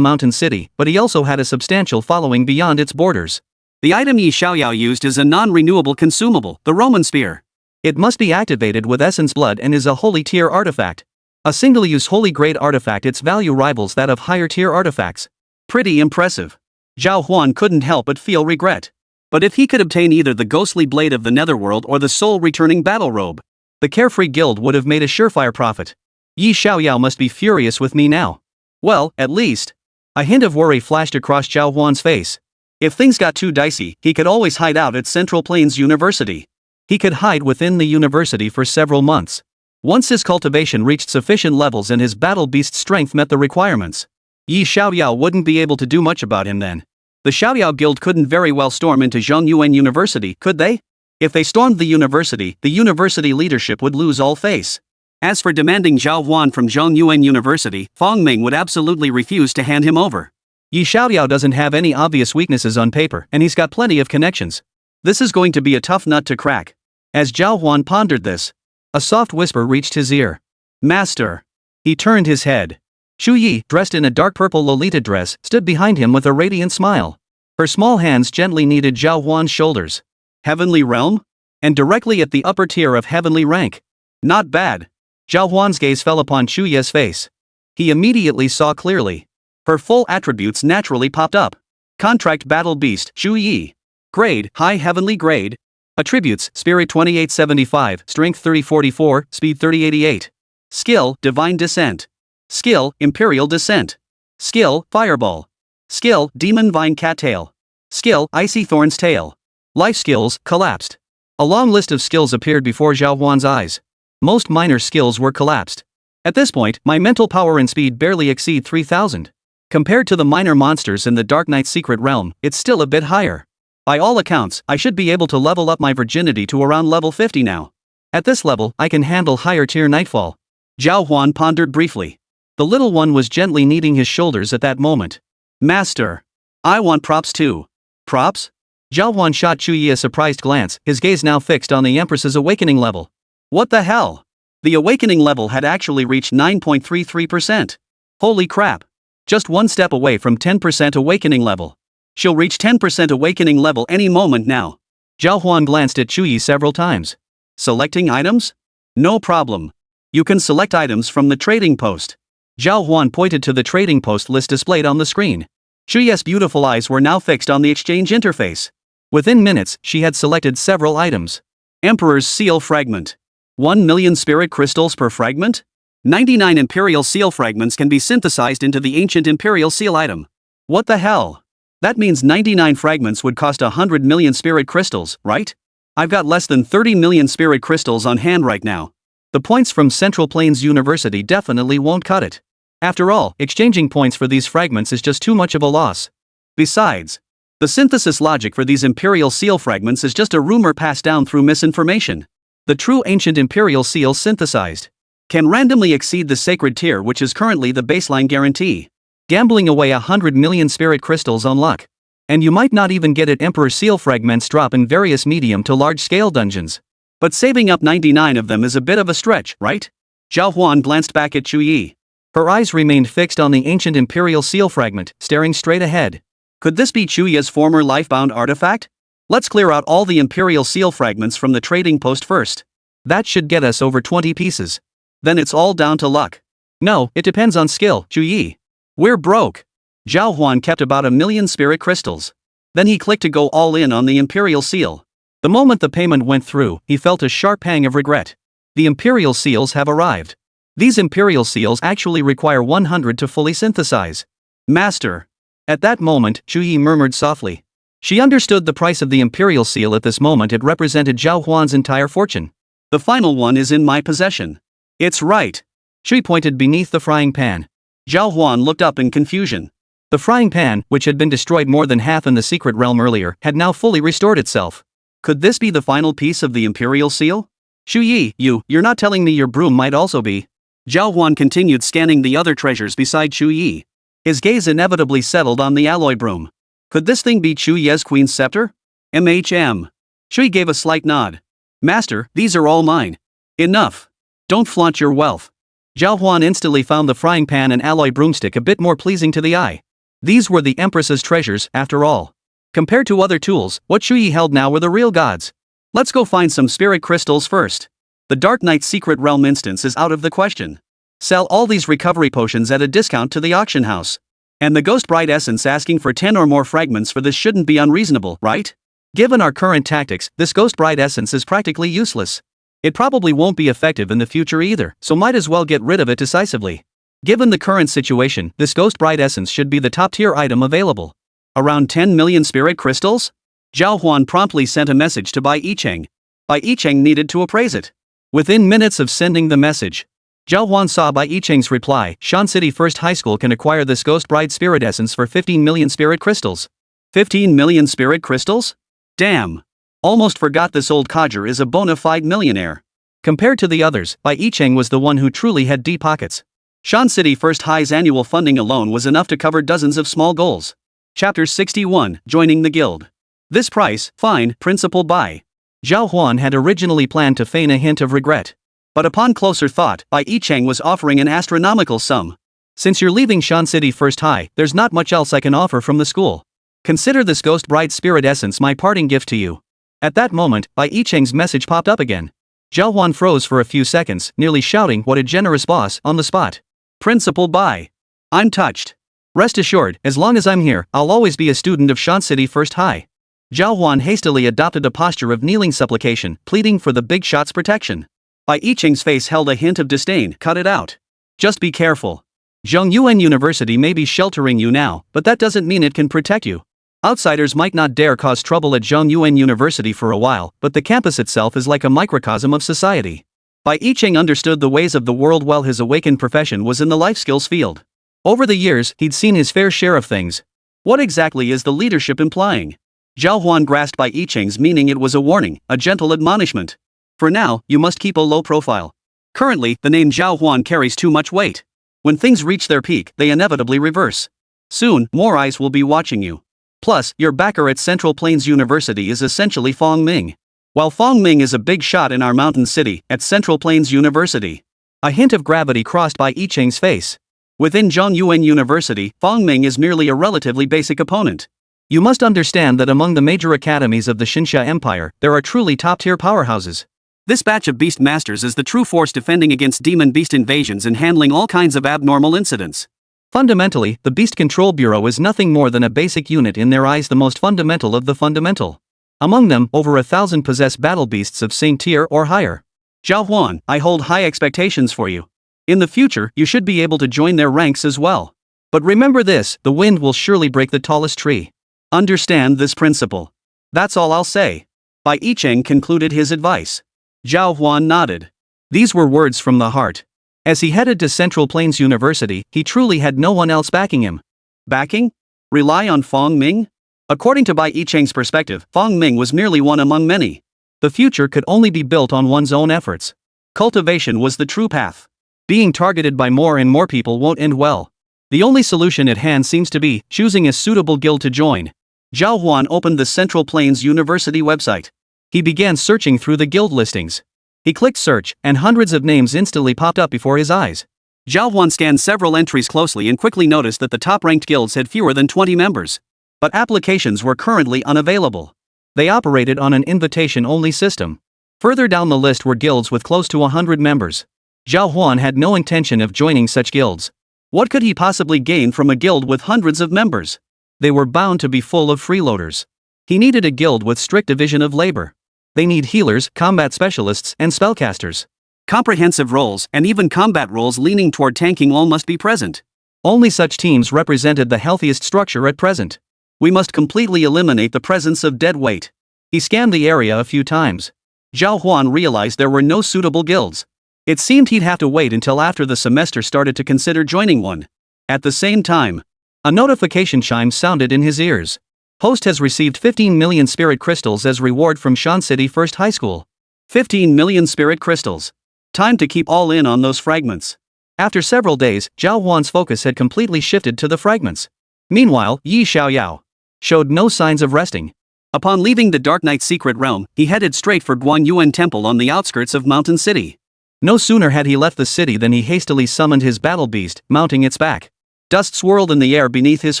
Mountain City, but he also had a substantial following beyond its borders. The item Yi Xiaoyao used is a non-renewable consumable, the Roman Spear. It must be activated with Essence Blood and is a holy tier artifact. A single-use holy grade artifact, its value rivals that of higher tier artifacts. Pretty impressive. Zhao Huan couldn't help but feel regret. But if he could obtain either the ghostly blade of the netherworld or the soul-returning battle robe, the Carefree Guild would have made a surefire profit. Yi Xiaoyao must be furious with me now. Well, at least. A hint of worry flashed across Zhao Huan's face. If things got too dicey, he could always hide out at Central Plains University. He could hide within the university for several months. Once his cultivation reached sufficient levels and his battle beast strength met the requirements, Yi Xiaoyao wouldn't be able to do much about him then. The Xiaoyao Guild couldn't very well storm into Zhongyuan University, could they? If they stormed the university leadership would lose all face. As for demanding Zhao Huan from Zhongyuan University, Fong Ming would absolutely refuse to hand him over. Yi Xiaoyao doesn't have any obvious weaknesses on paper, and he's got plenty of connections. This is going to be a tough nut to crack. As Zhao Huan pondered this, a soft whisper reached his ear. Master. He turned his head. Chu Yi, dressed in a dark purple Lolita dress, stood behind him with a radiant smile. Her small hands gently kneaded Zhao Huan's shoulders. Heavenly Realm? And directly at the upper tier of heavenly rank. Not bad. Zhao Huan's gaze fell upon Chu Yi's face. He immediately saw clearly. Her full attributes naturally popped up. Contract Battle Beast, Shu Yi. Grade, High Heavenly Grade. Attributes, Spirit 2875, Strength 3044, Speed 3088. Skill, Divine Descent. Skill, Imperial Descent. Skill, Fireball. Skill, Demon Vine Cattail. Skill, Icy Thorn's Tail. Life skills, collapsed. A long list of skills appeared before Zhao Huan's eyes. Most minor skills were collapsed. At this point, my mental power and speed barely exceed 3000. Compared to the minor monsters in the Dark Knight's secret realm, it's still a bit higher. By all accounts, I should be able to level up my virginity to around level 50 now. At this level, I can handle higher tier Nightfall. Zhao Huan pondered briefly. The little one was gently kneading his shoulders at that moment. Master. I want props too. Props? Zhao Huan shot Chu Yi a surprised glance, his gaze now fixed on the Empress's awakening level. What the hell? The awakening level had actually reached 9.33%. Holy crap. Just one step away from 10% awakening level. She'll reach 10% awakening level any moment now. Zhao Huan glanced at Chu Yi several times. Selecting items? No problem. You can select items from the trading post. Zhao Huan pointed to the trading post list displayed on the screen. Chu Yi's beautiful eyes were now fixed on the exchange interface. Within minutes, she had selected several items. Emperor's Seal Fragment. 1 million spirit crystals per fragment? 99 Imperial Seal fragments can be synthesized into the ancient Imperial Seal item. What the hell? That means 99 fragments would cost 100 million spirit crystals, right? I've got less than 30 million spirit crystals on hand right now. The points from Central Plains University definitely won't cut it. After all, exchanging points for these fragments is just too much of a loss. Besides, the synthesis logic for these Imperial Seal fragments is just a rumor passed down through misinformation. The true ancient Imperial Seal synthesized can randomly exceed the sacred tier, which is currently the baseline guarantee. Gambling away 100 million spirit crystals on luck. And you might not even get it. Emperor Seal fragments drop in various medium to large scale dungeons. But saving up 99 of them is a bit of a stretch, right? Zhao Huan glanced back at Chu Yi. Her eyes remained fixed on the ancient Imperial Seal fragment, staring straight ahead. Could this be Chu Yi's former lifebound artifact? Let's clear out all the Imperial Seal fragments from the trading post first. That should get us over 20 pieces. Then it's all down to luck. No, it depends on skill, Chu Yi. We're broke. Zhao Huan kept about 1 million spirit crystals. Then he clicked to go all in on the Imperial Seal. The moment the payment went through, he felt a sharp pang of regret. The Imperial Seals have arrived. These Imperial Seals actually require 100 to fully synthesize. Master. At that moment, Chu Yi murmured softly. She understood the price of the Imperial Seal at this moment. It represented Zhao Huan's entire fortune. The final one is in my possession. It's right. Chu Yi pointed beneath the frying pan. Zhao Huan looked up in confusion. The frying pan, which had been destroyed more than half in the secret realm earlier, had now fully restored itself. Could this be the final piece of the Imperial Seal? Chu Yi, you're not telling me your broom might also be? Zhao Huan continued scanning the other treasures beside Chu Yi. His gaze inevitably settled on the alloy broom. Could this thing be Chu Yi's Queen's Scepter? MHM. Chu Yi gave a slight nod. Master, these are all mine. Enough. Don't flaunt your wealth. Zhao Huan instantly found the frying pan and alloy broomstick a bit more pleasing to the eye. These were the Empress's treasures, after all. Compared to other tools, what Chu Yi held now were the real gods. Let's go find some spirit crystals first. The Dark Knight's secret realm instance is out of the question. Sell all these recovery potions at a discount to the auction house. And the Ghost Bride essence, asking for 10 or more fragments for this shouldn't be unreasonable, right? Given our current tactics, this Ghost Bride essence is practically useless. It probably won't be effective in the future either, so might as well get rid of it decisively. Given the current situation, this Ghost Bride essence should be the top tier item available. Around 10 million spirit crystals? Zhao Huan promptly sent a message to Bai Yicheng. Bai Yicheng needed to appraise it. Within minutes of sending the message, Zhao Huan saw Bai Yicheng's reply. Shan City First High School can acquire this Ghost Bride spirit essence for 15 million spirit crystals. 15 million spirit crystals? Damn. Almost forgot this old codger is a bona fide millionaire. Compared to the others, Bai Yicheng was the one who truly had deep pockets. Shan City First High's annual funding alone was enough to cover dozens of small goals. Chapter 61, Joining the Guild. This price, fine, Principal Bai. Zhao Huan had originally planned to feign a hint of regret. But upon closer thought, Bai Yicheng was offering an astronomical sum. Since you're leaving Shan City First High, there's not much else I can offer from the school. Consider this Ghost Bride Spirit Essence my parting gift to you. At that moment, Bai Yicheng's message popped up again. Zhao Huan froze for a few seconds, nearly shouting what a generous boss on the spot. Principal Bai. I'm touched. Rest assured, as long as I'm here, I'll always be a student of Shan City First High. Zhao Huan hastily adopted a posture of kneeling supplication, pleading for the big shot's protection. Bai Yicheng's face held a hint of disdain. Cut it out. Just be careful. Zhongyuan University may be sheltering you now, but that doesn't mean it can protect you. Outsiders might not dare cause trouble at Zhongyuan University for a while, but the campus itself is like a microcosm of society. Bai Yicheng understood the ways of the world while his awakened profession was in the life skills field. Over the years, he'd seen his fair share of things. What exactly is the leadership implying? Zhao Huan grasped Bai Yicheng's meaning. It was a warning, a gentle admonishment. For now, you must keep a low profile. Currently, the name Zhao Huan carries too much weight. When things reach their peak, they inevitably reverse. Soon, more eyes will be watching you. Plus, your backer at Central Plains University is essentially Fong Ming. While Fong Ming is a big shot in our mountain city, at Central Plains University. A hint of gravity crossed Bai Yicheng's face. Within Zhongyuan University, Fong Ming is merely a relatively basic opponent. You must understand that among the major academies of the Xinsha Empire, there are truly top-tier powerhouses. This batch of beast masters is the true force defending against demon beast invasions and handling all kinds of abnormal incidents. Fundamentally, the Beast Control Bureau is nothing more than a basic unit, in their eyes the most fundamental of the fundamental. Among them, over 1,000 possess battle beasts of same tier or higher. Zhao Huan, I hold high expectations for you. In the future, you should be able to join their ranks as well. But remember this, the wind will surely break the tallest tree. Understand this principle. That's all I'll say. Bai Yicheng concluded his advice. Zhao Huan nodded. These were words from the heart. As he headed to Central Plains University, he truly had no one else backing him. Backing? Rely on Fong Ming? According to Bai Yicheng's perspective, Fong Ming was merely one among many. The future could only be built on one's own efforts. Cultivation was the true path. Being targeted by more and more people won't end well. The only solution at hand seems to be choosing a suitable guild to join. Zhao Huan opened the Central Plains University website. He began searching through the guild listings. He clicked search, and hundreds of names instantly popped up before his eyes. Zhao Huan scanned several entries closely and quickly noticed that the top-ranked guilds had fewer than 20 members. But applications were currently unavailable. They operated on an invitation-only system. Further down the list were guilds with close to 100 members. Zhao Huan had no intention of joining such guilds. What could he possibly gain from a guild with hundreds of members? They were bound to be full of freeloaders. He needed a guild with strict division of labor. They need healers, combat specialists, and spellcasters. Comprehensive roles, and even combat roles leaning toward tanking, all must be present. Only such teams represented the healthiest structure at present. We must completely eliminate the presence of dead weight. He scanned the area a few times. Zhao Huan realized there were no suitable guilds. It seemed he'd have to wait until after the semester started to consider joining one. At the same time, a notification chime sounded in his ears. Host has received 15 million spirit crystals as reward from Shan City First High School. 15 million spirit crystals. Time to keep all in on those fragments. After several days, Zhao Huan's focus had completely shifted to the fragments. Meanwhile, Yi Xiaoyao showed no signs of resting. Upon leaving the Dark Knight's secret realm, he headed straight for Guanyuan Temple on the outskirts of Mountain City. No sooner had he left the city than he hastily summoned his battle beast, mounting its back. Dust swirled in the air beneath his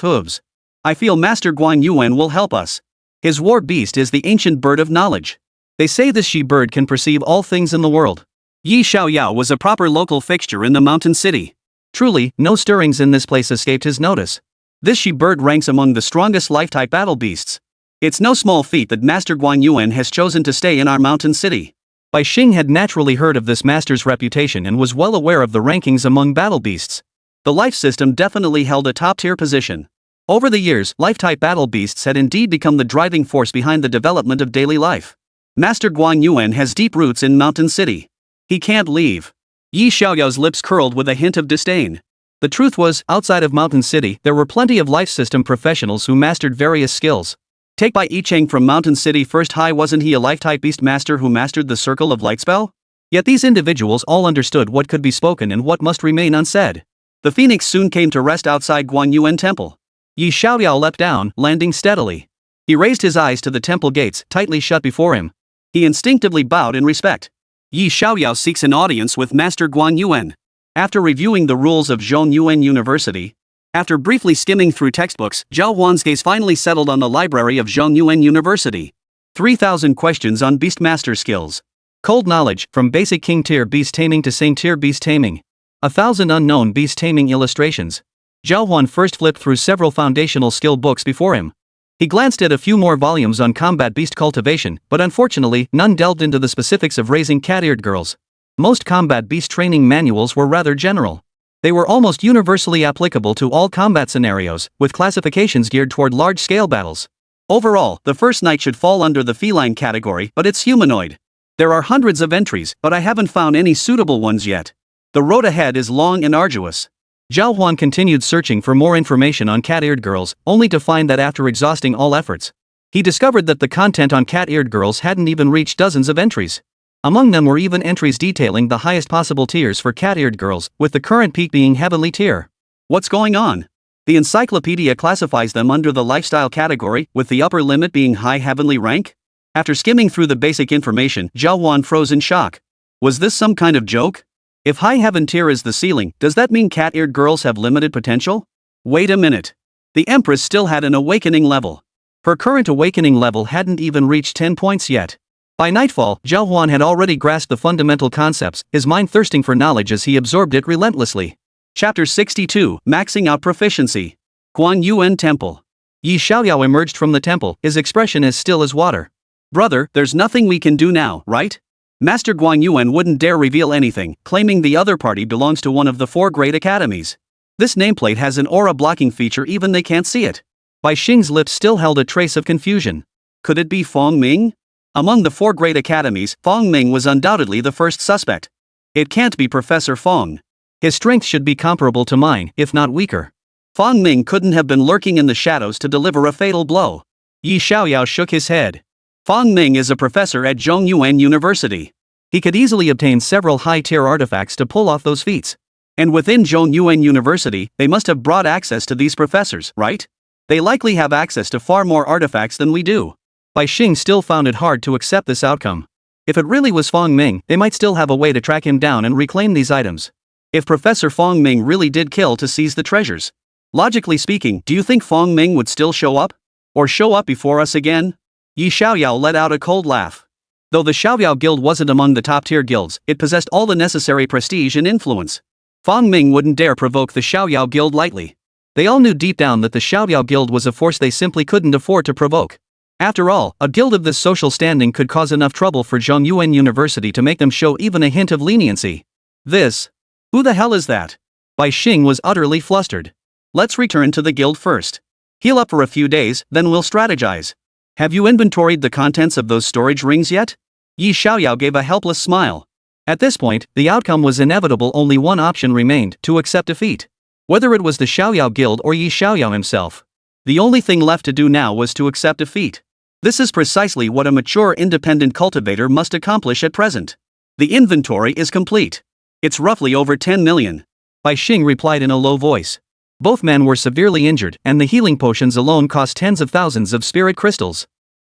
hooves. I feel Master Guanyuan will help us. His war beast is the ancient bird of knowledge. They say this she-bird can perceive all things in the world. Yi Xiaoyao was a proper local fixture in the mountain city. Truly, no stirrings in this place escaped his notice. This she-bird ranks among the strongest life-type battle beasts. It's no small feat that Master Guanyuan has chosen to stay in our mountain city. Bai Xing had naturally heard of this master's reputation and was well aware of the rankings among battle beasts. The life system definitely held a top-tier position. Over the years, life-type battle beasts had indeed become the driving force behind the development of daily life. Master Guanyuan has deep roots in Mountain City. He can't leave. Yi Xiaoyao's lips curled with a hint of disdain. The truth was, outside of Mountain City, there were plenty of life system professionals who mastered various skills. Take Bai Yicheng from Mountain City First High, wasn't he a life-type beast master who mastered the Circle of Light spell? Yet these individuals all understood what could be spoken and what must remain unsaid. The phoenix soon came to rest outside Guanyuan Temple. Yi Xiaoyao leapt down, landing steadily. He raised his eyes to the temple gates, tightly shut before him. He instinctively bowed in respect. Yi Xiaoyao seeks an audience with Master Guanyuan. After reviewing the rules of Zhongyuan University, after briefly skimming through textbooks, Zhao Huan's gaze finally settled on the library of Zhongyuan University. 3,000 questions on beastmaster skills. Cold knowledge, from basic king tier beast taming to saint tier beast taming. 1,000 unknown beast taming illustrations. Zhao Huan first flipped through several foundational skill books before him. He glanced at a few more volumes on combat beast cultivation, but unfortunately, none delved into the specifics of raising cat-eared girls. Most combat beast training manuals were rather general. They were almost universally applicable to all combat scenarios, with classifications geared toward large-scale battles. Overall, the first knight should fall under the feline category, but it's humanoid. There are hundreds of entries, but I haven't found any suitable ones yet. The road ahead is long and arduous. Zhao Huan continued searching for more information on cat-eared girls, only to find that after exhausting all efforts, he discovered that the content on cat-eared girls hadn't even reached dozens of entries. Among them were even entries detailing the highest possible tiers for cat-eared girls, with the current peak being heavenly tier. What's going on? The encyclopedia classifies them under the lifestyle category, with the upper limit being high heavenly rank? After skimming through the basic information, Zhao Huan froze in shock. Was this some kind of joke? If high heaven tier is the ceiling, does that mean cat-eared girls have limited potential? Wait a minute. The Empress still had an awakening level. Her current awakening level hadn't even reached 10 points yet. By nightfall, Zhao Huan had already grasped the fundamental concepts, his mind thirsting for knowledge as he absorbed it relentlessly. Chapter 62, Maxing Out Proficiency. Guan Yuan Temple. Yi Xiaoyao emerged from the temple, his expression as still as water. Brother, there's nothing we can do now, right? Master Guan Yuan wouldn't dare reveal anything, claiming the other party belongs to one of the 4 great academies. This nameplate has an aura blocking feature, even they can't see it. Bai Xing's lips still held a trace of confusion. Could it be Feng Ming? Among the 4 great academies, Feng Ming was undoubtedly the first suspect. It can't be Professor Feng. His strength should be comparable to mine, if not weaker. Feng Ming couldn't have been lurking in the shadows to deliver a fatal blow. Yi Xiaoyao shook his head. Feng Ming is a professor at Zhongyuan University. He could easily obtain several high-tier artifacts to pull off those feats. And within Zhongyuan University, they must have broad access to these professors, right? They likely have access to far more artifacts than we do. Bai Xing still found it hard to accept this outcome. If it really was Feng Ming, they might still have a way to track him down and reclaim these items. If Professor Feng Ming really did kill to seize the treasures. Logically speaking, do you think Feng Ming would still show up? Or show up before us again? Yi Xiaoyao let out a cold laugh. Though the Xiaoyao Guild wasn't among the top-tier guilds, it possessed all the necessary prestige and influence. Feng Ming wouldn't dare provoke the Xiaoyao Guild lightly. They all knew deep down that the Xiaoyao Guild was a force they simply couldn't afford to provoke. After all, a guild of this social standing could cause enough trouble for Zhongyuan University to make them show even a hint of leniency. This? Who the hell is that? Bai Xing was utterly flustered. Let's return to the guild first. Heal up for a few days, then we'll strategize. Have you inventoried the contents of those storage rings yet? Yi Xiaoyao gave a helpless smile. At this point, the outcome was inevitable. Only one option remained, to accept defeat. Whether it was the Xiaoyao Guild or Yi Xiaoyao himself. The only thing left to do now was to accept defeat. This is precisely what a mature independent cultivator must accomplish at present. The inventory is complete. It's roughly over 10 million. Bai Xing replied in a low voice. Both men were severely injured, and the healing potions alone cost tens of thousands of spirit crystals.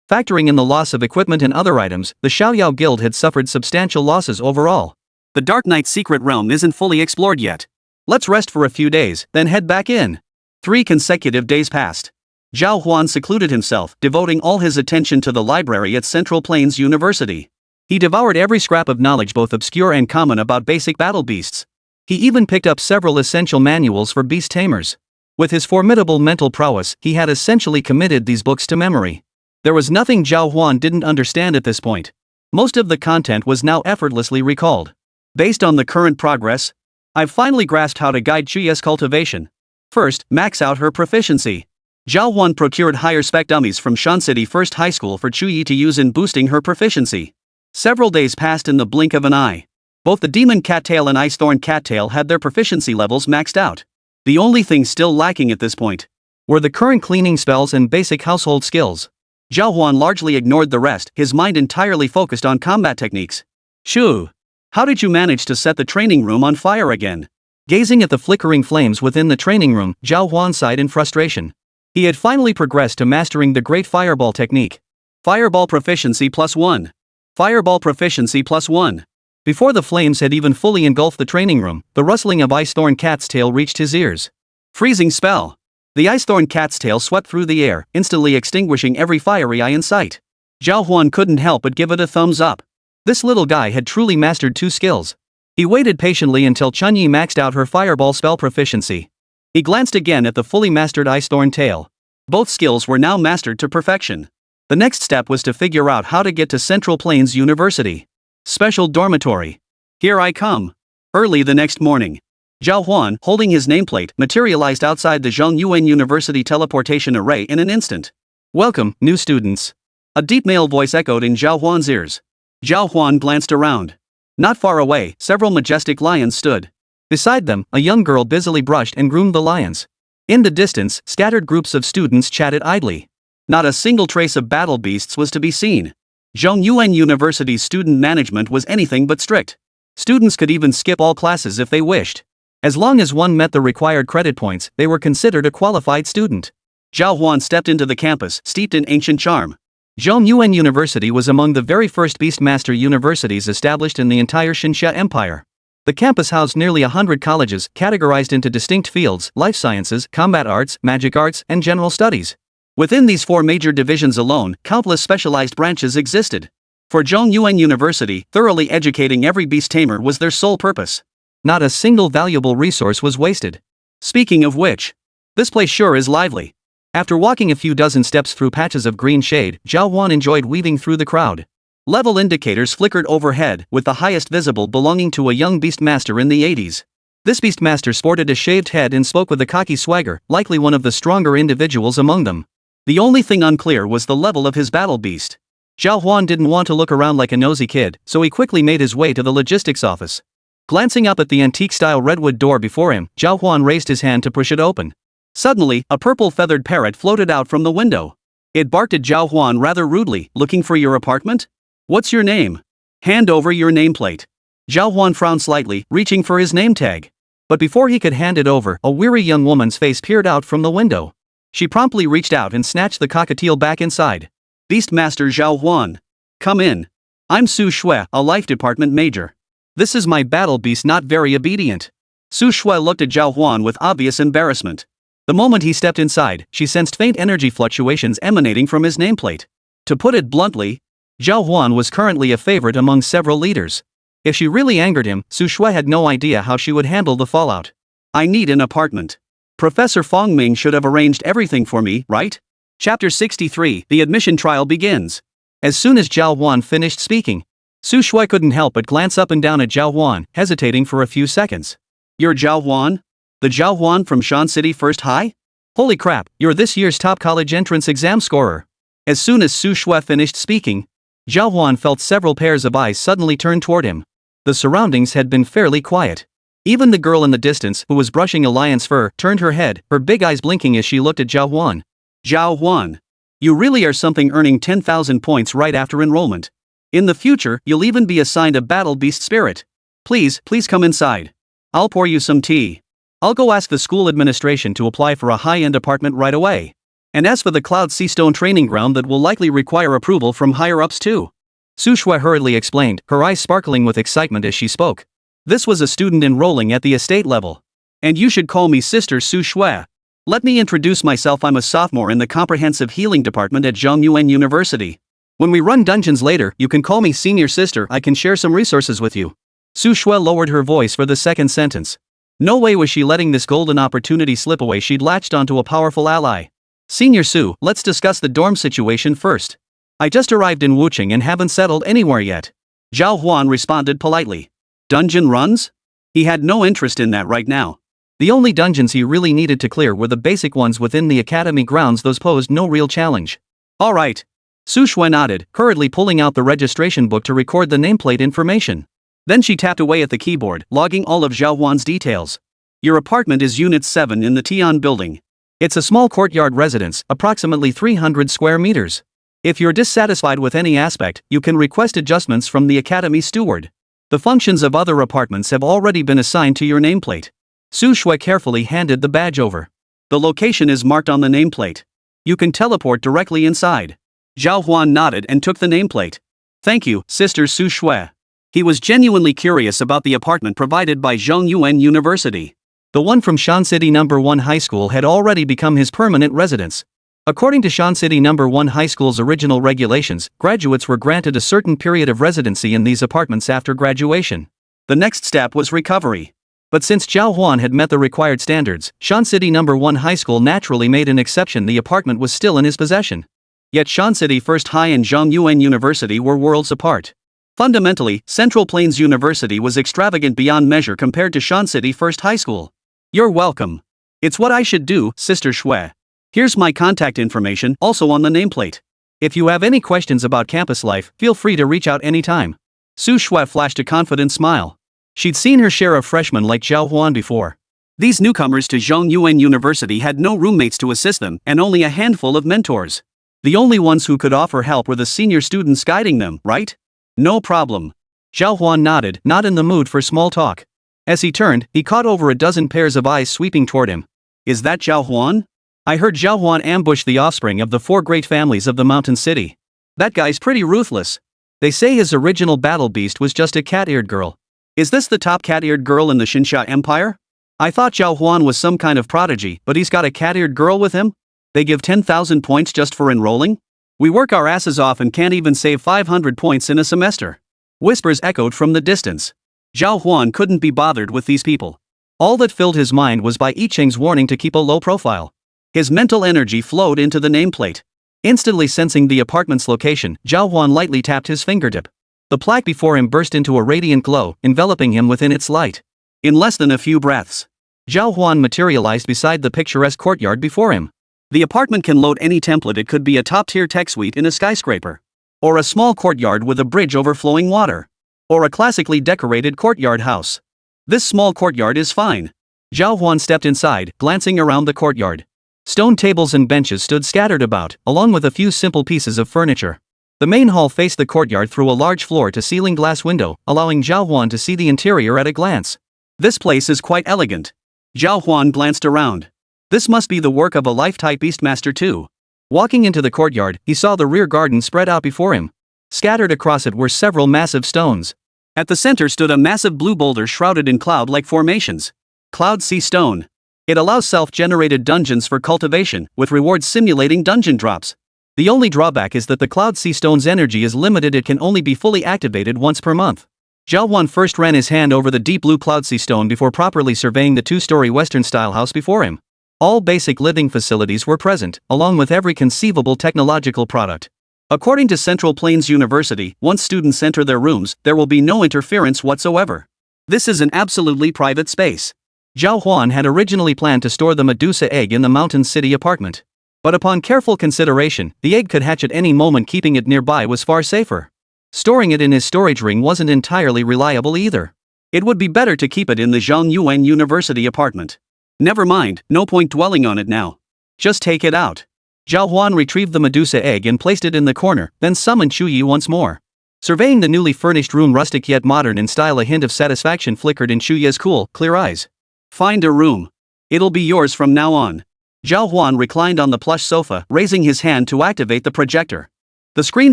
Factoring in the loss of equipment and other items, the Xiaoyao Guild had suffered substantial losses overall. The Dark Knight's secret realm isn't fully explored yet. Let's rest for a few days, then head back in. 3 consecutive days passed. Zhao Huan secluded himself, devoting all his attention to the library at Central Plains University. He devoured every scrap of knowledge, both obscure and common, about basic battle beasts. He even picked up several essential manuals for beast tamers. With his formidable mental prowess, he had essentially committed these books to memory. There was nothing Zhao Huan didn't understand at this point. Most of the content was now effortlessly recalled. Based on the current progress, I've finally grasped how to guide Chuye's cultivation. First, max out her proficiency. Zhao Huan procured higher spec dummies from Shan City First High School for Chuyi to use in boosting her proficiency. Several days passed in the blink of an eye. Both the Demon Cattail and Icethorn Cattail had their proficiency levels maxed out. The only thing still lacking at this point were the current cleaning spells and basic household skills. Zhao Huan largely ignored the rest, his mind entirely focused on combat techniques. Shoo! How did you manage to set the training room on fire again? Gazing at the flickering flames within the training room, Zhao Huan sighed in frustration. He had finally progressed to mastering the Great Fireball technique. Fireball proficiency +1. Fireball proficiency +1. Before the flames had even fully engulfed the training room, the rustling of Icethorn Cat's tail reached his ears. Freezing spell. The Icethorn Cat's tail swept through the air, instantly extinguishing every fiery eye in sight. Zhao Huan couldn't help but give it a thumbs up. This little guy had truly mastered 2 skills. He waited patiently until Chunyi maxed out her fireball spell proficiency. He glanced again at the fully mastered ice thorn tail. Both skills were now mastered to perfection. The next step was to figure out how to get to Central Plains University. Special dormitory. Here I come. Early the next morning, Zhao Huan, holding his nameplate, materialized outside the Zhongyuan University teleportation array in an instant. Welcome, new students. A deep male voice echoed in Zhao Huan's ears. Zhao Huan glanced around. Not far away, several majestic lions stood. Beside them, a young girl busily brushed and groomed the lions. In the distance, scattered groups of students chatted idly. Not a single trace of battle beasts was to be seen. Zhongyuan University's student management was anything but strict. Students could even skip all classes if they wished. As long as one met the required credit points, they were considered a qualified student. Zhao Huan stepped into the campus, steeped in ancient charm. Zhongyuan University was among the very first Beastmaster universities established in the entire Xinxia Empire. The campus housed nearly 100 colleges, categorized into distinct fields: life sciences, combat arts, magic arts, and general studies. Within these 4 major divisions alone, countless specialized branches existed. For Zhongyuan University, thoroughly educating every beast tamer was their sole purpose. Not a single valuable resource was wasted. Speaking of which, this place sure is lively. After walking a few dozen steps through patches of green shade, Zhao Huan enjoyed weaving through the crowd. Level indicators flickered overhead, with the highest visible belonging to a young beastmaster in the 80s. This beastmaster sported a shaved head and spoke with a cocky swagger, likely one of the stronger individuals among them. The only thing unclear was the level of his battle beast. Zhao Huan didn't want to look around like a nosy kid, so he quickly made his way to the logistics office. Glancing up at the antique-style redwood door before him, Zhao Huan raised his hand to push it open. Suddenly, a purple-feathered parrot floated out from the window. It barked at Zhao Huan rather rudely. Looking for your apartment? What's your name? Hand over your nameplate. Zhao Huan frowned slightly, reaching for his name tag. But before he could hand it over, a weary young woman's face peered out from the window. She promptly reached out and snatched the cockatiel back inside. Beastmaster Zhao Huan. Come in. I'm Su Shui, a life department major. This is my battle beast, not very obedient. Su Shui looked at Zhao Huan with obvious embarrassment. The moment he stepped inside, she sensed faint energy fluctuations emanating from his nameplate. To put it bluntly, Zhao Huan was currently a favorite among several leaders. If she really angered him, Su Shui had no idea how she would handle the fallout. I need an apartment. Professor Fong Ming should have arranged everything for me, right? Chapter 63, The Admission Trial begins. As soon as Zhao Huan finished speaking, Su Shui couldn't help but glance up and down at Zhao Huan, hesitating for a few seconds. You're Zhao Huan? The Zhao Huan from Shan City First High? Holy crap, you're this year's top college entrance exam scorer. As soon as Su Shui finished speaking, Zhao Huan felt several pairs of eyes suddenly turn toward him. The surroundings had been fairly quiet. Even the girl in the distance, who was brushing a lion's fur, turned her head, her big eyes blinking as she looked at Zhao Huan. Zhao Huan. You really are something, earning 10,000 points right after enrollment. In the future, you'll even be assigned a battle beast spirit. Please come inside. I'll pour you some tea. I'll go ask the school administration to apply for a high-end apartment right away. And as for the Cloud Sea Stone training ground, that will likely require approval from higher-ups too. Su Shui hurriedly explained, her eyes sparkling with excitement as she spoke. This was a student enrolling at the estate level. And you should call me Sister Su Shui. Let me introduce myself. I'm a sophomore in the Comprehensive Healing Department at Zhongyuan University. When we run dungeons later, you can call me Senior Sister. I can share some resources with you. Su Shui lowered her voice for the second sentence. No way was she letting this golden opportunity slip away. She'd latched onto a powerful ally. Senior Su, let's discuss the dorm situation first. I just arrived in Wucheng and haven't settled anywhere yet. Zhao Huan responded politely. Dungeon runs? He had no interest in that right now. The only dungeons he really needed to clear were the basic ones within the academy grounds. Those posed no real challenge. Alright. Su Shui nodded, hurriedly pulling out the registration book to record the nameplate information. Then she tapped away at the keyboard, logging all of Zhao Huan's details. Your apartment is Unit 7 in the Tian building. It's a small courtyard residence, approximately 300 square meters. If you're dissatisfied with any aspect, you can request adjustments from the academy steward. The functions of other apartments have already been assigned to your nameplate. Su Shui carefully handed the badge over. The location is marked on the nameplate. You can teleport directly inside. Zhao Huan nodded and took the nameplate. Thank you, Sister Su Shui. He was genuinely curious about the apartment provided by Zhongyuan University. The one from Shan City No. 1 High School had already become his permanent residence. According to Shan City No. 1 High School's original regulations, graduates were granted a certain period of residency in these apartments after graduation. The next step was recovery. But since Zhao Huan had met the required standards, Shan City No. 1 High School naturally made an exception. The apartment was still in his possession. Yet Shan City First High and Zhongyuan University were worlds apart. Fundamentally, Central Plains University was extravagant beyond measure compared to Shan City First High School. You're welcome. It's what I should do, Sister Shui. Here's my contact information, also on the nameplate. If you have any questions about campus life, feel free to reach out anytime. Su Shui flashed a confident smile. She'd seen her share of freshmen like Zhao Huan before. These newcomers to Zhongyuan University had no roommates to assist them and only a handful of mentors. The only ones who could offer help were the senior students guiding them, right? No problem. Zhao Huan nodded, not in the mood for small talk. As he turned, he caught over a dozen pairs of eyes sweeping toward him. Is that Zhao Huan? I heard Zhao Huan ambushed the offspring of the 4 great families of the mountain city. That guy's pretty ruthless. They say his original battle beast was just a cat-eared girl. Is this the top cat-eared girl in the Xinsha Empire? I thought Zhao Huan was some kind of prodigy, but he's got a cat-eared girl with him? They give 10,000 points just for enrolling? We work our asses off and can't even save 500 points in a semester. Whispers echoed from the distance. Zhao Huan couldn't be bothered with these people. All that filled his mind was Bai Yicheng's warning to keep a low profile. His mental energy flowed into the nameplate. Instantly sensing the apartment's location, Zhao Huan lightly tapped his fingertip. The plaque before him burst into a radiant glow, enveloping him within its light. In less than a few breaths, Zhao Huan materialized beside the picturesque courtyard before him. The apartment can load any template. It could be a top-tier tech suite in a skyscraper, or a small courtyard with a bridge overflowing water, or a classically decorated courtyard house. This small courtyard is fine. Zhao Huan stepped inside, glancing around the courtyard. Stone tables and benches stood scattered about, along with a few simple pieces of furniture. The main hall faced the courtyard through a large floor-to-ceiling glass window, allowing Zhao Huan to see the interior at a glance. This place is quite elegant. Zhao Huan glanced around. This must be the work of a life-type beastmaster too. Walking into the courtyard, he saw the rear garden spread out before him. Scattered across it were several massive stones. At the center stood a massive blue boulder shrouded in cloud-like formations. Cloud Sea Stone. It allows self-generated dungeons for cultivation, with rewards simulating dungeon drops. The only drawback is that the Cloud Sea Stone's energy is limited. It can only be fully activated once per month. Zhao Huan first ran his hand over the deep blue Cloud Sea Stone before properly surveying the 2-story Western-style house before him. All basic living facilities were present, along with every conceivable technological product. According to Central Plains University, once students enter their rooms, there will be no interference whatsoever. This is an absolutely private space. Zhao Huan had originally planned to store the Medusa egg in the Mountain City apartment. But upon careful consideration, the egg could hatch at any moment. Keeping it nearby was far safer. Storing it in his storage ring wasn't entirely reliable either. It would be better to keep it in the Zhongyuan University apartment. Never mind, no point dwelling on it now. Just take it out. Zhao Huan retrieved the Medusa egg and placed it in the corner, then summoned Chu Yi once more. Surveying the newly furnished room, rustic yet modern in style, a hint of satisfaction flickered in Chu Yi's cool, clear eyes. Find a room. It'll be yours from now on. Zhao Huan reclined on the plush sofa, raising his hand to activate the projector. The screen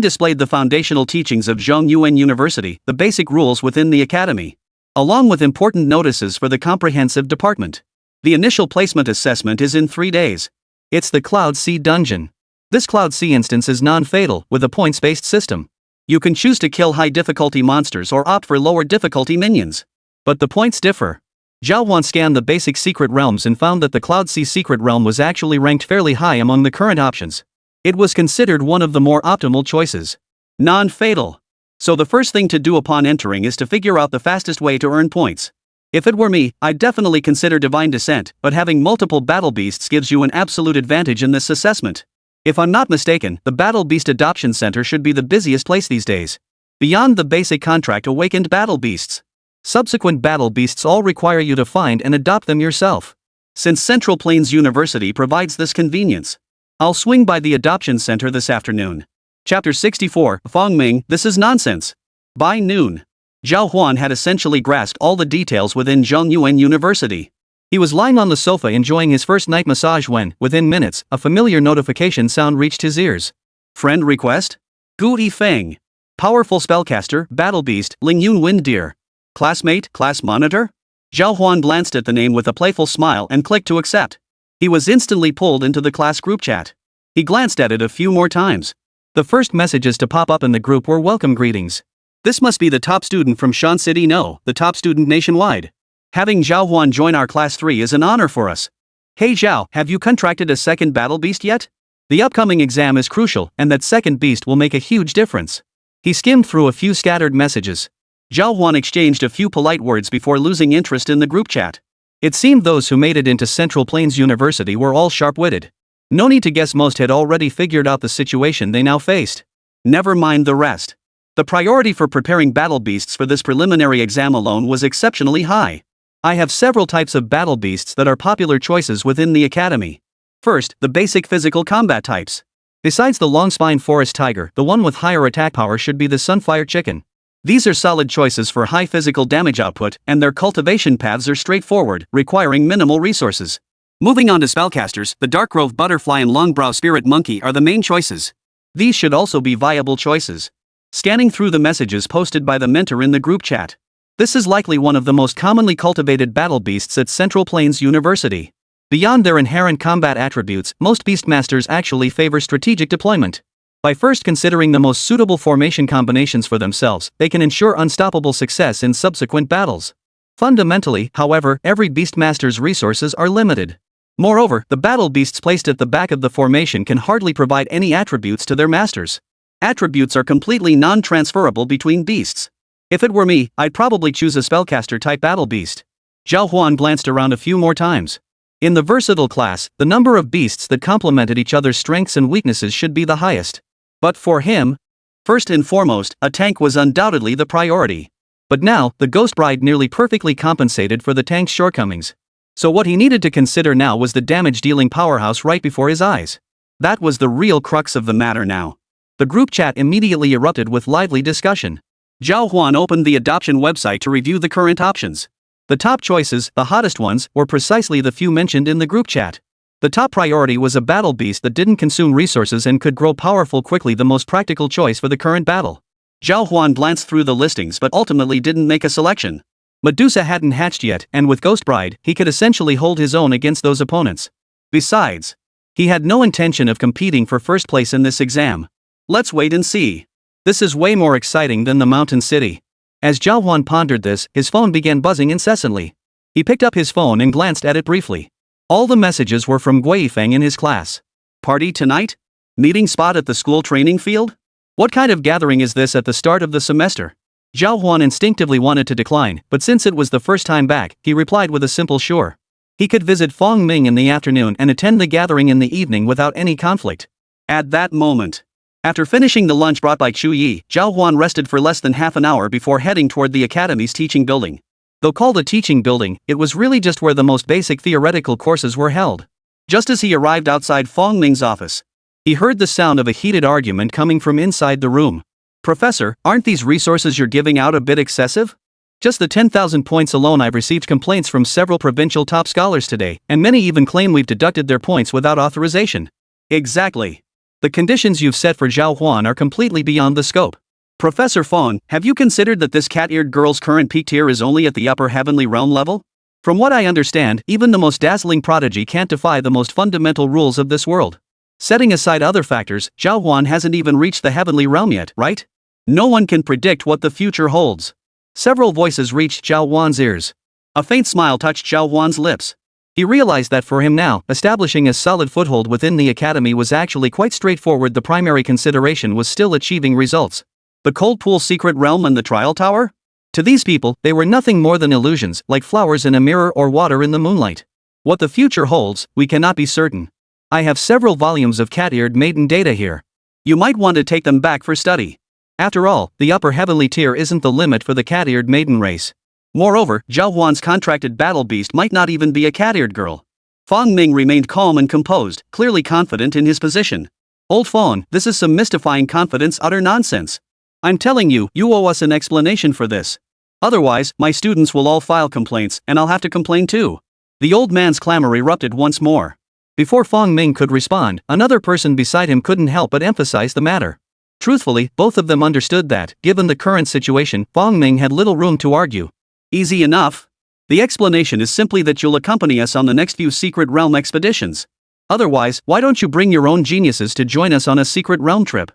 displayed the foundational teachings of Zhongyuan University, the basic rules within the academy, along with important notices for the comprehensive department. The initial placement assessment is in 3 days. It's the Cloud Sea Dungeon. This Cloud Sea instance is non-fatal, with a points-based system. You can choose to kill high-difficulty monsters or opt for lower-difficulty minions. But the points differ. Zhao Huan scanned the basic secret realms and found that the Cloud Sea secret realm was actually ranked fairly high among the current options. It was considered one of the more optimal choices. Non-fatal. So the first thing to do upon entering is to figure out the fastest way to earn points. If it were me, I'd definitely consider Divine Descent, but having multiple battle beasts gives you an absolute advantage in this assessment. If I'm not mistaken, the Battle Beast Adoption Center should be the busiest place these days. Beyond the basic contract, awakened battle beasts. Subsequent battle beasts all require you to find and adopt them yourself. Since Central Plains University provides this convenience, I'll swing by the Adoption Center this afternoon. Chapter 64, Fong Ming, this is nonsense. By noon, Zhao Huan had essentially grasped all the details within Zhongyuan University. He was lying on the sofa enjoying his first night massage when, within minutes, a familiar notification sound reached his ears. Friend request? Gu Yifeng. Powerful spellcaster, battle beast, Lingyun Wind Deer. Classmate, class monitor? Zhao Huan glanced at the name with a playful smile and clicked to accept. He was instantly pulled into the class group chat. He glanced at it a few more times. The first messages to pop up in the group were welcome greetings. This must be the top student from Shan City. No, the top student nationwide. Having Zhao Huan join our class 3 is an honor for us. Hey Zhao, have you contracted a second battle beast yet? The upcoming exam is crucial, and that second beast will make a huge difference. He skimmed through a few scattered messages. Zhao Huan exchanged a few polite words before losing interest in the group chat. It seemed those who made it into Central Plains University were all sharp-witted. No need to guess, most had already figured out the situation they now faced. Never mind the rest. The priority for preparing battle beasts for this preliminary exam alone was exceptionally high. I have several types of battle beasts that are popular choices within the academy. First, the basic physical combat types. Besides the long-spine forest tiger, the one with higher attack power should be the sunfire chicken. These are solid choices for high physical damage output, and their cultivation paths are straightforward, requiring minimal resources. Moving on to spellcasters, the dark grove butterfly and longbrow spirit monkey are the main choices. These should also be viable choices. Scanning through the messages posted by the mentor in the group chat. This is likely one of the most commonly cultivated battle beasts at Central Plains University. Beyond their inherent combat attributes, most beastmasters actually favor strategic deployment. By first considering the most suitable formation combinations for themselves, they can ensure unstoppable success in subsequent battles. Fundamentally, however, every beastmaster's resources are limited. Moreover, the battle beasts placed at the back of the formation can hardly provide any attributes to their masters. Attributes are completely non-transferable between beasts. If it were me, I'd probably choose a spellcaster-type battle beast. Zhao Huan glanced around a few more times. In the versatile class, the number of beasts that complemented each other's strengths and weaknesses should be the highest. But for him, first and foremost, a tank was undoubtedly the priority. But now, the Ghost Bride nearly perfectly compensated for the tank's shortcomings. So what he needed to consider now was the damage-dealing powerhouse right before his eyes. That was the real crux of the matter now. The group chat immediately erupted with lively discussion. Zhao Huan opened the adoption website to review the current options. The top choices, the hottest ones, were precisely the few mentioned in the group chat. The top priority was a battle beast that didn't consume resources and could grow powerful quickly, the most practical choice for the current battle. Zhao Huan glanced through the listings but ultimately didn't make a selection. Medusa hadn't hatched yet, and with Ghost Bride, he could essentially hold his own against those opponents. Besides, he had no intention of competing for first place in this exam. Let's wait and see. This is way more exciting than the Mountain City. As Zhao Huan pondered this, his phone began buzzing incessantly. He picked up his phone and glanced at it briefly. All the messages were from Guifeng in his class. Party tonight? Meeting spot at the school training field? What kind of gathering is this at the start of the semester? Zhao Huan instinctively wanted to decline, but since it was the first time back, he replied with a simple sure. He could visit Fong Ming in the afternoon and attend the gathering in the evening without any conflict. At that moment, after finishing the lunch brought by Chu Yi, Zhao Huan rested for less than half an hour before heading toward the academy's teaching building. Though called a teaching building, it was really just where the most basic theoretical courses were held. Just as he arrived outside Fong Ming's office, he heard the sound of a heated argument coming from inside the room. Professor, aren't these resources you're giving out a bit excessive? Just the 10,000 points alone, I've received complaints from several provincial top scholars today, and many even claim we've deducted their points without authorization. Exactly. The conditions you've set for Zhao Huan are completely beyond the scope. Professor Fong, have you considered that this cat-eared girl's current peak tier is only at the upper heavenly realm level? From what I understand, even the most dazzling prodigy can't defy the most fundamental rules of this world. Setting aside other factors, Zhao Huan hasn't even reached the heavenly realm yet, right? No one can predict what the future holds. Several voices reached Zhao Huan's ears. A faint smile touched Zhao Huan's lips. He realized that for him now, establishing a solid foothold within the academy was actually quite straightforward. The primary consideration was still achieving results. The Cold Pool Secret Realm and the Trial Tower? To these people, they were nothing more than illusions, like flowers in a mirror or water in the moonlight. What the future holds, we cannot be certain. I have several volumes of cat-eared maiden data here. You might want to take them back for study. After all, the upper heavenly tier isn't the limit for the cat-eared maiden race. Moreover, Zhao Huan's contracted battle beast might not even be a cat-eared girl. Fong Ming remained calm and composed, clearly confident in his position. Old Fong, this is some mystifying confidence, utter nonsense. I'm telling you, you owe us an explanation for this. Otherwise, my students will all file complaints, and I'll have to complain too. The old man's clamor erupted once more. Before Fong Ming could respond, another person beside him couldn't help but emphasize the matter. Truthfully, both of them understood that, given the current situation, Fong Ming had little room to argue. Easy enough. The explanation is simply that you'll accompany us on the next few Secret Realm expeditions. Otherwise, why don't you bring your own geniuses to join us on a Secret Realm trip?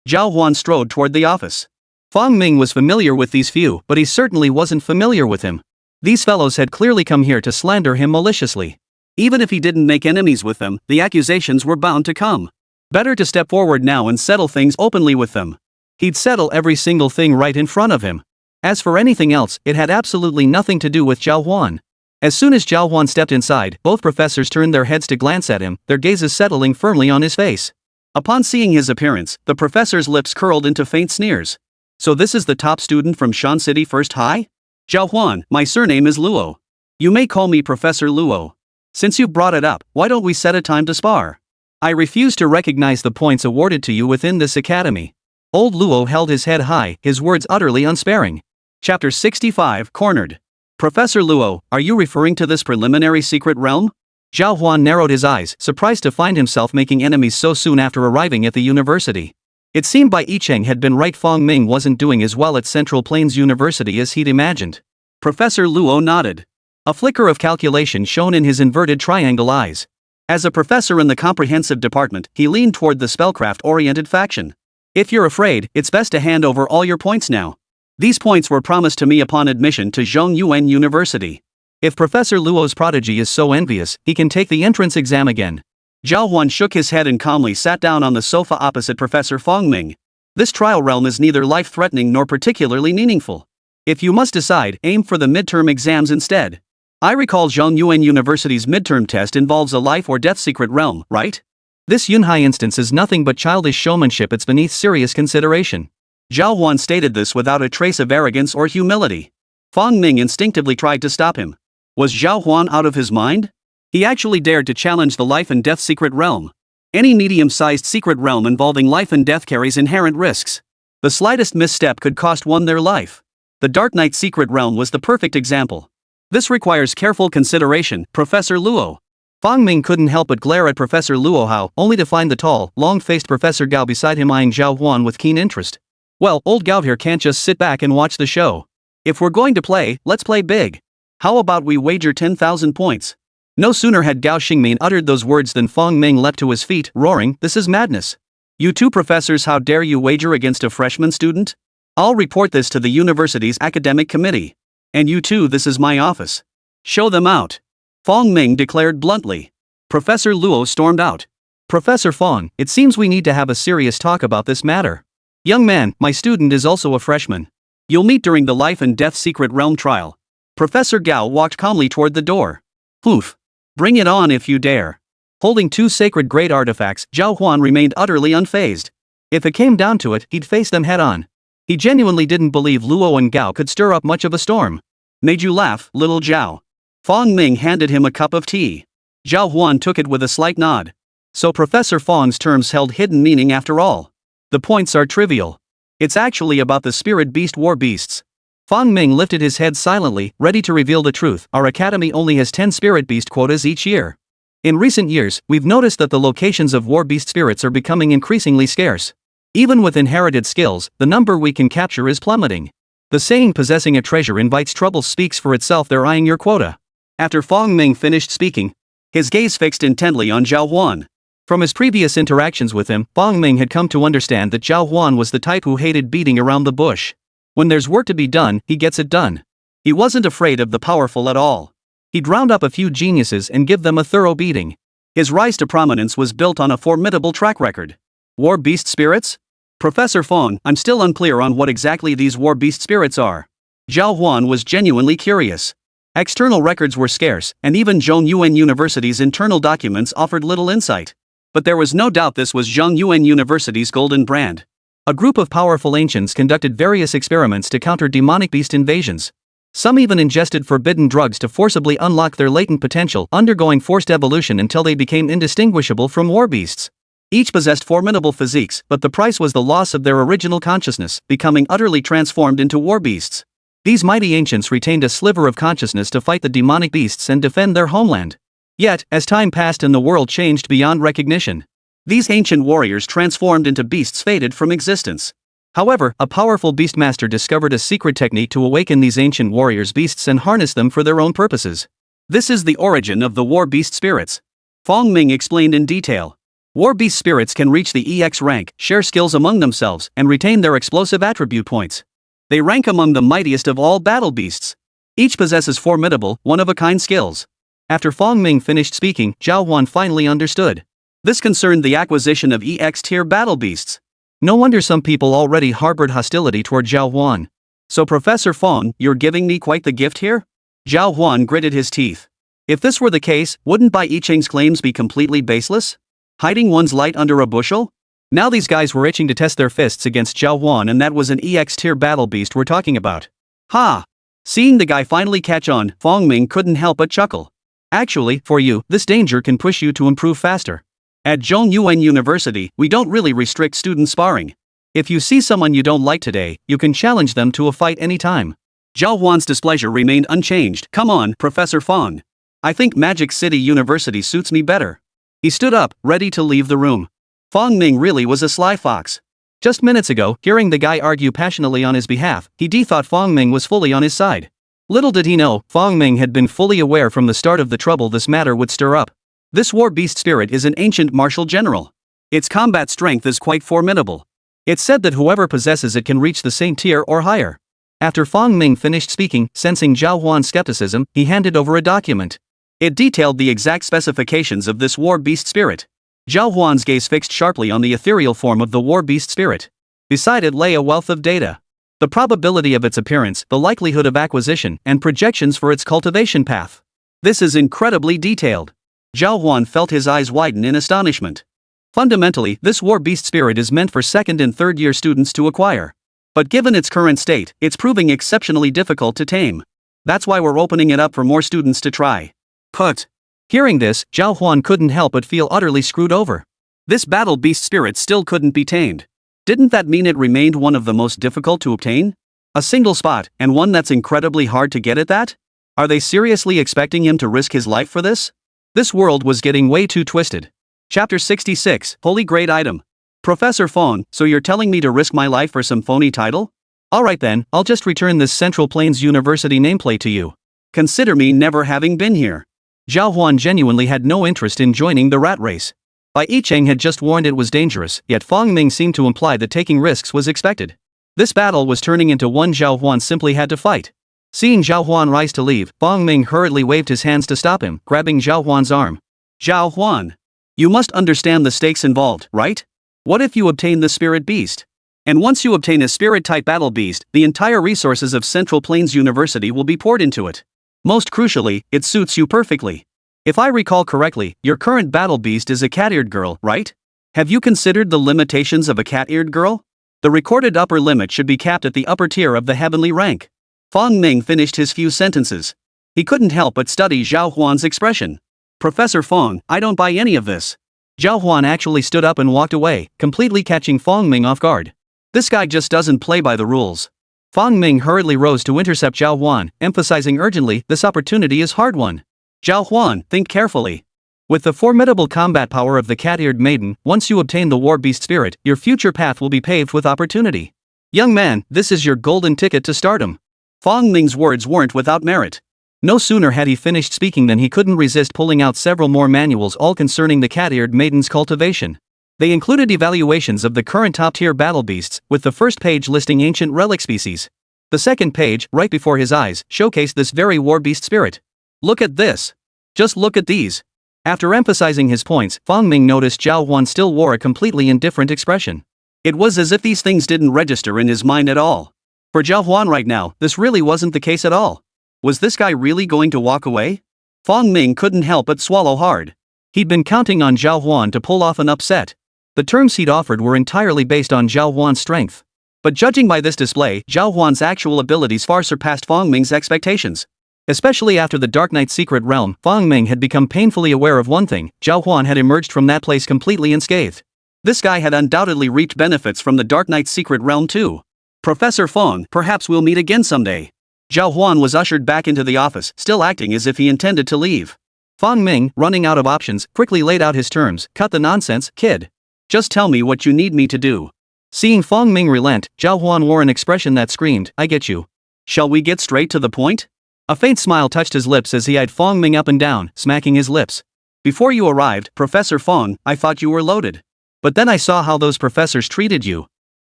Zhao Huan strode toward the office. Fong Ming was familiar with these few, but he certainly wasn't familiar with him. These fellows had clearly come here to slander him maliciously. Even if he didn't make enemies with them, the accusations were bound to come. Better to step forward now and settle things openly with them. He'd settle every single thing right in front of him. As for anything else, it had absolutely nothing to do with Zhao Huan. As soon as Zhao Huan stepped inside, both professors turned their heads to glance at him, their gazes settling firmly on his face. Upon seeing his appearance, the professor's lips curled into faint sneers. So this is the top student from Shan City First High? Zhao Huan, my surname is Luo. You may call me Professor Luo. Since you brought it up, why don't we set a time to spar? I refuse to recognize the points awarded to you within this academy. Old Luo held his head high, his words utterly unsparing. Chapter 65, Cornered. Professor Luo, are you referring to this preliminary secret realm? Zhao Huan narrowed his eyes, surprised to find himself making enemies so soon after arriving at the university. It seemed Bai Yicheng had been right. Fong Ming wasn't doing as well at Central Plains University as he'd imagined. Professor Luo nodded. A flicker of calculation shone in his inverted triangle eyes. As a professor in the comprehensive department, he leaned toward the spellcraft-oriented faction. If you're afraid, it's best to hand over all your points now. These points were promised to me upon admission to Zhongyuan University. If Professor Luo's prodigy is so envious, he can take the entrance exam again. Zhao Huan shook his head and calmly sat down on the sofa opposite Professor Fong Ming. This trial realm is neither life-threatening nor particularly meaningful. If you must decide, aim for the midterm exams instead. I recall Zhongyuan University's midterm test involves a life or death secret realm, right? This Yunhai instance is nothing but childish showmanship. It's beneath serious consideration. Zhao Huan stated this without a trace of arrogance or humility. Fong Ming instinctively tried to stop him. Was Zhao Huan out of his mind? He actually dared to challenge the life and death secret realm. Any medium-sized secret realm involving life and death carries inherent risks. The slightest misstep could cost one their life. The Dark Knight secret realm was the perfect example. This requires careful consideration, Professor Luo. Fong Ming couldn't help but glare at Professor Luo Hao, only to find the tall, long-faced Professor Gao beside him eyeing Zhao Huan with keen interest. Well, old Gao here can't just sit back and watch the show. If we're going to play, let's play big. How about we wager 10,000 points? No sooner had Gao Xingmin uttered those words than Fong Ming leapt to his feet, roaring, "This is madness. You two professors, how dare you wager against a freshman student? I'll report this to the university's academic committee. And you two, this is my office. Show them out." Fong Ming declared bluntly. Professor Luo stormed out. "Professor Fong, it seems we need to have a serious talk about this matter. Young man, my student is also a freshman. You'll meet during the life and death secret realm trial." Professor Gao walked calmly toward the door. "Poof. Bring it on if you dare." Holding two sacred great artifacts, Zhao Huan remained utterly unfazed. If it came down to it, he'd face them head-on. He genuinely didn't believe Luo and Gao could stir up much of a storm. "Made you laugh, little Zhao?" Fong Ming handed him a cup of tea. Zhao Huan took it with a slight nod. So Professor Fong's terms held hidden meaning after all. The points are trivial. It's actually about the spirit beast war beasts. Fong Ming lifted his head silently, ready to reveal the truth. Our academy only has 10 spirit beast quotas each year. In recent years, we've noticed that the locations of war beast spirits are becoming increasingly scarce. Even with inherited skills, the number we can capture is plummeting. The saying "possessing a treasure invites trouble" speaks for itself. They're eyeing your quota. After Fong Ming finished speaking, his gaze fixed intently on Zhao Huan. From his previous interactions with him, Fong Ming had come to understand that Zhao Huan was the type who hated beating around the bush. When there's work to be done, he gets it done. He wasn't afraid of the powerful at all. He'd round up a few geniuses and give them a thorough beating. His rise to prominence was built on a formidable track record. War beast spirits? Professor Fong, I'm still unclear on what exactly these war beast spirits are. Zhao Huan was genuinely curious. External records were scarce, and even Zhongyuan University's internal documents offered little insight. But there was no doubt this was Zhongyuan University's golden brand. A group of powerful ancients conducted various experiments to counter demonic beast invasions. Some even ingested forbidden drugs to forcibly unlock their latent potential, undergoing forced evolution until they became indistinguishable from war beasts. Each possessed formidable physiques, but the price was the loss of their original consciousness, becoming utterly transformed into war beasts. These mighty ancients retained a sliver of consciousness to fight the demonic beasts and defend their homeland. Yet, as time passed and the world changed beyond recognition, these ancient warriors transformed into beasts fated from existence. However, a powerful beastmaster discovered a secret technique to awaken these ancient warriors' beasts and harness them for their own purposes. This is the origin of the war beast spirits. Fong Ming explained in detail. War beast spirits can reach the EX rank, share skills among themselves, and retain their explosive attribute points. They rank among the mightiest of all battle beasts. Each possesses formidable, one-of-a-kind skills. After Fong Ming finished speaking, Zhao Huan finally understood. This concerned the acquisition of EX-tier battle beasts. No wonder some people already harbored hostility toward Zhao Huan. So Professor Fong, you're giving me quite the gift here? Zhao Huan gritted his teeth. If this were the case, wouldn't Bai Yicheng's claims be completely baseless? Hiding one's light under a bushel? Now these guys were itching to test their fists against Zhao Huan, and that was an EX-tier battle beast we're talking about. Ha! Seeing the guy finally catch on, Fong Ming couldn't help but chuckle. Actually, for you, this danger can push you to improve faster. At Zhongyuan University, we don't really restrict student sparring. If you see someone you don't like today, you can challenge them to a fight anytime. Zhao Huan's displeasure remained unchanged. Come on, Professor Fong. I think Magic City University suits me better. He stood up, ready to leave the room. Fong Ming really was a sly fox. Just minutes ago, hearing the guy argue passionately on his behalf, he thought Fong Ming was fully on his side. Little did he know, Fong Ming had been fully aware from the start of the trouble this matter would stir up. This war beast spirit is an ancient martial general. Its combat strength is quite formidable. It's said that whoever possesses it can reach the same tier or higher. After Fong Ming finished speaking, sensing Zhao Huan's skepticism, he handed over a document. It detailed the exact specifications of this war beast spirit. Zhao Huan's gaze fixed sharply on the ethereal form of the war beast spirit. Beside it lay a wealth of data. The probability of its appearance, the likelihood of acquisition, and projections for its cultivation path. This is incredibly detailed. Zhao Huan felt his eyes widen in astonishment. Fundamentally, this war beast spirit is meant for second and third year students to acquire. But given its current state, it's proving exceptionally difficult to tame. That's why we're opening it up for more students to try. Put. Hearing this, Zhao Huan couldn't help but feel utterly screwed over. This battle beast spirit still couldn't be tamed. Didn't that mean it remained one of the most difficult to obtain? A single spot, and one that's incredibly hard to get at that? Are they seriously expecting him to risk his life for this? This world was getting way too twisted. Chapter 66, Holy Great Item. Professor Fong, so you're telling me to risk my life for some phony title? Alright then, I'll just return this Central Plains University nameplate to you. Consider me never having been here. Zhao Huan genuinely had no interest in joining the rat race. Bai Yicheng had just warned it was dangerous, yet Fong Ming seemed to imply that taking risks was expected. This battle was turning into one Zhao Huan simply had to fight. Seeing Zhao Huan rise to leave, Fong Ming hurriedly waved his hands to stop him, grabbing Zhao Huan's arm. Zhao Huan. You must understand the stakes involved, right? What if you obtain the spirit beast? And once you obtain a spirit-type battle beast, the entire resources of Central Plains University will be poured into it. Most crucially, it suits you perfectly. If I recall correctly, your current battle beast is a cat-eared girl, right? Have you considered the limitations of a cat-eared girl? The recorded upper limit should be capped at the upper tier of the heavenly rank. Fong Ming finished his few sentences. He couldn't help but study Zhao Huan's expression. Professor Fong, I don't buy any of this. Zhao Huan actually stood up and walked away, completely catching Fong Ming off guard. This guy just doesn't play by the rules. Fong Ming hurriedly rose to intercept Zhao Huan, emphasizing urgently, this opportunity is hard won. Zhao Huan, think carefully. With the formidable combat power of the cat-eared maiden, once you obtain the war beast spirit, your future path will be paved with opportunity. Young man, this is your golden ticket to stardom. Fong Ming's words weren't without merit. No sooner had he finished speaking than he couldn't resist pulling out several more manuals all concerning the cat-eared maiden's cultivation. They included evaluations of the current top-tier battle beasts, with the first page listing ancient relic species. The second page, right before his eyes, showcased this very war beast spirit. Look at this. Just look at these. After emphasizing his points, Fong Ming noticed Zhao Huan still wore a completely indifferent expression. It was as if these things didn't register in his mind at all. For Zhao Huan right now, this really wasn't the case at all. Was this guy really going to walk away? Fong Ming couldn't help but swallow hard. He'd been counting on Zhao Huan to pull off an upset. The terms he'd offered were entirely based on Zhao Huan's strength. But judging by this display, Zhao Huan's actual abilities far surpassed Fong Ming's expectations. Especially after the Dark Knight's secret realm, Fong Ming had become painfully aware of one thing: Zhao Huan had emerged from that place completely unscathed. This guy had undoubtedly reaped benefits from the Dark Knight's secret realm too. Professor Fong, perhaps we'll meet again someday. Zhao Huan was ushered back into the office, still acting as if he intended to leave. Fong Ming, running out of options, quickly laid out his terms. Cut the nonsense, kid. Just tell me what you need me to do. Seeing Fong Ming relent, Zhao Huan wore an expression that screamed, I get you. Shall we get straight to the point? A faint smile touched his lips as he eyed Fong Ming up and down, smacking his lips. Before you arrived, Professor Fong, I thought you were loaded. But then I saw how those professors treated you.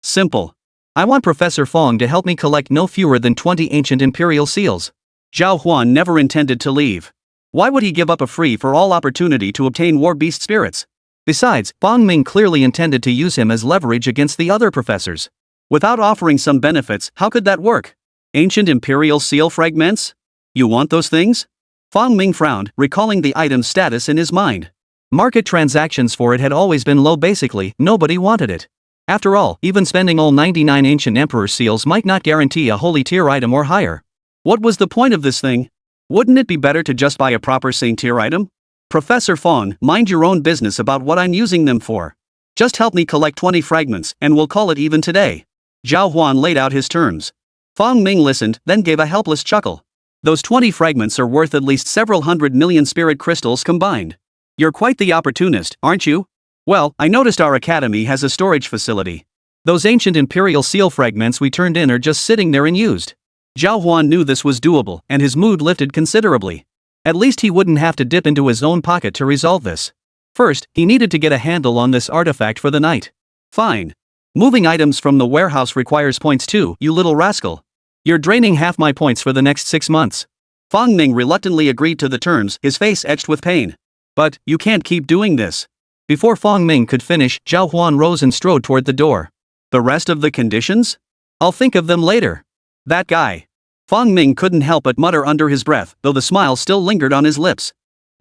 Simple. I want Professor Fong to help me collect no fewer than 20 ancient imperial seals. Zhao Huan never intended to leave. Why would he give up a free-for-all opportunity to obtain war beast spirits? Besides, Fang Ming clearly intended to use him as leverage against the other professors. Without offering some benefits, how could that work? Ancient Imperial Seal fragments? You want those things? Fang Ming frowned, recalling the item's status in his mind. Market transactions for it had always been low. Basically, nobody wanted it. After all, even spending all 99 ancient Emperor seals might not guarantee a holy tier item or higher. What was the point of this thing? Wouldn't it be better to just buy a proper Saint tier item? Professor Fang, mind your own business about what I'm using them for. Just help me collect 20 fragments, and we'll call it even today. Zhao Huan laid out his terms. Fang Ming listened, then gave a helpless chuckle. Those 20 fragments are worth at least several 100 million spirit crystals combined. You're quite the opportunist, aren't you? Well, I noticed our academy has a storage facility. Those ancient Imperial Seal fragments we turned in are just sitting there unused. Zhao Huan knew this was doable, and his mood lifted considerably. At least he wouldn't have to dip into his own pocket to resolve this. First, he needed to get a handle on this artifact for the night. Fine. Moving items from the warehouse requires points too, you little rascal. You're draining half my points for the next 6 months. Fang Ming reluctantly agreed to the terms, his face etched with pain. But, you can't keep doing this. Before Fang Ming could finish, Zhao Huan rose and strode toward the door. The rest of the conditions? I'll think of them later. That guy. Fang Ming couldn't help but mutter under his breath, though the smile still lingered on his lips.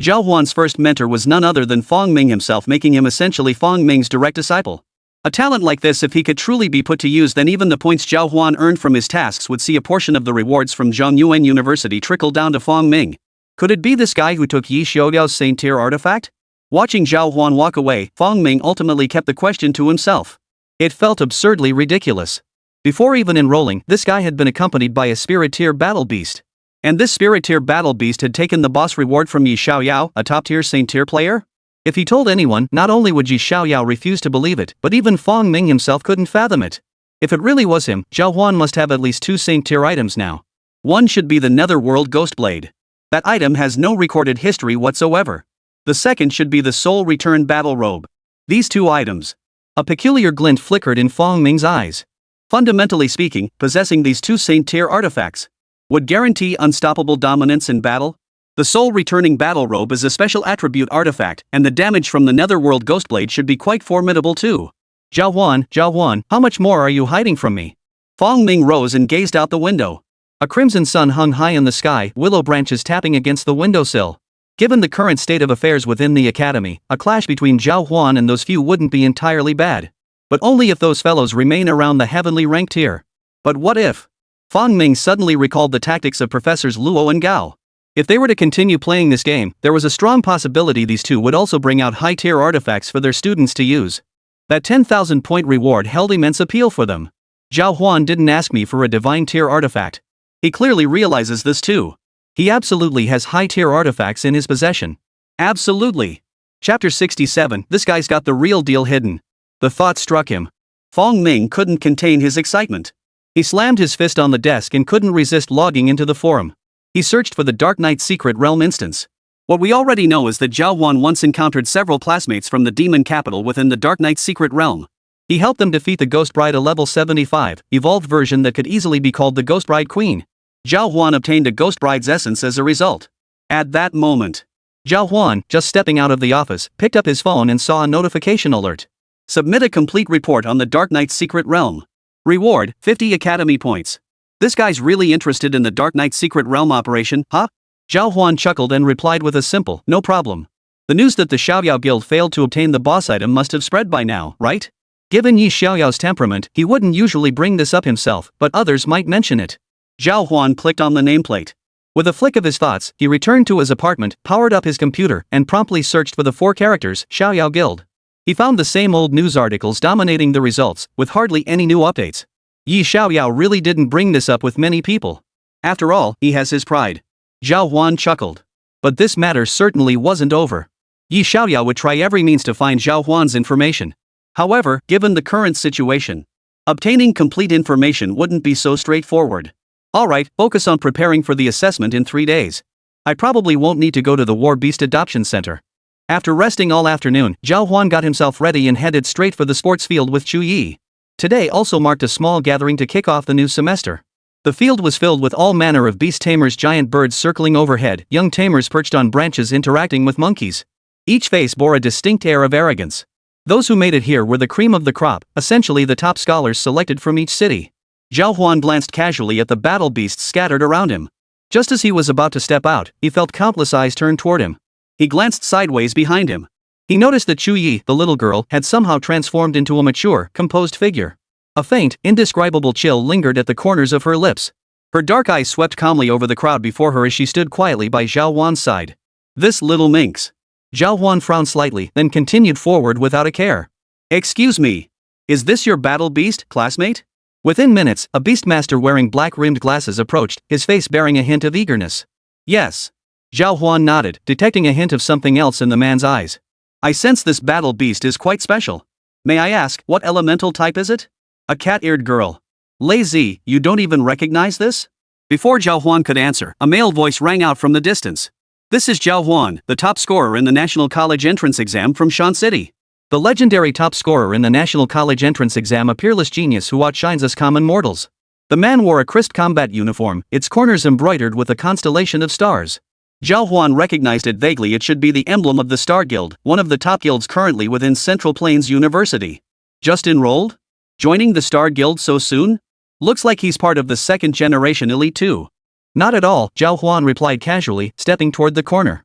Zhao Huan's first mentor was none other than Fang Ming himself, making him essentially Fang Ming's direct disciple. A talent like this, if he could truly be put to use, then even the points Zhao Huan earned from his tasks would see a portion of the rewards from Zhongyuan University trickle down to Fang Ming. Could it be this guy who took Yi Xiaoyao's Saint tier artifact? Watching Zhao Huan walk away, Fang Ming ultimately kept the question to himself. It felt absurdly ridiculous. Before even enrolling, this guy had been accompanied by a spirit tier battle beast. And this spirit tier battle beast had taken the boss reward from Yi Xiaoyao, a top tier Saint tier player? If he told anyone, not only would Yi Xiaoyao refuse to believe it, but even Fang Ming himself couldn't fathom it. If it really was him, Zhao Huan must have at least 2 Saint tier items now. One should be the Netherworld Ghost Blade. That item has no recorded history whatsoever. The second should be the Soul Return Battle Robe. These 2 items. A peculiar glint flickered in Fang Ming's eyes. Fundamentally speaking, possessing these 2 Saint tier artifacts would guarantee unstoppable dominance in battle. The Soul Returning Battle Robe is a special attribute artifact, and the damage from the Netherworld Ghostblade should be quite formidable too. Zhao Huan, how much more are you hiding from me? Fang Ming rose and gazed out the window. A crimson sun hung high in the sky, willow branches tapping against the windowsill. Given the current state of affairs within the academy, a clash between Zhao Huan and those few wouldn't be entirely bad. But only if those fellows remain around the heavenly rank tier. But what if? Fang Ming suddenly recalled the tactics of Professors Luo and Gao. If they were to continue playing this game, there was a strong possibility these two would also bring out high-tier artifacts for their students to use. That 10,000 point reward held immense appeal for them. Zhao Huan didn't ask me for a divine tier artifact. He clearly realizes this too. He absolutely has high-tier artifacts in his possession. Absolutely. Chapter 67, this guy's got the real deal hidden. The thought struck him. Fang Ming couldn't contain his excitement. He slammed his fist on the desk and couldn't resist logging into the forum. He searched for the Dark Knight Secret Realm instance. What we already know is that Zhao Huan once encountered several classmates from the demon capital within the Dark Knight Secret Realm. He helped them defeat the Ghost Bride, a level 75, evolved version that could easily be called the Ghost Bride Queen. Zhao Huan obtained a Ghost Bride's essence as a result. At that moment, Zhao Huan, just stepping out of the office, picked up his phone and saw a notification alert. Submit a complete report on the Dark Knight Secret Realm. Reward, 50 Academy points. This guy's really interested in the Dark Knight Secret Realm operation, huh? Zhao Huan chuckled and replied with a simple, no problem. The news that the Xiaoyao Guild failed to obtain the boss item must have spread by now, right? Given Yi Xiaoyao's temperament, he wouldn't usually bring this up himself, but others might mention it. Zhao Huan clicked on the nameplate. With a flick of his thoughts, he returned to his apartment, powered up his computer, and promptly searched for the 4 characters, Xiaoyao Guild. He found the same old news articles dominating the results, with hardly any new updates. Yi Xiaoyao really didn't bring this up with many people. After all, he has his pride. Zhao Huan chuckled. But this matter certainly wasn't over. Yi Xiaoyao would try every means to find Zhao Huan's information. However, given the current situation, obtaining complete information wouldn't be so straightforward. Alright, focus on preparing for the assessment in 3 days. I probably won't need to go to the War Beast Adoption Center. After resting all afternoon, Zhao Huan got himself ready and headed straight for the sports field with Chu Yi. Today also marked a small gathering to kick off the new semester. The field was filled with all manner of beast tamers, giant birds circling overhead, young tamers perched on branches interacting with monkeys. Each face bore a distinct air of arrogance. Those who made it here were the cream of the crop, essentially the top scholars selected from each city. Zhao Huan glanced casually at the battle beasts scattered around him. Just as he was about to step out, he felt countless eyes turn toward him. He glanced sideways behind him. He noticed that Chu Yi, the little girl, had somehow transformed into a mature, composed figure. A faint, indescribable chill lingered at the corners of her lips. Her dark eyes swept calmly over the crowd before her as she stood quietly by Zhao Huan's side. This little minx. Zhao Huan frowned slightly, then continued forward without a care. Excuse me. Is this your battle beast, classmate? Within minutes, a beastmaster wearing black-rimmed glasses approached, his face bearing a hint of eagerness. Yes. Zhao Huan nodded, detecting a hint of something else in the man's eyes. I sense this battle beast is quite special. May I ask, what elemental type is it? A cat-eared girl. Lazy, you don't even recognize this? Before Zhao Huan could answer, a male voice rang out from the distance. This is Zhao Huan, the top scorer in the National College Entrance Exam from Shan City. The legendary top scorer in the National College Entrance Exam, a peerless genius who outshines us common mortals. The man wore a crisp combat uniform, its corners embroidered with a constellation of stars. Zhao Huan recognized it vaguely. It should be the emblem of the Star Guild, one of the top guilds currently within Central Plains University. Just enrolled? Joining the Star Guild so soon? Looks like he's part of the second-generation elite too. Not at all, Zhao Huan replied casually, stepping toward the corner.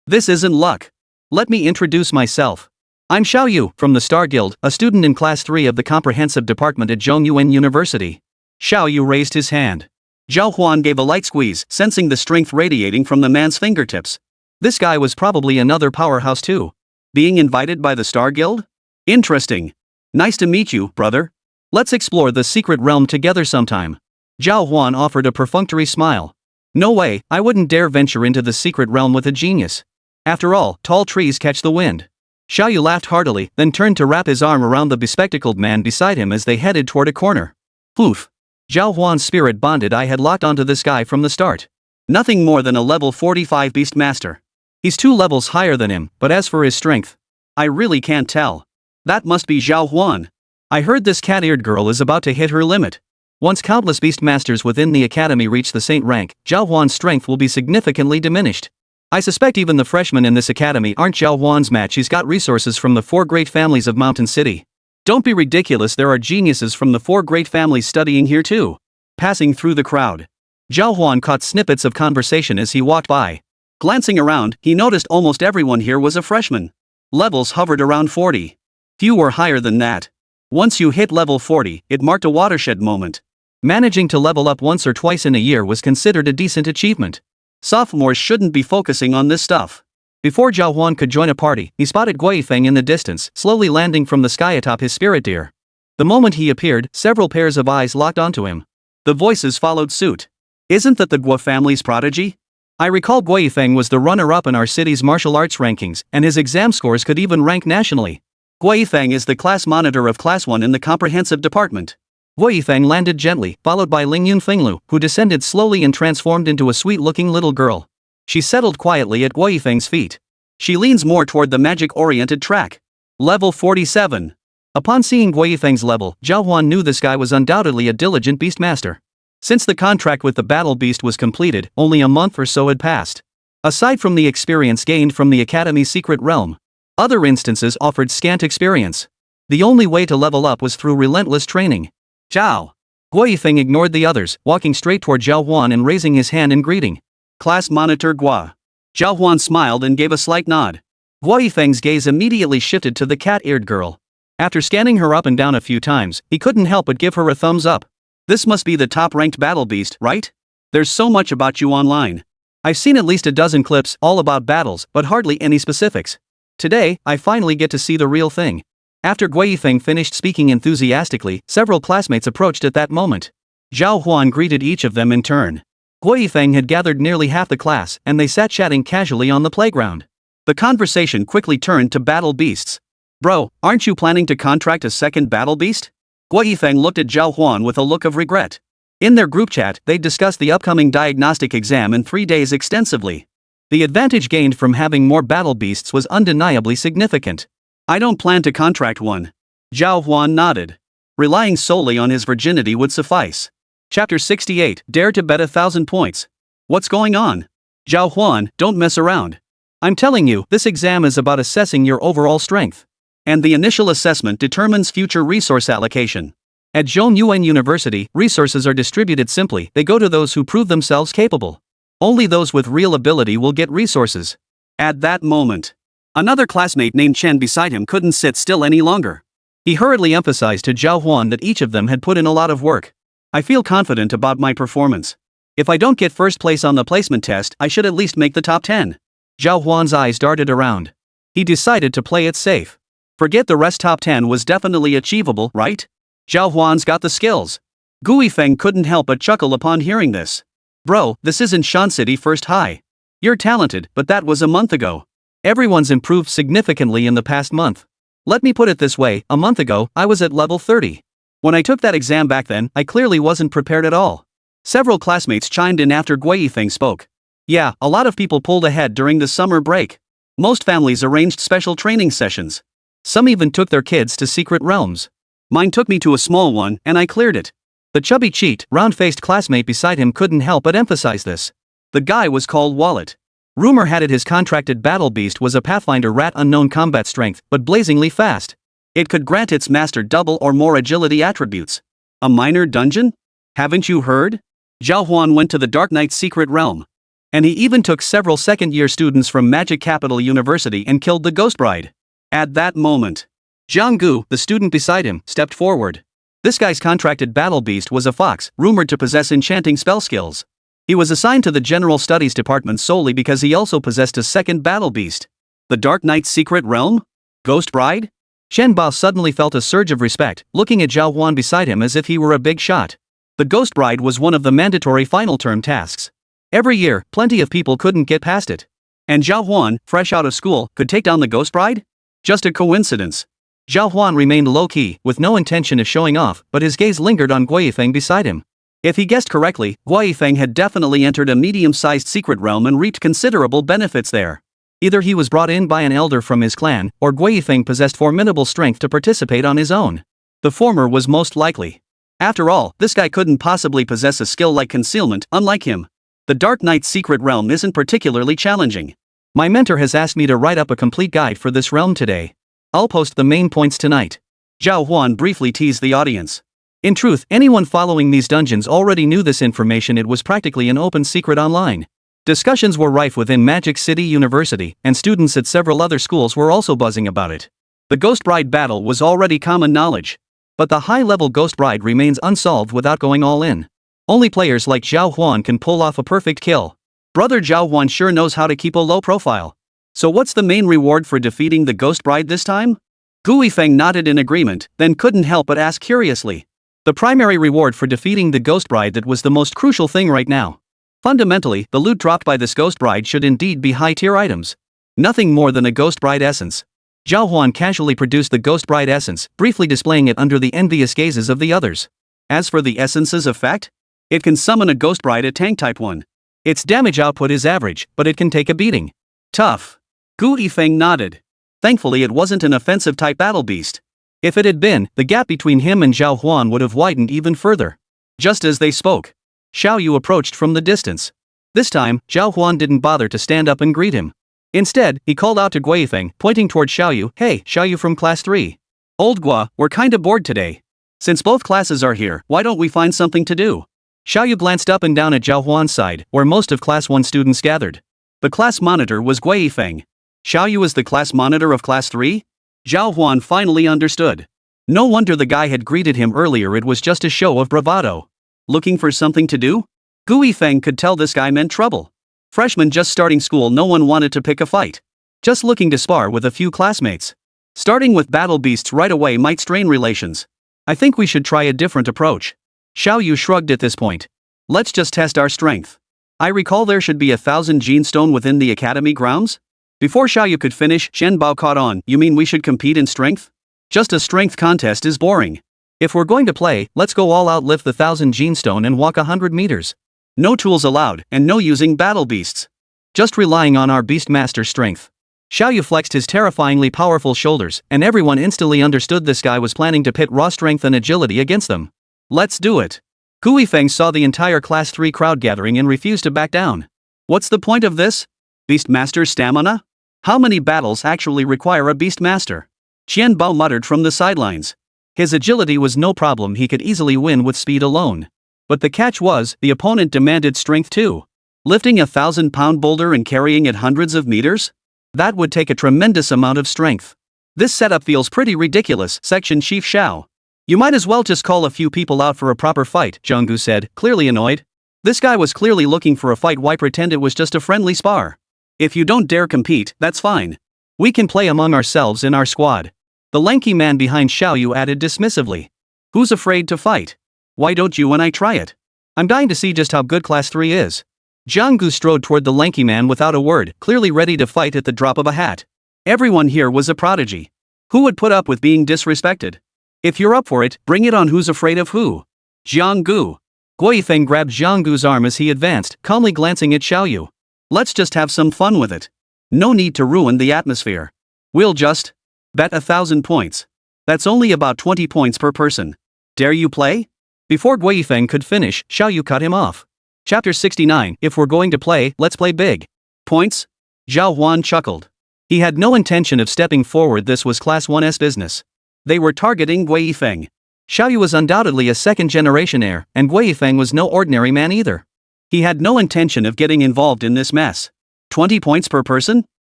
This isn't luck. Let me introduce myself. I'm Xiao Yu, from the Star Guild, a student in Class 3 of the Comprehensive Department at Zhongyuan University. Xiao Yu raised his hand. Zhao Huan gave a light squeeze, sensing the strength radiating from the man's fingertips. This guy was probably another powerhouse too. Being invited by the Star Guild? Interesting. Nice to meet you, brother. Let's explore the secret realm together sometime. Zhao Huan offered a perfunctory smile. No way, I wouldn't dare venture into the secret realm with a genius. After all, tall trees catch the wind. Xiao Yu laughed heartily, then turned to wrap his arm around the bespectacled man beside him as they headed toward a corner. Poof. Zhao Huan's spirit bonded eye had locked onto this guy from the start. Nothing more than a level 45 beast master. He's 2 levels higher than him, but as for his strength, I really can't tell. That must be Zhao Huan. I heard this cat-eared girl is about to hit her limit. Once countless beast masters within the academy reach the saint rank, Zhao Huan's strength will be significantly diminished. I suspect even the freshmen in this academy aren't Zhao Huan's match. He's got resources from the 4 great families of Mountain City. Don't be ridiculous, there are geniuses from the 4 great families studying here too. Passing through the crowd, Zhao Huan caught snippets of conversation as he walked by. Glancing around, he noticed almost everyone here was a freshman. Levels hovered around 40. Few were higher than that. Once you hit level 40, it marked a watershed moment. Managing to level up once or twice in a year was considered a decent achievement. Sophomores shouldn't be focusing on this stuff. Before Zhao Huan could join a party, he spotted Guifeng in the distance, slowly landing from the sky atop his spirit deer. The moment he appeared, several pairs of eyes locked onto him. The voices followed suit. Isn't that the Guo family's prodigy? I recall Guifeng was the runner-up in our city's martial arts rankings, and his exam scores could even rank nationally. Guifeng is the class monitor of Class 1 in the Comprehensive Department. Guifeng landed gently, followed by Lingyun Fenglu, who descended slowly and transformed into a sweet-looking little girl. She settled quietly at Guifeng's feet. She leans more toward the magic-oriented track. Level 47. Upon seeing Guifeng's level, Zhao Huan knew this guy was undoubtedly a diligent beastmaster. Since the contract with the battle beast was completed, only a month or so had passed. Aside from the experience gained from the Academy's secret realm, other instances offered scant experience. The only way to level up was through relentless training. Zhao. Guifeng ignored the others, walking straight toward Zhao Huan and raising his hand in greeting. Class Monitor Gua. Zhao Huan smiled and gave a slight nod. Guifeng's gaze immediately shifted to the cat-eared girl. After scanning her up and down a few times, he couldn't help but give her a thumbs up. This must be the top-ranked battle beast, right? There's so much about you online. I've seen at least a dozen clips, all about battles, but hardly any specifics. Today, I finally get to see the real thing. After Guifeng finished speaking enthusiastically, several classmates approached at that moment. Zhao Huan greeted each of them in turn. Guifeng had gathered nearly half the class, and they sat chatting casually on the playground. The conversation quickly turned to battle beasts. Bro, aren't you planning to contract a second battle beast? Guifeng looked at Zhao Huan with a look of regret. In their group chat, they discussed the upcoming diagnostic exam in 3 days extensively. The advantage gained from having more battle beasts was undeniably significant. I don't plan to contract one. Zhao Huan nodded. Relying solely on his virginity would suffice. Chapter 68, Dare to bet 1,000 points. What's going on? Zhao Huan, don't mess around. I'm telling you, this exam is about assessing your overall strength. And the initial assessment determines future resource allocation. At Zhongyuan University, resources are distributed simply, they go to those who prove themselves capable. Only those with real ability will get resources. At that moment, another classmate named Chen beside him couldn't sit still any longer. He hurriedly emphasized to Zhao Huan that each of them had put in a lot of work. I feel confident about my performance. If I don't get first place on the placement test, I should at least make the top 10. Zhao Huan's eyes darted around. He decided to play it safe. Forget the rest, top 10 was definitely achievable, right? Zhao Huan's got the skills. Gui Feng couldn't help but chuckle upon hearing this. Bro, this isn't Shan City First High. You're talented, but that was a month ago. Everyone's improved significantly in the past month. Let me put it this way, a month ago, I was at level 30. When I took that exam back then, I clearly wasn't prepared at all. Several classmates chimed in after Gui Feng spoke. Yeah, a lot of people pulled ahead during the summer break. Most families arranged special training sessions. Some even took their kids to secret realms. Mine took me to a small one, and I cleared it. The chubby cheat, round-faced classmate beside him couldn't help but emphasize this. The guy was called Wallet. Rumor had it his contracted battle beast was a Pathfinder rat, unknown combat strength, but blazingly fast. It could grant its master double or more agility attributes. A minor dungeon? Haven't you heard? Zhao Huan went to the Dark Knight's secret realm. And he even took several second-year students from Magic Capital University and killed the Ghost Bride. At that moment, Zhang Gu, the student beside him, stepped forward. This guy's contracted battle beast was a fox, rumored to possess enchanting spell skills. He was assigned to the General Studies Department solely because he also possessed a second battle beast. The Dark Knight's secret realm? Ghost Bride? Shen Bao suddenly felt a surge of respect, looking at Zhao Huan beside him as if he were a big shot. The Ghost Bride was one of the mandatory final term tasks. Every year, plenty of people couldn't get past it. And Zhao Huan, fresh out of school, could take down the Ghost Bride? Just a coincidence. Zhao Huan remained low-key, with no intention of showing off, but his gaze lingered on Gui Feng beside him. If he guessed correctly, Gui Feng had definitely entered a medium-sized secret realm and reaped considerable benefits there. Either he was brought in by an elder from his clan, or Gui Feng possessed formidable strength to participate on his own. The former was most likely. After all, this guy couldn't possibly possess a skill like concealment, unlike him. The Dark Knight's secret realm isn't particularly challenging. My mentor has asked me to write up a complete guide for this realm today. I'll post the main points tonight. Zhao Huan briefly teased the audience. In truth, anyone following these dungeons already knew this information. It was practically an open secret online. Discussions were rife within Magic City University, and students at several other schools were also buzzing about it. The Ghost Bride battle was already common knowledge. But the high-level Ghost Bride remains unsolved without going all in. Only players like Zhao Huan can pull off a perfect kill. Brother Zhao Huan sure knows how to keep a low profile. So what's the main reward for defeating the Ghost Bride this time? Gui Feng nodded in agreement, then couldn't help but ask curiously. The primary reward for defeating the Ghost Bride, that was the most crucial thing right now. Fundamentally, the loot dropped by this Ghost Bride should indeed be high-tier items. Nothing more than a Ghost Bride essence. Zhao Huan casually produced the Ghost Bride essence, briefly displaying it under the envious gazes of the others. As for the essence's effect, it can summon a Ghost Bride at tank type 1. Its damage output is average, but it can take a beating. Tough. Gui Feng nodded. Thankfully it wasn't an offensive type battle beast. If it had been, the gap between him and Zhao Huan would have widened even further. Just as they spoke, Xiao Yu approached from the distance. This time, Zhao Huan didn't bother to stand up and greet him. Instead, he called out to Gui Feng, pointing toward Xiao Yu. Hey, Xiao Yu from class 3. Old Gua, we're kinda bored today. Since both classes are here, why don't we find something to do? Xiao Yu glanced up and down at Zhao Huan's side, where most of class 1 students gathered. The class monitor was Gui Feng. Xiao Yu is the class monitor of class 3? Zhao Huan finally understood. No wonder the guy had greeted him earlier, it was just a show of bravado. Looking for something to do? Gui Feng could tell this guy meant trouble. Freshman just starting school, no one wanted to pick a fight. Just looking to spar with a few classmates. Starting with battle beasts right away might strain relations. I think we should try a different approach. Xiao Yu shrugged at this point. Let's just test our strength. I recall there should be 1,000 gene stone within the academy grounds? Before Xiao Yu could finish, Shen Bao caught on. You mean we should compete in strength? Just a strength contest is boring. If we're going to play, let's go all out, lift the 1,000 gene stone and walk 100 meters. No tools allowed, and no using battle beasts. Just relying on our beastmaster strength. Xiaoyu flexed his terrifyingly powerful shoulders, and everyone instantly understood this guy was planning to pit raw strength and agility against them. Let's do it. Gui Feng saw the entire Class 3 crowd gathering and refused to back down. What's the point of this? Beastmaster stamina? How many battles actually require a Beastmaster? Qian Bao muttered from the sidelines. His agility was no problem, he could easily win with speed alone. But the catch was, the opponent demanded strength too. Lifting a 1,000-pound boulder and carrying it hundreds of meters? That would take a tremendous amount of strength. This setup feels pretty ridiculous, Section Chief Xiao. You might as well just call a few people out for a proper fight, Zhanggu said, clearly annoyed. This guy was clearly looking for a fight. Why pretend it was just a friendly spar? If you don't dare compete, that's fine. We can play among ourselves in our squad. The lanky man behind Xiaoyu added dismissively. Who's afraid to fight? Why don't you and I try it? I'm dying to see just how good Class 3 is. Zhanggu strode toward the lanky man without a word, clearly ready to fight at the drop of a hat. Everyone here was a prodigy. Who would put up with being disrespected? If you're up for it, bring it on. Who's afraid of who? Zhanggu. Gui Feng grabbed Zhanggu's arm as he advanced, calmly glancing at Xiaoyu. Let's just have some fun with it. No need to ruin the atmosphere. We'll just bet 1,000 points. That's only about 20 points per person. Dare you play? Before Gui Feng could finish, Xiaoyu cut him off. Chapter 69. If we're going to play, let's play big. Points? Zhao Huan chuckled. He had no intention of stepping forward. This was Class 1's business. They were targeting Gui Feng. Xiaoyu was undoubtedly a second-generation heir, and Gui Feng was no ordinary man either. He had no intention of getting involved in this mess. 20 points per person?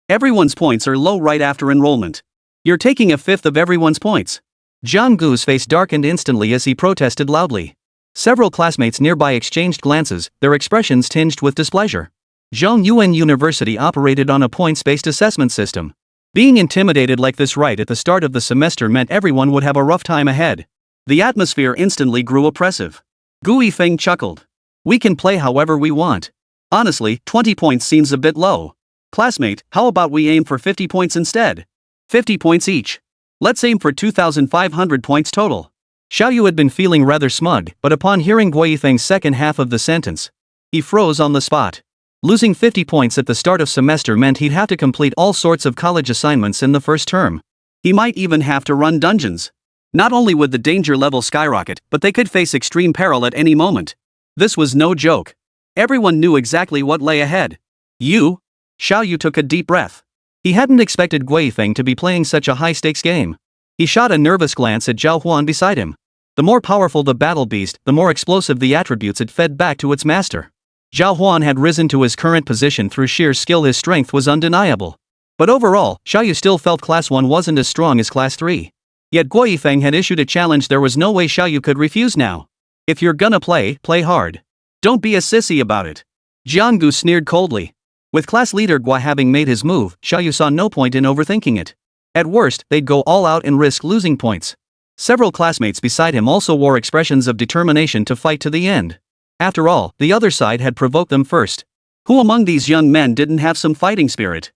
Everyone's points are low right after enrollment. You're taking a fifth of everyone's points. Zhanggu's face darkened instantly as he protested loudly. Several classmates nearby exchanged glances, their expressions tinged with displeasure. Zhongyuan University operated on a points-based assessment system. Being intimidated like this right at the start of the semester meant everyone would have a rough time ahead. The atmosphere instantly grew oppressive. Gui Feng chuckled. We can play however we want. Honestly, 20 points seems a bit low. Classmate, how about we aim for 50 points instead? 50 points each. Let's aim for 2,500 points total. Xiaoyu had been feeling rather smug, but upon hearing Gui Feng's second half of the sentence, he froze on the spot. Losing 50 points at the start of semester meant he'd have to complete all sorts of college assignments in the first term. He might even have to run dungeons. Not only would the danger level skyrocket, but they could face extreme peril at any moment. This was no joke. Everyone knew exactly what lay ahead. Xiaoyu took a deep breath. He hadn't expected Gui Feng to be playing such a high-stakes game. He shot a nervous glance at Zhao Huan beside him. The more powerful the battle beast, the more explosive the attributes it fed back to its master. Zhao Huan had risen to his current position through sheer skill. His strength was undeniable. But overall, Xiaoyu still felt Class 1 wasn't as strong as Class 3. Yet Gui Feng had issued a challenge. There was no way Xiaoyu could refuse now. If you're gonna play, play hard. Don't be a sissy about it. Zhanggu sneered coldly. With class leader Gua having made his move, Xiaoyu saw no point in overthinking it. At worst, they'd go all out and risk losing points. Several classmates beside him also wore expressions of determination to fight to the end. After all, the other side had provoked them first. Who among these young men didn't have some fighting spirit?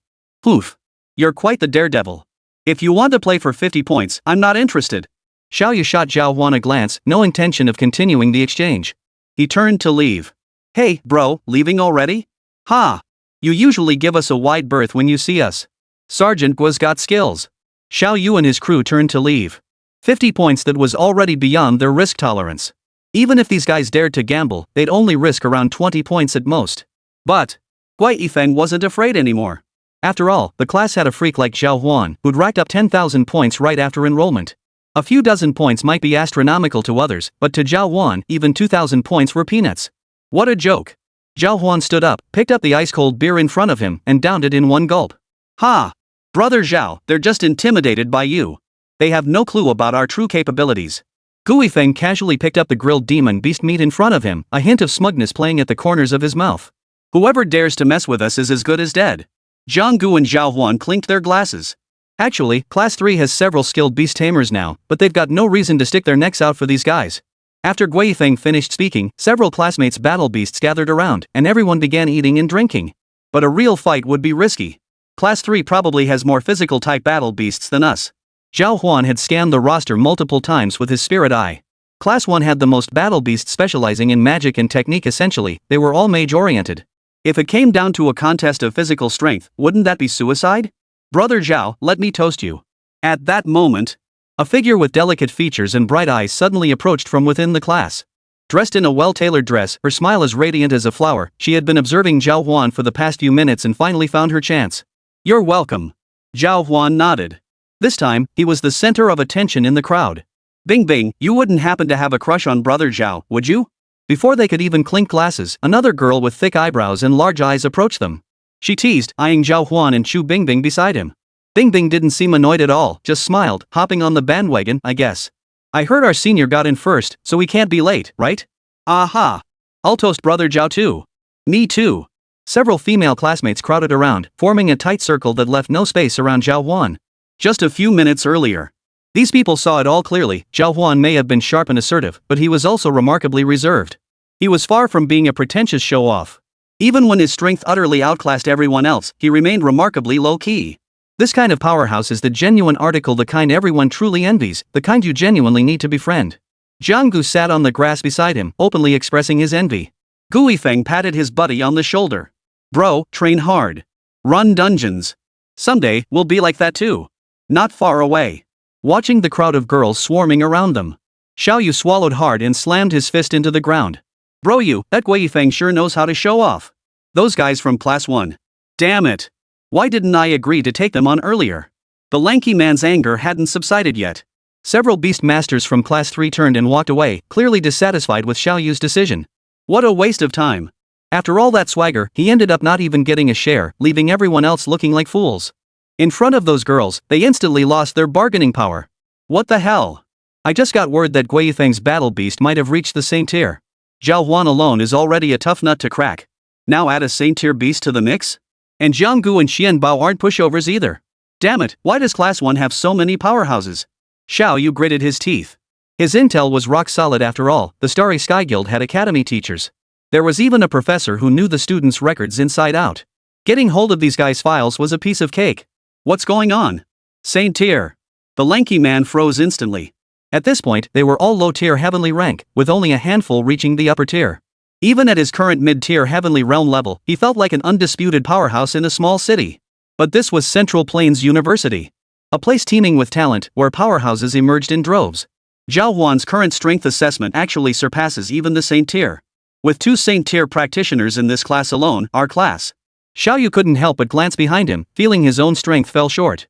Oof. You're quite the daredevil. If you want to play for 50 points, I'm not interested. Xiaoyu shot Zhao Huan a glance, no intention of continuing the exchange. He turned to leave. Hey, bro, leaving already? Ha! You usually give us a wide berth when you see us. Sergeant Gua's got skills. Xiaoyu and his crew turned to leave. 50 points, that was already beyond their risk tolerance. Even if these guys dared to gamble, they'd only risk around 20 points at most. But Gui Feng wasn't afraid anymore. After all, the class had a freak like Zhao Huan, who'd racked up 10,000 points right after enrollment. A few dozen points might be astronomical to others, but to Zhao Huan, even 2,000 points were peanuts. What a joke. Zhao Huan stood up, picked up the ice-cold beer in front of him, and downed it in one gulp. Ha! Brother Zhao, they're just intimidated by you. They have no clue about our true capabilities. Gui Feng casually picked up the grilled demon beast meat in front of him, a hint of smugness playing at the corners of his mouth. Whoever dares to mess with us is as good as dead. Zhanggu and Zhao Huan clinked their glasses. Actually, Class 3 has several skilled beast tamers now, but they've got no reason to stick their necks out for these guys. After Gui Feng finished speaking, several classmates' battle beasts gathered around, and everyone began eating and drinking. But a real fight would be risky. Class 3 probably has more physical-type battle beasts than us. Zhao Huan had scanned the roster multiple times with his spirit eye. Class 1 had the most battle beasts specializing in magic and technique. Essentially, they were all mage-oriented. If it came down to a contest of physical strength, wouldn't that be suicide? Brother Zhao, let me toast you. At that moment, a figure with delicate features and bright eyes suddenly approached from within the class. Dressed in a well-tailored dress, her smile as radiant as a flower, she had been observing Zhao Huan for the past few minutes and finally found her chance. You're welcome. Zhao Huan nodded. This time, he was the center of attention in the crowd. Bing Bing, you wouldn't happen to have a crush on Brother Zhao, would you? Before they could even clink glasses, another girl with thick eyebrows and large eyes approached them. She teased, eyeing Zhao Huan and Chu Bingbing beside him. Bingbing didn't seem annoyed at all, just smiled, hopping on the bandwagon, I guess. I heard our senior got in first, so we can't be late, right? Aha! I'll toast Brother Zhao too. Me too. Several female classmates crowded around, forming a tight circle that left no space around Zhao Huan. Just a few minutes earlier. These people saw it all clearly. Zhao Huan may have been sharp and assertive, but he was also remarkably reserved. He was far from being a pretentious show-off. Even when his strength utterly outclassed everyone else, he remained remarkably low-key. This kind of powerhouse is the genuine article, the kind everyone truly envies, the kind you genuinely need to befriend. Jiang Gu sat on the grass beside him, openly expressing his envy. Gu Yifeng patted his buddy on the shoulder. Bro, train hard. Run dungeons. Someday, we'll be like that too. Not far away. Watching the crowd of girls swarming around them, Xiao Yu swallowed hard and slammed his fist into the ground. Bro you, that Gui Yifeng sure knows how to show off. Those guys from class 1. Damn it. Why didn't I agree to take them on earlier? The lanky man's anger hadn't subsided yet. Several beast masters from class 3 turned and walked away, clearly dissatisfied with Xiao Yu's decision. What a waste of time. After all that swagger, he ended up not even getting a share, leaving everyone else looking like fools. In front of those girls, they instantly lost their bargaining power. What the hell? I just got word that Gui Yifeng's battle beast might have reached the same tier. Zhao Huan alone is already a tough nut to crack. Now add a same tier beast to the mix? And Jiang Gu and Xian Bao aren't pushovers either. Damn it, why does class 1 have so many powerhouses? Xiao Yu gritted his teeth. His intel was rock solid after all. The Starry Sky Guild had academy teachers. There was even a professor who knew the students' records inside out. Getting hold of these guys' files was a piece of cake. What's going on? Same tier. The lanky man froze instantly. At this point, they were all low-tier heavenly rank, with only a handful reaching the upper tier. Even at his current mid-tier heavenly realm level, he felt like an undisputed powerhouse in a small city. But this was Central Plains University. A place teeming with talent, where powerhouses emerged in droves. Zhao Huan's current strength assessment actually surpasses even the Saint tier. With 2 Saint tier practitioners in this class alone, our class. Xiao Yu couldn't help but glance behind him, feeling his own strength fell short.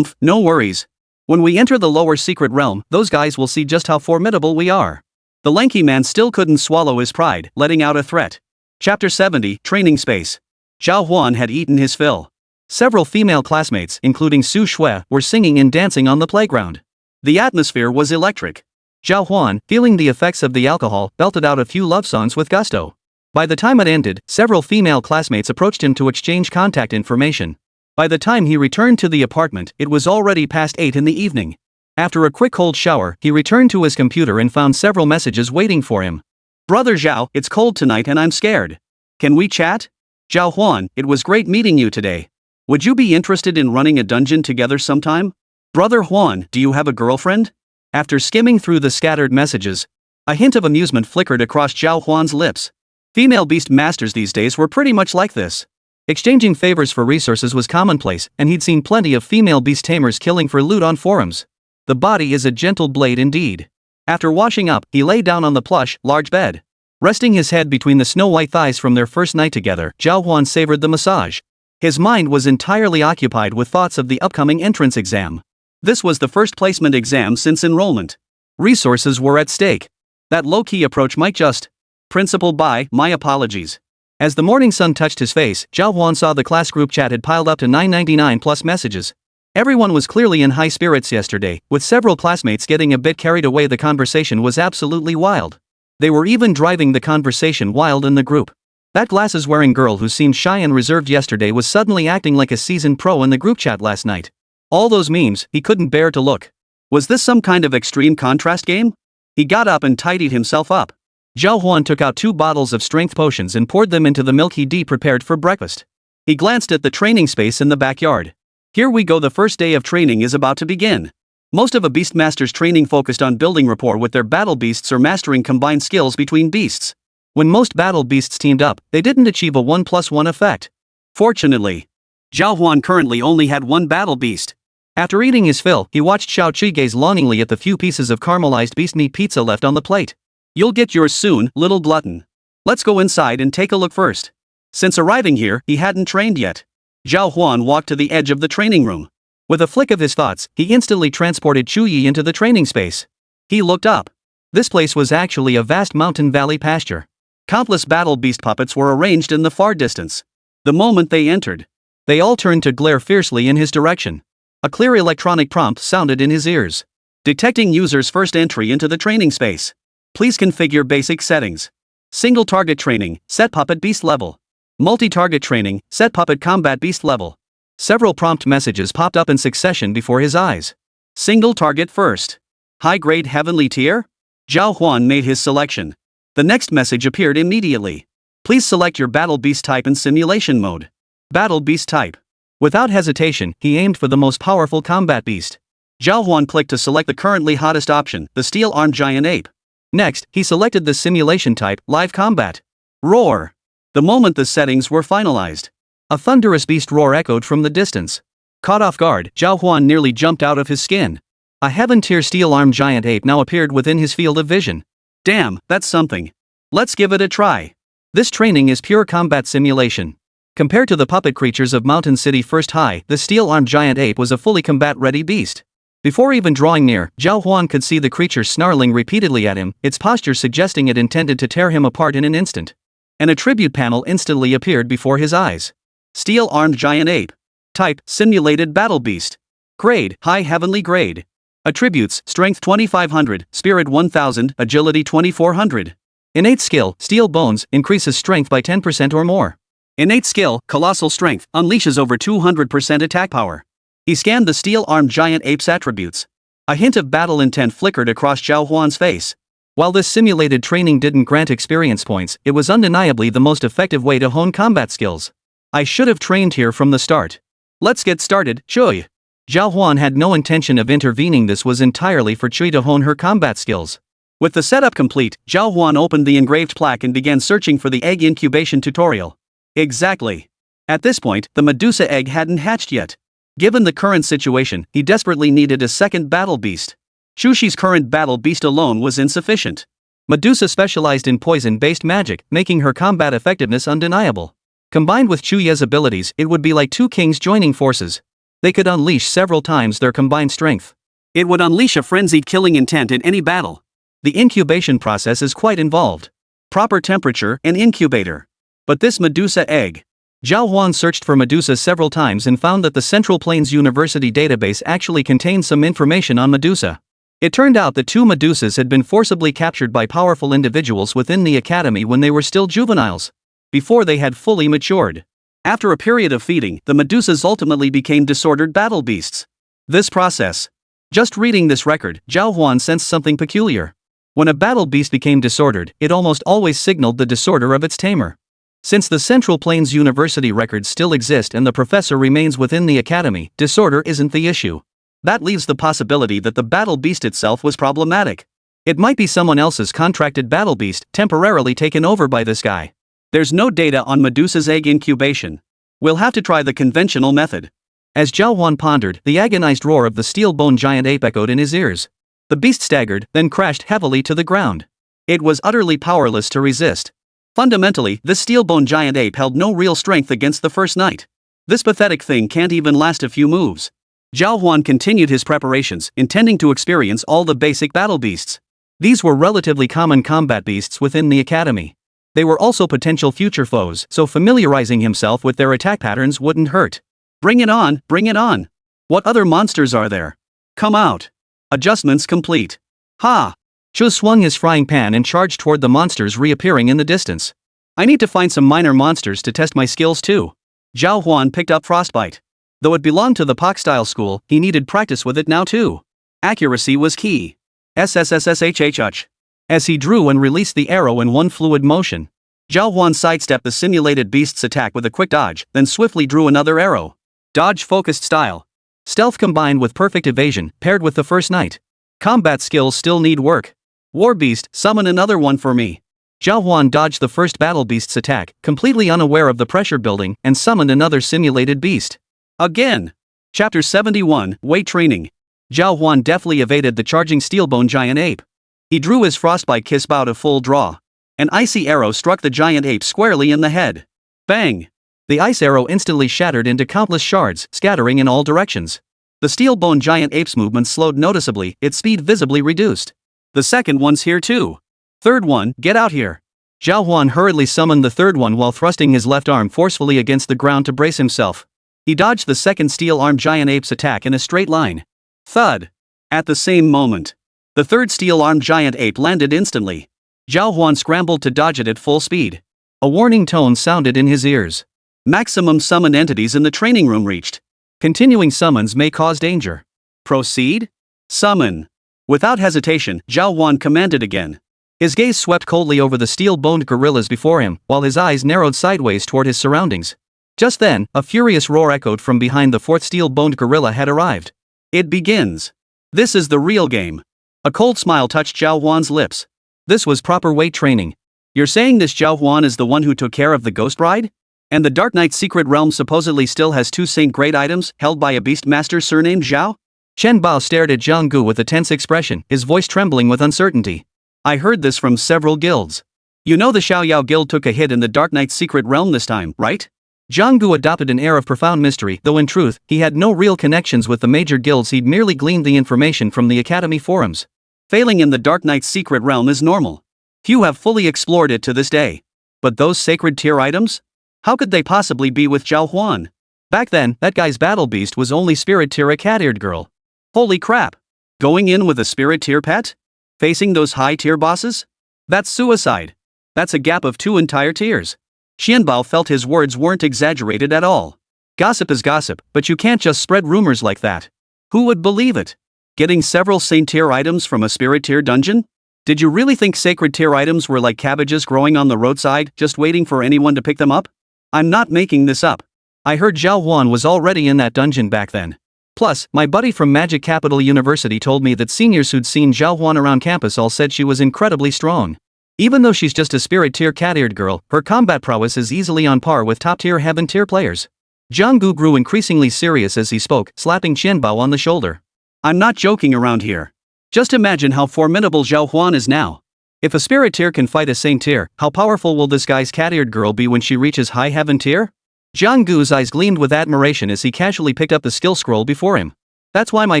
No worries. When we enter the lower secret realm, those guys will see just how formidable we are. The lanky man still couldn't swallow his pride, letting out a threat. Chapter 70, Training Space. Zhao Huan had eaten his fill. Several female classmates, including Su Shui, were singing and dancing on the playground. The atmosphere was electric. Zhao Huan, feeling the effects of the alcohol, belted out a few love songs with gusto. By the time it ended, several female classmates approached him to exchange contact information. By the time he returned to the apartment, it was already past 8 in the evening. After a quick cold shower, he returned to his computer and found several messages waiting for him. Brother Zhao, it's cold tonight and I'm scared. Can we chat? Zhao Huan, it was great meeting you today. Would you be interested in running a dungeon together sometime? Brother Huan, do you have a girlfriend? After skimming through the scattered messages, a hint of amusement flickered across Zhao Huan's lips. Female beast masters these days were pretty much like this. Exchanging favors for resources was commonplace, and he'd seen plenty of female beast tamers killing for loot on forums. The body is a gentle blade indeed. After washing up, he lay down on the plush, large bed. Resting his head between the snow-white thighs from their first night together, Zhao Huan savored the massage. His mind was entirely occupied with thoughts of the upcoming entrance exam. This was the first placement exam since enrollment. Resources were at stake. That low-key approach might just... Principal, bye, my apologies. As the morning sun touched his face, Zhao Huan saw the class group chat had piled up to 999 plus messages. Everyone was clearly in high spirits yesterday, with several classmates getting a bit carried away. The conversation was absolutely wild. They were even driving the conversation wild in the group. That glasses-wearing girl who seemed shy and reserved yesterday was suddenly acting like a seasoned pro in the group chat last night. All those memes, he couldn't bear to look. Was this some kind of extreme contrast game? He got up and tidied himself up. Zhao Huan took out 2 bottles of strength potions and poured them into the milk he'd prepared for breakfast. He glanced at the training space in the backyard. Here we go, the first day of training is about to begin. Most of a beastmaster's training focused on building rapport with their battle beasts or mastering combined skills between beasts. When most battle beasts teamed up, they didn't achieve a 1+1 effect. Fortunately, Zhao Huan currently only had one battle beast. After eating his fill, he watched Xiao Qi gaze longingly at the few pieces of caramelized beast meat pizza left on the plate. You'll get yours soon, little glutton. Let's go inside and take a look first. Since arriving here, he hadn't trained yet. Zhao Huan walked to the edge of the training room. With a flick of his thoughts, he instantly transported Chu Yi into the training space. He looked up. This place was actually a vast mountain valley pasture. Countless battle beast puppets were arranged in the far distance. The moment they entered, they all turned to glare fiercely in his direction. A clear electronic prompt sounded in his ears. Detecting user's first entry into the training space. Please configure basic settings. Single target training, set puppet beast level. Multi-target training, set puppet combat beast level. Several prompt messages popped up in succession before his eyes. Single target first. High-grade heavenly tier? Zhao Huan made his selection. The next message appeared immediately. Please select your battle beast type in simulation mode. Battle beast type. Without hesitation, he aimed for the most powerful combat beast. Zhao Huan clicked to select the currently hottest option, the steel-armed giant ape. Next, he selected the simulation type, live combat. Roar. The moment the settings were finalized, a thunderous beast roar echoed from the distance. Caught off guard, Zhao Huan nearly jumped out of his skin. A heaven-tier steel-armed giant ape now appeared within his field of vision. Damn, that's something. Let's give it a try. This training is pure combat simulation. Compared to the puppet creatures of Mountain City First High, the steel-armed giant ape was a fully combat-ready beast. Before even drawing near, Zhao Huan could see the creature snarling repeatedly at him, its posture suggesting it intended to tear him apart in an instant. An attribute panel instantly appeared before his eyes. Steel-armed giant ape. Type, simulated battle beast. Grade, high heavenly grade. Attributes, strength 2500, spirit 1000, agility 2400. Innate skill, steel bones, increases strength by 10% or more. Innate skill, colossal strength, unleashes over 200% attack power. He scanned the steel-armed giant ape's attributes. A hint of battle intent flickered across Zhao Huan's face. While this simulated training didn't grant experience points, it was undeniably the most effective way to hone combat skills. I should have trained here from the start. Let's get started, Chui. Zhao Huan had no intention of intervening. This was entirely for Chui to hone her combat skills. With the setup complete, Zhao Huan opened the engraved plaque and began searching for the egg incubation tutorial. Exactly. At this point, the Medusa egg hadn't hatched yet. Given the current situation, he desperately needed a second battle beast. Chushi's current battle beast alone was insufficient. Medusa specialized in poison-based magic, making her combat effectiveness undeniable. Combined with Chuya's abilities, it would be like two kings joining forces. They could unleash several times their combined strength. It would unleash a frenzied killing intent in any battle. The incubation process is quite involved. Proper temperature and incubator. But this Medusa egg. Zhao Huan searched for Medusa several times and found that the Central Plains University database actually contained some information on Medusa. It turned out that two Medusas had been forcibly captured by powerful individuals within the academy when they were still juveniles, before they had fully matured. After a period of feeding, the Medusas ultimately became disordered battle beasts. This process. Just reading this record, Zhao Huan sensed something peculiar. When a battle beast became disordered, it almost always signaled the disorder of its tamer. Since the Central Plains University records still exist and the professor remains within the academy, disorder isn't the issue. That leaves the possibility that the battle beast itself was problematic. It might be someone else's contracted battle beast, temporarily taken over by this guy. There's no data on Medusa's egg incubation. We'll have to try the conventional method. As Zhao Huan pondered, the agonized roar of the steel-bone giant ape echoed in his ears. The beast staggered, then crashed heavily to the ground. It was utterly powerless to resist. Fundamentally, this steel-bone giant ape held no real strength against the first knight. This pathetic thing can't even last a few moves. Zhao Huan continued his preparations, intending to experience all the basic battle beasts. These were relatively common combat beasts within the academy. They were also potential future foes, so familiarizing himself with their attack patterns wouldn't hurt. Bring it on, bring it on. What other monsters are there? Come out. Adjustments complete. Ha! Chu swung his frying pan and charged toward the monsters reappearing in the distance. I need to find some minor monsters to test my skills too. Zhao Huan picked up Frostbite. Though it belonged to the Pak-style school, he needed practice with it now too. Accuracy was key. SSSSHH. As he drew and released the arrow in one fluid motion, Zhao Huan sidestepped the simulated beast's attack with a quick dodge, then swiftly drew another arrow. Dodge-focused style. Stealth combined with perfect evasion, paired with the first knight. Combat skills still need work. War Beast, summon another one for me. Zhao Huan dodged the first battle beast's attack, completely unaware of the pressure building, and summoned another simulated beast. Again. Chapter 71, Weight Training. Zhao Huan deftly evaded the charging steelbone giant ape. He drew his frostbite kiss bow to full draw. An icy arrow struck the giant ape squarely in the head. Bang! The ice arrow instantly shattered into countless shards, scattering in all directions. The steelbone giant ape's movement slowed noticeably, its speed visibly reduced. The second one's here too. Third one, get out here. Zhao Huan hurriedly summoned the third one while thrusting his left arm forcefully against the ground to brace himself. He dodged the second steel-armed giant ape's attack in a straight line. Thud! At the same moment, the third steel-armed giant ape landed instantly. Zhao Huan scrambled to dodge it at full speed. A warning tone sounded in his ears. Maximum summon entities in the training room reached. Continuing summons may cause danger. Proceed? Summon. Without hesitation, Zhao Huan commanded again. His gaze swept coldly over the steel-boned gorillas before him, while his eyes narrowed sideways toward his surroundings. Just then, a furious roar echoed from behind the fourth steel-boned gorilla had arrived. It begins. This is the real game. A cold smile touched Zhao Huan's lips. This was proper weight training. You're saying this Zhao Huan is the one who took care of the ghost bride? And the Dark Knight's secret realm supposedly still has two saint-grade items, held by a beast master surnamed Zhao? Chen Bao stared at Zhang Gu with a tense expression, his voice trembling with uncertainty. I heard this from several guilds. You know the Xiaoyao guild took a hit in the Dark Knight's secret realm this time, right? Zhang Gu adopted an air of profound mystery, though in truth, he had no real connections with the major guilds. He'd merely gleaned the information from the Academy forums. Failing in the Dark Knight's secret realm is normal. Few have fully explored it to this day. But those sacred tier items? How could they possibly be with Zhao Huan? Back then, that guy's battle beast was only spirit tier, a cat-eared girl. Holy crap! Going in with a spirit tier pet? Facing those high tier bosses? That's suicide. That's a gap of 2 entire tiers. Xianbao felt his words weren't exaggerated at all. Gossip is gossip, but you can't just spread rumors like that. Who would believe it? Getting several saint tier items from a spirit tier dungeon? Did you really think sacred tier items were like cabbages growing on the roadside, just waiting for anyone to pick them up? I'm not making this up. I heard Zhao Huan was already in that dungeon back then. Plus, my buddy from Magic Capital University told me that seniors who'd seen Zhao Huan around campus all said she was incredibly strong. Even though she's just a spirit tier cat-eared girl, her combat prowess is easily on par with top-tier heaven tier players. Zhang Gu grew increasingly serious as he spoke, slapping Qianbao on the shoulder. I'm not joking around here. Just imagine how formidable Zhao Huan is now. If a spirit tier can fight a saint tier, how powerful will this guy's cat-eared girl be when she reaches high heaven tier? Zhang Gu's eyes gleamed with admiration as he casually picked up the skill scroll before him. That's why my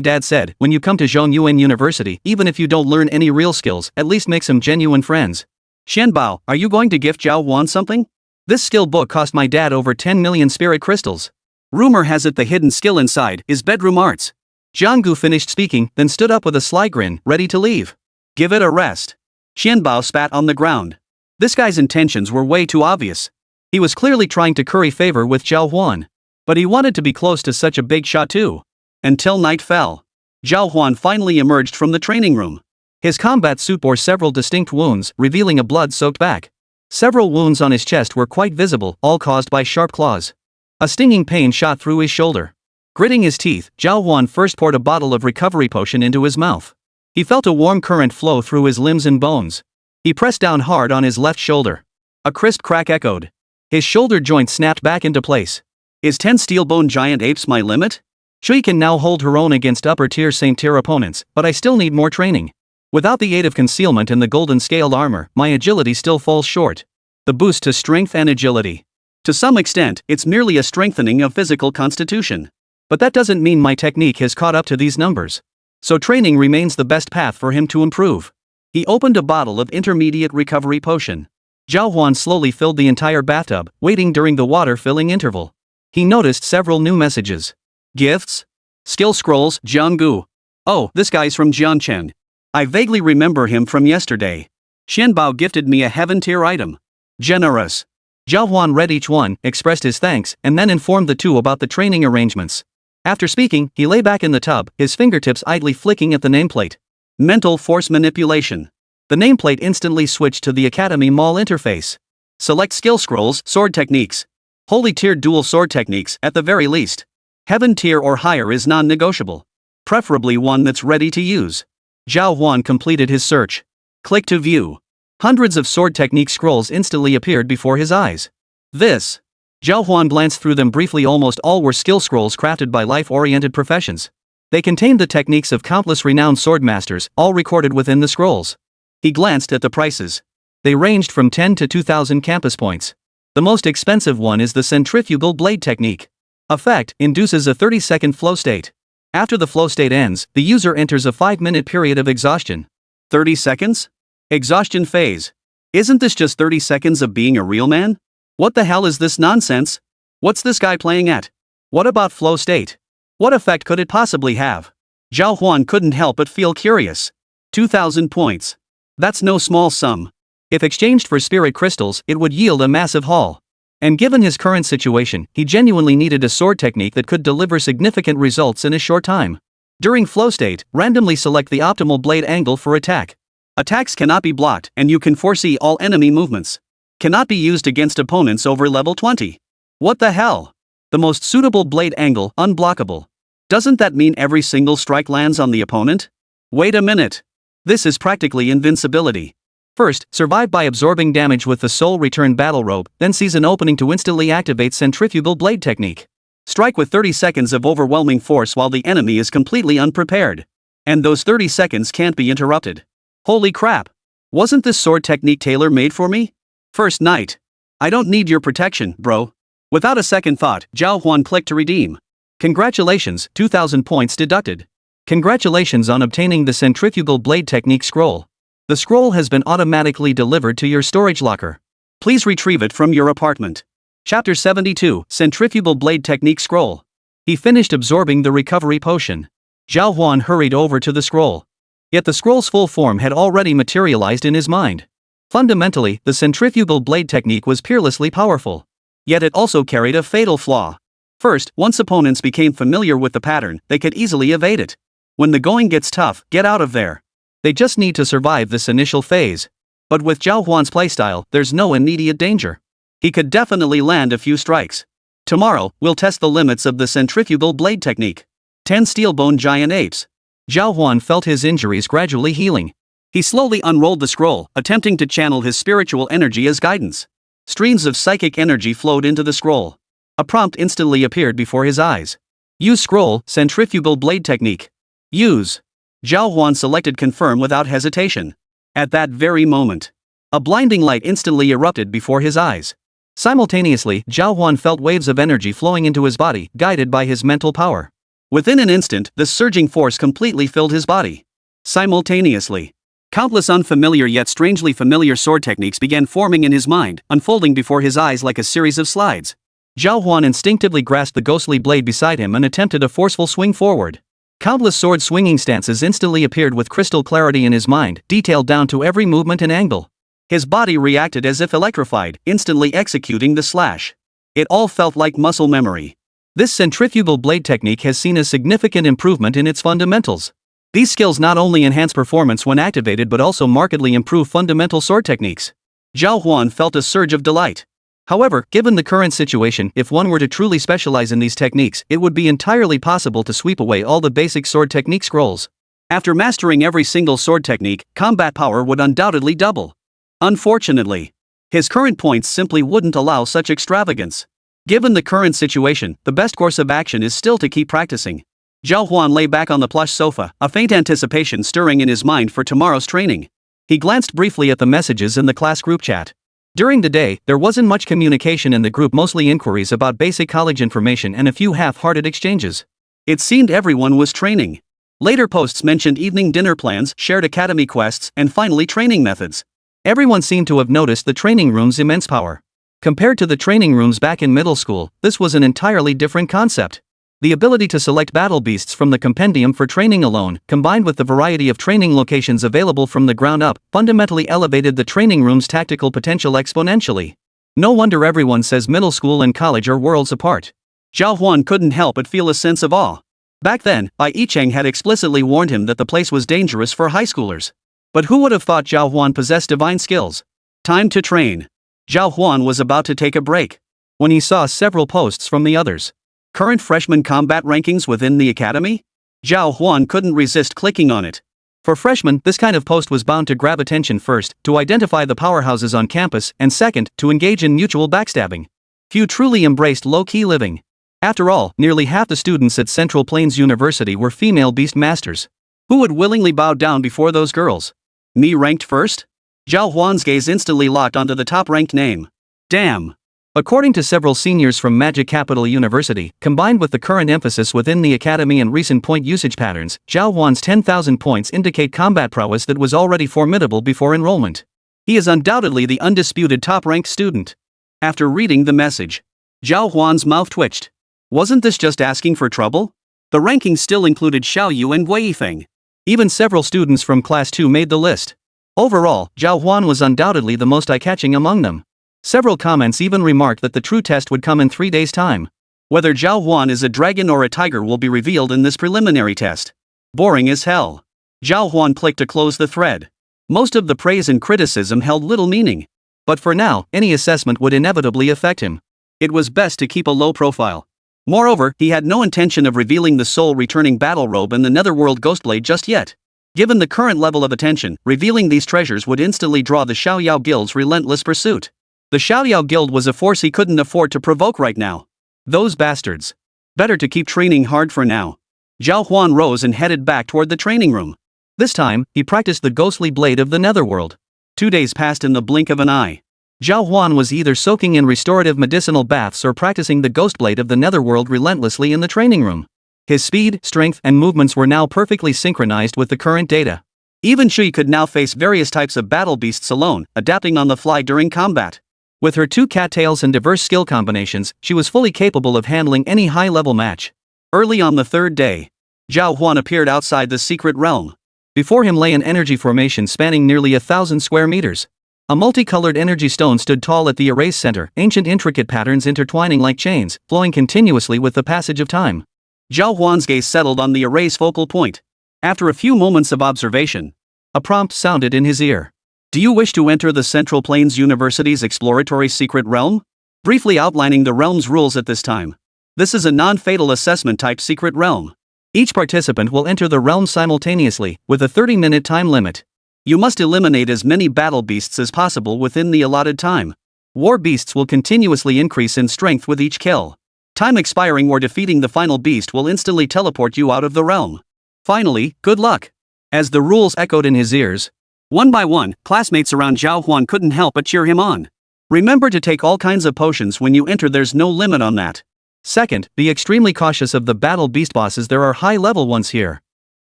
dad said, when you come to Zhongyuan University, even if you don't learn any real skills, at least make some genuine friends. Xianbao, are you going to gift Zhao Huan something? This skill book cost my dad over 10 million spirit crystals. Rumor has it the hidden skill inside is bedroom arts. Zhang Gu finished speaking, then stood up with a sly grin, ready to leave. Give it a rest. Xianbao spat on the ground. This guy's intentions were way too obvious. He was clearly trying to curry favor with Zhao Huan. But he wanted to be close to such a big shot too. Until night fell. Zhao Huan finally emerged from the training room. His combat suit bore several distinct wounds, revealing a blood-soaked back. Several wounds on his chest were quite visible, all caused by sharp claws. A stinging pain shot through his shoulder. Gritting his teeth, Zhao Huan first poured a bottle of recovery potion into his mouth. He felt a warm current flow through his limbs and bones. He pressed down hard on his left shoulder. A crisp crack echoed. His shoulder joint snapped back into place. Is 10 steel-bone giant apes my limit? Shui can now hold her own against upper-tier saint-tier opponents, but I still need more training. Without the aid of concealment and the golden scaled armor, my agility still falls short. The boost to strength and agility. To some extent, it's merely a strengthening of physical constitution. But that doesn't mean my technique has caught up to these numbers. So training remains the best path for him to improve. He opened a bottle of intermediate recovery potion. Zhao Huan slowly filled the entire bathtub, waiting during the water-filling interval. He noticed several new messages. Gifts? Skill scrolls, Zhang Gu. Oh, this guy's from Jianchen. I vaguely remember him from yesterday. Xianbao gifted me a heaven tier item. Generous. Zhao Huan read each one, expressed his thanks, and then informed the two about the training arrangements. After speaking, he lay back in the tub, his fingertips idly flicking at the nameplate. Mental force manipulation. The nameplate instantly switched to the Academy Mall interface. Select skill scrolls, sword techniques. Holy tier dual sword techniques, at the very least. Heaven tier or higher is non-negotiable. Preferably one that's ready to use. Zhao Huan completed his search. Click to view. Hundreds of sword technique scrolls instantly appeared before his eyes. This. Zhao Huan glanced through them briefly. Almost all were skill scrolls crafted by life-oriented professions. They contained the techniques of countless renowned sword masters, all recorded within the scrolls. He glanced at the prices. They ranged from 10 to 2,000 campus points. The most expensive one is the centrifugal blade technique. Effect induces a 30-second flow state. After the flow state ends, the user enters a 5-minute period of exhaustion. 30 seconds? Exhaustion phase. Isn't this just 30 seconds of being a real man? What the hell is this nonsense? What's this guy playing at? What about flow state? What effect could it possibly have? Zhao Huan couldn't help but feel curious. 2,000 points. That's no small sum. If exchanged for spirit crystals, it would yield a massive haul. And given his current situation, he genuinely needed a sword technique that could deliver significant results in a short time. During flow state, randomly select the optimal blade angle for attack. Attacks cannot be blocked, and you can foresee all enemy movements. Cannot be used against opponents over level 20. What the hell? The most suitable blade angle, unblockable. Doesn't that mean every single strike lands on the opponent? Wait a minute. This is practically invincibility. First, survive by absorbing damage with the soul return battle robe, then seize an opening to instantly activate centrifugal blade technique. Strike with 30 seconds of overwhelming force while the enemy is completely unprepared. And those 30 seconds can't be interrupted. Holy crap! Wasn't this sword technique tailor-made for me? First night. I don't need your protection, bro. Without a second thought, Zhao Huan clicked to redeem. Congratulations, 2,000 points deducted. Congratulations on obtaining the centrifugal blade technique scroll. The scroll has been automatically delivered to your storage locker. Please retrieve it from your apartment. Chapter 72, Centrifugal Blade Technique Scroll. He finished absorbing the recovery potion. Zhao Huan hurried over to the scroll. Yet the scroll's full form had already materialized in his mind. Fundamentally, the centrifugal blade technique was peerlessly powerful. Yet it also carried a fatal flaw. First, once opponents became familiar with the pattern, they could easily evade it. When the going gets tough, get out of there. They just need to survive this initial phase. But with Zhao Huan's playstyle, there's no immediate danger. He could definitely land a few strikes. Tomorrow, we'll test the limits of the centrifugal blade technique. 10 steel-bone giant apes. Zhao Huan felt his injuries gradually healing. He slowly unrolled the scroll, attempting to channel his spiritual energy as guidance. Streams of psychic energy flowed into the scroll. A prompt instantly appeared before his eyes. Use scroll, centrifugal blade technique. Use. Zhao Huan selected confirm without hesitation. At that very moment, a blinding light instantly erupted before his eyes. Simultaneously, Zhao Huan felt waves of energy flowing into his body, guided by his mental power. Within an instant, this surging force completely filled his body. Simultaneously, countless unfamiliar yet strangely familiar sword techniques began forming in his mind, unfolding before his eyes like a series of slides. Zhao Huan instinctively grasped the ghostly blade beside him and attempted a forceful swing forward. Countless sword swinging stances instantly appeared with crystal clarity in his mind, detailed down to every movement and angle. His body reacted as if electrified, instantly executing the slash. It all felt like muscle memory. This centrifugal blade technique has seen a significant improvement in its fundamentals. These skills not only enhance performance when activated but also markedly improve fundamental sword techniques. Zhao Huan felt a surge of delight. However, given the current situation, if one were to truly specialize in these techniques, it would be entirely possible to sweep away all the basic sword technique scrolls. After mastering every single sword technique, combat power would undoubtedly double. Unfortunately, his current points simply wouldn't allow such extravagance. Given the current situation, the best course of action is still to keep practicing. Zhao Huan lay back on the plush sofa, a faint anticipation stirring in his mind for tomorrow's training. He glanced briefly at the messages in the class group chat. During the day, there wasn't much communication in the group, mostly inquiries about basic college information and a few half-hearted exchanges. It seemed everyone was training. Later posts mentioned evening dinner plans, shared academy quests, and finally training methods. Everyone seemed to have noticed the training room's immense power. Compared to the training rooms back in middle school, this was an entirely different concept. The ability to select battle beasts from the compendium for training alone, combined with the variety of training locations available from the ground up, fundamentally elevated the training room's tactical potential exponentially. No wonder everyone says middle school and college are worlds apart. Zhao Huan couldn't help but feel a sense of awe. Back then, Bai Yicheng had explicitly warned him that the place was dangerous for high schoolers. But who would have thought Zhao Huan possessed divine skills? Time to train. Zhao Huan was about to take a break when he saw several posts from the others. Current freshman combat rankings within the academy? Zhao Huan couldn't resist clicking on it. For freshmen, this kind of post was bound to grab attention first, to identify the powerhouses on campus, and second, to engage in mutual backstabbing. Few truly embraced low-key living. After all, nearly half the students at Central Plains University were female beast masters. Who would willingly bow down before those girls? Me ranked first? Zhao Huan's gaze instantly locked onto the top-ranked name. Damn. According to several seniors from Magic Capital University, combined with the current emphasis within the academy and recent point usage patterns, Zhao Huan's 10,000 points indicate combat prowess that was already formidable before enrollment. He is undoubtedly the undisputed top-ranked student. After reading the message, Zhao Huan's mouth twitched. Wasn't this just asking for trouble? The rankings still included Xiao Yu and Wei Yifeng. Even several students from Class 2 made the list. Overall, Zhao Huan was undoubtedly the most eye-catching among them. Several comments even remarked that the true test would come in 3 days' time. Whether Zhao Huan is a dragon or a tiger will be revealed in this preliminary test. Boring as hell. Zhao Huan clicked to close the thread. Most of the praise and criticism held little meaning. But for now, any assessment would inevitably affect him. It was best to keep a low profile. Moreover, he had no intention of revealing the soul-returning battle robe and the netherworld ghostblade just yet. Given the current level of attention, revealing these treasures would instantly draw the Xiaoyao Guild's relentless pursuit. The Xiaoyao Guild was a force he couldn't afford to provoke right now. Those bastards. Better to keep training hard for now. Zhao Huan rose and headed back toward the training room. This time, he practiced the ghostly blade of the netherworld. 2 days passed in the blink of an eye. Zhao Huan was either soaking in restorative medicinal baths or practicing the ghost blade of the netherworld relentlessly in the training room. His speed, strength, and movements were now perfectly synchronized with the current data. Even Shui could now face various types of battle beasts alone, adapting on the fly during combat. With her 2 cattails and diverse skill combinations, she was fully capable of handling any high-level match. Early on the 3rd day, Zhao Huan appeared outside the secret realm. Before him lay an energy formation spanning nearly 1,000 square meters. A multicolored energy stone stood tall at the erase center, ancient intricate patterns intertwining like chains, flowing continuously with the passage of time. Zhao Huan's gaze settled on the erase focal point. After a few moments of observation, a prompt sounded in his ear. Do you wish to enter the Central Plains University's exploratory secret realm? Briefly outlining the realm's rules at this time. This is a non-fatal assessment type secret realm. Each participant will enter the realm simultaneously, with a 30-minute time limit. You must eliminate as many battle beasts as possible within the allotted time. War beasts will continuously increase in strength with each kill. Time expiring or defeating the final beast will instantly teleport you out of the realm. Finally, good luck. As the rules echoed in his ears, one by one, classmates around Zhao Huan couldn't help but cheer him on. Remember to take all kinds of potions when you enter, there's no limit on that. Second, be extremely cautious of the battle beast bosses, there are high-level ones here.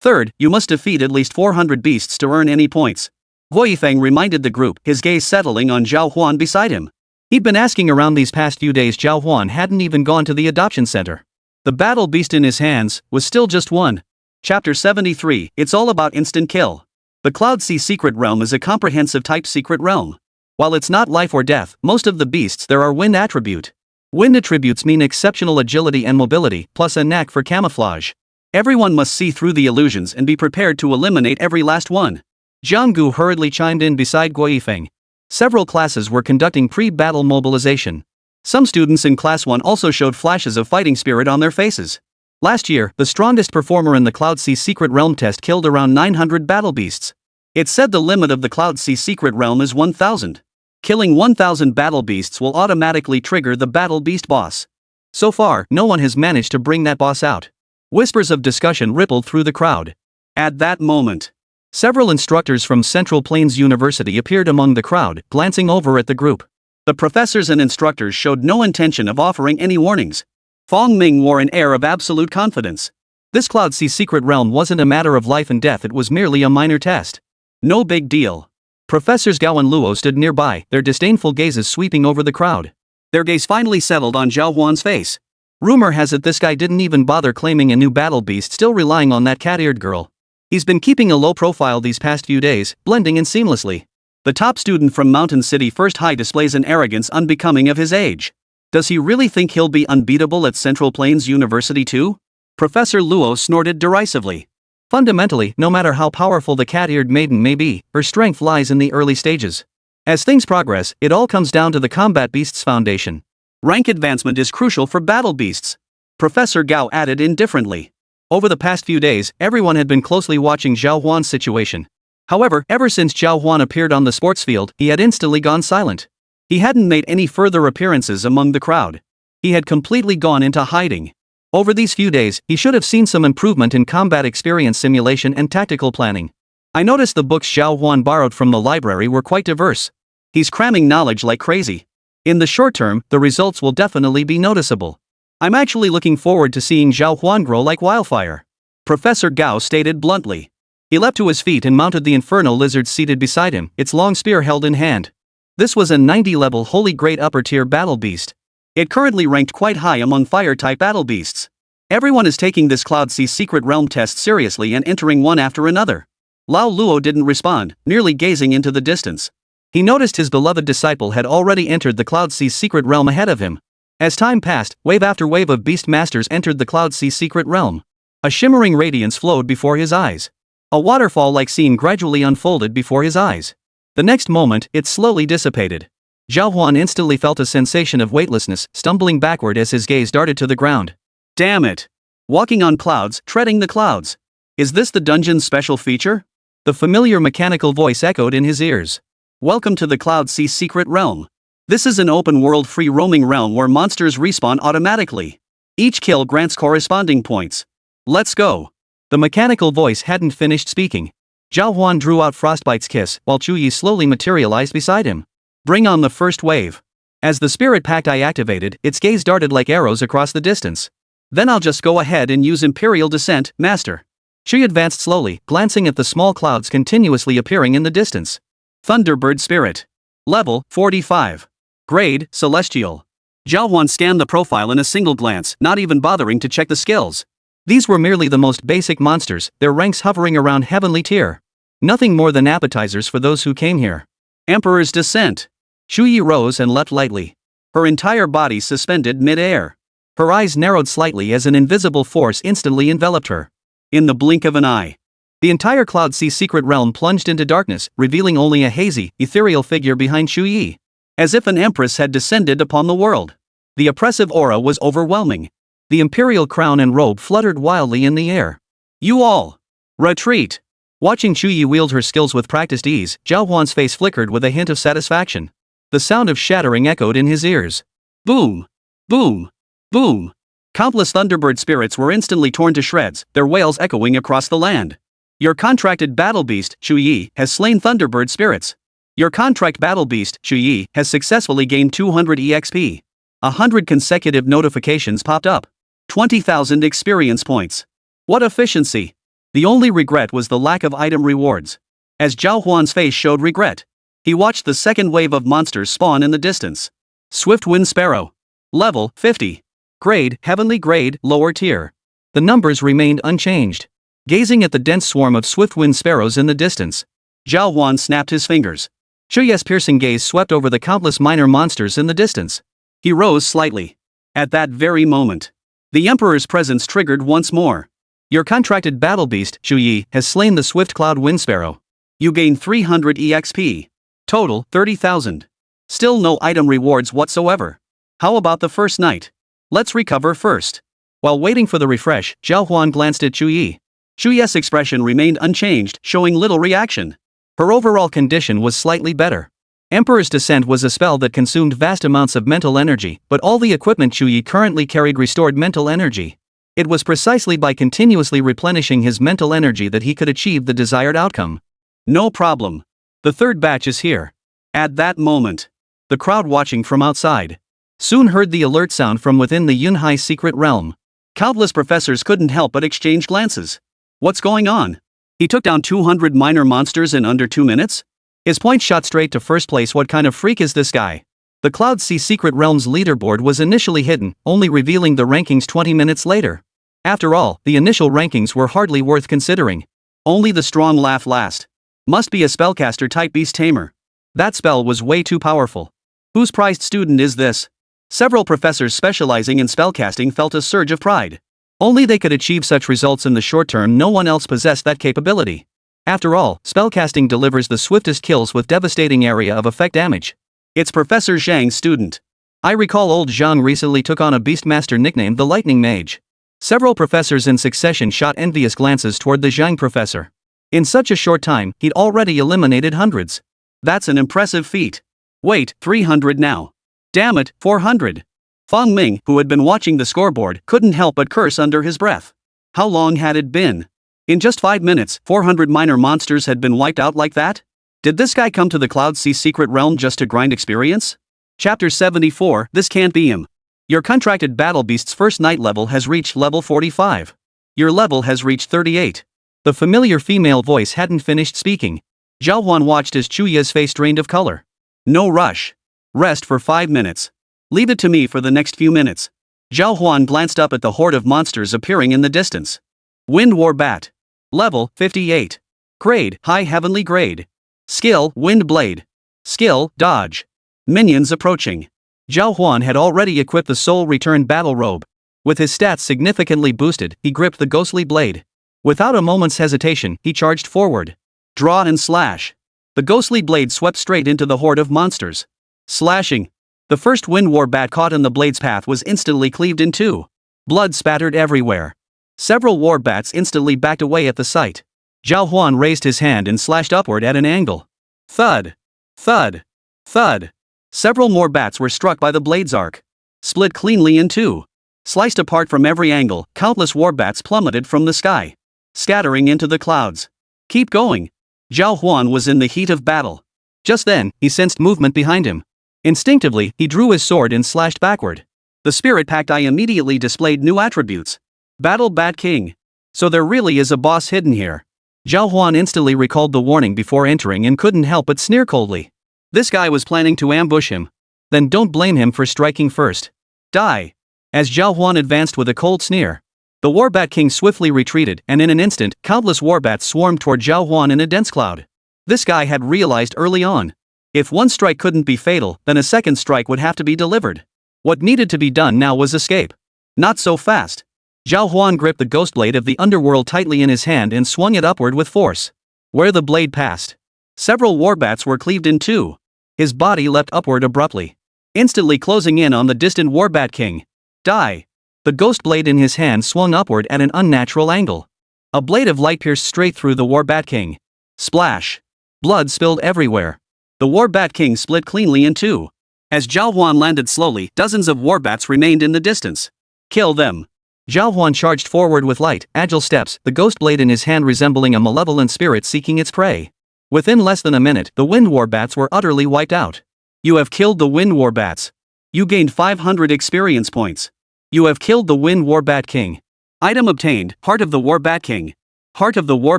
Third, you must defeat at least 400 beasts to earn any points. Wei Yifeng reminded the group, his gaze settling on Zhao Huan beside him. He'd been asking around these past few days. Zhao Huan hadn't even gone to the adoption center. The battle beast in his hands was still just one. Chapter 73, It's all about instant kill. The Cloud Sea Secret Realm is a comprehensive type secret realm. While it's not life or death, most of the beasts there are wind attribute. Wind attributes mean exceptional agility and mobility, plus a knack for camouflage. Everyone must see through the illusions and be prepared to eliminate every last one. Jiang Gu hurriedly chimed in beside Wei Yifeng. Several classes were conducting pre-battle mobilization. Some students in Class 1 also showed flashes of fighting spirit on their faces. Last year, the strongest performer in the Cloud Sea Secret Realm test killed around 900 battle beasts. It's said the limit of the Cloud Sea Secret Realm is 1,000. Killing 1,000 battle beasts will automatically trigger the battle beast boss. So far, no one has managed to bring that boss out. Whispers of discussion rippled through the crowd. At that moment, several instructors from Central Plains University appeared among the crowd, glancing over at the group. The professors and instructors showed no intention of offering any warnings. Fong Ming wore an air of absolute confidence. This Cloud Sea Secret Realm wasn't a matter of life and death, it was merely a minor test. No big deal. Professors Gao and Luo stood nearby, their disdainful gazes sweeping over the crowd. Their gaze finally settled on Zhao Huan's face. Rumor has it this guy didn't even bother claiming a new battle beast, still relying on that cat-eared girl. He's been keeping a low profile these past few days, blending in seamlessly. The top student from Mountain City First High displays an arrogance unbecoming of his age. Does he really think he'll be unbeatable at Central Plains University too? Professor Luo snorted derisively. Fundamentally, no matter how powerful the cat-eared maiden may be, her strength lies in the early stages. As things progress, it all comes down to the Combat Beasts Foundation. Rank advancement is crucial for battle beasts. Professor Gao added indifferently. Over the past few days, everyone had been closely watching Zhao Huan's situation. However, ever since Zhao Huan appeared on the sports field, he had instantly gone silent. He hadn't made any further appearances among the crowd. He had completely gone into hiding. Over these few days, he should have seen some improvement in combat experience simulation and tactical planning. I noticed the books Zhao Huan borrowed from the library were quite diverse. He's cramming knowledge like crazy. In the short term, the results will definitely be noticeable. I'm actually looking forward to seeing Zhao Huan grow like wildfire. Professor Gao stated bluntly. He leapt to his feet and mounted the infernal lizard seated beside him, its long spear held in hand. This was a 90-level holy grade upper-tier battle beast. It currently ranked quite high among fire-type battle beasts. Everyone is taking this Cloud Sea secret realm test seriously and entering one after another. Lao Luo didn't respond, merely gazing into the distance. He noticed his beloved disciple had already entered the Cloud Sea secret realm ahead of him. As time passed, wave after wave of beast masters entered the Cloud Sea secret realm. A shimmering radiance flowed before his eyes. A waterfall-like scene gradually unfolded before his eyes. The next moment, it slowly dissipated. Zhao Huan instantly felt a sensation of weightlessness, stumbling backward as his gaze darted to the ground. Damn it! Walking on clouds, treading the clouds. Is this the dungeon's special feature? The familiar mechanical voice echoed in his ears. Welcome to the Cloud Sea secret realm. This is an open-world free-roaming realm where monsters respawn automatically. Each kill grants corresponding points. Let's go. The mechanical voice hadn't finished speaking. Zhao Huan drew out Frostbite's kiss, while Chu Yi slowly materialized beside him. Bring on the first wave. As the spirit pact I activated, its gaze darted like arrows across the distance. Then I'll just go ahead and use Imperial Descent, Master. She advanced slowly, glancing at the small clouds continuously appearing in the distance. Thunderbird Spirit. Level 45. Grade Celestial. Zhao Huan scanned the profile in a single glance, not even bothering to check the skills. These were merely the most basic monsters, their ranks hovering around heavenly tier. Nothing more than appetizers for those who came here. Emperor's Descent. Chu Yi rose and leapt lightly. Her entire body suspended mid-air. Her eyes narrowed slightly as an invisible force instantly enveloped her. In the blink of an eye, the entire Cloud Sea secret realm plunged into darkness, revealing only a hazy, ethereal figure behind Chu Yi. As if an empress had descended upon the world. The oppressive aura was overwhelming. The imperial crown and robe fluttered wildly in the air. You all! Retreat! Watching Chu Yi wield her skills with practiced ease, Zhao Huan's face flickered with a hint of satisfaction. The sound of shattering echoed in his ears. Boom! Boom! Boom! Countless Thunderbird spirits were instantly torn to shreds, their wails echoing across the land. Your contracted battle beast, Chu Yi, has slain Thunderbird spirits. Your contract battle beast, Chu Yi, has successfully gained 200 EXP. 100 consecutive notifications popped up. 20,000 experience points. What efficiency! The only regret was the lack of item rewards. As Zhao Huan's face showed regret, he watched the second wave of monsters spawn in the distance. Swift Wind Sparrow. Level 50. Grade, Heavenly Grade, Lower Tier. The numbers remained unchanged. Gazing at the dense swarm of swift-winged sparrows in the distance, Zhao Huan snapped his fingers. Chu Yi's piercing gaze swept over the countless minor monsters in the distance. He rose slightly. At that very moment, the Emperor's presence triggered once more. Your contracted battle beast, Chu Yi, has slain the swift cloud wind sparrow. You gain 300 EXP. Total, 30,000. Still no item rewards whatsoever. How about the first night? Let's recover first. While waiting for the refresh, Zhao Huan glanced at Chu Yi. Chu Yi's expression remained unchanged, showing little reaction. Her overall condition was slightly better. Emperor's Descent was a spell that consumed vast amounts of mental energy, but all the equipment Chu Yi currently carried restored mental energy. It was precisely by continuously replenishing his mental energy that he could achieve the desired outcome. No problem. The third batch is here. At that moment, the crowd watching from outside soon heard the alert sound from within the Yunhai secret realm. Countless professors couldn't help but exchange glances. What's going on? He took down 200 minor monsters in under 2 minutes? His point shot straight to first place. What kind of freak is this guy? The Cloud Sea Secret Realm's leaderboard was initially hidden, only revealing the rankings 20 minutes later. After all, the initial rankings were hardly worth considering. Only the strong laugh last. Must be a spellcaster type beast tamer. That spell was way too powerful. Whose prized student is this? Several professors specializing in spellcasting felt a surge of pride. Only they could achieve such results in the short term. No one else possessed that capability. After all, spellcasting delivers the swiftest kills with devastating area of effect damage. It's Professor Zhang's student. I recall old Zhang recently took on a beastmaster nicknamed the Lightning Mage. Several professors in succession shot envious glances toward the Zhang professor. In such a short time, he'd already eliminated hundreds. That's an impressive feat. Wait, 300 now. Damn it, 400. Feng Ming, who had been watching the scoreboard, couldn't help but curse under his breath. How long had it been? In just 5 minutes, 400 minor monsters had been wiped out like that? Did this guy come to the Cloud Sea secret realm just to grind experience? Chapter 74, This Can't Be Him. Your contracted battle beast's first night level has reached level 45. Your level has reached 38. The familiar female voice hadn't finished speaking. Zhao Huan watched as Chuya's face drained of color. No rush. Rest for 5 minutes. Leave it to me for the next few minutes. Zhao Huan glanced up at the horde of monsters appearing in the distance. Wind War Bat. Level 58. Grade High Heavenly Grade. Skill Wind Blade. Skill Dodge. Minions approaching. Zhao Huan had already equipped the Soul Return Battle Robe. With his stats significantly boosted, he gripped the ghostly blade. Without a moment's hesitation, he charged forward. Draw and slash. The ghostly blade swept straight into the horde of monsters. Slashing. The first Wind War Bat caught in the blade's path was instantly cleaved in two. Blood spattered everywhere. Several war bats instantly backed away at the sight. Zhao Huan raised his hand and slashed upward at an angle. Thud. Thud. Thud. Several more bats were struck by the blade's arc. Split cleanly in two. Sliced apart from every angle, countless war bats plummeted from the sky, scattering into the clouds. Keep going. Zhao Huan was in the heat of battle. Just then, he sensed movement behind him. Instinctively, he drew his sword and slashed backward. The spirit-packed eye immediately displayed new attributes. Battle Bat King. So there really is a boss hidden here. Zhao Huan instantly recalled the warning before entering and couldn't help but sneer coldly. This guy was planning to ambush him. Then don't blame him for striking first. Die. As Zhao Huan advanced with a cold sneer, the Warbat King swiftly retreated, and in an instant, countless warbats swarmed toward Zhao Huan in a dense cloud. This guy had realized early on. If one strike couldn't be fatal, then a second strike would have to be delivered. What needed to be done now was escape. Not so fast. Zhao Huan gripped the ghost blade of the underworld tightly in his hand and swung it upward with force. Where the blade passed, several warbats were cleaved in two. His body leapt upward abruptly, instantly closing in on the distant Warbat King. Die. The ghost blade in his hand swung upward at an unnatural angle. A blade of light pierced straight through the Warbat King. Splash. Blood spilled everywhere. The Warbat King split cleanly in two. As Zhao Huan landed slowly, dozens of warbats remained in the distance. Kill them. Zhao Huan charged forward with light, agile steps, the ghost blade in his hand resembling a malevolent spirit seeking its prey. Within less than a minute, the Wind War Bats were utterly wiped out. You have killed the Wind War Bats. You gained 500 experience points. You have killed the Wind War Bat King. Item obtained, Heart of the War Bat King. Heart of the War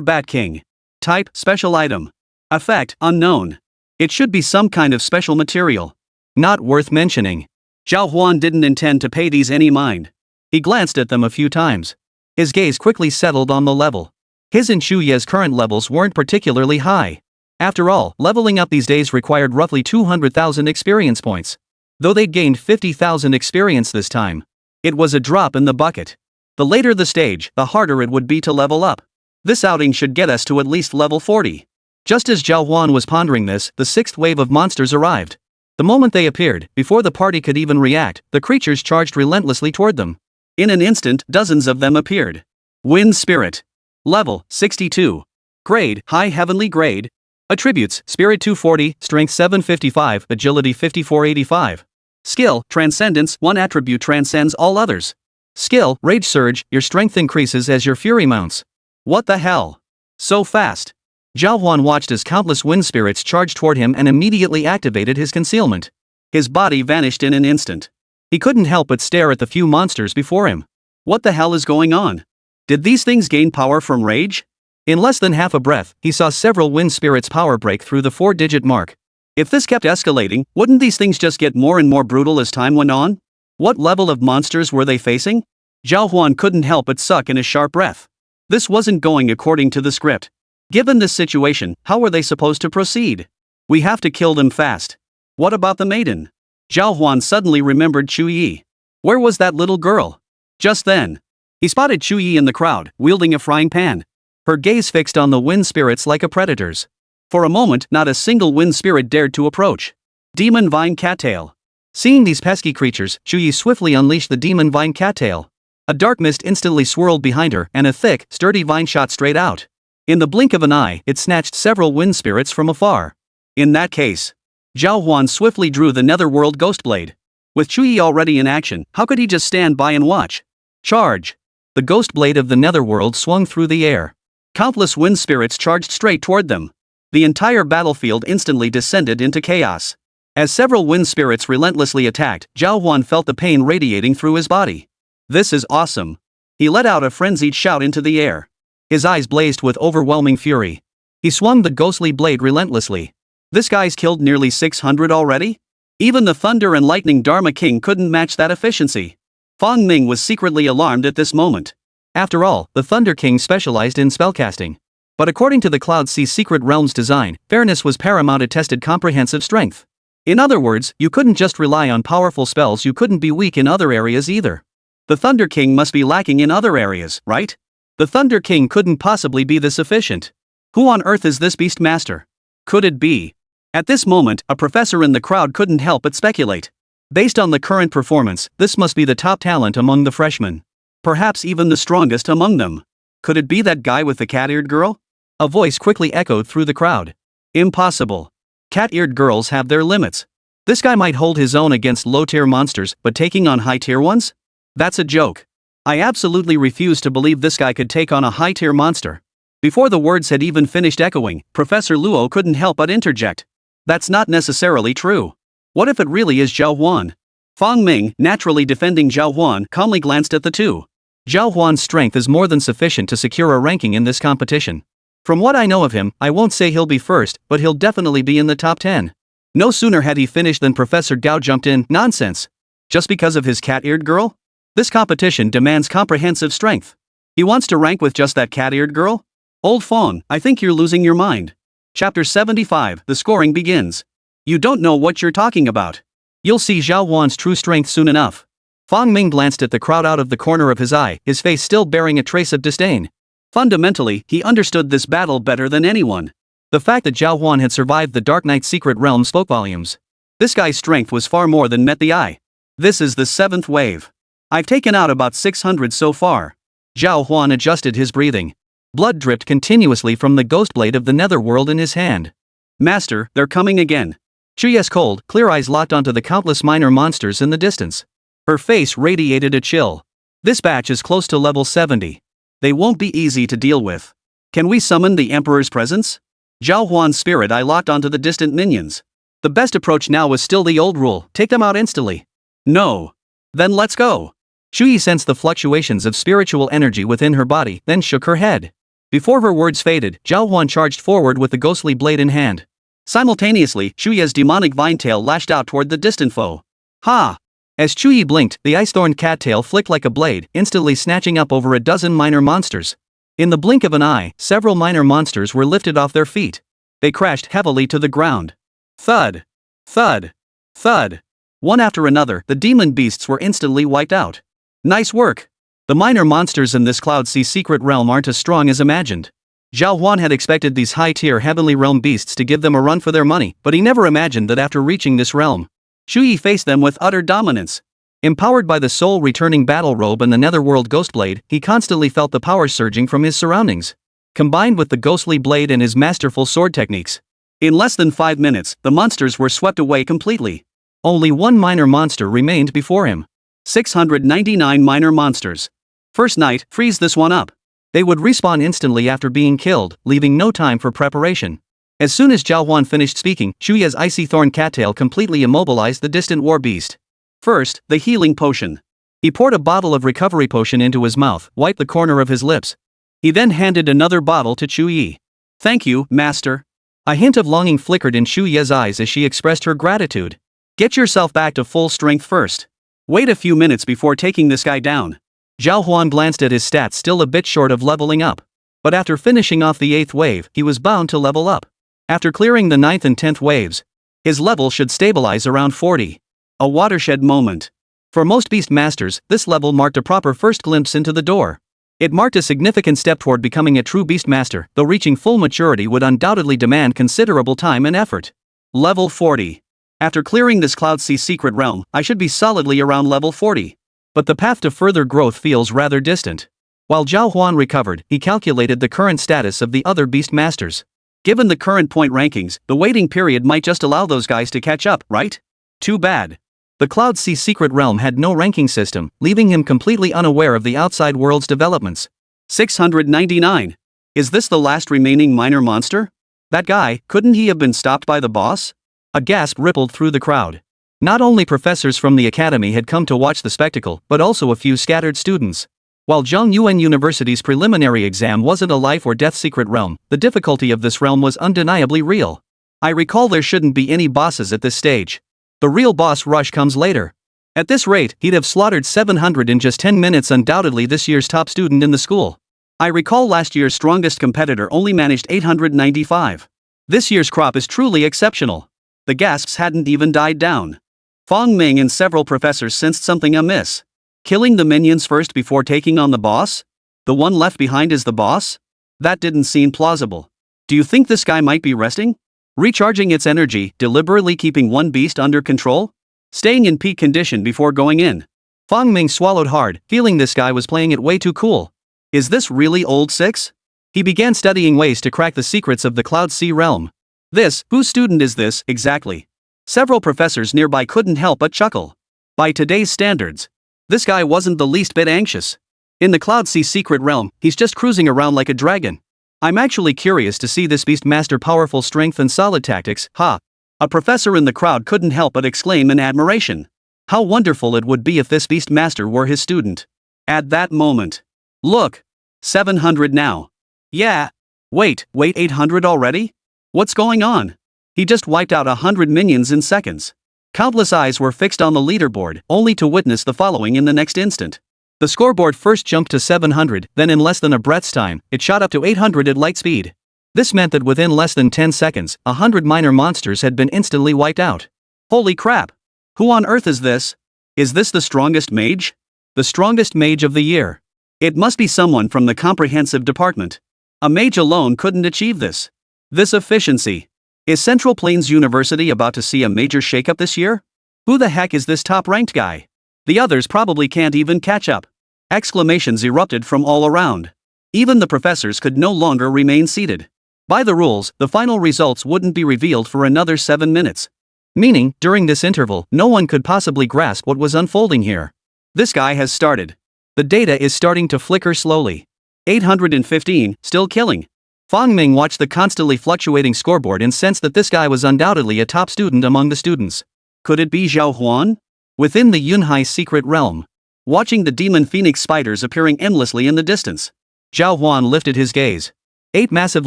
Bat King. Type, Special Item. Effect, Unknown. It should be some kind of special material. Not worth mentioning. Zhao Huan didn't intend to pay these any mind. He glanced at them a few times. His gaze quickly settled on the level. His and Chuya's current levels weren't particularly high. After all, leveling up these days required roughly 200,000 experience points. Though they'd gained 50,000 experience this time, it was a drop in the bucket. The later the stage, the harder it would be to level up. This outing should get us to at least level 40. Just as Zhao Huan was pondering this, the sixth wave of monsters arrived. The moment they appeared, before the party could even react, the creatures charged relentlessly toward them. In an instant, dozens of them appeared. Wind Spirit. Level, 62. Grade, High Heavenly Grade. Attributes, Spirit 240, Strength 755, Agility 5485. Skill, Transcendence, one attribute transcends all others. Skill, Rage Surge, your strength increases as your fury mounts. What the hell? So fast. Zhao Huan watched as countless wind spirits charged toward him and immediately activated his concealment. His body vanished in an instant. He couldn't help but stare at the few monsters before him. What the hell is going on? Did these things gain power from rage? In less than half a breath, he saw several wind spirits' power break through the 4-digit mark. If this kept escalating, wouldn't these things just get more and more brutal as time went on? What level of monsters were they facing? Zhao Huan couldn't help but suck in a sharp breath. This wasn't going according to the script. Given this situation, how were they supposed to proceed? We have to kill them fast. What about the maiden? Zhao Huan suddenly remembered Chu Yi. Where was that little girl? Just then, he spotted Chu Yi in the crowd, wielding a frying pan. Her gaze fixed on the wind spirits like a predator's. For a moment, not a single wind spirit dared to approach. Demon Vine Cattail. Seeing these pesky creatures, Chu Yi swiftly unleashed the Demon Vine Cattail. A dark mist instantly swirled behind her, and a thick, sturdy vine shot straight out. In the blink of an eye, it snatched several wind spirits from afar. In that case, Zhao Huan swiftly drew the netherworld ghost blade. With Chuyi already in action, how could he just stand by and watch? Charge! The ghost blade of the netherworld swung through the air. Countless wind spirits charged straight toward them. The entire battlefield instantly descended into chaos. As several wind spirits relentlessly attacked, Zhao Huan felt the pain radiating through his body. This is awesome. He let out a frenzied shout into the air. His eyes blazed with overwhelming fury. He swung the ghostly blade relentlessly. This guy's killed nearly 600 already? Even the Thunder and Lightning Dharma King couldn't match that efficiency. Fang Ming was secretly alarmed at this moment. After all, the Thunder King specialized in spellcasting. But according to the Cloud Sea Secret Realm's design, fairness was paramount. It tested comprehensive strength. In other words, you couldn't just rely on powerful spells, you couldn't be weak in other areas either. The Thunder King must be lacking in other areas, right? The Thunder King couldn't possibly be this efficient. Who on earth is this beast master? Could it be? At this moment, a professor in the crowd couldn't help but speculate. Based on the current performance, this must be the top talent among the freshmen. Perhaps even the strongest among them. Could it be that guy with the cat-eared girl? A voice quickly echoed through the crowd. Impossible. Cat-eared girls have their limits. This guy might hold his own against low-tier monsters, but taking on high-tier ones? That's a joke. I absolutely refuse to believe this guy could take on a high-tier monster. Before the words had even finished echoing, Professor Luo couldn't help but interject. That's not necessarily true. What if it really is Zhao Huan? Fang Ming, naturally defending Zhao Huan, calmly glanced at the two. Zhao Huan's strength is more than sufficient to secure a ranking in this competition. From what I know of him, I won't say he'll be first, but he'll definitely be in the top 10. No sooner had he finished than Professor Gao jumped in. Nonsense. Just because of his cat-eared girl? This competition demands comprehensive strength. He wants to rank with just that cat-eared girl? Old Fong, I think you're losing your mind. Chapter 75, the scoring begins. You don't know what you're talking about. You'll see Zhao Huan's true strength soon enough. Fang Ming glanced at the crowd out of the corner of his eye, his face still bearing a trace of disdain. Fundamentally, he understood this battle better than anyone. The fact that Zhao Huan had survived the Dark Knight Secret Realm spoke volumes. This guy's strength was far more than met the eye. This is the 7th wave. I've taken out about 600 so far. Zhao Huan adjusted his breathing. Blood dripped continuously from the ghost blade of the netherworld in his hand. Master, they're coming again. Chuye's cold, clear eyes locked onto the countless minor monsters in the distance. Her face radiated a chill. This batch is close to level 70. They won't be easy to deal with. Can we summon the Emperor's presence? Zhao Huan's spirit eye locked onto the distant minions. The best approach now was still the old rule, take them out instantly. No. Then let's go. Chuyi sensed the fluctuations of spiritual energy within her body, then shook her head. Before her words faded, Zhao Huan charged forward with the ghostly blade in hand. Simultaneously, Chuyi's demonic vine tail lashed out toward the distant foe. Ha! As Chuyi blinked, the ice-thorned cat tail flicked like a blade, instantly snatching up over a dozen minor monsters. In the blink of an eye, several minor monsters were lifted off their feet. They crashed heavily to the ground. Thud! Thud! Thud! One after another, the demon beasts were instantly wiped out. Nice work! The minor monsters in this Cloud Sea Secret Realm aren't as strong as imagined. Zhao Huan had expected these high-tier Heavenly Realm beasts to give them a run for their money, but he never imagined that after reaching this realm, Chuyi faced them with utter dominance. Empowered by the soul-returning battle robe and the netherworld ghost blade, he constantly felt the power surging from his surroundings. Combined with the ghostly blade and his masterful sword techniques, in less than 5 minutes, the monsters were swept away completely. Only one minor monster remained before him. 699 minor monsters. First night, freeze this one up. They would respawn instantly after being killed, leaving no time for preparation. As soon as Zhao Huan finished speaking, Chuyi's icy thorn cattail completely immobilized the distant war beast. First, the healing potion. He poured a bottle of recovery potion into his mouth, wiped the corner of his lips. He then handed another bottle to Chuyi. Thank you, master. A hint of longing flickered in Chuyi's eyes as she expressed her gratitude. Get yourself back to full strength first. Wait a few minutes before taking this guy down. Zhao Huan glanced at his stats, still a bit short of leveling up. But after finishing off the 8th wave, he was bound to level up. After clearing the 9th and 10th waves, his level should stabilize around 40. A watershed moment. For most beast masters, this level marked a proper first glimpse into the door. It marked a significant step toward becoming a true beast master, though reaching full maturity would undoubtedly demand considerable time and effort. Level 40. After clearing this Cloud Sea Secret Realm, I should be solidly around level 40. But the path to further growth feels rather distant. While Zhao Huan recovered, he calculated the current status of the other beast masters. Given the current point rankings, the waiting period might just allow those guys to catch up, right? Too bad. The Cloud Sea secret realm had no ranking system, leaving him completely unaware of the outside world's developments. 699. Is this the last remaining minor monster? That guy, couldn't he have been stopped by the boss? A gasp rippled through the crowd. Not only professors from the academy had come to watch the spectacle, but also a few scattered students. While Zhongyuan University's preliminary exam wasn't a life or death secret realm, the difficulty of this realm was undeniably real. I recall there shouldn't be any bosses at this stage. The real boss rush comes later. At this rate, he'd have slaughtered 700 in just 10 minutes, undoubtedly this year's top student in the school. I recall last year's strongest competitor only managed 895. This year's crop is truly exceptional. The gasps hadn't even died down. Fong Ming and several professors sensed something amiss. Killing the minions first before taking on the boss? The one left behind is the boss? That didn't seem plausible. Do you think this guy might be resting? Recharging its energy, deliberately keeping one beast under control? Staying in peak condition before going in? Fong Ming swallowed hard, feeling this guy was playing it way too cool. Is this really old Six? He began studying ways to crack the secrets of the Cloud Sea realm. Whose student is this, exactly? Several professors nearby couldn't help but chuckle. By today's standards, this guy wasn't the least bit anxious. In the Cloud Sea secret realm, he's just cruising around like a dragon. I'm actually curious to see this beast master powerful strength and solid tactics, ha! A professor in the crowd couldn't help but exclaim in admiration. How wonderful it would be if this beast master were his student. At that moment. Look! 700 now. Yeah. Wait, 800 already? What's going on? He just wiped out 100 minions in seconds. Countless eyes were fixed on the leaderboard, only to witness the following in the next instant. The scoreboard first jumped to 700, then in less than a breath's time, it shot up to 800 at light speed. This meant that within less than 10 seconds, 100 minor monsters had been instantly wiped out. Holy crap! Who on earth is this? Is this the strongest mage? The strongest mage of the year. It must be someone from the comprehensive department. A mage alone couldn't achieve this. This efficiency. Is Central Plains University about to see a major shakeup this year? Who the heck is this top-ranked guy? The others probably can't even catch up. Exclamations erupted from all around. Even the professors could no longer remain seated. By the rules, the final results wouldn't be revealed for another 7 minutes. Meaning, during this interval, no one could possibly grasp what was unfolding here. This guy has started. The data is starting to flicker slowly. 815, still killing. Fong Ming watched the constantly fluctuating scoreboard and sensed that this guy was undoubtedly a top student among the students. Could it be Zhao Huan? Within the Yunhai secret realm. Watching the demon phoenix spiders appearing endlessly in the distance. Zhao Huan lifted his gaze. 8 massive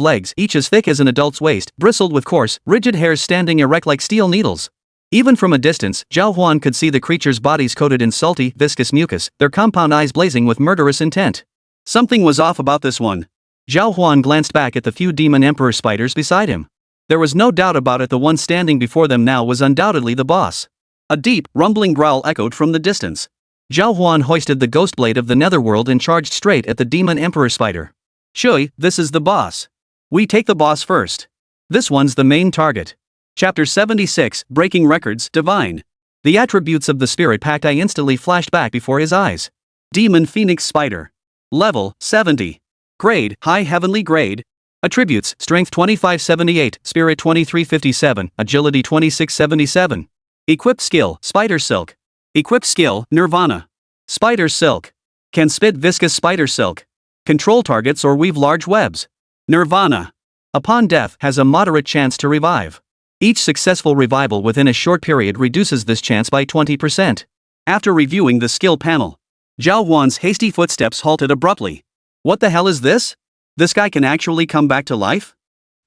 legs, each as thick as an adult's waist, bristled with coarse, rigid hairs standing erect like steel needles. Even from a distance, Zhao Huan could see the creatures' bodies coated in salty, viscous mucus, their compound eyes blazing with murderous intent. Something was off about this one. Zhao Huan glanced back at the few demon emperor spiders beside him. There was no doubt about it, the one standing before them now was undoubtedly the boss. A deep, rumbling growl echoed from the distance. Zhao Huan hoisted the ghost blade of the netherworld and charged straight at the demon emperor spider. Shui, this is the boss. We take the boss first. This one's the main target. Chapter 76, Breaking Records, Divine. The attributes of the spirit-packed eye instantly flashed back before his eyes. Demon Phoenix Spider. Level, 70. Grade, High Heavenly Grade. Attributes, Strength 2578, Spirit 2357, Agility 2677. Equipped Skill, Spider Silk. Equipped Skill, Nirvana. Spider Silk. Can spit viscous spider silk. Control targets or weave large webs. Nirvana. Upon death, has a moderate chance to revive. Each successful revival within a short period reduces this chance by 20%. After reviewing the skill panel, Zhao Huan's hasty footsteps halted abruptly. What the hell is this? This guy can actually come back to life?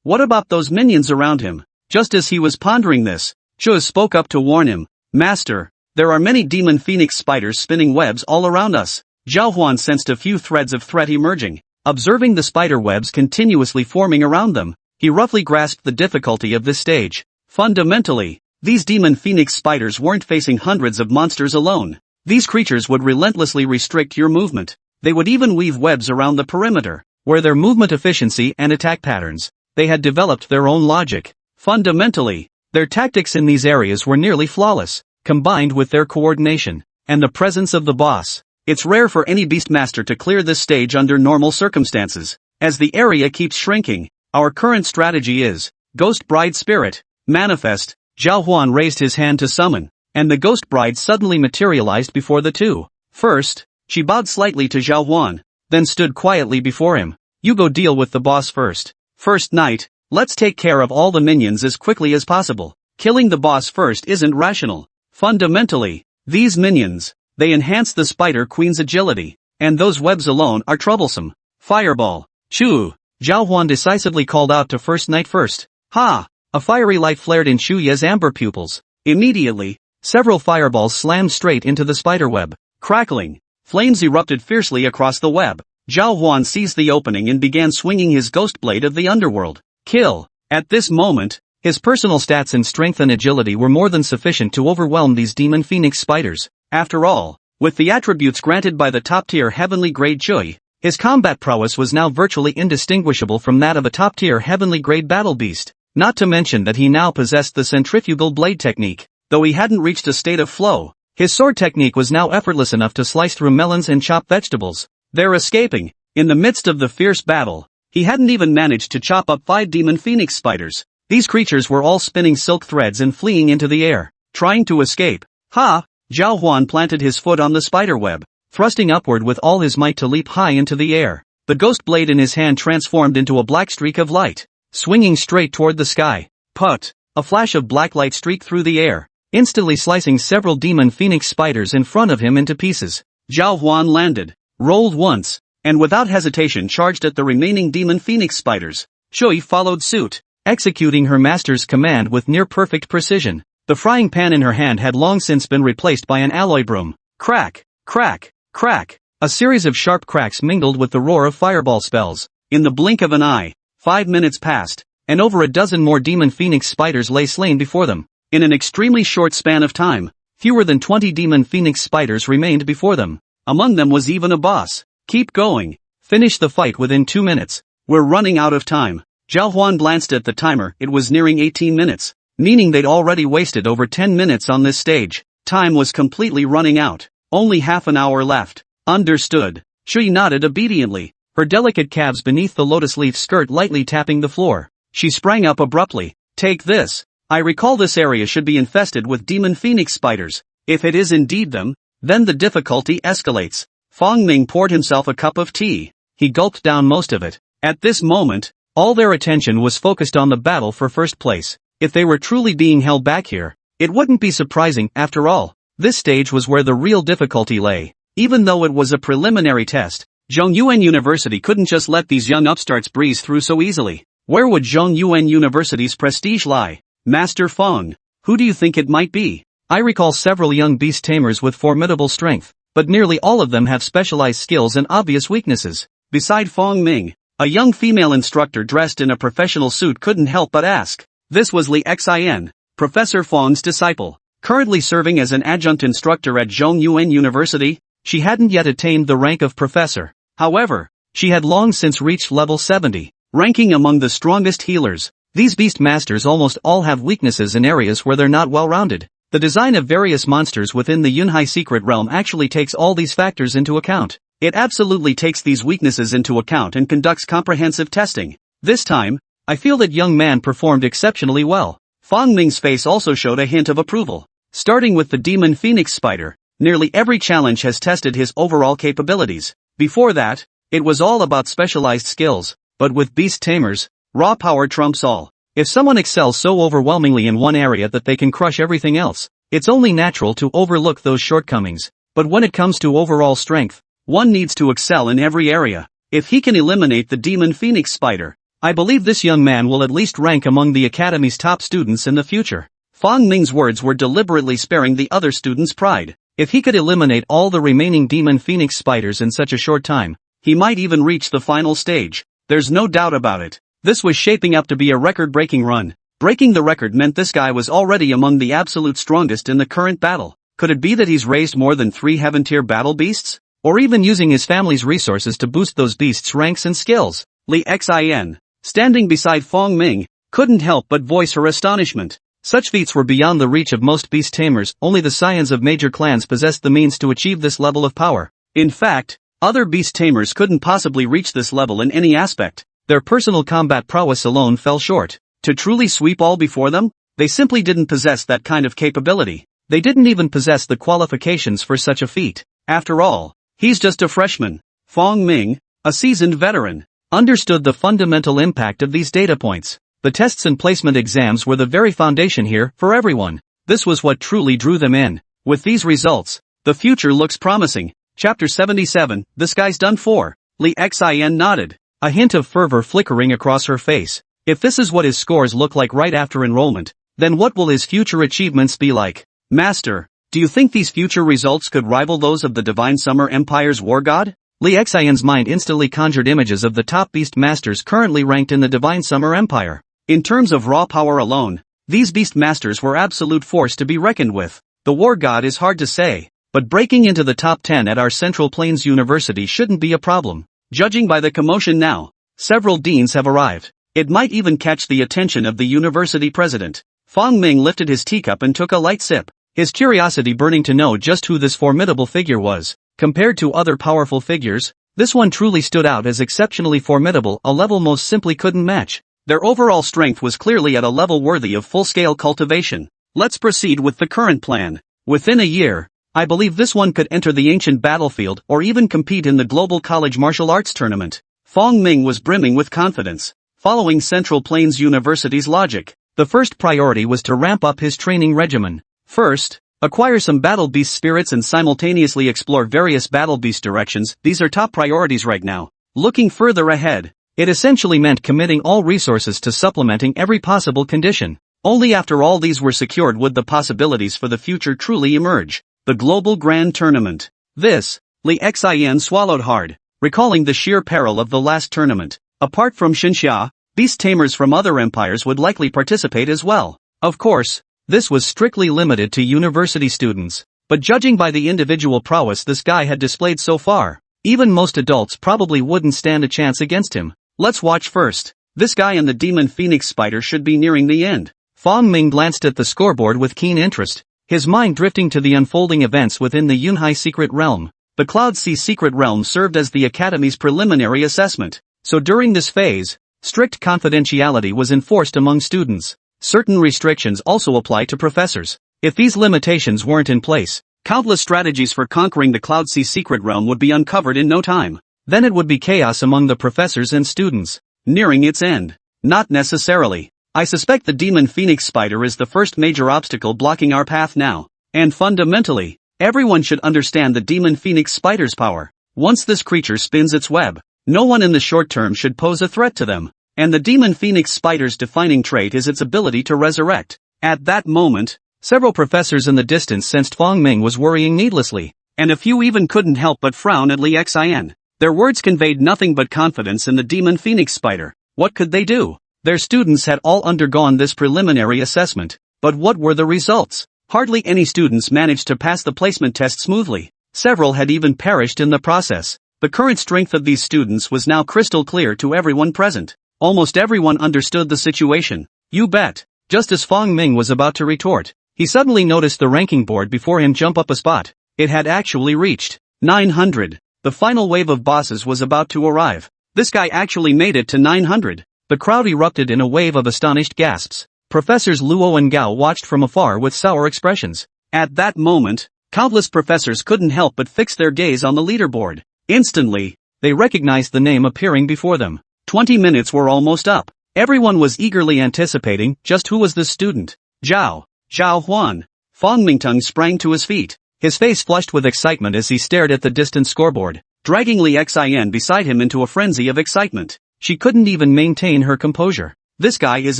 What about those minions around him? Just as he was pondering this, Zhu spoke up to warn him. Master, there are many demon phoenix spiders spinning webs all around us. Zhao Huan sensed a few threads of threat emerging. Observing the spider webs continuously forming around them, he roughly grasped the difficulty of this stage. Fundamentally, these demon phoenix spiders weren't facing hundreds of monsters alone. These creatures would relentlessly restrict your movement. They would even weave webs around the perimeter. Where their movement efficiency and attack patterns, they had developed their own logic. Fundamentally, their tactics in these areas were nearly flawless, combined with their coordination and the presence of the boss. It's rare for any beastmaster to clear this stage under normal circumstances. As the area keeps shrinking, Our current strategy is Ghost Bride Spirit, Manifest. Zhao Huan raised his hand to summon, and the Ghost Bride suddenly materialized before the two. First, she bowed slightly to Zhao Huan, then stood quietly before him. You go deal with the boss first. First night, let's take care of all the minions as quickly as possible. Killing the boss first isn't rational. Fundamentally, these minions, they enhance the Spider Queen's agility, and those webs alone are troublesome. Fireball. Shoo! Zhao Huan decisively called out to First Night first. Ha! A fiery light flared in Shu Ye's amber pupils. Immediately, several fireballs slammed straight into the spiderweb. Crackling, flames erupted fiercely across the web. Zhao Huan seized the opening and began swinging his ghost blade of the underworld. Kill! At this moment, his personal stats in strength and agility were more than sufficient to overwhelm these demon phoenix spiders. After all, with the attributes granted by the top-tier heavenly grade Chui, his combat prowess was now virtually indistinguishable from that of a top-tier heavenly grade battle beast. Not to mention that he now possessed the centrifugal blade technique. Though he hadn't reached a state of flow, his sword technique was now effortless enough to slice through melons and chop vegetables. They're escaping. In the midst of the fierce battle, he hadn't even managed to chop up 5 demon phoenix spiders. These creatures were all spinning silk threads and fleeing into the air, trying to escape. Ha! Zhao Huan planted his foot on the spider web, thrusting upward with all his might to leap high into the air. The ghost blade in his hand transformed into a black streak of light, swinging straight toward the sky. Put! A flash of black light streaked through the air, instantly slicing several demon phoenix spiders in front of him into pieces. Zhao Huan landed, rolled once, and without hesitation charged at the remaining demon phoenix spiders. Shui followed suit, executing her master's command with near-perfect precision. The frying pan in her hand had long since been replaced by an alloy broom. Crack, crack, crack. A series of sharp cracks mingled with the roar of fireball spells. In the blink of an eye, 5 minutes passed, and over a dozen more demon phoenix spiders lay slain before them. In an extremely short span of time, fewer than 20 demon phoenix spiders remained before them. Among them was even a boss. Keep going. Finish the fight within 2 minutes. We're running out of time. Zhao Huan glanced at the timer. It was nearing 18 minutes, meaning they'd already wasted over 10 minutes on this stage. Time was completely running out. Only half an hour left. Understood. Shui nodded obediently, her delicate calves beneath the lotus leaf skirt lightly tapping the floor. She sprang up abruptly. Take this. I recall this area should be infested with demon phoenix spiders. If it is indeed them, then the difficulty escalates. Fong Ming poured himself a cup of tea. He gulped down most of it. At this moment, all their attention was focused on the battle for first place. If they were truly being held back here, it wouldn't be surprising. After all, this stage was where the real difficulty lay. Even though it was a preliminary test, Zhongyuan University couldn't just let these young upstarts breeze through so easily. Where would Zhongyuan University's prestige lie? Master Fong, who do you think it might be? I recall several young beast tamers with formidable strength, but nearly all of them have specialized skills and obvious weaknesses. Beside Fong Ming, a young female instructor dressed in a professional suit couldn't help but ask. This was Li Xin, Professor Fong's disciple, currently serving as an adjunct instructor at Zhongyuan University. She hadn't yet attained the rank of professor. However, she had long since reached level 70, ranking among the strongest healers. These beast masters almost all have weaknesses in areas where they're not well-rounded. The design of various monsters within the Yunhai secret realm actually takes all these factors into account. It absolutely takes these weaknesses into account and conducts comprehensive testing. This time, I feel that young man performed exceptionally well. Fong Ming's face also showed a hint of approval. Starting with the demon phoenix spider, nearly every challenge has tested his overall capabilities. Before that, it was all about specialized skills, but with beast tamers, raw power trumps all. If someone excels so overwhelmingly in one area that they can crush everything else, it's only natural to overlook those shortcomings. But when it comes to overall strength, one needs to excel in every area. If he can eliminate the demon phoenix spider, I believe this young man will at least rank among the academy's top students in the future. Fong Ming's words were deliberately sparing the other students' pride. If he could eliminate all the remaining demon phoenix spiders in such a short time, he might even reach the final stage. There's no doubt about it. This was shaping up to be a record-breaking run. Breaking the record meant this guy was already among the absolute strongest in the current battle. Could it be that he's raised more than 3 heaven-tier battle beasts? Or even using his family's resources to boost those beasts' ranks and skills? Li Xin, standing beside Fong Ming, couldn't help but voice her astonishment. Such feats were beyond the reach of most beast tamers. Only the scions of major clans possessed the means to achieve this level of power. In fact, other beast tamers couldn't possibly reach this level in any aspect. Their personal combat prowess alone fell short. To truly sweep all before them, they simply didn't possess that kind of capability. They didn't even possess the qualifications for such a feat. After all, he's just a freshman. Fong Ming, a seasoned veteran, understood the fundamental impact of these data points. The tests and placement exams were the very foundation here for everyone. This was what truly drew them in. With these results, the future looks promising. Chapter 77, This guy's done for. Lee Xin nodded, a hint of fervor flickering across her face. If this is what his scores look like right after enrollment, then what will his future achievements be like? Master, do you think these future results could rival those of the Divine Summer Empire's war god? Lee Xin's mind instantly conjured images of the top beast masters currently ranked in the Divine Summer Empire. In terms of raw power alone, these beast masters were absolute force to be reckoned with. The war god is hard to say, but breaking into the top 10 at our Central Plains University shouldn't be a problem. Judging by the commotion now, several deans have arrived. It might even catch the attention of the university president. Fong Ming lifted his teacup and took a light sip, his curiosity burning to know just who this formidable figure was. Compared to other powerful figures, this one truly stood out as exceptionally formidable, a level most simply couldn't match. Their overall strength was clearly at a level worthy of full-scale cultivation. Let's proceed with the current plan. Within a year, I believe this one could enter the ancient battlefield or even compete in the Global College Martial Arts Tournament. Fong Ming was brimming with confidence. Following Central Plains University's logic, the first priority was to ramp up his training regimen. First, acquire some battle beast spirits and simultaneously explore various battle beast directions. These are top priorities right now. Looking further ahead, it essentially meant committing all resources to supplementing every possible condition. Only after all these were secured would the possibilities for the future truly emerge. The Global Grand Tournament. This, Lee Xin swallowed hard, recalling the sheer peril of the last tournament. Apart from Xinxia, beast tamers from other empires would likely participate as well. Of course, this was strictly limited to university students, but judging by the individual prowess this guy had displayed so far, even most adults probably wouldn't stand a chance against him. Let's watch first. This guy and the demon phoenix spider should be nearing the end. Fong Ming glanced at the scoreboard with keen interest, his mind drifting to the unfolding events within the Yunhai Secret Realm. The Cloud Sea Secret Realm served as the Academy's preliminary assessment, so during this phase, strict confidentiality was enforced among students. Certain restrictions also apply to professors. If these limitations weren't in place, countless strategies for conquering the Cloud Sea Secret Realm would be uncovered in no time. Then it would be chaos among the professors and students. Nearing its end? Not necessarily. I suspect the demon phoenix spider is the first major obstacle blocking our path now. And fundamentally, everyone should understand the demon phoenix spider's power. Once this creature spins its web, no one in the short term should pose a threat to them. And the demon phoenix spider's defining trait is its ability to resurrect. At that moment, several professors in the distance sensed Fong Ming was worrying needlessly, and a few even couldn't help but frown at Lee Xin. Their words conveyed nothing but confidence in the demon phoenix spider. What could they do? Their students had all undergone this preliminary assessment, but what were the results? Hardly any students managed to pass the placement test smoothly. Several had even perished in the process. The current strength of these students was now crystal clear to everyone present. Almost everyone understood the situation. You bet. Just as Fong Ming was about to retort, he suddenly noticed the ranking board before him jump up a spot. It had actually reached 900. The final wave of bosses was about to arrive. This guy actually made it to 900. The crowd erupted in a wave of astonished gasps. Professors Luo and Gao watched from afar with sour expressions. At that moment, countless professors couldn't help but fix their gaze on the leaderboard. Instantly, they recognized the name appearing before them. 20 minutes were almost up. Everyone was eagerly anticipating just who was this student. Zhao Huan. Fong Mingtung sprang to his feet, his face flushed with excitement as he stared at the distant scoreboard, dragging Lee Xin beside him into a frenzy of excitement. She couldn't even maintain her composure. This guy is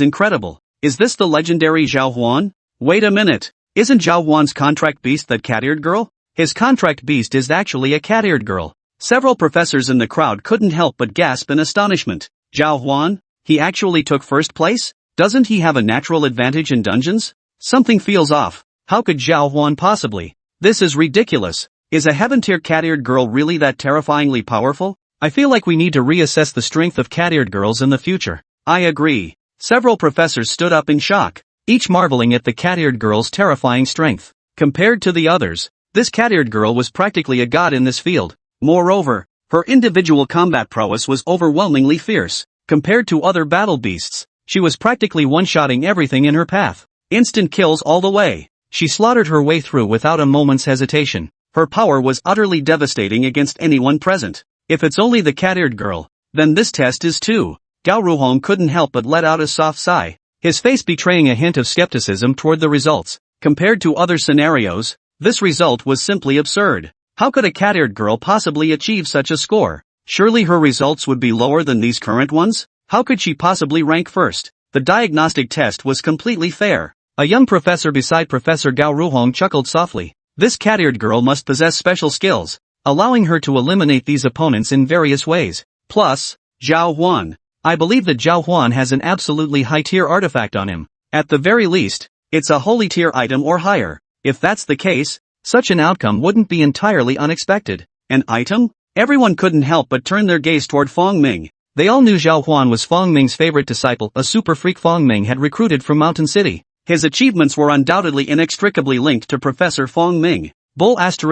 incredible. Is this the legendary Zhao Huan? Wait a minute. Isn't Zhao Huan's contract beast that cat-eared girl? His contract beast is actually a cat-eared girl. Several professors in the crowd couldn't help but gasp in astonishment. Zhao Huan? He actually took first place? Doesn't he have a natural advantage in dungeons? Something feels off. How could Zhao Huan possibly? This is ridiculous. Is a heaven-tier cat-eared girl really that terrifyingly powerful? I feel like we need to reassess the strength of cat-eared girls in the future. I agree. Several professors stood up in shock, each marveling at the cat-eared girl's terrifying strength. Compared to the others, this cat-eared girl was practically a god in this field. Moreover, her individual combat prowess was overwhelmingly fierce. Compared to other battle beasts, she was practically one-shotting everything in her path. Instant kills all the way. She slaughtered her way through without a moment's hesitation. Her power was utterly devastating against anyone present. If it's only the cat-eared girl, then this test is too. Gao Ruhong couldn't help but let out a soft sigh, his face betraying a hint of skepticism toward the results. Compared to other scenarios, this result was simply absurd. How could a cat-eared girl possibly achieve such a score? Surely her results would be lower than these current ones? How could she possibly rank first? The diagnostic test was completely fair. A young professor beside Professor Gao Ruhong chuckled softly. This cat-eared girl must possess special skills, allowing her to eliminate these opponents in various ways. Plus, Zhao Huan. I believe that Zhao Huan has an absolutely high-tier artifact on him. At the very least, it's a holy tier item or higher. If that's the case, such an outcome wouldn't be entirely unexpected. An item? Everyone couldn't help but turn their gaze toward Fong Ming. They all knew Zhao Huan was Fong Ming's favorite disciple, a super freak Fong Ming had recruited from Mountain City. His achievements were undoubtedly inextricably linked to Professor Fong Ming. Bull ********.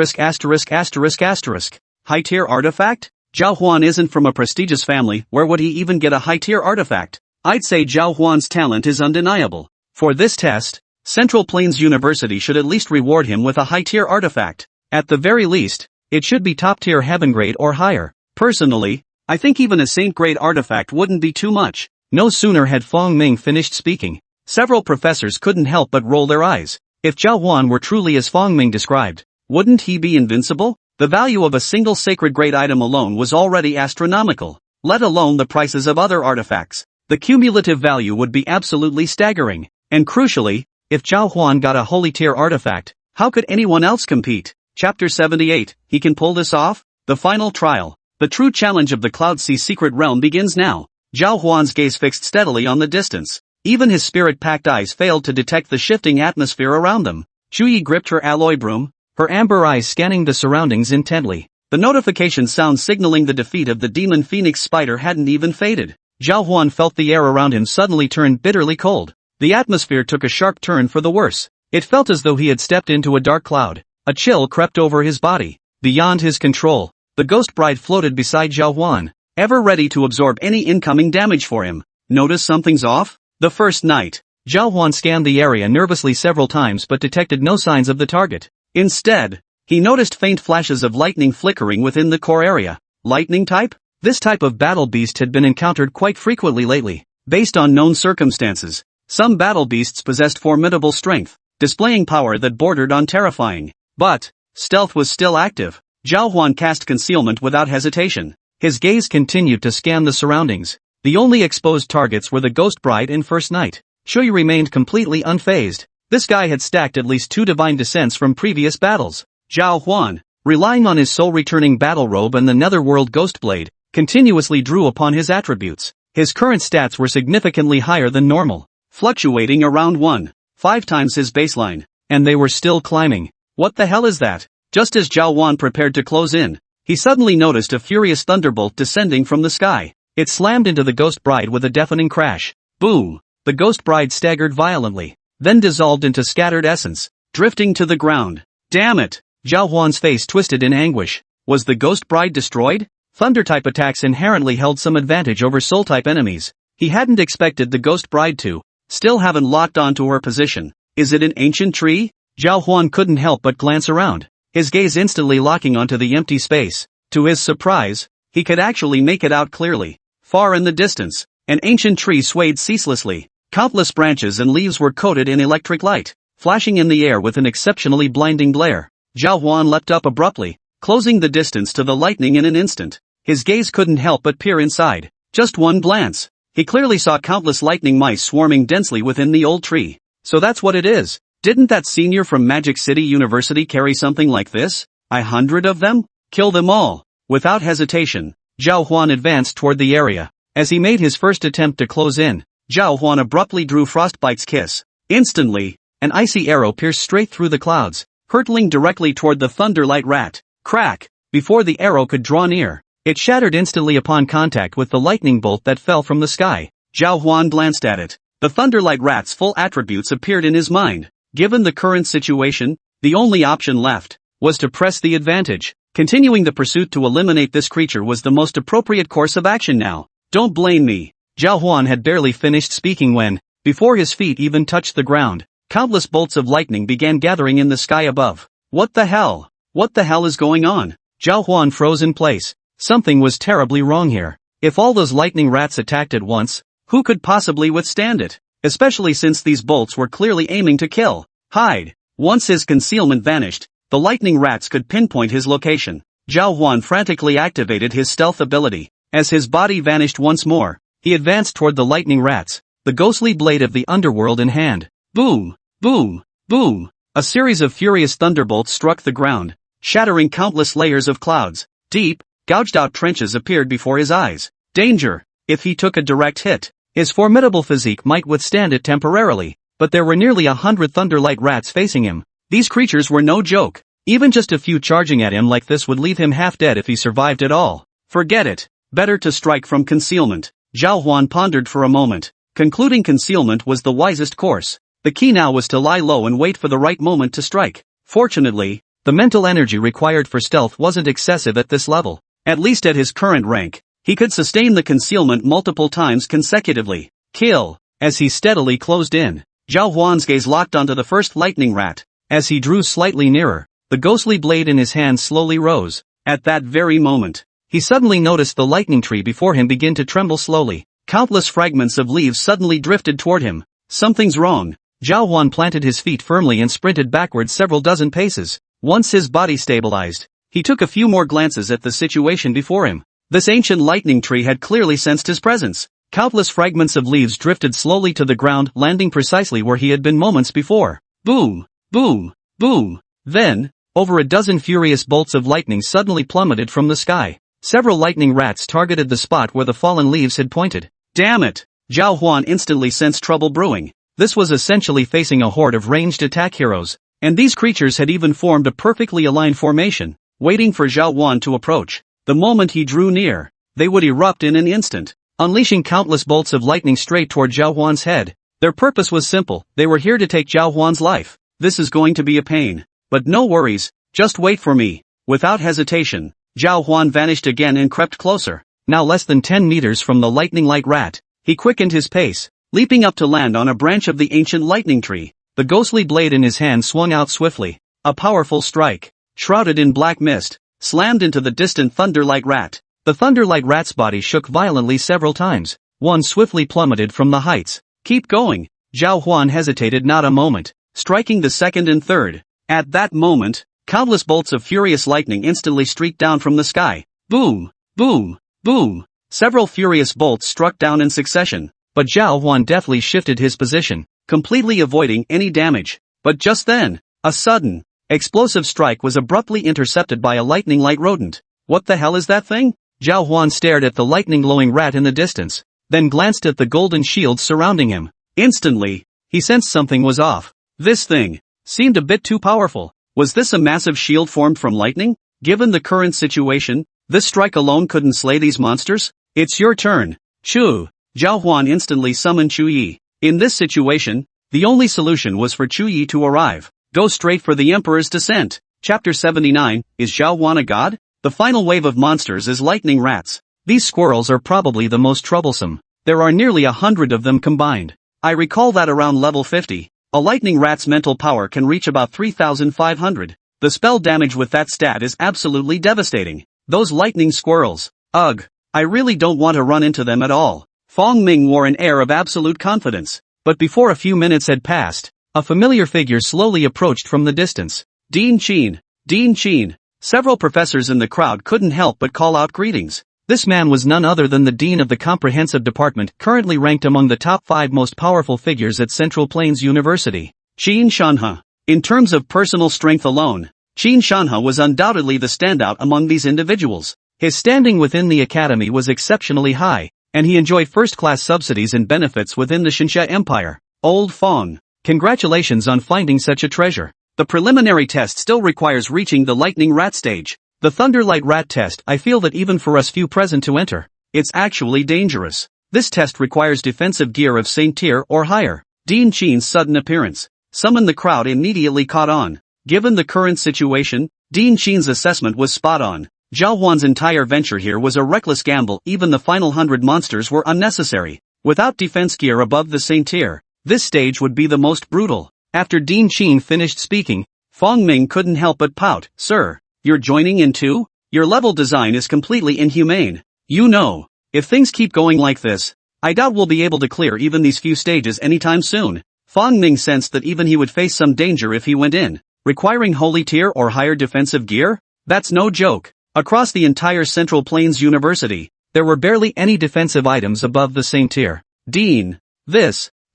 High-tier artifact? Zhao Huan isn't from a prestigious family, where would he even get a high-tier artifact? I'd say Zhao Huan's talent is undeniable. For this test, Central Plains University should at least reward him with a high-tier artifact. At the very least, it should be top-tier heaven grade or higher. Personally, I think even a saint-grade artifact wouldn't be too much. No sooner had Fong Ming finished speaking, several professors couldn't help but roll their eyes. If Zhao Huan were truly as Fong Ming described, wouldn't he be invincible? The value of a single sacred grade item alone was already astronomical, let alone the prices of other artifacts. The cumulative value would be absolutely staggering. And crucially, if Zhao Huan got a holy tier artifact, how could anyone else compete? Chapter 78, he can pull this off? The final trial. The true challenge of the Cloud Sea secret realm begins now. Zhao Huan's gaze fixed steadily on the distance. Even his spirit-packed eyes failed to detect the shifting atmosphere around them. Shuyi gripped her alloy broom, her amber eyes scanning the surroundings intently. The notification sound signaling the defeat of the demon phoenix spider hadn't even faded. Zhao Huan felt the air around him suddenly turn bitterly cold. The atmosphere took a sharp turn for the worse. It felt as though he had stepped into a dark cloud. A chill crept over his body. Beyond his control, the ghost bride floated beside Zhao Huan, ever ready to absorb any incoming damage for him. Notice something's off? The first night, Zhao Huan scanned the area nervously several times but detected no signs of the target. Instead, he noticed faint flashes of lightning flickering within the core area. Lightning type? This type of battle beast had been encountered quite frequently lately. Based on known circumstances, some battle beasts possessed formidable strength, displaying power that bordered on terrifying. But, stealth was still active. Zhao Huan cast concealment without hesitation. His gaze continued to scan the surroundings. The only exposed targets were the ghost bride and first knight. Shui remained completely unfazed. This guy had stacked at least 2 divine descents from previous battles. Zhao Huan, relying on his soul-returning battle robe and the netherworld ghost blade, continuously drew upon his attributes. His current stats were significantly higher than normal, fluctuating around 1.5 times his baseline, and they were still climbing. What the hell is that? Just as Zhao Huan prepared to close in, he suddenly noticed a furious thunderbolt descending from the sky. It slammed into the ghost bride with a deafening crash. Boom! The ghost bride staggered violently, then dissolved into scattered essence, drifting to the ground. Damn it! Zhao Huan's face twisted in anguish. Was the ghost bride destroyed? Thunder-type attacks inherently held some advantage over soul-type enemies. He hadn't expected the ghost bride to still haven't locked onto her position. Is it an ancient tree? Zhao Huan couldn't help but glance around, his gaze instantly locking onto the empty space. To his surprise, he could actually make it out clearly. Far in the distance, an ancient tree swayed ceaselessly. Countless branches and leaves were coated in electric light, flashing in the air with an exceptionally blinding glare. Zhao Huan leapt up abruptly, closing the distance to the lightning in an instant. His gaze couldn't help but peer inside. Just one glance, he clearly saw countless lightning mice swarming densely within the old tree. So that's what it is. Didn't that senior from Magic City University carry something like this? 100 of them? Kill them all. Without hesitation, Zhao Huan advanced toward the area. As he made his first attempt to close in, Zhao Huan abruptly drew Frostbite's kiss. Instantly, an icy arrow pierced straight through the clouds, hurtling directly toward the Thunderlight rat. Crack! Before the arrow could draw near, it shattered instantly upon contact with the lightning bolt that fell from the sky. Zhao Huan glanced at it. The Thunderlight rat's full attributes appeared in his mind. Given the current situation, the only option left was to press the advantage. Continuing the pursuit to eliminate this creature was the most appropriate course of action now. Don't blame me. Zhao Huan had barely finished speaking when, before his feet even touched the ground, countless bolts of lightning began gathering in the sky above. What the hell? What the hell is going on? Zhao Huan froze in place. Something was terribly wrong here. If all those lightning rats attacked at once, who could possibly withstand it? Especially since these bolts were clearly aiming to kill. Hide. Once his concealment vanished, the lightning rats could pinpoint his location. Zhao Huan frantically activated his stealth ability. As his body vanished once more, he advanced toward the lightning rats, the ghostly blade of the underworld in hand. Boom! Boom! Boom! A series of furious thunderbolts struck the ground, shattering countless layers of clouds. Deep, gouged-out trenches appeared before his eyes. Danger! If he took a direct hit, his formidable physique might withstand it temporarily, but there were nearly 100 thunderlight rats facing him. These creatures were no joke. Even just a few charging at him like this would leave him half dead if he survived at all. Forget it. Better to strike from concealment. Zhao Huan pondered for a moment, concluding concealment was the wisest course. The key now was to lie low and wait for the right moment to strike. Fortunately, the mental energy required for stealth wasn't excessive at this level. At least at his current rank, he could sustain the concealment multiple times consecutively. Kill. As he steadily closed in, Zhao Huan's gaze locked onto the first lightning rat. As he drew slightly nearer, the ghostly blade in his hand slowly rose. At that very moment, he suddenly noticed the lightning tree before him begin to tremble slowly. Countless fragments of leaves suddenly drifted toward him. Something's wrong. Zhao Huan planted his feet firmly and sprinted backward several dozen paces. Once his body stabilized, he took a few more glances at the situation before him. This ancient lightning tree had clearly sensed his presence. Countless fragments of leaves drifted slowly to the ground, landing precisely where he had been moments before. Boom! Boom! Boom! Then, over a dozen furious bolts of lightning suddenly plummeted from the sky. Several lightning rats targeted the spot where the fallen leaves had pointed. Damn it! Zhao Huan instantly sensed trouble brewing. This was essentially facing a horde of ranged attack heroes, and these creatures had even formed a perfectly aligned formation, waiting for Zhao Huan to approach. The moment he drew near, they would erupt in an instant, unleashing countless bolts of lightning straight toward Zhao Huan's head. Their purpose was simple, they were here to take Zhao Huan's life. This is going to be a pain. But no worries, just wait for me. Without hesitation, Zhao Huan vanished again and crept closer. Now less than 10 meters from the lightning-light rat, he quickened his pace, leaping up to land on a branch of the ancient lightning tree. The ghostly blade in his hand swung out swiftly. A powerful strike, shrouded in black mist, slammed into the distant thunderlight rat. The thunderlight rat's body shook violently several times. One swiftly plummeted from the heights. Keep going. Zhao Huan hesitated not a moment, striking the second and third. At that moment, countless bolts of furious lightning instantly streaked down from the sky. Boom! Boom! Boom! Several furious bolts struck down in succession, but Zhao Huan deftly shifted his position, completely avoiding any damage. But just then, a sudden, explosive strike was abruptly intercepted by a lightning-light rodent. What the hell is that thing? Zhao Huan stared at the lightning-glowing rat in the distance, then glanced at the golden shields surrounding him. Instantly, he sensed something was off. This thing seemed a bit too powerful. Was this a massive shield formed from lightning? Given the current situation, this strike alone couldn't slay these monsters? It's your turn. Chu. Zhao Huan instantly summoned Chu Yi. In this situation, the only solution was for Chu Yi to arrive. Go straight for the Emperor's descent. Chapter 79, Is Zhao Huan a god? The final wave of monsters is lightning rats. These squirrels are probably the most troublesome. There are nearly 100 of them combined. I recall that around level 50, a lightning rat's mental power can reach about 3,500. The spell damage with that stat is absolutely devastating. Those lightning squirrels. Ugh. I really don't want to run into them at all. Fong Ming wore an air of absolute confidence. But before a few minutes had passed, a familiar figure slowly approached from the distance. Dean Qin. Dean Qin. Several professors in the crowd couldn't help but call out greetings. This man was none other than the dean of the comprehensive department, currently ranked among the top 5 most powerful figures at Central Plains University. Qin Shanhe. In terms of personal strength alone, Qin Shanhe was undoubtedly the standout among these individuals. His standing within the academy was exceptionally high, and he enjoyed first-class subsidies and benefits within the Xinxia Empire. Old Fong. Congratulations on finding such a treasure. The preliminary test still requires reaching the lightning rat stage. The thunderlight rat test, I feel that even for us few present to enter, it's actually dangerous. This test requires defensive gear of Saint tier or higher. Dean Qin's sudden appearance summoned the crowd immediately caught on. Given the current situation, Dean Qin's assessment was spot on. Zhao Huan's entire venture here was a reckless gamble. Even the final 100 monsters were unnecessary. Without defense gear above the same tier, this stage would be the most brutal. After Dean Chin finished speaking, Fong Ming couldn't help but pout. Sir, you're joining in too? Your level design is completely inhumane. You know, if things keep going like this, I doubt we'll be able to clear even these few stages anytime soon. Fong Ming sensed that even he would face some danger if he went in, requiring holy tier or higher defensive gear? That's no joke. Across the entire Central Plains University, there were barely any defensive items above the same tier. Dean,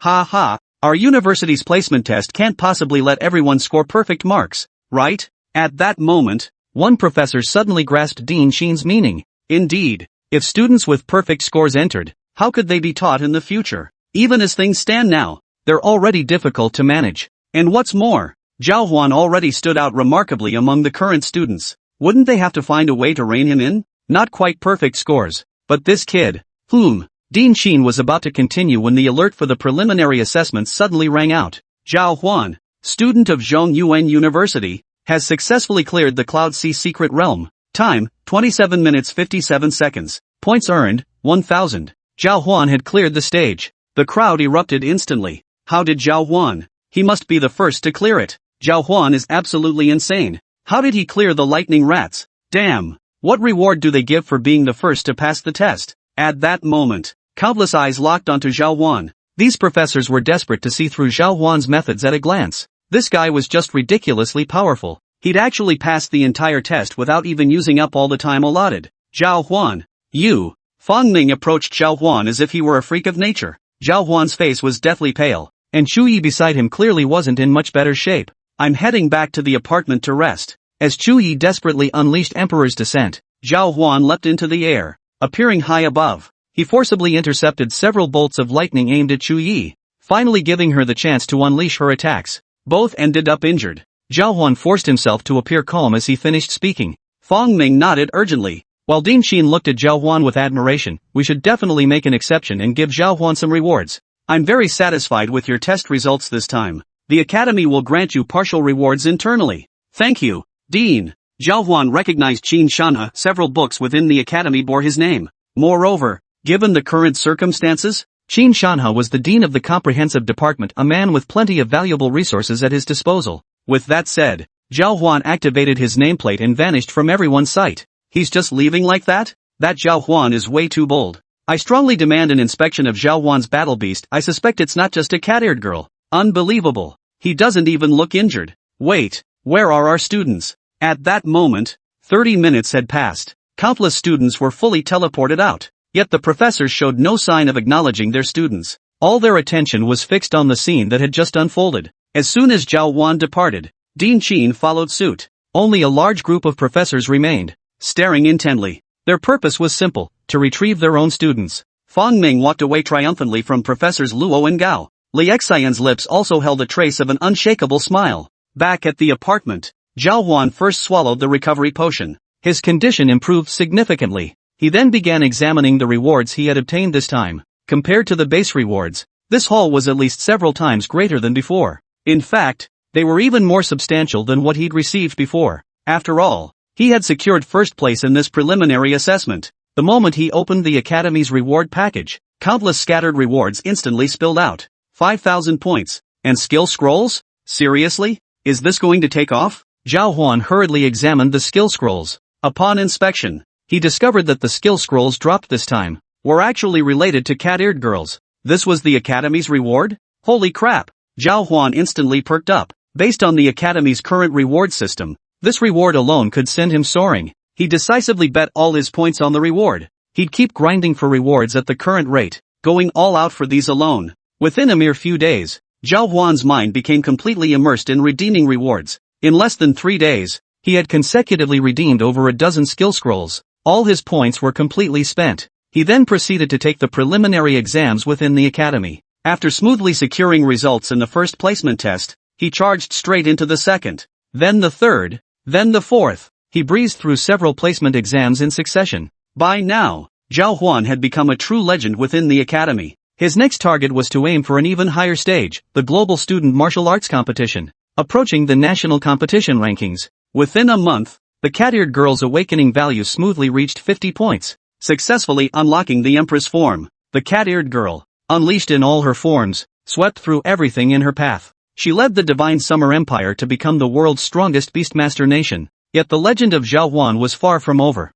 our university's placement test can't possibly let everyone score perfect marks, right? At that moment, one professor suddenly grasped Dean Chin's meaning. Indeed, if students with perfect scores entered, how could they be taught in the future? Even as things stand now, they're already difficult to manage. And what's more, Zhao Huan already stood out remarkably among the current students. Wouldn't they have to find a way to rein him in? Not quite perfect scores, but this kid. Dean Chin was about to continue when the alert for the preliminary assessment suddenly rang out. Zhao Huan, student of Zhongyuan University, has successfully cleared the Cloud Sea Secret Realm. Time, 27 minutes 57 seconds. Points earned, 1000. Zhao Huan had cleared the stage. The crowd erupted instantly. How did Zhao Huan? He must be the first to clear it. Zhao Huan is absolutely insane. How did he clear the lightning rats? Damn. What reward do they give for being the first to pass the test? At that moment, countless eyes locked onto Zhao Huan. These professors were desperate to see through Zhao Huan's methods at a glance. This guy was just ridiculously powerful. He'd actually passed the entire test without even using up all the time allotted. Zhao Huan, you. Fong Ming approached Zhao Huan as if he were a freak of nature. Zhao Huan's face was deathly pale, and Chu Yi beside him clearly wasn't in much better shape. I'm heading back to the apartment to rest. As Chu Yi desperately unleashed Emperor's Descent, Zhao Huan leapt into the air. Appearing high above, he forcibly intercepted several bolts of lightning aimed at Chu Yi, finally giving her the chance to unleash her attacks. Both ended up injured. Zhao Huan forced himself to appear calm as he finished speaking. Fong Ming nodded urgently, while Dean Chin looked at Zhao Huan with admiration. We should definitely make an exception and give Zhao Huan some rewards. I'm very satisfied with your test results this time. The Academy will grant you partial rewards internally. Thank you, Dean. Zhao Huan recognized Qin Shanhe. Several books within the Academy bore his name. Moreover, given the current circumstances, Qin Shanhe was the dean of the comprehensive department, a man with plenty of valuable resources at his disposal. With that said, Zhao Huan activated his nameplate and vanished from everyone's sight. He's just leaving like that? That Zhao Huan is way too bold. I strongly demand an inspection of Zhao Huan's battle beast. I suspect it's not just a cat-eared girl. Unbelievable. He doesn't even look injured. Wait, where are our students? At that moment, 30 minutes had passed. Countless students were fully teleported out. Yet the professors showed no sign of acknowledging their students. All their attention was fixed on the scene that had just unfolded. As soon as Zhao Huan departed, Dean Chin followed suit. Only a large group of professors remained, staring intently. Their purpose was simple, to retrieve their own students. Fong Ming walked away triumphantly from Professors Luo and Gao. Li Xian's lips also held a trace of an unshakable smile. Back at the apartment, Zhao Huan first swallowed the recovery potion. His condition improved significantly. He then began examining the rewards he had obtained this time. Compared to the base rewards, this haul was at least several times greater than before. In fact, they were even more substantial than what he'd received before. After all, he had secured first place in this preliminary assessment. The moment he opened the Academy's reward package, countless scattered rewards instantly spilled out. 5,000 points. And skill scrolls? Seriously? Is this going to take off? Zhao Huan hurriedly examined the skill scrolls. Upon inspection, he discovered that the skill scrolls dropped this time were actually related to cat-eared girls. This was the Academy's reward? Holy crap! Zhao Huan instantly perked up. Based on the Academy's current reward system, this reward alone could send him soaring. He decisively bet all his points on the reward. He'd keep grinding for rewards at the current rate, going all out for these alone. Within a mere few days, Zhao Huan's mind became completely immersed in redeeming rewards. In less than 3 days, he had consecutively redeemed over a dozen skill scrolls. All his points were completely spent. He then proceeded to take the preliminary exams within the Academy. After smoothly securing results in the first placement test, he charged straight into the second, then the third, then the fourth. He breezed through several placement exams in succession. By now, Zhao Huan had become a true legend within the Academy. His next target was to aim for an even higher stage, the Global Student Martial Arts Competition, approaching the national competition rankings. Within a month, the cat-eared girl's awakening value smoothly reached 50 points, successfully unlocking the Empress form. The cat-eared girl, unleashed in all her forms, swept through everything in her path. She led the divine Summer Empire to become the world's strongest beastmaster nation. Yet the legend of Zhao Huan was far from over.